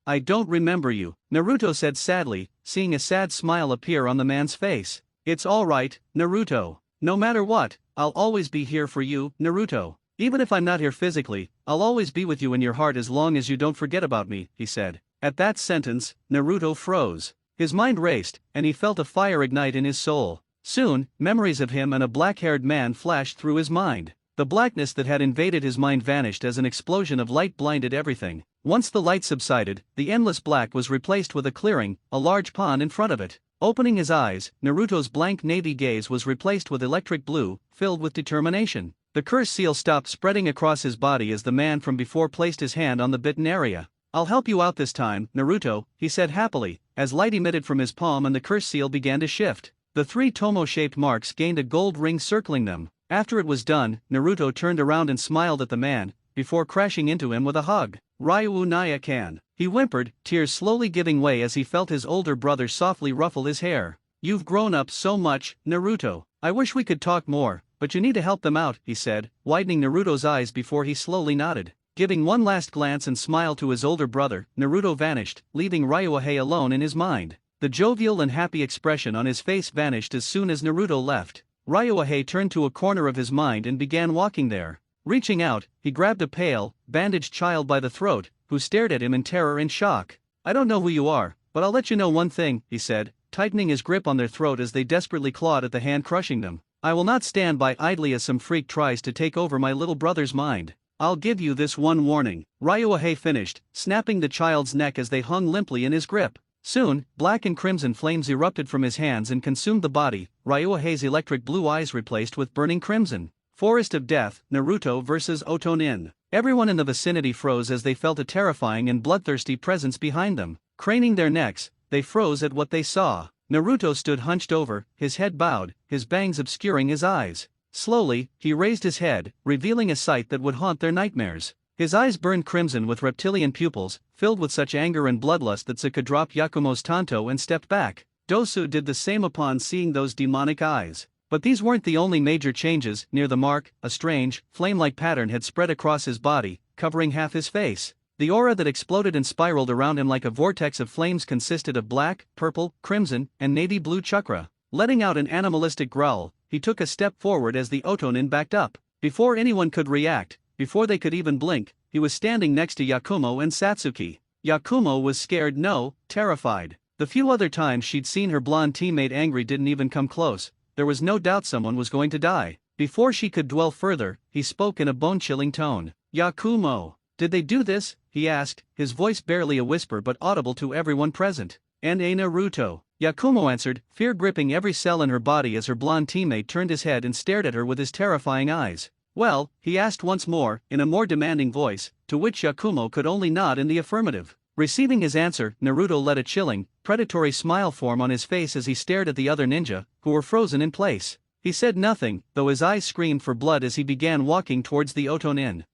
I don't remember you," Naruto said sadly, seeing a sad smile appear on the man's face. "It's alright, Naruto. No matter what, I'll always be here for you, Naruto. Even if I'm not here physically, I'll always be with you in your heart as long as you don't forget about me," he said. At that sentence, Naruto froze. His mind raced, and he felt a fire ignite in his soul. Soon, memories of him and a black-haired man flashed through his mind. The blackness that had invaded his mind vanished as an explosion of light blinded everything. Once the light subsided, the endless black was replaced with a clearing, a large pond in front of it. Opening his eyes, Naruto's blank navy gaze was replaced with electric blue, filled with determination. The curse seal stopped spreading across his body as the man from before placed his hand on the bitten area. "I'll help you out this time, Naruto," he said happily, as light emitted from his palm and the curse seal began to shift. The three tomo-shaped marks gained a gold ring circling them. After it was done, Naruto turned around and smiled at the man, before crashing into him with a hug. "Ryu Naya-kan," he whimpered, tears slowly giving way as he felt his older brother softly ruffle his hair. "You've grown up so much, Naruto. I wish we could talk more, but you need to help them out," he said, widening Naruto's eyes before he slowly nodded. Giving one last glance and smile to his older brother, Naruto vanished, leaving Ryuhei alone in his mind. The jovial and happy expression on his face vanished as soon as Naruto left. Ryuhei turned to a corner of his mind and began walking there. Reaching out, he grabbed a pale, bandaged child by the throat, who stared at him in terror and shock. "I don't know who you are, but I'll let you know one thing," he said, tightening his grip on their throat as they desperately clawed at the hand crushing them. "I will not stand by idly as some freak tries to take over my little brother's mind. I'll give you this one warning," Ryuhei finished, snapping the child's neck as they hung limply in his grip. Soon, black and crimson flames erupted from his hands and consumed the body, Ryuhei's electric blue eyes replaced with burning crimson. Forest of Death, Naruto vs. Otonin. Everyone in the vicinity froze as they felt a terrifying and bloodthirsty presence behind them. Craning their necks, they froze at what they saw. Naruto stood hunched over, his head bowed, his bangs obscuring his eyes. Slowly, he raised his head, revealing a sight that would haunt their nightmares. His eyes burned crimson with reptilian pupils, filled with such anger and bloodlust that Zuko dropped Yakumo's tanto and stepped back. Dosu did the same upon seeing those demonic eyes. But these weren't the only major changes. Near the mark, a strange, flame-like pattern had spread across his body, covering half his face. The aura that exploded and spiraled around him like a vortex of flames consisted of black, purple, crimson, and navy blue chakra. Letting out an animalistic growl, he took a step forward as the Otonin backed up. Before anyone could react, before they could even blink, he was standing next to Yakumo and Satsuki. Yakumo was scared, no, terrified. The few other times she'd seen her blonde teammate angry didn't even come close. There was no doubt someone was going to die. Before she could dwell further, he spoke in a bone-chilling tone. "Yakumo, did they do this?" he asked, his voice barely a whisper but audible to everyone present. "And Naruto," Yakumo answered, fear gripping every cell in her body as her blonde teammate turned his head and stared at her with his terrifying eyes. "Well?" he asked once more, in a more demanding voice, to which Yakumo could only nod in the affirmative. Receiving his answer, Naruto let a chilling, predatory smile form on his face as he stared at the other ninja, who were frozen in place. He said nothing, though his eyes screamed for blood as he began walking towards the Otonin.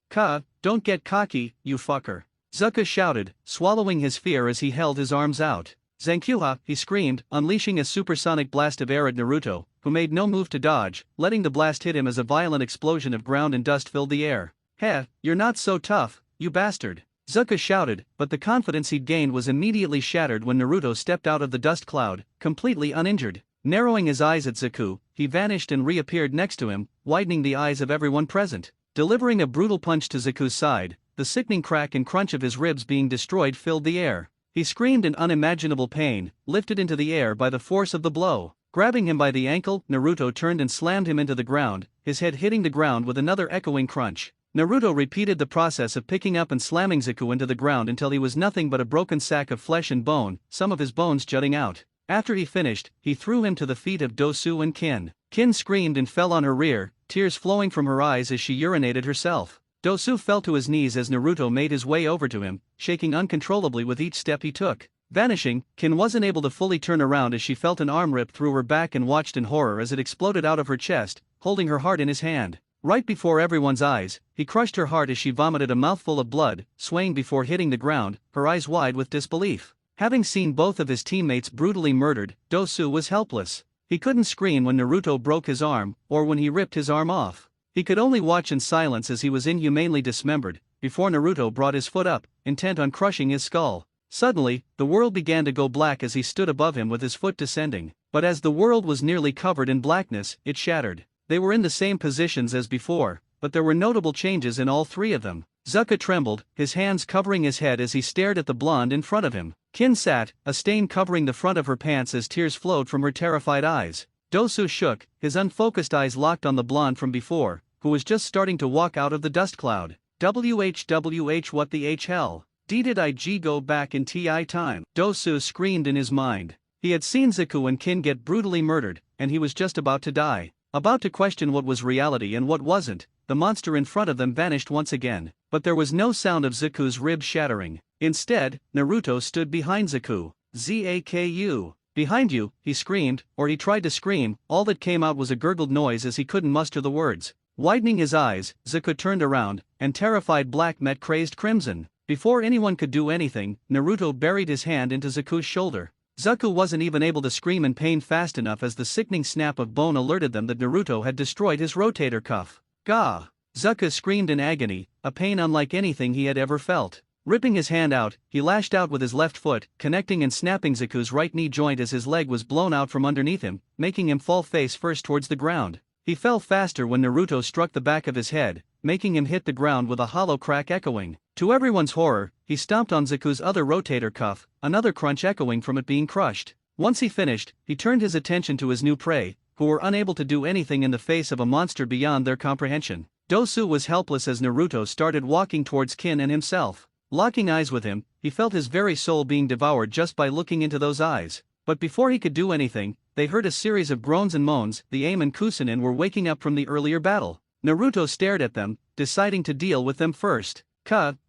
Don't get cocky, you fucker," Zuko shouted, swallowing his fear as he held his arms out. "Zankyuha," he screamed, unleashing a supersonic blast of air at Naruto, who made no move to dodge, letting the blast hit him as a violent explosion of ground and dust filled the air. "Heh, you're not so tough, you bastard," Zuko shouted, but the confidence he'd gained was immediately shattered when Naruto stepped out of the dust cloud, completely uninjured. Narrowing his eyes at Zuko, he vanished and reappeared next to him, widening the eyes of everyone present. Delivering a brutal punch to Zuko's side, the sickening crack and crunch of his ribs being destroyed filled the air. He screamed in unimaginable pain, lifted into the air by the force of the blow. Grabbing him by the ankle, Naruto turned and slammed him into the ground, his head hitting the ground with another echoing crunch. Naruto repeated the process of picking up and slamming Zuko into the ground until he was nothing but a broken sack of flesh and bone, some of his bones jutting out. After he finished, he threw him to the feet of Dosu and Kin. Kin screamed and fell on her rear, tears flowing from her eyes as she urinated herself. Dosu fell to his knees as Naruto made his way over to him, shaking uncontrollably with each step he took. Vanishing, Kin wasn't able to fully turn around as she felt an arm rip through her back and watched in horror as it exploded out of her chest, holding her heart in his hand. Right before everyone's eyes, he crushed her heart as she vomited a mouthful of blood, swaying before hitting the ground, her eyes wide with disbelief. Having seen both of his teammates brutally murdered, Dosu was helpless. He couldn't scream when Naruto broke his arm, or when he ripped his arm off. He could only watch in silence as he was inhumanely dismembered, before Naruto brought his foot up, intent on crushing his skull. Suddenly, the world began to go black as he stood above him with his foot descending. But as the world was nearly covered in blackness, it shattered. They were in the same positions as before, but there were notable changes in all three of them. Zuko trembled, his hands covering his head as he stared at the blonde in front of him. Kin sat, a stain covering the front of her pants as tears flowed from her terrified eyes. Dosu shook, his unfocused eyes locked on the blonde from before, who was just starting to walk out of the dust cloud. "WHWH, what the hell? Did I go back in TI time?" Dosu screamed in his mind. He had seen Zuko and Kin get brutally murdered, and he was just about to die. About to question what was reality and what wasn't, the monster in front of them vanished once again, but there was no sound of Zuko's ribs shattering. Instead, Naruto stood behind Zuko. "Zaku. Behind you," he screamed, or he tried to scream, all that came out was a gurgled noise as he couldn't muster the words. Widening his eyes, Zuko turned around, and terrified black met crazed crimson. Before anyone could do anything, Naruto buried his hand into Zuko's shoulder. Zuko wasn't even able to scream in pain fast enough as the sickening snap of bone alerted them that Naruto had destroyed his rotator cuff. "Gah!" Zuko screamed in agony, a pain unlike anything he had ever felt. Ripping his hand out, he lashed out with his left foot, connecting and snapping Zuko's right knee joint as his leg was blown out from underneath him, making him fall face first towards the ground. He fell faster when Naruto struck the back of his head, making him hit the ground with a hollow crack echoing. To everyone's horror, he stomped on Zuko's other rotator cuff, another crunch echoing from it being crushed. Once he finished, he turned his attention to his new prey, who were unable to do anything in the face of a monster beyond their comprehension. Dosu was helpless as Naruto started walking towards Kin and himself. Locking eyes with him, he felt his very soul being devoured just by looking into those eyes. But before he could do anything, they heard a series of groans and moans. The Aim and Kusunin were waking up from the earlier battle. Naruto stared at them, deciding to deal with them first.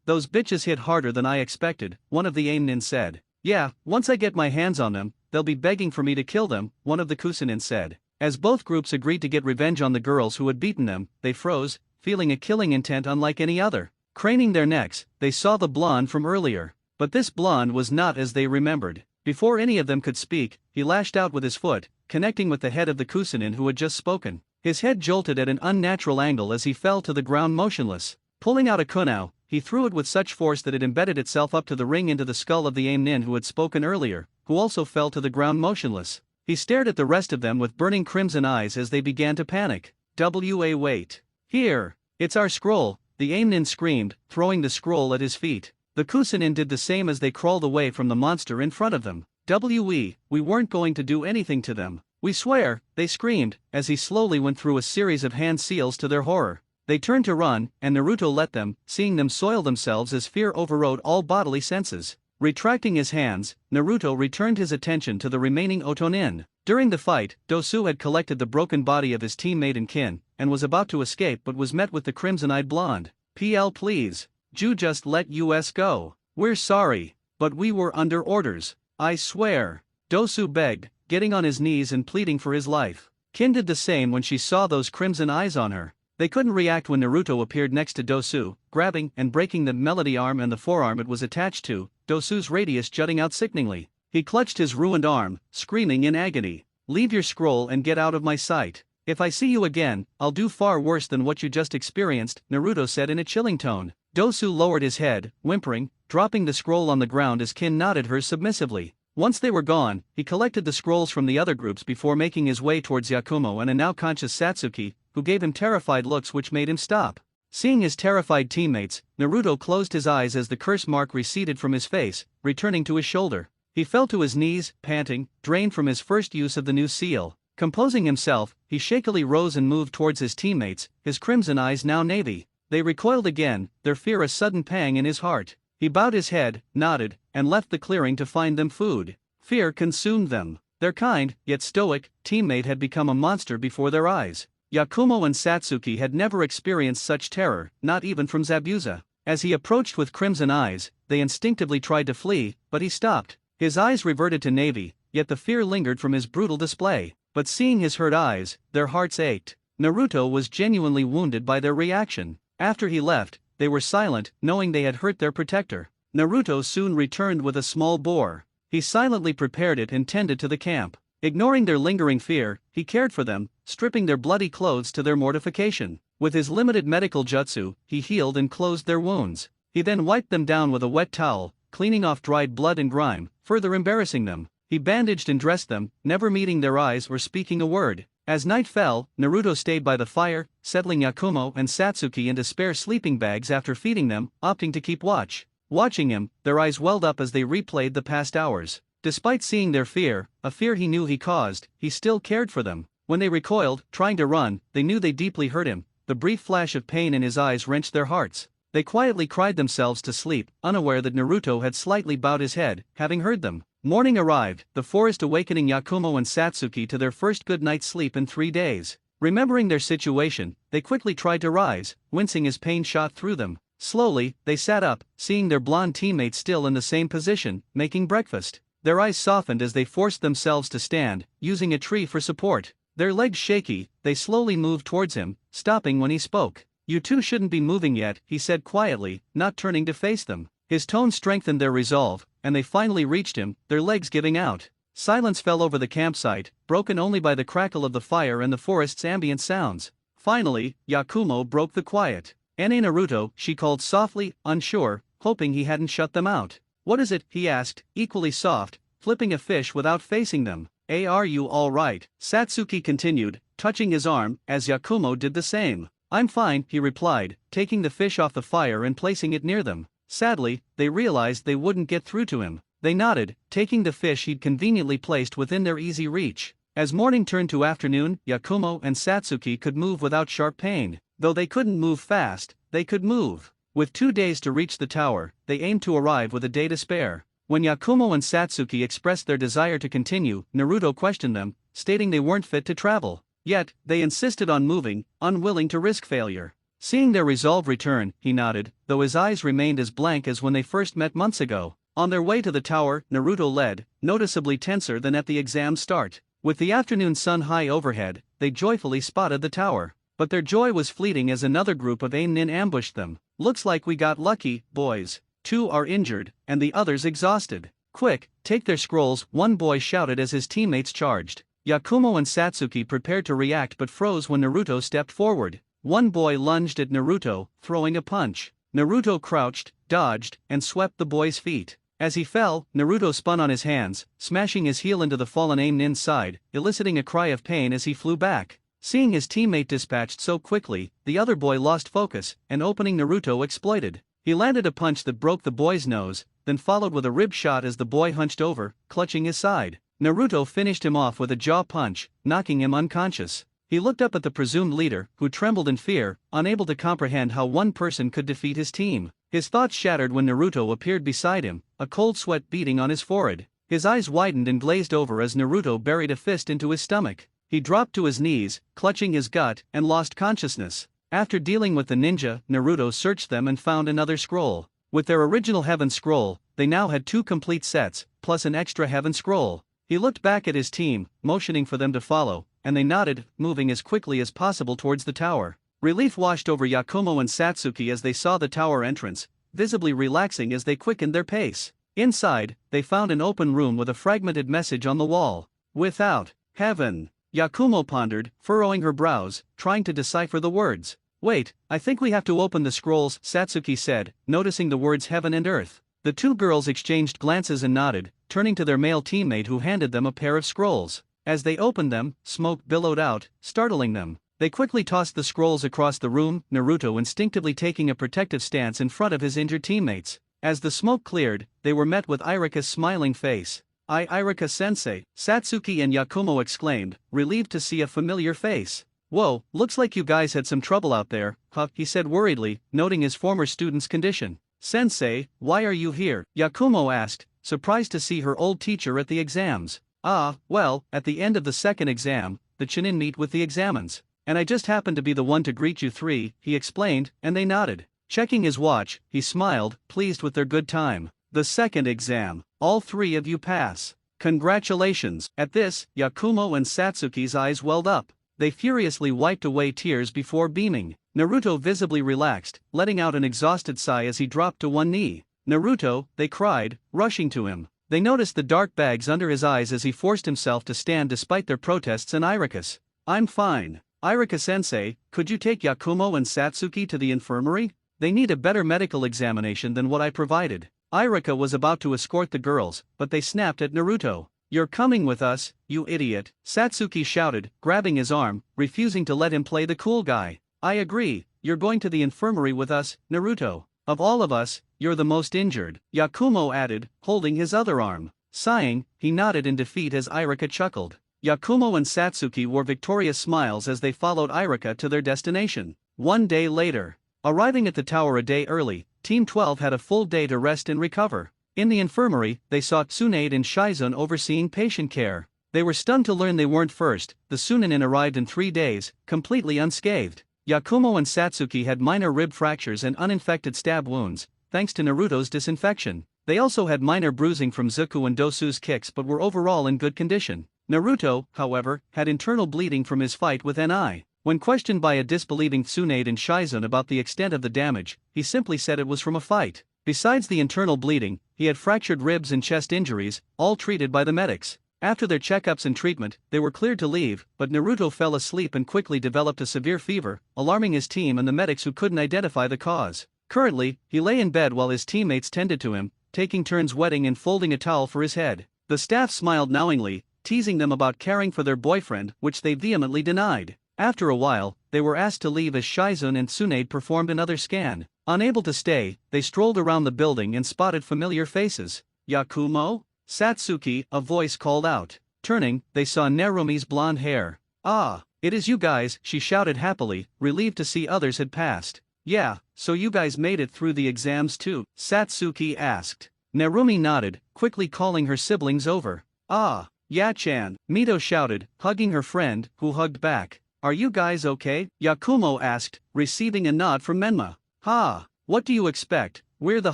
Those bitches hit harder than I expected," one of the Aimnin said. "Yeah, once I get my hands on them, they'll be begging for me to kill them," one of the Kusunin said. As both groups agreed to get revenge on the girls who had beaten them, they froze, feeling a killing intent unlike any other. Craning their necks, they saw the blonde from earlier. But this blonde was not as they remembered. Before any of them could speak, he lashed out with his foot, connecting with the head of the Kusanin who had just spoken. His head jolted at an unnatural angle as he fell to the ground motionless. Pulling out a kunao, he threw it with such force that it embedded itself up to the ring into the skull of the Aimnin who had spoken earlier, who also fell to the ground motionless. He stared at the rest of them with burning crimson eyes as they began to panic. Wait. Here! It's our scroll, the Aimnin screamed, throwing the scroll at his feet. The Kusanin did the same as they crawled away from the monster in front of them. We weren't going to do anything to them. We swear, they screamed, as he slowly went through a series of hand seals to their horror. They turned to run, and Naruto let them, seeing them soil themselves as fear overrode all bodily senses. Retracting his hands, Naruto returned his attention to the remaining Otonin. During the fight, Dosu had collected the broken body of his teammate and kin, and was about to escape but was met with the crimson-eyed blonde. Please. Ju just let us go. We're sorry, but we were under orders. I swear. Dosu begged, getting on his knees and pleading for his life. Kin did the same when she saw those crimson eyes on her. They couldn't react when Naruto appeared next to Dosu, grabbing and breaking the melody arm and the forearm it was attached to, Dosu's radius jutting out sickeningly. He clutched his ruined arm, screaming in agony. Leave your scroll and get out of my sight. If I see you again, I'll do far worse than what you just experienced, Naruto said in a chilling tone. Dosu lowered his head, whimpering, dropping the scroll on the ground as Kin nodded hers submissively. Once they were gone, he collected the scrolls from the other groups before making his way towards Yakumo and a now conscious Satsuki, who gave him terrified looks which made him stop. Seeing his terrified teammates, Naruto closed his eyes as the curse mark receded from his face, returning to his shoulder. He fell to his knees, panting, drained from his first use of the new seal. Composing himself, he shakily rose and moved towards his teammates, his crimson eyes now navy. They recoiled again, their fear a sudden pang in his heart. He bowed his head, nodded, and left the clearing to find them food. Fear consumed them. Their kind, yet stoic, teammate had become a monster before their eyes. Yakumo and Satsuki had never experienced such terror, not even from Zabuza. As he approached with crimson eyes, they instinctively tried to flee, but he stopped. His eyes reverted to navy, yet the fear lingered from his brutal display. But seeing his hurt eyes, their hearts ached. Naruto was genuinely wounded by their reaction. After he left, they were silent, knowing they had hurt their protector. Naruto soon returned with a small boar. He silently prepared it and tended to the camp. Ignoring their lingering fear, he cared for them, stripping their bloody clothes to their mortification. With his limited medical jutsu, he healed and closed their wounds. He then wiped them down with a wet towel, cleaning off dried blood and grime, further embarrassing them. He bandaged and dressed them, never meeting their eyes or speaking a word. As night fell, Naruto stayed by the fire, settling Yakumo and Satsuki into spare sleeping bags after feeding them, opting to keep watch. Watching him, their eyes welled up as they replayed the past hours. Despite seeing their fear, a fear he knew he caused, he still cared for them. When they recoiled, trying to run, they knew they deeply hurt him. The brief flash of pain in his eyes wrenched their hearts. They quietly cried themselves to sleep, unaware that Naruto had slightly bowed his head, having heard them. Morning arrived, the forest awakening Yakumo and Satsuki to their first good night's sleep in 3 days. Remembering their situation, they quickly tried to rise, wincing as pain shot through them. Slowly, they sat up, seeing their blonde teammates still in the same position, making breakfast. Their eyes softened as they forced themselves to stand, using a tree for support. Their legs shaky, they slowly moved towards him, stopping when he spoke. "You two shouldn't be moving yet," he said quietly, not turning to face them. His tone strengthened their resolve, and they finally reached him, their legs giving out. Silence fell over the campsite, broken only by the crackle of the fire and the forest's ambient sounds. Finally, Yakumo broke the quiet. "Ane Naruto," she called softly, unsure, hoping he hadn't shut them out. "What is it?" he asked, equally soft, flipping a fish without facing them. Are you all right?" Satsuki continued, touching his arm, as Yakumo did the same. "I'm fine," he replied, taking the fish off the fire and placing it near them. Sadly, they realized they wouldn't get through to him. They nodded, taking the fish he'd conveniently placed within their easy reach. As morning turned to afternoon, Yakumo and Satsuki could move without sharp pain. Though they couldn't move fast, they could move. With 2 days to reach the tower, they aimed to arrive with a day to spare. When Yakumo and Satsuki expressed their desire to continue, Naruto questioned them, stating they weren't fit to travel. Yet, they insisted on moving, unwilling to risk failure. Seeing their resolve return, he nodded, though his eyes remained as blank as when they first met months ago. On their way to the tower, Naruto led, noticeably tenser than at the exam's start. With the afternoon sun high overhead, they joyfully spotted the tower. But their joy was fleeting as another group of Ainin ambushed them. Looks like we got lucky, boys. 2 are injured, and the others exhausted. Quick, take their scrolls, one boy shouted as his teammates charged. Yakumo and Satsuki prepared to react but froze when Naruto stepped forward. One boy lunged at Naruto, throwing a punch. Naruto crouched, dodged, and swept the boy's feet. As he fell, Naruto spun on his hands, smashing his heel into the fallen Nin's side, eliciting a cry of pain as he flew back. Seeing his teammate dispatched so quickly, the other boy lost focus, an opening Naruto exploited. He landed a punch that broke the boy's nose, then followed with a rib shot as the boy hunched over, clutching his side. Naruto finished him off with a jaw punch, knocking him unconscious. He looked up at the presumed leader, who trembled in fear, unable to comprehend how one person could defeat his team. His thoughts shattered when Naruto appeared beside him, a cold sweat beading on his forehead. His eyes widened and glazed over as Naruto buried a fist into his stomach. He dropped to his knees, clutching his gut, and lost consciousness. After dealing with the ninja, Naruto searched them and found another scroll. With their original Heaven Scroll, they now had 2 complete sets, plus an extra Heaven Scroll. He looked back at his team, motioning for them to follow, and they nodded, moving as quickly as possible towards the tower. Relief washed over Yakumo and Satsuki as they saw the tower entrance, visibly relaxing as they quickened their pace. Inside, they found an open room with a fragmented message on the wall. Without heaven. Yakumo pondered, furrowing her brows, trying to decipher the words. Wait, I think we have to open the scrolls, Satsuki said, noticing the words heaven and earth. The 2 girls exchanged glances and nodded, turning to their male teammate who handed them a pair of scrolls. As they opened them, smoke billowed out, startling them. They quickly tossed the scrolls across the room, Naruto instinctively taking a protective stance in front of his injured teammates. As the smoke cleared, they were met with Irika's smiling face. Irika-sensei, Satsuki and Yakumo exclaimed, relieved to see a familiar face. Whoa, looks like you guys had some trouble out there, huh, he said worriedly, noting his former student's condition. Sensei, why are you here? Yakumo asked, surprised to see her old teacher at the exams. Well, at the end of the second exam, the Chunin meet with the examens. And I just happened to be the one to greet you 3, he explained, and they nodded. Checking his watch, he smiled, pleased with their good time. The second exam. All 3 of you pass. Congratulations. At this, Yakumo and Satsuki's eyes welled up. They furiously wiped away tears before beaming. Naruto visibly relaxed, letting out an exhausted sigh as he dropped to one knee. Naruto, they cried, rushing to him. They noticed the dark bags under his eyes as he forced himself to stand despite their protests and Irika's. I'm fine. Irika-sensei, could you take Yakumo and Satsuki to the infirmary? They need a better medical examination than what I provided. Irika was about to escort the girls, but they snapped at Naruto. You're coming with us, you idiot, Satsuki shouted, grabbing his arm, refusing to let him play the cool guy. I agree, you're going to the infirmary with us, Naruto. Of all of us, you're the most injured, Yakumo added, holding his other arm. Sighing, he nodded in defeat as Irika chuckled. Yakumo and Satsuki wore victorious smiles as they followed Irika to their destination. 1 day later. Arriving at the tower a day early, Team 12 had a full day to rest and recover. In the infirmary, they saw Tsunade and Shizun overseeing patient care. They were stunned to learn they weren't first. The Sunanin arrived in 3 days, completely unscathed. Yakumo and Satsuki had minor rib fractures and uninfected stab wounds, thanks to Naruto's disinfection. They also had minor bruising from Zuko and Dosu's kicks but were overall in good condition. Naruto, however, had internal bleeding from his fight with Ni. When questioned by a disbelieving Tsunade and Shizun about the extent of the damage, he simply said it was from a fight. Besides the internal bleeding, he had fractured ribs and chest injuries, all treated by the medics. After their checkups and treatment, they were cleared to leave, but Naruto fell asleep and quickly developed a severe fever, alarming his team and the medics who couldn't identify the cause. Currently, he lay in bed while his teammates tended to him, taking turns wetting and folding a towel for his head. The staff smiled knowingly, teasing them about caring for their boyfriend, which they vehemently denied. After a while, they were asked to leave as Shizun and Tsunade performed another scan. Unable to stay, they strolled around the building and spotted familiar faces. Yakumo? Satsuki, a voice called out. Turning, they saw Narumi's blonde hair. Ah, it is you guys, she shouted happily, relieved to see others had passed. Yeah, so you guys made it through the exams too? Satsuki asked. Narumi nodded, quickly calling her siblings over. Ah, yeah-chan, Mito shouted, hugging her friend, who hugged back. Are you guys okay? Yakumo asked, receiving a nod from Menma. Ha, what do you expect? We're the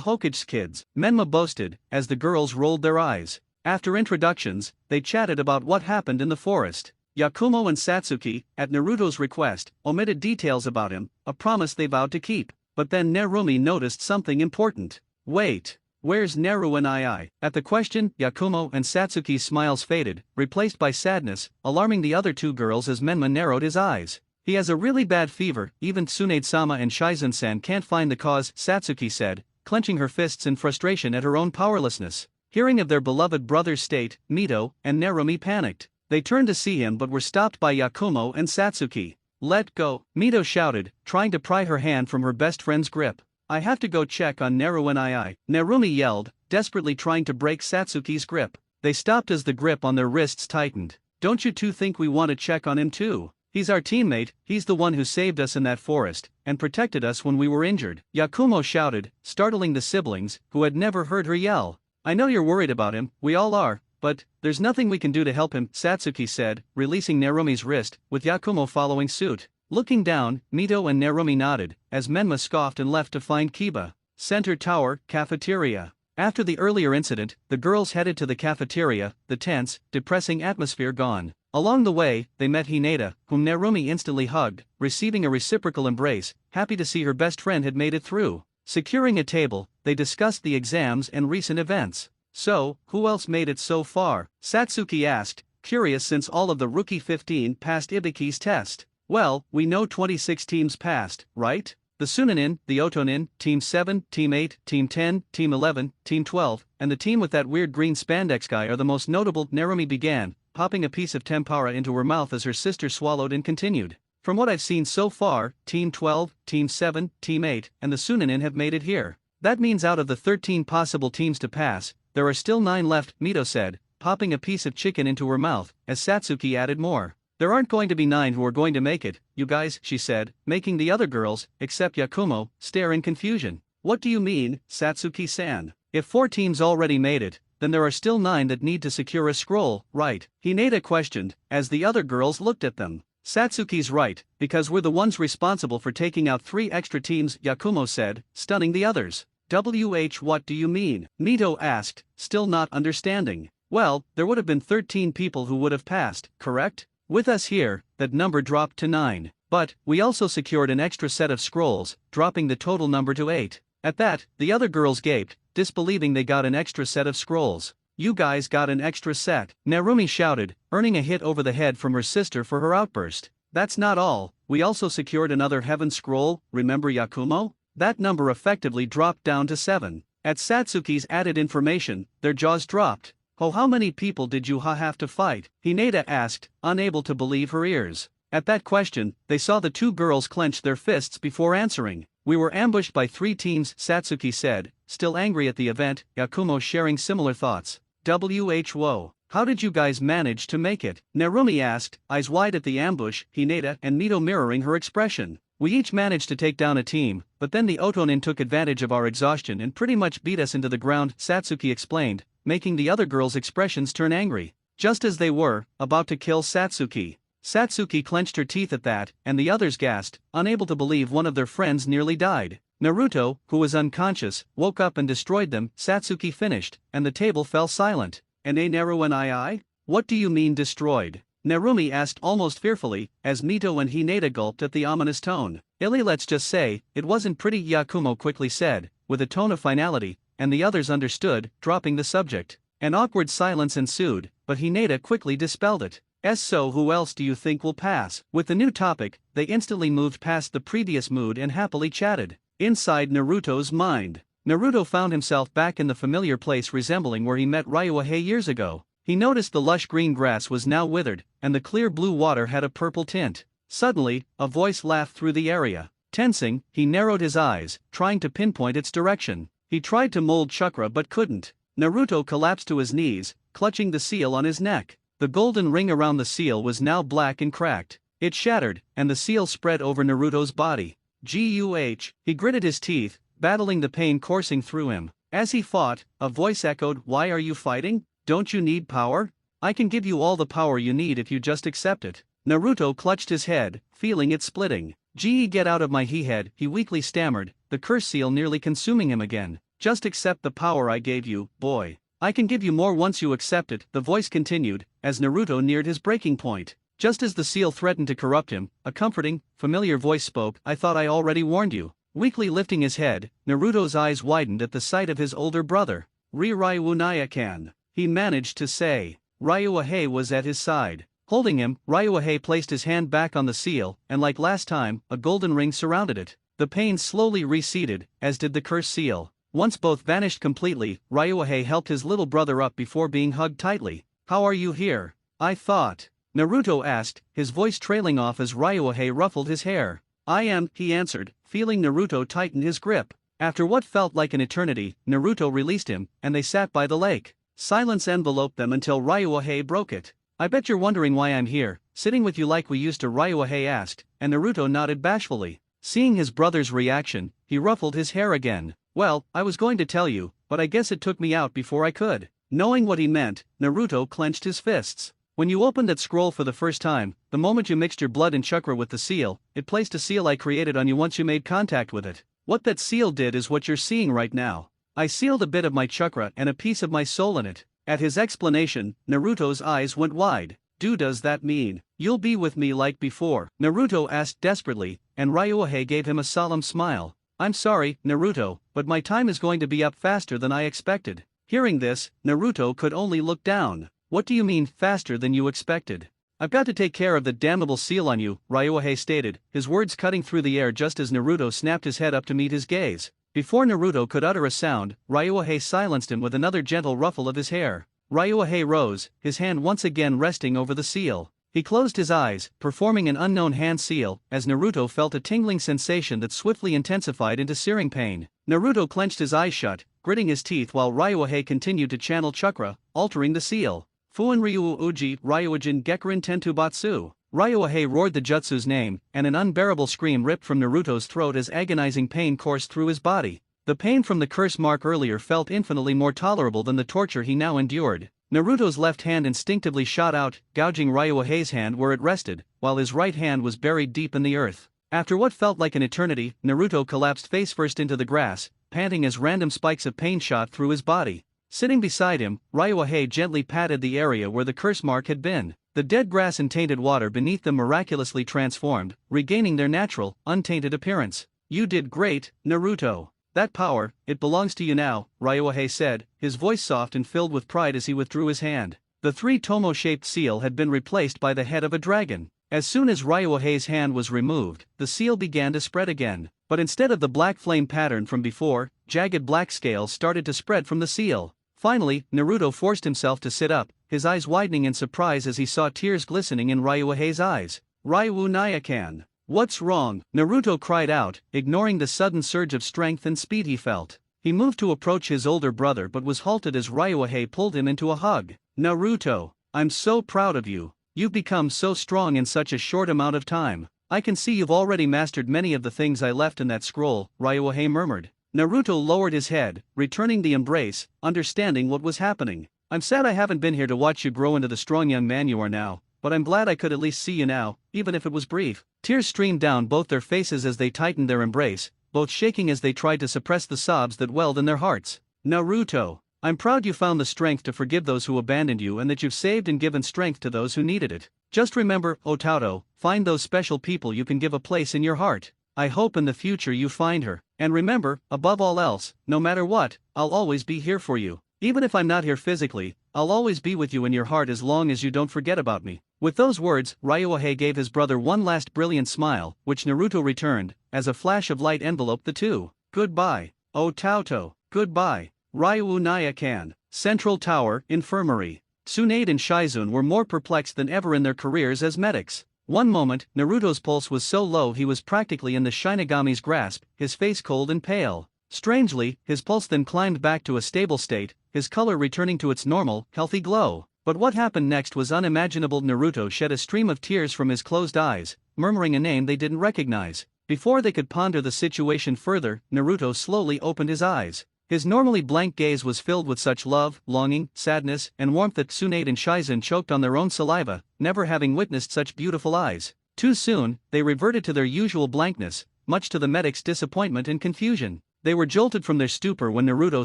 Hokage kids, Menma boasted, as the girls rolled their eyes. After introductions, they chatted about what happened in the forest. Yakumo and Satsuki, at Naruto's request, omitted details about him, a promise they vowed to keep. but then Narumi noticed something important. Wait. Where's Naru and I? At the question, Yakumo and Satsuki's smiles faded, replaced by sadness, alarming the other two girls as Menma narrowed his eyes. He has a really bad fever, even Tsunade-sama and Shizen-san can't find the cause, Satsuki said, clenching her fists in frustration at her own powerlessness. Hearing of their beloved brother's state, Mito and Narumi panicked. They turned to see him but were stopped by Yakumo and Satsuki. Let go, Mito shouted, trying to pry her hand from her best friend's grip. I have to go check on Naru and I. Narumi yelled, desperately trying to break Satsuki's grip. They stopped as the grip on their wrists tightened. Don't you two think we want to check on him too? He's our teammate, he's the one who saved us in that forest, and protected us when we were injured. Yakumo shouted, startling the siblings, who had never heard her yell. I know you're worried about him, we all are, but there's nothing we can do to help him, Satsuki said, releasing Narumi's wrist, with Yakumo following suit. Looking down, Mito and Narumi nodded, as Menma scoffed and left to find Kiba. Center Tower, Cafeteria. After the earlier incident, the girls headed to the cafeteria, the tense, depressing atmosphere gone. Along the way, they met Hinata, whom Narumi instantly hugged, receiving a reciprocal embrace, happy to see her best friend had made it through. Securing a table, they discussed the exams and recent events. So, who else made it so far? Satsuki asked, curious since all of the Rookie 15 passed Ibiki's test. Well, we know 26 teams passed, right? The Sunanin, the Otonin, Team 7, Team 8, Team 10, Team 11, Team 12, and the team with that weird green spandex guy are the most notable, Narumi began, popping a piece of tempura into her mouth as her sister swallowed and continued. From what I've seen so far, Team 12, Team 7, Team 8, and the Sunanin have made it here. That means out of the 13 possible teams to pass, there are still 9 left, Mito said, popping a piece of chicken into her mouth, as Satsuki added more. There aren't going to be 9 who are going to make it, you guys, she said, making the other girls, except Yakumo, stare in confusion. What do you mean, Satsuki-san? If 4 teams already made it, then there are still 9 that need to secure a scroll, right? Hinata questioned, as the other girls looked at them. Satsuki's right, because we're the ones responsible for taking out 3 extra teams, Yakumo said, stunning the others. What do you mean? Mito asked, still not understanding. Well, there would have been 13 people who would have passed, correct? With us here, that number dropped to 9. But, we also secured an extra set of scrolls, dropping the total number to 8. At that, the other girls gaped, disbelieving they got an extra set of scrolls. You guys got an extra set, Narumi shouted, earning a hit over the head from her sister for her outburst. That's not all, we also secured another heaven scroll, remember Yakumo? That number effectively dropped down to 7. At Satsuki's added information, their jaws dropped. Oh, how many people did you have to fight? Hinata asked, unable to believe her ears. At that question, they saw the 2 girls clench their fists before answering. We were ambushed by 3 teams, Satsuki said, still angry at the event, Yakumo sharing similar thoughts. Whoa. How did you guys manage to make it? Narumi asked, eyes wide at the ambush, Hinata and Mito mirroring her expression. We each managed to take down a team, but then the Otonin took advantage of our exhaustion and pretty much beat us into the ground, Satsuki explained, making the other girls' expressions turn angry. Just as they were about to kill Satsuki. Satsuki clenched her teeth at that, and the others gasped, unable to believe one of their friends nearly died. Naruto, who was unconscious, woke up and destroyed them, Satsuki finished, and the table fell silent. And Naru and I? What do you mean destroyed? Narumi asked almost fearfully, as Mito and Hinata gulped at the ominous tone. Let's just say, it wasn't pretty, Yakumo quickly said, with a tone of finality, and the others understood, dropping the subject. An awkward silence ensued, but Hinata quickly dispelled it. So who else do you think will pass? With the new topic, they instantly moved past the previous mood and happily chatted. Inside Naruto's mind, Naruto found himself back in the familiar place resembling where he met Ryuhei years ago. He noticed the lush green grass was now withered, and the clear blue water had a purple tint. Suddenly, a voice laughed through the area. Tensing, he narrowed his eyes, trying to pinpoint its direction. He tried to mold chakra but couldn't. Naruto collapsed to his knees, clutching the seal on his neck. The golden ring around the seal was now black and cracked. It shattered, and the seal spread over Naruto's body. He gritted his teeth, battling the pain coursing through him. As he fought, a voice echoed, "Why are you fighting? Don't you need power? I can give you all the power you need if you just accept it." Naruto clutched his head, feeling it splitting. Get out of my head, he weakly stammered, the curse seal nearly consuming him again. Just accept the power I gave you, boy. I can give you more once you accept it, the voice continued, as Naruto neared his breaking point. Just as the seal threatened to corrupt him, a comforting, familiar voice spoke. I thought I already warned you. Weakly lifting his head, Naruto's eyes widened at the sight of his older brother. Ryuunayakan, he managed to say. Ryuuhei was at his side. Holding him, Ryuuhei placed his hand back on the seal, and like last time, a golden ring surrounded it. The pain slowly receded, as did the cursed seal. Once both vanished completely, Ryuuhei helped his little brother up before being hugged tightly. "How are you here? I thought," Naruto asked, his voice trailing off as Ryuuhei ruffled his hair. "I am," he answered, feeling Naruto tighten his grip. After what felt like an eternity, Naruto released him, and they sat by the lake. Silence enveloped them until Ryuuhei broke it. "I bet you're wondering why I'm here, sitting with you like we used to," Ryuuhei asked, and Naruto nodded bashfully. Seeing his brother's reaction, he ruffled his hair again. "Well, I was going to tell you, but I guess it took me out before I could." Knowing what he meant, Naruto clenched his fists. "When you opened that scroll for the first time, the moment you mixed your blood and chakra with the seal, it placed a seal I created on you once you made contact with it. What that seal did is what you're seeing right now. I sealed a bit of my chakra and a piece of my soul in it." At his explanation, Naruto's eyes went wide. Does that mean you'll be with me like before?" Naruto asked desperately, and Ryuuhei gave him a solemn smile. "I'm sorry, Naruto, but my time is going to be up faster than I expected." Hearing this, Naruto could only look down. "What do you mean, faster than you expected?" "I've got to take care of the damnable seal on you," Ryuuhei stated, his words cutting through the air just as Naruto snapped his head up to meet his gaze. Before Naruto could utter a sound, Ryuuhei silenced him with another gentle ruffle of his hair. Ryuuhei rose, his hand once again resting over the seal. He closed his eyes, performing an unknown hand seal, as Naruto felt a tingling sensation that swiftly intensified into searing pain. Naruto clenched his eyes shut, gritting his teeth while Ryuuhei continued to channel chakra, altering the seal. "Fuinryu Uji Ryuujin Gekurin Tentubatsu." Ryuuhei roared the jutsu's name, and an unbearable scream ripped from Naruto's throat as agonizing pain coursed through his body. The pain from the curse mark earlier felt infinitely more tolerable than the torture he now endured. Naruto's left hand instinctively shot out, gouging Ryuuhei's hand where it rested, while his right hand was buried deep in the earth. After what felt like an eternity, Naruto collapsed face first into the grass, panting as random spikes of pain shot through his body. Sitting beside him, Ryuuhei gently patted the area where the curse mark had been. The dead grass and tainted water beneath them miraculously transformed, regaining their natural, untainted appearance. "You did great, Naruto. That power, it belongs to you now," Ryuuhei said, his voice soft and filled with pride as he withdrew his hand. The three-tomo-shaped seal had been replaced by the head of a dragon. As soon as Ryuuhei's hand was removed, the seal began to spread again. But instead of the black flame pattern from before, jagged black scales started to spread from the seal. Finally, Naruto forced himself to sit up, his eyes widening in surprise as he saw tears glistening in Ryuuhei's eyes. "Ryuunayakan, what's wrong?" Naruto cried out, ignoring the sudden surge of strength and speed he felt. He moved to approach his older brother but was halted as Ryuuhei pulled him into a hug. "Naruto, I'm so proud of you. You've become so strong in such a short amount of time. I can see you've already mastered many of the things I left in that scroll," Ryuuhei murmured. Naruto lowered his head, returning the embrace, understanding what was happening. "I'm sad I haven't been here to watch you grow into the strong young man you are now, but I'm glad I could at least see you now, even if it was brief." Tears streamed down both their faces as they tightened their embrace, both shaking as they tried to suppress the sobs that welled in their hearts. "Naruto, I'm proud you found the strength to forgive those who abandoned you and that you've saved and given strength to those who needed it. Just remember, Otato, find those special people you can give a place in your heart. I hope in the future you find her. And remember, above all else, no matter what, I'll always be here for you. Even if I'm not here physically, I'll always be with you in your heart as long as you don't forget about me." With those words, Ryuuhei gave his brother one last brilliant smile, which Naruto returned, as a flash of light enveloped the two. "Goodbye, Otato, goodbye, Ryuunayakan." Central Tower, Infirmary. Tsunade and Shizune were more perplexed than ever in their careers as medics. One moment, Naruto's pulse was so low he was practically in the Shinigami's grasp, his face cold and pale. Strangely, his pulse then climbed back to a stable state, his color returning to its normal, healthy glow. But what happened next was unimaginable. Naruto shed a stream of tears from his closed eyes, murmuring a name they didn't recognize. Before they could ponder the situation further, Naruto slowly opened his eyes. His normally blank gaze was filled with such love, longing, sadness, and warmth that Tsunade and Shizune choked on their own saliva, never having witnessed such beautiful eyes. Too soon, they reverted to their usual blankness, much to the medic's disappointment and confusion. They were jolted from their stupor when Naruto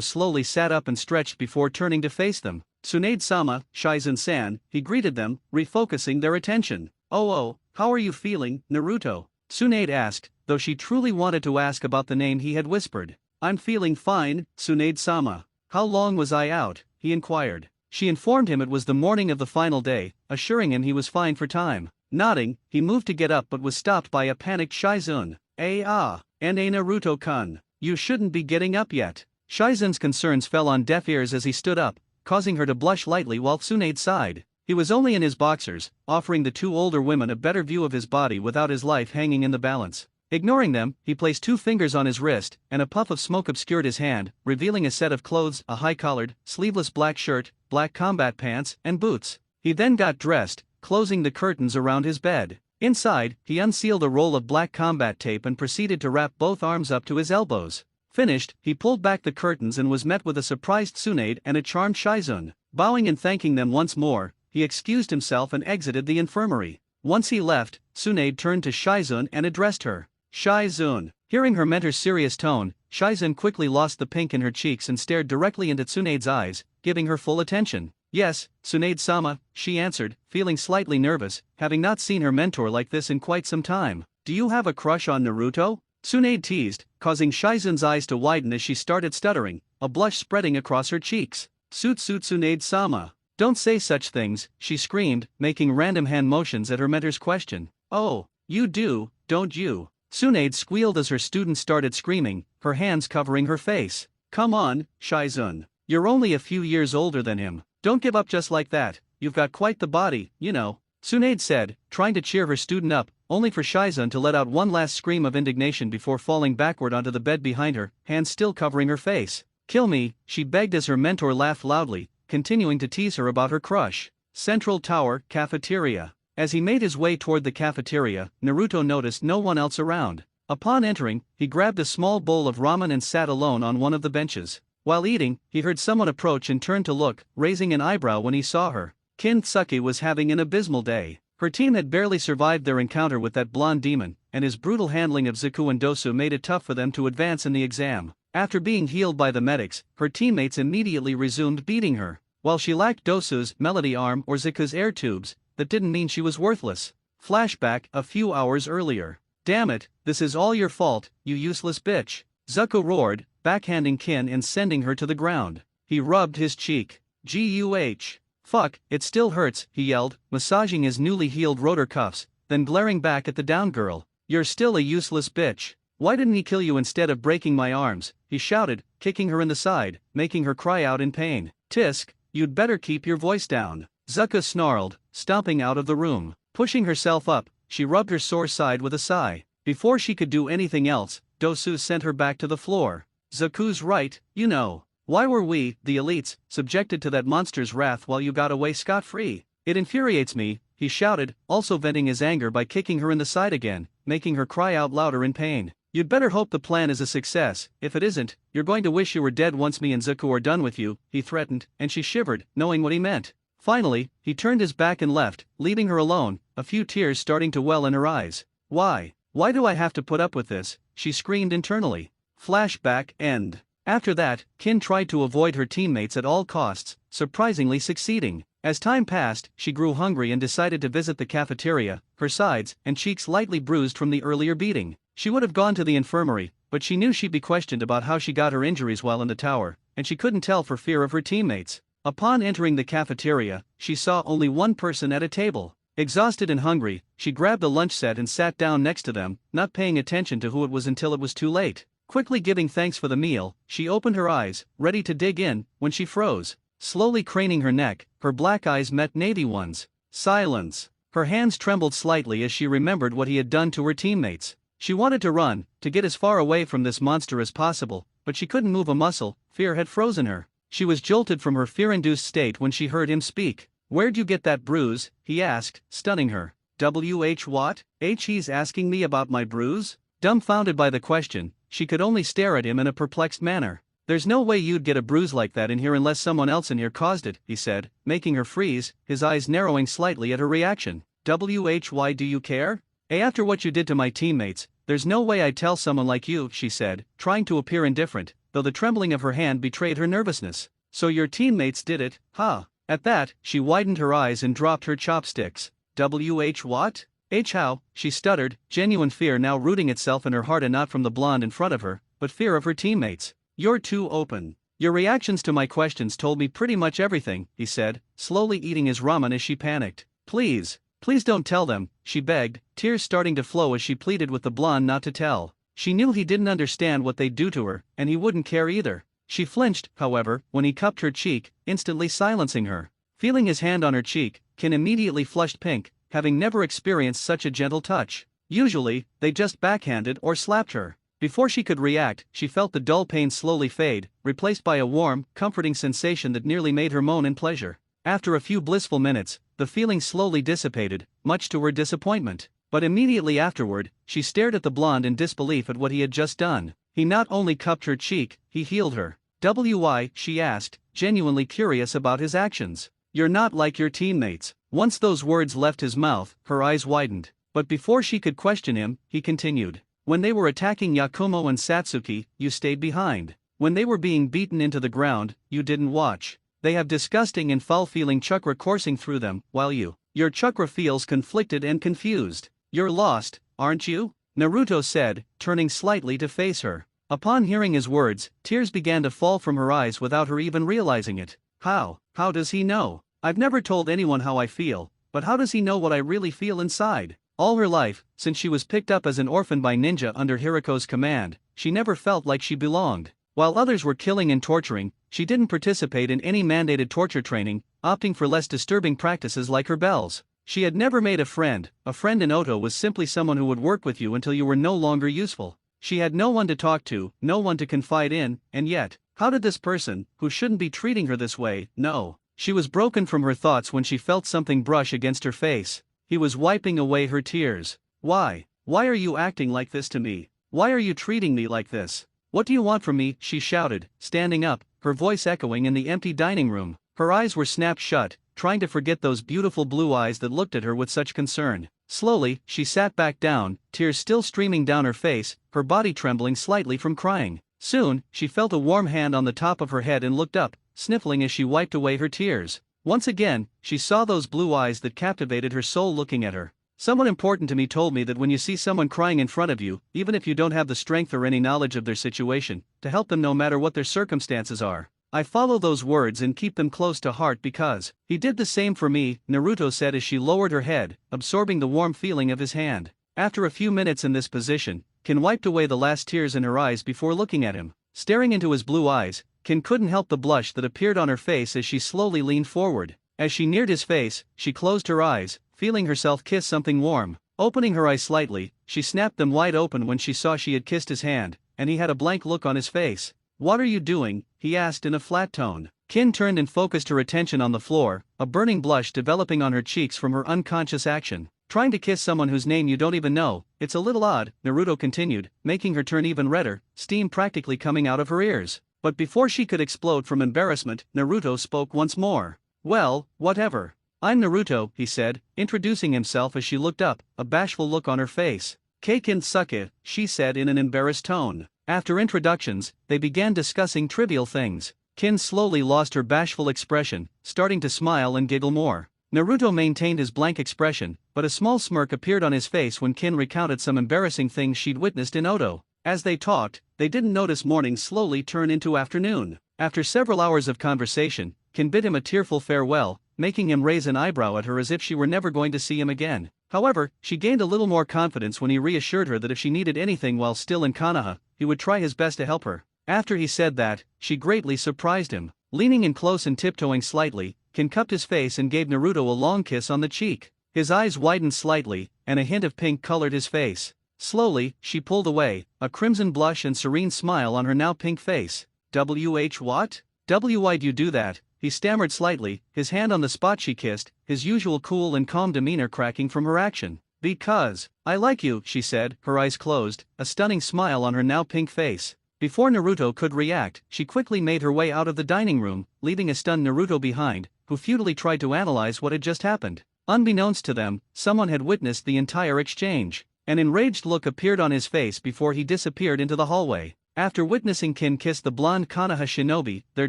slowly sat up and stretched before turning to face them. "Tsunade-sama, Shizune-san," he greeted them, refocusing their attention. Oh, how are you feeling, Naruto?" Tsunade asked, though she truly wanted to ask about the name he had whispered. "I'm feeling fine, Tsunade-sama. How long was I out?" he inquired. She informed him it was the morning of the final day, assuring him he was fine for time. Nodding, he moved to get up but was stopped by a panicked Shizun. And a Naruto-kun. You shouldn't be getting up yet." Shizun's concerns fell on deaf ears as he stood up, causing her to blush lightly while Tsunade sighed. He was only in his boxers, offering the two older women a better view of his body without his life hanging in the balance. Ignoring them, he placed 2 fingers on his wrist, and a puff of smoke obscured his hand, revealing a set of clothes: a high-collared, sleeveless black shirt, black combat pants, and boots. He then got dressed, closing the curtains around his bed. Inside, he unsealed a roll of black combat tape and proceeded to wrap both arms up to his elbows. Finished, he pulled back the curtains and was met with a surprised Tsunade and a charmed Shizun. Bowing and thanking them once more, he excused himself and exited the infirmary. Once he left, Tsunade turned to Shizun and addressed her. "Shizun." Hearing her mentor's serious tone, Shizun quickly lost the pink in her cheeks and stared directly into Tsunade's eyes, giving her full attention. "Yes, Tsunade-sama," she answered, feeling slightly nervous, having not seen her mentor like this in quite some time. "Do you have a crush on Naruto?" Tsunade teased, causing Shizun's eyes to widen as she started stuttering, a blush spreading across her cheeks. "Suit Tsunade-sama. Don't say such things," she screamed, making random hand motions at her mentor's question. "Oh, you do, don't you?" Tsunade squealed as her student started screaming, her hands covering her face. "Come on, Shizun. You're only a few years older than him. Don't give up just like that, you've got quite the body, you know," Tsunade said, trying to cheer her student up, only for Shizun to let out one last scream of indignation before falling backward onto the bed behind her, hands still covering her face. "Kill me," she begged as her mentor laughed loudly, continuing to tease her about her crush. Central Tower Cafeteria. As he made his way toward the cafeteria, Naruto noticed no one else around. Upon entering, he grabbed a small bowl of ramen and sat alone on one of the benches. While eating, he heard someone approach and turned to look, raising an eyebrow when he saw her. Kintsugi was having an abysmal day. Her team had barely survived their encounter with that blonde demon, and his brutal handling of Zuko and Dosu made it tough for them to advance in the exam. After being healed by the medics, her teammates immediately resumed beating her. While she lacked Dosu's melody arm or Zuko's air tubes, that didn't mean she was worthless. Flashback a few hours earlier. "Damn it, this is all your fault, you useless bitch," Zuko roared, backhanding Kin and sending her to the ground. He rubbed his cheek. "Guh. Fuck, it still hurts," he yelled, massaging his newly healed rotor cuffs, then glaring back at the down girl. "You're still a useless bitch. Why didn't he kill you instead of breaking my arms?" he shouted, kicking her in the side, making her cry out in pain. "Tisk, you'd better keep your voice down," Zuko snarled, stomping out of the room. Pushing herself up, she rubbed her sore side with a sigh. Before she could do anything else, Dosu sent her back to the floor. "Zuko's right, you know. Why were we, the elites, subjected to that monster's wrath while you got away scot-free? It infuriates me," he shouted, also venting his anger by kicking her in the side again, making her cry out louder in pain. "You'd better hope the plan is a success. If it isn't, you're going to wish you were dead once me and Zuko are done with you," he threatened, and she shivered, knowing what he meant. Finally, he turned his back and left, leaving her alone, a few tears starting to well in her eyes. "Why? Why do I have to put up with this?" she screamed internally. Flashback end. After that, Kin tried to avoid her teammates at all costs, surprisingly succeeding. As time passed, she grew hungry and decided to visit the cafeteria, her sides and cheeks lightly bruised from the earlier beating. She would have gone to the infirmary, but she knew she'd be questioned about how she got her injuries while in the tower, and she couldn't tell for fear of her teammates. Upon entering the cafeteria, she saw only one person at a table. Exhausted and hungry, she grabbed a lunch set and sat down next to them, not paying attention to who it was until it was too late. Quickly giving thanks for the meal, she opened her eyes, ready to dig in, when she froze. Slowly craning her neck, her black eyes met navy ones. Silence. Her hands trembled slightly as she remembered what he had done to her teammates. She wanted to run, to get as far away from this monster as possible, but she couldn't move a muscle, fear had frozen her. She was jolted from her fear-induced state when she heard him speak. "Where'd you get that bruise?" he asked, stunning her. What? He's asking me about my bruise?" Dumbfounded by the question, she could only stare at him in a perplexed manner. "There's no way you'd get a bruise like that in here unless someone else in here caused it," he said, making her freeze, his eyes narrowing slightly at her reaction. "Why do you care? After what you did to my teammates, there's no way I'd tell someone like you," she said, trying to appear indifferent, though the trembling of her hand betrayed her nervousness. "So your teammates did it, huh?" At that, she widened her eyes and dropped her chopsticks. What? How? She stuttered, genuine fear now rooting itself in her heart and not from the blonde in front of her, but fear of her teammates. You're too open. Your reactions to my questions told me pretty much everything, he said, slowly eating his ramen as she panicked. Please don't tell them, she begged, tears starting to flow as she pleaded with the blonde not to tell. She knew he didn't understand what they'd do to her, and he wouldn't care either. She flinched, however, when he cupped her cheek, instantly silencing her. Feeling his hand on her cheek, Kin immediately flushed pink, having never experienced such a gentle touch. Usually, they just backhanded or slapped her. Before she could react, she felt the dull pain slowly fade, replaced by a warm, comforting sensation that nearly made her moan in pleasure. After a few blissful minutes, the feeling slowly dissipated, much to her disappointment. But immediately afterward, she stared at the blonde in disbelief at what he had just done. He not only cupped her cheek, he healed her. Why? She asked, genuinely curious about his actions. You're not like your teammates. Once those words left his mouth, her eyes widened. But before she could question him, he continued. When they were attacking Yakumo and Satsuki, you stayed behind. When they were being beaten into the ground, you didn't watch. They have disgusting and foul-feeling chakra coursing through them, while your chakra feels conflicted and confused. You're lost, aren't you? Naruto said, turning slightly to face her. Upon hearing his words, tears began to fall from her eyes without her even realizing it. How does he know? I've never told anyone how I feel, but how does he know what I really feel inside? All her life, since she was picked up as an orphan by ninja under Hiriko's command, she never felt like she belonged. While others were killing and torturing, she didn't participate in any mandated torture training, opting for less disturbing practices like her bells. She had never made a friend in Oto was simply someone who would work with you until you were no longer useful. She had no one to talk to, no one to confide in, and yet, how did this person, who shouldn't be treating her this way, know? She was broken from her thoughts when she felt something brush against her face. He was wiping away her tears. Why are you acting like this to me? Why are you treating me like this? What do you want from me? She shouted, standing up, her voice echoing in the empty dining room. Her eyes were snapped shut, trying to forget those beautiful blue eyes that looked at her with such concern. Slowly, she sat back down, tears still streaming down her face, her body trembling slightly from crying. Soon, she felt a warm hand on the top of her head and looked up, sniffling as she wiped away her tears. Once again, she saw those blue eyes that captivated her soul looking at her. Someone important to me told me that when you see someone crying in front of you, even if you don't have the strength or any knowledge of their situation, to help them no matter what their circumstances are. I follow those words and keep them close to heart because he did the same for me, Naruto said as she lowered her head, absorbing the warm feeling of his hand. After a few minutes in this position, Kin wiped away the last tears in her eyes before looking at him. Staring into his blue eyes, Kin couldn't help the blush that appeared on her face as she slowly leaned forward. As she neared his face, she closed her eyes, feeling herself kiss something warm. Opening her eyes slightly, she snapped them wide open when she saw she had kissed his hand, and he had a blank look on his face. What are you doing? He asked in a flat tone. Kin turned and focused her attention on the floor, a burning blush developing on her cheeks from her unconscious action. Trying to kiss someone whose name you don't even know, it's a little odd, Naruto continued, making her turn even redder, steam practically coming out of her ears. But before she could explode from embarrassment, Naruto spoke once more. Well, whatever. I'm Naruto, he said, introducing himself as she looked up, a bashful look on her face. Keikin Suke, she said in an embarrassed tone. After introductions, they began discussing trivial things. Kin slowly lost her bashful expression, starting to smile and giggle more. Naruto maintained his blank expression, but a small smirk appeared on his face when Kin recounted some embarrassing things she'd witnessed in Oto. As they talked, they didn't notice morning slowly turn into afternoon. After several hours of conversation, Kin bid him a tearful farewell, making him raise an eyebrow at her as if she were never going to see him again. However, she gained a little more confidence when he reassured her that if she needed anything while still in Konoha, he would try his best to help her. After he said that, she greatly surprised him. Leaning in close and tiptoeing slightly, Kin cupped his face and gave Naruto a long kiss on the cheek. His eyes widened slightly, and a hint of pink colored his face. Slowly, she pulled away, a crimson blush and serene smile on her now pink face. What? Why'd you do that? He stammered slightly, his hand on the spot she kissed, his usual cool and calm demeanor cracking from her action. Because I like you, she said, her eyes closed, a stunning smile on her now pink face. Before Naruto could react, she quickly made her way out of the dining room, leaving a stunned Naruto behind, who futilely tried to analyze what had just happened. Unbeknownst to them, someone had witnessed the entire exchange. An enraged look appeared on his face before he disappeared into the hallway. After witnessing Kin kiss the blonde Konoha shinobi, their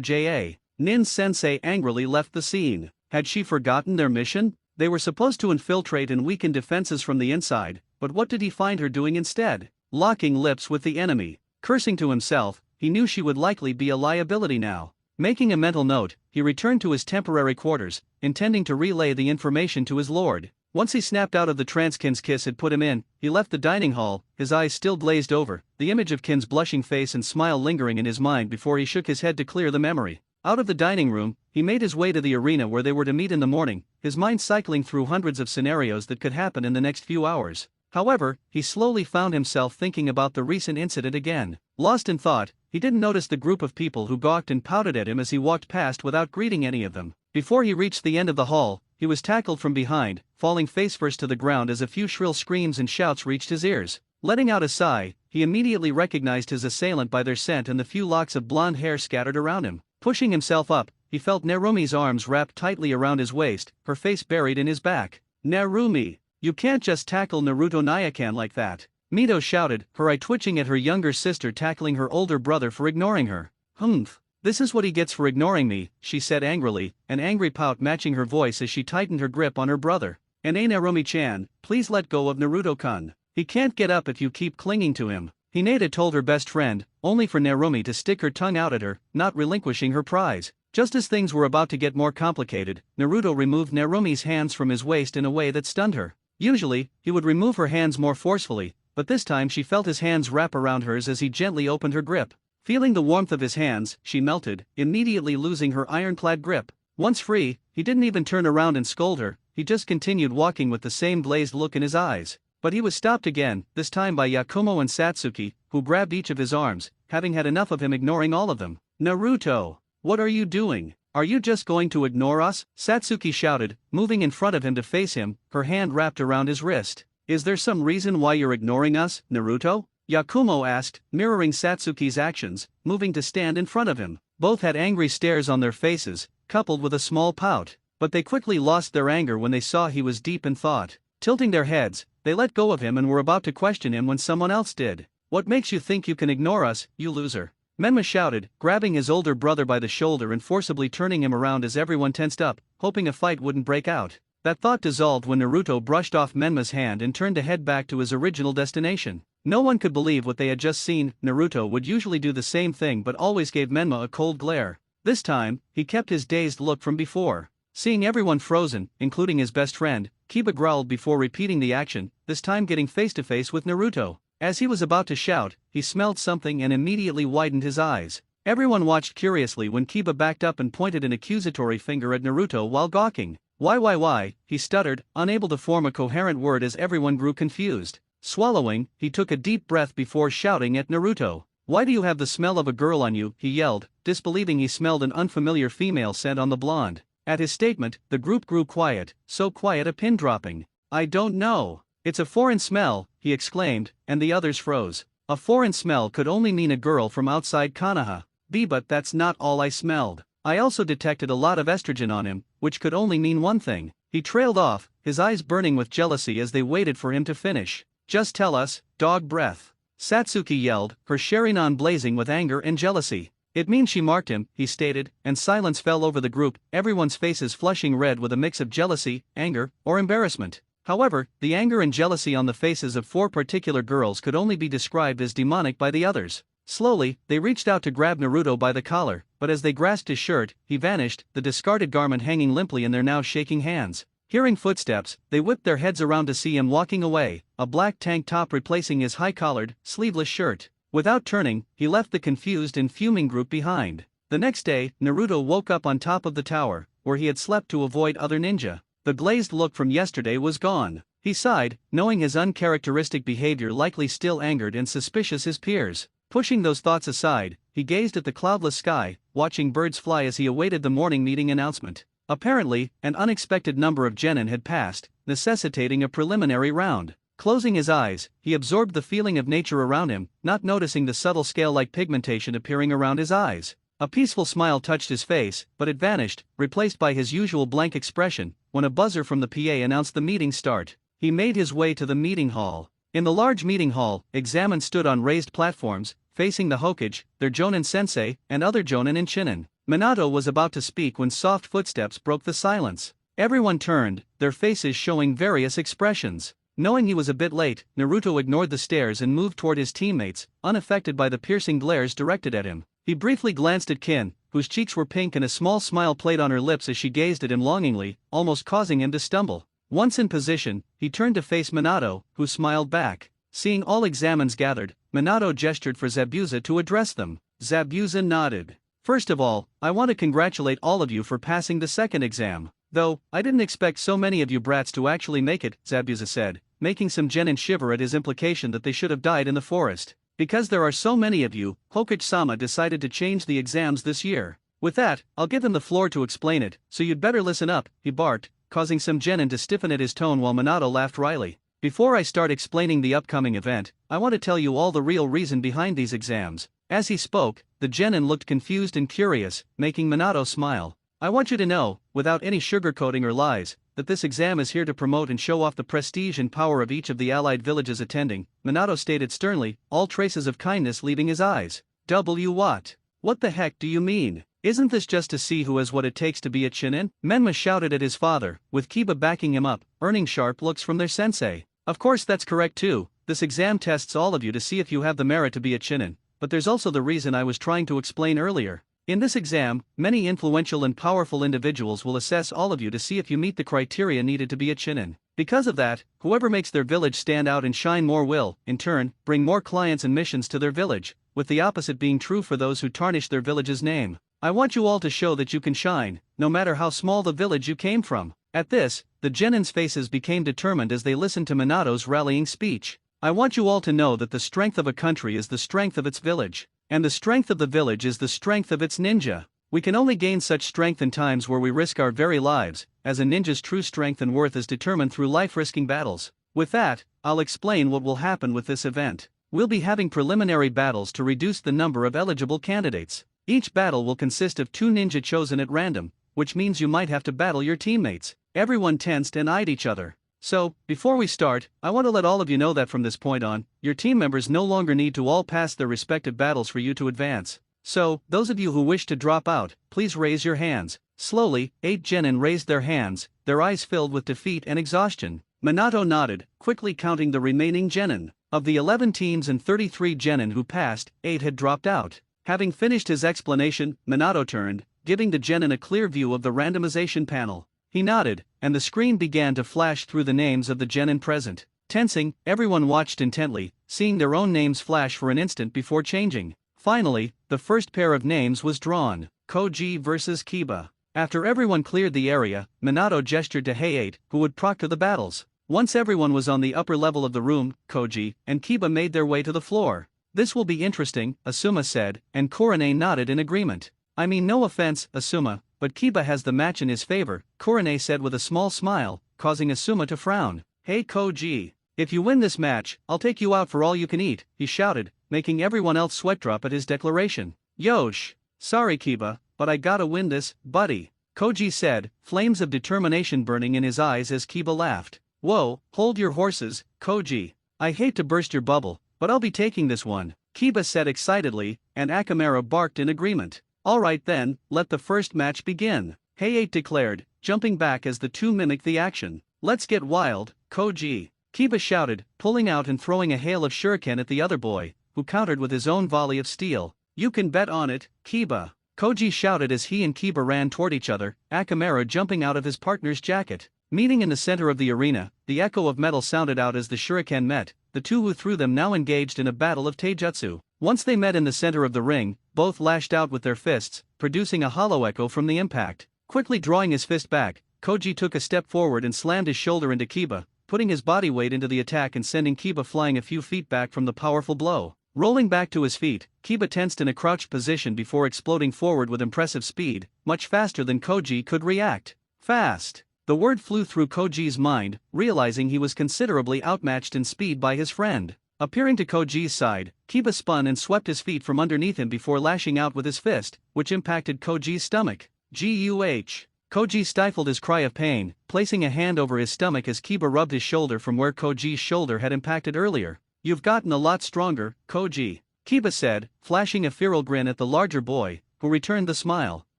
J.A. Nin sensei angrily left the scene. Had she forgotten their mission? They were supposed to infiltrate and weaken defenses from the inside, but what did he find her doing instead? Locking lips with the enemy. Cursing to himself, he knew she would likely be a liability now. Making a mental note, he returned to his temporary quarters, intending to relay the information to his lord. Once he snapped out of the trance Kin's kiss had put him in, he left the dining hall, his eyes still glazed over, the image of Kin's blushing face and smile lingering in his mind before he shook his head to clear the memory. Out of the dining room, he made his way to the arena where they were to meet in the morning, his mind cycling through hundreds of scenarios that could happen in the next few hours. However, he slowly found himself thinking about the recent incident again. Lost in thought, he didn't notice the group of people who gawked and pouted at him as he walked past without greeting any of them. Before he reached the end of the hall, he was tackled from behind, falling face first to the ground as a few shrill screams and shouts reached his ears. Letting out a sigh, he immediately recognized his assailant by their scent and the few locks of blonde hair scattered around him. Pushing himself up, he felt Narumi's arms wrapped tightly around his waist, her face buried in his back. "Narumi, you can't just tackle Naruto Nyakan like that," Mito shouted, her eye twitching at her younger sister tackling her older brother for ignoring her. "Humph. This is what he gets for ignoring me," she said angrily, an angry pout matching her voice as she tightened her grip on her brother. "And Narumi-chan, please let go of Naruto-kun. He can't get up if you keep clinging to him," Hinata told her best friend, only for Narumi to stick her tongue out at her, not relinquishing her prize. Just as things were about to get more complicated, Naruto removed Narumi's hands from his waist in a way that stunned her. Usually, he would remove her hands more forcefully, but this time she felt his hands wrap around hers as he gently opened her grip. Feeling the warmth of his hands, she melted, immediately losing her ironclad grip. Once free, he didn't even turn around and scold her, he just continued walking with the same glazed look in his eyes. But he was stopped again, this time by Yakumo and Satsuki, who grabbed each of his arms, having had enough of him ignoring all of them. "Naruto, what are you doing? Are you just going to ignore us?" Satsuki shouted, moving in front of him to face him, her hand wrapped around his wrist. "Is there some reason why you're ignoring us, Naruto?" Yakumo asked, mirroring Satsuki's actions, moving to stand in front of him. Both had angry stares on their faces, coupled with a small pout, but they quickly lost their anger when they saw he was deep in thought. Tilting their heads, they let go of him and were about to question him when someone else did. "What makes you think you can ignore us, you loser?" Menma shouted, grabbing his older brother by the shoulder and forcibly turning him around as everyone tensed up, hoping a fight wouldn't break out. That thought dissolved when Naruto brushed off Menma's hand and turned to head back to his original destination. No one could believe what they had just seen. Naruto would usually do the same thing but always gave Menma a cold glare. This time, he kept his dazed look from before. Seeing everyone frozen, including his best friend, Kiba growled before repeating the action, this time getting face to face with Naruto. As he was about to shout, he smelled something and immediately widened his eyes. Everyone watched curiously when Kiba backed up and pointed an accusatory finger at Naruto while gawking. Why, he stuttered, unable to form a coherent word as everyone grew confused. Swallowing, he took a deep breath before shouting at Naruto. "Why do you have the smell of a girl on you?" he yelled, disbelieving he smelled an unfamiliar female scent on the blonde. At his statement, the group grew quiet, so quiet a pin dropping. "I don't know. It's a foreign smell," he exclaimed, and the others froze. A foreign smell could only mean a girl from outside Konoha. But that's not all I smelled. I also detected a lot of estrogen on him, which could only mean one thing. He trailed off, his eyes burning with jealousy as they waited for him to finish. "Just tell us, dog breath," Satsuki yelled, her Sharingan blazing with anger and jealousy. "It means she marked him," he stated, and silence fell over the group, everyone's faces flushing red with a mix of jealousy, anger, or embarrassment. However, the anger and jealousy on the faces of four particular girls could only be described as demonic by the others. Slowly, they reached out to grab Naruto by the collar, but as they grasped his shirt, he vanished, the discarded garment hanging limply in their now shaking hands. Hearing footsteps, they whipped their heads around to see him walking away, a black tank top replacing his high-collared, sleeveless shirt. Without turning, he left the confused and fuming group behind. The next day, Naruto woke up on top of the tower, where he had slept to avoid other ninja. The glazed look from yesterday was gone. He sighed, knowing his uncharacteristic behavior likely still angered and suspicious his peers. Pushing those thoughts aside, he gazed at the cloudless sky, watching birds fly as he awaited the morning meeting announcement. Apparently, an unexpected number of genin had passed, necessitating a preliminary round. Closing his eyes, he absorbed the feeling of nature around him, not noticing the subtle scale-like pigmentation appearing around his eyes. A peaceful smile touched his face, but it vanished, replaced by his usual blank expression, when a buzzer from the PA announced the meeting start. He made his way to the meeting hall. In the large meeting hall, examins stood on raised platforms, facing the Hokage, their Jonin sensei, and other Jonin and Chinin. Minato was about to speak when soft footsteps broke the silence. Everyone turned, their faces showing various expressions. Knowing he was a bit late, Naruto ignored the stares and moved toward his teammates, unaffected by the piercing glares directed at him. He briefly glanced at Kin, whose cheeks were pink and a small smile played on her lips as she gazed at him longingly, almost causing him to stumble. Once in position, he turned to face Minato, who smiled back. Seeing all examines gathered, Minato gestured for Zabuza to address them. Zabuza nodded. First of all, I want to congratulate all of you for passing the second exam. Though, I didn't expect so many of you brats to actually make it, Zabuza said, making some genin shiver at his implication that they should have died in the forest. Because there are so many of you, Hokage-sama decided to change the exams this year. With that, I'll give him the floor to explain it, so you'd better listen up, he barked, causing some genin to stiffen at his tone while Minato laughed wryly. Before I start explaining the upcoming event, I want to tell you all the real reason behind these exams. As he spoke, the genin looked confused and curious, making Minato smile. I want you to know, without any sugarcoating or lies, that this exam is here to promote and show off the prestige and power of each of the allied villages attending, Minato stated sternly, all traces of kindness leaving his eyes. What? What the heck do you mean? Isn't this just to see who has what it takes to be a Chunin? Menma shouted at his father, with Kiba backing him up, earning sharp looks from their sensei. Of course that's correct too, this exam tests all of you to see if you have the merit to be a Chunin, but there's also the reason I was trying to explain earlier. In this exam, many influential and powerful individuals will assess all of you to see if you meet the criteria needed to be a Chunin. Because of that, whoever makes their village stand out and shine more will, in turn, bring more clients and missions to their village, with the opposite being true for those who tarnish their village's name. I want you all to show that you can shine, no matter how small the village you came from. At this, the genins' faces became determined as they listened to Minato's rallying speech. I want you all to know that the strength of a country is the strength of its village. And the strength of the village is the strength of its ninja. We can only gain such strength in times where we risk our very lives, as a ninja's true strength and worth is determined through life-risking battles. With that, I'll explain what will happen with this event. We'll be having preliminary battles to reduce the number of eligible candidates. Each battle will consist of 2 ninja chosen at random, which means you might have to battle your teammates. Everyone tensed and eyed each other. So, before we start, I want to let all of you know that from this point on, your team members no longer need to all pass their respective battles for you to advance. So, those of you who wish to drop out, please raise your hands. Slowly, 8 genin raised their hands, their eyes filled with defeat and exhaustion. Minato nodded, quickly counting the remaining genin. Of the 11 teams and 33 genin who passed, 8 had dropped out. Having finished his explanation, Minato turned, giving the genin a clear view of the randomization panel. He nodded, and the screen began to flash through the names of the genin present. Tensing, everyone watched intently, seeing their own names flash for an instant before changing. Finally, the first pair of names was drawn, Koji versus Kiba. After everyone cleared the area, Minato gestured to Heiei, who would proctor the battles. Once everyone was on the upper level of the room, Koji and Kiba made their way to the floor. This will be interesting, Asuma said, and Kurane nodded in agreement. I mean no offense, Asuma, but Kiba has the match in his favor, Kurane said with a small smile, causing Asuma to frown. Hey Koji, if you win this match, I'll take you out for all you can eat, he shouted, making everyone else sweat drop at his declaration. Yosh! Sorry Kiba, but I gotta win this, buddy, Koji said, flames of determination burning in his eyes as Kiba laughed. Whoa, hold your horses, Koji. I hate to burst your bubble, but I'll be taking this one, Kiba said excitedly, and Akamara barked in agreement. Alright then, let the first match begin, Heiei declared, jumping back as the two mimicked the action. Let's get wild, Koji, Kiba shouted, pulling out and throwing a hail of shuriken at the other boy, who countered with his own volley of steel. You can bet on it, Kiba, Koji shouted as he and Kiba ran toward each other, Akamara jumping out of his partner's jacket. Meeting in the center of the arena, the echo of metal sounded out as the shuriken met, the two who threw them now engaged in a battle of taijutsu. Once they met in the center of the ring, both lashed out with their fists, producing a hollow echo from the impact. Quickly drawing his fist back, Koji took a step forward and slammed his shoulder into Kiba, putting his body weight into the attack and sending Kiba flying a few feet back from the powerful blow. Rolling back to his feet, Kiba tensed in a crouched position before exploding forward with impressive speed, much faster than Koji could react. Fast! The word flew through Koji's mind, realizing he was considerably outmatched in speed by his friend. Appearing to Koji's side, Kiba spun and swept his feet from underneath him before lashing out with his fist, which impacted Koji's stomach. Guh! Koji stifled his cry of pain, placing a hand over his stomach as Kiba rubbed his shoulder from where Koji's shoulder had impacted earlier. You've gotten a lot stronger, Koji, Kiba said, flashing a feral grin at the larger boy, who returned the smile.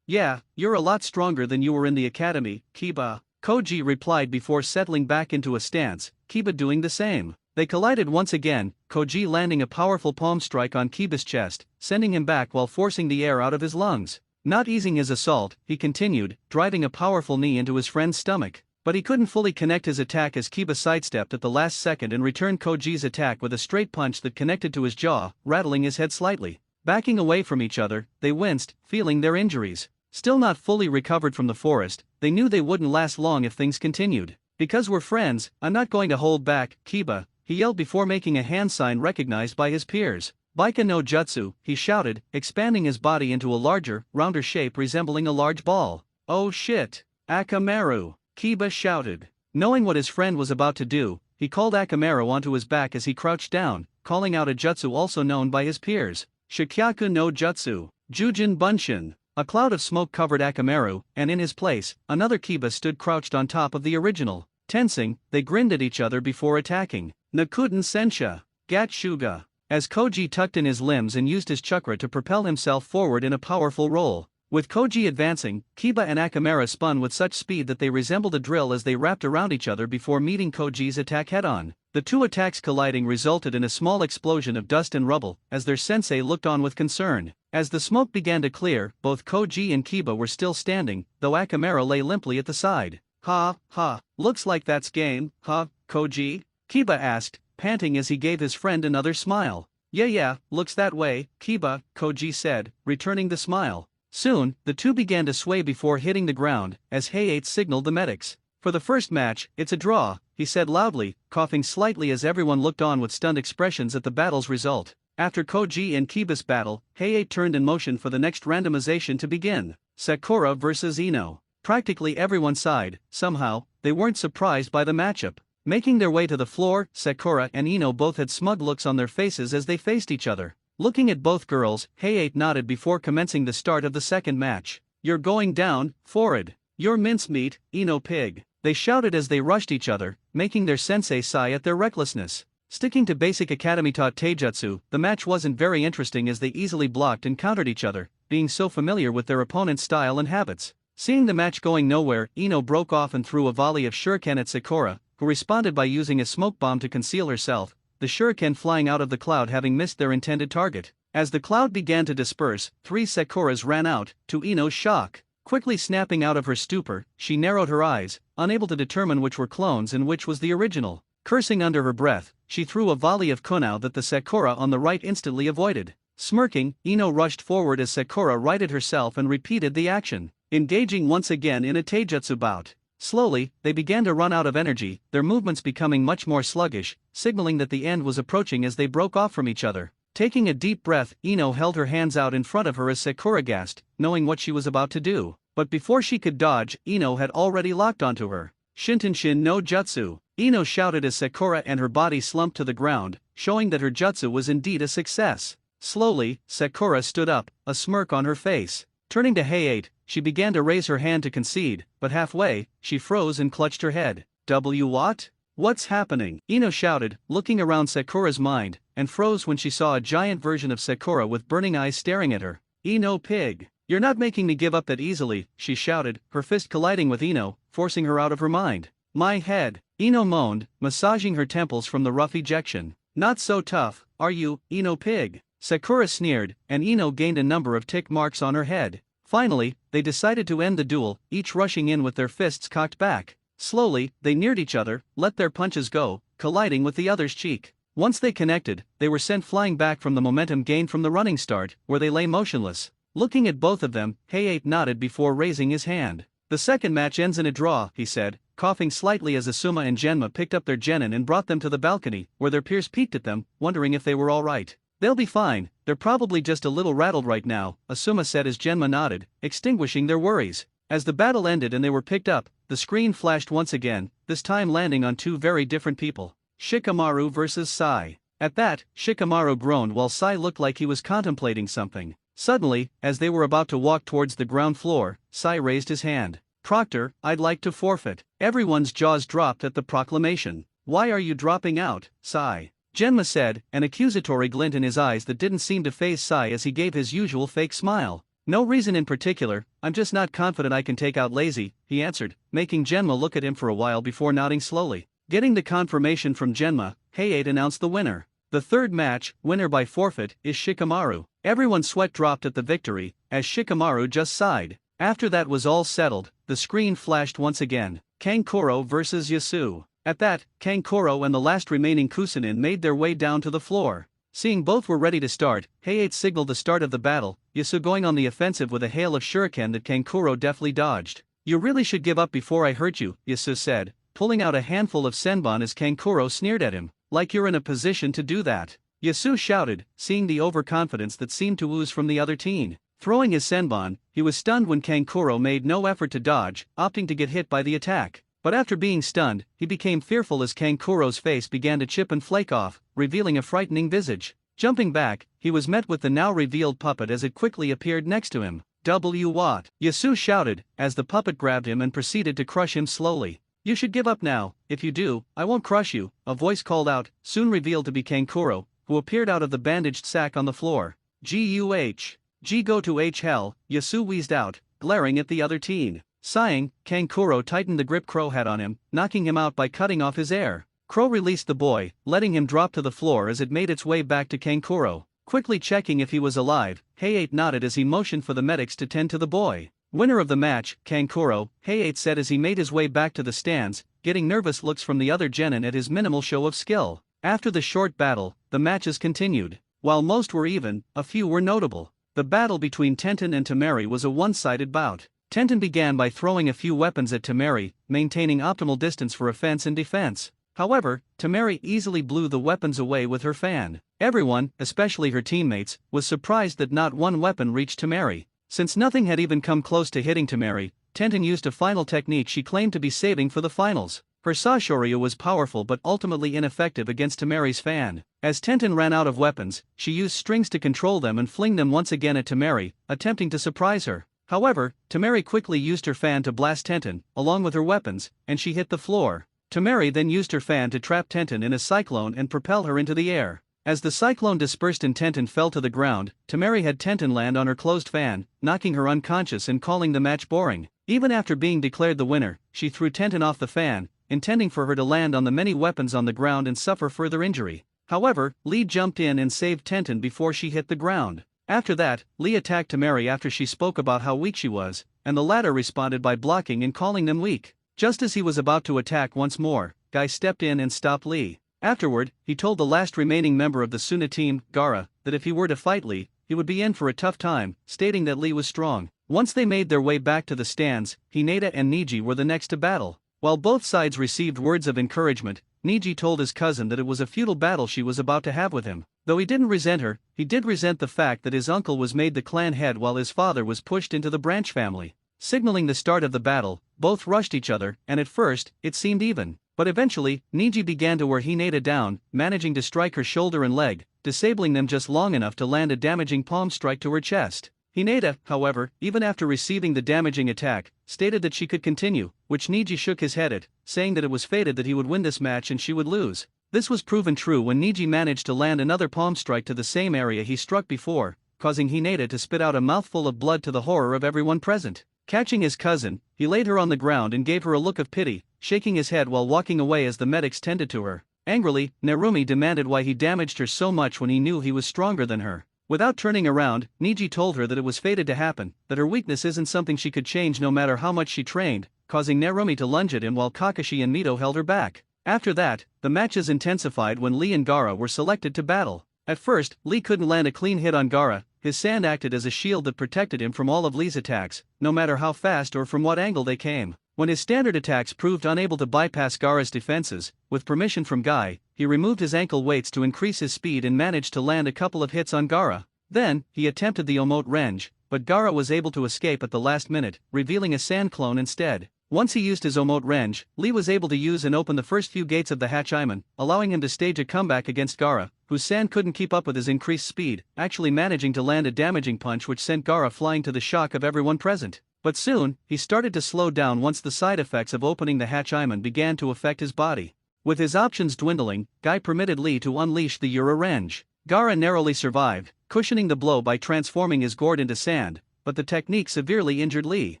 Yeah, you're a lot stronger than you were in the academy, Kiba. Koji replied before settling back into a stance, Kiba doing the same. They collided once again, Koji landing a powerful palm strike on Kiba's chest, sending him back while forcing the air out of his lungs. Not easing his assault, he continued, driving a powerful knee into his friend's stomach. But he couldn't fully connect his attack as Kiba sidestepped at the last second and returned Koji's attack with a straight punch that connected to his jaw, rattling his head slightly. Backing away from each other, they winced, feeling their injuries. Still not fully recovered from the forest, they knew they wouldn't last long if things continued. Because we're friends, I'm not going to hold back, Kiba, he yelled before making a hand sign recognized by his peers. Baika no Jutsu, he shouted, expanding his body into a larger, rounder shape resembling a large ball. Oh shit! Akamaru! Kiba shouted. Knowing what his friend was about to do, he called Akamaru onto his back as he crouched down, calling out a jutsu also known by his peers. Shikyaku no Jutsu, Jujin Bunshin. A cloud of smoke covered Akamaru, and in his place, another Kiba stood crouched on top of the original. Tensing, they grinned at each other before attacking. Nakuten Sensha. Gatshuga. As Koji tucked in his limbs and used his chakra to propel himself forward in a powerful roll. With Koji advancing, Kiba and Akamaru spun with such speed that they resembled a drill as they wrapped around each other before meeting Koji's attack head-on. The two attacks colliding resulted in a small explosion of dust and rubble, as their sensei looked on with concern. As the smoke began to clear, both Koji and Kiba were still standing, though Akamaru lay limply at the side. Ha, ha, looks like that's game, huh, Koji? Kiba asked, panting as he gave his friend another smile. Yeah, looks that way, Kiba, Koji said, returning the smile. Soon, the two began to sway before hitting the ground, as Hayate signaled the medics. For the first match, it's a draw, he said loudly, coughing slightly as everyone looked on with stunned expressions at the battle's result. After Koji and Kiba's battle, Hayate turned in motion for the next randomization to begin. Sakura vs Ino. Practically everyone sighed. Somehow, they weren't surprised by the matchup. Making their way to the floor, Sakura and Ino both had smug looks on their faces as they faced each other. Looking at both girls, Hayate nodded before commencing the start of the second match. You're going down, forward. You're mincemeat, Ino pig. They shouted as they rushed each other, making their sensei sigh at their recklessness. Sticking to basic academy-taught taijutsu, the match wasn't very interesting as they easily blocked and countered each other, being so familiar with their opponent's style and habits. Seeing the match going nowhere, Ino broke off and threw a volley of shuriken at Sakura, who responded by using a smoke bomb to conceal herself, the shuriken flying out of the cloud having missed their intended target. As the cloud began to disperse, 3 Sakuras ran out, to Ino's shock. Quickly snapping out of her stupor, she narrowed her eyes, unable to determine which were clones and which was the original. Cursing under her breath, she threw a volley of kunao that the Sakura on the right instantly avoided. Smirking, Ino rushed forward as Sakura righted herself and repeated the action, engaging once again in a taijutsu bout. Slowly, they began to run out of energy, their movements becoming much more sluggish, signaling that the end was approaching as they broke off from each other. Taking a deep breath, Ino held her hands out in front of her as Sakura gasped, knowing what she was about to do. But before she could dodge, Ino had already locked onto her. Shintenshin no Jutsu. Ino shouted as Sakura and her body slumped to the ground, showing that her jutsu was indeed a success. Slowly, Sakura stood up, a smirk on her face. Turning to Hayate, she began to raise her hand to concede, but halfway, she froze and clutched her head. What? What's happening? Ino shouted, looking around Sakura's mind, and froze when she saw a giant version of Sakura with burning eyes staring at her. Ino pig. You're not making me give up that easily, she shouted, her fist colliding with Ino, forcing her out of her mind. My head. Ino moaned, massaging her temples from the rough ejection. Not so tough, are you, Ino pig? Sakura sneered, and Ino gained a number of tick marks on her head. Finally, they decided to end the duel, each rushing in with their fists cocked back. Slowly, they neared each other, let their punches go, colliding with the other's cheek. Once they connected, they were sent flying back from the momentum gained from the running start, where they lay motionless. Looking at both of them, Hayate nodded before raising his hand. The second match ends in a draw, he said, coughing slightly as Asuma and Genma picked up their genin and brought them to the balcony, where their peers peeked at them, wondering if they were all right. They'll be fine, they're probably just a little rattled right now, Asuma said as Genma nodded, extinguishing their worries. As the battle ended and they were picked up, the screen flashed once again, this time landing on 2 very different people. Shikamaru vs Sai. At that, Shikamaru groaned while Sai looked like he was contemplating something. Suddenly, as they were about to walk towards the ground floor, Sai raised his hand. Proctor, I'd like to forfeit. Everyone's jaws dropped at the proclamation. Why are you dropping out, Sai? Genma said, an accusatory glint in his eyes that didn't seem to faze Sai as he gave his usual fake smile. No reason in particular, I'm just not confident I can take out Lazy, he answered, making Genma look at him for a while before nodding slowly. Getting the confirmation from Genma, Hayate announced the winner. The third match, winner by forfeit, is Shikamaru. Everyone's sweat dropped at the victory, as Shikamaru just sighed. After that was all settled, the screen flashed once again. Kankuro vs Yasu. At that, Kankuro and the last remaining Kusanin made their way down to the floor. Seeing both were ready to start, Hayate signaled the start of the battle, Yasu going on the offensive with a hail of shuriken that Kankuro deftly dodged. You really should give up before I hurt you, Yasu said, pulling out a handful of senbon as Kankuro sneered at him. Like you're in a position to do that. Yasu shouted, seeing the overconfidence that seemed to ooze from the other teen. Throwing his senbon, he was stunned when Kankuro made no effort to dodge, opting to get hit by the attack. But after being stunned, he became fearful as Kankuro's face began to chip and flake off, revealing a frightening visage. Jumping back, he was met with the now revealed puppet as it quickly appeared next to him. What? Yasu shouted, as the puppet grabbed him and proceeded to crush him slowly. You should give up now. If you do, I won't crush you, a voice called out, soon revealed to be Kankuro, who appeared out of the bandaged sack on the floor. Go to hell, Yasu wheezed out, glaring at the other teen. Sighing, Kankuro tightened the grip Crow had on him, knocking him out by cutting off his air. Crow released the boy, letting him drop to the floor as it made its way back to Kankuro. Quickly checking if he was alive, Hayate nodded as he motioned for the medics to tend to the boy. Winner of the match, Kankuro, Hayate said as he made his way back to the stands, getting nervous looks from the other genin at his minimal show of skill. After the short battle, the matches continued. While most were even, a few were notable. The battle between Tenten and Temari was a one-sided bout. Tenten began by throwing a few weapons at Temari, maintaining optimal distance for offense and defense. However, Temari easily blew the weapons away with her fan. Everyone, especially her teammates, was surprised that not one weapon reached Temari. Since nothing had even come close to hitting Temari, Tenten used a final technique she claimed to be saving for the finals. Her Sashoryu was powerful but ultimately ineffective against Temari's fan. As Tenten ran out of weapons, she used strings to control them and fling them once again at Temari, attempting to surprise her. However, Temari quickly used her fan to blast Tenten, along with her weapons, and she hit the floor. Temari then used her fan to trap Tenten in a cyclone and propel her into the air. As the cyclone dispersed and Tenten fell to the ground, Temari had Tenten land on her closed fan, knocking her unconscious and calling the match boring. Even after being declared the winner, she threw Tenten off the fan, intending for her to land on the many weapons on the ground and suffer further injury. However, Lee jumped in and saved Tenten before she hit the ground. After that, Lee attacked Temari after she spoke about how weak she was, and the latter responded by blocking and calling them weak. Just as he was about to attack once more, Guy stepped in and stopped Lee. Afterward, he told the last remaining member of the Suna team, Gaara, that if he were to fight Lee, he would be in for a tough time, stating that Lee was strong. Once they made their way back to the stands, Hinata and Niji were the next to battle. While both sides received words of encouragement, Niji told his cousin that it was a futile battle she was about to have with him. Though he didn't resent her, he did resent the fact that his uncle was made the clan head while his father was pushed into the branch family. Signaling the start of the battle, both rushed each other, and at first, it seemed even. But eventually, Niji began to wear Hinata down, managing to strike her shoulder and leg, disabling them just long enough to land a damaging palm strike to her chest. Hinata, however, even after receiving the damaging attack, stated that she could continue, which Niji shook his head at, saying that it was fated that he would win this match and she would lose. This was proven true when Niji managed to land another palm strike to the same area he struck before, causing Hinata to spit out a mouthful of blood to the horror of everyone present. Catching his cousin, he laid her on the ground and gave her a look of pity, shaking his head while walking away as the medics tended to her. Angrily, Narumi demanded why he damaged her so much when he knew he was stronger than her. Without turning around, Niji told her that it was fated to happen, that her weakness isn't something she could change no matter how much she trained, causing Narumi to lunge at him while Kakashi and Mito held her back. After that, the matches intensified when Lee and Gaara were selected to battle. At first, Lee couldn't land a clean hit on Gaara. His sand acted as a shield that protected him from all of Lee's attacks, no matter how fast or from what angle they came. When his standard attacks proved unable to bypass Gaara's defenses, with permission from Guy, he removed his ankle weights to increase his speed and managed to land a couple of hits on Gaara. Then, he attempted the Omote Renge, but Gaara was able to escape at the last minute, revealing a sand clone instead. Once he used his Omote Renge, Lee was able to use and open the first few gates of the Hachiman, allowing him to stage a comeback against Gaara, whose sand couldn't keep up with his increased speed, actually managing to land a damaging punch which sent Gaara flying to the shock of everyone present. But soon, he started to slow down once the side effects of opening the Hachiman began to affect his body. With his options dwindling, Guy permitted Lee to unleash the Yura Renge. Gaara narrowly survived, cushioning the blow by transforming his gourd into sand, but the technique severely injured Lee.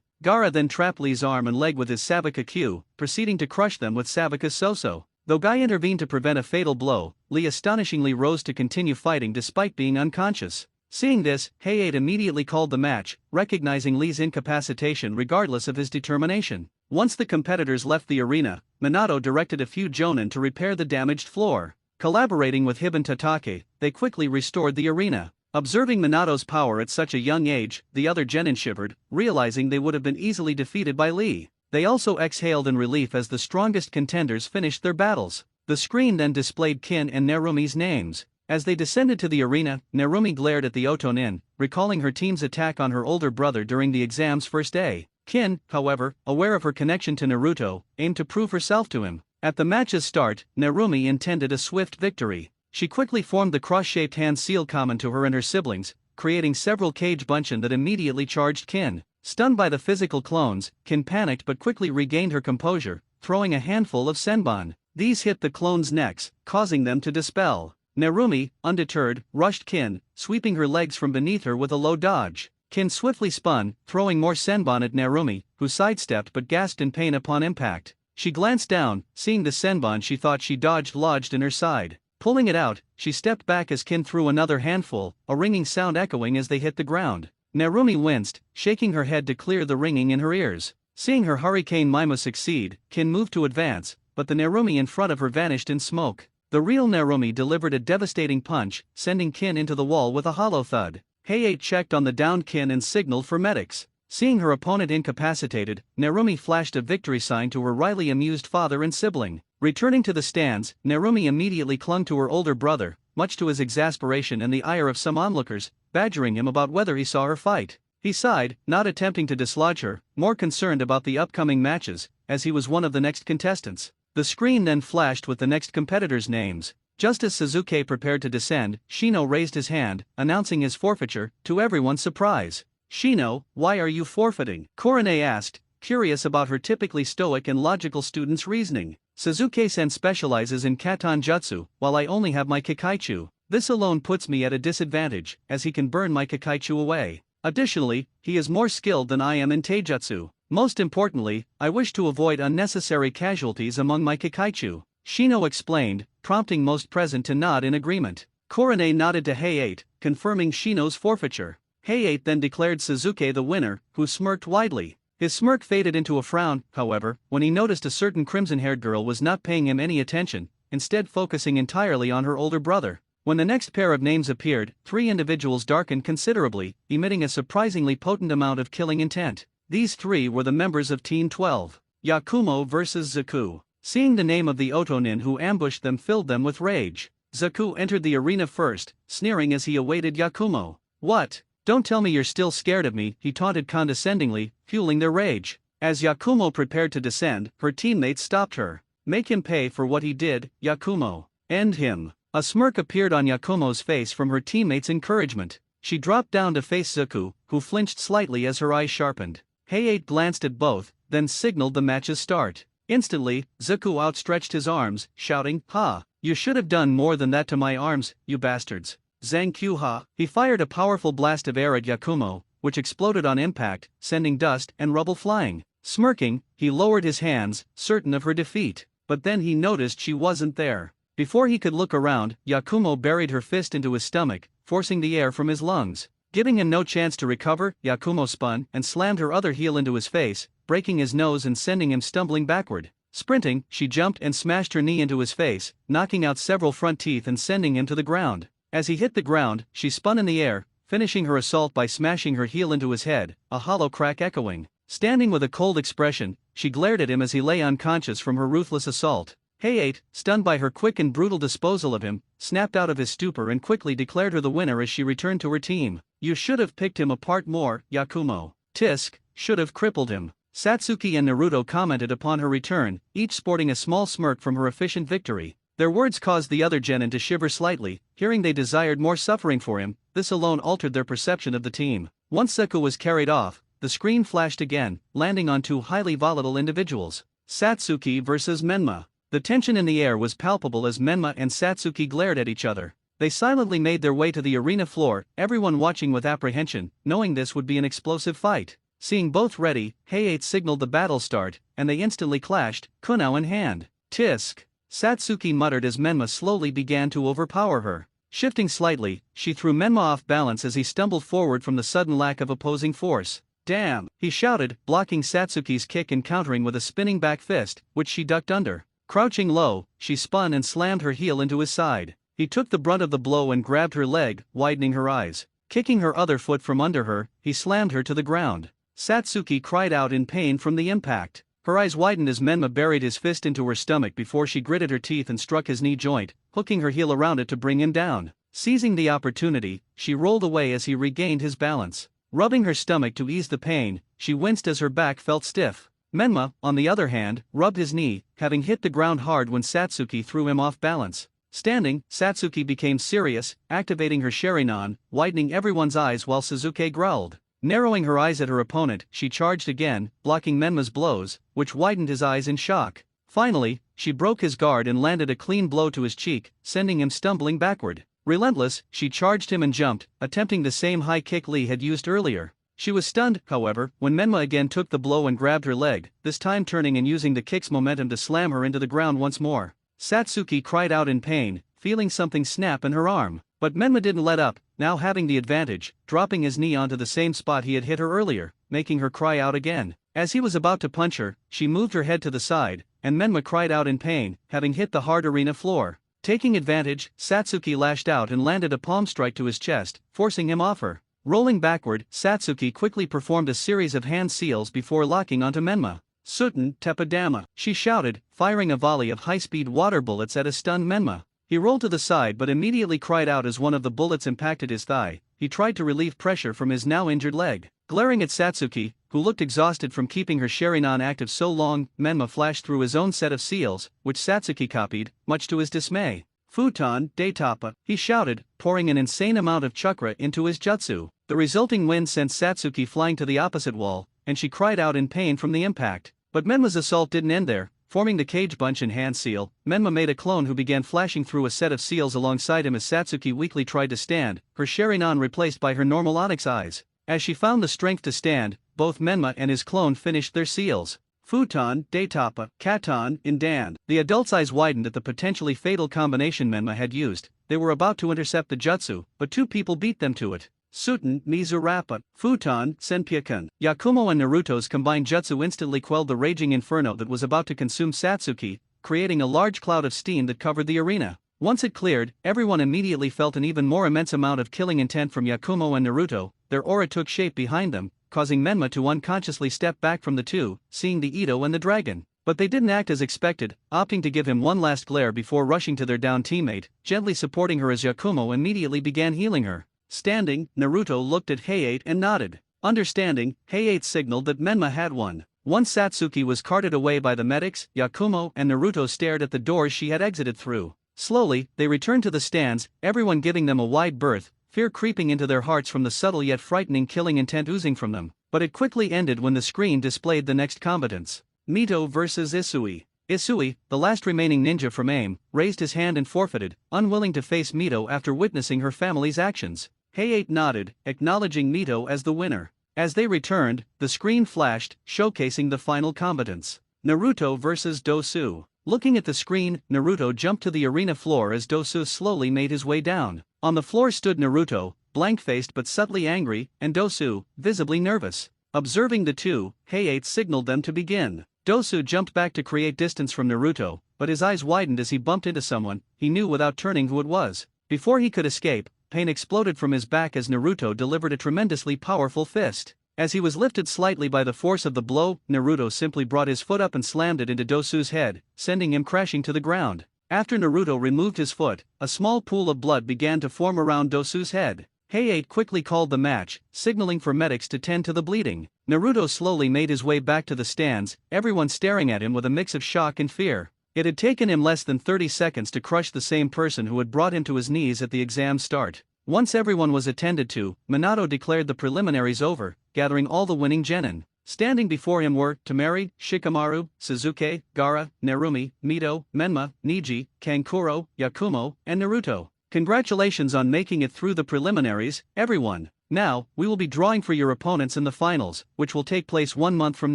Gaara then trapped Lee's arm and leg with his Savaka Q, proceeding to crush them with Savaka's Soso. Though Guy intervened to prevent a fatal blow, Lee astonishingly rose to continue fighting despite being unconscious. Seeing this, Hayate immediately called the match, recognizing Lee's incapacitation regardless of his determination. Once the competitors left the arena, Minato directed a few Jonin to repair the damaged floor. Collaborating with Hiben Tatake, they quickly restored the arena. Observing Minato's power at such a young age, the other genin shivered, realizing they would have been easily defeated by Lee. They also exhaled in relief as the strongest contenders finished their battles. The screen then displayed Kin and Narumi's names. As they descended to the arena, Narumi glared at the Otonin, recalling her team's attack on her older brother during the exam's first day. Kin, however, aware of her connection to Naruto, aimed to prove herself to him. At the match's start, Narumi intended a swift victory. She quickly formed the cross-shaped hand seal common to her and her siblings, creating several cage bunshin that immediately charged Kin. Stunned by the physical clones, Kin panicked but quickly regained her composure, throwing a handful of senbon. These hit the clones' necks, causing them to dispel. Narumi, undeterred, rushed Kin, sweeping her legs from beneath her with a low dodge. Kin swiftly spun, throwing more senbon at Narumi, who sidestepped but gasped in pain upon impact. She glanced down, seeing the senbon she thought she dodged lodged in her side. Pulling it out, she stepped back as Kin threw another handful, a ringing sound echoing as they hit the ground. Narumi winced, shaking her head to clear the ringing in her ears. Seeing her Hurricane Mimo succeed, Kin moved to advance, but the Narumi in front of her vanished in smoke. The real Narumi delivered a devastating punch, sending Kin into the wall with a hollow thud. Hayate checked on the downed Kin and signaled for medics. Seeing her opponent incapacitated, Narumi flashed a victory sign to her wryly amused father and sibling. Returning to the stands, Narumi immediately clung to her older brother, much to his exasperation and the ire of some onlookers, badgering him about whether he saw her fight. He sighed, not attempting to dislodge her, more concerned about the upcoming matches, as he was one of the next contestants. The screen then flashed with the next competitors' names. Just as Suzuki prepared to descend, Shino raised his hand, announcing his forfeiture, to everyone's surprise. "Shino, why are you forfeiting?" Korone asked, curious about her typically stoic and logical student's reasoning. "Suzuki-sen specializes in Katan Jutsu, while I only have my Kikaichu. This alone puts me at a disadvantage, as he can burn my Kikaichu away. Additionally, he is more skilled than I am in Taijutsu. Most importantly, I wish to avoid unnecessary casualties among my Kikaichu," Shino explained, prompting most present to nod in agreement. Korone nodded to Hayate, confirming Shino's forfeiture. Hayate then declared Suzuki the winner, who smirked widely. His smirk faded into a frown, however, when he noticed a certain crimson-haired girl was not paying him any attention, instead focusing entirely on her older brother. When the next pair of names appeared, 3 individuals darkened considerably, emitting a surprisingly potent amount of killing intent. These 3 were the members of Team 12. Yakumo vs. Zaku. Seeing the name of the Otonin who ambushed them filled them with rage. Zaku entered the arena first, sneering as he awaited Yakumo. "What? Don't tell me you're still scared of me," he taunted condescendingly, fueling their rage. As Yakumo prepared to descend, her teammates stopped her. "Make him pay for what he did, Yakumo. End him." A smirk appeared on Yakumo's face from her teammates' encouragement. She dropped down to face Zaku, who flinched slightly as her eyes sharpened. Hayate glanced at both, then signaled the match's start. Instantly, Zaku outstretched his arms, shouting, "Ha! You should have done more than that to my arms, you bastards. Zankyuha." He fired a powerful blast of air at Yakumo, which exploded on impact, sending dust and rubble flying. Smirking, he lowered his hands, certain of her defeat. But then he noticed she wasn't there. Before he could look around, Yakumo buried her fist into his stomach, forcing the air from his lungs. Giving him no chance to recover, Yakumo spun and slammed her other heel into his face, breaking his nose and sending him stumbling backward. Sprinting, she jumped and smashed her knee into his face, knocking out several front teeth and sending him to the ground. As he hit the ground, she spun in the air, finishing her assault by smashing her heel into his head, a hollow crack echoing. Standing with a cold expression, she glared at him as he lay unconscious from her ruthless assault. Hayate, stunned by her quick and brutal disposal of him, snapped out of his stupor and quickly declared her the winner as she returned to her team. "You should have picked him apart more, Yakumo. Tisk, should have crippled him." Satsuki and Naruto commented upon her return, each sporting a small smirk from her efficient victory. Their words caused the other genin to shiver slightly, hearing they desired more suffering for him. This alone altered their perception of the team. Once Zaku was carried off, the screen flashed again, landing on 2 highly volatile individuals. Satsuki versus Menma. The tension in the air was palpable as Menma and Satsuki glared at each other. They silently made their way to the arena floor, everyone watching with apprehension, knowing this would be an explosive fight. Seeing both ready, Heiate signaled the battle start, and they instantly clashed, kunao in hand. Tisk! Satsuki muttered as Menma slowly began to overpower her. Shifting slightly, she threw Menma off balance as he stumbled forward from the sudden lack of opposing force. Damn! He shouted, blocking Satsuki's kick and countering with a spinning back fist, which she ducked under. Crouching low, she spun and slammed her heel into his side. He took the brunt of the blow and grabbed her leg, widening her eyes. Kicking her other foot from under her, he slammed her to the ground. Satsuki cried out in pain from the impact. Her eyes widened as Menma buried his fist into her stomach before she gritted her teeth and struck his knee joint, hooking her heel around it to bring him down. Seizing the opportunity, she rolled away as he regained his balance. Rubbing her stomach to ease the pain, she winced as her back felt stiff. Menma, on the other hand, rubbed his knee, having hit the ground hard when Satsuki threw him off balance. Standing, Satsuki became serious, activating her Sharingan, widening everyone's eyes while Suzuki growled. Narrowing her eyes at her opponent, she charged again, blocking Menma's blows, which widened his eyes in shock. Finally, she broke his guard and landed a clean blow to his cheek, sending him stumbling backward. Relentless, she charged him and jumped, attempting the same high kick Lee had used earlier. She was stunned, however, when Menma again took the blow and grabbed her leg, this time turning and using the kick's momentum to slam her into the ground once more. Satsuki cried out in pain, feeling something snap in her arm. But Menma didn't let up, now having the advantage, dropping his knee onto the same spot he had hit her earlier, making her cry out again. As he was about to punch her, she moved her head to the side, and Menma cried out in pain, having hit the hard arena floor. Taking advantage, Satsuki lashed out and landed a palm strike to his chest, forcing him off her. Rolling backward, Satsuki quickly performed a series of hand seals before locking onto Menma. Suten Teppadama, she shouted, firing a volley of high-speed water bullets at a stunned Menma. He rolled to the side but immediately cried out as one of the bullets impacted his thigh. He tried to relieve pressure from his now injured leg. Glaring at Satsuki, who looked exhausted from keeping her Sharingan active so long, Menma flashed through his own set of seals, which Satsuki copied, much to his dismay. Futon Daitapa, he shouted, pouring an insane amount of chakra into his jutsu. The resulting wind sent Satsuki flying to the opposite wall, and she cried out in pain from the impact. But Menma's assault didn't end there. Forming the cage bunch and hand seal, Menma made a clone who began flashing through a set of seals alongside him as Satsuki weakly tried to stand, her Sharingan replaced by her normal onyx eyes. As she found the strength to stand, both Menma and his clone finished their seals. Futon Daitapa, Katon in Dan. The adult's eyes widened at the potentially fatal combination Menma had used. They were about to intercept the jutsu, but two people beat them to it. Suten Mizurapa, Futon Senpyakan. Yakumo and Naruto's combined jutsu instantly quelled the raging inferno that was about to consume Satsuki, creating a large cloud of steam that covered the arena. Once it cleared, everyone immediately felt an even more immense amount of killing intent from Yakumo and Naruto. Their aura took shape behind them, causing Menma to unconsciously step back from the two, seeing the Ito and the dragon. But they didn't act as expected, opting to give him one last glare before rushing to their downed teammate, gently supporting her as Yakumo immediately began healing her. Standing, Naruto looked at Heiate and nodded. Understanding, Heiate signaled that Menma had won. Once Satsuki was carted away by the medics, Yakumo and Naruto stared at the doors she had exited through. Slowly, they returned to the stands, everyone giving them a wide berth, fear creeping into their hearts from the subtle yet frightening killing intent oozing from them. But it quickly ended when the screen displayed the next combatants. Mito vs Isui. Isui, the last remaining ninja from AIM, raised his hand and forfeited, unwilling to face Mito after witnessing her family's actions. Heiate nodded, acknowledging Mito as the winner. As they returned, the screen flashed, showcasing the final combatants. Naruto vs Dosu. Looking at the screen, Naruto jumped to the arena floor as Dosu slowly made his way down. On the floor stood Naruto, blank-faced but subtly angry, and Dosu, visibly nervous. Observing the two, Heiate signaled them to begin. Dosu jumped back to create distance from Naruto, but his eyes widened as he bumped into someone he knew without turning who it was. Before he could escape, pain exploded from his back as Naruto delivered a tremendously powerful fist. As he was lifted slightly by the force of the blow, Naruto simply brought his foot up and slammed it into Dosu's head, sending him crashing to the ground. After Naruto removed his foot, a small pool of blood began to form around Dosu's head. Heiate quickly called the match, signaling for medics to tend to the bleeding. Naruto slowly made his way back to the stands, everyone staring at him with a mix of shock and fear. It had taken him less than 30 seconds to crush the same person who had brought him to his knees at the exam's start. Once everyone was attended to, Minato declared the preliminaries over, gathering all the winning genin. Standing before him were Temari, Shikamaru, Suzuki, Gaara, Narumi, Mito, Menma, Niji, Kankuro, Yakumo, and Naruto. Congratulations on making it through the preliminaries, everyone. Now, we will be drawing for your opponents in the finals, which will take place 1 month from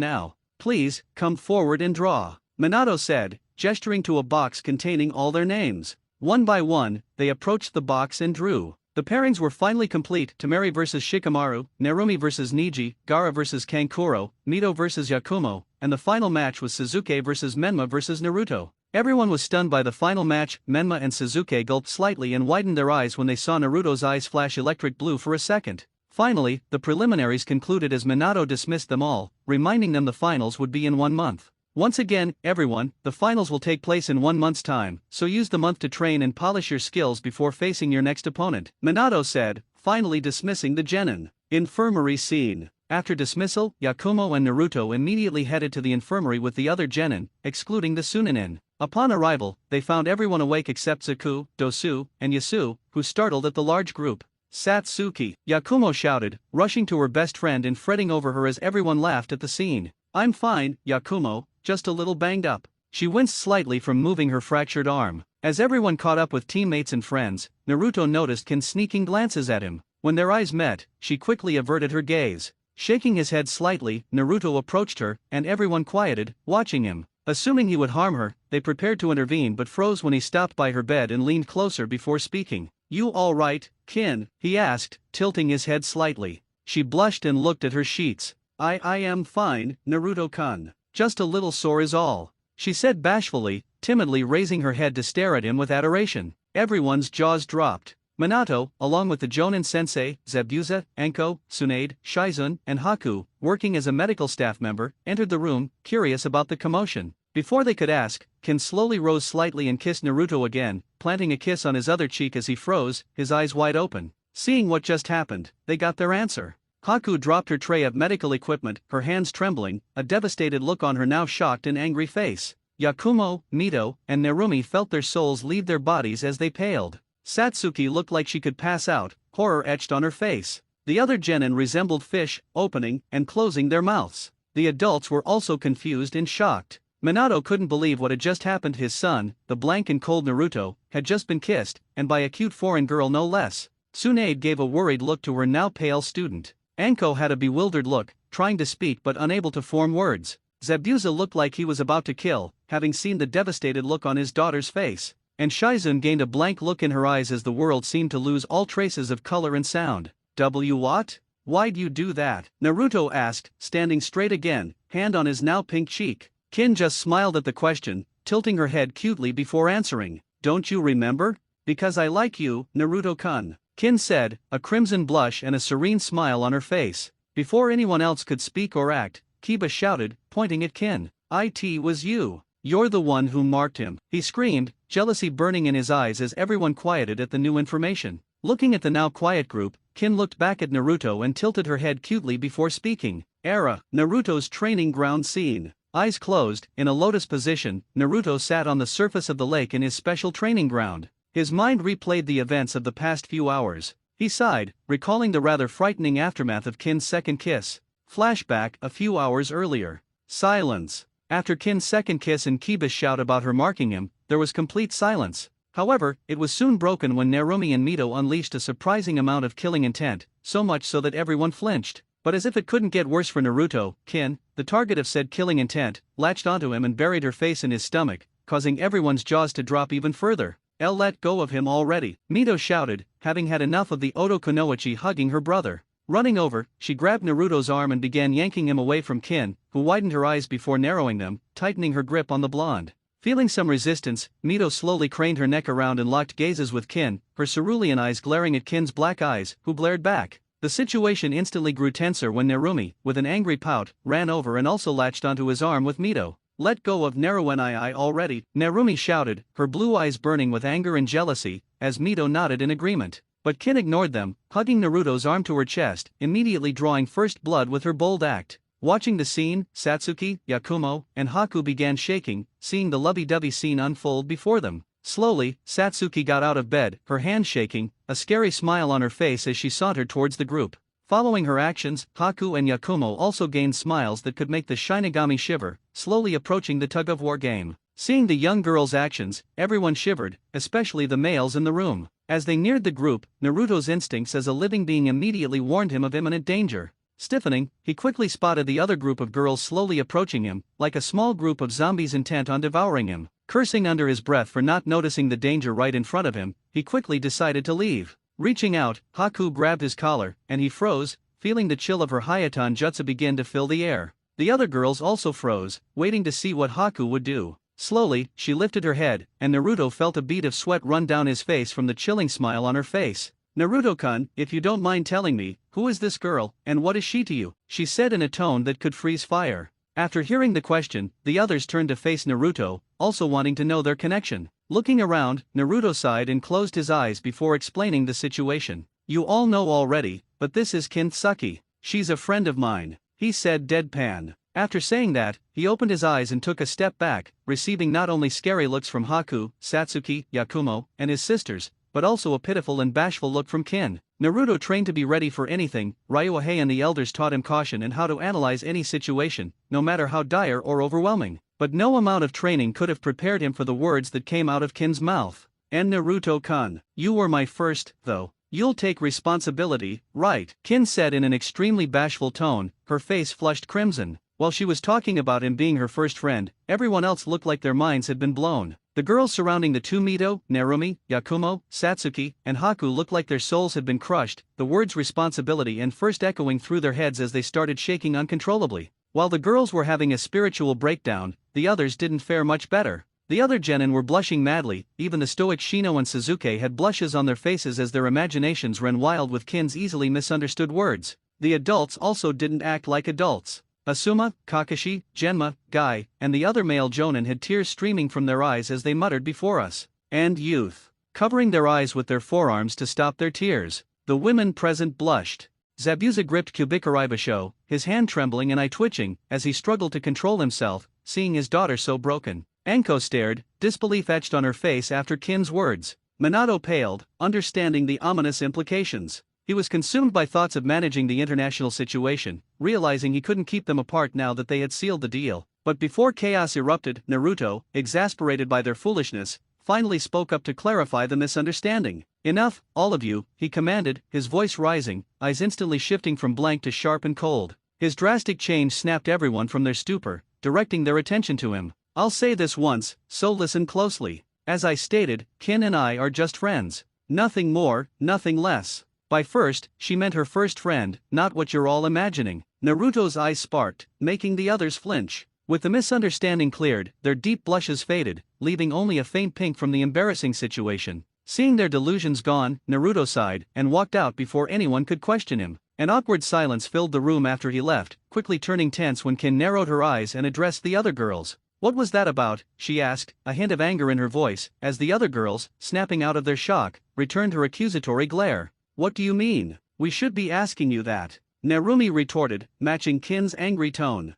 now. Please, come forward and draw," Minato said, gesturing to a box containing all their names. One by one, they approached the box and drew. The pairings were finally complete: Temari vs Shikamaru, Narumi vs Niji, Gaara vs Kankuro, Mito vs Yakumo, and the final match was Suzuki vs Menma vs Naruto. Everyone was stunned by the final match. Menma and Suzuki gulped slightly and widened their eyes when they saw Naruto's eyes flash electric blue for a second. Finally, the preliminaries concluded as Minato dismissed them all, reminding them the finals would be in 1 month. Once again, everyone, the finals will take place in 1 month's time, so use the month to train and polish your skills before facing your next opponent, Minato said, finally dismissing the genin. Infirmary scene. After dismissal, Yakumo and Naruto immediately headed to the infirmary with the other genin, excluding the Sunanin. Upon arrival, they found everyone awake except Zaku, Dosu, and Yasu, who startled at the large group. Satsuki, Yakumo shouted, rushing to her best friend and fretting over her as everyone laughed at the scene. I'm fine, Yakumo, just a little banged up. She winced slightly from moving her fractured arm. As everyone caught up with teammates and friends, Naruto noticed Kin's sneaking glances at him. When their eyes met, she quickly averted her gaze. Shaking his head slightly, Naruto approached her, and everyone quieted, watching him. Assuming he would harm her, they prepared to intervene but froze when he stopped by her bed and leaned closer before speaking. You all right, Kin? He asked, tilting his head slightly. She blushed and looked at her sheets. I am fine, Naruto-kun. Just a little sore is all, she said bashfully, timidly raising her head to stare at him with adoration. Everyone's jaws dropped. Minato, along with the Jonin sensei, Zabuza, Anko, Tsunade, Shizun, and Haku, working as a medical staff member, entered the room, curious about the commotion. Before they could ask, Kin slowly rose slightly and kissed Naruto again, planting a kiss on his other cheek as he froze, his eyes wide open. Seeing what just happened, they got their answer. Haku dropped her tray of medical equipment, her hands trembling, a devastated look on her now shocked and angry face. Yakumo, Mito, and Narumi felt their souls leave their bodies as they paled. Satsuki looked like she could pass out, horror etched on her face. The other genin resembled fish, opening and closing their mouths. The adults were also confused and shocked. Minato couldn't believe what had just happened. His son, the blank and cold Naruto, had just been kissed, and by a cute foreign girl no less. Tsunade gave a worried look to her now pale student. Anko had a bewildered look, trying to speak but unable to form words. Zabuza looked like he was about to kill, having seen the devastated look on his daughter's face. And Shizun gained a blank look in her eyes as the world seemed to lose all traces of color and sound. What? Why'd you do that? Naruto asked, standing straight again, hand on his now pink cheek. Kin just smiled at the question, tilting her head cutely before answering. Don't you remember? Because I like you, Naruto-kun. Kin said, a crimson blush and a serene smile on her face. Before anyone else could speak or act, Kiba shouted, pointing at Kin. It was you. You're the one who marked him, he screamed, jealousy burning in his eyes as everyone quieted at the new information. Looking at the now quiet group, Kin looked back at Naruto and tilted her head cutely before speaking. Naruto's training ground scene. Eyes closed, in a lotus position, Naruto sat on the surface of the lake in his special training ground. His mind replayed the events of the past few hours. He sighed, recalling the rather frightening aftermath of Kin's second kiss. Flashback a few hours earlier. Silence. After Kin's second kiss and Kiba's shout about her marking him, there was complete silence. However, it was soon broken when Narumi and Mito unleashed a surprising amount of killing intent, so much so that everyone flinched. But as if it couldn't get worse for Naruto, Kin, the target of said killing intent, latched onto him and buried her face in his stomach, causing everyone's jaws to drop even further. Let go of him already, Mito shouted, having had enough of the Oto Kunoichi hugging her brother. Running over, she grabbed Naruto's arm and began yanking him away from Kin, who widened her eyes before narrowing them, tightening her grip on the blonde. Feeling some resistance, Mito slowly craned her neck around and locked gazes with Kin, her cerulean eyes glaring at Kin's black eyes, who glared back. The situation instantly grew tenser when Narumi, with an angry pout, ran over and also latched onto his arm with Mito. Let go of Naruenii already, Narumi shouted, her blue eyes burning with anger and jealousy, as Mito nodded in agreement. But Kin ignored them, hugging Naruto's arm to her chest, immediately drawing first blood with her bold act. Watching the scene, Satsuki, Yakumo, and Haku began shaking, seeing the lovey-dovey scene unfold before them. Slowly, Satsuki got out of bed, her hands shaking, a scary smile on her face as she sauntered towards the group. Following her actions, Haku and Yakumo also gained smiles that could make the Shinigami shiver, slowly approaching the tug-of-war game. Seeing the young girl's actions, everyone shivered, especially the males in the room. As they neared the group, Naruto's instincts as a living being immediately warned him of imminent danger. Stiffening, he quickly spotted the other group of girls slowly approaching him, like a small group of zombies intent on devouring him. Cursing under his breath for not noticing the danger right in front of him, he quickly decided to leave. Reaching out, Haku grabbed his collar, and he froze, feeling the chill of her Hayatan jutsu begin to fill the air. The other girls also froze, waiting to see what Haku would do. Slowly, she lifted her head, and Naruto felt a bead of sweat run down his face from the chilling smile on her face. "Naruto-kun, if you don't mind telling me, who is this girl, and what is she to you?" she said in a tone that could freeze fire. After hearing the question, the others turned to face Naruto, also wanting to know their connection. Looking around, Naruto sighed and closed his eyes before explaining the situation. "You all know already, but this is Kintsugi. She's a friend of mine," he said deadpan. After saying that, he opened his eyes and took a step back, receiving not only scary looks from Haku, Satsuki, Yakumo, and his sisters, but also a pitiful and bashful look from Kin. Naruto trained to be ready for anything. Ryuhei and the elders taught him caution and how to analyze any situation, no matter how dire or overwhelming. But no amount of training could have prepared him for the words that came out of Kin's mouth. "And Naruto-kun, you were my first, though. You'll take responsibility, right?" Kin said in an extremely bashful tone, her face flushed crimson. While she was talking about him being her first friend, everyone else looked like their minds had been blown. The girls surrounding the two Mito, Narumi, Yakumo, Satsuki, and Haku looked like their souls had been crushed, the words responsibility and first echoing through their heads as they started shaking uncontrollably. While the girls were having a spiritual breakdown, the others didn't fare much better. The other genin were blushing madly, even the stoic Shino and Suzuki had blushes on their faces as their imaginations ran wild with Kin's easily misunderstood words. The adults also didn't act like adults. Asuma, Kakashi, Genma, Guy, and the other male jonin had tears streaming from their eyes as they muttered before us. "And youth," covering their eyes with their forearms to stop their tears. The women present blushed. Zabuza gripped Kubikari Basho, his hand trembling and eye twitching, as he struggled to control himself, seeing his daughter so broken. Anko stared, disbelief etched on her face after Kin's words. Minato paled, understanding the ominous implications. He was consumed by thoughts of managing the international situation, realizing he couldn't keep them apart now that they had sealed the deal. But before chaos erupted, Naruto, exasperated by their foolishness, finally spoke up to clarify the misunderstanding. "Enough, all of you," he commanded, his voice rising, eyes instantly shifting from blank to sharp and cold. His drastic change snapped everyone from their stupor, directing their attention to him. "I'll say this once, so listen closely. As I stated, Kin and I are just friends. Nothing more, nothing less." By first, she meant her first friend, not what you're all imagining. Naruto's eyes sparked, making the others flinch. With the misunderstanding cleared, their deep blushes faded, leaving only a faint pink from the embarrassing situation. Seeing their delusions gone, Naruto sighed and walked out before anyone could question him. An awkward silence filled the room after he left, quickly turning tense when Kin narrowed her eyes and addressed the other girls. "What was that about?" she asked, a hint of anger in her voice, as the other girls, snapping out of their shock, returned her accusatory glare. "What do you mean? We should be asking you that," Narumi retorted, matching Kin's angry tone.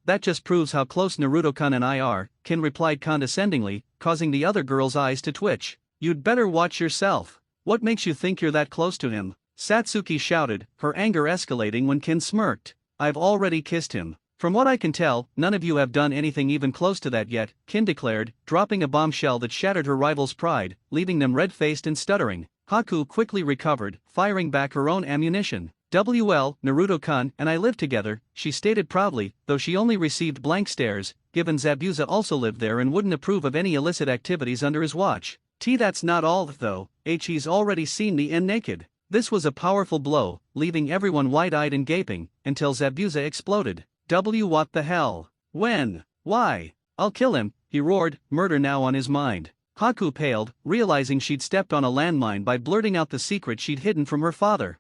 That just proves how close Naruto-kun and I are," Kin replied condescendingly, causing the other girl's eyes to twitch. "You'd better watch yourself. What makes you think you're that close to him?" Satsuki shouted, her anger escalating when Kin smirked. "I've already kissed him." "From what I can tell, none of you have done anything even close to that yet," Kin declared, dropping a bombshell that shattered her rival's pride, leaving them red-faced and stuttering. Haku quickly recovered, firing back her own ammunition. Naruto-kun and I lived together," she stated proudly, though she only received blank stares, given Zabuza also lived there and wouldn't approve of any illicit activities under his watch. That's not all, though. He's already seen me in naked. This was a powerful blow, leaving everyone wide-eyed and gaping, until Zabuza exploded. What the hell? When? Why? I'll kill him, he roared, murder now on his mind. Haku paled, realizing she'd stepped on a landmine by blurting out the secret she'd hidden from her father.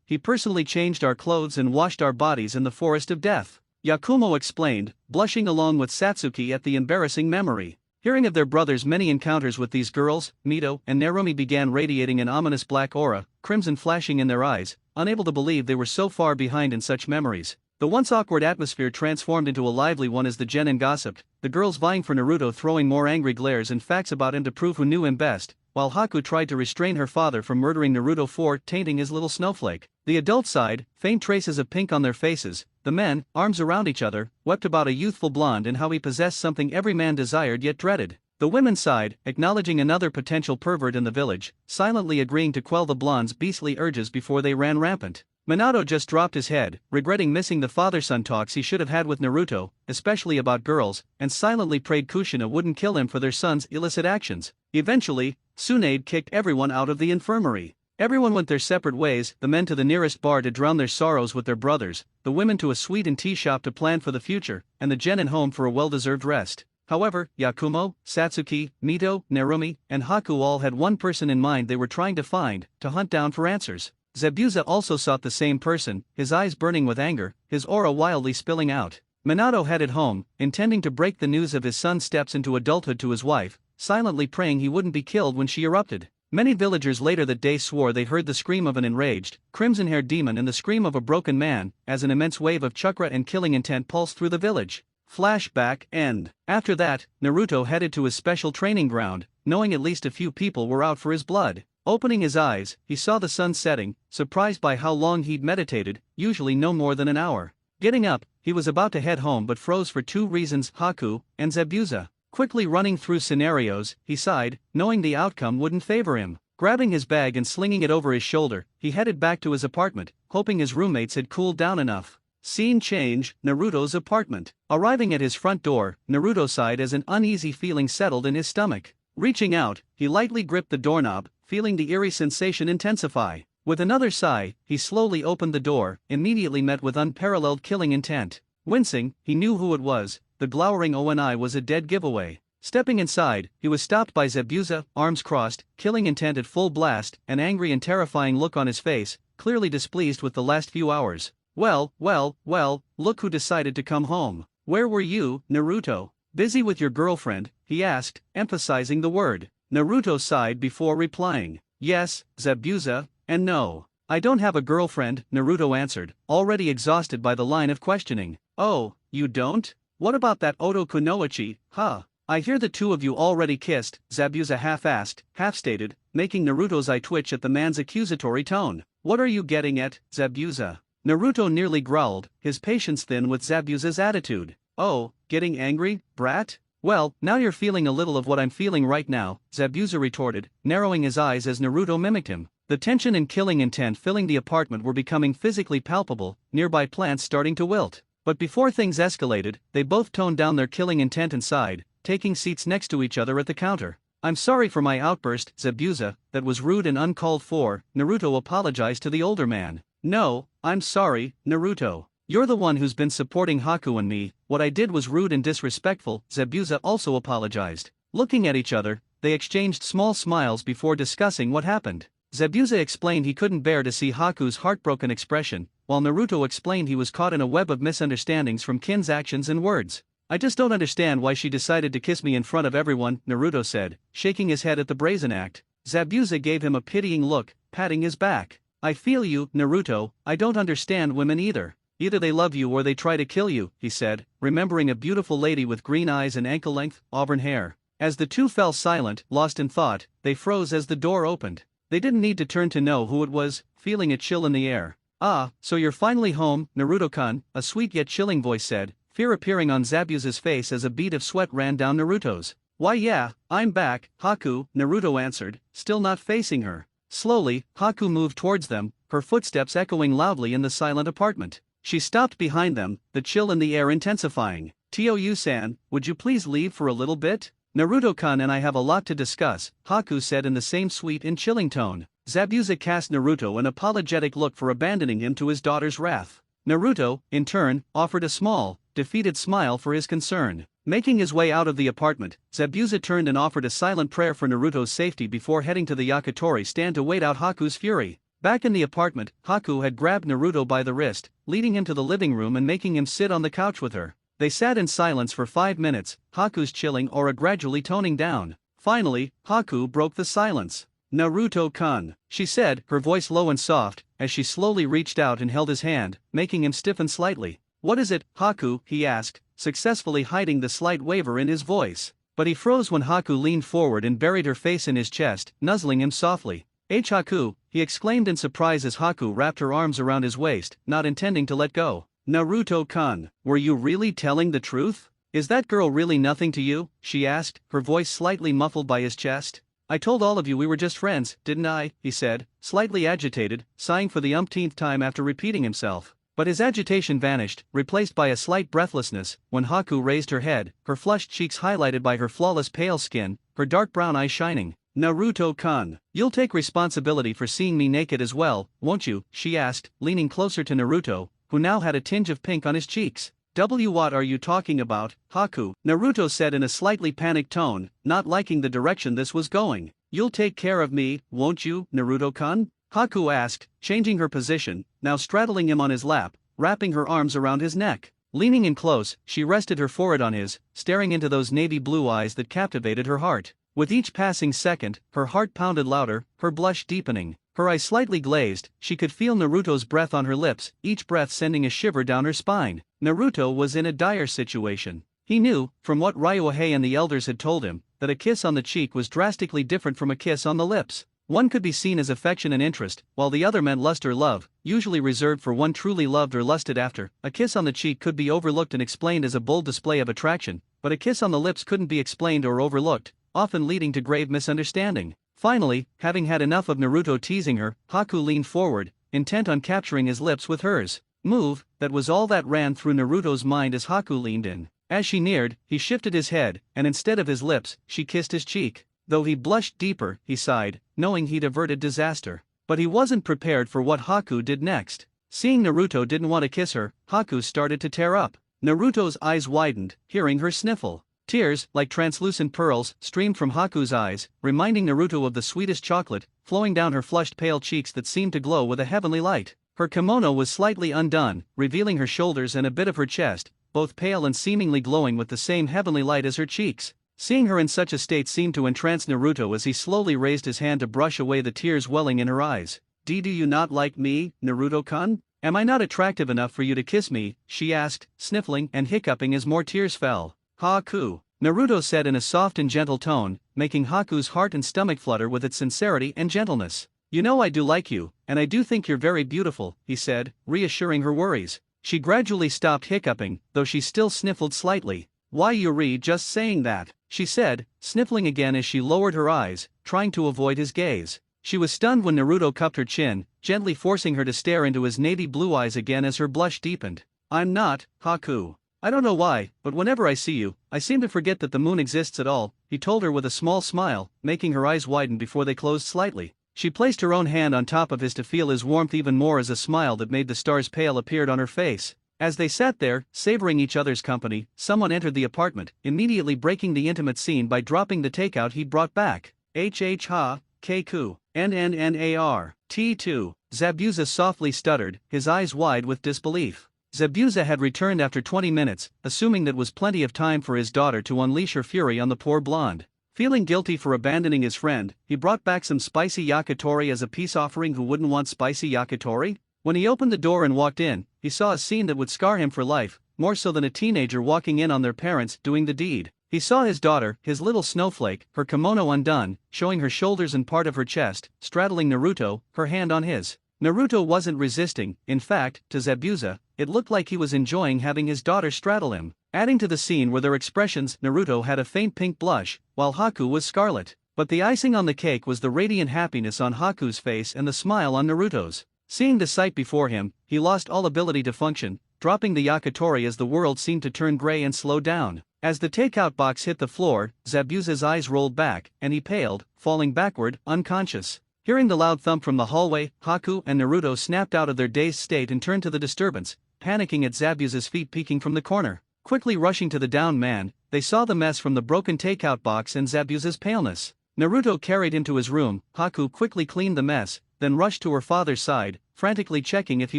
He personally changed our clothes and washed our bodies in the forest of death. Yakumo explained, blushing along with Satsuki at the embarrassing memory. Hearing of their brother's many encounters with these girls, Mito and Narumi began radiating an ominous black aura, crimson flashing in their eyes, unable to believe they were so far behind in such memories. The once awkward atmosphere transformed into a lively one as the genin gossiped, the girls vying for Naruto throwing more angry glares and facts about him to prove who knew him best, while Haku tried to restrain her father from murdering Naruto for tainting his little snowflake. The adults sighed, faint traces of pink on their faces. The men, arms around each other, wept about a youthful blonde and how he possessed something every man desired yet dreaded. The women sighed, acknowledging another potential pervert in the village, silently agreeing to quell the blonde's beastly urges before they ran rampant. Minato just dropped his head, regretting missing the father-son talks he should have had with Naruto, especially about girls, and silently prayed Kushina wouldn't kill him for their son's illicit actions. Eventually, Tsunade kicked everyone out of the infirmary. Everyone went their separate ways, the men to the nearest bar to drown their sorrows with their brothers, the women to a sweet and tea shop to plan for the future, and the genin home for a well-deserved rest. However, Yakumo, Satsuki, Mito, Narumi, and Haku all had one person in mind they were trying to find, to hunt down for answers. Zabuza also sought the same person, his eyes burning with anger, his aura wildly spilling out. Minato headed home, intending to break the news of his son's steps into adulthood to his wife, silently praying he wouldn't be killed when she erupted. Many villagers later that day swore they heard the scream of an enraged, crimson-haired demon and the scream of a broken man, as an immense wave of chakra and killing intent pulsed through the village. Flashback end. After that, Naruto headed to his special training ground, knowing at least a few people were out for his blood. Opening his eyes, he saw the sun setting, surprised by how long he'd meditated, usually no more than an hour. Getting up, he was about to head home but froze for two reasons: Haku and Zabuza. Quickly running through scenarios, he sighed, knowing the outcome wouldn't favor him. Grabbing his bag and slinging it over his shoulder, he headed back to his apartment, hoping his roommates had cooled down enough. Scene change: Naruto's apartment. Arriving at his front door, Naruto sighed as an uneasy feeling settled in his stomach. Reaching out, he lightly gripped the doorknob, feeling the eerie sensation intensify. With another sigh, he slowly opened the door, immediately met with unparalleled killing intent. Wincing, he knew who it was. The glowering Oni was a dead giveaway. Stepping inside, he was stopped by Zabuza, arms crossed, killing intent at full blast, an angry and terrifying look on his face, clearly displeased with the last few hours. Well, look who decided to come home. Where were you, Naruto? Busy with your girlfriend? He asked, emphasizing the word. Naruto sighed before replying. Yes, Zabuza, and no. I don't have a girlfriend, Naruto answered, already exhausted by the line of questioning. Oh, you don't? What about that Oto Kunoichi, huh? I hear the two of you already kissed, Zabuza half-asked, half-stated, making Naruto's eye twitch at the man's accusatory tone. What are you getting at, Zabuza? Naruto nearly growled, his patience thin with Zabuza's attitude. Oh, getting angry, brat? Well, now you're feeling a little of what I'm feeling right now, Zabuza retorted, narrowing his eyes as Naruto mimicked him. The tension and killing intent filling the apartment were becoming physically palpable, nearby plants starting to wilt. But before things escalated, they both toned down their killing intent and sighed, taking seats next to each other at the counter. I'm sorry for my outburst, Zabuza, that was rude and uncalled for, Naruto apologized to the older man. No, I'm sorry, Naruto. You're the one who's been supporting Haku and me. What I did was rude and disrespectful, Zabuza also apologized. Looking at each other, they exchanged small smiles before discussing what happened. Zabuza explained he couldn't bear to see Haku's heartbroken expression, while Naruto explained he was caught in a web of misunderstandings from Kin's actions and words. I just don't understand why she decided to kiss me in front of everyone, Naruto said, shaking his head at the brazen act. Zabuza gave him a pitying look, patting his back. I feel you, Naruto, I don't understand women either. Either they love you or they try to kill you, he said, remembering a beautiful lady with green eyes and ankle-length, auburn hair. As the two fell silent, lost in thought, they froze as the door opened. They didn't need to turn to know who it was, feeling a chill in the air. Ah, so you're finally home, Naruto-kun, a sweet yet chilling voice said, fear appearing on Zabuza's face as a bead of sweat ran down Naruto's. Why yeah, I'm back, Haku, Naruto answered, still not facing her. Slowly, Haku moved towards them, her footsteps echoing loudly in the silent apartment. She stopped behind them, the chill in the air intensifying. Tou-san, would you please leave for a little bit? Naruto-kun and I have a lot to discuss, Haku said in the same sweet and chilling tone. Zabuza cast Naruto an apologetic look for abandoning him to his daughter's wrath. Naruto, in turn, offered a small, defeated smile for his concern. Making his way out of the apartment, Zabuza turned and offered a silent prayer for Naruto's safety before heading to the Yakitori stand to wait out Haku's fury. Back in the apartment, Haku had grabbed Naruto by the wrist, leading him to the living room and making him sit on the couch with her. They sat in silence for 5 minutes, Haku's chilling aura gradually toning down. Finally, Haku broke the silence. Naruto-kun, she said, her voice low and soft, as she slowly reached out and held his hand, making him stiffen slightly. What is it, Haku? He asked, successfully hiding the slight waver in his voice. But he froze when Haku leaned forward and buried her face in his chest, nuzzling him softly. Haku, he exclaimed in surprise as Haku wrapped her arms around his waist, not intending to let go. Naruto-kun, were you really telling the truth? Is that girl really nothing to you? She asked, her voice slightly muffled by his chest. I told all of you we were just friends, didn't I? He said, slightly agitated, sighing for the umpteenth time after repeating himself. But his agitation vanished, replaced by a slight breathlessness, when Haku raised her head, her flushed cheeks highlighted by her flawless pale skin, her dark brown eyes shining. Naruto-kun, you'll take responsibility for seeing me naked as well, won't you? She asked, leaning closer to Naruto, who now had a tinge of pink on his cheeks. What are you talking about, Haku? Naruto said in a slightly panicked tone, not liking the direction this was going. You'll take care of me, won't you, Naruto-kun? Haku asked, changing her position, now straddling him on his lap, wrapping her arms around his neck. Leaning in close, she rested her forehead on his, staring into those navy blue eyes that captivated her heart. With each passing second, her heart pounded louder, her blush deepening. Her eyes slightly glazed, she could feel Naruto's breath on her lips, each breath sending a shiver down her spine. Naruto was in a dire situation. He knew, from what Ryuhei and the elders had told him, that a kiss on the cheek was drastically different from a kiss on the lips. One could be seen as affection and interest, while the other meant lust or love, usually reserved for one truly loved or lusted after. A kiss on the cheek could be overlooked and explained as a bold display of attraction, but a kiss on the lips couldn't be explained or overlooked, often leading to grave misunderstanding. Finally, having had enough of Naruto teasing her, Haku leaned forward, intent on capturing his lips with hers. Move, that was all that ran through Naruto's mind as Haku leaned in. As she neared, he shifted his head, and instead of his lips, she kissed his cheek. Though he blushed deeper, he sighed, knowing he'd averted disaster. But he wasn't prepared for what Haku did next. Seeing Naruto didn't want to kiss her, Haku started to tear up. Naruto's eyes widened, hearing her sniffle. Tears, like translucent pearls, streamed from Haku's eyes, reminding Naruto of the sweetest chocolate, flowing down her flushed pale cheeks that seemed to glow with a heavenly light. Her kimono was slightly undone, revealing her shoulders and a bit of her chest, both pale and seemingly glowing with the same heavenly light as her cheeks. Seeing her in such a state seemed to entrance Naruto as he slowly raised his hand to brush away the tears welling in her eyes. Do you not like me, Naruto-kun? Am I not attractive enough for you to kiss me? She asked, sniffling and hiccuping as more tears fell. Haku, Naruto said in a soft and gentle tone, making Haku's heart and stomach flutter with its sincerity and gentleness. You know I do like you, and I do think you're very beautiful, he said, reassuring her worries. She gradually stopped hiccuping, though she still sniffled slightly. Why Yuri just saying that, she said, sniffling again as she lowered her eyes, trying to avoid his gaze. She was stunned when Naruto cupped her chin, gently forcing her to stare into his navy blue eyes again as her blush deepened. I'm not, Haku. I don't know why, but whenever I see you, I seem to forget that the moon exists at all, he told her with a small smile, making her eyes widen before they closed slightly. She placed her own hand on top of his to feel his warmth even more as a smile that made the stars pale appeared on her face. As they sat there, savoring each other's company, someone entered the apartment, immediately breaking the intimate scene by dropping the takeout he'd brought back. Ha, Keku, NNNAR, T2, Zabuza softly stuttered, his eyes wide with disbelief. Zabuza had returned after 20 minutes, assuming that was plenty of time for his daughter to unleash her fury on the poor blonde. Feeling guilty for abandoning his friend, he brought back some spicy yakitori as a peace offering. Who wouldn't want spicy yakitori? When he opened the door and walked in, he saw a scene that would scar him for life, more so than a teenager walking in on their parents doing the deed. He saw his daughter, his little snowflake, her kimono undone, showing her shoulders and part of her chest, straddling Naruto, her hand on his. Naruto wasn't resisting. In fact, to Zabuza, it looked like he was enjoying having his daughter straddle him. Adding to the scene were their expressions. Naruto had a faint pink blush, while Haku was scarlet. But the icing on the cake was the radiant happiness on Haku's face and the smile on Naruto's. Seeing the sight before him, he lost all ability to function, dropping the yakitori as the world seemed to turn gray and slow down. As the takeout box hit the floor, Zabuza's eyes rolled back, and he paled, falling backward, unconscious. Hearing the loud thump from the hallway, Haku and Naruto snapped out of their dazed state and turned to the disturbance, panicking at Zabuza's feet peeking from the corner. Quickly rushing to the downed man, they saw the mess from the broken takeout box and Zabuza's paleness. Naruto carried him to his room. Haku quickly cleaned the mess, then rushed to her father's side, frantically checking if he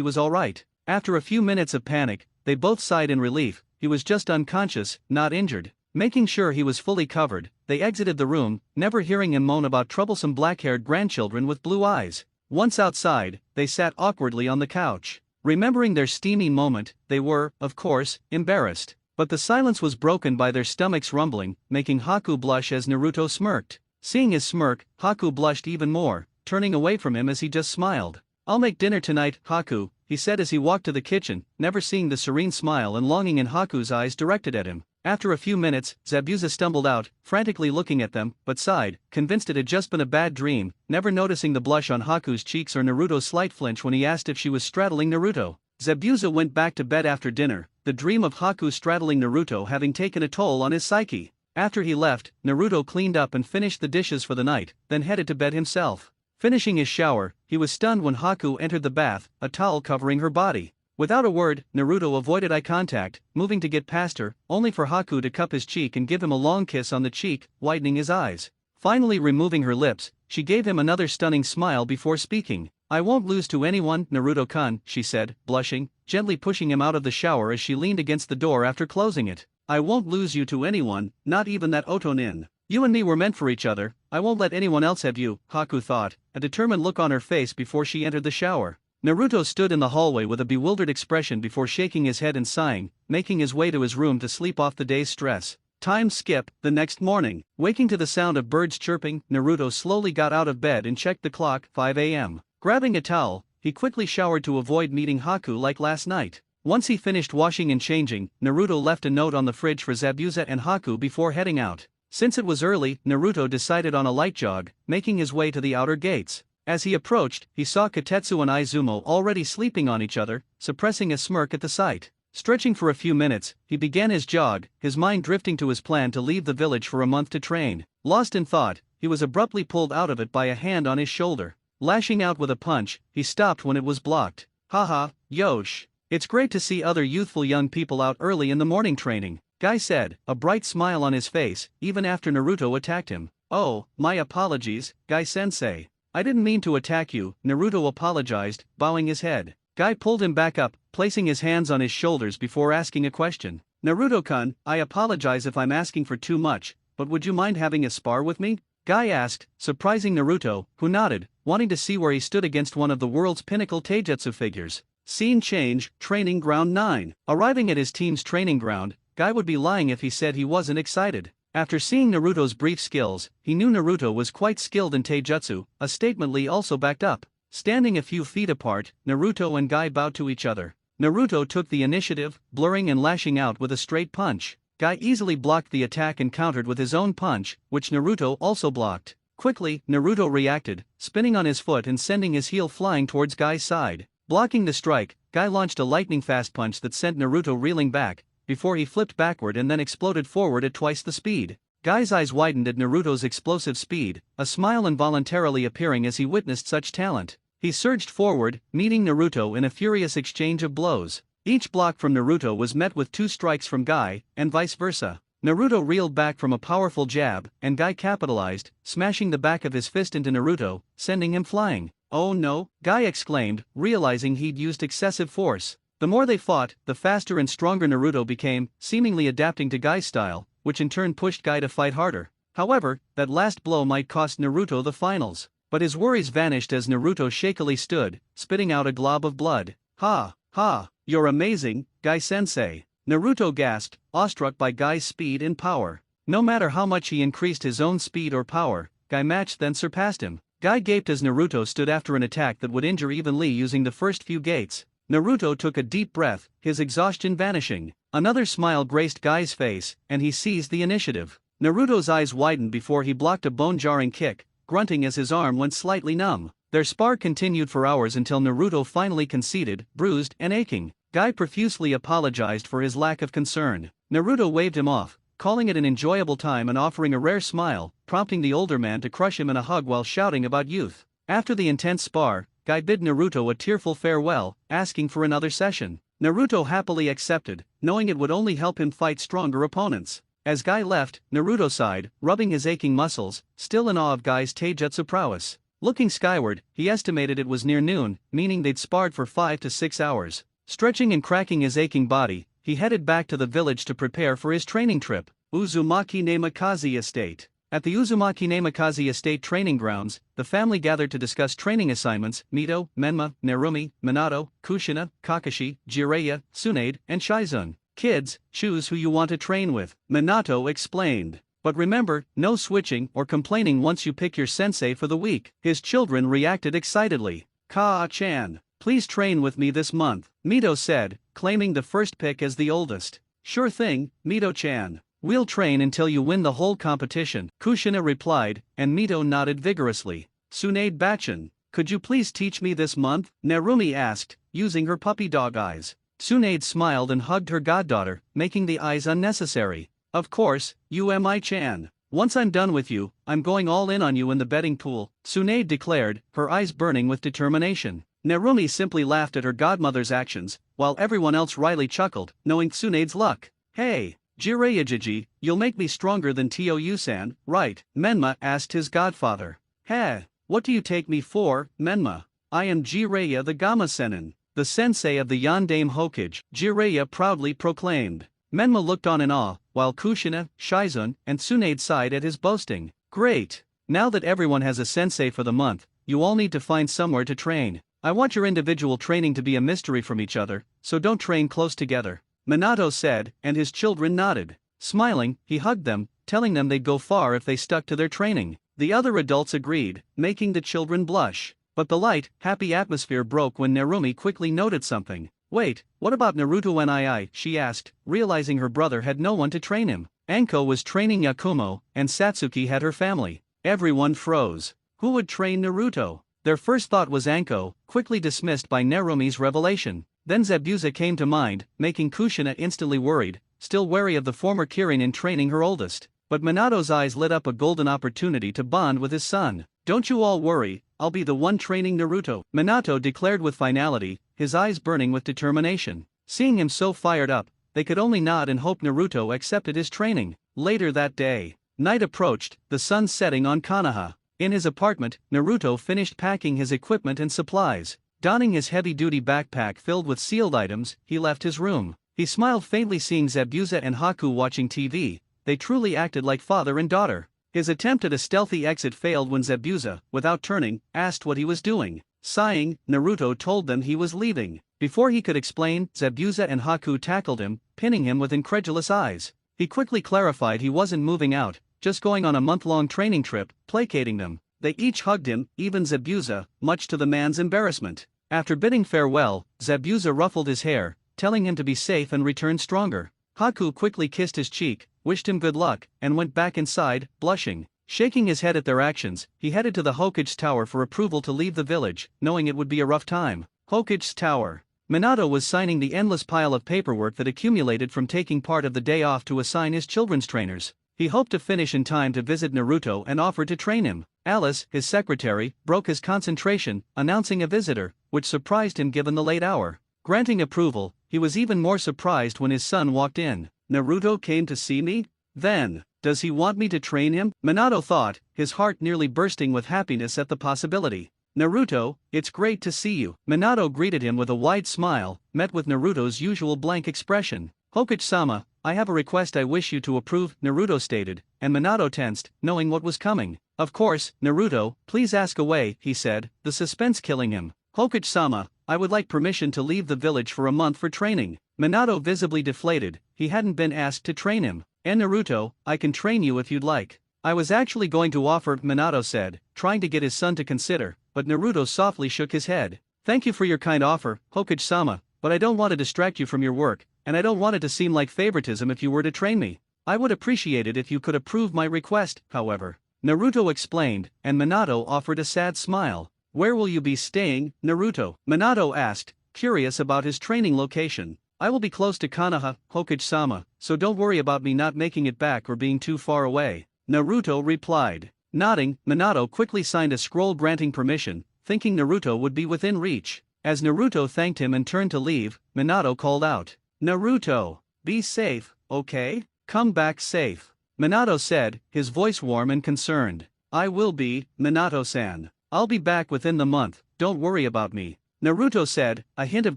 was alright. After a few minutes of panic, they both sighed in relief. He was just unconscious, not injured. Making sure he was fully covered, they exited the room, never hearing him moan about troublesome black-haired grandchildren with blue eyes. Once outside, they sat awkwardly on the couch. Remembering their steamy moment, they were, of course, embarrassed. But the silence was broken by their stomachs rumbling, making Haku blush as Naruto smirked. Seeing his smirk, Haku blushed even more, turning away from him as he just smiled. I'll make dinner tonight, Haku, he said as he walked to the kitchen, never seeing the serene smile and longing in Haku's eyes directed at him. After a few minutes, Zabuza stumbled out, frantically looking at them, but sighed, convinced it had just been a bad dream, never noticing the blush on Haku's cheeks or Naruto's slight flinch when he asked if she was straddling Naruto. Zabuza went back to bed after dinner, the dream of Haku straddling Naruto having taken a toll on his psyche. After he left, Naruto cleaned up and finished the dishes for the night, then headed to bed himself. Finishing his shower, he was stunned when Haku entered the bath, a towel covering her body. Without a word, Naruto avoided eye contact, moving to get past her, only for Haku to cup his cheek and give him a long kiss on the cheek, widening his eyes. Finally removing her lips, she gave him another stunning smile before speaking. "I won't lose to anyone, Naruto-kun," she said, blushing, gently pushing him out of the shower as she leaned against the door after closing it. "I won't lose you to anyone, not even that Otonin. You and me were meant for each other, I won't let anyone else have you," Haku thought, a determined look on her face before she entered the shower. Naruto stood in the hallway with a bewildered expression before shaking his head and sighing, making his way to his room to sleep off the day's stress. Time skip, the next morning. Waking to the sound of birds chirping, Naruto slowly got out of bed and checked the clock, 5 a.m. Grabbing a towel, he quickly showered to avoid meeting Haku like last night. Once he finished washing and changing, Naruto left a note on the fridge for Zabuza and Haku before heading out. Since it was early, Naruto decided on a light jog, making his way to the outer gates. As he approached, he saw Kotetsu and Izumo already sleeping on each other, suppressing a smirk at the sight. Stretching for a few minutes, he began his jog, his mind drifting to his plan to leave the village for a month to train. Lost in thought, he was abruptly pulled out of it by a hand on his shoulder. Lashing out with a punch, he stopped when it was blocked. "Haha, Yosh. It's great to see other youthful young people out early in the morning training," Guy said, a bright smile on his face, even after Naruto attacked him. "Oh, my apologies, Guy-sensei. I didn't mean to attack you," Naruto apologized, bowing his head. Guy pulled him back up, placing his hands on his shoulders before asking a question. "Naruto-kun, I apologize if I'm asking for too much, but would you mind having a spar with me?" Guy asked, surprising Naruto, who nodded, wanting to see where he stood against one of the world's pinnacle taijutsu figures. Scene change, Training Ground 9. Arriving at his team's training ground, Guy would be lying if he said he wasn't excited. After seeing Naruto's brief skills, he knew Naruto was quite skilled in taijutsu, a statement Lee also backed up. Standing a few feet apart, Naruto and Guy bowed to each other. Naruto took the initiative, blurring and lashing out with a straight punch. Guy easily blocked the attack and countered with his own punch, which Naruto also blocked. Quickly, Naruto reacted, spinning on his foot and sending his heel flying towards Guy's side. Blocking the strike, Guy launched a lightning-fast punch that sent Naruto reeling back, before he flipped backward and then exploded forward at twice the speed. Guy's eyes widened at Naruto's explosive speed, a smile involuntarily appearing as he witnessed such talent. He surged forward, meeting Naruto in a furious exchange of blows. Each block from Naruto was met with 2 strikes from Guy, and vice versa. Naruto reeled back from a powerful jab, and Guy capitalized, smashing the back of his fist into Naruto, sending him flying. "Oh no," Guy exclaimed, realizing he'd used excessive force. The more they fought, the faster and stronger Naruto became, seemingly adapting to Guy's style, which in turn pushed Guy to fight harder. However, that last blow might cost Naruto the finals. But his worries vanished as Naruto shakily stood, spitting out a glob of blood. "Ha, ha, you're amazing, Guy-sensei," Naruto gasped, awestruck by Guy's speed and power. No matter how much he increased his own speed or power, Guy matched then surpassed him. Guy gaped as Naruto stood after an attack that would injure even Lee using the first few gates. Naruto took a deep breath, his exhaustion vanishing. Another smile graced Guy's face, and he seized the initiative. Naruto's eyes widened before he blocked a bone-jarring kick, grunting as his arm went slightly numb. Their spar continued for hours until Naruto finally conceded, bruised and aching. Guy profusely apologized for his lack of concern. Naruto waved him off, calling it an enjoyable time and offering a rare smile, prompting the older man to crush him in a hug while shouting about youth. After the intense spar, Guy bid Naruto a tearful farewell, asking for another session. Naruto happily accepted, knowing it would only help him fight stronger opponents. As Guy left, Naruto sighed, rubbing his aching muscles, still in awe of Guy's taijutsu prowess. Looking skyward, he estimated it was near noon, meaning they'd sparred for 5 to 6 hours. Stretching and cracking his aching body, he headed back to the village to prepare for his training trip. Uzumaki Namikaze Estate. At the Uzumaki Namikaze Estate training grounds, the family gathered to discuss training assignments. Mito, Menma, Narumi, Minato, Kushina, Kakashi, Jiraiya, Tsunade, and Shizune. "Kids, choose who you want to train with," Minato explained. "But remember, no switching or complaining once you pick your sensei for the week." His children reacted excitedly. "Kaa-chan, please train with me this month," Mito said, claiming the first pick as the oldest. Sure thing, Mito-chan. We'll train until you win the whole competition, Kushina replied, and Mito nodded vigorously. Tsunade-bachan, could you please teach me this month? Narumi asked, using her puppy dog eyes. Tsunade smiled and hugged her goddaughter, making the eyes unnecessary. Of course, Umi-chan. Once I'm done with you, I'm going all in on you in the betting pool, Tsunade declared, her eyes burning with determination. Narumi simply laughed at her godmother's actions, while everyone else wryly chuckled, knowing Tsunade's luck. Hey, Jiraiya-jiji, you'll make me stronger than Tio-san, right? Menma asked his godfather. Heh, what do you take me for, Menma? I am Jiraiya the Gama-senin, the sensei of the Yondaime Hokage, Jiraiya proudly proclaimed. Menma looked on in awe, while Kushina, Shizun, and Tsunade sighed at his boasting. Great! Now that everyone has a sensei for the month, you all need to find somewhere to train. I want your individual training to be a mystery from each other, so don't train close together, Minato said, and his children nodded. Smiling, he hugged them, telling them they'd go far if they stuck to their training. The other adults agreed, making the children blush. But the light, happy atmosphere broke when Narumi quickly noted something. Wait, what about Naruto nii? She asked, realizing her brother had no one to train him. Anko was training Yakumo, and Satsuki had her family. Everyone froze. Who would train Naruto? Their first thought was Anko, quickly dismissed by Narumi's revelation. Then Zabuza came to mind, making Kushina instantly worried, still wary of the former Kirin in training her oldest. But Minato's eyes lit up a golden opportunity to bond with his son. Don't you all worry, I'll be the one training Naruto, Minato declared with finality, his eyes burning with determination. Seeing him so fired up, they could only nod and hope Naruto accepted his training. Later that day, night approached, the sun setting on Konoha. In his apartment, Naruto finished packing his equipment and supplies. Donning his heavy-duty backpack filled with sealed items, he left his room. He smiled faintly seeing Zabuza and Haku watching TV. They truly acted like father and daughter. His attempt at a stealthy exit failed when Zabuza, without turning, asked what he was doing. Sighing, Naruto told them he was leaving. Before he could explain, Zabuza and Haku tackled him, pinning him with incredulous eyes. He quickly clarified he wasn't moving out, just going on a month-long training trip, placating them. They each hugged him, even Zabuza, much to the man's embarrassment. After bidding farewell, Zabuza ruffled his hair, telling him to be safe and return stronger. Haku quickly kissed his cheek, wished him good luck, and went back inside, blushing. Shaking his head at their actions, he headed to the Hokage's tower for approval to leave the village, knowing it would be a rough time. Hokage's tower. Minato was signing the endless pile of paperwork that accumulated from taking part of the day off to assign his children's trainers. He hoped to finish in time to visit Naruto and offer to train him. Alice, his secretary, broke his concentration, announcing a visitor, which surprised him given the late hour. Granting approval, he was even more surprised when his son walked in. Naruto came to see me? Then, does he want me to train him? Minato thought, his heart nearly bursting with happiness at the possibility. Naruto, it's great to see you. Minato greeted him with a wide smile, met with Naruto's usual blank expression. Hokage-sama, I have a request I wish you to approve, Naruto stated, and Minato tensed, knowing what was coming. Of course, Naruto, please ask away, he said, the suspense killing him. Hokage-sama, I would like permission to leave the village for a month for training. Minato visibly deflated, he hadn't been asked to train him. And Naruto, I can train you if you'd like. I was actually going to offer, Minato said, trying to get his son to consider, but Naruto softly shook his head. Thank you for your kind offer, Hokage-sama, but I don't want to distract you from your work, and I don't want it to seem like favoritism if you were to train me. I would appreciate it if you could approve my request, however. Naruto explained, and Minato offered a sad smile. Where will you be staying, Naruto? Minato asked, curious about his training location. I will be close to Konoha, Hokage-sama, so don't worry about me not making it back or being too far away, Naruto replied. Nodding, Minato quickly signed a scroll granting permission, thinking Naruto would be within reach. As Naruto thanked him and turned to leave, Minato called out, Naruto, be safe, okay? Come back safe. Minato said, his voice warm and concerned. I will be, Minato-san. I'll be back within the month, don't worry about me, Naruto said, a hint of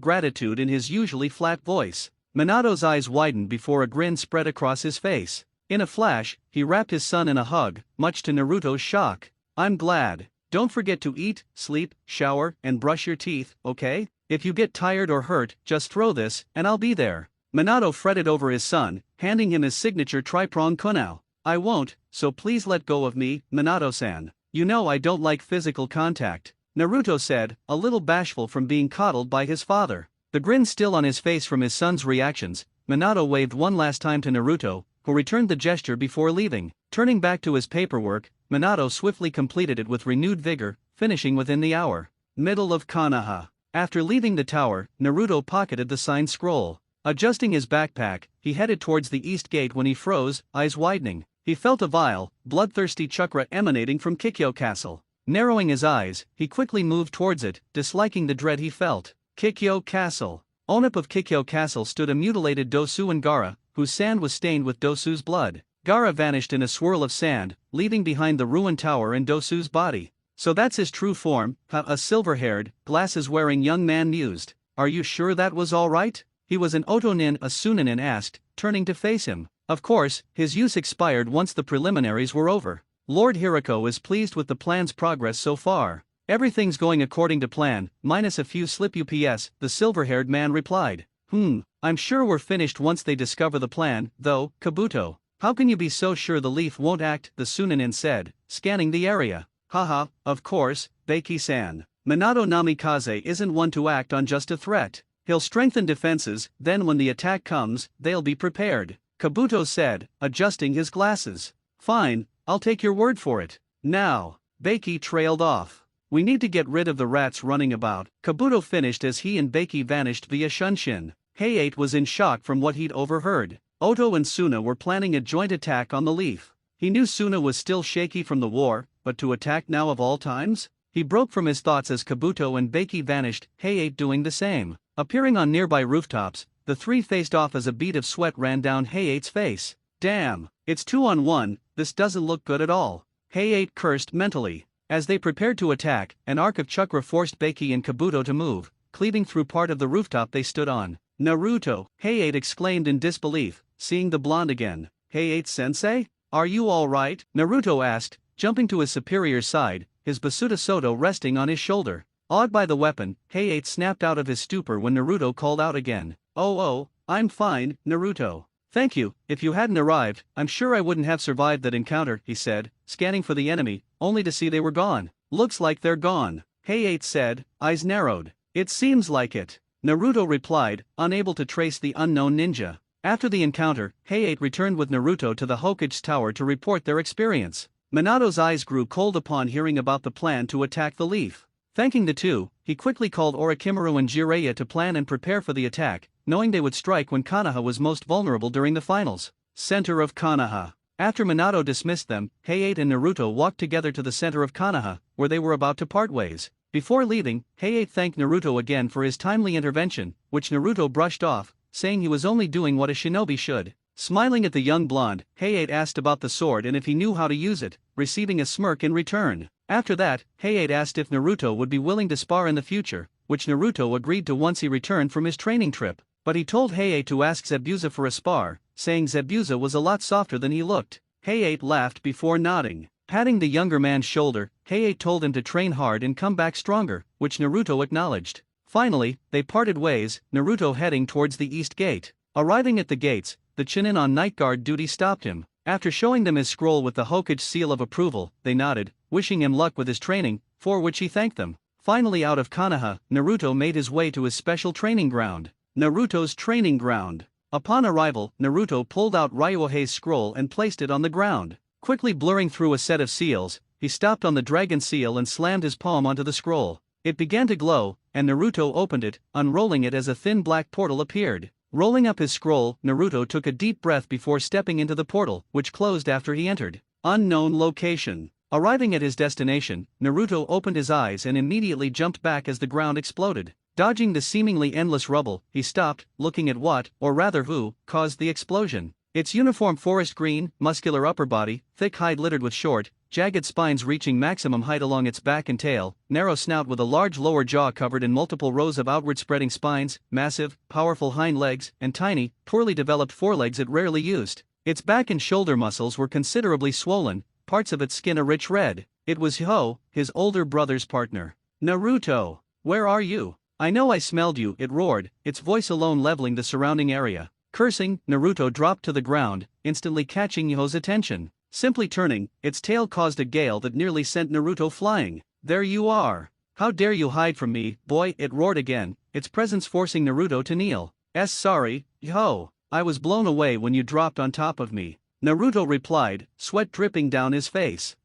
gratitude in his usually flat voice. Minato's eyes widened before a grin spread across his face. In a flash, he wrapped his son in a hug, much to Naruto's shock. I'm glad. Don't forget to eat, sleep, shower, and brush your teeth, okay? If you get tired or hurt, just throw this, and I'll be there. Minato fretted over his son, handing him his signature tri-prong kunao. I won't, so please let go of me, Minato-san. You know I don't like physical contact, Naruto said, a little bashful from being coddled by his father. The grin still on his face from his son's reactions, Minato waved one last time to Naruto, who returned the gesture before leaving. Turning back to his paperwork, Minato swiftly completed it with renewed vigor, finishing within the hour. Middle of Konoha. After leaving the tower, Naruto pocketed the signed scroll. Adjusting his backpack, he headed towards the east gate when he froze, eyes widening. He felt a vile, bloodthirsty chakra emanating from Kikyo Castle. Narrowing his eyes, he quickly moved towards it, disliking the dread he felt. Kikyo Castle. Onip of Kikyo Castle stood a mutilated Dosu and Gaara, whose sand was stained with Dosu's blood. Gaara vanished in a swirl of sand, leaving behind the ruined tower and Dosu's body. So that's his true form, a silver-haired, glasses-wearing young man mused. Are you sure that was all right? He was an Otonin, a Sunanin asked, turning to face him. Of course, his use expired once the preliminaries were over. Lord Hirako is pleased with the plan's progress so far. Everything's going according to plan, minus a few slip ups, the silver-haired man replied. I'm sure we're finished once they discover the plan, though, Kabuto. How can you be so sure the leaf won't act, the Sunanin said, scanning the area. Haha, of course, Beiki-san. Minato Namikaze isn't one to act on just a threat. He'll strengthen defenses, then when the attack comes, they'll be prepared, Kabuto said, adjusting his glasses. Fine, I'll take your word for it. Now. Beiki trailed off. We need to get rid of the rats running about, Kabuto finished as he and Beiki vanished via Shunshin. Hayate was in shock from what he'd overheard. Oto and Suna were planning a joint attack on the leaf. He knew Suna was still shaky from the war, but to attack now of all times? He broke from his thoughts as Kabuto and Beiki vanished, Hayate doing the same. Appearing on nearby rooftops, the three faced off as a bead of sweat ran down Hayate's face. Damn, it's 2-on-1, this doesn't look good at all. Hayate cursed mentally. As they prepared to attack, an arc of chakra forced Beiki and Kabuto to move, cleaving through part of the rooftop they stood on. Naruto, Hayate exclaimed in disbelief, seeing the blonde again. Hayate-sensei? Are you alright? Naruto asked, jumping to his superior's side, his Basuda Soto resting on his shoulder. Awed by the weapon, Hayate snapped out of his stupor when Naruto called out again. Oh, I'm fine, Naruto. Thank you, if you hadn't arrived, I'm sure I wouldn't have survived that encounter, he said, scanning for the enemy, only to see they were gone. Looks like they're gone, Hayate said, eyes narrowed. It seems like it. Naruto replied, unable to trace the unknown ninja. After the encounter, Hayate returned with Naruto to the Hokage's tower to report their experience. Minato's eyes grew cold upon hearing about the plan to attack the leaf. Thanking the two, he quickly called Orochimaru and Jiraiya to plan and prepare for the attack, knowing they would strike when Konoha was most vulnerable during the finals. Center of Konoha. After Minato dismissed them, Hayate and Naruto walked together to the center of Konoha, where they were about to part ways. Before leaving, Hayate thanked Naruto again for his timely intervention, which Naruto brushed off, saying he was only doing what a shinobi should. Smiling at the young blonde, Hayate asked about the sword and if he knew how to use it, receiving a smirk in return. After that, Hayate asked if Naruto would be willing to spar in the future, which Naruto agreed to once he returned from his training trip. But he told Hayate to ask Zabuza for a spar, saying Zabuza was a lot softer than he looked. Hayate laughed before nodding. Patting the younger man's shoulder, Hayate told him to train hard and come back stronger, which Naruto acknowledged. Finally, they parted ways, Naruto heading towards the east gate. Arriving at the gates, the Chunin on night guard duty stopped him. After showing them his scroll with the Hokage seal of approval, they nodded, wishing him luck with his training, for which he thanked them. Finally out of Konoha, Naruto made his way to his special training ground. Naruto's training ground. Upon arrival, Naruto pulled out Ryuhei's scroll and placed it on the ground. Quickly blurring through a set of seals, he stopped on the dragon seal and slammed his palm onto the scroll. It began to glow, and Naruto opened it, unrolling it as a thin black portal appeared. Rolling up his scroll, Naruto took a deep breath before stepping into the portal, which closed after he entered. Unknown location. Arriving at his destination, Naruto opened his eyes and immediately jumped back as the ground exploded. Dodging the seemingly endless rubble, he stopped, looking at what, or rather who, caused the explosion. Its uniform forest green, muscular upper body, thick hide littered with short, jagged spines reaching maximum height along its back and tail, narrow snout with a large lower jaw covered in multiple rows of outward spreading spines, massive, powerful hind legs, and tiny, poorly developed forelegs it rarely used. Its back and shoulder muscles were considerably swollen, parts of its skin a rich red. It was Hyo, his older brother's partner. Naruto, where are you? I know I smelled you, it roared, its voice alone leveling the surrounding area. Cursing, Naruto dropped to the ground, instantly catching Hyo's attention. Simply turning, its tail caused a gale that nearly sent Naruto flying. There you are. How dare you hide from me, boy, it roared again, its presence forcing Naruto to kneel. Sorry, Hyo. I was blown away when you dropped on top of me. Naruto replied, sweat dripping down his face.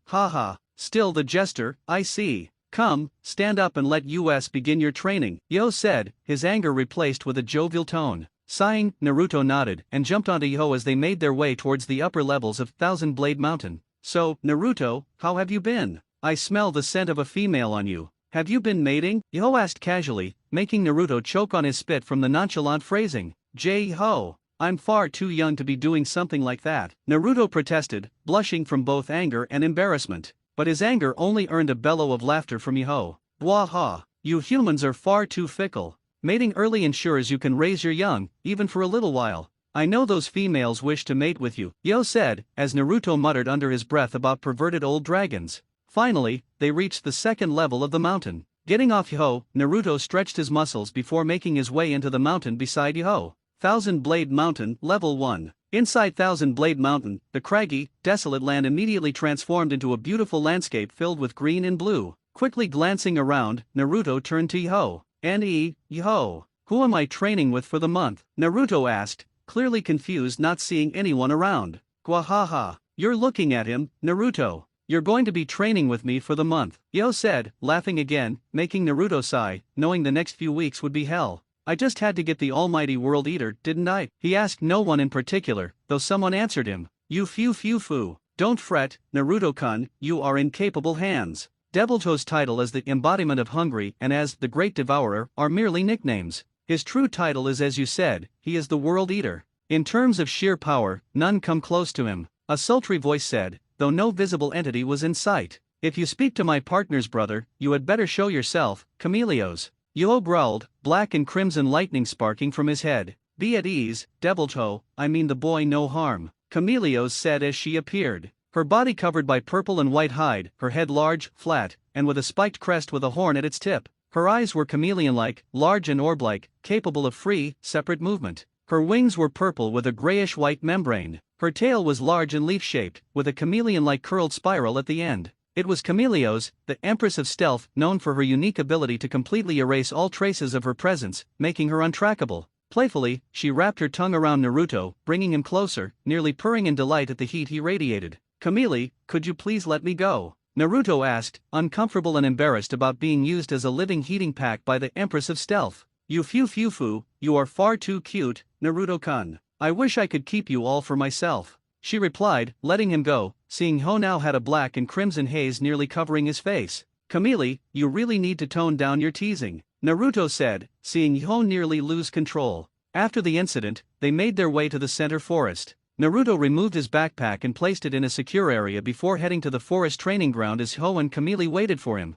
Haha, still the jester, I see. Come, stand up and let us begin your training, Yo said, his anger replaced with a jovial tone. Sighing, Naruto nodded and jumped onto Yo as they made their way towards the upper levels of Thousand Blade Mountain. So, Naruto, how have you been? I smell the scent of a female on you. Have you been mating? Yo asked casually, making Naruto choke on his spit from the nonchalant phrasing. J-ho, I'm far too young to be doing something like that, Naruto protested, blushing from both anger and embarrassment. But his anger only earned a bellow of laughter from Yo. Bwaha, you humans are far too fickle. Mating early ensures you can raise your young, even for a little while. I know those females wish to mate with you, Yo said, as Naruto muttered under his breath about perverted old dragons. Finally, they reached the second level of the mountain. Getting off Yo, Naruto stretched his muscles before making his way into the mountain beside Yo. Thousand Blade Mountain, Level 1. Inside Thousand Blade Mountain, the craggy, desolate land immediately transformed into a beautiful landscape filled with green and blue. Quickly glancing around, Naruto turned to Yo. Yo, who am I training with for the month? Naruto asked, clearly confused not seeing anyone around. Gwahaha, you're looking at him, Naruto. You're going to be training with me for the month, Yo said, laughing again, making Naruto sigh, knowing the next few weeks would be hell. I just had to get the almighty World Eater, didn't I? He asked no one in particular, though someone answered him. You fu. Don't fret, Naruto-kun, you are in capable hands. Devilto's title as the embodiment of hungry and as the Great Devourer are merely nicknames. His true title is, as you said, he is the World Eater. In terms of sheer power, none come close to him, a sultry voice said, though no visible entity was in sight. If you speak to my partner's brother, you had better show yourself, Chameleos. Yo growled, black and crimson lightning sparking from his head. Be at ease, Devilto, I mean the boy no harm, Chameleos said as she appeared. Her body covered by purple and white hide, her head large, flat, and with a spiked crest with a horn at its tip. Her eyes were chameleon-like, large and orb-like, capable of free, separate movement. Her wings were purple with a grayish-white membrane. Her tail was large and leaf-shaped, with a chameleon-like curled spiral at the end. It was Chameleos, the Empress of Stealth, known for her unique ability to completely erase all traces of her presence, making her untrackable. Playfully, she wrapped her tongue around Naruto, bringing him closer, nearly purring in delight at the heat he radiated. Chamele, could you please let me go? Naruto asked, uncomfortable and embarrassed about being used as a living heating pack by the Empress of Stealth. You fu, you are far too cute, Naruto-kun. I wish I could keep you all for myself. She replied, letting him go, seeing Ho now had a black and crimson haze nearly covering his face. Chamele, you really need to tone down your teasing, Naruto said, seeing Ho nearly lose control. After the incident, they made their way to the center forest. Naruto removed his backpack and placed it in a secure area before heading to the forest training ground as Ho and Chamele waited for him.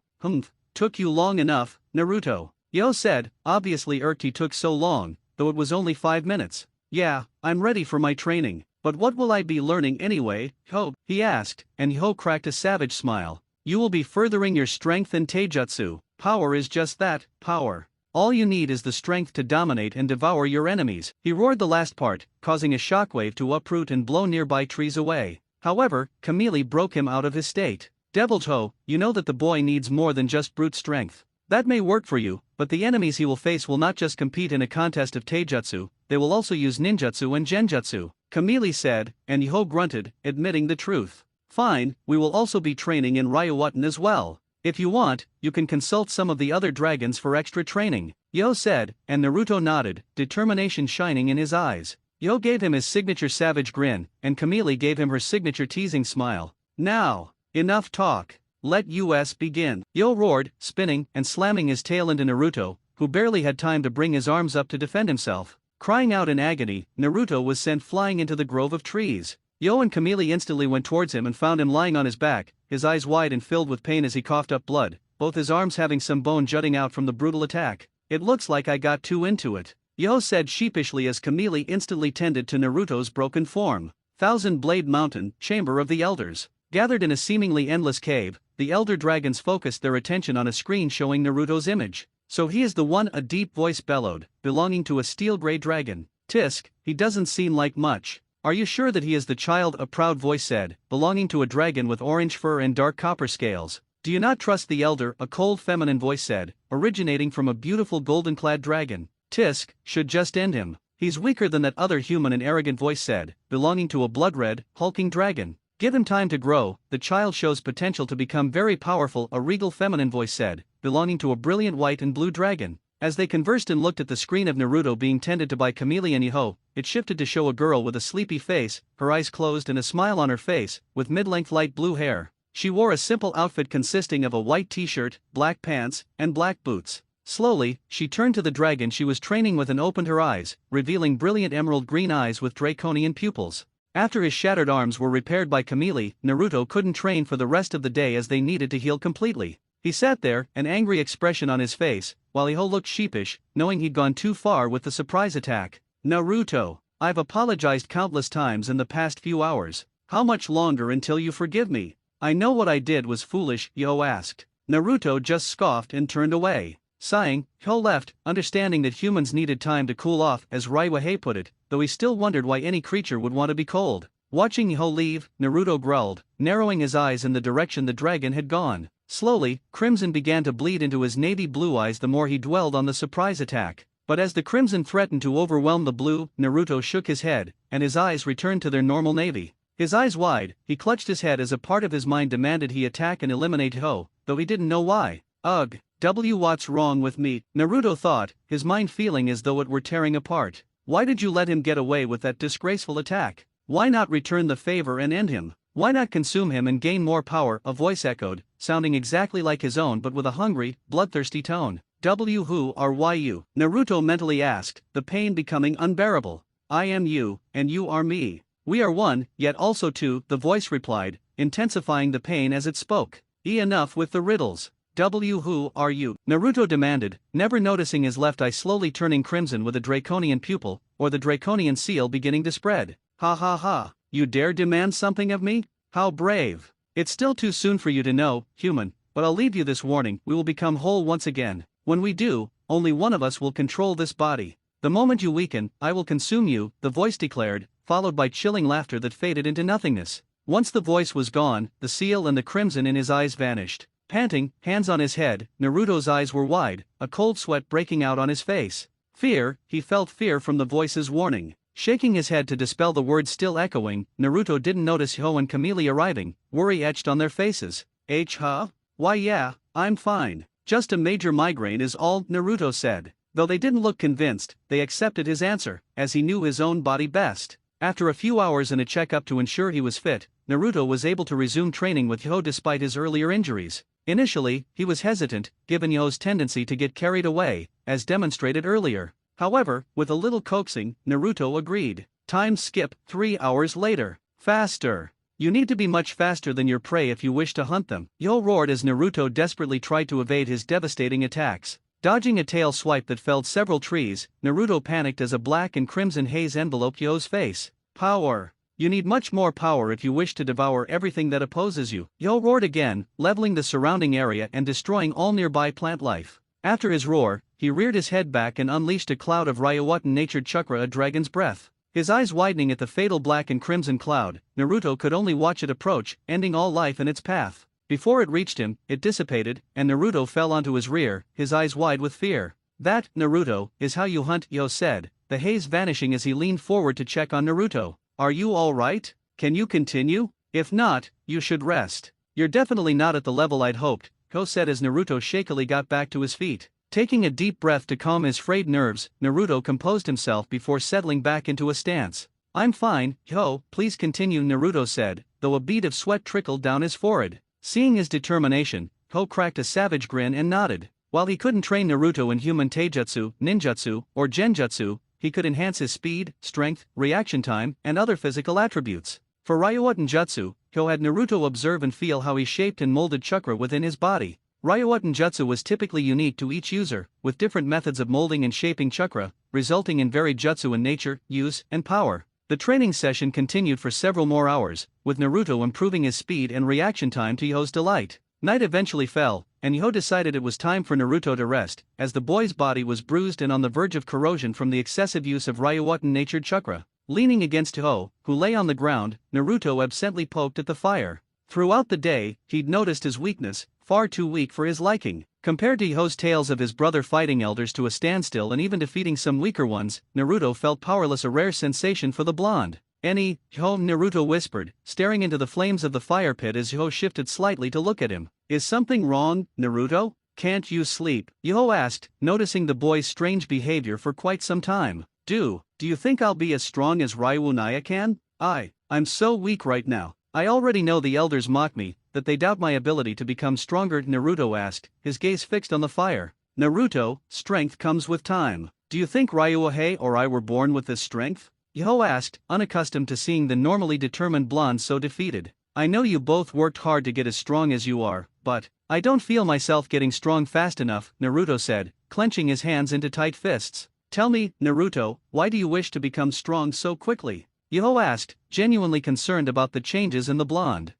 Took you long enough, Naruto. Yo said, obviously irked he took so long, though it was only 5 minutes. Yeah, I'm ready for my training, but what will I be learning anyway, Ho? He asked, and Ho cracked a savage smile. You will be furthering your strength and taijutsu. Power is just that, power. All you need is the strength to dominate and devour your enemies. He roared the last part, causing a shockwave to uproot and blow nearby trees away. However, Chamele broke him out of his state. Devilto, you know that the boy needs more than just brute strength. That may work for you, but the enemies he will face will not just compete in a contest of taijutsu, they will also use ninjutsu and genjutsu, Chamele said, and Yo grunted, admitting the truth. Fine, we will also be training in Ryuuten as well. If you want, you can consult some of the other dragons for extra training, Yo said, and Naruto nodded, determination shining in his eyes. Yo gave him his signature savage grin, and Chamele gave him her signature teasing smile. Now, enough talk. Let us begin. Yo roared, spinning and slamming his tail into Naruto, who barely had time to bring his arms up to defend himself. Crying out in agony, Naruto was sent flying into the grove of trees. Yo and Chamele instantly went towards him and found him lying on his back, his eyes wide and filled with pain as he coughed up blood, both his arms having some bone jutting out from the brutal attack. It looks like I got too into it, Yo said sheepishly as Chamele instantly tended to Naruto's broken form. Thousand Blade Mountain, Chamber of the Elders. Gathered in a seemingly endless cave, the Elder Dragons focused their attention on a screen showing Naruto's image. So he is the one, a deep voice bellowed, belonging to a steel-gray dragon. Tisk, he doesn't seem like much. Are you sure that he is the child? A proud voice said, belonging to a dragon with orange fur and dark copper scales. Do you not trust the elder? A cold feminine voice said, originating from a beautiful golden-clad dragon. Tisk should just end him. He's weaker than that other human, an arrogant voice said, belonging to a blood-red, hulking dragon. Give him time to grow, the child shows potential to become very powerful, a regal feminine voice said, belonging to a brilliant white and blue dragon. As they conversed and looked at the screen of Naruto being tended to by Camille and Yoho, it shifted to show a girl with a sleepy face, her eyes closed and a smile on her face, with mid-length light blue hair. She wore a simple outfit consisting of a white t-shirt, black pants, and black boots. Slowly, she turned to the dragon she was training with and opened her eyes, revealing brilliant emerald green eyes with draconian pupils. After his shattered arms were repaired by Camille, Naruto couldn't train for the rest of the day as they needed to heal completely. He sat there, an angry expression on his face, while Yoho looked sheepish, knowing he'd gone too far with the surprise attack. Naruto, I've apologized countless times in the past few hours. How much longer until you forgive me? I know what I did was foolish, Yoho asked. Naruto just scoffed and turned away. Sighing, Yoho left, understanding that humans needed time to cool off, as Raiwahei put it, though he still wondered why any creature would want to be cold. Watching Yoho leave, Naruto growled, narrowing his eyes in the direction the dragon had gone. Slowly, crimson began to bleed into his navy blue eyes the more he dwelled on the surprise attack. But as the crimson threatened to overwhelm the blue, Naruto shook his head, and his eyes returned to their normal navy. His eyes wide, he clutched his head as a part of his mind demanded he attack and eliminate Yoho, though he didn't know why. Ugh, what's wrong with me? Naruto thought, his mind feeling as though it were tearing apart. Why did you let him get away with that disgraceful attack? Why not return the favor and end him? Why not consume him and gain more power? A voice echoed, sounding exactly like his own but with a hungry, bloodthirsty tone. Who are you? Naruto mentally asked, the pain becoming unbearable. I am you, and you are me. We are one, yet also two, the voice replied, intensifying the pain as it spoke. Enough with the riddles. Who are you? Naruto demanded, never noticing his left eye slowly turning crimson with a draconian pupil, or the draconian seal beginning to spread. Ha ha ha, you dare demand something of me? How brave. It's still too soon for you to know, human, but I'll leave you this warning, we will become whole once again. When we do, only one of us will control this body. The moment you weaken, I will consume you, the voice declared, followed by chilling laughter that faded into nothingness. Once the voice was gone, the seal and the crimson in his eyes vanished. Panting, hands on his head, Naruto's eyes were wide, a cold sweat breaking out on his face. Fear, he felt fear from the voice's warning. Shaking his head to dispel the words still echoing, Naruto didn't notice Yoho and Camille arriving, worry etched on their faces. Huh? Why yeah, I'm fine. Just a major migraine is all, Naruto said. Though they didn't look convinced, they accepted his answer, as he knew his own body best. After a few hours and a checkup to ensure he was fit, Naruto was able to resume training with Yoho despite his earlier injuries. Initially, he was hesitant, given Yoho's tendency to get carried away, as demonstrated earlier. However, with a little coaxing, Naruto agreed. Time skip, 3 hours later. Faster. You need to be much faster than your prey if you wish to hunt them. Yoho roared as Naruto desperately tried to evade his devastating attacks. Dodging a tail swipe that felled several trees, Naruto panicked as a black and crimson haze enveloped Yoho's face. Power. You need much more power if you wish to devour everything that opposes you. Yoho roared again, leveling the surrounding area and destroying all nearby plant life. After his roar, he reared his head back and unleashed a cloud of Ryuatan-natured chakra, a dragon's breath. His eyes widening at the fatal black and crimson cloud, Naruto could only watch it approach, ending all life in its path. Before it reached him, it dissipated, and Naruto fell onto his rear, his eyes wide with fear. That, Naruto, is how you hunt, Yoho said, the haze vanishing as he leaned forward to check on Naruto. Are you alright? Can you continue? If not, you should rest. You're definitely not at the level I'd hoped, Yoho said as Naruto shakily got back to his feet. Taking a deep breath to calm his frayed nerves, Naruto composed himself before settling back into a stance. I'm fine, Yoho, please continue, Naruto said, though a bead of sweat trickled down his forehead. Seeing his determination, Yoho cracked a savage grin and nodded. While he couldn't train Naruto in human taijutsu, ninjutsu, or genjutsu, he could enhance his speed, strength, reaction time, and other physical attributes. For Ryuatan Jutsu, Yoho had Naruto observe and feel how he shaped and molded chakra within his body. Ryuatan Jutsu was typically unique to each user, with different methods of molding and shaping chakra, resulting in varied jutsu in nature, use, and power. The training session continued for several more hours, with Naruto improving his speed and reaction time to Yoho's delight. Night eventually fell, and Yoho decided it was time for Naruto to rest, as the boy's body was bruised and on the verge of corrosion from the excessive use of Ryuatan-natured chakra. Leaning against Yoho, who lay on the ground, Naruto absently poked at the fire. Throughout the day, he'd noticed his weakness, far too weak for his liking. Compared to Yo's tales of his brother fighting elders to a standstill and even defeating some weaker ones, Naruto felt powerless, a rare sensation for the blonde. Yo, Naruto whispered, staring into the flames of the fire pit as Yo shifted slightly to look at him. Is something wrong, Naruto? Can't you sleep? Yo asked, noticing the boy's strange behavior for quite some time. Do you think I'll be as strong as Ryuunaya can? I'm so weak right now. I already know the elders mock me, that they doubt my ability to become stronger, Naruto asked, his gaze fixed on the fire. Naruto, strength comes with time. Do you think Ryuuhei or I were born with this strength? Yo asked, unaccustomed to seeing the normally determined blonde so defeated. I know you both worked hard to get as strong as you are, but I don't feel myself getting strong fast enough, Naruto said, clenching his hands into tight fists. Tell me, Naruto, why do you wish to become strong so quickly? Yo asked, genuinely concerned about the changes in the blonde.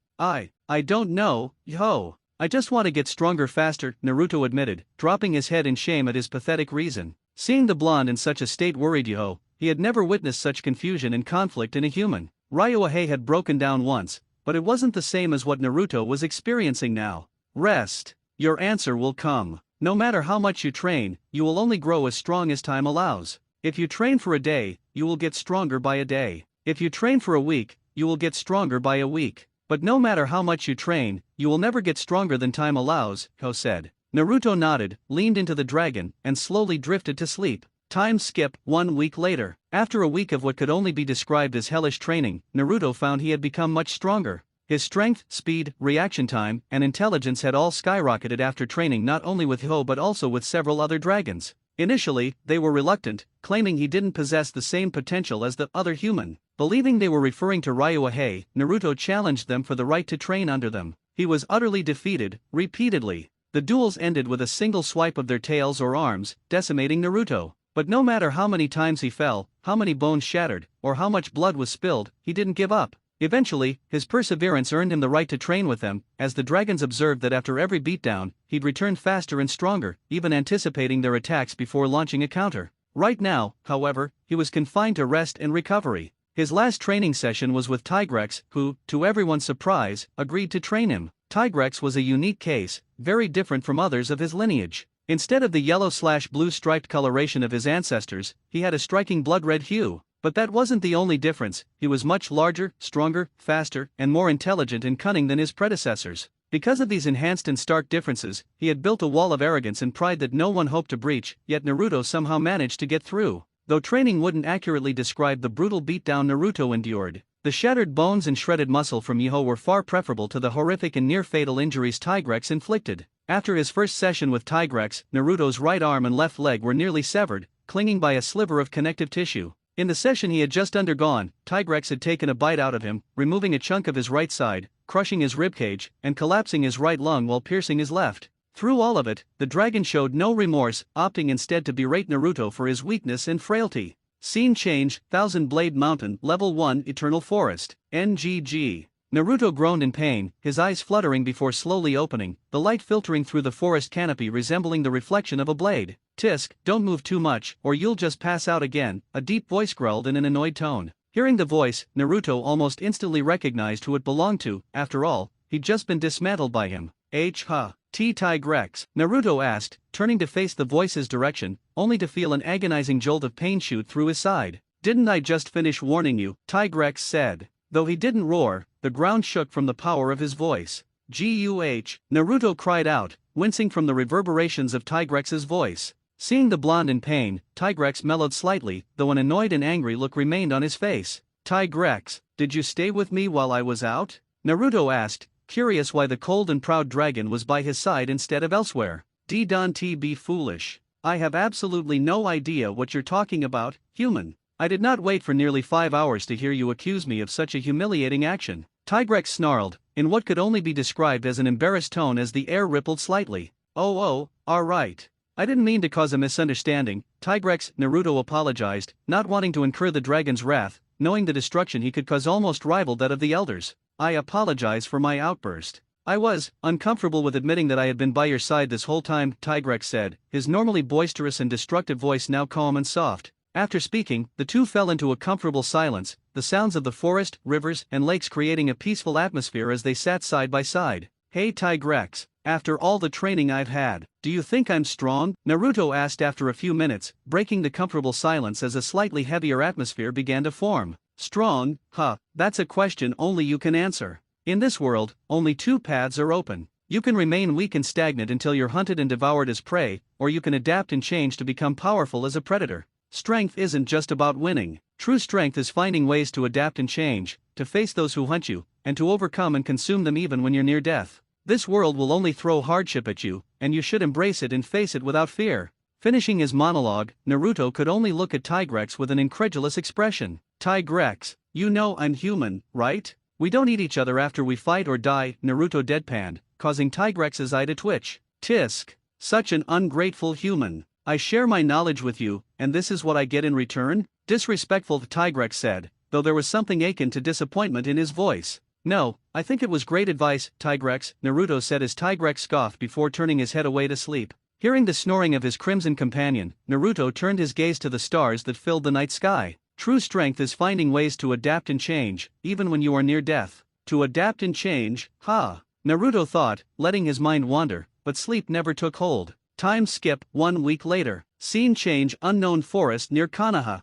I don't know, Yo. I just want to get stronger faster, Naruto admitted, dropping his head in shame at his pathetic reason. Seeing the blonde in such a state worried Yo. He had never witnessed such confusion and conflict in a human. Ryuuhei had broken down once, but it wasn't the same as what Naruto was experiencing now. Rest. Your answer will come. No matter how much you train, you will only grow as strong as time allows. If you train for a day, you will get stronger by a day. If you train for a week, you will get stronger by a week. But no matter how much you train, you will never get stronger than time allows, Ho said. Naruto nodded, leaned into the dragon, and slowly drifted to sleep. Time skip. 1 week later. After a week of what could only be described as hellish training, Naruto found he had become much stronger. His strength, speed, reaction time, and intelligence had all skyrocketed after training not only with Ho but also with several other dragons. Initially, they were reluctant, claiming he didn't possess the same potential as the other human. Believing they were referring to Ryuuhei, Naruto challenged them for the right to train under them. He was utterly defeated, repeatedly. The duels ended with a single swipe of their tails or arms, decimating Naruto. But no matter how many times he fell, how many bones shattered, or how much blood was spilled, he didn't give up. Eventually, his perseverance earned him the right to train with them, as the dragons observed that after every beatdown, he'd return faster and stronger, even anticipating their attacks before launching a counter. Right now, however, he was confined to rest and recovery. His last training session was with Tigrex, who, to everyone's surprise, agreed to train him. Tigrex was a unique case, very different from others of his lineage. Instead of the yellow/blue striped coloration of his ancestors, he had a striking blood-red hue. But that wasn't the only difference. He was much larger, stronger, faster, and more intelligent and cunning than his predecessors. Because of these enhanced and stark differences, he had built a wall of arrogance and pride that no one hoped to breach, yet Naruto somehow managed to get through. Though training wouldn't accurately describe the brutal beatdown Naruto endured, the shattered bones and shredded muscle from Yo were far preferable to the horrific and near-fatal injuries Tigrex inflicted. After his first session with Tigrex, Naruto's right arm and left leg were nearly severed, clinging by a sliver of connective tissue. In the session he had just undergone, Tigrex had taken a bite out of him, removing a chunk of his right side, crushing his ribcage, and collapsing his right lung while piercing his left. Through all of it, the dragon showed no remorse, opting instead to berate Naruto for his weakness and frailty. Scene change, Thousand Blade Mountain, Level 1 Eternal Forest, NGG. Naruto groaned in pain, his eyes fluttering before slowly opening, the light filtering through the forest canopy resembling the reflection of a blade. Tisk, don't move too much, or you'll just pass out again, a deep voice growled in an annoyed tone. Hearing the voice, Naruto almost instantly recognized who it belonged to. After all, he'd just been dismantled by him. Tigrex? Naruto asked, turning to face the voice's direction, only to feel an agonizing jolt of pain shoot through his side. Didn't I just finish warning you? Tigrex said. Though he didn't roar, the ground shook from the power of his voice. Naruto cried out, wincing from the reverberations of Tigrex's voice. Seeing the blonde in pain, Tigrex mellowed slightly, though an annoyed and angry look remained on his face. Tigrex, did you stay with me while I was out? Naruto asked, curious why the cold and proud dragon was by his side instead of elsewhere. Don't be foolish. I have absolutely no idea what you're talking about, human. I did not wait for nearly 5 hours to hear you accuse me of such a humiliating action. Tigrex snarled, in what could only be described as an embarrassed tone as the air rippled slightly. All right. I didn't mean to cause a misunderstanding, Tigrex. Naruto apologized, not wanting to incur the dragon's wrath, knowing the destruction he could cause almost rivaled that of the elders. I apologize for my outburst. I was uncomfortable with admitting that I had been by your side this whole time, Tigrex said, his normally boisterous and destructive voice now calm and soft. After speaking, the two fell into a comfortable silence, the sounds of the forest, rivers, and lakes creating a peaceful atmosphere as they sat side by side. Hey Tigrex, after all the training I've had. Do you think I'm strong? Naruto asked after a few minutes, breaking the comfortable silence as a slightly heavier atmosphere began to form. Strong? Huh, that's a question only you can answer. In this world, only two paths are open. You can remain weak and stagnant until you're hunted and devoured as prey, or you can adapt and change to become powerful as a predator. Strength isn't just about winning. True strength is finding ways to adapt and change, to face those who hunt you, and to overcome and consume them even when you're near death. This world will only throw hardship at you, and you should embrace it and face it without fear. Finishing his monologue, Naruto could only look at Tigrex with an incredulous expression. Tigrex, you know I'm human, right? We don't eat each other after we fight or die, Naruto deadpanned, causing Tigrex's eye to twitch. Tisk, such an ungrateful human. I share my knowledge with you, and this is what I get in return? Disrespectful, Tigrex said, though there was something akin to disappointment in his voice. No, I think it was great advice, Tigrex, Naruto said as Tigrex scoffed before turning his head away to sleep. Hearing the snoring of his crimson companion, Naruto turned his gaze to the stars that filled the night sky. True strength is finding ways to adapt and change, even when you are near death. To adapt and change, Naruto thought, letting his mind wander, but sleep never took hold. Time skip, 1 week later. Scene change, unknown forest near Konoha.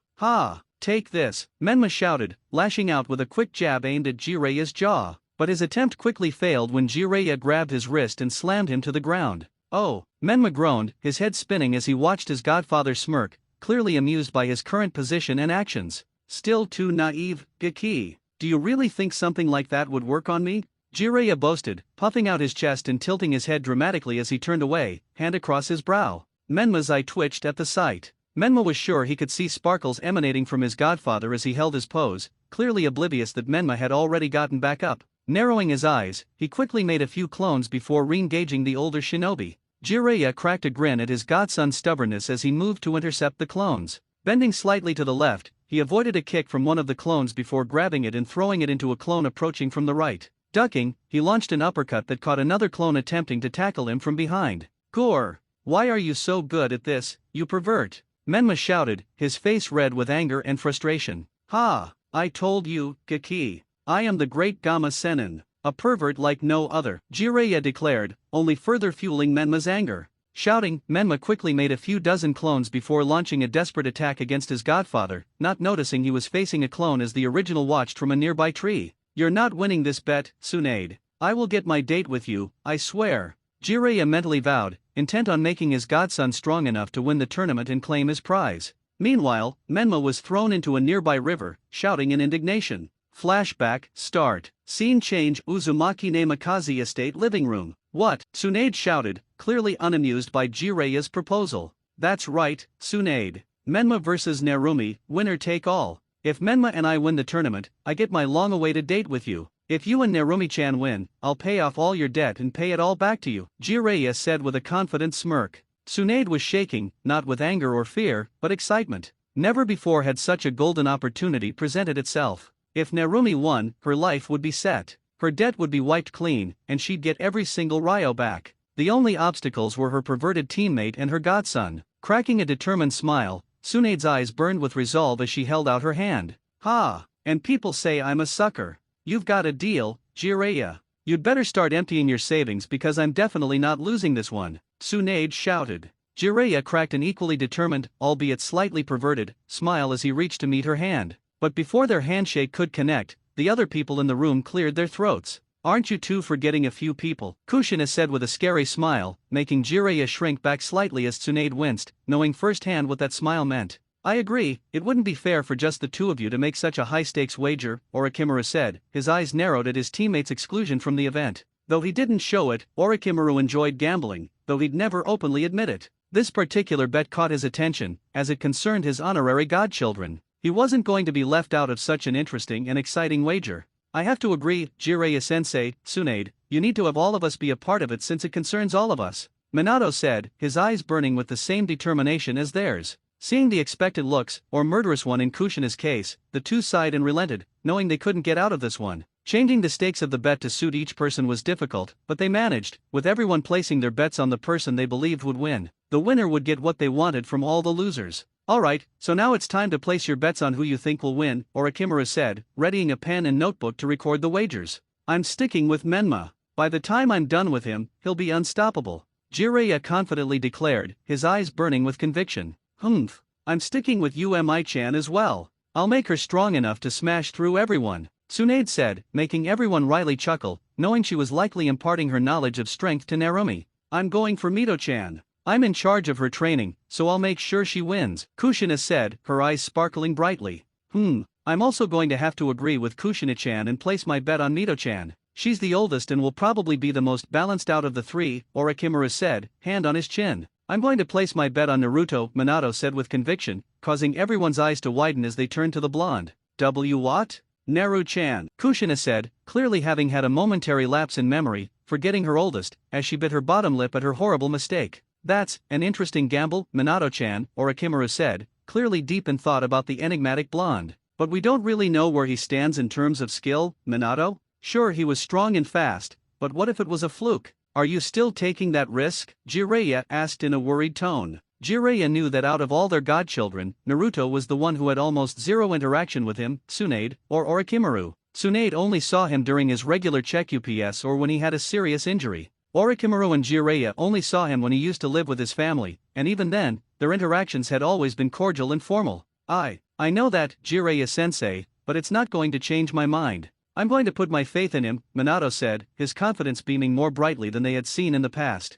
Take this, Menma shouted, lashing out with a quick jab aimed at Jiraiya's jaw. But his attempt quickly failed when Jiraiya grabbed his wrist and slammed him to the ground. Oh, Menma groaned, his head spinning as he watched his godfather smirk, clearly amused by his current position and actions. Still too naive, Gaki. Do you really think something like that would work on me? Jiraiya boasted, puffing out his chest and tilting his head dramatically as he turned away, hand across his brow. Menma's eye twitched at the sight. Menma was sure he could see sparkles emanating from his godfather as he held his pose, clearly oblivious that Menma had already gotten back up. Narrowing his eyes, he quickly made a few clones before re-engaging the older shinobi. Jiraiya cracked a grin at his godson's stubbornness as he moved to intercept the clones. Bending slightly to the left, he avoided a kick from one of the clones before grabbing it and throwing it into a clone approaching from the right. Ducking, he launched an uppercut that caught another clone attempting to tackle him from behind. Gore! Why are you so good at this, you pervert? Menma shouted, his face red with anger and frustration. I told you, Gaki. I am the great Gamma Sennin. A pervert like no other, Jiraiya declared, only further fueling Menma's anger. Shouting, Menma quickly made a few dozen clones before launching a desperate attack against his godfather, not noticing he was facing a clone as the original watched from a nearby tree. You're not winning this bet, Tsunade. I will get my date with you, I swear. Jiraiya mentally vowed, intent on making his godson strong enough to win the tournament and claim his prize. Meanwhile, Menma was thrown into a nearby river, shouting in indignation. Flashback, start. Scene change, Uzumaki Namikaze Estate living room. What? Tsunade shouted, clearly unamused by Jiraiya's proposal. That's right, Tsunade. Menma vs Narumi, winner take all. If Menma and I win the tournament, I get my long-awaited date with you. If you and Narumi-chan win, I'll pay off all your debt and pay it all back to you, Jiraiya said with a confident smirk. Tsunade was shaking, not with anger or fear, but excitement. Never before had such a golden opportunity presented itself. If Narumi won, her life would be set. Her debt would be wiped clean, and she'd get every single Ryo back. The only obstacles were her perverted teammate and her godson. Cracking a determined smile, Tsunade's eyes burned with resolve as she held out her hand. And people say I'm a sucker. You've got a deal, Jiraiya. You'd better start emptying your savings because I'm definitely not losing this one, Tsunade shouted. Jiraiya cracked an equally determined, albeit slightly perverted, smile as he reached to meet her hand. But before their handshake could connect, the other people in the room cleared their throats. Aren't you two forgetting a few people? Kushina said with a scary smile, making Jiraiya shrink back slightly as Tsunade winced, knowing firsthand what that smile meant. I agree, it wouldn't be fair for just the two of you to make such a high-stakes wager, Orochimaru said, his eyes narrowed at his teammate's exclusion from the event. Though he didn't show it, Orochimaru enjoyed gambling, though he'd never openly admit it. This particular bet caught his attention, as it concerned his honorary godchildren. He wasn't going to be left out of such an interesting and exciting wager. I have to agree, Jiraiya-sensei, Tsunade, you need to have all of us be a part of it since it concerns all of us, Minato said, his eyes burning with the same determination as theirs. Seeing the expected looks, or murderous one in Kushina's case, the two sighed and relented, knowing they couldn't get out of this one. Changing the stakes of the bet to suit each person was difficult, but they managed, with everyone placing their bets on the person they believed would win. The winner would get what they wanted from all the losers. Alright, so now it's time to place your bets on who you think will win, Orochimaru said, readying a pen and notebook to record the wagers. I'm sticking with Menma. By the time I'm done with him, he'll be unstoppable, Jiraiya confidently declared, his eyes burning with conviction. Humph. I'm sticking with Umi-chan as well. I'll make her strong enough to smash through everyone, Tsunade said, making everyone wryly chuckle, knowing she was likely imparting her knowledge of strength to Narumi. I'm going for Mito-chan. I'm in charge of her training, so I'll make sure she wins, Kushina said, her eyes sparkling brightly. I'm also going to have to agree with Kushina-chan and place my bet on Mito-chan. She's the oldest and will probably be the most balanced out of the three, Orochimaru said, hand on his chin. I'm going to place my bet on Naruto, Minato said with conviction, causing everyone's eyes to widen as they turned to the blonde. What? Naru-chan, Kushina said, clearly having had a momentary lapse in memory, forgetting her oldest, as she bit her bottom lip at her horrible mistake. That's an interesting gamble, Minato-chan, Orochimaru said, clearly deep in thought about the enigmatic blonde. But we don't really know where he stands in terms of skill, Minato? Sure, he was strong and fast, but what if it was a fluke? Are you still taking that risk? Jiraiya asked in a worried tone. Jiraiya knew that out of all their godchildren, Naruto was the one who had almost zero interaction with him, Tsunade, or Orochimaru. Tsunade only saw him during his regular check UPS or when he had a serious injury. Orochimaru and Jiraiya only saw him when he used to live with his family, and even then, their interactions had always been cordial and formal. I know that, Jiraiya-sensei, but it's not going to change my mind. I'm going to put my faith in him, Minato said, his confidence beaming more brightly than they had seen in the past.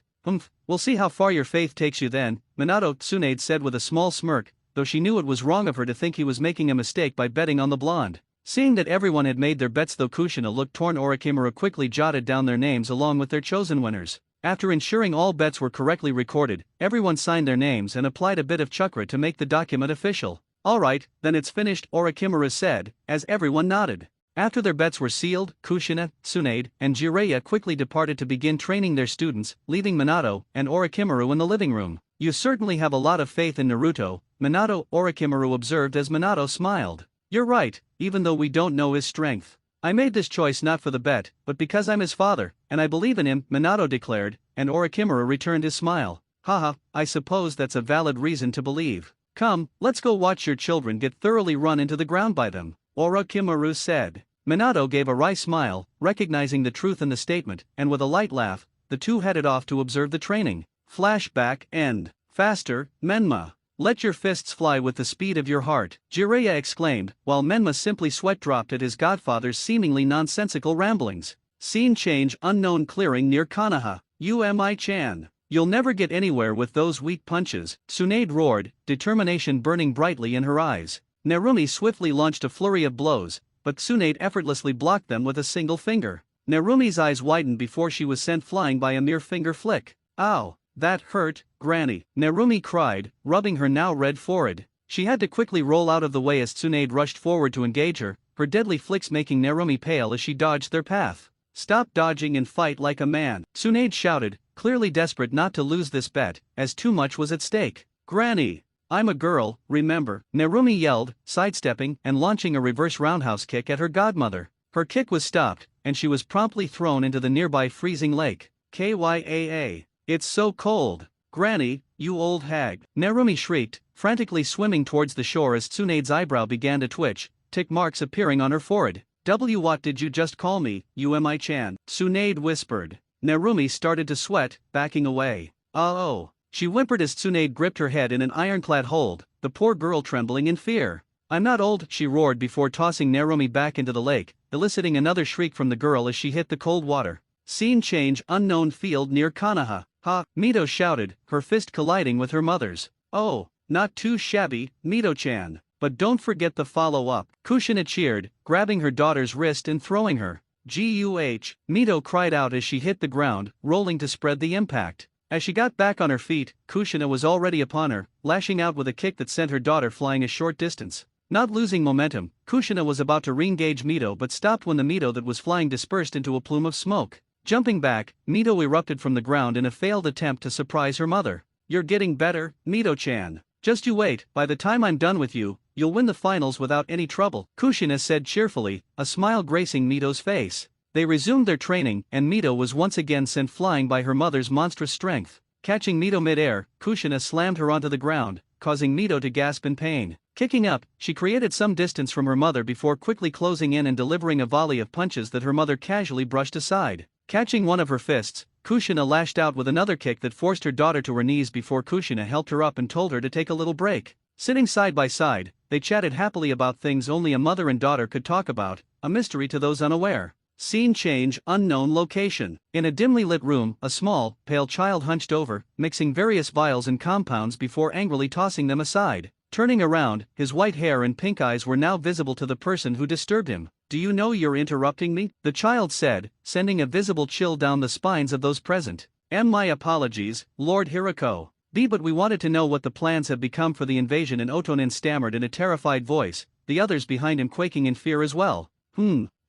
We'll see how far your faith takes you then, Minato, Tsunade said with a small smirk, though she knew it was wrong of her to think he was making a mistake by betting on the blonde. Seeing that everyone had made their bets though Kushina looked torn, Orochimaru quickly jotted down their names along with their chosen winners. After ensuring all bets were correctly recorded, everyone signed their names and applied a bit of chakra to make the document official. Alright, then it's finished, Orochimaru said, as everyone nodded. After their bets were sealed, Kushina, Tsunade, and Jiraiya quickly departed to begin training their students, leaving Minato and Orochimaru in the living room. You certainly have a lot of faith in Naruto, Minato, Orochimaru observed as Minato smiled. You're right, even though we don't know his strength. I made this choice not for the bet, but because I'm his father, and I believe in him, Minato declared, and Orochimaru returned his smile. Haha, I suppose that's a valid reason to believe. Come, let's go watch your children get thoroughly run into the ground by them, Orochimaru said. Minato gave a wry smile, recognizing the truth in the statement, and with a light laugh, the two headed off to observe the training. Flashback end. Faster, Menma. Let your fists fly with the speed of your heart, Jiraiya exclaimed, while Menma simply sweat-dropped at his godfather's seemingly nonsensical ramblings. Scene change, unknown clearing near Konoha. Umi-chan. You'll never get anywhere with those weak punches, Tsunade roared, determination burning brightly in her eyes. Narumi swiftly launched a flurry of blows, but Tsunade effortlessly blocked them with a single finger. Narumi's eyes widened before she was sent flying by a mere finger flick. Ow, that hurt, Granny, Narumi cried, rubbing her now red forehead. She had to quickly roll out of the way as Tsunade rushed forward to engage her, her deadly flicks making Narumi pale as she dodged their path. Stop dodging and fight like a man, Tsunade shouted, clearly desperate not to lose this bet, as too much was at stake. Granny! I'm a girl, remember, Narumi yelled, sidestepping and launching a reverse roundhouse kick at her godmother. Her kick was stopped, and she was promptly thrown into the nearby freezing lake. Kyaa. It's so cold. Granny, you old hag. Narumi shrieked, frantically swimming towards the shore as Tsunade's eyebrow began to twitch, tick marks appearing on her forehead. What did you just call me, Umi-chan? Tsunade whispered. Narumi started to sweat, backing away. Oh. She whimpered as Tsunade gripped her head in an ironclad hold, the poor girl trembling in fear. I'm not old, she roared before tossing Narumi back into the lake, eliciting another shriek from the girl as she hit the cold water. Scene change, unknown field near Konoha. Ha, Mito shouted, her fist colliding with her mother's. Oh, not too shabby, Mito-chan. But don't forget the follow-up, Kushina cheered, grabbing her daughter's wrist and throwing her. Guh, Mito cried out as she hit the ground, rolling to spread the impact. As she got back on her feet, Kushina was already upon her, lashing out with a kick that sent her daughter flying a short distance. Not losing momentum, Kushina was about to re-engage Mito but stopped when the Mito that was flying dispersed into a plume of smoke. Jumping back, Mito erupted from the ground in a failed attempt to surprise her mother. You're getting better, Mito-chan. Just you wait, by the time I'm done with you, you'll win the finals without any trouble, Kushina said cheerfully, a smile gracing Mito's face. They resumed their training, and Mito was once again sent flying by her mother's monstrous strength. Catching Mito mid-air, Kushina slammed her onto the ground, causing Mito to gasp in pain. Kicking up, she created some distance from her mother before quickly closing in and delivering a volley of punches that her mother casually brushed aside. Catching one of her fists, Kushina lashed out with another kick that forced her daughter to her knees before Kushina helped her up and told her to take a little break. Sitting side by side, they chatted happily about things only a mother and daughter could talk about, a mystery to those unaware. Scene change, unknown location. In a dimly lit room, a small, pale child hunched over, mixing various vials and compounds before angrily tossing them aside. Turning around, his white hair and pink eyes were now visible to the person who disturbed him. "Do you know you're interrupting me?" the child said, sending a visible chill down the spines of those present. "My apologies, Lord Hirako. But we wanted to know what the plans have become for the invasion," and Otonin stammered in a terrified voice, the others behind him quaking in fear as well.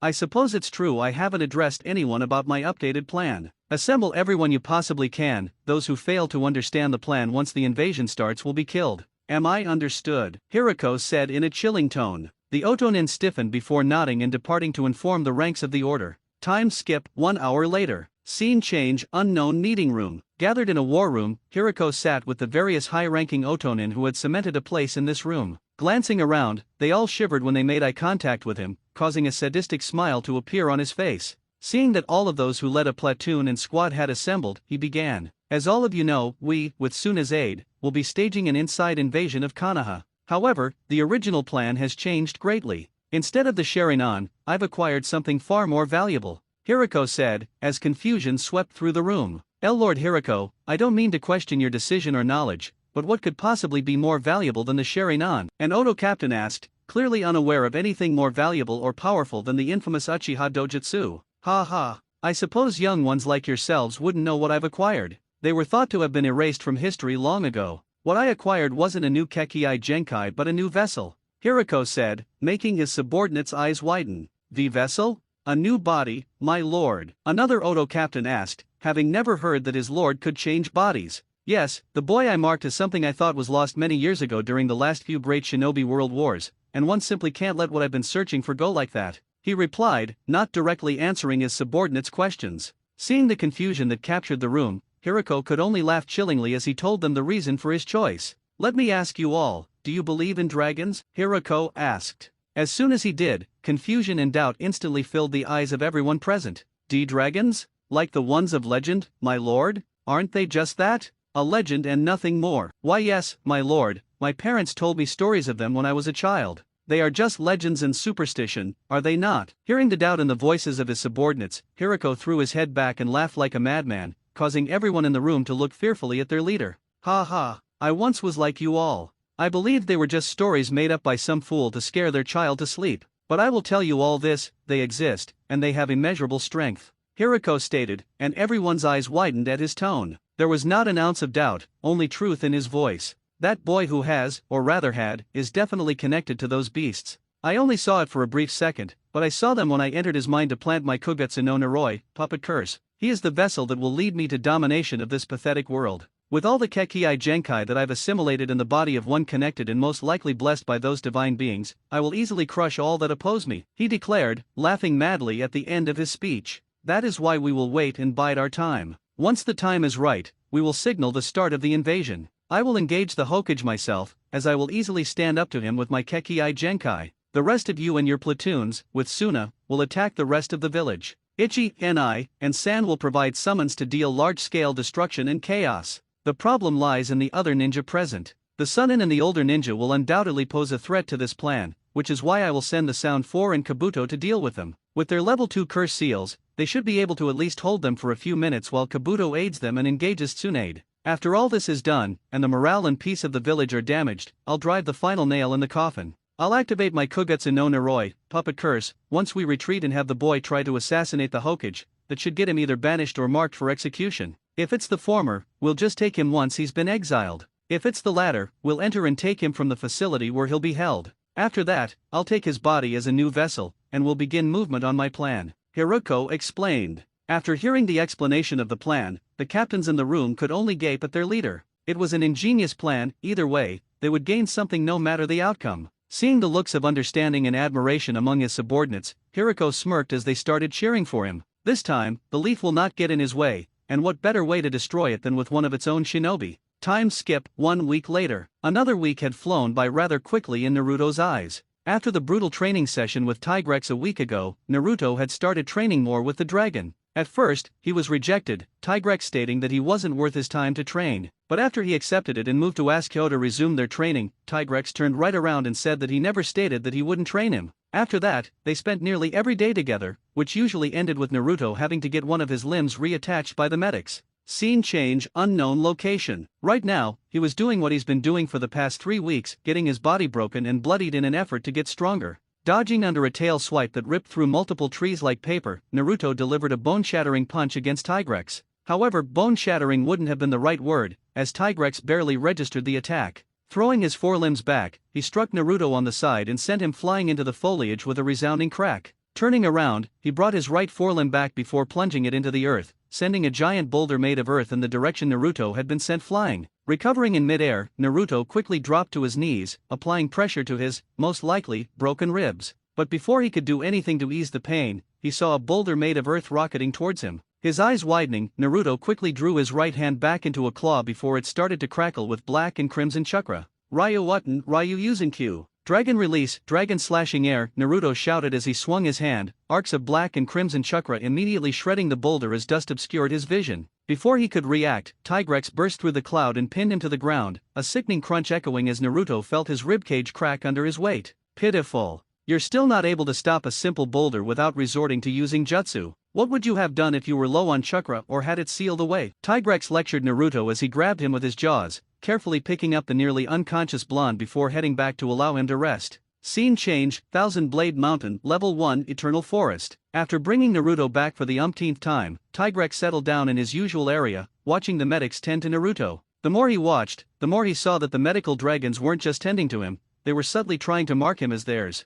I suppose it's true I haven't addressed anyone about my updated plan. Assemble everyone you possibly can, those who fail to understand the plan once the invasion starts will be killed. Am I understood? Hirako said in a chilling tone. The Otonin stiffened before nodding and departing to inform the ranks of the order. Time skip, 1 hour later. Scene change, unknown meeting room. Gathered in a war room, Hirako sat with the various high-ranking Otonin who had cemented a place in this room. Glancing around, they all shivered when they made eye contact with him, causing a sadistic smile to appear on his face. Seeing that all of those who led a platoon and squad had assembled, he began. As all of you know, we, with Suna's aid, will be staging an inside invasion of Konoha. However, the original plan has changed greatly. Instead of the Sharingan, I've acquired something far more valuable, Hirako said, as confusion swept through the room. Lord Hirako, I don't mean to question your decision or knowledge, but what could possibly be more valuable than the Sharingan? An Oto captain asked, clearly unaware of anything more valuable or powerful than the infamous Uchiha Dojutsu. Ha ha, I suppose young ones like yourselves wouldn't know what I've acquired. They were thought to have been erased from history long ago. What I acquired wasn't a new Kekii Genkai but a new vessel, Hirako said, making his subordinates' eyes widen. The vessel? A new body, my lord? Another Oto captain asked, having never heard that his lord could change bodies. Yes, the boy I marked as something I thought was lost many years ago during the last few great shinobi world wars, and one simply can't let what I've been searching for go like that, he replied, not directly answering his subordinates' questions. Seeing the confusion that captured the room, Hirako could only laugh chillingly as he told them the reason for his choice. Let me ask you all, do you believe in dragons? Hirako asked. As soon as he did, confusion and doubt instantly filled the eyes of everyone present. Dragons? Like the ones of legend, my lord? Aren't they just that? A legend and nothing more. Why yes, my lord, my parents told me stories of them when I was a child. They are just legends and superstition, are they not? Hearing the doubt in the voices of his subordinates, Hirako threw his head back and laughed like a madman, causing everyone in the room to look fearfully at their leader. Ha ha, I once was like you all. I believed they were just stories made up by some fool to scare their child to sleep. But I will tell you all this, they exist, and they have immeasurable strength, Hirako stated, and everyone's eyes widened at his tone. There was not an ounce of doubt, only truth in his voice. That boy who has, or rather had, is definitely connected to those beasts. I only saw it for a brief second, but I saw them when I entered his mind to plant my Kugetsu no Naroi, puppet curse. He is the vessel that will lead me to domination of this pathetic world. With all the Kekii Genkai that I've assimilated in the body of one connected and most likely blessed by those divine beings, I will easily crush all that oppose me, he declared, laughing madly at the end of his speech. That is why we will wait and bide our time. Once the time is right, we will signal the start of the invasion. I will engage the Hokage myself, as I will easily stand up to him with my Kekii Genkai. The rest of you and your platoons, with Suna, will attack the rest of the village. Ichi, Ni, and San will provide summons to deal large-scale destruction and chaos. The problem lies in the other ninja present. The Sunin and the older ninja will undoubtedly pose a threat to this plan, which is why I will send the Sound 4 and Kabuto to deal with them. With their level 2 curse seals, they should be able to at least hold them for a few minutes while Kabuto aids them and engages Tsunade. After all this is done, and the morale and peace of the village are damaged, I'll drive the final nail in the coffin. I'll activate my Kugetsu no Naroi, puppet curse, once we retreat and have the boy try to assassinate the Hokage, that should get him either banished or marked for execution. If it's the former, we'll just take him once he's been exiled. If it's the latter, we'll enter and take him from the facility where he'll be held. After that, I'll take his body as a new vessel, and we'll begin movement on my plan, Hirako explained. After hearing the explanation of the plan, the captains in the room could only gape at their leader. It was an ingenious plan, either way, they would gain something no matter the outcome. Seeing the looks of understanding and admiration among his subordinates, Hirako smirked as they started cheering for him. This time, the leaf will not get in his way, and what better way to destroy it than with one of its own shinobi. Time skip, 1 week later. Another week had flown by rather quickly in Naruto's eyes. After the brutal training session with Tigrex a week ago, Naruto had started training more with the dragon. At first, he was rejected, Tigrex stating that he wasn't worth his time to train. But after he accepted it and moved to ask Kyo to resume their training, Tigrex turned right around and said that he never stated that he wouldn't train him. After that, they spent nearly every day together, which usually ended with Naruto having to get one of his limbs reattached by the medics. Scene change, unknown location. Right now, he was doing what he's been doing for the past 3 weeks, getting his body broken and bloodied in an effort to get stronger. Dodging under a tail swipe that ripped through multiple trees like paper, Naruto delivered a bone-shattering punch against Tigrex. However, bone-shattering wouldn't have been the right word, as Tigrex barely registered the attack. Throwing his forelimbs back, he struck Naruto on the side and sent him flying into the foliage with a resounding crack. Turning around, he brought his right forelimb back before plunging it into the earth, sending a giant boulder made of earth in the direction Naruto had been sent flying. Recovering in mid-air, Naruto quickly dropped to his knees, applying pressure to his, most likely, broken ribs. But before he could do anything to ease the pain, he saw a boulder made of earth rocketing towards him. His eyes widening, Naruto quickly drew his right hand back into a claw before it started to crackle with black and crimson chakra. Ryu Utten, Ryu using Q. Dragon release, dragon slashing air, Naruto shouted as he swung his hand, arcs of black and crimson chakra immediately shredding the boulder as dust obscured his vision. Before he could react, Tigrex burst through the cloud and pinned him to the ground, a sickening crunch echoing as Naruto felt his ribcage crack under his weight. Pitiful. You're still not able to stop a simple boulder without resorting to using jutsu. What would you have done if you were low on chakra or had it sealed away? Tigrex lectured Naruto as he grabbed him with his jaws, carefully picking up the nearly unconscious blonde before heading back to allow him to rest. Scene change, Thousand Blade Mountain, Level 1, Eternal Forest. After bringing Naruto back for the umpteenth time, Tigrex settled down in his usual area, watching the medics tend to Naruto. The more he watched, the more he saw that the medical dragons weren't just tending to him, they were subtly trying to mark him as theirs.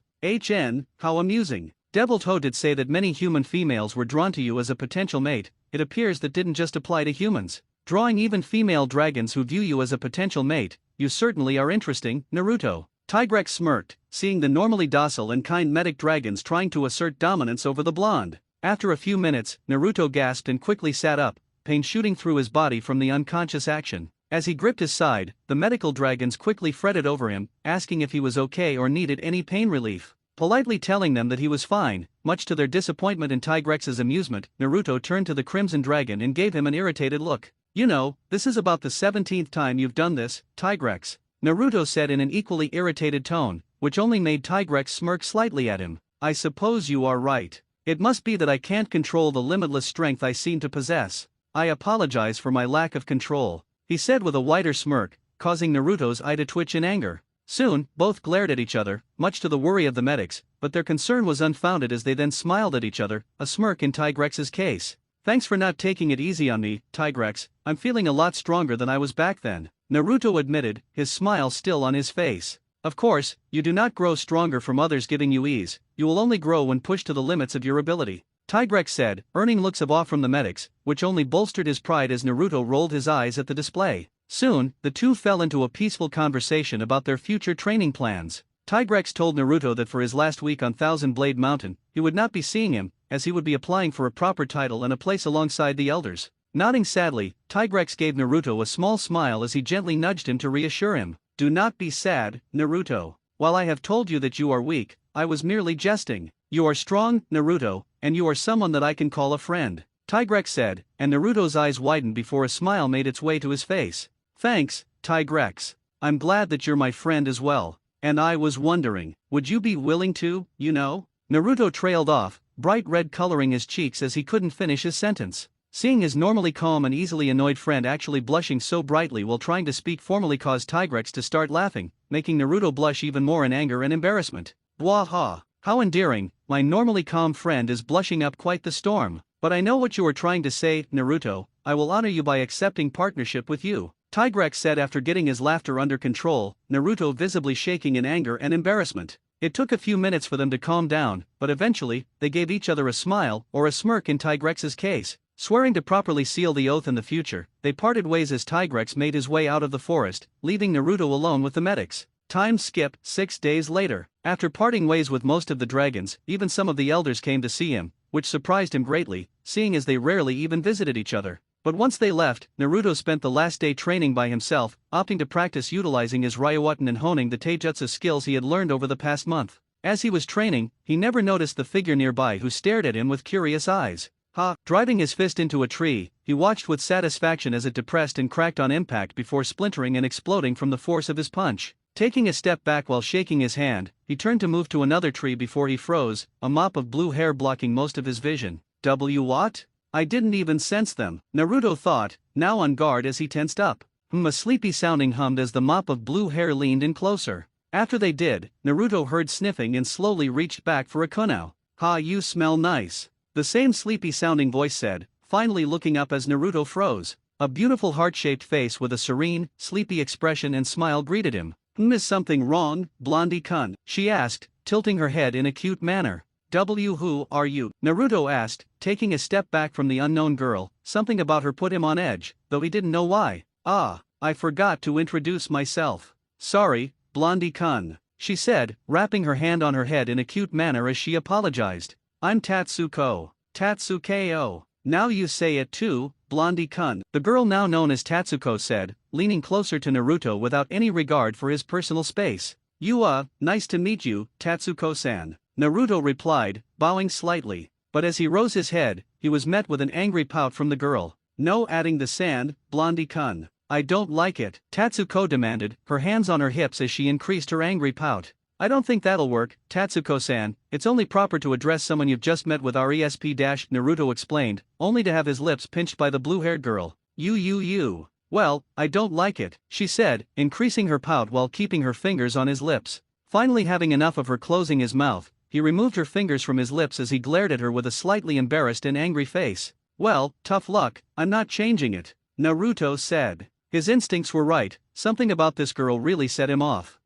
How amusing. Devil Toe did say that many human females were drawn to you as a potential mate. It appears that didn't just apply to humans. Drawing even female dragons who view you as a potential mate, you certainly are interesting, Naruto. Tigrex smirked, seeing the normally docile and kind medic dragons trying to assert dominance over the blonde. After a few minutes, Naruto gasped and quickly sat up, pain shooting through his body from the unconscious action. As he gripped his side, the medical dragons quickly fretted over him, asking if he was okay or needed any pain relief. Politely telling them that he was fine, much to their disappointment and Tigrex's amusement, Naruto turned to the Crimson Dragon and gave him an irritated look. You know, this is about the 17th time you've done this, Tigrex. Naruto said in an equally irritated tone, which only made Tigrex smirk slightly at him. I suppose you are right. It must be that I can't control the limitless strength I seem to possess. I apologize for my lack of control, he said with a wider smirk, causing Naruto's eye to twitch in anger. Soon, both glared at each other, much to the worry of the medics, but their concern was unfounded as they then smiled at each other, a smirk in Tigrex's case. Thanks for not taking it easy on me, Tigrex, I'm feeling a lot stronger than I was back then, Naruto admitted, his smile still on his face. Of course, you do not grow stronger from others giving you ease, you will only grow when pushed to the limits of your ability, Tigrex said, earning looks of awe from the medics, which only bolstered his pride as Naruto rolled his eyes at the display. Soon, the two fell into a peaceful conversation about their future training plans. Tigrex told Naruto that for his last week on Thousand Blade Mountain, he would not be seeing him, as he would be applying for a proper title and a place alongside the elders. Nodding sadly, Tigrex gave Naruto a small smile as he gently nudged him to reassure him. Do not be sad, Naruto. While I have told you that you are weak, I was merely jesting. You are strong, Naruto, and you are someone that I can call a friend, Tigrex said, and Naruto's eyes widened before a smile made its way to his face. Thanks, Tigrex. I'm glad that you're my friend as well. And I was wondering, would you be willing to, Naruto trailed off, bright red coloring his cheeks as he couldn't finish his sentence. Seeing his normally calm and easily annoyed friend actually blushing so brightly while trying to speak formally caused Tigrex to start laughing, making Naruto blush even more in anger and embarrassment. Bwaha! How endearing, my normally calm friend is blushing up quite the storm. But I know what you were trying to say, Naruto, I will honor you by accepting partnership with you, Tigrex said after getting his laughter under control, Naruto visibly shaking in anger and embarrassment. It took a few minutes for them to calm down, but eventually, they gave each other a smile, or a smirk in Tigrex's case. Swearing to properly seal the oath in the future, they parted ways as Tigrex made his way out of the forest, leaving Naruto alone with the medics. Time skip, 6 days later. After parting ways with most of the dragons, even some of the elders came to see him, which surprised him greatly, seeing as they rarely even visited each other. But once they left, Naruto spent the last day training by himself, opting to practice utilizing his Ryuuten and honing the taijutsu skills he had learned over the past month. As he was training, he never noticed the figure nearby who stared at him with curious eyes. Ha! Driving his fist into a tree, he watched with satisfaction as it depressed and cracked on impact before splintering and exploding from the force of his punch. Taking a step back while shaking his hand, he turned to move to another tree before he froze, a mop of blue hair blocking most of his vision. What? I didn't even sense them, Naruto thought, now on guard as he tensed up. A sleepy sounding hummed as the mop of blue hair leaned in closer. After they did, Naruto heard sniffing and slowly reached back for a kunao. Ha, you smell nice. The same sleepy sounding voice said, finally looking up as Naruto froze. A beautiful heart-shaped face with a serene, sleepy expression and smile greeted him. Is something wrong, Blondie-kun? She asked, tilting her head in a cute manner. Who are you? Naruto asked, taking a step back from the unknown girl. Something about her put him on edge, though he didn't know why. Ah, I forgot to introduce myself. Sorry, Blondie-kun, she said, wrapping her hand on her head in a cute manner as she apologized. I'm Tatsuko. Tatsukeo. Now you say it too, Blondie-kun. The girl now known as Tatsuko said, leaning closer to Naruto without any regard for his personal space. Nice to meet you, Tatsuko-san. Naruto replied, bowing slightly. But as he rose his head, he was met with an angry pout from the girl. No adding the sand, Blondie-kun. I don't like it, Tatsuko demanded, her hands on her hips as she increased her angry pout. I don't think that'll work, Tatsuko-san, it's only proper to address someone you've just met with RESP-, Naruto explained, only to have his lips pinched by the blue-haired girl. You. Well, I don't like it, she said, increasing her pout while keeping her fingers on his lips. Finally having enough of her closing his mouth, he removed her fingers from his lips as he glared at her with a slightly embarrassed and angry face. Well, tough luck, I'm not changing it, Naruto said. His instincts were right, something about this girl really set him off.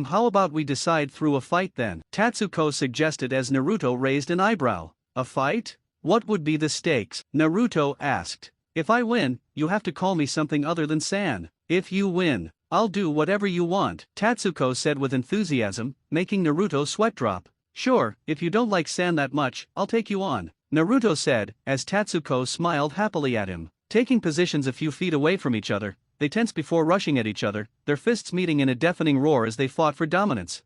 How about we decide through a fight then? Tatsuko suggested as Naruto raised an eyebrow. A fight? What would be the stakes? Naruto asked. If I win, you have to call me something other than San. If you win, I'll do whatever you want, Tatsuko said with enthusiasm, making Naruto sweat drop. Sure, if you don't like San that much, I'll take you on, Naruto said, as Tatsuko smiled happily at him. Taking positions a few feet away from each other, they tensed before rushing at each other, their fists meeting in a deafening roar as they fought for dominance.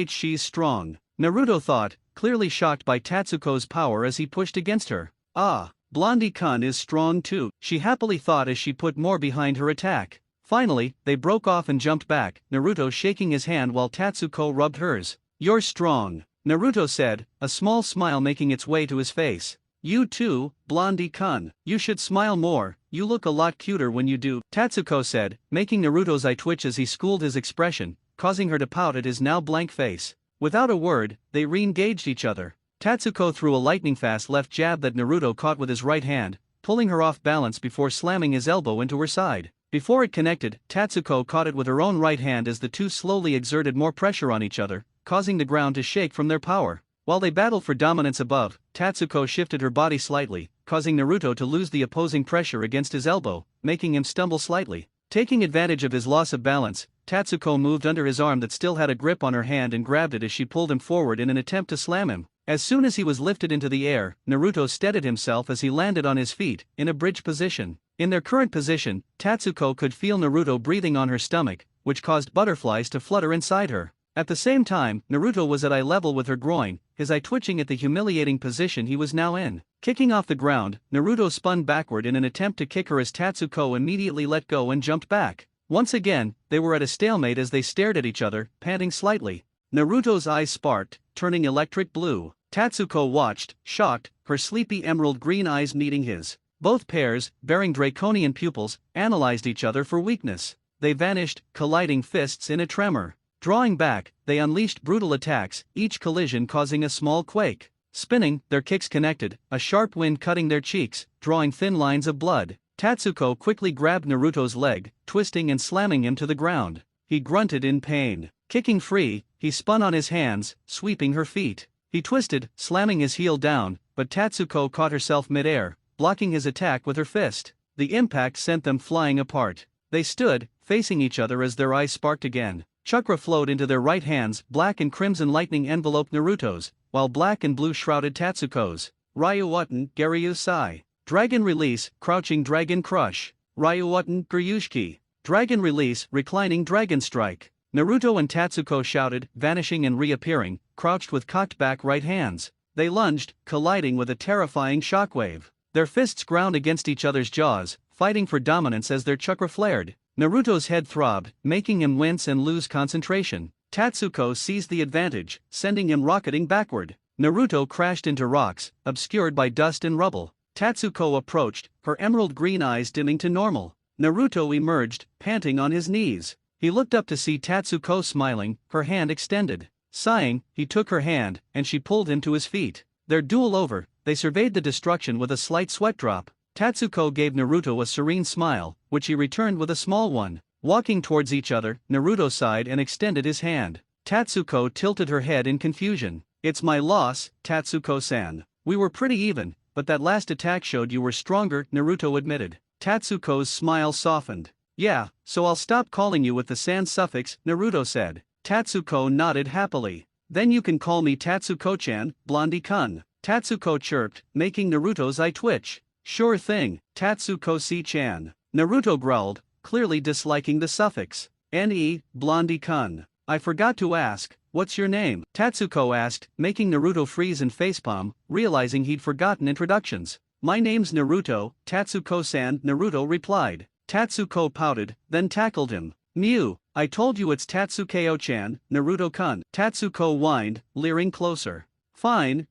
She's strong, Naruto thought, clearly shocked by Tatsuko's power as he pushed against her. Ah, Blondie-kun is strong too, she happily thought as she put more behind her attack. Finally, they broke off and jumped back, Naruto shaking his hand while Tatsuko rubbed hers. You're strong, Naruto said, a small smile making its way to his face. You too, Blondie-kun. You should smile more, you look a lot cuter when you do, Tatsuko said, making Naruto's eye twitch as he schooled his expression, causing her to pout at his now blank face. Without a word, they re-engaged each other. Tatsuko threw a lightning-fast left jab that Naruto caught with his right hand, pulling her off balance before slamming his elbow into her side. Before it connected, Tatsuko caught it with her own right hand as the two slowly exerted more pressure on each other, causing the ground to shake from their power. While they battled for dominance above, Tatsuko shifted her body slightly, causing Naruto to lose the opposing pressure against his elbow, making him stumble slightly. Taking advantage of his loss of balance, Tatsuko moved under his arm that still had a grip on her hand and grabbed it as she pulled him forward in an attempt to slam him. As soon as he was lifted into the air, Naruto steadied himself as he landed on his feet, in a bridge position. In their current position, Tatsuko could feel Naruto breathing on her stomach, which caused butterflies to flutter inside her. At the same time, Naruto was at eye level with her groin, his eye twitching at the humiliating position he was now in. Kicking off the ground, Naruto spun backward in an attempt to kick her as Tatsuko immediately let go and jumped back. Once again, they were at a stalemate as they stared at each other, panting slightly. Naruto's eyes sparked, turning electric blue. Tatsuko watched, shocked, her sleepy emerald green eyes meeting his. Both pairs, bearing draconian pupils, analyzed each other for weakness. They vanished, colliding fists in a tremor. Drawing back, they unleashed brutal attacks, each collision causing a small quake. Spinning, their kicks connected, a sharp wind cutting their cheeks, drawing thin lines of blood. Tatsuko quickly grabbed Naruto's leg, twisting and slamming him to the ground. He grunted in pain. Kicking free, he spun on his hands, sweeping her feet. He twisted, slamming his heel down, but Tatsuko caught herself mid-air, blocking his attack with her fist. The impact sent them flying apart. They stood, facing each other as their eyes sparked again. Chakra flowed into their right hands, black and crimson lightning enveloped Naruto's, while black and blue shrouded Tatsuko's. Ryuuten, Garyu Sai. Dragon Release, Crouching Dragon Crush. Ryuuten, Gyushki. Dragon Release, Reclining Dragon Strike. Naruto and Tatsuko shouted, vanishing and reappearing, crouched with cocked back right hands. They lunged, colliding with a terrifying shockwave. Their fists ground against each other's jaws, fighting for dominance as their chakra flared. Naruto's head throbbed, making him wince and lose concentration. Tatsuko seized the advantage, sending him rocketing backward. Naruto crashed into rocks, obscured by dust and rubble. Tatsuko approached, her emerald green eyes dimming to normal. Naruto emerged, panting on his knees. He looked up to see Tatsuko smiling, her hand extended. Sighing, he took her hand, and she pulled him to his feet. Their duel over, they surveyed the destruction with a slight sweat drop. Tatsuko gave Naruto a serene smile, which he returned with a small one. Walking towards each other, Naruto sighed and extended his hand. Tatsuko tilted her head in confusion. "It's my loss, Tatsuko-san. We were pretty even, but that last attack showed you were stronger," Naruto admitted. Tatsuko's smile softened. "Yeah, so I'll stop calling you with the san suffix," Naruto said. Tatsuko nodded happily. "Then you can call me Tatsuko-chan, Blondie-kun," Tatsuko chirped, making Naruto's eye twitch. "Sure thing, Tatsuko-chan," Naruto growled, clearly disliking the suffix. "Ne, Blondie-kun. I forgot to ask, what's your name?" Tatsuko asked, making Naruto freeze and facepalm, realizing he'd forgotten introductions. "My name's Naruto, Tatsuko-san," Naruto replied. Tatsuko pouted, then tackled him. "Mew, I told you it's Tatsukeo-chan, Naruto-kun," Tatsuko whined, leering closer. Fine.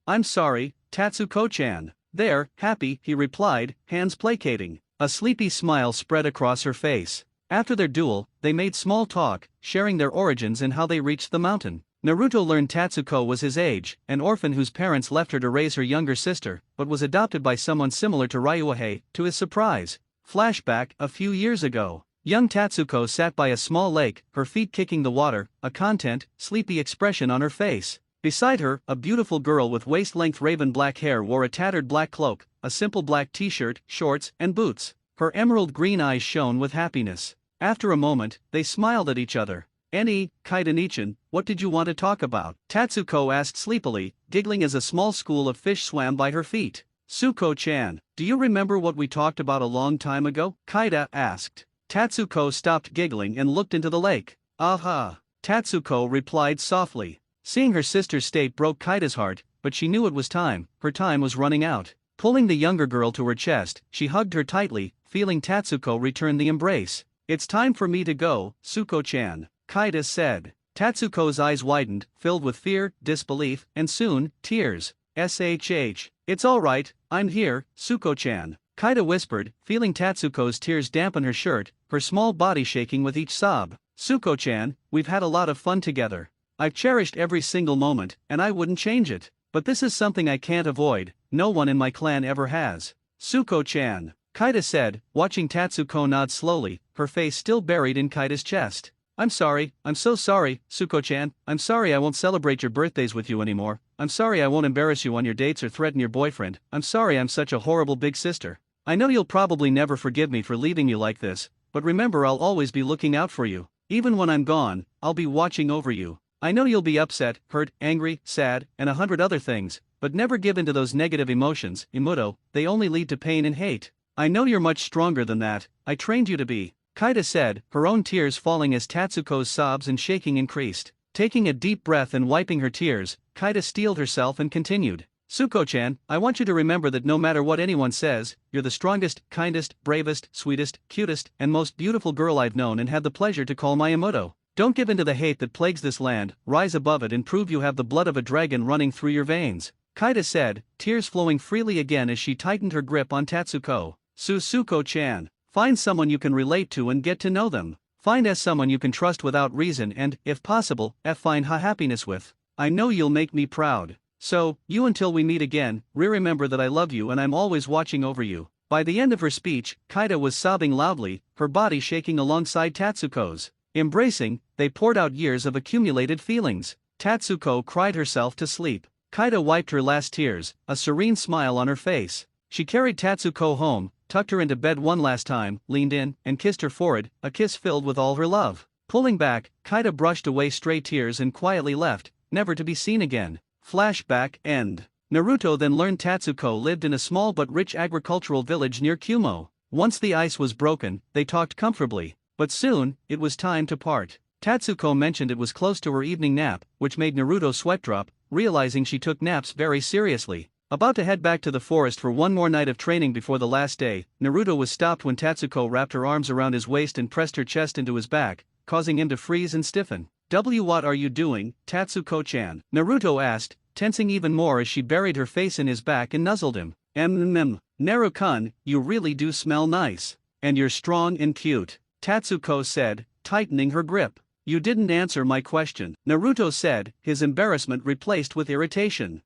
I'm sorry, Tatsuko-chan." "There, happy," he replied, hands placating. A sleepy smile spread across her face. After their duel, they made small talk, sharing their origins and how they reached the mountain. Naruto learned Tatsuko was his age, an orphan whose parents left her to raise her younger sister, but was adopted by someone similar to Ryuhei, to his surprise. Flashback, a few years ago. Young Tatsuko sat by a small lake, her feet kicking the water, a content, sleepy expression on her face. Beside her, a beautiful girl with waist-length raven black hair wore a tattered black cloak, a simple black t-shirt, shorts, and boots. Her emerald green eyes shone with happiness. After a moment, they smiled at each other. "Ne, Kaitanichan, what did you want to talk about?" Tatsuko asked sleepily, giggling as a small school of fish swam by her feet. "Suko-chan, do you remember what we talked about a long time ago?" Kaita asked. Tatsuko stopped giggling and looked into the lake. "Aha!" Tatsuko replied softly. Seeing her sister's state broke Kaita's heart, but she knew it was time, her time was running out. Pulling the younger girl to her chest, she hugged her tightly, feeling Tatsuko return the embrace. "It's time for me to go, Suko-chan," Kaita said. Tatsuko's eyes widened, filled with fear, disbelief, and soon, tears. "Shh. It's all right, I'm here, Suko-chan," Kaita whispered, feeling Tatsuko's tears dampen her shirt, her small body shaking with each sob. "Suko-chan, we've had a lot of fun together. I've cherished every single moment, and I wouldn't change it. But this is something I can't avoid, no one in my clan ever has." "Suko-chan," Kaita said, watching Tatsuko nod slowly, her face still buried in Kaita's chest. I'm so sorry, Suko-chan. I'm sorry I won't celebrate your birthdays with you anymore. I'm sorry I won't embarrass you on your dates or threaten your boyfriend. I'm sorry I'm such a horrible big sister. I know you'll probably never forgive me for leaving you like this, but remember I'll always be looking out for you. Even when I'm gone, I'll be watching over you. I know you'll be upset, hurt, angry, sad, and 100 other things, but never give in to those negative emotions, Imuto, they only lead to pain and hate. I know you're much stronger than that, I trained you to be," Kaita said, her own tears falling as Tatsuko's sobs and shaking increased. Taking a deep breath and wiping her tears, Kaita steeled herself and continued. "Suko-chan, I want you to remember that no matter what anyone says, you're the strongest, kindest, bravest, sweetest, cutest, and most beautiful girl I've known and had the pleasure to call my Imuto. Don't give in to the hate that plagues this land, rise above it and prove you have the blood of a dragon running through your veins," Kaita said, tears flowing freely again as she tightened her grip on Tatsuko. "Suko-chan, find someone you can relate to and get to know them. Find someone you can trust without reason and, if possible, find happiness with. I know you'll make me proud. So, you until we meet again, remember that I love you and I'm always watching over you." By the end of her speech, Kaita was sobbing loudly, her body shaking alongside Tatsuko's. Embracing, they poured out years of accumulated feelings. Tatsuko cried herself to sleep. Kaita wiped her last tears, a serene smile on her face. She carried Tatsuko home, tucked her into bed one last time, leaned in, and kissed her forehead, a kiss filled with all her love. Pulling back, Kaita brushed away stray tears and quietly left, never to be seen again. Flashback end. Naruto then learned Tatsuko lived in a small but rich agricultural village near Kumo. Once the ice was broken, they talked comfortably. But soon, it was time to part. Tatsuko mentioned it was close to her evening nap, which made Naruto sweat drop, realizing she took naps very seriously. About to head back to the forest for one more night of training before the last day, Naruto was stopped when Tatsuko wrapped her arms around his waist and pressed her chest into his back, causing him to freeze and stiffen. What are you doing, Tatsuko-chan? Naruto asked, tensing even more as she buried her face in his back and nuzzled him. Naru-kun, you really do smell nice. And you're strong and cute, Tatsuko said, tightening her grip. You didn't answer my question, Naruto said, his embarrassment replaced with irritation.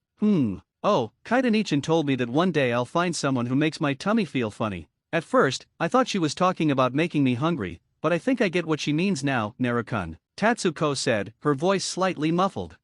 Oh, Kaitanichan told me that one day I'll find someone who makes my tummy feel funny. At first, I thought she was talking about making me hungry, but I think I get what she means now, Naru-kun, Tatsuko said, her voice slightly muffled.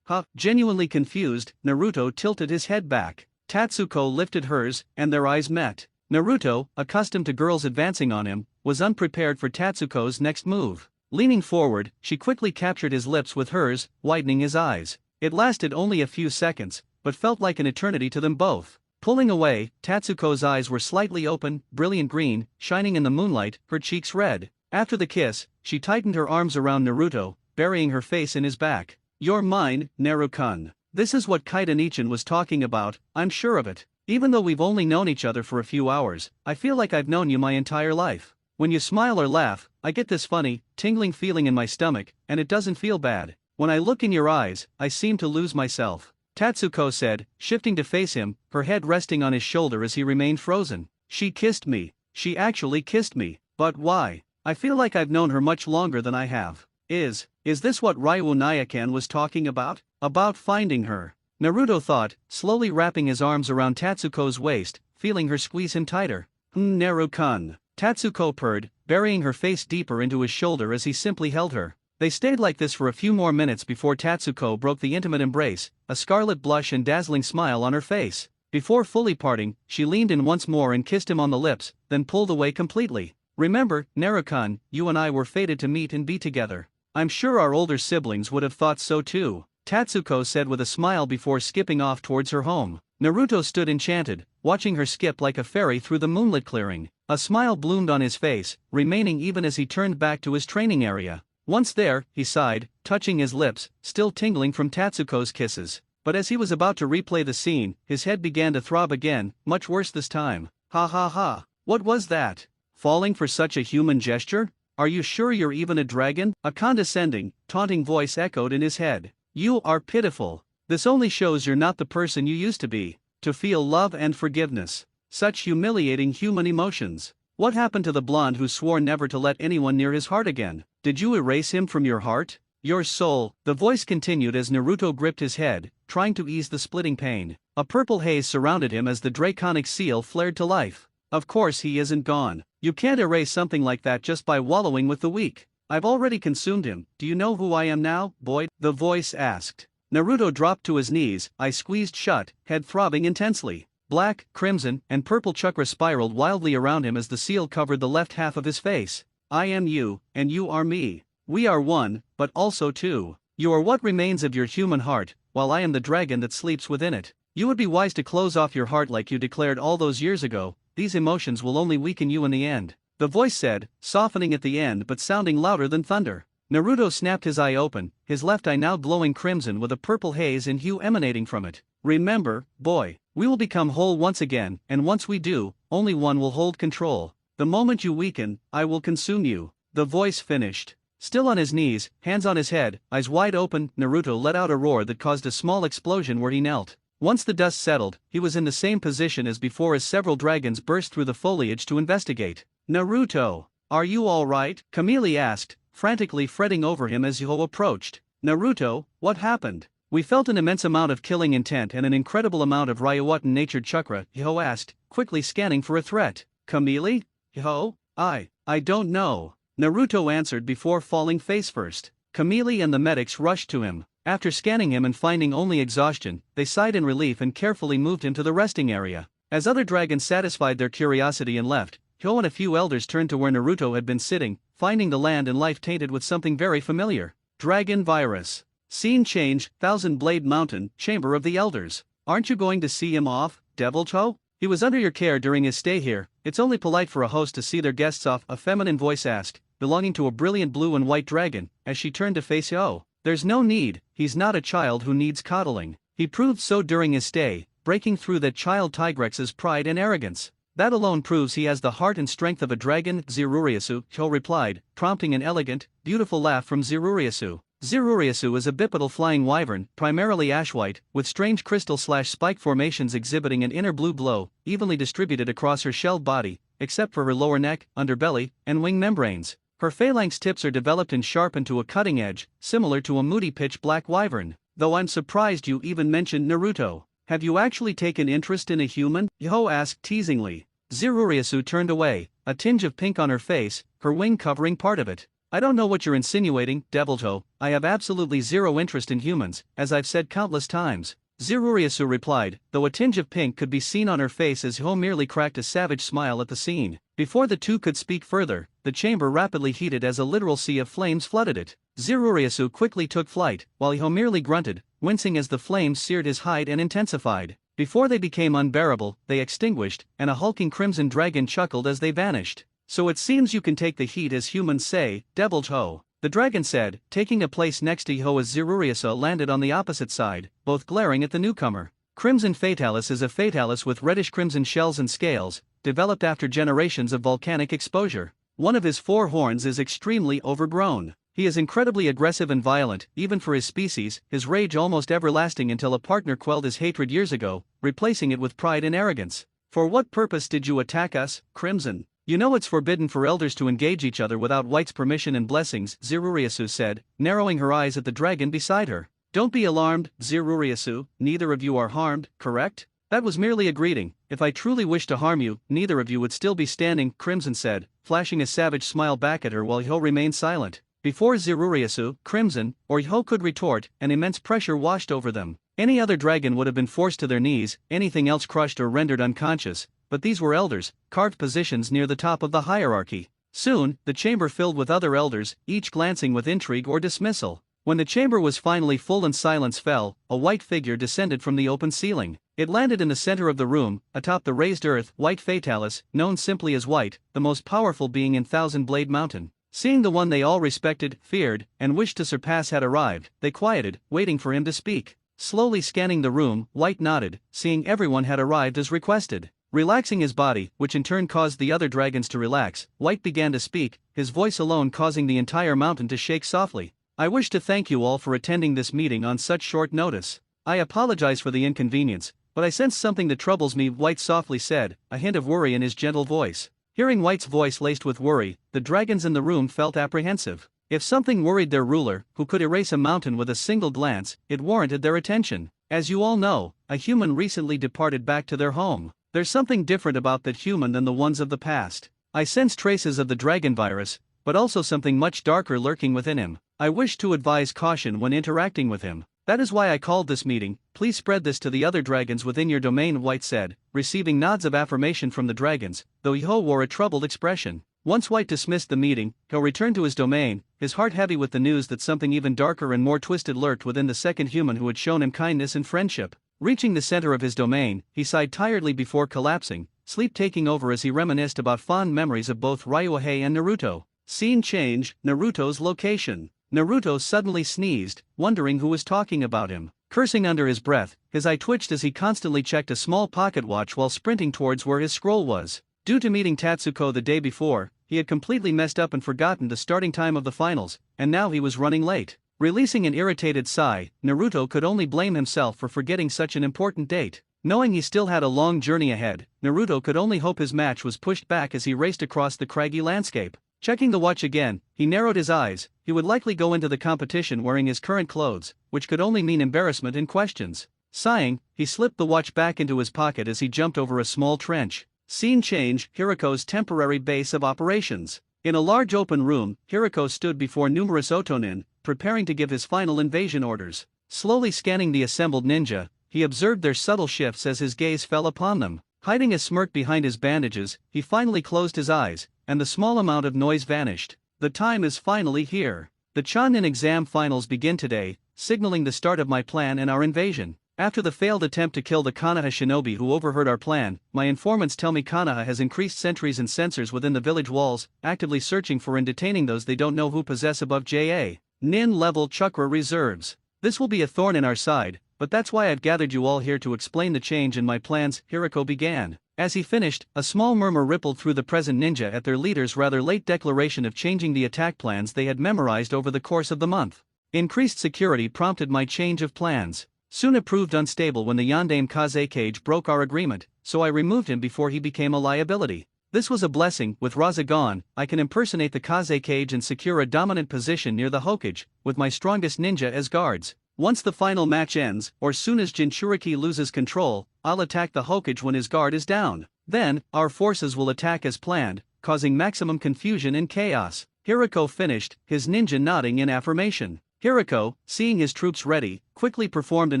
Genuinely confused, Naruto tilted his head back. Tatsuko lifted hers, and their eyes met. Naruto, accustomed to girls advancing on him, was unprepared for Tatsuko's next move. Leaning forward, she quickly captured his lips with hers, widening his eyes. It lasted only a few seconds, but felt like an eternity to them both. Pulling away, Tatsuko's eyes were slightly open, brilliant green, shining in the moonlight, her cheeks red. After the kiss, she tightened her arms around Naruto, burying her face in his back. You're mine, Naru-kun. This is what Kaitanichan was talking about, I'm sure of it. Even though we've only known each other for a few hours, I feel like I've known you my entire life. When you smile or laugh, I get this funny, tingling feeling in my stomach, and it doesn't feel bad. When I look in your eyes, I seem to lose myself. Tatsuko said, shifting to face him, her head resting on his shoulder as he remained frozen. She kissed me. She actually kissed me. But why? I feel like I've known her much longer than I have. Is this what Ryu Nyakan was talking about? About finding her? Naruto thought, slowly wrapping his arms around Tatsuko's waist, feeling her squeeze him tighter. Naru-kun, Tatsuko purred, burying her face deeper into his shoulder as he simply held her. They stayed like this for a few more minutes before Tatsuko broke the intimate embrace, a scarlet blush and dazzling smile on her face. Before fully parting, she leaned in once more and kissed him on the lips, then pulled away completely. Remember, Naru-kun, you and I were fated to meet and be together. I'm sure our older siblings would have thought so too, Tatsuko said with a smile before skipping off towards her home. Naruto stood enchanted, watching her skip like a fairy through the moonlit clearing. A smile bloomed on his face, remaining even as he turned back to his training area. Once there, he sighed, touching his lips, still tingling from Tatsuko's kisses. But as he was about to replay the scene, his head began to throb again, much worse this time. Ha ha ha, what was that? Falling for such a human gesture? Are you sure you're even a dragon? A condescending, taunting voice echoed in his head. You are pitiful. This only shows you're not the person you used to be. To feel love and forgiveness. Such humiliating human emotions. What happened to the blonde who swore never to let anyone near his heart again? Did you erase him from your heart? Your soul, the voice continued as Naruto gripped his head, trying to ease the splitting pain. A purple haze surrounded him as the draconic seal flared to life. Of course he isn't gone. You can't erase something like that just by wallowing with the weak. I've already consumed him. Do you know who I am now, boy? The voice asked. Naruto dropped to his knees, eyes squeezed shut, head throbbing intensely. Black, crimson, and purple chakra spiraled wildly around him as the seal covered the left half of his face. I am you, and you are me. We are one, but also two. You are what remains of your human heart, while I am the dragon that sleeps within it. You would be wise to close off your heart like you declared all those years ago. These emotions will only weaken you in the end. The voice said, softening at the end but sounding louder than thunder. Naruto snapped his eye open, his left eye now glowing crimson with a purple haze and hue emanating from it. Remember, boy, we will become whole once again, and once we do, only one will hold control. The moment you weaken, I will consume you. The voice finished. Still on his knees, hands on his head, eyes wide open, Naruto let out a roar that caused a small explosion where he knelt. Once the dust settled, he was in the same position as before as several dragons burst through the foliage to investigate. Naruto, are you alright? Camille asked, frantically fretting over him as Yoho approached. Naruto, what happened? We felt an immense amount of killing intent and an incredible amount of Ryuatan-natured chakra, Yoho asked, quickly scanning for a threat. Camille? Yoho? I don't know. Naruto answered before falling face first. Camille and the medics rushed to him. After scanning him and finding only exhaustion, they sighed in relief and carefully moved him to the resting area. As other dragons satisfied their curiosity and left, Hyo and a few elders turned to where Naruto had been sitting, finding the land and life tainted with something very familiar. Dragon virus. Scene change, Thousand Blade Mountain, Chamber of the Elders. Aren't you going to see him off, Devilto? He was under your care during his stay here. It's only polite for a host to see their guests off, a feminine voice asked, belonging to a brilliant blue and white dragon, as she turned to face Hyo. There's no need, he's not a child who needs coddling. He proved so during his stay, breaking through that child Tigrex's pride and arrogance. That alone proves he has the heart and strength of a dragon, Ziruriasu, Hyo replied, prompting an elegant, beautiful laugh from Ziruriasu. Ziruriasu is a bipedal flying wyvern, primarily ash-white, with strange crystal/spike formations exhibiting an inner blue glow, evenly distributed across her shelled body, except for her lower neck, underbelly, and wing membranes. Her phalanx tips are developed and sharpened to a cutting edge, similar to a moody pitch-black wyvern. Though I'm surprised you even mentioned Naruto. Have you actually taken interest in a human? Hyo asked teasingly. Ziruriasu turned away, a tinge of pink on her face, her wing covering part of it. I don't know what you're insinuating, Devilto. I have absolutely zero interest in humans, as I've said countless times. Ziruriasu replied, though a tinge of pink could be seen on her face as Hyo merely cracked a savage smile at the scene. Before the two could speak further, the chamber rapidly heated as a literal sea of flames flooded it. Ziruriasu quickly took flight, while Hyo merely grunted, wincing as the flames seared his hide and intensified. Before they became unbearable, they extinguished, and a hulking crimson dragon chuckled as they vanished. So it seems you can take the heat as humans say, Devilto. The dragon said, taking a place next to Hyo as Ziruriasu landed on the opposite side, both glaring at the newcomer. Crimson Fatalis is a Fatalis with reddish-crimson shells and scales, developed after generations of volcanic exposure. One of his 4 horns is extremely overgrown. He is incredibly aggressive and violent, even for his species, his rage almost everlasting until a partner quelled his hatred years ago, replacing it with pride and arrogance. For what purpose did you attack us, Crimson? You know it's forbidden for elders to engage each other without White's permission and blessings, Ziruriasu said, narrowing her eyes at the dragon beside her. Don't be alarmed, Ziruriasu, neither of you are harmed, correct? That was merely a greeting. If I truly wished to harm you, neither of you would still be standing, Crimson said, flashing a savage smile back at her while Hyo remained silent. Before Ziruriasu, Crimson, or Hyo could retort, an immense pressure washed over them. Any other dragon would have been forced to their knees, anything else crushed or rendered unconscious, but these were elders, carved positions near the top of the hierarchy. Soon, the chamber filled with other elders, each glancing with intrigue or dismissal. When the chamber was finally full and silence fell, a white figure descended from the open ceiling. It landed in the center of the room, atop the raised earth. White Fatalis, known simply as White, the most powerful being in Thousand Blade Mountain. Seeing the one they all respected, feared, and wished to surpass had arrived, they quieted, waiting for him to speak. Slowly scanning the room, White nodded, seeing everyone had arrived as requested. Relaxing his body, which in turn caused the other dragons to relax, White began to speak, his voice alone causing the entire mountain to shake softly. I wish to thank you all for attending this meeting on such short notice. I apologize for the inconvenience, but I sense something that troubles me, White softly said, a hint of worry in his gentle voice. Hearing White's voice laced with worry, the dragons in the room felt apprehensive. If something worried their ruler, who could erase a mountain with a single glance, it warranted their attention. As you all know, a human recently departed back to their home. There's something different about that human than the ones of the past. I sense traces of the dragon virus, but also something much darker lurking within him. I wish to advise caution when interacting with him. That is why I called this meeting. Please spread this to the other dragons within your domain, White said, receiving nods of affirmation from the dragons, though Hyo wore a troubled expression. Once White dismissed the meeting, Hyo returned to his domain, his heart heavy with the news that something even darker and more twisted lurked within the second human who had shown him kindness and friendship. Reaching the center of his domain, he sighed tiredly before collapsing, sleep taking over as he reminisced about fond memories of both Ryuhei and Naruto. Scene change, Naruto's location. Naruto suddenly sneezed, wondering who was talking about him. Cursing under his breath, his eye twitched as he constantly checked a small pocket watch while sprinting towards where his scroll was. Due to meeting Tatsuko the day before, he had completely messed up and forgotten the starting time of the finals, and now he was running late. Releasing an irritated sigh, Naruto could only blame himself for forgetting such an important date. Knowing he still had a long journey ahead, Naruto could only hope his match was pushed back as he raced across the craggy landscape. Checking the watch again, he narrowed his eyes. He would likely go into the competition wearing his current clothes, which could only mean embarrassment and questions. Sighing, he slipped the watch back into his pocket as he jumped over a small trench. Scene change, Hiriko's temporary base of operations. In a large open room, Hiriko stood before numerous Otonin, preparing to give his final invasion orders. Slowly scanning the assembled ninja, he observed their subtle shifts as his gaze fell upon them. Hiding a smirk behind his bandages, he finally closed his eyes, and the small amount of noise vanished. The time is finally here. The Chunin exam finals begin today, signaling the start of my plan and our invasion. After the failed attempt to kill the Konoha shinobi who overheard our plan, my informants tell me Konoha has increased sentries and sensors within the village walls, actively searching for and detaining those they don't know who possess above JA. Nin level chakra reserves. This will be a thorn in our side, but that's why I've gathered you all here to explain the change in my plans," Hirako began. As he finished, a small murmur rippled through the present ninja at their leader's rather late declaration of changing the attack plans they had memorized over the course of the month. Increased security prompted my change of plans. Suna proved unstable when the Yondaime Kazekage broke our agreement, so I removed him before he became a liability. This was a blessing. With Raza gone, I can impersonate the Kazekage and secure a dominant position near the Hokage, with my strongest ninja as guards. Once the final match ends, or soon as Jinchuriki loses control, I'll attack the Hokage when his guard is down. Then, our forces will attack as planned, causing maximum confusion and chaos. Hirako finished, his ninja nodding in affirmation. Hirako, seeing his troops ready, quickly performed an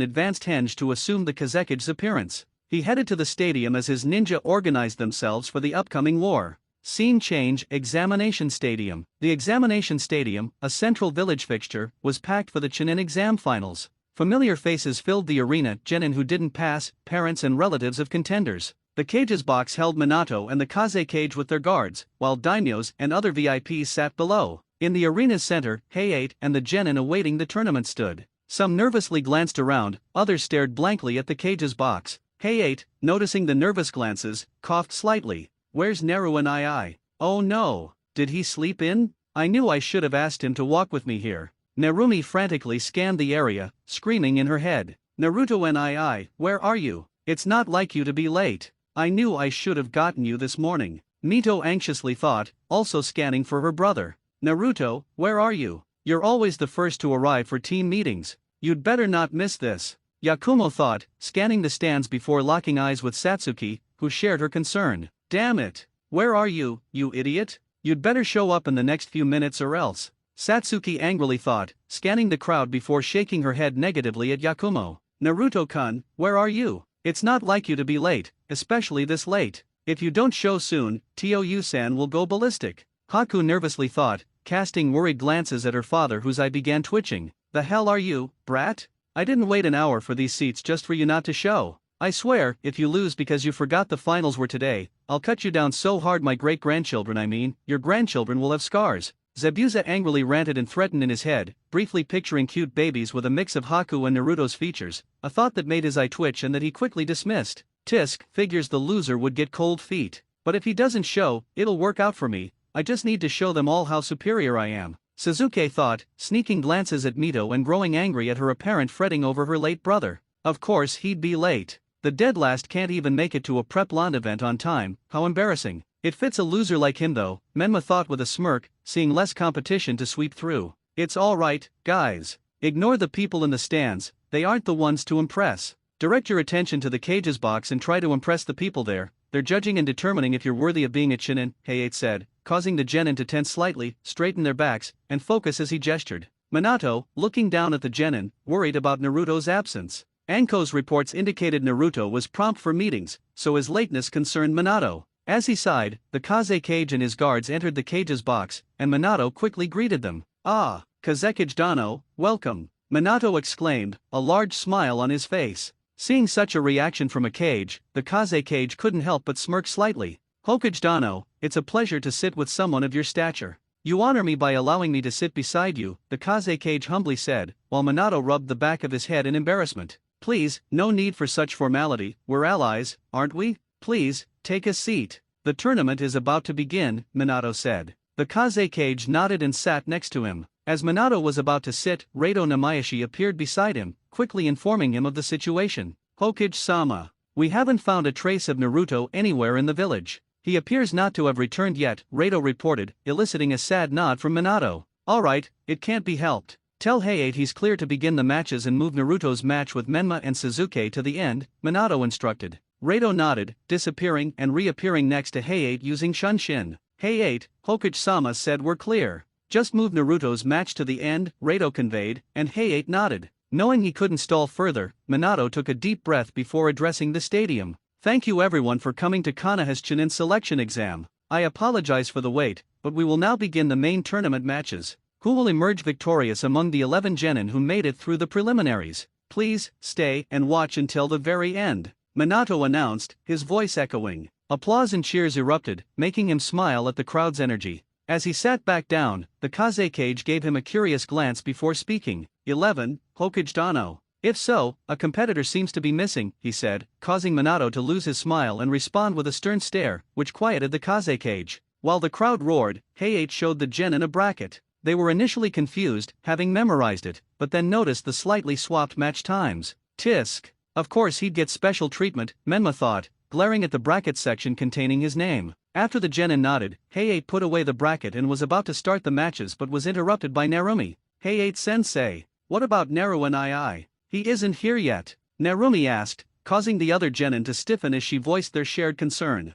advanced henge to assume the Kazekige's appearance. He headed to the stadium as his ninja organized themselves for the upcoming war. Scene change. Examination Stadium. The Examination Stadium, a central village fixture, was packed for the Chunin exam finals. Familiar faces filled the arena, genin who didn't pass, parents and relatives of contenders. The cage's box held Minato and the Kazekage with their guards, while daimyos and other VIPs sat below. In the arena's center, Heiate and the genin awaiting the tournament stood. Some nervously glanced around, others stared blankly at the cage's box. Heiate, noticing the nervous glances, coughed slightly. "Where's Naru and I? Oh no, did he sleep in? I knew I should have asked him to walk with me here." Narumi frantically scanned the area, screaming in her head. "Naruto and I, where are you? It's not like you to be late. I knew I should have gotten you this morning." Mito anxiously thought, also scanning for her brother. "Naruto, where are you? You're always the first to arrive for team meetings. You'd better not miss this." Yakumo thought, scanning the stands before locking eyes with Satsuki, who shared her concern. "Damn it! Where are you, you idiot? You'd better show up in the next few minutes or else." Satsuki angrily thought, scanning the crowd before shaking her head negatively at Yakumo. "Naruto-kun, where are you? It's not like you to be late, especially this late. If you don't show soon, Tou-san will go ballistic." Haku nervously thought, casting worried glances at her father whose eye began twitching. "The hell are you, brat? I didn't wait an hour for these seats just for you not to show. I swear, if you lose because you forgot the finals were today, I'll cut you down so hard my great-grandchildren, your grandchildren will have scars." Zabuza angrily ranted and threatened in his head, briefly picturing cute babies with a mix of Haku and Naruto's features, a thought that made his eye twitch and that he quickly dismissed. Tisk figures the loser would get cold feet. But if he doesn't show, it'll work out for me. I just need to show them all how superior I am. Suzuki thought, sneaking glances at Mito and growing angry at her apparent fretting over her late brother. Of course he'd be late. The dead last can't even make it to a Prep Blonde event on time, how embarrassing. It fits a loser like him though, Menma thought with a smirk, seeing less competition to sweep through. "It's alright, guys. Ignore the people in the stands, they aren't the ones to impress. Direct your attention to the cage's box and try to impress the people there. They're judging and determining if you're worthy of being a Chunin," Heiate said, causing the genin to tense slightly, straighten their backs, and focus as he gestured. Minato, looking down at the genin, worried about Naruto's absence. Anko's reports indicated Naruto was prompt for meetings, so his lateness concerned Minato. As he sighed, the Kazekage and his guards entered the cage's box, and Minato quickly greeted them. "Ah, Kazekage Dano, welcome," Minato exclaimed, a large smile on his face. Seeing such a reaction from a cage, the Kazekage couldn't help but smirk slightly. "Hokage Dano, it's a pleasure to sit with someone of your stature. You honor me by allowing me to sit beside you," the Kazekage humbly said, while Minato rubbed the back of his head in embarrassment. "Please, no need for such formality, we're allies, aren't we? Please, take a seat. The tournament is about to begin," Minato said. The Kazekage nodded and sat next to him. As Minato was about to sit, Reito Namayoshi appeared beside him, quickly informing him of the situation. "Hokage-sama, we haven't found a trace of Naruto anywhere in the village. He appears not to have returned yet," Reito reported, eliciting a sad nod from Minato. "Alright, it can't be helped. Tell Heiate he's clear to begin the matches and move Naruto's match with Menma and Suzuki to the end," Minato instructed. Reito nodded, disappearing and reappearing next to Heiate using Shunshin. "Heiate, Hokage-sama said we're clear. Just move Naruto's match to the end," Reito conveyed, and Heiate nodded. Knowing he couldn't stall further, Minato took a deep breath before addressing the stadium. "Thank you everyone for coming to Konoha's Chunin selection exam. I apologize for the wait, but we will now begin the main tournament matches. Who will emerge victorious among the 11 genin who made it through the preliminaries? Please, stay and watch until the very end," Minato announced, his voice echoing. Applause and cheers erupted, making him smile at the crowd's energy. As he sat back down, the Kazekage gave him a curious glance before speaking. 11, Hokage Dano. If so, a competitor seems to be missing, he said, causing Minato to lose his smile and respond with a stern stare, which quieted the Kaze cage. While the crowd roared, Heiei showed the genin a bracket. They were initially confused, having memorized it, but then noticed the slightly swapped match times. Tisk. Of course he'd get special treatment, Menma thought, glaring at the bracket section containing his name. After the genin nodded, Heiei put away the bracket and was about to start the matches but was interrupted by Narumi. Heiei-sensei, what about Naru and II? He isn't here yet, Narumi asked, causing the other genin to stiffen as she voiced their shared concern.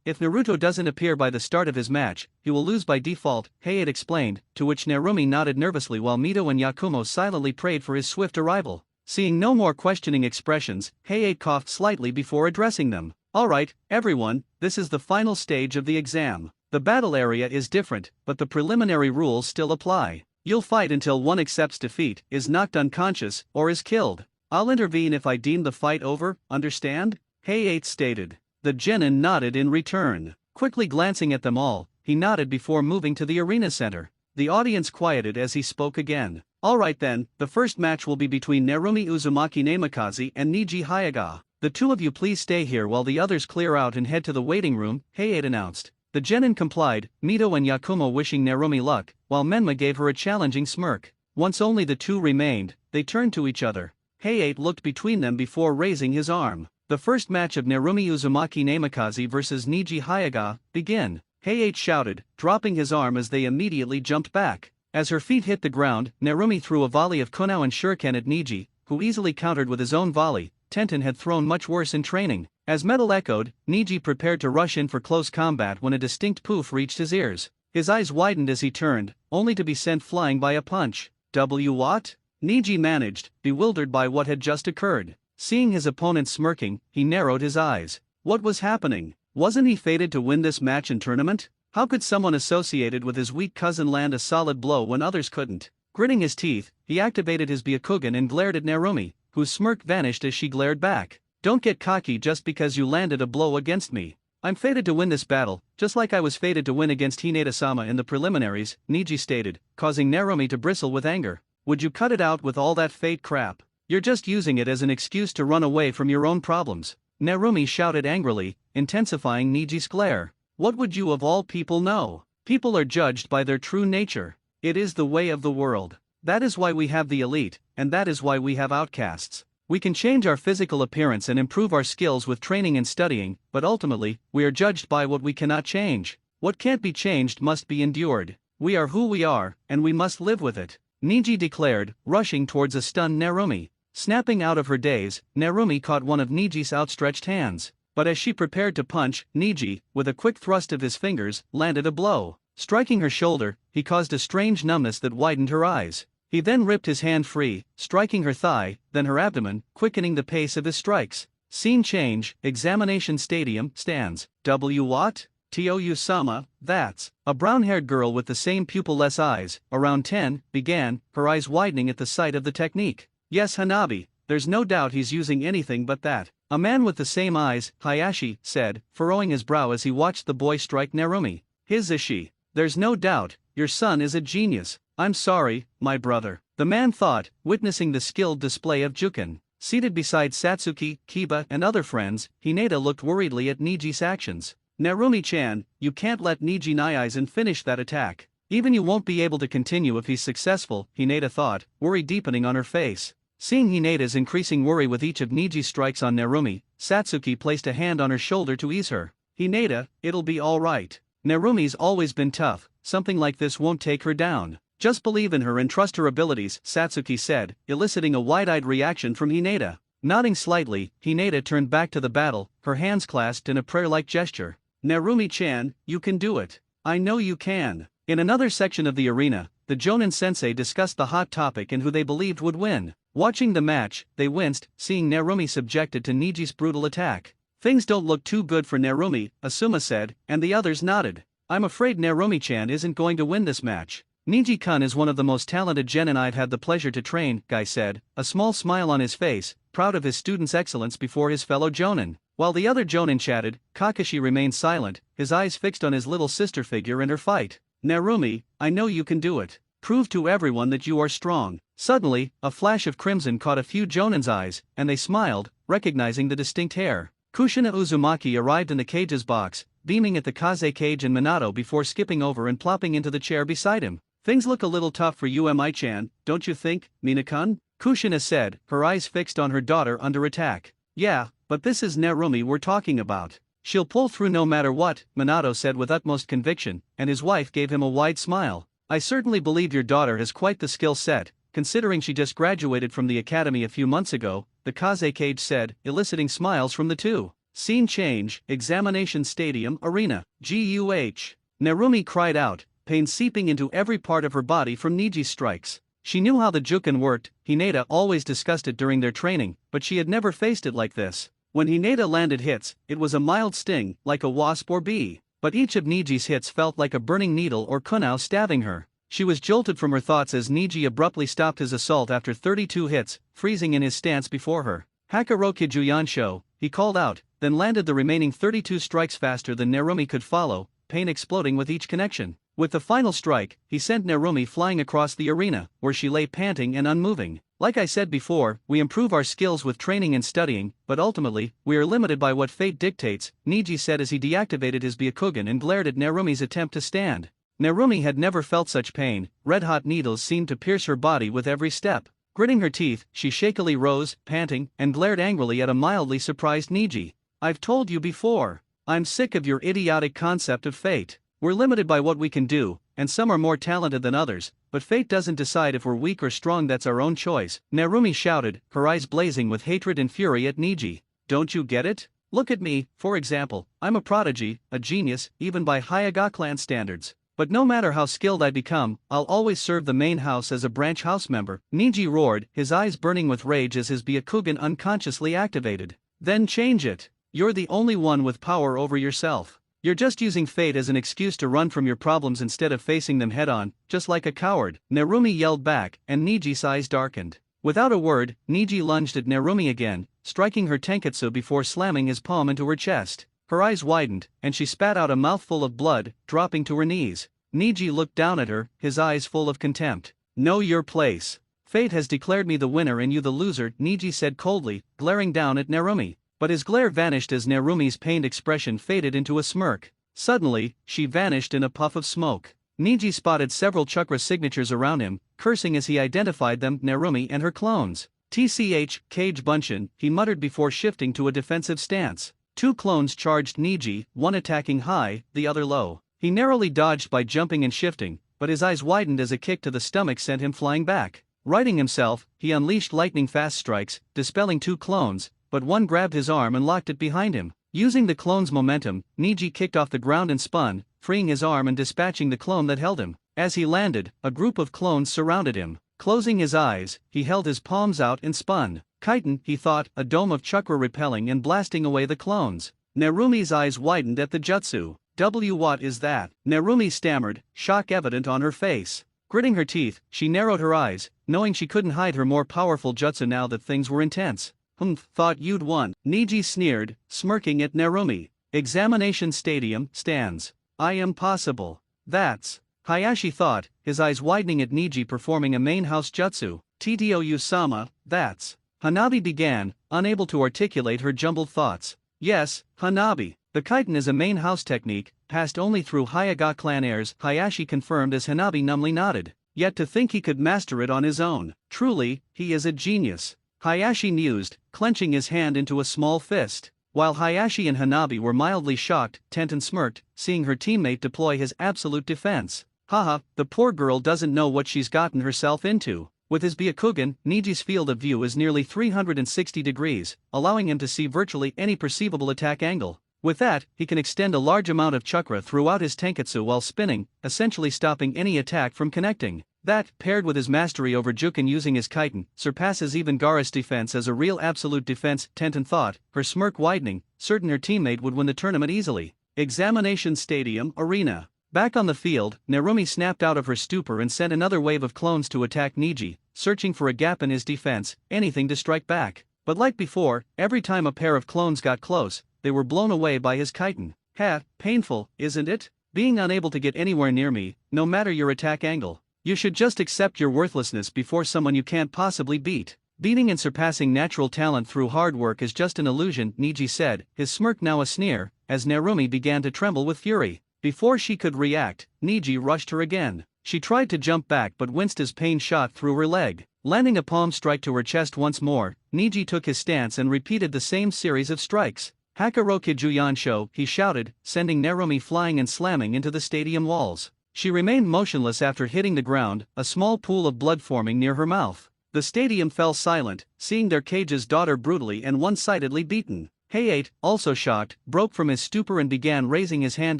If Naruto doesn't appear by the start of his match, he will lose by default, Heiei explained, to which Narumi nodded nervously while Mito and Yakumo silently prayed for his swift arrival. Seeing no more questioning expressions, Heiei coughed slightly before addressing them. Alright, everyone, this is the final stage of the exam. The battle area is different, but the preliminary rules still apply. You'll fight until one accepts defeat, is knocked unconscious, or is killed. I'll intervene if I deem the fight over, understand? Heiei stated. The genin nodded in return. Quickly glancing at them all, he nodded before moving to the arena center. The audience quieted as he spoke again. Alright then, the first match will be between Narumi Uzumaki Namikaze and Niji Hayaga. The two of you please stay here while the others clear out and head to the waiting room, Heiei announced. The genin complied, Mito and Yakumo wishing Narumi luck, while Menma gave her a challenging smirk. Once only the two remained, they turned to each other. Heiei looked between them before raising his arm. The first match of Narumi Uzumaki Namikaze vs Niji Hayaga, begin. Heiei shouted, dropping his arm as they immediately jumped back. As her feet hit the ground, Narumi threw a volley of kunao and shuriken at Niji, who easily countered with his own volley. Tenten had thrown much worse in training. As metal echoed, Niji prepared to rush in for close combat when a distinct poof reached his ears. His eyes widened as he turned, only to be sent flying by a punch. What? Niji managed, bewildered by what had just occurred. Seeing his opponent smirking, he narrowed his eyes. What was happening? Wasn't he fated to win this match and tournament? How could someone associated with his weak cousin land a solid blow when others couldn't? Gritting his teeth, he activated his Byakugan and glared at Narumi, whose smirk vanished as she glared back. Don't get cocky just because you landed a blow against me. I'm fated to win this battle, just like I was fated to win against Hinata-sama in the preliminaries, Niji stated, causing Narumi to bristle with anger. Would you cut it out with all that fate crap? You're just using it as an excuse to run away from your own problems. Narumi shouted angrily, intensifying Niji's glare. What would you of all people know? People are judged by their true nature. It is the way of the world. That is why we have the elite, and that is why we have outcasts. We can change our physical appearance and improve our skills with training and studying, but ultimately, we are judged by what we cannot change. What can't be changed must be endured. We are who we are, and we must live with it, Niji declared, rushing towards a stunned Narumi. Snapping out of her daze, Narumi caught one of Niji's outstretched hands. But as she prepared to punch, Niji, with a quick thrust of his fingers, landed a blow. Striking her shoulder, he caused a strange numbness that widened her eyes. He then ripped his hand free, striking her thigh, then her abdomen, quickening the pace of his strikes. Scene change, examination stadium, stands. What? Toyu-sama, that's. A brown-haired girl with the same pupil-less eyes, around 10, began, her eyes widening at the sight of the technique. Yes, Hanabi, there's no doubt he's using anything but that. A man with the same eyes, Hayashi, said, furrowing his brow as he watched the boy strike Narumi. His Ishi. There's no doubt, your son is a genius. I'm sorry, my brother, the man thought, witnessing the skilled display of Juken. Seated beside Satsuki, Kiba, and other friends, Hinata looked worriedly at Niji's actions. Narumi-chan, you can't let Niji Naizen finish that attack. Even you won't be able to continue if he's successful, Hinata thought, worry deepening on her face. Seeing Hinata's increasing worry with each of Niji's strikes on Narumi, Satsuki placed a hand on her shoulder to ease her. Hinata, it'll be alright. Narumi's always been tough, something like this won't take her down. Just believe in her and trust her abilities, Satsuki said, eliciting a wide-eyed reaction from Hinata. Nodding slightly, Hinata turned back to the battle, her hands clasped in a prayer-like gesture. Narumi-chan, you can do it. I know you can. In another section of the arena, the Jonin sensei discussed the hot topic and who they believed would win. Watching the match, they winced, seeing Narumi subjected to Niji's brutal attack. Things don't look too good for Narumi, Asuma said, and the others nodded. I'm afraid Narumi-chan isn't going to win this match. Niji-kun is one of the most talented genin I've had the pleasure to train, Guy said, a small smile on his face, proud of his student's excellence before his fellow Jonin. While the other Jonin chatted, Kakashi remained silent, his eyes fixed on his little sister figure and her fight. Narumi, I know you can do it. Prove to everyone that you are strong. Suddenly, a flash of crimson caught a few Jonin's eyes, and they smiled, recognizing the distinct hair. Kushina Uzumaki arrived in the cage's box, beaming at the Kaze cage and Minato before skipping over and plopping into the chair beside him. "Things look a little tough for you, Mi-chan, don't you think, Mina-kun?" Kushina said, her eyes fixed on her daughter under attack. "Yeah, but this is Narumi we're talking about. She'll pull through no matter what," Minato said with utmost conviction, and his wife gave him a wide smile. "I certainly believe your daughter has quite the skill set, considering she just graduated from the academy a few months ago," the Kaze cage said, eliciting smiles from the two. Scene change, examination stadium arena, GUH. Narumi cried out, pain seeping into every part of her body from Niji's strikes. She knew how the Juken worked. Hinata always discussed it during their training, but she had never faced it like this. When Hinata landed hits, it was a mild sting, like a wasp or bee, but each of Niji's hits felt like a burning needle or kunai stabbing her. She was jolted from her thoughts as Niji abruptly stopped his assault after 32 hits, freezing in his stance before her. "Hakaroku Juyansho," he called out, then landed the remaining 32 strikes faster than Narumi could follow, pain exploding with each connection. With the final strike, he sent Narumi flying across the arena, where she lay panting and unmoving. "Like I said before, we improve our skills with training and studying, but ultimately, we are limited by what fate dictates," Niji said as he deactivated his Byakugan and glared at Narumi's attempt to stand. Narumi had never felt such pain. Red-hot needles seemed to pierce her body with every step. Gritting her teeth, she shakily rose, panting, and glared angrily at a mildly surprised Niji. "I've told you before. I'm sick of your idiotic concept of fate. We're limited by what we can do, and some are more talented than others, but fate doesn't decide if we're weak or strong, that's our own choice," Narumi shouted, her eyes blazing with hatred and fury at Niji. "Don't you get it? Look at me, for example. I'm a prodigy, a genius, even by Hyuga clan standards. But no matter how skilled I become, I'll always serve the main house as a branch house member," Niji roared, his eyes burning with rage as his Byakugan unconsciously activated. "Then change it. You're the only one with power over yourself. You're just using fate as an excuse to run from your problems instead of facing them head-on, just like a coward," Narumi yelled back, and Niji's eyes darkened. Without a word, Niji lunged at Narumi again, striking her tenketsu before slamming his palm into her chest. Her eyes widened, and she spat out a mouthful of blood, dropping to her knees. Niji looked down at her, his eyes full of contempt. "Know your place. Fate has declared me the winner and you the loser," Niji said coldly, glaring down at Narumi. But his glare vanished as Narumi's pained expression faded into a smirk. Suddenly, she vanished in a puff of smoke. Niji spotted several chakra signatures around him, cursing as he identified them, Narumi and her clones. "TCH, Cage Bunshin," he muttered before shifting to a defensive stance. Two clones charged Niji, one attacking high, the other low. He narrowly dodged by jumping and shifting, but his eyes widened as a kick to the stomach sent him flying back. Righting himself, he unleashed lightning-fast strikes, dispelling two clones, but one grabbed his arm and locked it behind him. Using the clone's momentum, Niji kicked off the ground and spun, freeing his arm and dispatching the clone that held him. As he landed, a group of clones surrounded him. Closing his eyes, he held his palms out and spun. Chitin, he thought, a dome of chakra repelling and blasting away the clones. Narumi's eyes widened at the jutsu. What is that?" Narumi stammered, shock evident on her face. Gritting her teeth, she narrowed her eyes, knowing she couldn't hide her more powerful jutsu now that things were intense. Thought you'd won," Niji sneered, smirking at Narumi. "Examination stadium stands. I am possible. That's..." Hayashi thought, his eyes widening at Niji performing a main house jutsu. "Tdou-sama, that's..." Hanabi began, unable to articulate her jumbled thoughts. "Yes, Hanabi. The chitin is a main house technique, passed only through Hyuga clan heirs," Hayashi confirmed as Hanabi numbly nodded. "Yet to think he could master it on his own. Truly, he is a genius," Hayashi mused, clenching his hand into a small fist. While Hayashi and Hanabi were mildly shocked, Tenten smirked, seeing her teammate deploy his absolute defense. "Haha, the poor girl doesn't know what she's gotten herself into." With his Byakugan, Niji's field of view is nearly 360 degrees, allowing him to see virtually any perceivable attack angle. With that, he can extend a large amount of chakra throughout his tenketsu while spinning, essentially stopping any attack from connecting. That, paired with his mastery over Juken using his chitin, surpasses even Gaara's defense as a real absolute defense, Tenten thought, her smirk widening, certain her teammate would win the tournament easily. Examination stadium arena. Back on the field, Narumi snapped out of her stupor and sent another wave of clones to attack Niji, searching for a gap in his defense, anything to strike back. But like before, every time a pair of clones got close, they were blown away by his chitin. "Ha, painful, isn't it? Being unable to get anywhere near me, no matter your attack angle." You should just accept your worthlessness before someone you can't possibly beat. Beating and surpassing natural talent through hard work is just an illusion, Niji said, his smirk now a sneer, as Narumi began to tremble with fury. Before she could react, Niji rushed her again. She tried to jump back but winced as pain shot through her leg. Landing a palm strike to her chest once more, Niji took his stance and repeated the same series of strikes. Hakaroki Juyansho, he shouted, sending Narumi flying and slamming into the stadium walls. She remained motionless after hitting the ground, a small pool of blood forming near her mouth. The stadium fell silent, seeing their cage's daughter brutally and one-sidedly beaten. Hayate, also shocked, broke from his stupor and began raising his hand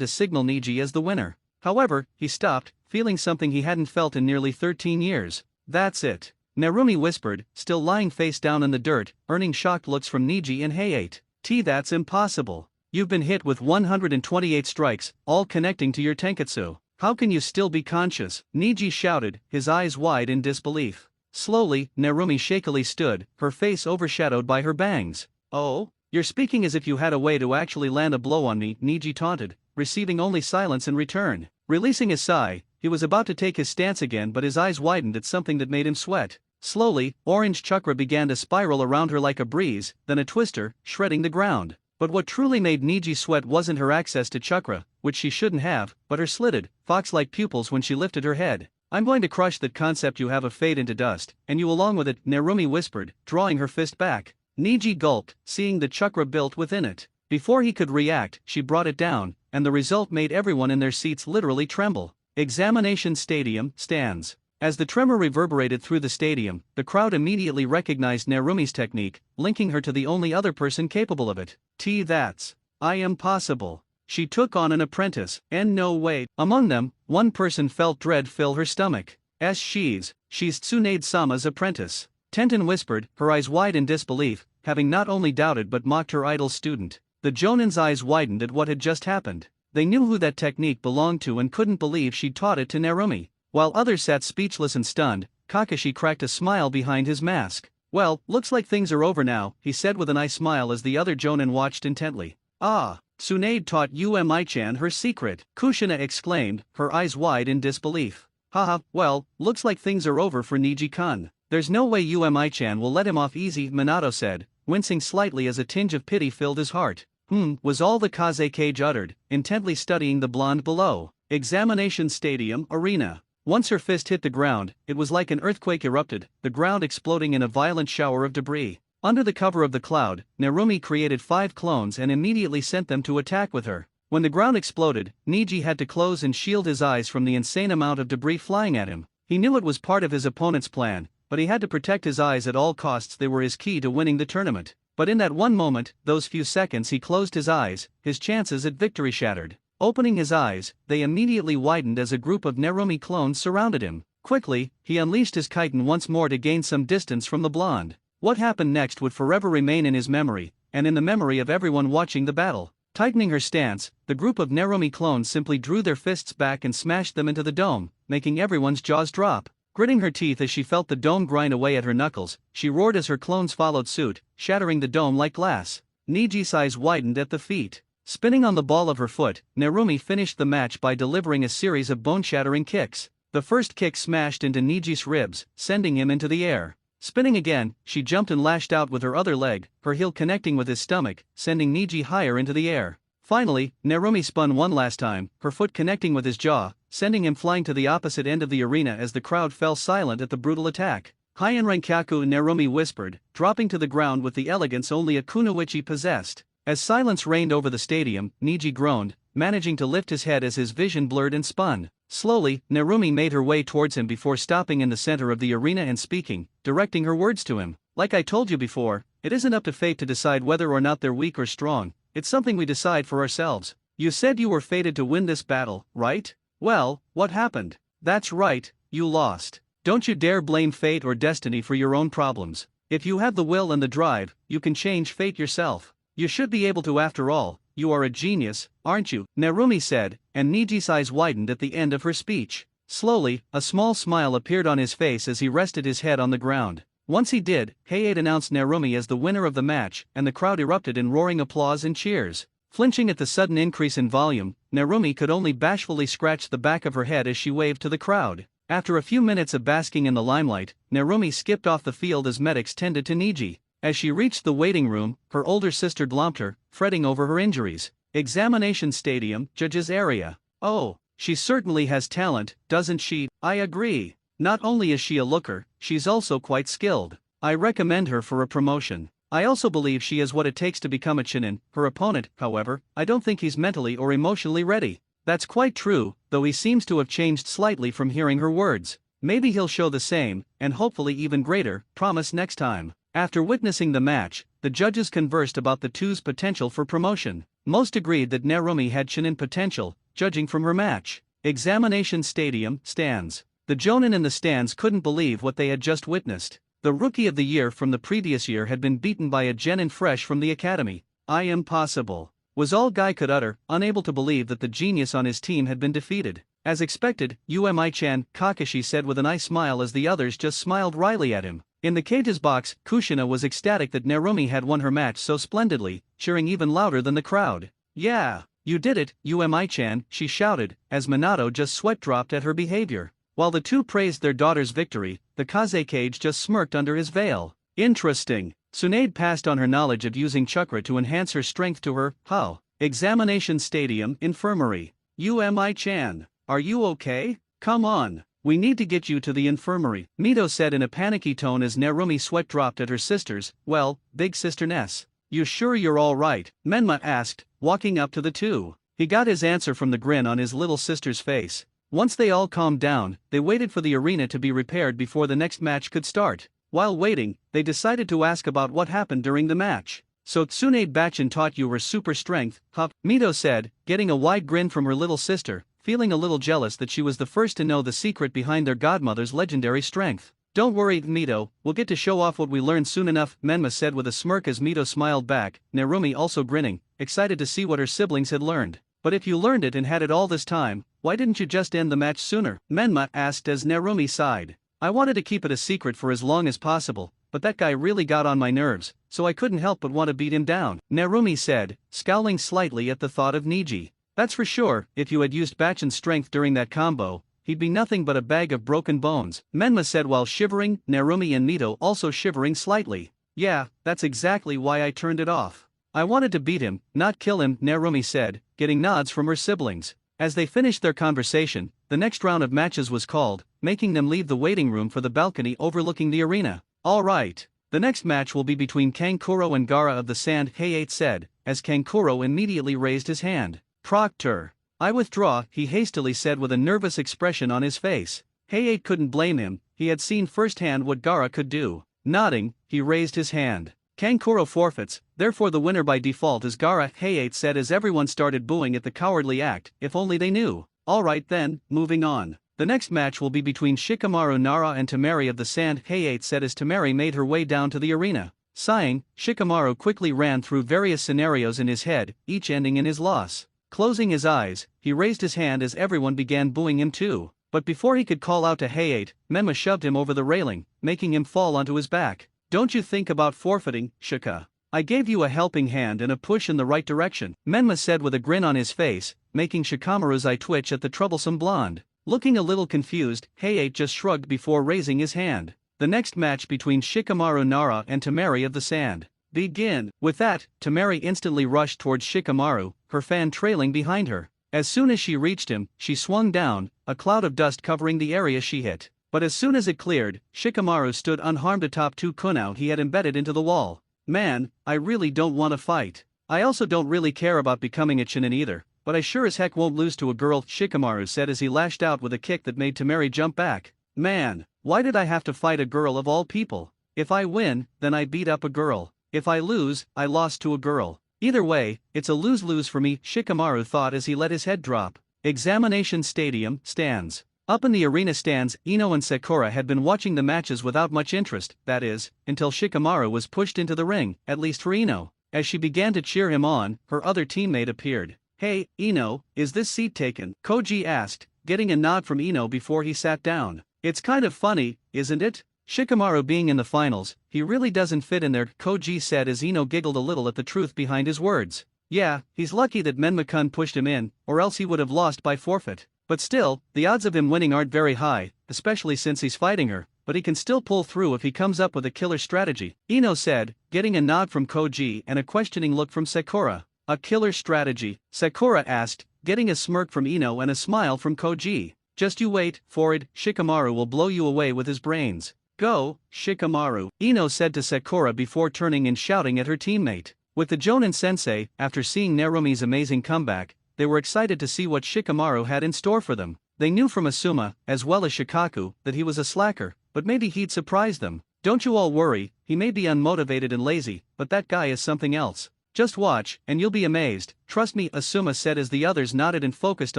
to signal Niji as the winner. However, he stopped, feeling something he hadn't felt in nearly 13 years. That's it. Narumi whispered, still lying face down in the dirt, earning shocked looks from Niji and Hayate. That's impossible. You've been hit with 128 strikes, all connecting to your tenketsu. How can you still be conscious? Niji shouted, his eyes wide in disbelief. Slowly, Narumi shakily stood, her face overshadowed by her bangs. Oh? You're speaking as if you had a way to actually land a blow on me, Niji taunted, receiving only silence in return. Releasing a sigh, he was about to take his stance again but his eyes widened at something that made him sweat. Slowly, orange chakra began to spiral around her like a breeze, then a twister, shredding the ground. But what truly made Niji sweat wasn't her access to chakra, which she shouldn't have, but her slitted, fox-like pupils when she lifted her head. I'm going to crush that concept you have of fate into dust, and you along with it, Narumi whispered, drawing her fist back. Niji gulped, seeing the chakra built within it. Before he could react, she brought it down, and the result made everyone in their seats literally tremble. Examination Stadium stands. As the tremor reverberated through the stadium, the crowd immediately recognized Narumi's technique, linking her to the only other person capable of it. That's impossible. She took on an apprentice, and no way. Among them, one person felt dread fill her stomach. She's Tsunade-sama's apprentice. Tenten whispered, her eyes wide in disbelief, having not only doubted but mocked her idol student. The Jonin's eyes widened at what had just happened. They knew who that technique belonged to and couldn't believe she'd taught it to Narumi. While others sat speechless and stunned, Kakashi cracked a smile behind his mask. Well, looks like things are over now, he said with a nice smile as the other Jonin watched intently. Ah, Tsunade taught Umi-chan her secret, Kushina exclaimed, her eyes wide in disbelief. Haha, well, looks like things are over for Niji-kun. There's no way Umi-chan will let him off easy, Minato said, wincing slightly as a tinge of pity filled his heart. Was all the Kaze Cage uttered, intently studying the blonde below. Examination Stadium Arena. Once her fist hit the ground, it was like an earthquake erupted, the ground exploding in a violent shower of debris. Under the cover of the cloud, Narumi created 5 clones and immediately sent them to attack with her. When the ground exploded, Niji had to close and shield his eyes from the insane amount of debris flying at him. He knew it was part of his opponent's plan, but he had to protect his eyes at all costs. They were his key to winning the tournament. But in that one moment, those few seconds he closed his eyes, his chances at victory shattered. Opening his eyes, they immediately widened as a group of Narumi clones surrounded him. Quickly, he unleashed his chitin once more to gain some distance from the blonde. What happened next would forever remain in his memory, and in the memory of everyone watching the battle. Tightening her stance, the group of Narumi clones simply drew their fists back and smashed them into the dome, making everyone's jaws drop. Gritting her teeth as she felt the dome grind away at her knuckles, she roared as her clones followed suit, shattering the dome like glass. Niji's eyes widened at the feat. Spinning on the ball of her foot, Narumi finished the match by delivering a series of bone-shattering kicks. The first kick smashed into Niji's ribs, sending him into the air. Spinning again, she jumped and lashed out with her other leg, her heel connecting with his stomach, sending Niji higher into the air. Finally, Narumi spun one last time, her foot connecting with his jaw, sending him flying to the opposite end of the arena as the crowd fell silent at the brutal attack. Hien-Renkaku, Narumi whispered, dropping to the ground with the elegance only a kunoichi possessed. As silence reigned over the stadium, Niji groaned, managing to lift his head as his vision blurred and spun. Slowly, Narumi made her way towards him before stopping in the center of the arena and speaking, directing her words to him. Like I told you before, it isn't up to fate to decide whether or not they're weak or strong, it's something we decide for ourselves. You said you were fated to win this battle, right? Well, what happened? That's right, you lost. Don't you dare blame fate or destiny for your own problems. If you have the will and the drive, you can change fate yourself. You should be able to after all, you are a genius, aren't you? Narumi said, and Niji's eyes widened at the end of her speech. Slowly, a small smile appeared on his face as he rested his head on the ground. Once he did, Hayate announced Narumi as the winner of the match, and the crowd erupted in roaring applause and cheers. Flinching at the sudden increase in volume, Narumi could only bashfully scratch the back of her head as she waved to the crowd. After a few minutes of basking in the limelight, Narumi skipped off the field as medics tended to Niji. As she reached the waiting room, her older sister glumped her, fretting over her injuries. Examination stadium, judges area. Oh, she certainly has talent, doesn't she? I agree. Not only is she a looker, she's also quite skilled. I recommend her for a promotion. I also believe she has what it takes to become a Chunin. Her opponent, however, I don't think he's mentally or emotionally ready. That's quite true, though he seems to have changed slightly from hearing her words. Maybe he'll show the same, and hopefully even greater, promise next time. After witnessing the match, the judges conversed about the two's potential for promotion. Most agreed that Narumi had Chunin potential, judging from her match. Examination stadium, stands. The Jonin in the stands couldn't believe what they had just witnessed. The Rookie of the Year from the previous year had been beaten by a genin fresh from the academy. Impossible, was all Guy could utter, unable to believe that the genius on his team had been defeated. As expected, Umi-chan, Kakashi said with a nice smile as the others just smiled wryly at him. In the cage's box, Kushina was ecstatic that Narumi had won her match so splendidly, cheering even louder than the crowd. Yeah, you did it, Umi-chan, she shouted, as Minato just sweat-dropped at her behavior. While the two praised their daughter's victory, the Kaze cage just smirked under his veil. Interesting. Tsunade passed on her knowledge of using chakra to enhance her strength to her, how? Examination stadium, infirmary. Umi-chan, are you okay? Come on, we need to get you to the infirmary, Mito said in a panicky tone as Narumi sweat-dropped at her sister's, well, big sister Ness. You sure you're all right? Menma asked, walking up to the two. He got his answer from the grin on his little sister's face. Once they all calmed down, they waited for the arena to be repaired before the next match could start. While waiting, they decided to ask about what happened during the match. So Tsunade Bachin taught you her super strength, huh? Mito said, getting a wide grin from her little sister, feeling a little jealous that she was the first to know the secret behind their godmother's legendary strength. Don't worry, Mito, we'll get to show off what we learned soon enough, Menma said with a smirk as Mito smiled back, Narumi also grinning, excited to see what her siblings had learned. But if you learned it and had it all this time, why didn't you just end the match sooner? Menma asked as Narumi sighed. I wanted to keep it a secret for as long as possible, but that guy really got on my nerves, so I couldn't help but want to beat him down, Narumi said, scowling slightly at the thought of Niji. That's for sure, if you had used Bachin's strength during that combo, he'd be nothing but a bag of broken bones, Menma said while shivering, Narumi and Mito also shivering slightly. Yeah, that's exactly why I turned it off. I wanted to beat him, not kill him, Narumi said, getting nods from her siblings. As they finished their conversation, the next round of matches was called, making them leave the waiting room for the balcony overlooking the arena. All right. The next match will be between Kankuro and Gaara of the Sand, Hayate said, as Kankuro immediately raised his hand. Proctor. I withdraw, he hastily said with a nervous expression on his face. Hayate couldn't blame him, he had seen firsthand what Gaara could do. Nodding, he raised his hand. Kankuro forfeits, therefore the winner by default is Gaara, Hayate said as everyone started booing at the cowardly act, if only they knew. Alright then, moving on. The next match will be between Shikamaru Nara and Temari of the Sand, Hayate said as Temari made her way down to the arena. Sighing, Shikamaru quickly ran through various scenarios in his head, each ending in his loss. Closing his eyes, he raised his hand as everyone began booing him too. But before he could call out to Hayate, Menma shoved him over the railing, making him fall onto his back. Don't you think about forfeiting, Shika? I gave you a helping hand and a push in the right direction, Menma said with a grin on his face, making Shikamaru's eye twitch at the troublesome blonde. Looking a little confused, Hayate just shrugged before raising his hand. The next match between Shikamaru Nara and Temari of the Sand. Begin. With that, Temari instantly rushed towards Shikamaru, her fan trailing behind her. As soon as she reached him, she swung down, a cloud of dust covering the area she hit. But as soon as it cleared, Shikamaru stood unharmed atop two kunai he had embedded into the wall. Man, I really don't want to fight. I also don't really care about becoming a Chunin either, but I sure as heck won't lose to a girl, Shikamaru said as he lashed out with a kick that made Temari jump back. Man, why did I have to fight a girl of all people? If I win, then I beat up a girl. If I lose, I lost to a girl. Either way, it's a lose-lose for me, Shikamaru thought as he let his head drop. Examination stadium, stands. Up in the arena stands, Ino and Sakura had been watching the matches without much interest, that is, until Shikamaru was pushed into the ring, at least for Ino. As she began to cheer him on, her other teammate appeared. Hey, Ino, is this seat taken? Koji asked, getting a nod from Ino before he sat down. It's kind of funny, isn't it? Shikamaru being in the finals, he really doesn't fit in there, Koji said as Ino giggled a little at the truth behind his words. Yeah, he's lucky that Menma-kun pushed him in, or else he would have lost by forfeit. But still, the odds of him winning aren't very high, especially since he's fighting her, but he can still pull through if he comes up with a killer strategy, Ino said, getting a nod from Koji and a questioning look from Sakura. A killer strategy? Sakura asked, getting a smirk from Ino and a smile from Koji. Just you wait, forward, Shikamaru will blow you away with his brains. Go, Shikamaru, Ino said to Sakura before turning and shouting at her teammate. With the Jonin sensei, after seeing Narumi's amazing comeback, they were excited to see what Shikamaru had in store for them. They knew from Asuma, as well as Shikaku, that he was a slacker, but maybe he'd surprise them. Don't you all worry, he may be unmotivated and lazy, but that guy is something else. Just watch, and you'll be amazed. Trust me, Asuma said as the others nodded and focused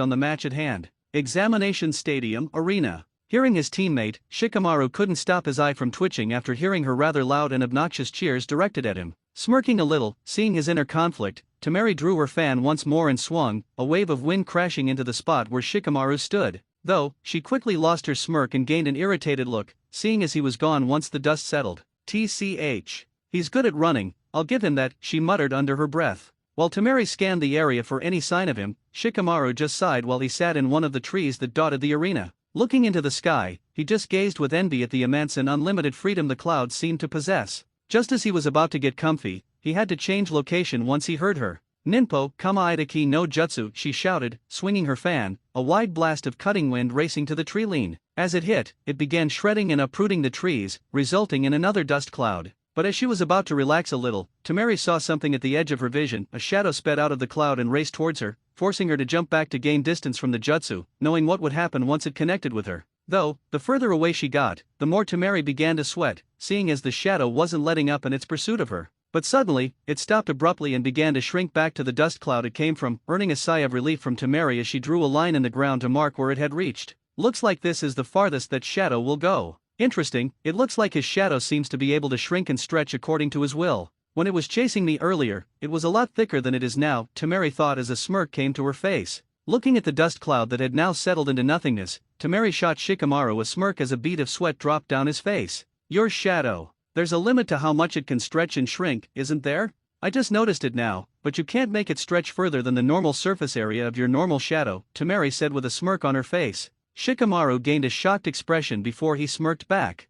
on the match at hand. Examination Stadium Arena. Hearing his teammate, Shikamaru couldn't stop his eye from twitching after hearing her rather loud and obnoxious cheers directed at him. Smirking a little, seeing his inner conflict, Temari drew her fan once more and swung, a wave of wind crashing into the spot where Shikamaru stood. Though, she quickly lost her smirk and gained an irritated look, seeing as he was gone once the dust settled. TCH. He's good at running, I'll give him that, she muttered under her breath. While Temari scanned the area for any sign of him, Shikamaru just sighed while he sat in one of the trees that dotted the arena. Looking into the sky, he just gazed with envy at the immense and unlimited freedom the clouds seemed to possess. Just as he was about to get comfy, he had to change location once he heard her. Ninpo Kamaitaki no Jutsu, she shouted, swinging her fan, a wide blast of cutting wind racing to the tree line. As it hit, it began shredding and uprooting the trees, resulting in another dust cloud. But as she was about to relax a little, Temari saw something at the edge of her vision. A shadow sped out of the cloud and raced towards her, forcing her to jump back to gain distance from the jutsu, knowing what would happen once it connected with her. Though, the further away she got, the more Temari began to sweat, seeing as the shadow wasn't letting up in its pursuit of her. But suddenly, it stopped abruptly and began to shrink back to the dust cloud it came from, earning a sigh of relief from Temari as she drew a line in the ground to mark where it had reached. Looks like this is the farthest that shadow will go. Interesting, it looks like his shadow seems to be able to shrink and stretch according to his will. When it was chasing me earlier, it was a lot thicker than it is now, Temari thought as a smirk came to her face. Looking at the dust cloud that had now settled into nothingness, Temari shot Shikamaru a smirk as a bead of sweat dropped down his face. Your shadow. There's a limit to how much it can stretch and shrink, isn't there? I just noticed it now, but you can't make it stretch further than the normal surface area of your normal shadow, Temari said with a smirk on her face. Shikamaru gained a shocked expression before he smirked back.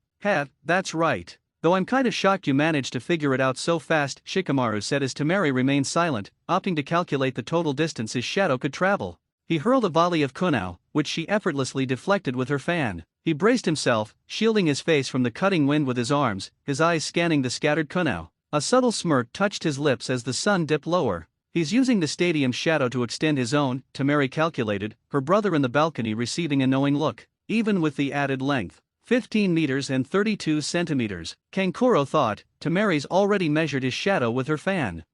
That's right. Though I'm kinda shocked you managed to figure it out so fast, Shikamaru said as Temari remained silent, opting to calculate the total distance his shadow could travel. He hurled a volley of kunao, which she effortlessly deflected with her fan. He braced himself, shielding his face from the cutting wind with his arms, his eyes scanning the scattered kunao. A subtle smirk touched his lips as the sun dipped lower. He's using the stadium's shadow to extend his own, Temari calculated, her brother in the balcony receiving a knowing look. Even with the added length, 15 meters and 32 centimeters, Kankuro thought, Temari's already measured his shadow with her fan.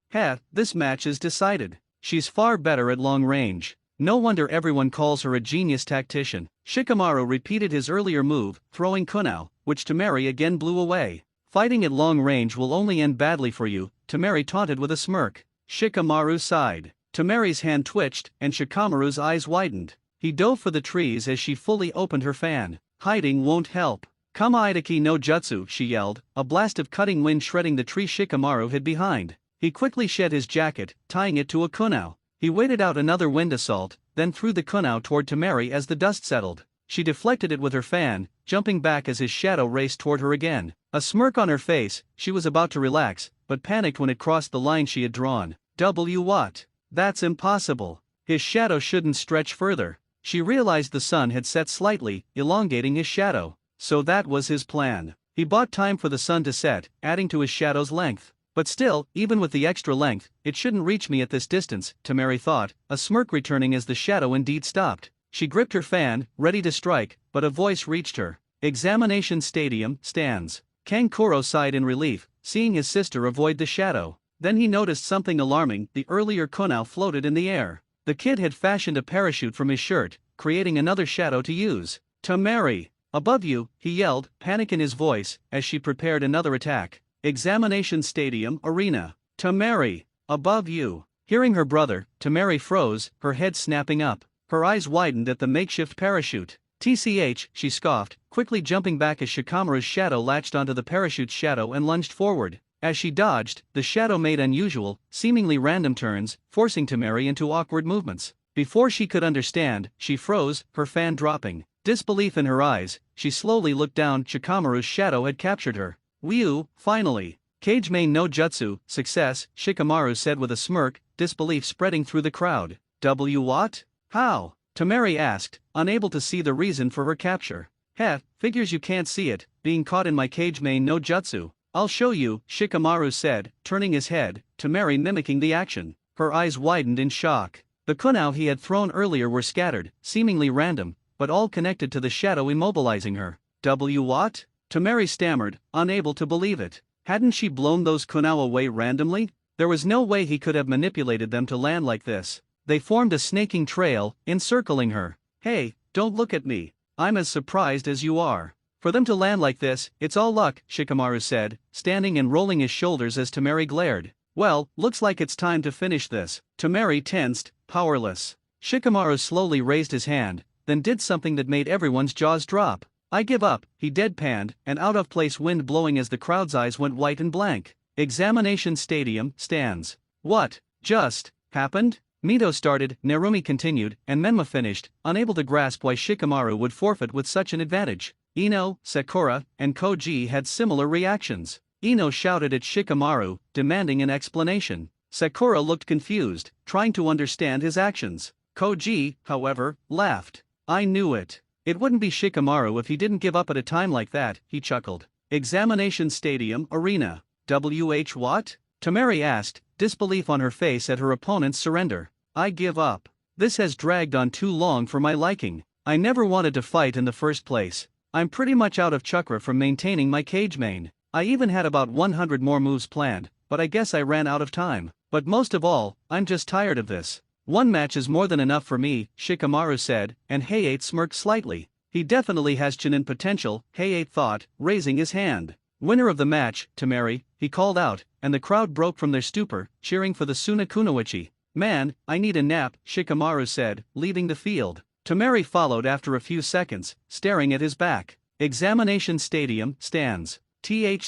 This match is decided. She's far better at long range. No wonder everyone calls her a genius tactician. Shikamaru repeated his earlier move, throwing kunao, which Temari again blew away. Fighting at long range will only end badly for you, Temari taunted with a smirk. Shikamaru sighed. Temari's hand twitched, and Shikamaru's eyes widened. He dove for the trees as she fully opened her fan. Hiding won't help. Kamaitaki no Jutsu, she yelled, a blast of cutting wind shredding the tree Shikamaru hid behind. He quickly shed his jacket, tying it to a kunao. He waited out another wind assault, then threw the kunao toward Temari as the dust settled. She deflected it with her fan, jumping back as his shadow raced toward her again. A smirk on her face, she was about to relax, but panicked when it crossed the line she had drawn. What? That's impossible. His shadow shouldn't stretch further. She realized the sun had set slightly, elongating his shadow. So that was his plan. He bought time for the sun to set, adding to his shadow's length. But still, even with the extra length, it shouldn't reach me at this distance, Temari thought, a smirk returning as the shadow indeed stopped. She gripped her fan, ready to strike, but a voice reached her. Examination Stadium stands. Kankuro sighed in relief, seeing his sister avoid the shadow. Then he noticed something alarming. The earlier kunao floated in the air. The kid had fashioned a parachute from his shirt, creating another shadow to use. Temari! Above you, he yelled, panic in his voice, as she prepared another attack. Examination Stadium Arena. Temari! Above you! Hearing her brother, Temari froze, her head snapping up. Her eyes widened at the makeshift parachute. TCH, she scoffed, quickly jumping back as Shikamaru's shadow latched onto the parachute's shadow and lunged forward. As she dodged, the shadow made unusual, seemingly random turns, forcing Temari into awkward movements. Before she could understand, she froze, her fan dropping. Disbelief in her eyes, she slowly looked down. Shikamaru's shadow had captured her. Whew, finally. Cage main no jutsu, success, Shikamaru said with a smirk, disbelief spreading through the crowd. What? How? Temari asked, unable to see the reason for her capture. Heh, figures you can't see it, being caught in my cage main no jutsu. I'll show you, Shikamaru said, turning his head, Temari mimicking the action. Her eyes widened in shock. The kunao he had thrown earlier were scattered, seemingly random, but all connected to the shadow immobilizing her. What? Temari stammered, unable to believe it. Hadn't she blown those kunao away randomly? There was no way he could have manipulated them to land like this. They formed a snaking trail, encircling her. Hey, don't look at me. I'm as surprised as you are. For them to land like this, it's all luck, Shikamaru said, standing and rolling his shoulders as Temari glared. Well, looks like it's time to finish this. Temari tensed, powerless. Shikamaru slowly raised his hand, then did something that made everyone's jaws drop. I give up, he deadpanned, an out-of-place wind blowing as the crowd's eyes went white and blank. Examination Stadium stands. What just happened? Mito started, Narumi continued, and Menma finished, unable to grasp why Shikamaru would forfeit with such an advantage. Ino, Sakura, and Koji had similar reactions. Ino shouted at Shikamaru, demanding an explanation. Sakura looked confused, trying to understand his actions. Koji, however, laughed. I knew it. It wouldn't be Shikamaru if he didn't give up at a time like that, he chuckled. Examination Stadium Arena. What? Temari asked, disbelief on her face at her opponent's surrender. I give up. This has dragged on too long for my liking. I never wanted to fight in the first place. I'm pretty much out of chakra from maintaining my cage main. I even had about 100 more moves planned, but I guess I ran out of time. But most of all, I'm just tired of this. One match is more than enough for me, Shikamaru said, and Hayate smirked slightly. He definitely has Chunin potential, Hayate thought, raising his hand. Winner of the match, Temari, he called out, and the crowd broke from their stupor, cheering for the Suna Kunoichi. Man, I need a nap, Shikamaru said, leaving the field. Temari followed after a few seconds, staring at his back. Examination Stadium stands.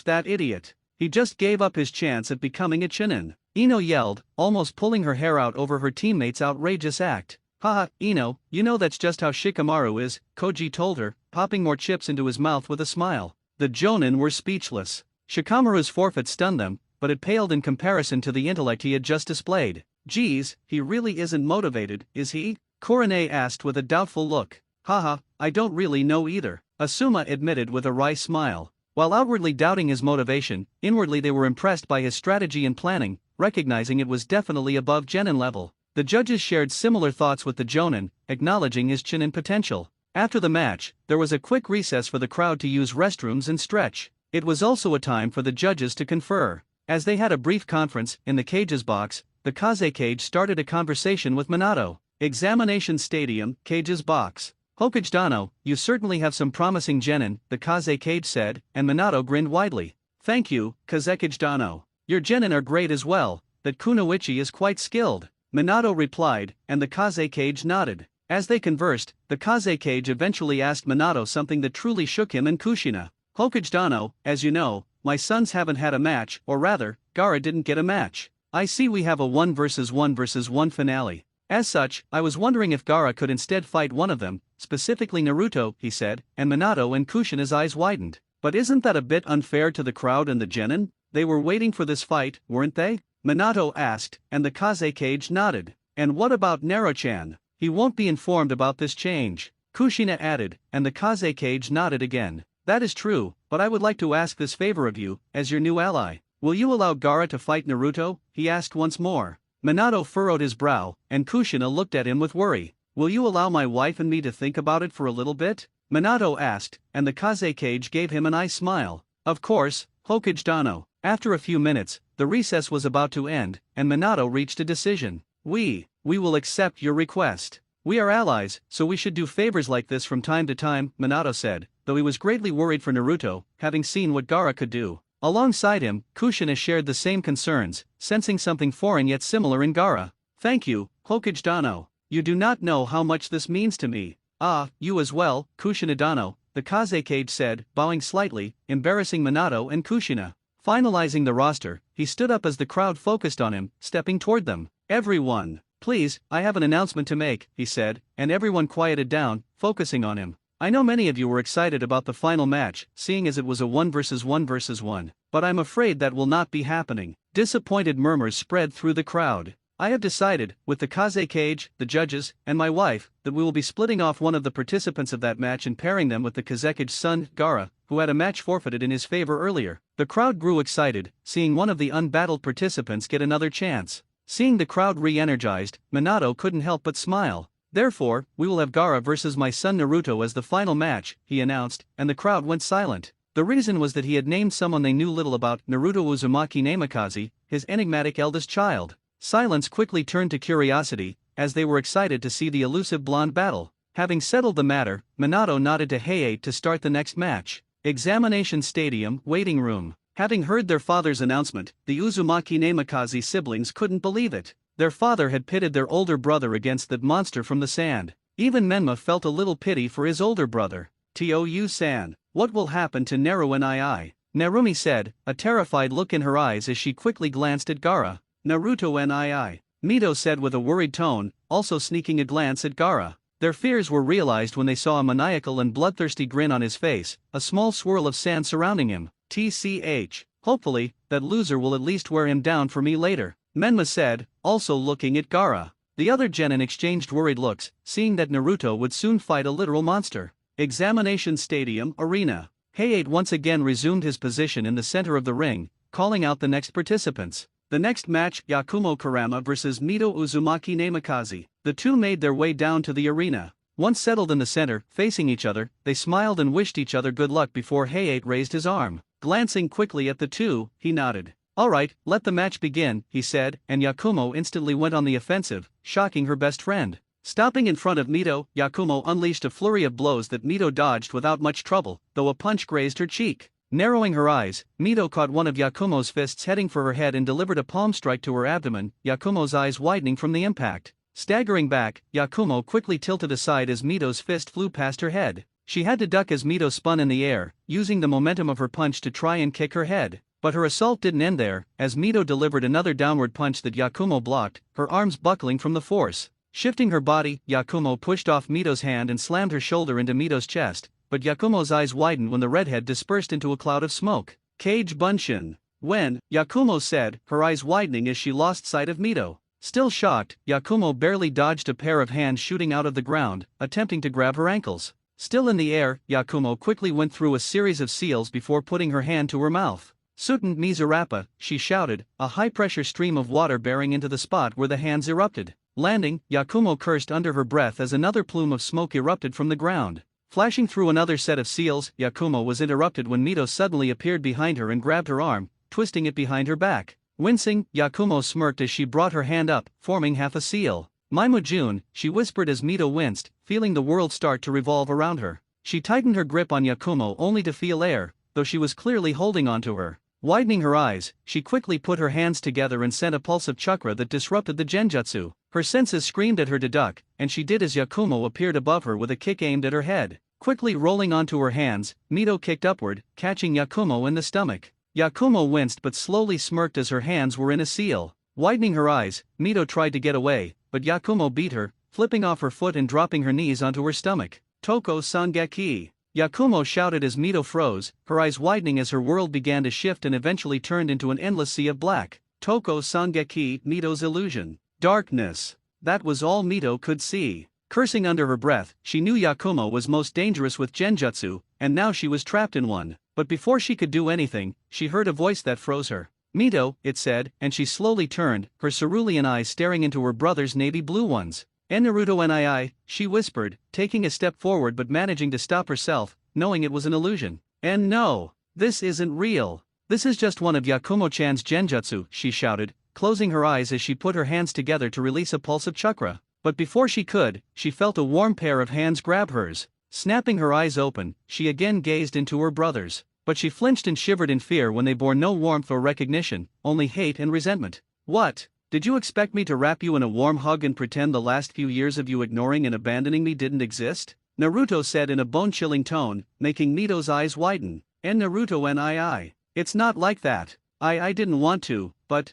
That idiot. He just gave up his chance at becoming a Chunin. Ino yelled, almost pulling her hair out over her teammate's outrageous act. Haha, Ino, you know that's just how Shikamaru is, Koji told her, popping more chips into his mouth with a smile. The Jonin were speechless. Shikamaru's forfeit stunned them, but it paled in comparison to the intellect he had just displayed. Geez, he really isn't motivated, is he? Korone asked with a doubtful look. Haha, I don't really know either, Asuma admitted with a wry smile. While outwardly doubting his motivation, inwardly they were impressed by his strategy and planning, recognizing it was definitely above Genin level. The judges shared similar thoughts with the Jonin, acknowledging his Chunin potential. After the match, there was a quick recess for the crowd to use restrooms and stretch. It was also a time for the judges to confer. As they had a brief conference in the cages box, the Kaze cage started a conversation with Minato. Examination Stadium, cages box. Hokage Dano, you certainly have some promising genin, the Kaze cage said, and Minato grinned widely. Thank you, Kazekage Dano. Your genin are great as well, that Kunoichi is quite skilled. Minato replied, and the Kaze cage nodded. As they conversed, the Kaze cage eventually asked Minato something that truly shook him and Kushina. Hokage Dano, as you know, my sons haven't had a match, or rather, Gaara didn't get a match. I see we have a 1 versus 1 finale. As such, I was wondering if Gaara could instead fight one of them, specifically Naruto, he said, and Minato and Kushina's eyes widened. But isn't that a bit unfair to the crowd and the genin? They were waiting for this fight, weren't they? Minato asked, and the Kaze cage nodded. And what about Naro-chan? He won't be informed about this change. Kushina added, and the Kaze cage nodded again. That is true, but I would like to ask this favor of you, as your new ally. Will you allow Gaara to fight Naruto? He asked once more. Minato furrowed his brow, and Kushina looked at him with worry. Will you allow my wife and me to think about it for a little bit? Minato asked, and the Kaze cage gave him a nice smile. Of course, Hokage Dano. After a few minutes, the recess was about to end, and Minato reached a decision. We will accept your request. We are allies, so we should do favors like this from time to time, Minato said, though he was greatly worried for Naruto, having seen what Gaara could do. Alongside him, Kushina shared the same concerns, sensing something foreign yet similar in Gaara. Thank you, Hokage Dano. You do not know how much this means to me. Ah, you as well, Kushina Dano, the Kaze cage said, bowing slightly, embarrassing Minato and Kushina. Finalizing the roster, he stood up as the crowd focused on him, stepping toward them. Everyone, Please, I have an announcement to make, he said, and everyone quieted down, focusing on him. I know many of you were excited about the final match, seeing as it was a 1 versus 1 versus 1, but I'm afraid that will not be happening. Disappointed murmurs spread through the crowd. I have decided, with the Kaze cage, the judges, and my wife, that we will be splitting off one of the participants of that match and pairing them with the Kazekige's son, Gaara, who had a match forfeited in his favor earlier. The crowd grew excited, seeing one of the unbattled participants get another chance. Seeing the crowd re-energized, Minato couldn't help but smile. Therefore, we will have Gaara versus my son Naruto as the final match, he announced, and the crowd went silent. The reason was that he had named someone they knew little about, Naruto Uzumaki Namikaze, his enigmatic eldest child. Silence quickly turned to curiosity, as they were excited to see the elusive blonde battle. Having settled the matter, Minato nodded to Hayate to start the next match. Examination Stadium, waiting room. Having heard their father's announcement, the Uzumaki Namikaze siblings couldn't believe it. Their father had pitted their older brother against that monster from the sand. Even Menma felt a little pity for his older brother. Tou-san, what will happen to Naru and I? Narumi said, a terrified look in her eyes as she quickly glanced at Gaara. Naruto and I. Mito said with a worried tone, also sneaking a glance at Gaara. Their fears were realized when they saw a maniacal and bloodthirsty grin on his face, a small swirl of sand surrounding him. TCH. Hopefully, that loser will at least wear him down for me later, Menma said, also looking at Gaara. The other genin exchanged worried looks, seeing that Naruto would soon fight a literal monster. Examination Stadium, arena. Hayate once again resumed his position in the center of the ring, calling out the next participants. The next match, Yakumo Kurama versus Mito Uzumaki Namikaze. The two made their way down to the arena. Once settled in the center, facing each other, they smiled and wished each other good luck before Hayate raised his arm. Glancing quickly at the two, he nodded. Alright, let the match begin, he said, and Yakumo instantly went on the offensive, shocking her best friend. Stopping in front of Mito, Yakumo unleashed a flurry of blows that Mito dodged without much trouble, though a punch grazed her cheek. Narrowing her eyes, Mito caught one of Yakumo's fists heading for her head and delivered a palm strike to her abdomen, Yakumo's eyes widening from the impact. Staggering back, Yakumo quickly tilted aside as Mito's fist flew past her head. She had to duck as Mito spun in the air, using the momentum of her punch to try and kick her head. But her assault didn't end there, as Mito delivered another downward punch that Yakumo blocked, her arms buckling from the force. Shifting her body, Yakumo pushed off Mito's hand and slammed her shoulder into Mito's chest, but Yakumo's eyes widened when the redhead dispersed into a cloud of smoke. Cage Bunshin. When, Yakumo said, her eyes widening as she lost sight of Mito. Still shocked, Yakumo barely dodged a pair of hands shooting out of the ground, attempting to grab her ankles. Still in the air, Yakumo quickly went through a series of seals before putting her hand to her mouth. Suten Mizurappa, she shouted, a high-pressure stream of water bearing into the spot where the hands erupted. Landing, Yakumo cursed under her breath as another plume of smoke erupted from the ground. Flashing through another set of seals, Yakumo was interrupted when Mito suddenly appeared behind her and grabbed her arm, twisting it behind her back. Wincing, Yakumo smirked as she brought her hand up, forming half a seal. Maimujun, she whispered as Mito winced, feeling the world start to revolve around her. She tightened her grip on Yakumo only to feel air, though she was clearly holding onto her. Widening her eyes, she quickly put her hands together and sent a pulse of chakra that disrupted the genjutsu. Her senses screamed at her to duck, and she did as Yakumo appeared above her with a kick aimed at her head. Quickly rolling onto her hands, Mito kicked upward, catching Yakumo in the stomach. Yakumo winced but slowly smirked as her hands were in a seal. Widening her eyes, Mito tried to get away, but Yakumo beat her, flipping off her foot and dropping her knees onto her stomach. Toko Sangeki. Yakumo shouted as Mito froze, her eyes widening as her world began to shift and eventually turned into an endless sea of black. Toko Sangeki, Mito's illusion. Darkness. That was all Mito could see. Cursing under her breath, she knew Yakumo was most dangerous with genjutsu, and now she was trapped in one. But before she could do anything, she heard a voice that froze her. Mito, it said, and she slowly turned, her cerulean eyes staring into her brother's navy blue ones. Naruto NII, she whispered, taking a step forward but managing to stop herself, knowing it was an illusion. And no, this isn't real. This is just one of Yakumo-chan's genjutsu, she shouted, closing her eyes as she put her hands together to release a pulse of chakra. But before she could, she felt a warm pair of hands grab hers. Snapping her eyes open, she again gazed into her brothers. But she flinched and shivered in fear when they bore no warmth or recognition, only hate and resentment. What? Did you expect me to wrap you in a warm hug and pretend the last few years of you ignoring and abandoning me didn't exist? Naruto said in a bone-chilling tone, making Mito's eyes widen. And Naruto NII. It's not like that. I didn't want to, but,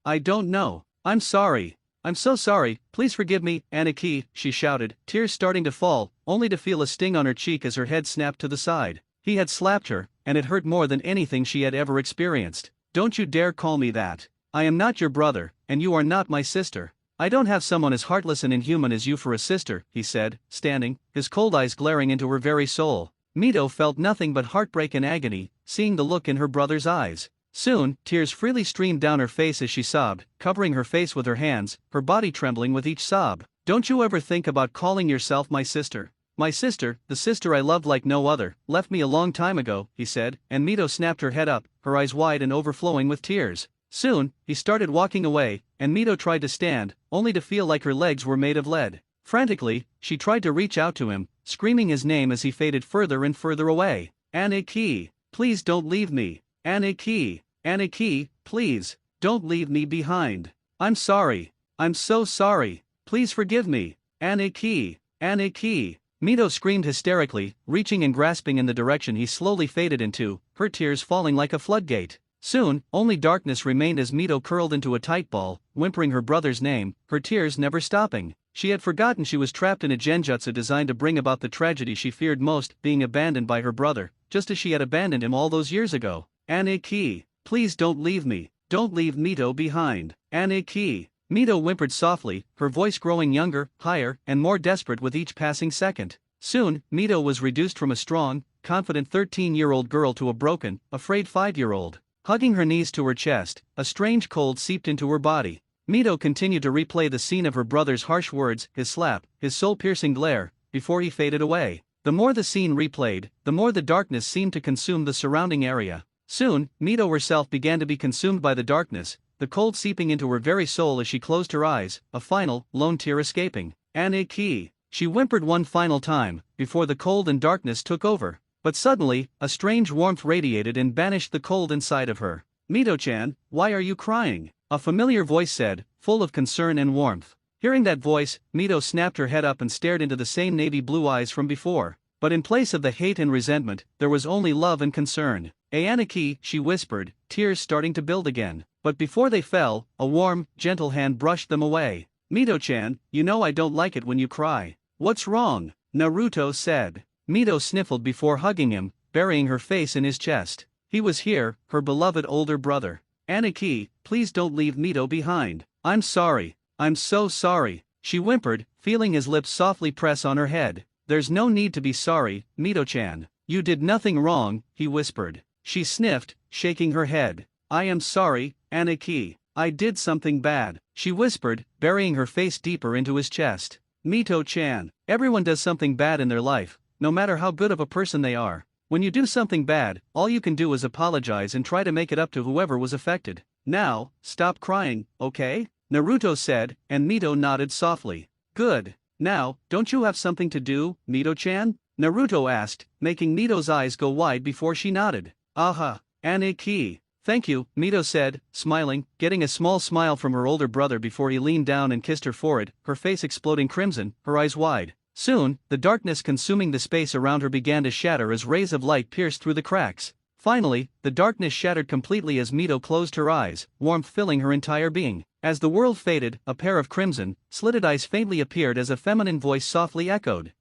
I don't know. I'm sorry. I'm so sorry, please forgive me, Aniki, she shouted, tears starting to fall, only to feel a sting on her cheek as her head snapped to the side. He had slapped her, and it hurt more than anything she had ever experienced. Don't you dare call me that. I am not your brother, and you are not my sister. I don't have someone as heartless and inhuman as you for a sister, he said, standing, his cold eyes glaring into her very soul. Mito felt nothing but heartbreak and agony, seeing the look in her brother's eyes. Soon, tears freely streamed down her face as she sobbed, covering her face with her hands, her body trembling with each sob. Don't you ever think about calling yourself my sister? My sister, the sister I loved like no other, left me a long time ago, he said, and Mito snapped her head up, her eyes wide and overflowing with tears. Soon, he started walking away, and Mito tried to stand, only to feel like her legs were made of lead. Frantically, she tried to reach out to him, screaming his name as he faded further and further away. Aniki, please don't leave me. Aniki, Aniki, please, don't leave me behind. I'm sorry. I'm so sorry. Please forgive me. Aniki, Aniki. Mito screamed hysterically, reaching and grasping in the direction he slowly faded into, her tears falling like a floodgate. Soon, only darkness remained as Mito curled into a tight ball, whimpering her brother's name, her tears never stopping. She had forgotten she was trapped in a genjutsu designed to bring about the tragedy she feared most, being abandoned by her brother, just as she had abandoned him all those years ago. Aniki, please don't leave me. Don't leave Mito behind. Aniki. Mito whimpered softly, her voice growing younger, higher, and more desperate with each passing second. Soon, Mito was reduced from a strong, confident 13-year-old girl to a broken, afraid 5-year-old. Hugging her knees to her chest, a strange cold seeped into her body. Mito continued to replay the scene of her brother's harsh words, his slap, his soul-piercing glare, before he faded away. The more the scene replayed, the more the darkness seemed to consume the surrounding area. Soon, Mito herself began to be consumed by the darkness, the cold seeping into her very soul as she closed her eyes, a final, lone tear escaping. Aniki. She whimpered one final time, before the cold and darkness took over. But suddenly, a strange warmth radiated and banished the cold inside of her. Mito-chan, why are you crying? A familiar voice said, full of concern and warmth. Hearing that voice, Mito snapped her head up and stared into the same navy blue eyes from before. But in place of the hate and resentment, there was only love and concern. Aniki, she whispered, tears starting to build again. But before they fell, a warm, gentle hand brushed them away. Mito-chan, you know I don't like it when you cry. What's wrong? Naruto said. Mito sniffled before hugging him, burying her face in his chest. He was here, her beloved older brother. Aniki, please don't leave Mito behind. I'm sorry. I'm so sorry, she whimpered, feeling his lips softly press on her head. There's no need to be sorry, Mito-chan. You did nothing wrong, he whispered. She sniffed, shaking her head. I am sorry, Aniki. I did something bad, she whispered, burying her face deeper into his chest. Mito-chan. Everyone does something bad in their life, no matter how good of a person they are. When you do something bad, all you can do is apologize and try to make it up to whoever was affected. Now, stop crying, okay? Naruto said, and Mito nodded softly. Good. Now, don't you have something to do, Mito-chan? Naruto asked, making Mito's eyes go wide before she nodded. Aha, Aniki. Thank you, Mito said, smiling, getting a small smile from her older brother before he leaned down and kissed her forehead, her face exploding crimson, her eyes wide. Soon, the darkness consuming the space around her began to shatter as rays of light pierced through the cracks. Finally, the darkness shattered completely as Mito closed her eyes, warmth filling her entire being. As the world faded, a pair of crimson, slitted eyes faintly appeared as a feminine voice softly echoed.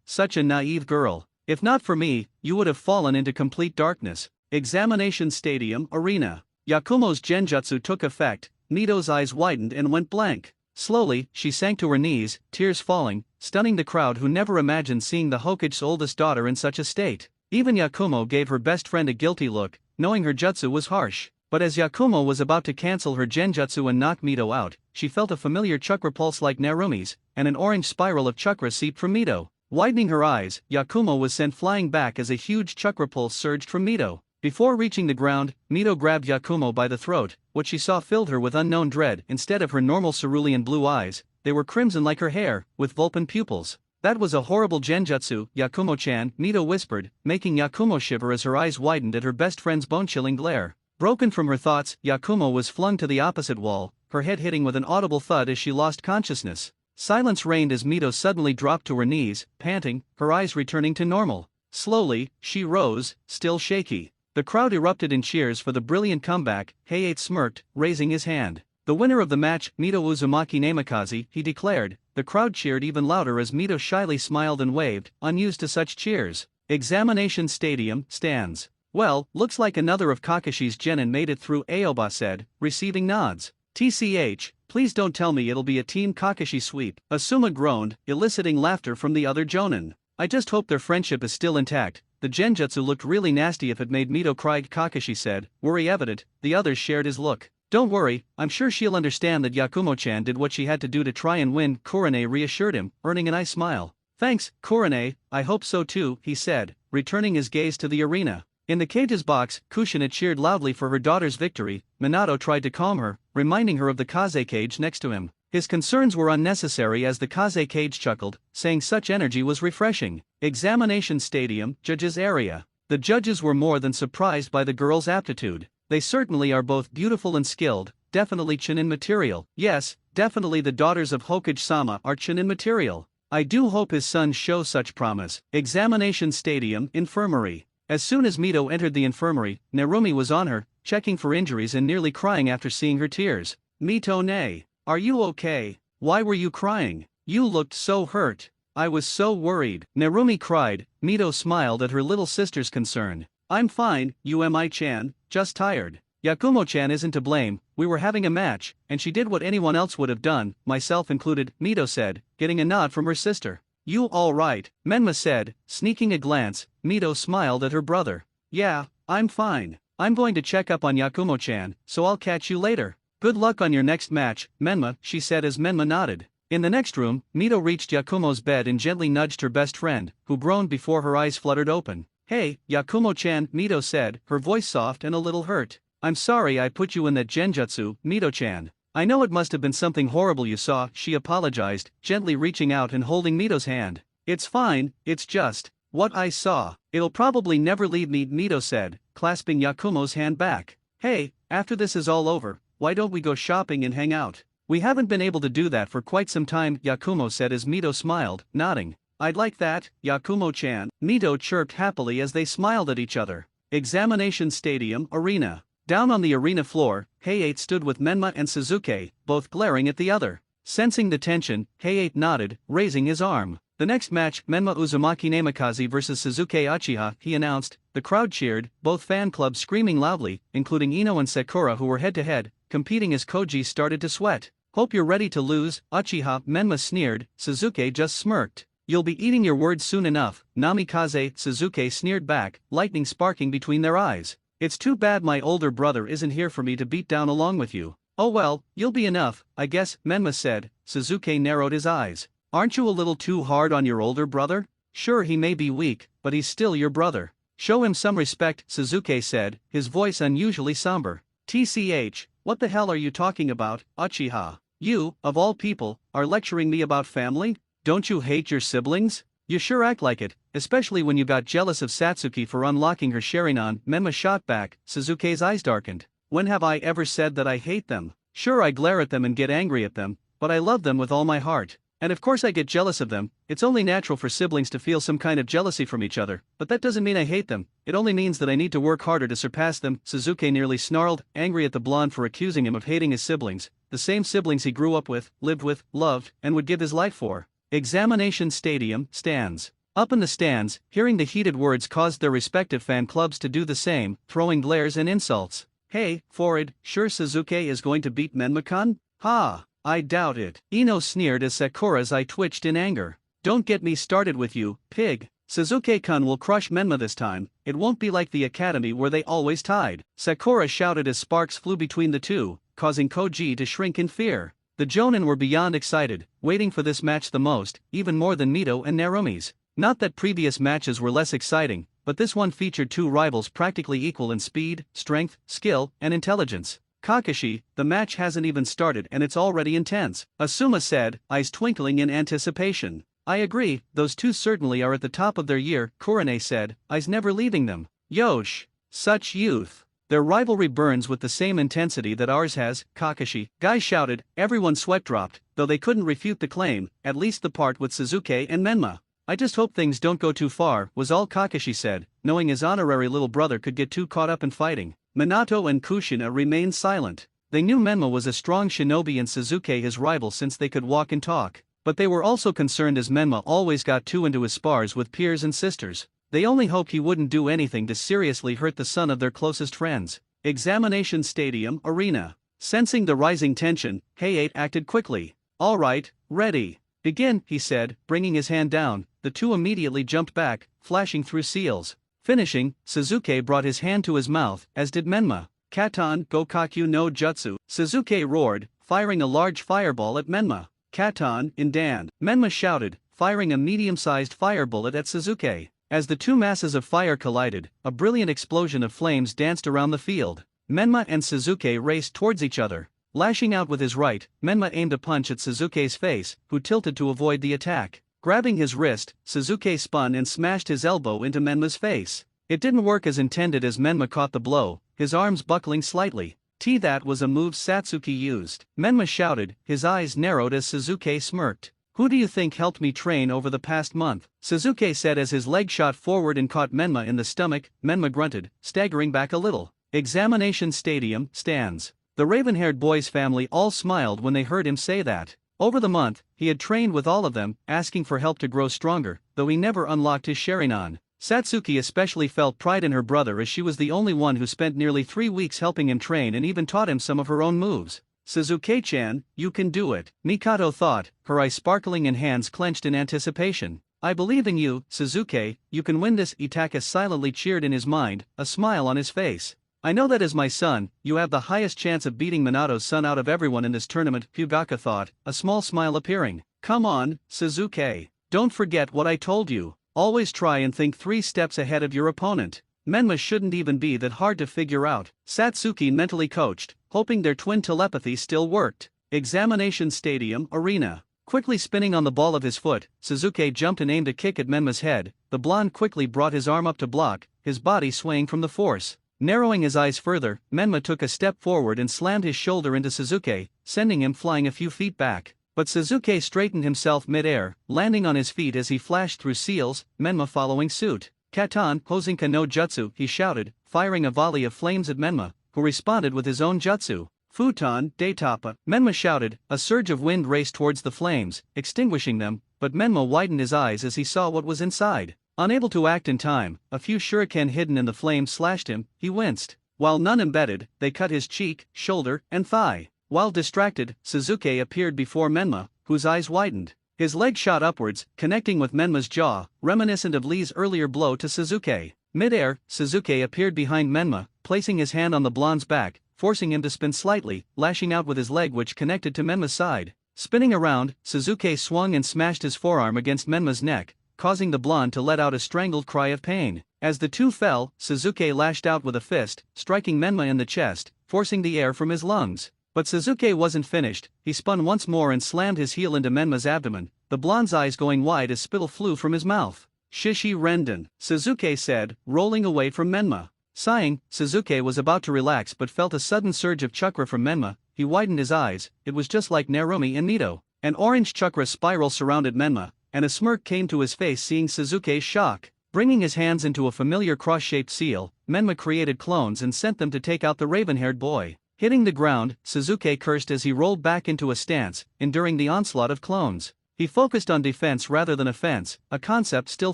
Such a naive girl. If not for me, you would have fallen into complete darkness. Examination Stadium Arena. Yakumo's genjutsu took effect, Mito's eyes widened and went blank. Slowly, she sank to her knees, tears falling, stunning the crowd who never imagined seeing the Hokage's oldest daughter in such a state. Even Yakumo gave her best friend a guilty look, knowing her jutsu was harsh. But as Yakumo was about to cancel her genjutsu and knock Mito out, she felt a familiar chakra pulse like Narumi's, and an orange spiral of chakra seeped from Mito. Widening her eyes, Yakumo was sent flying back as a huge chakra pulse surged from Mito. Before reaching the ground, Mito grabbed Yakumo by the throat. What she saw filled her with unknown dread. Instead of her normal cerulean blue eyes, they were crimson like her hair, with vulpine pupils. That was a horrible genjutsu, Yakumo-chan, Mito whispered, making Yakumo shiver as her eyes widened at her best friend's bone-chilling glare. Broken from her thoughts, Yakumo was flung to the opposite wall, her head hitting with an audible thud as she lost consciousness. Silence reigned as Mito suddenly dropped to her knees, panting, her eyes returning to normal. Slowly, she rose, still shaky. The crowd erupted in cheers for the brilliant comeback. Heiate smirked, raising his hand. The winner of the match, Mito Uzumaki Namikaze, he declared. The crowd cheered even louder as Mito shyly smiled and waved, unused to such cheers. Examination Stadium, stands. Well, looks like another of Kakashi's genin made it through, Aoba said, receiving nods. TCH, please don't tell me it'll be a Team Kakashi sweep. Asuma groaned, eliciting laughter from the other jonin. I just hope their friendship is still intact. The genjutsu looked really nasty if it made Mito cry, Kakashi said, worry evident. The others shared his look. Don't worry, I'm sure she'll understand that Yakumo-chan did what she had to do to try and win, Kurane reassured him, earning a nice smile. Thanks, Kurane, I hope so too, he said, returning his gaze to the arena. In the cage's box, Kushina cheered loudly for her daughter's victory. Minato tried to calm her, reminding her of the Kaze cage next to him. His concerns were unnecessary as the Kaze cage chuckled, saying such energy was refreshing. Examination Stadium, Judges Area. The judges were more than surprised by the girls' aptitude. They certainly are both beautiful and skilled, definitely Chunin material. Yes, definitely the daughters of Hokage-sama are Chunin material. I do hope his sons show such promise. Examination Stadium, Infirmary. As soon as Mito entered the infirmary, Narumi was on her, checking for injuries and nearly crying after seeing her tears. Mito-ne, are you okay? Why were you crying? You looked so hurt. I was so worried. Narumi cried. Mito smiled at her little sister's concern. I'm fine, Umi-chan, just tired. Yakumo-chan isn't to blame, we were having a match, and she did what anyone else would have done, myself included, Mito said, getting a nod from her sister. You alright? Menma said, sneaking a glance. Mito smiled at her brother. Yeah, I'm fine. I'm going to check up on Yakumo-chan, so I'll catch you later. Good luck on your next match, Menma, she said as Menma nodded. In the next room, Mito reached Yakumo's bed and gently nudged her best friend, who groaned before her eyes fluttered open. Hey, Yakumo-chan, Mito said, her voice soft and a little hurt. I'm sorry I put you in that genjutsu, Mito-chan. I know it must have been something horrible you saw, she apologized, gently reaching out and holding Mito's hand. It's fine, it's just what I saw. It'll probably never leave me, Mito said, clasping Yakumo's hand back. Hey, after this is all over, why don't we go shopping and hang out? We haven't been able to do that for quite some time, Yakumo said as Mito smiled, nodding. I'd like that, Yakumo-chan, Mito chirped happily as they smiled at each other. Examination Stadium, Arena. Down on the arena floor, Hayate stood with Menma and Suzuki, both glaring at the other. Sensing the tension, Hayate nodded, raising his arm. The next match, Menma Uzumaki Namikaze vs Suzuki Uchiha, he announced. The crowd cheered, both fan clubs screaming loudly, including Ino and Sakura who were head-to-head, competing as Koji started to sweat. Hope you're ready to lose, Uchiha, Menma sneered, Suzuki just smirked. You'll be eating your words soon enough, Namikaze, Suzuki sneered back, lightning sparking between their eyes. It's too bad my older brother isn't here for me to beat down along with you. Oh well, you'll be enough, I guess, Menma said. Suzuki narrowed his eyes. Aren't you a little too hard on your older brother? Sure, he may be weak, but he's still your brother. Show him some respect, Suzuki said, his voice unusually somber. TCH, what the hell are you talking about, Uchiha? You, of all people, are lecturing me about family? Don't you hate your siblings? You sure act like it, especially when you got jealous of Satsuki for unlocking her Sharingan, Menma shot back. Suzuki's eyes darkened. When have I ever said that I hate them? Sure, I glare at them and get angry at them, but I love them with all my heart. And of course I get jealous of them. It's only natural for siblings to feel some kind of jealousy from each other, but that doesn't mean I hate them. It only means that I need to work harder to surpass them. Suzuki nearly snarled, angry at the blonde for accusing him of hating his siblings, the same siblings he grew up with, lived with, loved, and would give his life for. Examination Stadium, stands. Up in the stands, hearing the heated words caused their respective fan clubs to do the same, throwing glares and insults. Hey, Forward, sure Suzuki is going to beat Menma-kun? Ha! I doubt it. Ino sneered as Sakura's eye twitched in anger. Don't get me started with you, pig. Suzuki-kun will crush Menma this time. It won't be like the academy where they always tied. Sakura shouted as sparks flew between the two, causing Koji to shrink in fear. The Jonin were beyond excited, waiting for this match the most, even more than Mito and Narumi's. Not that previous matches were less exciting, but this one featured two rivals practically equal in speed, strength, skill, and intelligence. Kakashi, the match hasn't even started and it's already intense, Asuma said, eyes twinkling in anticipation. I agree, those two certainly are at the top of their year, Kurane said, eyes never leaving them. Yosh! Such youth! Their rivalry burns with the same intensity that ours has, Kakashi. Guys shouted, everyone sweat dropped, though they couldn't refute the claim, at least the part with Suzuki and Menma. I just hope things don't go too far, was all Kakashi said, knowing his honorary little brother could get too caught up in fighting. Minato and Kushina remained silent. They knew Menma was a strong shinobi and Suzuki his rival since they could walk and talk, but they were also concerned as Menma always got too into his spars with peers and sisters. They only hoped he wouldn't do anything to seriously hurt the son of their closest friends. Examination Stadium Arena. Sensing the rising tension, K8 acted quickly. "Alright, ready. Begin," he said, bringing his hand down. The two immediately jumped back, flashing through seals. Finishing, Suzuki brought his hand to his mouth, as did Menma. "Katan Gokakyu no Jutsu," Suzuki roared, firing a large fireball at Menma. "Katan in Dan," Menma shouted, firing a medium-sized fire bullet at Suzuki. As the two masses of fire collided, a brilliant explosion of flames danced around the field. Menma and Suzuki raced towards each other. Lashing out with his right, Menma aimed a punch at Suzuki's face, who tilted to avoid the attack. Grabbing his wrist, Suzuki spun and smashed his elbow into Menma's face. It didn't work as intended as Menma caught the blow, his arms buckling slightly. That was a move Satsuki used, Menma shouted, his eyes narrowed as Suzuki smirked. "Who do you think helped me train over the past month?" Suzuki said as his leg shot forward and caught Menma in the stomach. Menma grunted, staggering back a little. Examination Stadium stands. The raven-haired boy's family all smiled when they heard him say that. Over the month, he had trained with all of them, asking for help to grow stronger, though he never unlocked his Sharingan. Satsuki especially felt pride in her brother as she was the only one who spent nearly 3 weeks helping him train and even taught him some of her own moves. "Suzuki-chan, you can do it," Mikoto thought, her eyes sparkling and hands clenched in anticipation. "I believe in you, Suzuki, you can win this," Itaka silently cheered in his mind, a smile on his face. "I know that as my son, you have the highest chance of beating Minato's son out of everyone in this tournament," Fugaka thought, a small smile appearing. "Come on, Suzuki. Don't forget what I told you. Always try and think 3 steps ahead of your opponent. Menma shouldn't even be that hard to figure out," Satsuki mentally coached, hoping their twin telepathy still worked. Examination Stadium Arena. Quickly spinning on the ball of his foot, Suzuki jumped and aimed a kick at Menma's head. The blonde quickly brought his arm up to block, his body swaying from the force. Narrowing his eyes further, Menma took a step forward and slammed his shoulder into Suzuki, sending him flying a few feet back. But Suzuki straightened himself mid-air, landing on his feet as he flashed through seals, Menma following suit. "Katan Hosenka no Jutsu," he shouted, firing a volley of flames at Menma, who responded with his own jutsu. "Futon Daitapa," Menma shouted. A surge of wind raced towards the flames, extinguishing them, but Menma widened his eyes as he saw what was inside. Unable to act in time, a few shuriken hidden in the flames slashed him. He winced. While none embedded, they cut his cheek, shoulder, and thigh. While distracted, Suzuki appeared before Menma, whose eyes widened. His leg shot upwards, connecting with Menma's jaw, reminiscent of Lee's earlier blow to Suzuki. Mid-air, Suzuki appeared behind Menma, placing his hand on the blonde's back, forcing him to spin slightly, lashing out with his leg which connected to Menma's side. Spinning around, Suzuki swung and smashed his forearm against Menma's neck, causing the blonde to let out a strangled cry of pain. As the two fell, Suzuki lashed out with a fist, striking Menma in the chest, forcing the air from his lungs. But Suzuki wasn't finished. He spun once more and slammed his heel into Menma's abdomen, the blonde's eyes going wide as spittle flew from his mouth. "Shishi Renden," Suzuki said, rolling away from Menma. Sighing, Suzuki was about to relax but felt a sudden surge of chakra from Menma. He widened his eyes. It was just like Narumi and Mito. An orange chakra spiral surrounded Menma, and a smirk came to his face seeing Suzuki's shock. Bringing his hands into a familiar cross-shaped seal, Menma created clones and sent them to take out the raven-haired boy. Hitting the ground, Suzuki cursed as he rolled back into a stance, enduring the onslaught of clones. He focused on defense rather than offense, a concept still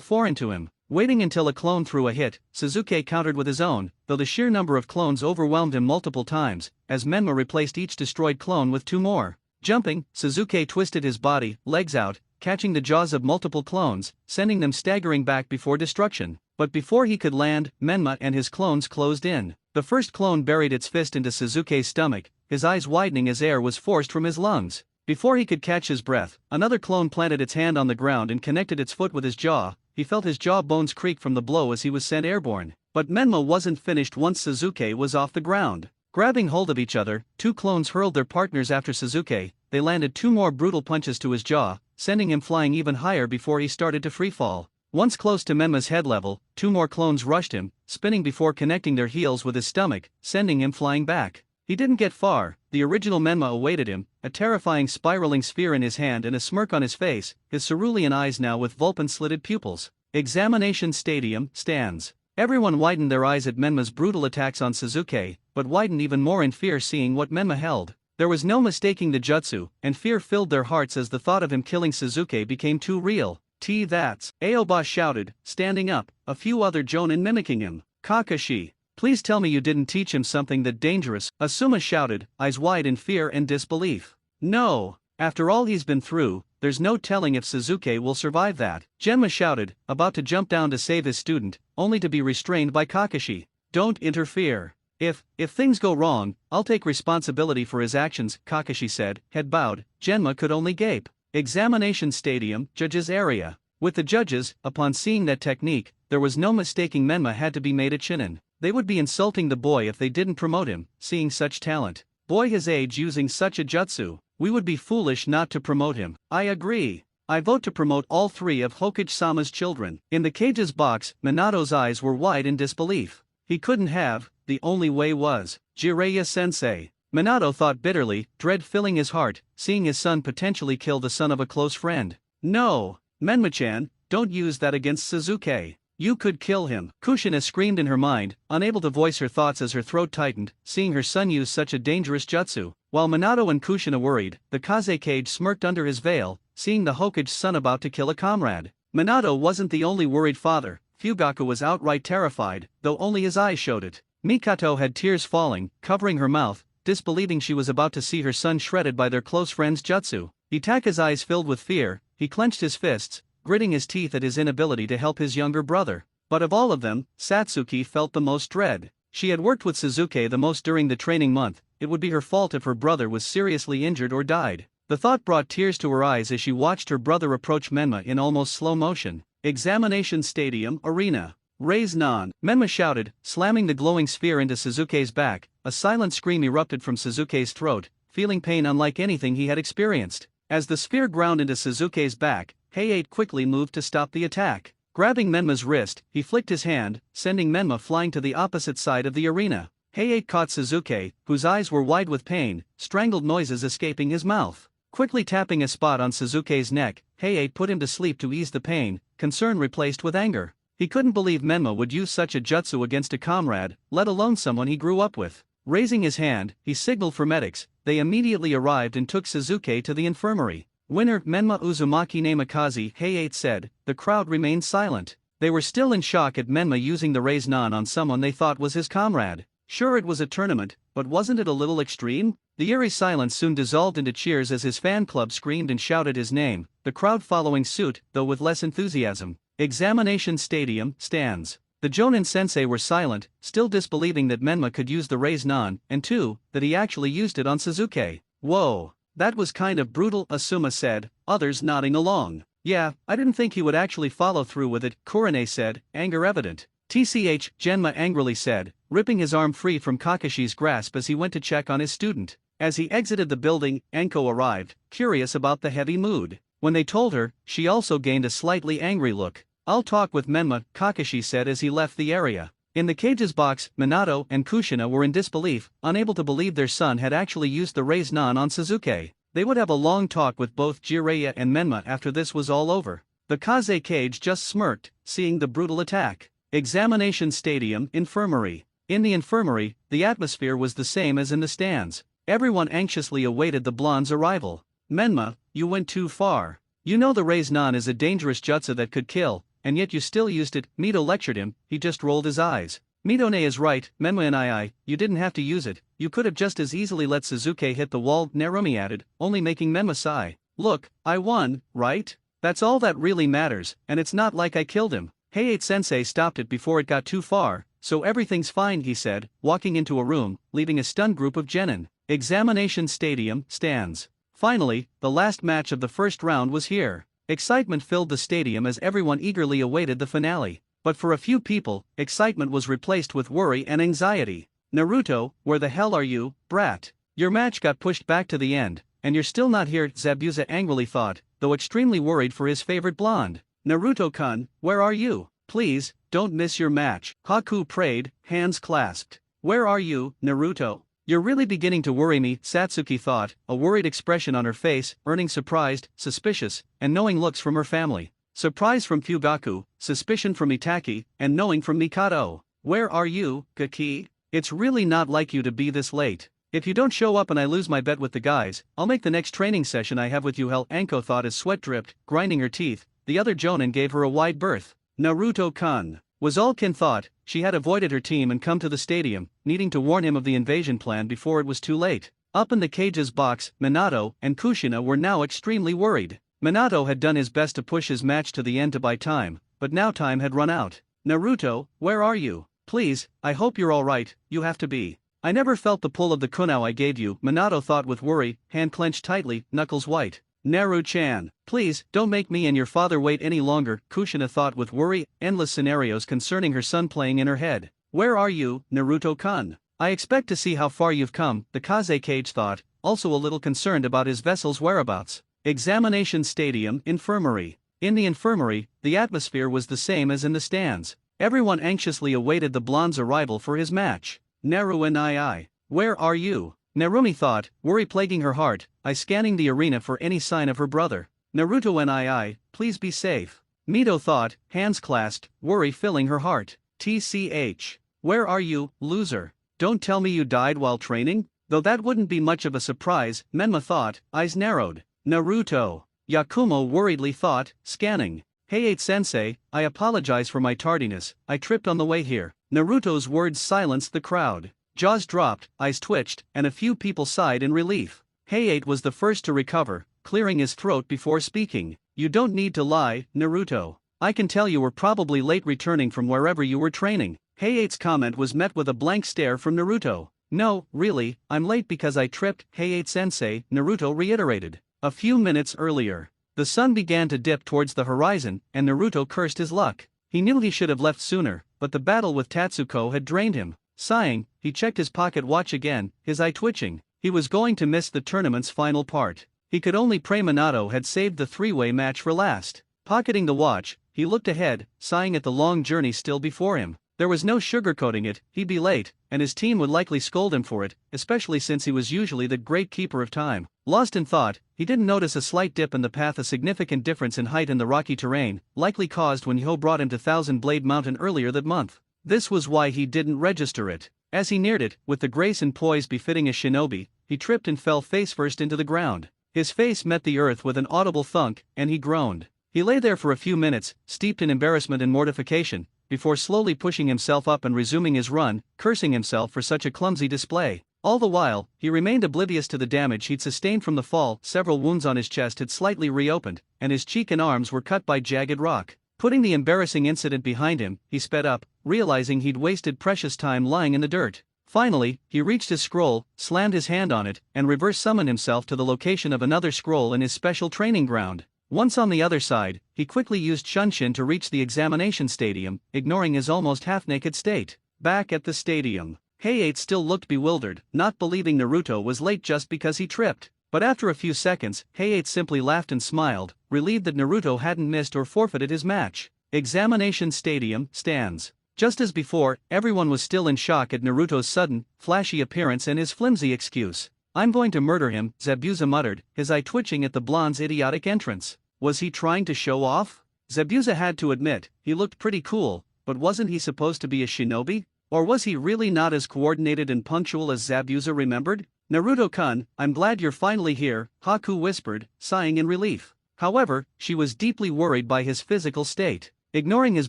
foreign to him. Waiting until a clone threw a hit, Suzuki countered with his own, though the sheer number of clones overwhelmed him multiple times, as Menma replaced each destroyed clone with 2 more. Jumping, Suzuki twisted his body, legs out, catching the jaws of multiple clones, sending them staggering back before destruction. But before he could land, Menma and his clones closed in. The first clone buried its fist into Suzuki's stomach, his eyes widening as air was forced from his lungs. Before he could catch his breath, another clone planted its hand on the ground and connected its foot with his jaw. He felt his jaw bones creak from the blow as he was sent airborne. But Menma wasn't finished once Suzuki was off the ground. Grabbing hold of each other, 2 clones hurled their partners after Suzuki. They landed 2 more brutal punches to his jaw, sending him flying even higher before he started to freefall. Once close to Menma's head level, 2 more clones rushed him, spinning before connecting their heels with his stomach, sending him flying back. He didn't get far. The original Menma awaited him, a terrifying spiraling sphere in his hand and a smirk on his face, his cerulean eyes now with Vulpin-slitted pupils. Examination Stadium stands. Everyone widened their eyes at Menma's brutal attacks on Suzuki, but widened even more in fear seeing what Menma held. There was no mistaking the jutsu, and fear filled their hearts as the thought of him killing Suzuki became too real. That's Aoba shouted, standing up, a few other jonin mimicking him. Kakashi, please tell me you didn't teach him something that dangerous, Asuma shouted, eyes wide in fear and disbelief. No, after all he's been through, there's no telling if Suzuki will survive that. Genma shouted, about to jump down to save his student, only to be restrained by Kakashi. Don't interfere. If things go wrong, I'll take responsibility for his actions, Kakashi said, head bowed. Genma could only gape. Examination stadium, judges area. With the judges, upon seeing that technique, there was no mistaking Menma had to be made a Chunin. They would be insulting the boy if they didn't promote him, seeing such talent. Boy his age using such a jutsu, we would be foolish not to promote him. I agree. I vote to promote all three of Hokage-sama's children. In the cage's box, Minato's eyes were wide in disbelief. He couldn't have, the only way was Jiraiya-sensei. Minato thought bitterly, dread filling his heart, seeing his son potentially kill the son of a close friend. No, Menma-chan, don't use that against Suzuki. You could kill him. Kushina screamed in her mind, unable to voice her thoughts as her throat tightened, seeing her son use such a dangerous jutsu. While Minato and Kushina worried, the Kaze Kage smirked under his veil, seeing the Hokage's son about to kill a comrade. Minato wasn't the only worried father. Fugaku was outright terrified, though only his eyes showed it. Mikato had tears falling, covering her mouth, disbelieving she was about to see her son shredded by their close friend's jutsu. Itaka's eyes filled with fear, he clenched his fists, gritting his teeth at his inability to help his younger brother. But of all of them, Satsuki felt the most dread. She had worked with Suzuki the most during the training month, it would be her fault if her brother was seriously injured or died. The thought brought tears to her eyes as she watched her brother approach Menma in almost slow motion. Examination stadium arena. Raise non, Menma shouted, slamming the glowing sphere into Suzuki's back. A silent scream erupted from Suzuki's throat, feeling pain unlike anything he had experienced. As the sphere ground into Suzuki's back, Hayate quickly moved to stop the attack. Grabbing Menma's wrist, he flicked his hand, sending Menma flying to the opposite side of the arena. Hayate caught Suzuki, whose eyes were wide with pain, strangled noises escaping his mouth. Quickly tapping a spot on Suzuki's neck, Hayate put him to sleep to ease the pain, concern replaced with anger. He couldn't believe Menma would use such a jutsu against a comrade, let alone someone he grew up with. Raising his hand, he signaled for medics. They immediately arrived and took Suzuki to the infirmary. Winner Menma Uzumaki Namikaze, Hayate said. The crowd remained silent. They were still in shock at Menma using the raise non on someone they thought was his comrade. Sure, it was a tournament, but wasn't it a little extreme? The eerie silence soon dissolved into cheers as his fan club screamed and shouted his name, the crowd following suit, though with less enthusiasm. Examination stadium stands. The Jonin sensei were silent, still disbelieving that Menma could use the raise non, and two, that he actually used it on Suzuki. Whoa, that was kind of brutal, Asuma said, others nodding along. Yeah, I didn't think he would actually follow through with it, Kurane said, anger evident. TCH, Genma angrily said, ripping his arm free from Kakashi's grasp as he went to check on his student. As he exited the building, Enko arrived, curious about the heavy mood. When they told her, she also gained a slightly angry look. I'll talk with Menma, Kakashi said as he left the area. In the cage's box, Minato and Kushina were in disbelief, unable to believe their son had actually used the raise non on Suzuki. They would have a long talk with both Jiraiya and Menma after this was all over. The Kaze Kage just smirked, seeing the brutal attack. Examination stadium infirmary. In the infirmary, the atmosphere was the same as in the stands. Everyone anxiously awaited the blonde's arrival. Menma, you went too far. You know the raise non is a dangerous jutsu that could kill, and yet you still used it. Mito lectured him. He just rolled his eyes. Mitone is right, Menma and you didn't have to use it. You could have just as easily let Suzuki hit the wall, Narumi added, only making Menma sigh. Look, I won, right? That's all that really matters, and it's not like I killed him. Hayate-sensei stopped it before it got too far, so everything's fine, he said, walking into a room, leaving a stunned group of genin. Examination stadium stands. Finally, the last match of the first round was here. Excitement filled the stadium as everyone eagerly awaited the finale. But for a few people, excitement was replaced with worry and anxiety. Naruto, where the hell are you, brat? Your match got pushed back to the end, and you're still not here, Zabuza angrily thought, though extremely worried for his favorite blonde. Naruto-kun, where are you? Please, don't miss your match. Haku prayed, hands clasped. Where are you, Naruto? You're really beginning to worry me, Satsuki thought, a worried expression on her face, earning surprised, suspicious, and knowing looks from her family. Surprise from Fugaku, suspicion from Itaki, and knowing from Mikado. Where are you, Gaki? It's really not like you to be this late. If you don't show up and I lose my bet with the guys, I'll make the next training session I have with you hell, Anko thought as sweat dripped, grinding her teeth. The other Jonin gave her a wide berth. Naruto-kun, was all Kin thought. She had avoided her team and come to the stadium, needing to warn him of the invasion plan before it was too late. Up in the cage's box, Minato and Kushina were now extremely worried. Minato had done his best to push his match to the end to buy time, but now time had run out. Naruto, where are you? Please, I hope you're alright, you have to be. I never felt the pull of the kunao I gave you, Minato thought with worry, hand clenched tightly, knuckles white. Naru-chan, please, don't make me and your father wait any longer, Kushina thought with worry, endless scenarios concerning her son playing in her head. Where are you, Naruto-kun? I expect to see how far you've come, the Kaze Cage thought, also a little concerned about his vessel's whereabouts. Examination Stadium, Infirmary. In the infirmary, the atmosphere was the same as in the stands. Everyone anxiously awaited the blonde's arrival for his match. Naru and I. Where are you? Narumi thought, worry plaguing her heart, scanning the arena for any sign of her brother. Naruto and I, please be safe. Mito thought, hands clasped, worry filling her heart. TCH. Where are you, loser? Don't tell me you died while training? Though that wouldn't be much of a surprise, Menma thought, eyes narrowed. Naruto. Yakumo worriedly thought, scanning. Hey 8-sensei, I apologize for my tardiness, I tripped on the way here. Naruto's words silenced the crowd. Jaws dropped, eyes twitched, and a few people sighed in relief. Hey 8 was the first to recover, clearing his throat before speaking. You don't need to lie, Naruto. I can tell you were probably late returning from wherever you were training. Hey 8's comment was met with a blank stare from Naruto. No, really, I'm late because I tripped, Hey 8-sensei, Naruto reiterated. A few minutes earlier, the sun began to dip towards the horizon, and Naruto cursed his luck. He knew he should have left sooner, but the battle with Tatsuko had drained him. Sighing, he checked his pocket watch again, his eye twitching. He was going to miss the tournament's final part. He could only pray Minato had saved the three-way match for last. Pocketing the watch, he looked ahead, sighing at the long journey still before him. There was no sugarcoating it, he'd be late, and his team would likely scold him for it, especially since he was usually the great keeper of time. Lost in thought, he didn't notice a slight dip in the path, a significant difference in height in the rocky terrain, likely caused when Yo brought him to Thousand Blade Mountain earlier that month. This was why he didn't register it. As he neared it, with the grace and poise befitting a shinobi, he tripped and fell face first into the ground. His face met the earth with an audible thunk, and he groaned. He lay there for a few minutes, steeped in embarrassment and mortification, before slowly pushing himself up and resuming his run, cursing himself for such a clumsy display. All the while, he remained oblivious to the damage he'd sustained from the fall. Several wounds on his chest had slightly reopened, and his cheek and arms were cut by jagged rock. Putting the embarrassing incident behind him, he sped up, realizing he'd wasted precious time lying in the dirt. Finally, he reached his scroll, slammed his hand on it, and reverse summoned himself to the location of another scroll in his special training ground. Once on the other side, he quickly used Shunshin to reach the examination stadium, ignoring his almost half-naked state. Back at the stadium, Hey 8 still looked bewildered, not believing Naruto was late just because he tripped. But after a few seconds, Hey 8 simply laughed and smiled, relieved that Naruto hadn't missed or forfeited his match. Examination Stadium stands. Just as before, everyone was still in shock at Naruto's sudden, flashy appearance and his flimsy excuse. I'm going to murder him, Zabuza muttered, his eye twitching at the blonde's idiotic entrance. Was he trying to show off? Zabuza had to admit, he looked pretty cool, but wasn't he supposed to be a shinobi? Or was he really not as coordinated and punctual as Zabuza remembered? Naruto-kun, I'm glad you're finally here, Haku whispered, sighing in relief. However, she was deeply worried by his physical state. Ignoring his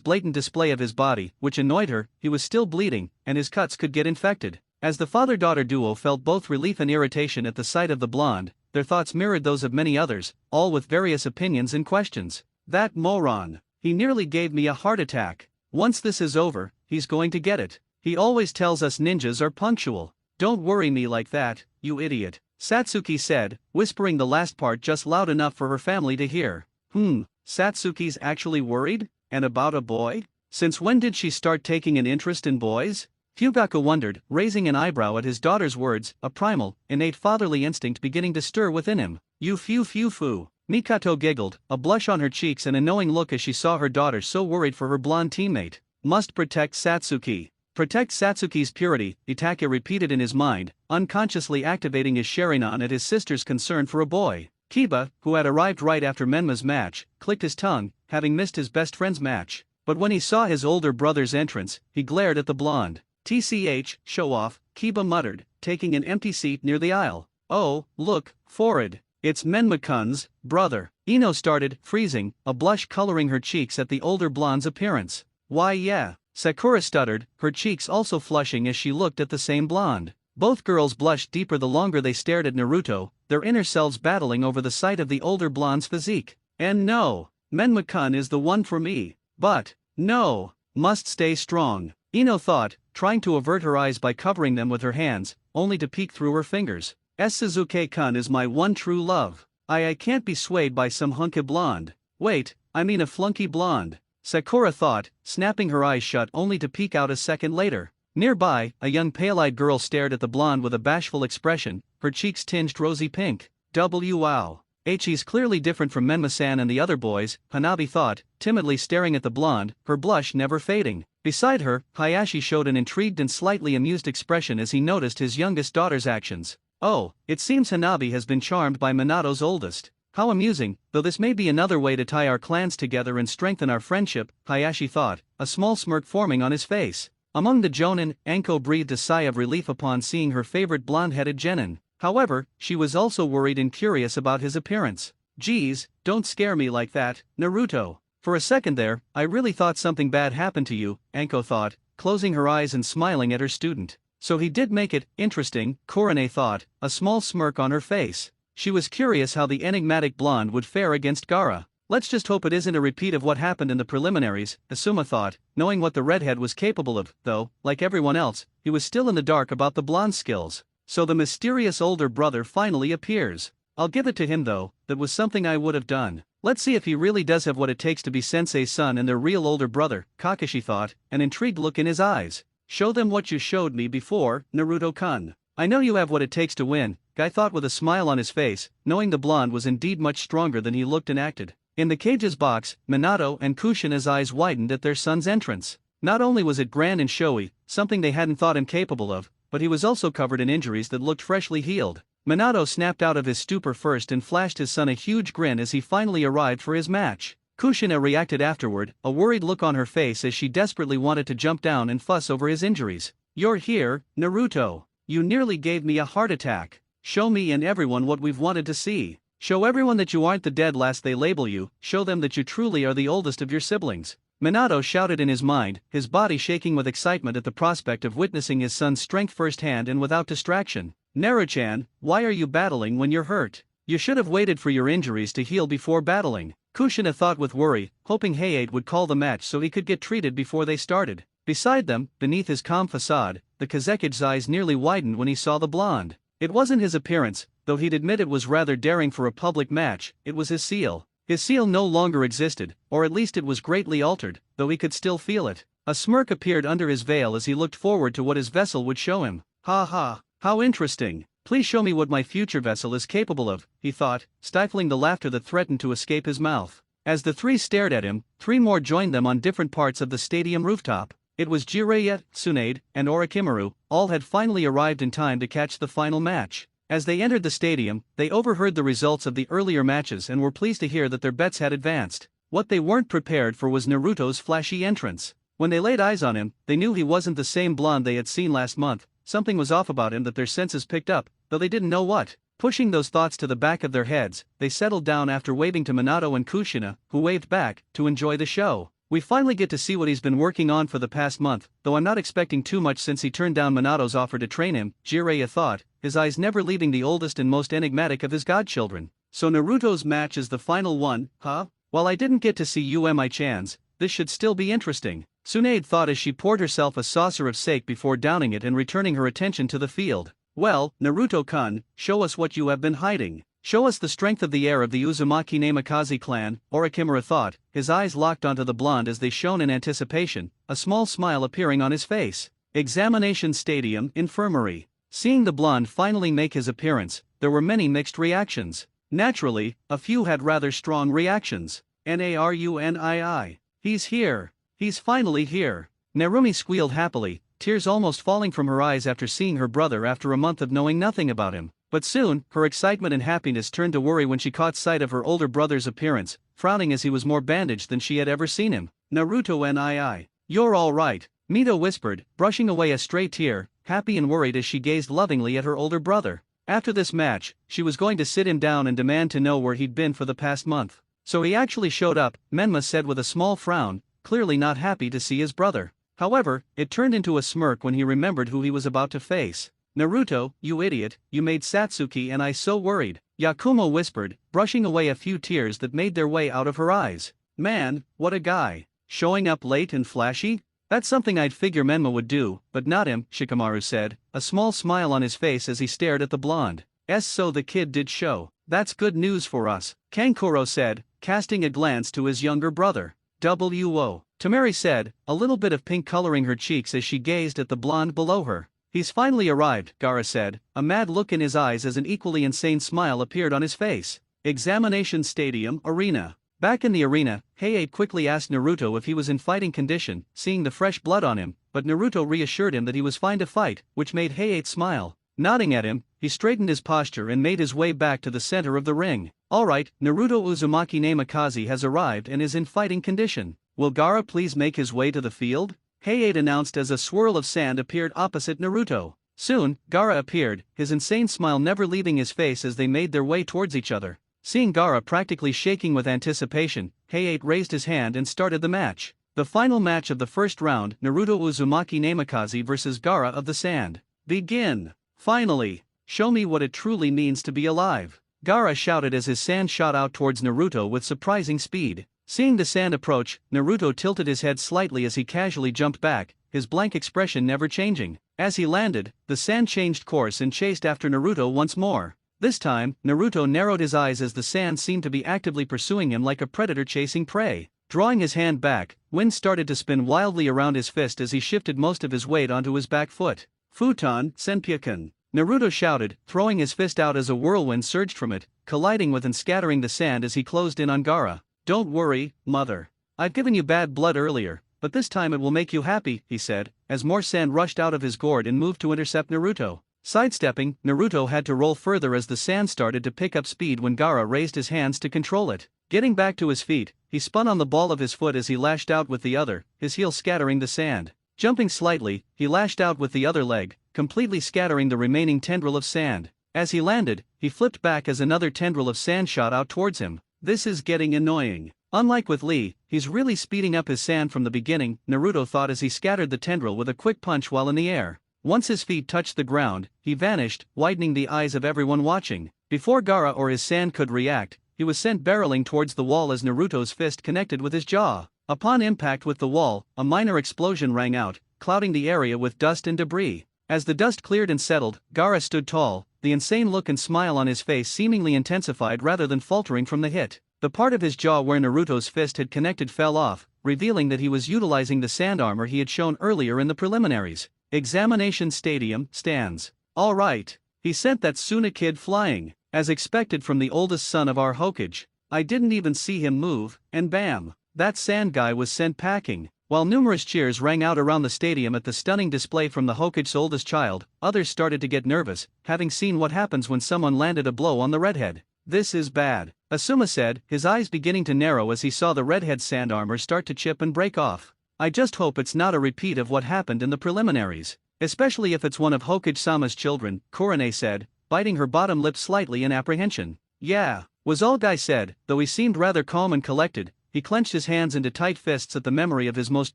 blatant display of his body, which annoyed her, he was still bleeding, and his cuts could get infected. As the father-daughter duo felt both relief and irritation at the sight of the blonde, their thoughts mirrored those of many others, all with various opinions and questions. That moron. He nearly gave me a heart attack. Once this is over, he's going to get it. He always tells us ninjas are punctual. Don't worry me like that, you idiot, Satsuki said, whispering the last part just loud enough for her family to hear. Satsuki's actually worried? And about a boy? Since when did she start taking an interest in boys? Fugaku wondered, raising an eyebrow at his daughter's words, a primal, innate fatherly instinct beginning to stir within him. You fu. Mikato giggled, a blush on her cheeks and a knowing look as she saw her daughter so worried for her blonde teammate. Must protect Satsuki. Protect Satsuki's purity, Itake repeated in his mind, unconsciously activating his Sharingan at his sister's concern for a boy. Kiba, who had arrived right after Menma's match, clicked his tongue, having missed his best friend's match. But when he saw his older brother's entrance, he glared at the blonde. "TCH, show off," Kiba muttered, taking an empty seat near the aisle. "Oh, look, forward. It's Menma-kun's brother." Ino started, freezing, a blush coloring her cheeks at the older blonde's appearance. "Why yeah," Sakura stuttered, her cheeks also flushing as she looked at the same blonde. Both girls blushed deeper the longer they stared at Naruto, their inner selves battling over the sight of the older blonde's physique. "And no, Menma-kun is the one for me. But, no, must stay strong," Ino thought, trying to avert her eyes by covering them with her hands, only to peek through her fingers. "Suzuki-kun is my one true love. I can't be swayed by some hunky blonde. Wait, I mean a flunky blonde," Sakura thought, snapping her eyes shut only to peek out a second later. Nearby, a young pale-eyed girl stared at the blonde with a bashful expression, her cheeks tinged rosy pink. Wow. He's clearly different from Menma-san and the other boys, Hanabi thought, timidly staring at the blonde, her blush never fading. Beside her, Hayashi showed an intrigued and slightly amused expression as he noticed his youngest daughter's actions. "Oh, it seems Hanabi has been charmed by Minato's oldest. How amusing, though this may be another way to tie our clans together and strengthen our friendship," Hayashi thought, a small smirk forming on his face. Among the Jonin, Anko breathed a sigh of relief upon seeing her favorite blonde-headed genin. However, she was also worried and curious about his appearance. "Geez, don't scare me like that, Naruto. For a second there, I really thought something bad happened to you," Anko thought, closing her eyes and smiling at her student. "So he did make it interesting," Kurane thought, a small smirk on her face. She was curious how the enigmatic blonde would fare against Gaara. "Let's just hope it isn't a repeat of what happened in the preliminaries," Asuma thought, knowing what the redhead was capable of, though, like everyone else, he was still in the dark about the blonde's skills. So the mysterious older brother finally appears. I'll give it to him though, that was something I would have done. Let's see if he really does have what it takes to be Sensei's son and their real older brother, Kakashi thought, an intrigued look in his eyes. "Show them what you showed me before, Naruto-kun. I know you have what it takes to win," Guy thought with a smile on his face, knowing the blonde was indeed much stronger than he looked and acted. In the cage's box, Minato and Kushina's eyes widened at their son's entrance. Not only was it grand and showy, something they hadn't thought him capable of, but he was also covered in injuries that looked freshly healed. Minato snapped out of his stupor first and flashed his son a huge grin as he finally arrived for his match. Kushina reacted afterward, a worried look on her face as she desperately wanted to jump down and fuss over his injuries. "You're here, Naruto. You nearly gave me a heart attack. Show me and everyone what we've wanted to see. Show everyone that you aren't the dead last they label you, show them that you truly are the oldest of your siblings." Minato shouted in his mind, his body shaking with excitement at the prospect of witnessing his son's strength firsthand and without distraction. "Naru-chan, why are you battling when you're hurt? You should have waited for your injuries to heal before battling," Kushina thought with worry, hoping Hayate would call the match so he could get treated before they started. Beside them, beneath his calm facade, the Kazekige's eyes nearly widened when he saw the blonde. It wasn't his appearance, though he'd admit it was rather daring for a public match, it was his seal. His seal no longer existed, or at least it was greatly altered, though he could still feel it. A smirk appeared under his veil as he looked forward to what his vessel would show him. "Ha ha, how interesting. Please show me what my future vessel is capable of," he thought, stifling the laughter that threatened to escape his mouth. As the three stared at him, three more joined them on different parts of the stadium rooftop. It was Jiraiya, Tsunade, and Orochimaru, all had finally arrived in time to catch the final match. As they entered the stadium, they overheard the results of the earlier matches and were pleased to hear that their bets had advanced. What they weren't prepared for was Naruto's flashy entrance. When they laid eyes on him, they knew he wasn't the same blonde they had seen last month. Something was off about him that their senses picked up, though they didn't know what. Pushing those thoughts to the back of their heads, they settled down after waving to Minato and Kushina, who waved back, to enjoy the show. "We finally get to see what he's been working on for the past month, though I'm not expecting too much since he turned down Minato's offer to train him," Jiraiya thought, his eyes never leaving the oldest and most enigmatic of his godchildren. "So Naruto's match is the final one, huh? While I didn't get to see Umi-chan's, this should still be interesting," Tsunade thought as she poured herself a saucer of sake before downing it and returning her attention to the field. "Well, Naruto-kun, show us what you have been hiding. Show us the strength of the heir of the Uzumaki Namikaze clan," Orochimaru thought, his eyes locked onto the blonde as they shone in anticipation, a small smile appearing on his face. Examination Stadium Infirmary. Seeing the blonde finally make his appearance, there were many mixed reactions. Naturally, a few had rather strong reactions. "Narunii. He's here. He's finally here." Narumi squealed happily, tears almost falling from her eyes after seeing her brother after a month of knowing nothing about him. But soon, her excitement and happiness turned to worry when she caught sight of her older brother's appearance, frowning as he was more bandaged than she had ever seen him. Naruto nii. You're alright, Mito whispered, brushing away a stray tear, happy and worried as she gazed lovingly at her older brother. After this match, she was going to sit him down and demand to know where he'd been for the past month. So he actually showed up, Menma said with a small frown, clearly not happy to see his brother. However, it turned into a smirk when he remembered who he was about to face. Naruto, you idiot, you made Satsuki and I so worried, Yakumo whispered, brushing away a few tears that made their way out of her eyes. Man, what a guy. Showing up late and flashy? That's something I'd figure Menma would do, but not him, Shikamaru said, a small smile on his face as he stared at the blonde. So the kid did show. That's good news for us, Kankuro said, casting a glance to his younger brother. W.O. Tamari said, a little bit of pink coloring her cheeks as she gazed at the blonde below her. He's finally arrived, Gaara said, a mad look in his eyes as an equally insane smile appeared on his face. Examination Stadium Arena. Back in the arena, Heiei quickly asked Naruto if he was in fighting condition, seeing the fresh blood on him, but Naruto reassured him that he was fine to fight, which made Heiei smile. Nodding at him, he straightened his posture and made his way back to the center of the ring. Alright, Naruto Uzumaki Namikaze has arrived and is in fighting condition. Will Gaara please make his way to the field? Heiei announced as a swirl of sand appeared opposite Naruto. Soon, Gaara appeared, his insane smile never leaving his face as they made their way towards each other. Seeing Gaara practically shaking with anticipation, Heiei raised his hand and started the match. The final match of the first round, Naruto Uzumaki Namikaze vs Gaara of the Sand. Begin! Finally! Show me what it truly means to be alive! Gaara shouted as his sand shot out towards Naruto with surprising speed. Seeing the sand approach, Naruto tilted his head slightly as he casually jumped back, his blank expression never changing. As he landed, the sand changed course and chased after Naruto once more. This time, Naruto narrowed his eyes as the sand seemed to be actively pursuing him like a predator chasing prey. Drawing his hand back, wind started to spin wildly around his fist as he shifted most of his weight onto his back foot. Futon Senpyukan. Naruto shouted, throwing his fist out as a whirlwind surged from it, colliding with and scattering the sand as he closed in on Gaara. Don't worry, mother. I've given you bad blood earlier, but this time it will make you happy, he said, as more sand rushed out of his gourd and moved to intercept Naruto. Sidestepping, Naruto had to roll further as the sand started to pick up speed when Gaara raised his hands to control it. Getting back to his feet, he spun on the ball of his foot as he lashed out with the other, his heel scattering the sand. Jumping slightly, he lashed out with the other leg, completely scattering the remaining tendril of sand. As he landed, he flipped back as another tendril of sand shot out towards him. This is getting annoying. Unlike with Lee, he's really speeding up his sand from the beginning, Naruto thought as he scattered the tendril with a quick punch while in the air. Once his feet touched the ground, he vanished, widening the eyes of everyone watching. Before Gaara or his sand could react, he was sent barreling towards the wall as Naruto's fist connected with his jaw. Upon impact with the wall, a minor explosion rang out, clouding the area with dust and debris. As the dust cleared and settled, Gaara stood tall, the insane look and smile on his face seemingly intensified rather than faltering from the hit. The part of his jaw where Naruto's fist had connected fell off, revealing that he was utilizing the sand armor he had shown earlier in the preliminaries. Examination Stadium stands. All right. He sent that Suna kid flying, as expected from the oldest son of our Hokage. I didn't even see him move, and bam, that sand guy was sent packing. While numerous cheers rang out around the stadium at the stunning display from the Hokage's oldest child, others started to get nervous, having seen what happens when someone landed a blow on the redhead. This is bad, Asuma said, his eyes beginning to narrow as he saw the redhead's sand armor start to chip and break off. I just hope it's not a repeat of what happened in the preliminaries. Especially if it's one of Hokage-sama's children, Kurane said, biting her bottom lip slightly in apprehension. Yeah, was all Guy said, though he seemed rather calm and collected. He clenched his hands into tight fists at the memory of his most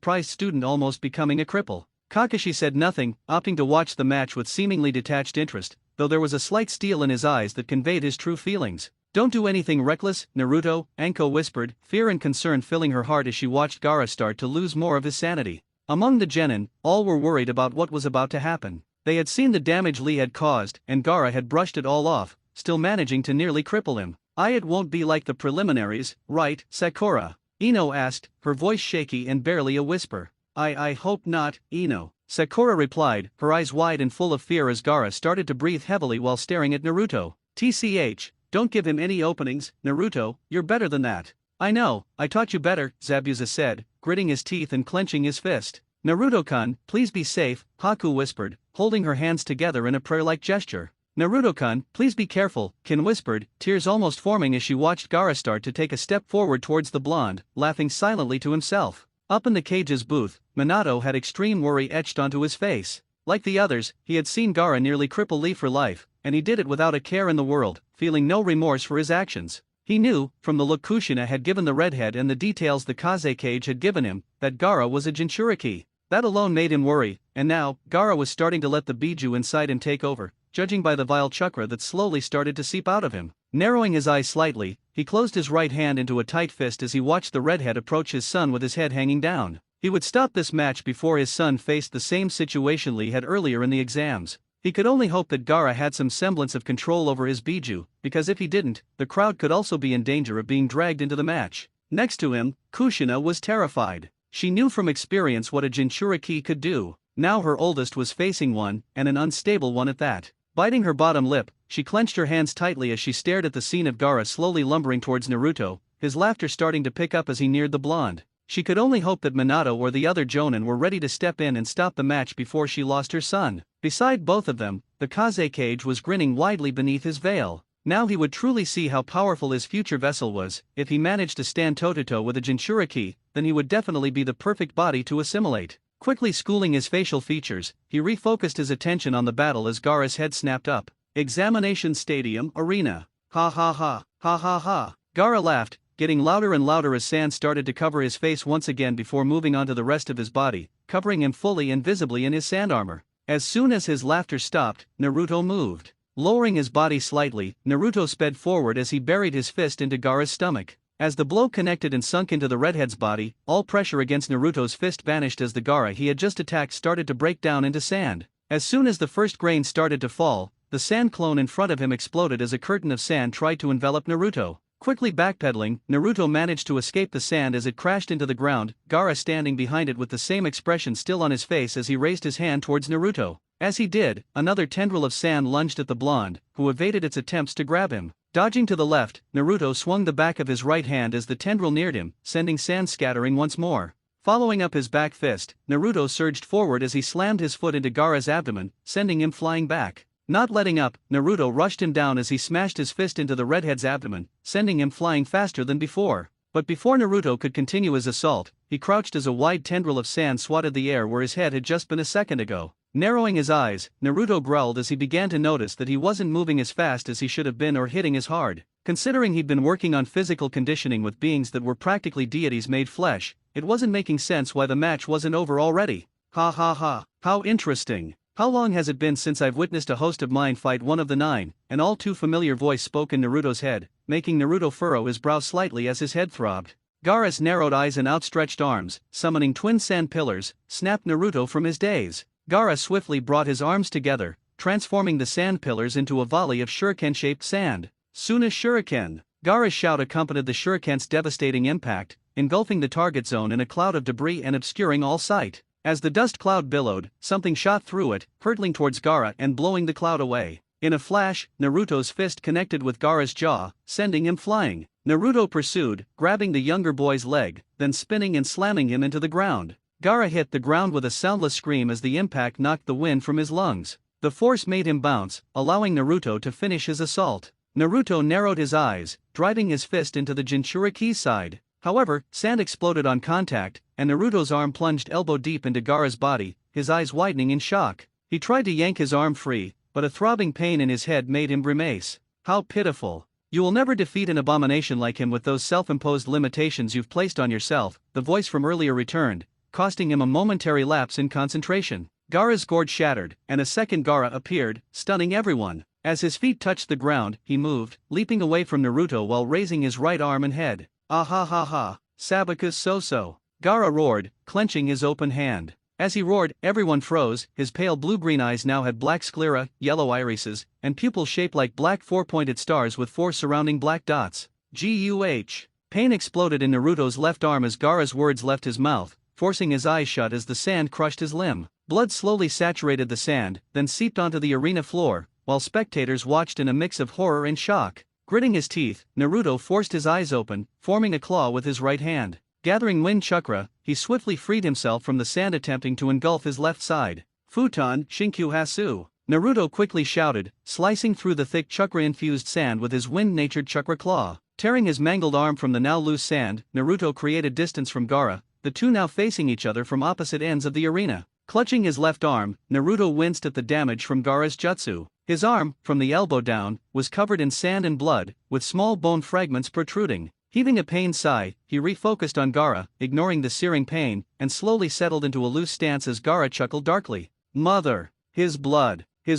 prized student almost becoming a cripple. Kakashi said nothing, opting to watch the match with seemingly detached interest, though there was a slight steel in his eyes that conveyed his true feelings. Don't do anything reckless, Naruto, Anko whispered, fear and concern filling her heart as she watched Gaara start to lose more of his sanity. Among the genin, all were worried about what was about to happen. They had seen the damage Lee had caused, and Gaara had brushed it all off, still managing to nearly cripple him. It won't be like the preliminaries, right, Sakura? Ino asked, her voice shaky and barely a whisper. I hope not, Ino. Sakura replied, her eyes wide and full of fear as Gaara started to breathe heavily while staring at Naruto. TCH, don't give him any openings, Naruto, you're better than that. I know, I taught you better, Zabuza said, gritting his teeth and clenching his fist. Naruto-kun, please be safe, Haku whispered, holding her hands together in a prayer-like gesture. Naruto-kun, please be careful, Kin whispered, tears almost forming as she watched Gaara start to take a step forward towards the blonde, laughing silently to himself. Up in the cage's booth, Minato had extreme worry etched onto his face. Like the others, he had seen Gaara nearly cripple Lee for life, and he did it without a care in the world, feeling no remorse for his actions. He knew, from the look Kushina had given the redhead and the details the Kaze cage had given him, that Gaara was a Jinchuriki. That alone made him worry, and now, Gaara was starting to let the Biju inside him take over, judging by the vile chakra that slowly started to seep out of him. Narrowing his eyes slightly, he closed his right hand into a tight fist as he watched the redhead approach his son with his head hanging down. He would stop this match before his son faced the same situation Lee had earlier in the exams. He could only hope that Gaara had some semblance of control over his Biju, because if he didn't, the crowd could also be in danger of being dragged into the match. Next to him, Kushina was terrified. She knew from experience what a Jinchuriki could do. Now her oldest was facing one, and an unstable one at that. Biting her bottom lip, she clenched her hands tightly as she stared at the scene of Gaara slowly lumbering towards Naruto, his laughter starting to pick up as he neared the blonde. She could only hope that Minato or the other Jonin were ready to step in and stop the match before she lost her son. Beside both of them, the Kaze cage was grinning widely beneath his veil. Now he would truly see how powerful his future vessel was. If he managed to stand toe-to-toe with a Jinchuriki, then he would definitely be the perfect body to assimilate. Quickly schooling his facial features, he refocused his attention on the battle as Gaara's head snapped up. Examination Stadium Arena. Ha ha ha, ha ha ha. Gaara laughed, getting louder and louder as sand started to cover his face once again before moving on to the rest of his body, covering him fully and visibly in his sand armor. As soon as his laughter stopped, Naruto moved. Lowering his body slightly, Naruto sped forward as he buried his fist into Gaara's stomach. As the blow connected and sunk into the redhead's body, all pressure against Naruto's fist vanished as the Gaara he had just attacked started to break down into sand. As soon as the first grain started to fall, the sand clone in front of him exploded as a curtain of sand tried to envelop Naruto. Quickly backpedaling, Naruto managed to escape the sand as it crashed into the ground, Gaara standing behind it with the same expression still on his face as he raised his hand towards Naruto. As he did, another tendril of sand lunged at the blonde, who evaded its attempts to grab him. Dodging to the left, Naruto swung the back of his right hand as the tendril neared him, sending sand scattering once more. Following up his back fist, Naruto surged forward as he slammed his foot into Gaara's abdomen, sending him flying back. Not letting up, Naruto rushed him down as he smashed his fist into the redhead's abdomen, sending him flying faster than before. But before Naruto could continue his assault, he crouched as a wide tendril of sand swatted the air where his head had just been a second ago. Narrowing his eyes, Naruto growled as he began to notice that he wasn't moving as fast as he should have been or hitting as hard. Considering he'd been working on physical conditioning with beings that were practically deities made flesh, it wasn't making sense why the match wasn't over already. Ha ha ha, how interesting. How long has it been since I've witnessed a host of mine fight one of the nine? An all too familiar voice spoke in Naruto's head, making Naruto furrow his brow slightly as his head throbbed. Gaara's narrowed eyes and outstretched arms, summoning twin sand pillars, snapped Naruto from his daze. Gaara swiftly brought his arms together, transforming the sand pillars into a volley of shuriken-shaped sand. Suna Shuriken! Gaara's shout accompanied the shuriken's devastating impact, engulfing the target zone in a cloud of debris and obscuring all sight. As the dust cloud billowed, something shot through it, hurtling towards Gaara and blowing the cloud away. In a flash, Naruto's fist connected with Gaara's jaw, sending him flying. Naruto pursued, grabbing the younger boy's leg, then spinning and slamming him into the ground. Gaara hit the ground with a soundless scream as the impact knocked the wind from his lungs. The force made him bounce, allowing Naruto to finish his assault. Naruto narrowed his eyes, driving his fist into the Jinchuriki's side. However, sand exploded on contact, and Naruto's arm plunged elbow deep into Gaara's body, his eyes widening in shock. He tried to yank his arm free, but a throbbing pain in his head made him grimace. How pitiful. You will never defeat an abomination like him with those self-imposed limitations you've placed on yourself, the voice from earlier returned, costing him a momentary lapse in concentration. Gaara's gourd shattered, and a second Gaara appeared, stunning everyone. As his feet touched the ground, he moved, leaping away from Naruto while raising his right arm and head. Ah ha ha ha, Sabakus so-so. Gaara roared, clenching his open hand. As he roared, everyone froze. His pale blue-green eyes now had black sclera, yellow irises, and pupils shaped like black four-pointed stars with four surrounding black dots. Guh! Pain exploded in Naruto's left arm as Gaara's words left his mouth, forcing his eyes shut as the sand crushed his limb. Blood slowly saturated the sand, then seeped onto the arena floor, while spectators watched in a mix of horror and shock. Gritting his teeth, Naruto forced his eyes open, forming a claw with his right hand. Gathering wind chakra, he swiftly freed himself from the sand attempting to engulf his left side. Futon Shinkyu Hasu. Naruto quickly shouted, slicing through the thick chakra-infused sand with his wind-natured chakra claw. Tearing his mangled arm from the now loose sand, Naruto created distance from Gaara, the two now facing each other from opposite ends of the arena. Clutching his left arm, Naruto winced at the damage from Gaara's jutsu. His arm, from the elbow down, was covered in sand and blood, with small bone fragments protruding. Heaving a pained sigh, he refocused on Gaara, ignoring the searing pain, and slowly settled into a loose stance as Gaara chuckled darkly. Mother! His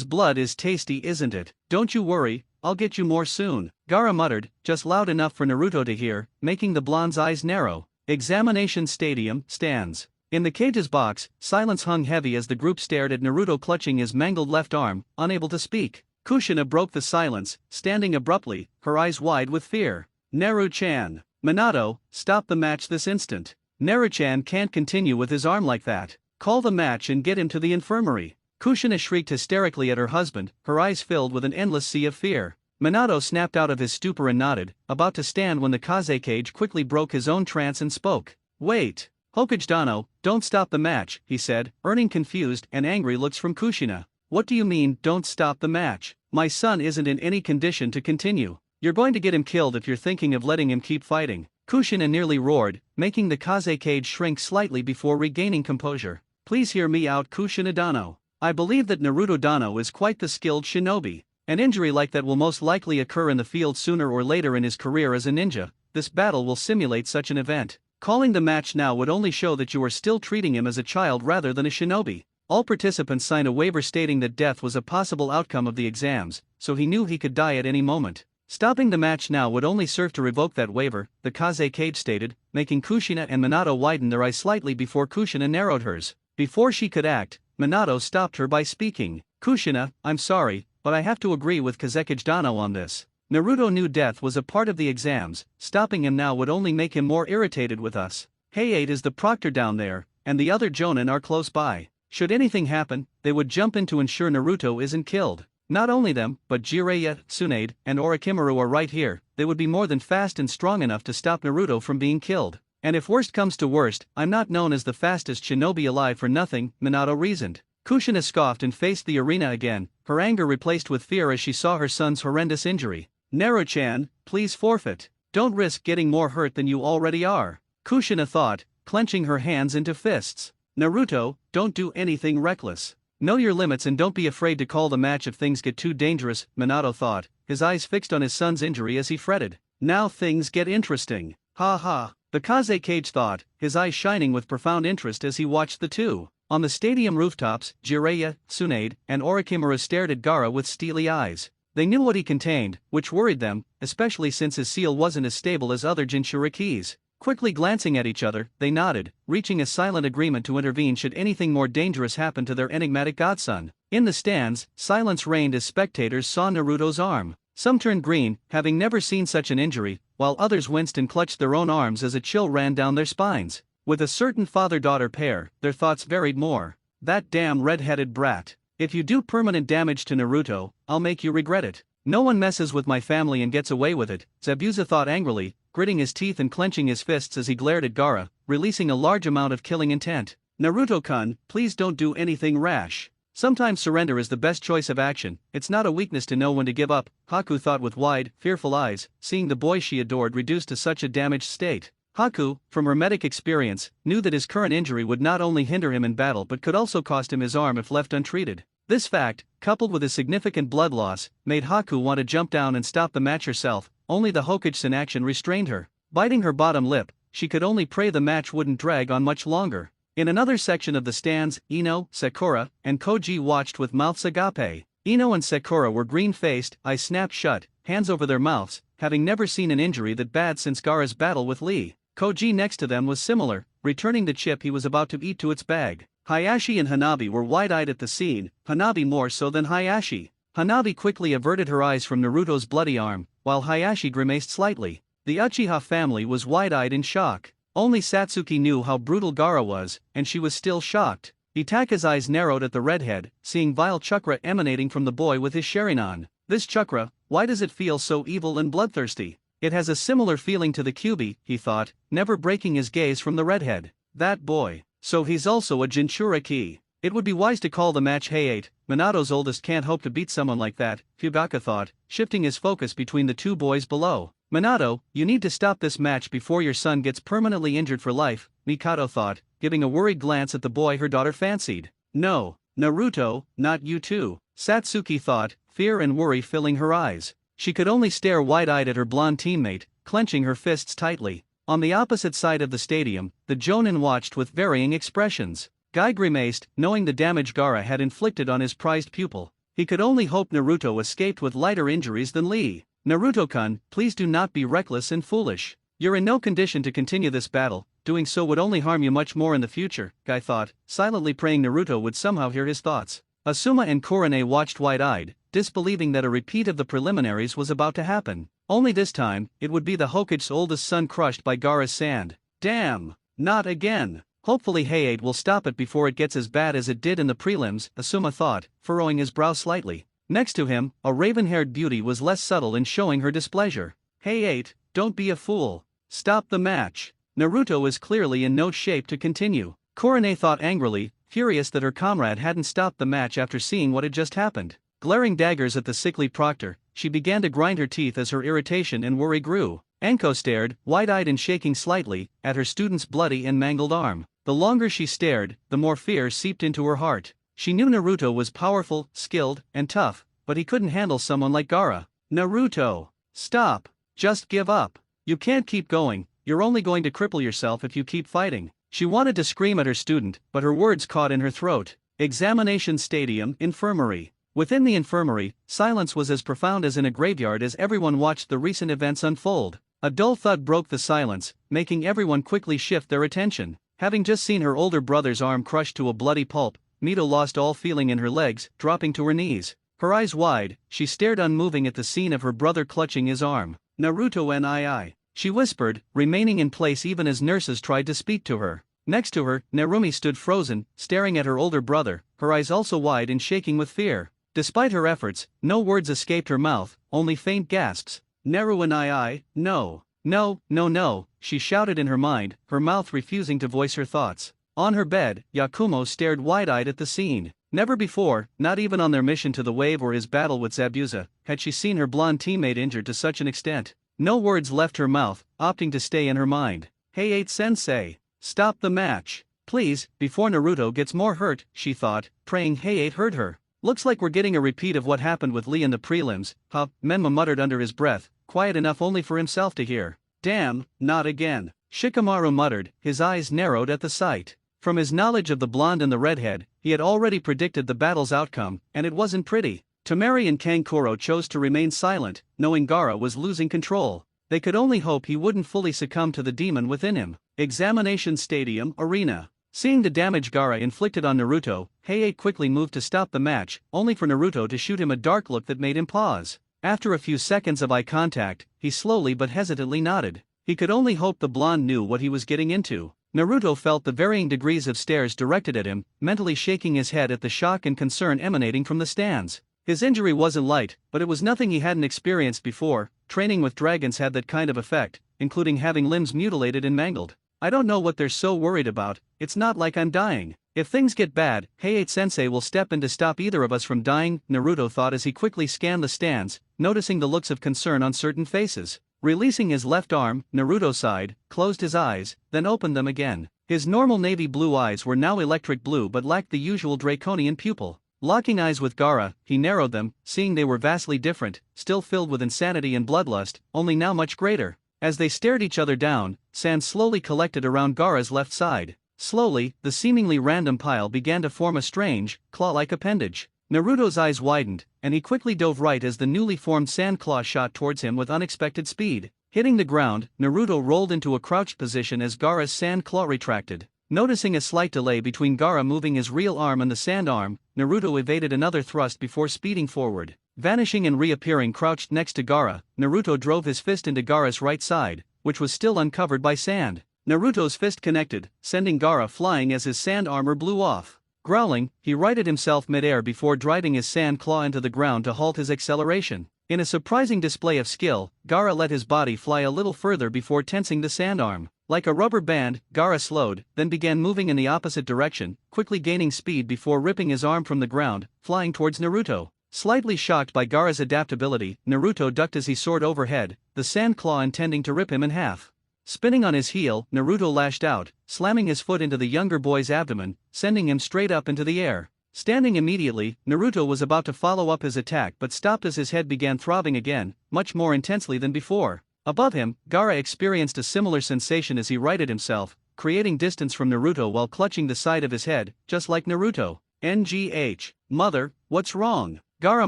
blood is tasty, isn't it? Don't you worry, I'll get you more soon, Gaara muttered, just loud enough for Naruto to hear, making the blonde's eyes narrow. Examination Stadium stands. In the cage's box, silence hung heavy as the group stared at Naruto clutching his mangled left arm, unable to speak. Kushina broke the silence, standing abruptly, her eyes wide with fear. Naru-chan. Minato, stop the match this instant. Naru-chan can't continue with his arm like that. Call the match and get him to the infirmary. Kushina shrieked hysterically at her husband, her eyes filled with an endless sea of fear. Minato snapped out of his stupor and nodded, about to stand when the Kaze cage quickly broke his own trance and spoke. Wait. Hokage Dano, don't stop the match, he said, earning confused and angry looks from Kushina. What do you mean, don't stop the match? My son isn't in any condition to continue. You're going to get him killed if you're thinking of letting him keep fighting. Kushina nearly roared, making the Kaze cage shrink slightly before regaining composure. Please hear me out, Kushina Dano. I believe that Naruto Dano is quite the skilled shinobi. An injury like that will most likely occur in the field sooner or later in his career as a ninja. This battle will simulate such an event. Calling the match now would only show that you are still treating him as a child rather than a shinobi. All participants signed a waiver stating that death was a possible outcome of the exams, so he knew he could die at any moment. Stopping the match now would only serve to revoke that waiver, the Kaze cage stated, making Kushina and Minato widen their eyes slightly before Kushina narrowed hers. Before she could act, Minato stopped her by speaking. Kushina, I'm sorry, but I have to agree with Kazekage Dano on this. Naruto knew death was a part of the exams, stopping him now would only make him more irritated with us. Hayate is the proctor down there, and the other Jonin are close by. Should anything happen, they would jump in to ensure Naruto isn't killed. Not only them, but Jiraiya, Tsunade, and Orochimaru are right here. They would be more than fast and strong enough to stop Naruto from being killed. And if worst comes to worst, I'm not known as the fastest shinobi alive for nothing, Minato reasoned. Kushina scoffed and faced the arena again, her anger replaced with fear as she saw her son's horrendous injury. Naru-chan, please forfeit. Don't risk getting more hurt than you already are. Kushina thought, clenching her hands into fists. Naruto, don't do anything reckless. Know your limits and don't be afraid to call the match if things get too dangerous, Minato thought, his eyes fixed on his son's injury as he fretted. Now things get interesting. Ha ha. The Kaze cage thought, his eyes shining with profound interest as he watched the two. On the stadium rooftops, Jiraiya, Tsunade, and Orochimaru stared at Gaara with steely eyes. They knew what he contained, which worried them, especially since his seal wasn't as stable as other Jinchurikis. Quickly glancing at each other, they nodded, reaching a silent agreement to intervene should anything more dangerous happen to their enigmatic godson. In the stands, silence reigned as spectators saw Naruto's arm. Some turned green, having never seen such an injury, while others winced and clutched their own arms as a chill ran down their spines. With a certain father-daughter pair, their thoughts varied more. That damn red-headed brat. If you do permanent damage to Naruto, I'll make you regret it. No one messes with my family and gets away with it, Zabuza thought angrily, gritting his teeth and clenching his fists as he glared at Gaara, releasing a large amount of killing intent. Naruto-kun, please don't do anything rash. Sometimes surrender is the best choice of action, it's not a weakness to know when to give up, Haku thought with wide, fearful eyes, seeing the boy she adored reduced to such a damaged state. Haku, from hermetic experience, knew that his current injury would not only hinder him in battle but could also cost him his arm if left untreated. This fact, coupled with his significant blood loss, made Haku want to jump down and stop the match herself, only the Hokage action restrained her. Biting her bottom lip, she could only pray the match wouldn't drag on much longer. In another section of the stands, Ino, Sakura, and Koji watched with mouths agape. Ino and Sakura were green-faced, eyes snapped shut, hands over their mouths, having never seen an injury that bad since Gaara's battle with Lee. Koji next to them was similar, returning the chip he was about to eat to its bag. Hayashi and Hanabi were wide-eyed at the scene, Hanabi more so than Hayashi. Hanabi quickly averted her eyes from Naruto's bloody arm, while Hayashi grimaced slightly. The Uchiha family was wide-eyed in shock. Only Satsuki knew how brutal Gaara was, and she was still shocked. Itaka's eyes narrowed at the redhead, seeing vile chakra emanating from the boy with his Sharingan. This chakra, why does it feel so evil and bloodthirsty? It has a similar feeling to the Kyuubi, he thought, never breaking his gaze from the redhead. That boy. So he's also a Jinchuriki. It would be wise to call the match Hey 8, Minato's oldest can't hope to beat someone like that, Fugaka thought, shifting his focus between the two boys below. Minato, you need to stop this match before your son gets permanently injured for life, Mikado thought, giving a worried glance at the boy her daughter fancied. No, Naruto, not you too, Satsuki thought, fear and worry filling her eyes. She could only stare wide-eyed at her blonde teammate, clenching her fists tightly. On the opposite side of the stadium, the Jonin watched with varying expressions. Guy grimaced, knowing the damage Gaara had inflicted on his prized pupil. He could only hope Naruto escaped with lighter injuries than Lee. Naruto-kun, please do not be reckless and foolish. You're in no condition to continue this battle, doing so would only harm you much more in the future, Guy thought, silently praying Naruto would somehow hear his thoughts. Asuma and Kurone watched wide-eyed, disbelieving that a repeat of the preliminaries was about to happen. Only this time, it would be the Hokage's oldest son crushed by Gaara's sand. Damn! Not again! Hopefully Hey 8 will stop it before it gets as bad as it did in the prelims, Asuma thought, furrowing his brow slightly. Next to him, a raven-haired beauty was less subtle in showing her displeasure. Hey 8, don't be a fool. Stop the match. Naruto is clearly in no shape to continue. Kurone thought angrily, furious that her comrade hadn't stopped the match after seeing what had just happened. Glaring daggers at the sickly proctor, she began to grind her teeth as her irritation and worry grew. Anko stared, wide-eyed and shaking slightly, at her student's bloody and mangled arm. The longer she stared, the more fear seeped into her heart. She knew Naruto was powerful, skilled, and tough, but he couldn't handle someone like Gaara. Naruto! Stop! Just give up! You can't keep going, you're only going to cripple yourself if you keep fighting. She wanted to scream at her student, but her words caught in her throat. Examination Stadium, Infirmary. Within the infirmary, silence was as profound as in a graveyard as everyone watched the recent events unfold. A dull thud broke the silence, making everyone quickly shift their attention. Having just seen her older brother's arm crushed to a bloody pulp, Mito lost all feeling in her legs, dropping to her knees. Her eyes wide, she stared unmoving at the scene of her brother clutching his arm. Naruto nii, she whispered, remaining in place even as nurses tried to speak to her. Next to her, Narumi stood frozen, staring at her older brother, her eyes also wide and shaking with fear. Despite her efforts, no words escaped her mouth, only faint gasps. Naru nii, no, no, no, no, she shouted in her mind, her mouth refusing to voice her thoughts. On her bed, Yakumo stared wide-eyed at the scene. Never before, not even on their mission to the wave or his battle with Zabuza, had she seen her blonde teammate injured to such an extent. No words left her mouth, opting to stay in her mind. Hey 8 sensei, stop the match. Please, before Naruto gets more hurt, she thought, praying Hey 8 heard her. Looks like we're getting a repeat of what happened with Lee in the prelims, huh? Menma muttered under his breath, quiet enough only for himself to hear. Damn, not again. Shikamaru muttered, his eyes narrowed at the sight. From his knowledge of the blonde and the redhead, he had already predicted the battle's outcome, and it wasn't pretty. Temari and Kankuro chose to remain silent, knowing Gaara was losing control. They could only hope he wouldn't fully succumb to the demon within him. Examination Stadium Arena. Seeing the damage Gaara inflicted on Naruto, Hey quickly moved to stop the match, only for Naruto to shoot him a dark look that made him pause. After a few seconds of eye contact, he slowly but hesitantly nodded. He could only hope the blonde knew what he was getting into. Naruto felt the varying degrees of stares directed at him, mentally shaking his head at the shock and concern emanating from the stands. His injury wasn't light, but it was nothing he hadn't experienced before. Training with dragons had that kind of effect, including having limbs mutilated and mangled. I don't know what they're so worried about, it's not like I'm dying. If things get bad, Hey 8 sensei will step in to stop either of us from dying, Naruto thought as he quickly scanned the stands, noticing the looks of concern on certain faces. Releasing his left arm, Naruto sighed, closed his eyes, then opened them again. His normal navy blue eyes were now electric blue but lacked the usual draconian pupil. Locking eyes with Gaara, he narrowed them, seeing they were vastly different, still filled with insanity and bloodlust, only now much greater. As they stared each other down, sand slowly collected around Gaara's left side. Slowly, the seemingly random pile began to form a strange, claw-like appendage. Naruto's eyes widened, and he quickly dove right as the newly formed sand claw shot towards him with unexpected speed. Hitting the ground, Naruto rolled into a crouched position as Gaara's sand claw retracted. Noticing a slight delay between Gaara moving his real arm and the sand arm, Naruto evaded another thrust before speeding forward. Vanishing and reappearing crouched next to Gaara, Naruto drove his fist into Gaara's right side, which was still uncovered by sand. Naruto's fist connected, sending Gaara flying as his sand armor blew off. Growling, he righted himself midair before driving his sand claw into the ground to halt his acceleration. In a surprising display of skill, Gaara let his body fly a little further before tensing the sand arm. Like a rubber band, Gaara slowed, then began moving in the opposite direction, quickly gaining speed before ripping his arm from the ground, flying towards Naruto. Slightly shocked by Gaara's adaptability, Naruto ducked as he soared overhead, the sand claw intending to rip him in half. Spinning on his heel, Naruto lashed out, slamming his foot into the younger boy's abdomen, sending him straight up into the air. Standing immediately, Naruto was about to follow up his attack but stopped as his head began throbbing again, much more intensely than before. Above him, Gaara experienced a similar sensation as he righted himself, creating distance from Naruto while clutching the side of his head, just like Naruto. NGH. Mother, what's wrong? Gaara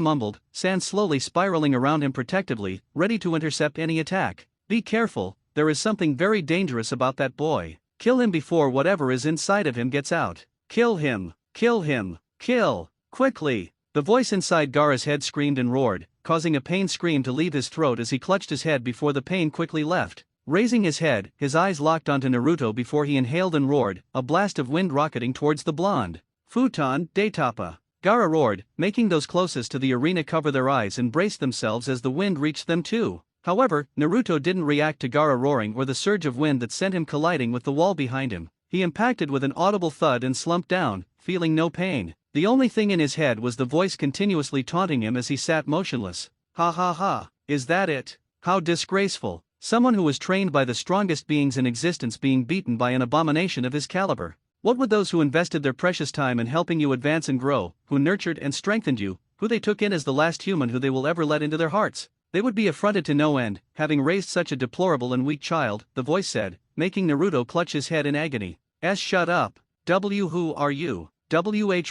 mumbled, sand slowly spiraling around him protectively, ready to intercept any attack. Be careful, there is something very dangerous about that boy. Kill him before whatever is inside of him gets out. Kill him, kill him, kill, quickly. The voice inside Gaara's head screamed and roared, causing a pain scream to leave his throat as he clutched his head before the pain quickly left. Raising his head, his eyes locked onto Naruto before he inhaled and roared, a blast of wind rocketing towards the blonde. Futon Daitapa. Gaara roared, making those closest to the arena cover their eyes and brace themselves as the wind reached them too. However, Naruto didn't react to Gaara roaring or the surge of wind that sent him colliding with the wall behind him. He impacted with an audible thud and slumped down, feeling no pain. The only thing in his head was the voice continuously taunting him as he sat motionless. Ha ha ha, is that it? How disgraceful. Someone who was trained by the strongest beings in existence being beaten by an abomination of his caliber. What would those who invested their precious time in helping you advance and grow, who nurtured and strengthened you, who they took in as the last human who they will ever let into their hearts? They would be affronted to no end, having raised such a deplorable and weak child, the voice said, making Naruto clutch his head in agony. Shut up. Who are you?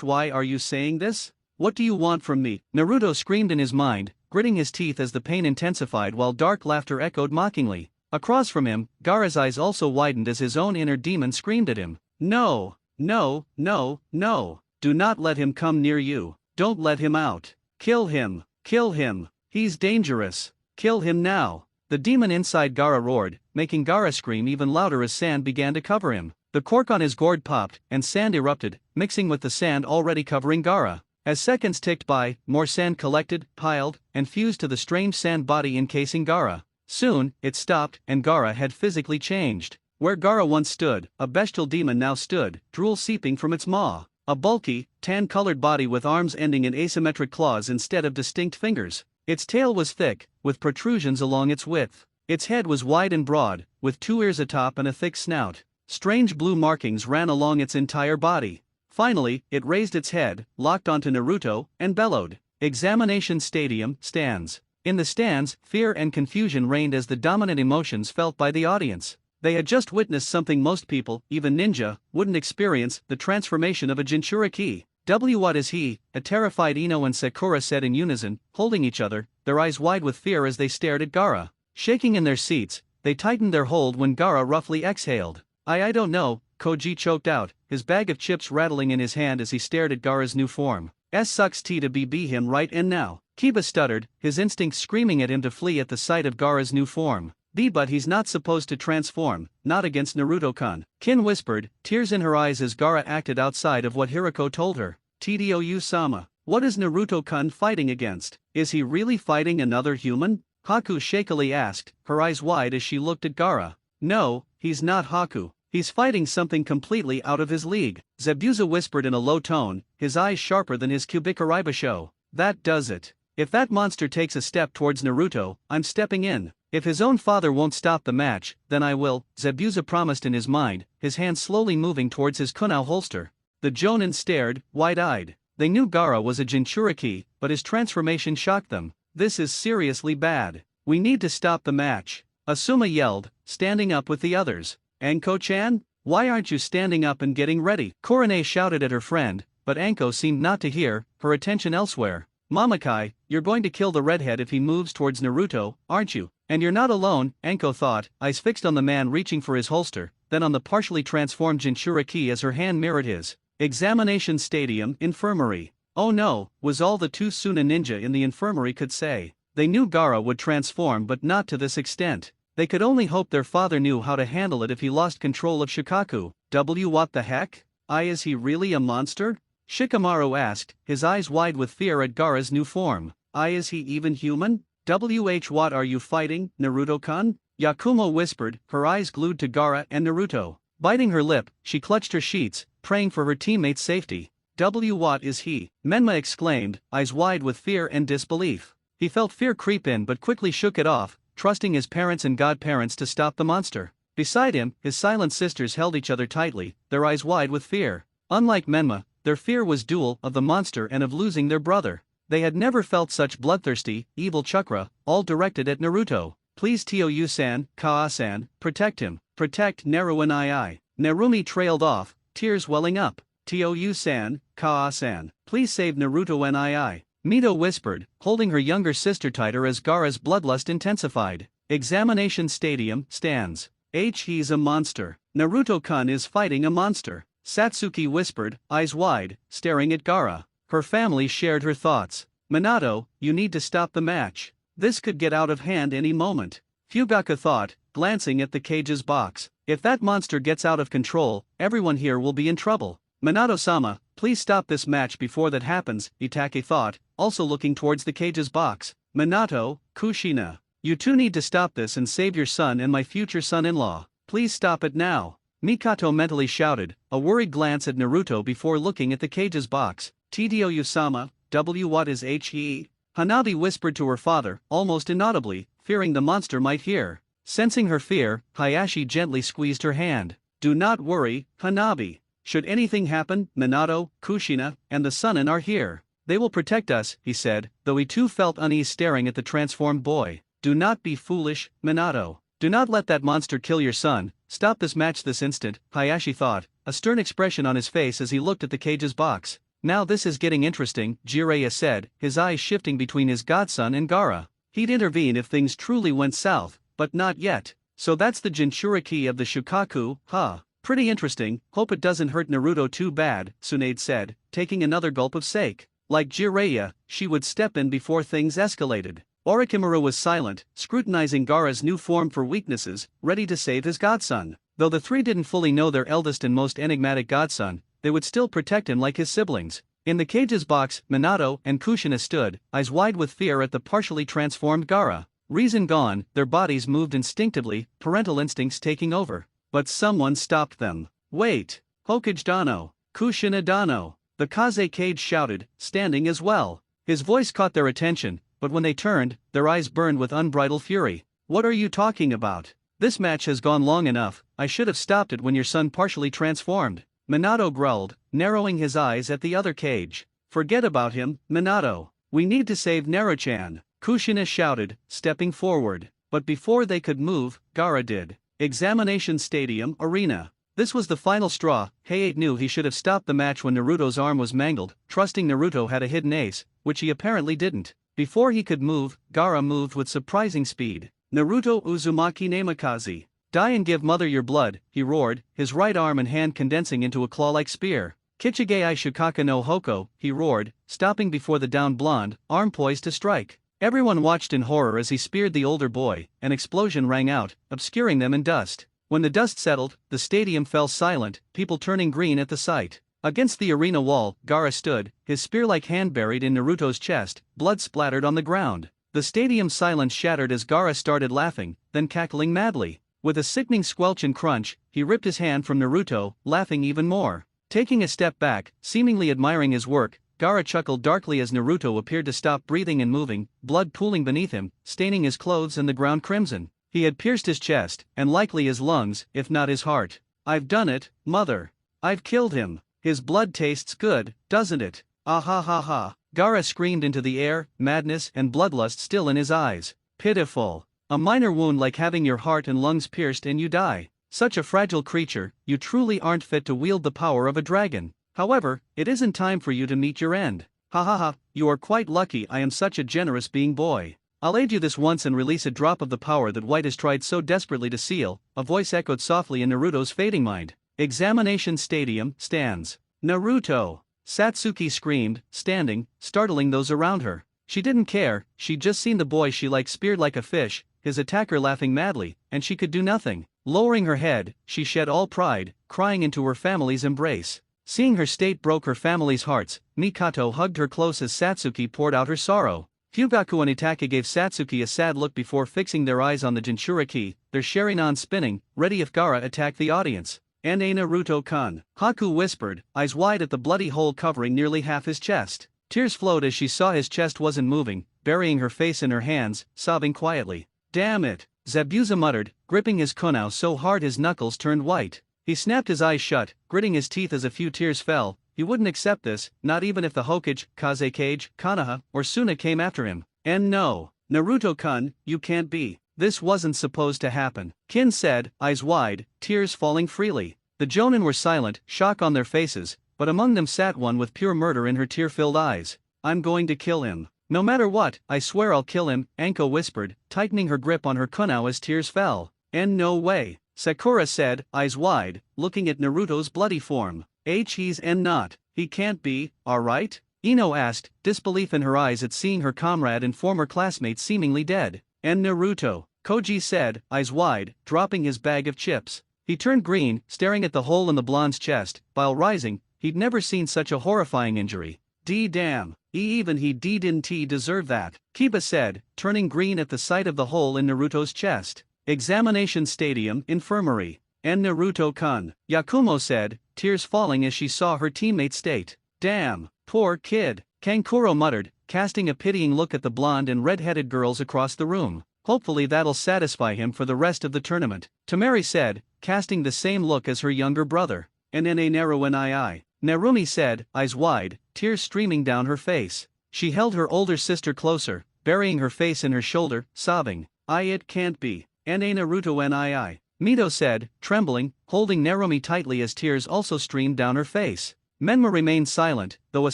Why are you saying this? What do you want from me? Naruto screamed in his mind, gritting his teeth as the pain intensified while dark laughter echoed mockingly. Across from him, Gaara's eyes also widened as his own inner demon screamed at him. No, no, no, no. Do not let him come near you. Don't let him out. Kill him. Kill him. He's dangerous. Kill him now. The demon inside Gaara roared, making Gaara scream even louder as sand began to cover him. The cork on his gourd popped, and sand erupted, mixing with the sand already covering Gaara. As seconds ticked by, more sand collected, piled, and fused to the strange sand body encasing Gaara. Soon, it stopped, and Gaara had physically changed. Where Gaara once stood, a bestial demon now stood, drool seeping from its maw. A bulky, tan-colored body with arms ending in asymmetric claws instead of distinct fingers. Its tail was thick, with protrusions along its width. Its head was wide and broad, with 2 ears atop and a thick snout. Strange blue markings ran along its entire body. Finally, it raised its head, locked onto Naruto, and bellowed. Examination Stadium, stands. In the stands, fear and confusion reigned as the dominant emotions felt by the audience. They had just witnessed something most people, even ninja, wouldn't experience, the transformation of a Jinchuriki. What is he? A terrified Ino and Sakura said in unison, holding each other, their eyes wide with fear as they stared at Gaara. Shaking in their seats, they tightened their hold when Gaara roughly exhaled. I don't know, Koji choked out, his bag of chips rattling in his hand as he stared at Gaara's new form. Sucks to be him right and now. Kiba stuttered, his instincts screaming at him to flee at the sight of Gaara's new form. But he's not supposed to transform, not against Naruto-kun. Kin whispered, tears in her eyes as Gaara acted outside of what Hirako told her. Tdou-sama, what is Naruto-kun fighting against? Is he really fighting another human? Haku shakily asked, her eyes wide as she looked at Gaara. No, he's not Haku. He's fighting something completely out of his league. Zabuza whispered in a low tone, his eyes sharper than his Kubikaraibasho. That does it. If that monster takes a step towards Naruto, I'm stepping in. If his own father won't stop the match, then I will, Zabuza promised in his mind, his hand slowly moving towards his kunao holster. The Jonin stared, wide-eyed. They knew Gaara was a Jinchuriki, but his transformation shocked them. This is seriously bad. We need to stop the match. Asuma yelled, standing up with the others. Anko-chan? Why aren't you standing up and getting ready? Korone shouted at her friend, but Anko seemed not to hear, her attention elsewhere. Mamakai, you're going to kill the redhead if he moves towards Naruto, aren't you? And you're not alone, Anko thought, eyes fixed on the man reaching for his holster, then on the partially transformed Jinchuriki as her hand mirrored his. Examination Stadium, Infirmary. Oh no, was all the two Suna ninja in the infirmary could say. They knew Gaara would transform but not to this extent. They could only hope their father knew how to handle it if he lost control of Shikaku. What the heck? Is he really a monster? Shikamaru asked, his eyes wide with fear at Gaara's new form. Is he even human? What are you fighting, Naruto-kun? Yakumo whispered, her eyes glued to Gaara and Naruto. Biting her lip, she clutched her sheets, praying for her teammate's safety. What is he? Menma exclaimed, eyes wide with fear and disbelief. He felt fear creep in but quickly shook it off, trusting his parents and godparents to stop the monster. Beside him, his silent sisters held each other tightly, their eyes wide with fear. Unlike Menma, their fear was dual, of the monster and of losing their brother. They had never felt such bloodthirsty, evil chakra, all directed at Naruto. Please Tou-san, Kaa-san, protect him, protect Naru and I. Narumi trailed off, tears welling up. Tou-san, Kaa-san, please save Naruto and I. Mito whispered, holding her younger sister tighter as Gaara's bloodlust intensified. Examination Stadium stands. He's a monster. Naruto-kun is fighting a monster. Satsuki whispered, eyes wide, staring at Gaara. Her family shared her thoughts. Minato, you need to stop the match. This could get out of hand any moment. Fugaka thought, glancing at the cage's box. If that monster gets out of control, everyone here will be in trouble. Minato-sama, please stop this match before that happens, Itake thought, also looking towards the cage's box. Minato, Kushina, you two need to stop this and save your son and my future son-in-law. Please stop it now. Mikato mentally shouted, a worried glance at Naruto before looking at the cage's box. Tdio-sama, what is he? Hanabi whispered to her father, almost inaudibly, fearing the monster might hear. Sensing her fear, Hayashi gently squeezed her hand. Do not worry, Hanabi. Should anything happen, Minato, Kushina, and the Sunin are here. They will protect us, he said, though he too felt unease staring at the transformed boy. Do not be foolish, Minato. Do not let that monster kill your son. Stop this match this instant, Hayashi thought, a stern expression on his face as he looked at the cage's box. Now this is getting interesting, Jiraiya said, his eyes shifting between his godson and Gaara. He'd intervene if things truly went south, but not yet. So that's the Jinchuriki of the Shukaku, huh? Pretty interesting, hope it doesn't hurt Naruto too bad, Tsunade said, taking another gulp of sake. Like Jiraiya, she would step in before things escalated. Orochimaru was silent, scrutinizing Gaara's new form for weaknesses, ready to save his godson. Though the three didn't fully know their eldest and most enigmatic godson, they would still protect him like his siblings. In the cage's box, Minato and Kushina stood, eyes wide with fear at the partially transformed Gaara. Reason gone, their bodies moved instinctively, parental instincts taking over. But someone stopped them. Wait! Hokage Dano! Kushina Dano! The Kaze cage shouted, standing as well. His voice caught their attention, but when they turned, their eyes burned with unbridled fury. What are you talking about? This match has gone long enough, I should have stopped it when your son partially transformed. Minato growled, narrowing his eyes at the other cage. Forget about him, Minato. We need to save Naruto-chan. Kushina shouted, stepping forward. But before they could move, Gaara did. Examination Stadium Arena. This was the final straw. Hayate knew he should have stopped the match when Naruto's arm was mangled, trusting Naruto had a hidden ace, which he apparently didn't. Before he could move, Gaara moved with surprising speed. Naruto Uzumaki Namikaze. Die and give mother your blood, he roared, his right arm and hand condensing into a claw-like spear. Kichigei Shukaka no Hoko, he roared, stopping before the downed blonde, arm poised to strike. Everyone watched in horror as he speared the older boy. An explosion rang out, obscuring them in dust. When the dust settled, the stadium fell silent, people turning green at the sight. Against the arena wall, Gaara stood, his spear-like hand buried in Naruto's chest, blood splattered on the ground. The stadium's silence shattered as Gaara started laughing, then cackling madly. With a sickening squelch and crunch, he ripped his hand from Naruto, laughing even more. Taking a step back, seemingly admiring his work, Gaara chuckled darkly as Naruto appeared to stop breathing and moving, blood pooling beneath him, staining his clothes and the ground crimson. He had pierced his chest, and likely his lungs, if not his heart. I've done it, mother. I've killed him. His blood tastes good, doesn't it? Ah ha ha ha. Gaara screamed into the air, madness and bloodlust still in his eyes. Pitiful. A minor wound like having your heart and lungs pierced and you die. Such a fragile creature, you truly aren't fit to wield the power of a dragon. However, it isn't time for you to meet your end. Ha ha ha, you are quite lucky I am such a generous being boy. I'll aid you this once and release a drop of the power that White has tried so desperately to seal, a voice echoed softly in Naruto's fading mind. Examination Stadium stands. Naruto! Satsuki screamed, standing, startling those around her. She didn't care, she'd just seen the boy she liked speared like a fish, his attacker laughing madly, and she could do nothing. Lowering her head, she shed all pride, crying into her family's embrace. Seeing her state broke her family's hearts, Mikato hugged her close as Satsuki poured out her sorrow. Hyugaku and Itake gave Satsuki a sad look before fixing their eyes on the Jinchuriki, their Sharingan spinning, ready if Gaara attacked the audience. And a Naruto-kun, Haku whispered, eyes wide at the bloody hole covering nearly half his chest. Tears flowed as she saw his chest wasn't moving, burying her face in her hands, sobbing quietly. Damn it, Zabuza muttered, gripping his kunao so hard his knuckles turned white. He snapped his eyes shut, gritting his teeth as a few tears fell. He wouldn't accept this, not even if the Hokage, Kazekage, Konoha, or Suna came after him. And no, Naruto-kun, you can't be. This wasn't supposed to happen, Kin said, eyes wide, tears falling freely. The Jonin were silent, shock on their faces, but among them sat one with pure murder in her tear-filled eyes. I'm going to kill him. No matter what, I swear I'll kill him, Anko whispered, tightening her grip on her kunao as tears fell. And no way, Sakura said, eyes wide, looking at Naruto's bloody form. He's not. He can't be, alright? Ino asked, disbelief in her eyes at seeing her comrade and former classmate seemingly dead. And Naruto, Koji said, eyes wide, dropping his bag of chips. He turned green, staring at the hole in the blonde's chest, while rising, he'd never seen such a horrifying injury. Damn, he didn't deserve that, Kiba said, turning green at the sight of the hole in Naruto's chest. Examination Stadium, Infirmary. And Naruto-kun, Yakumo said, tears falling as she saw her teammate's state. Damn, poor kid, Kankuro muttered, casting a pitying look at the blonde and red-headed girls across the room. Hopefully that'll satisfy him for the rest of the tournament, Tamari said, casting the same look as her younger brother. And Narumi said, eyes wide, tears streaming down her face. She held her older sister closer, burying her face in her shoulder, sobbing. It can't be. And Naruto Mito said, trembling, holding Narumi tightly as tears also streamed down her face. Menma remained silent, though a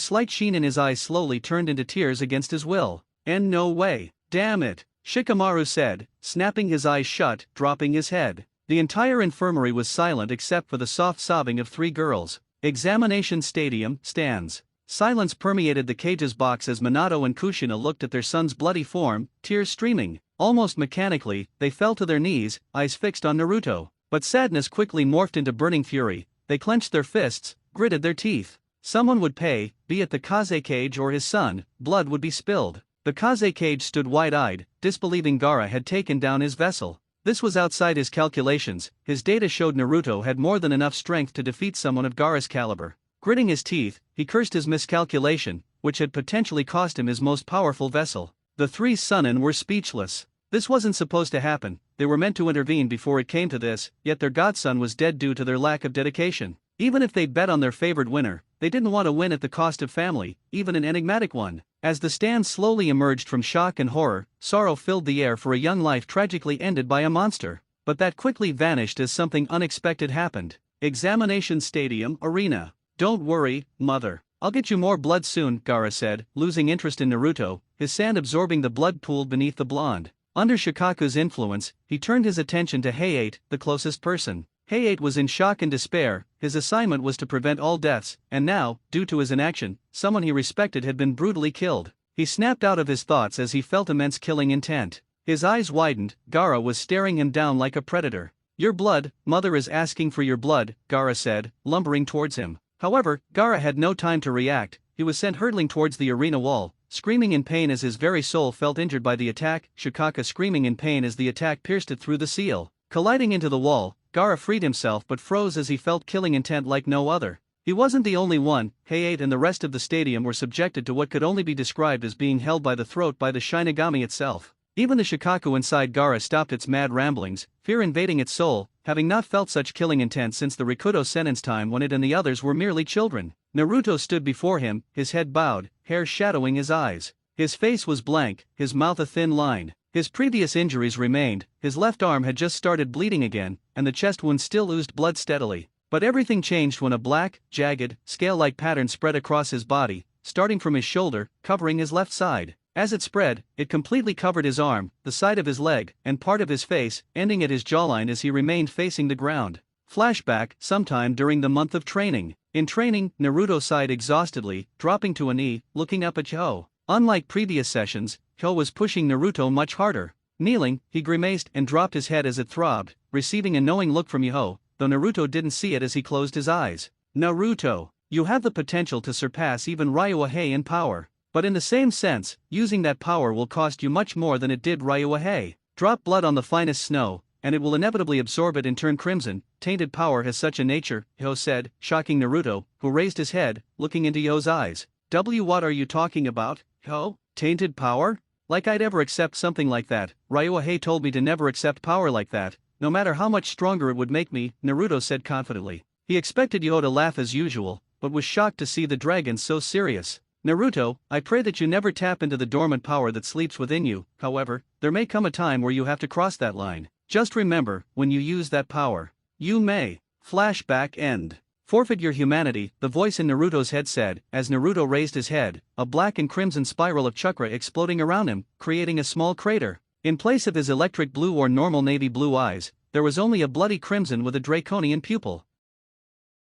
slight sheen in his eyes slowly turned into tears against his will. And no way, damn it, Shikamaru said, snapping his eyes shut, dropping his head. The entire infirmary was silent except for the soft sobbing of three girls. Examination Stadium, stands. Silence permeated the cage's box as Minato and Kushina looked at their son's bloody form, tears streaming. Almost mechanically, they fell to their knees, eyes fixed on Naruto. But sadness quickly morphed into burning fury. They clenched their fists, gritted their teeth. Someone would pay, be it the Kazekage or his son, blood would be spilled. The Kazekage stood wide-eyed, disbelieving Gaara had taken down his vessel. This was outside his calculations. His data showed Naruto had more than enough strength to defeat someone of Gaara's caliber. Gritting his teeth, he cursed his miscalculation, which had potentially cost him his most powerful vessel. The three Sunin were speechless. This wasn't supposed to happen, they were meant to intervene before it came to this, yet their godson was dead due to their lack of dedication. Even if they'd bet on their favored winner, they didn't want to win at the cost of family, even an enigmatic one. As the stand slowly emerged from shock and horror, sorrow filled the air for a young life tragically ended by a monster. But that quickly vanished as something unexpected happened. Examination Stadium, Arena. Don't worry, mother. I'll get you more blood soon, Gaara said, losing interest in Naruto, his sand absorbing the blood pooled beneath the blonde. Under Shikaku's influence, he turned his attention to Hayate, the closest person. Hayate was in shock and despair. His assignment was to prevent all deaths, and now, due to his inaction, someone he respected had been brutally killed. He snapped out of his thoughts as he felt immense killing intent. His eyes widened, Gaara was staring him down like a predator. Your blood, mother is asking for your blood, Gaara said, lumbering towards him. However, Gaara had no time to react. He was sent hurtling towards the arena wall, screaming in pain as his very soul felt injured by the attack, Shikaka screaming in pain as the attack pierced it through the seal. Colliding into the wall, Gaara freed himself but froze as he felt killing intent like no other. He wasn't the only one. Hayate and the rest of the stadium were subjected to what could only be described as being held by the throat by the Shinigami itself. Even the Shikaku inside Gaara stopped its mad ramblings, fear invading its soul, having not felt such killing intent since the Rikudo sentence time when it and the others were merely children. Naruto stood before him, his head bowed, hair shadowing his eyes. His face was blank, his mouth a thin line. His previous injuries remained, his left arm had just started bleeding again, and the chest wound still oozed blood steadily. But everything changed when a black, jagged, scale-like pattern spread across his body, starting from his shoulder, covering his left side. As it spread, it completely covered his arm, the side of his leg, and part of his face, ending at his jawline as he remained facing the ground. Flashback, sometime during the month of training. In training, Naruto sighed exhaustedly, dropping to a knee, looking up at Hyo. Unlike previous sessions, Hyo was pushing Naruto much harder. Kneeling, he grimaced and dropped his head as it throbbed, receiving a knowing look from Hyo, though Naruto didn't see it as he closed his eyes. Naruto, you have the potential to surpass even Ryuhei in power. But in the same sense, using that power will cost you much more than it did Ryuahei. Drop blood on the finest snow, and it will inevitably absorb it and turn crimson. Tainted power has such a nature, Yo said, shocking Naruto, who raised his head, looking into Yo's eyes. What are you talking about, Yo? Tainted power? Like I'd ever accept something like that. Ryuahei told me to never accept power like that, no matter how much stronger it would make me, Naruto said confidently. He expected Yo to laugh as usual, but was shocked to see the dragon so serious. Naruto, I pray that you never tap into the dormant power that sleeps within you. However, there may come a time where you have to cross that line. Just remember, when you use that power, you may, flashback end, forfeit your humanity, the voice in Naruto's head said, as Naruto raised his head, a black and crimson spiral of chakra exploding around him, creating a small crater. In place of his electric blue or normal navy blue eyes, there was only a bloody crimson with a draconian pupil.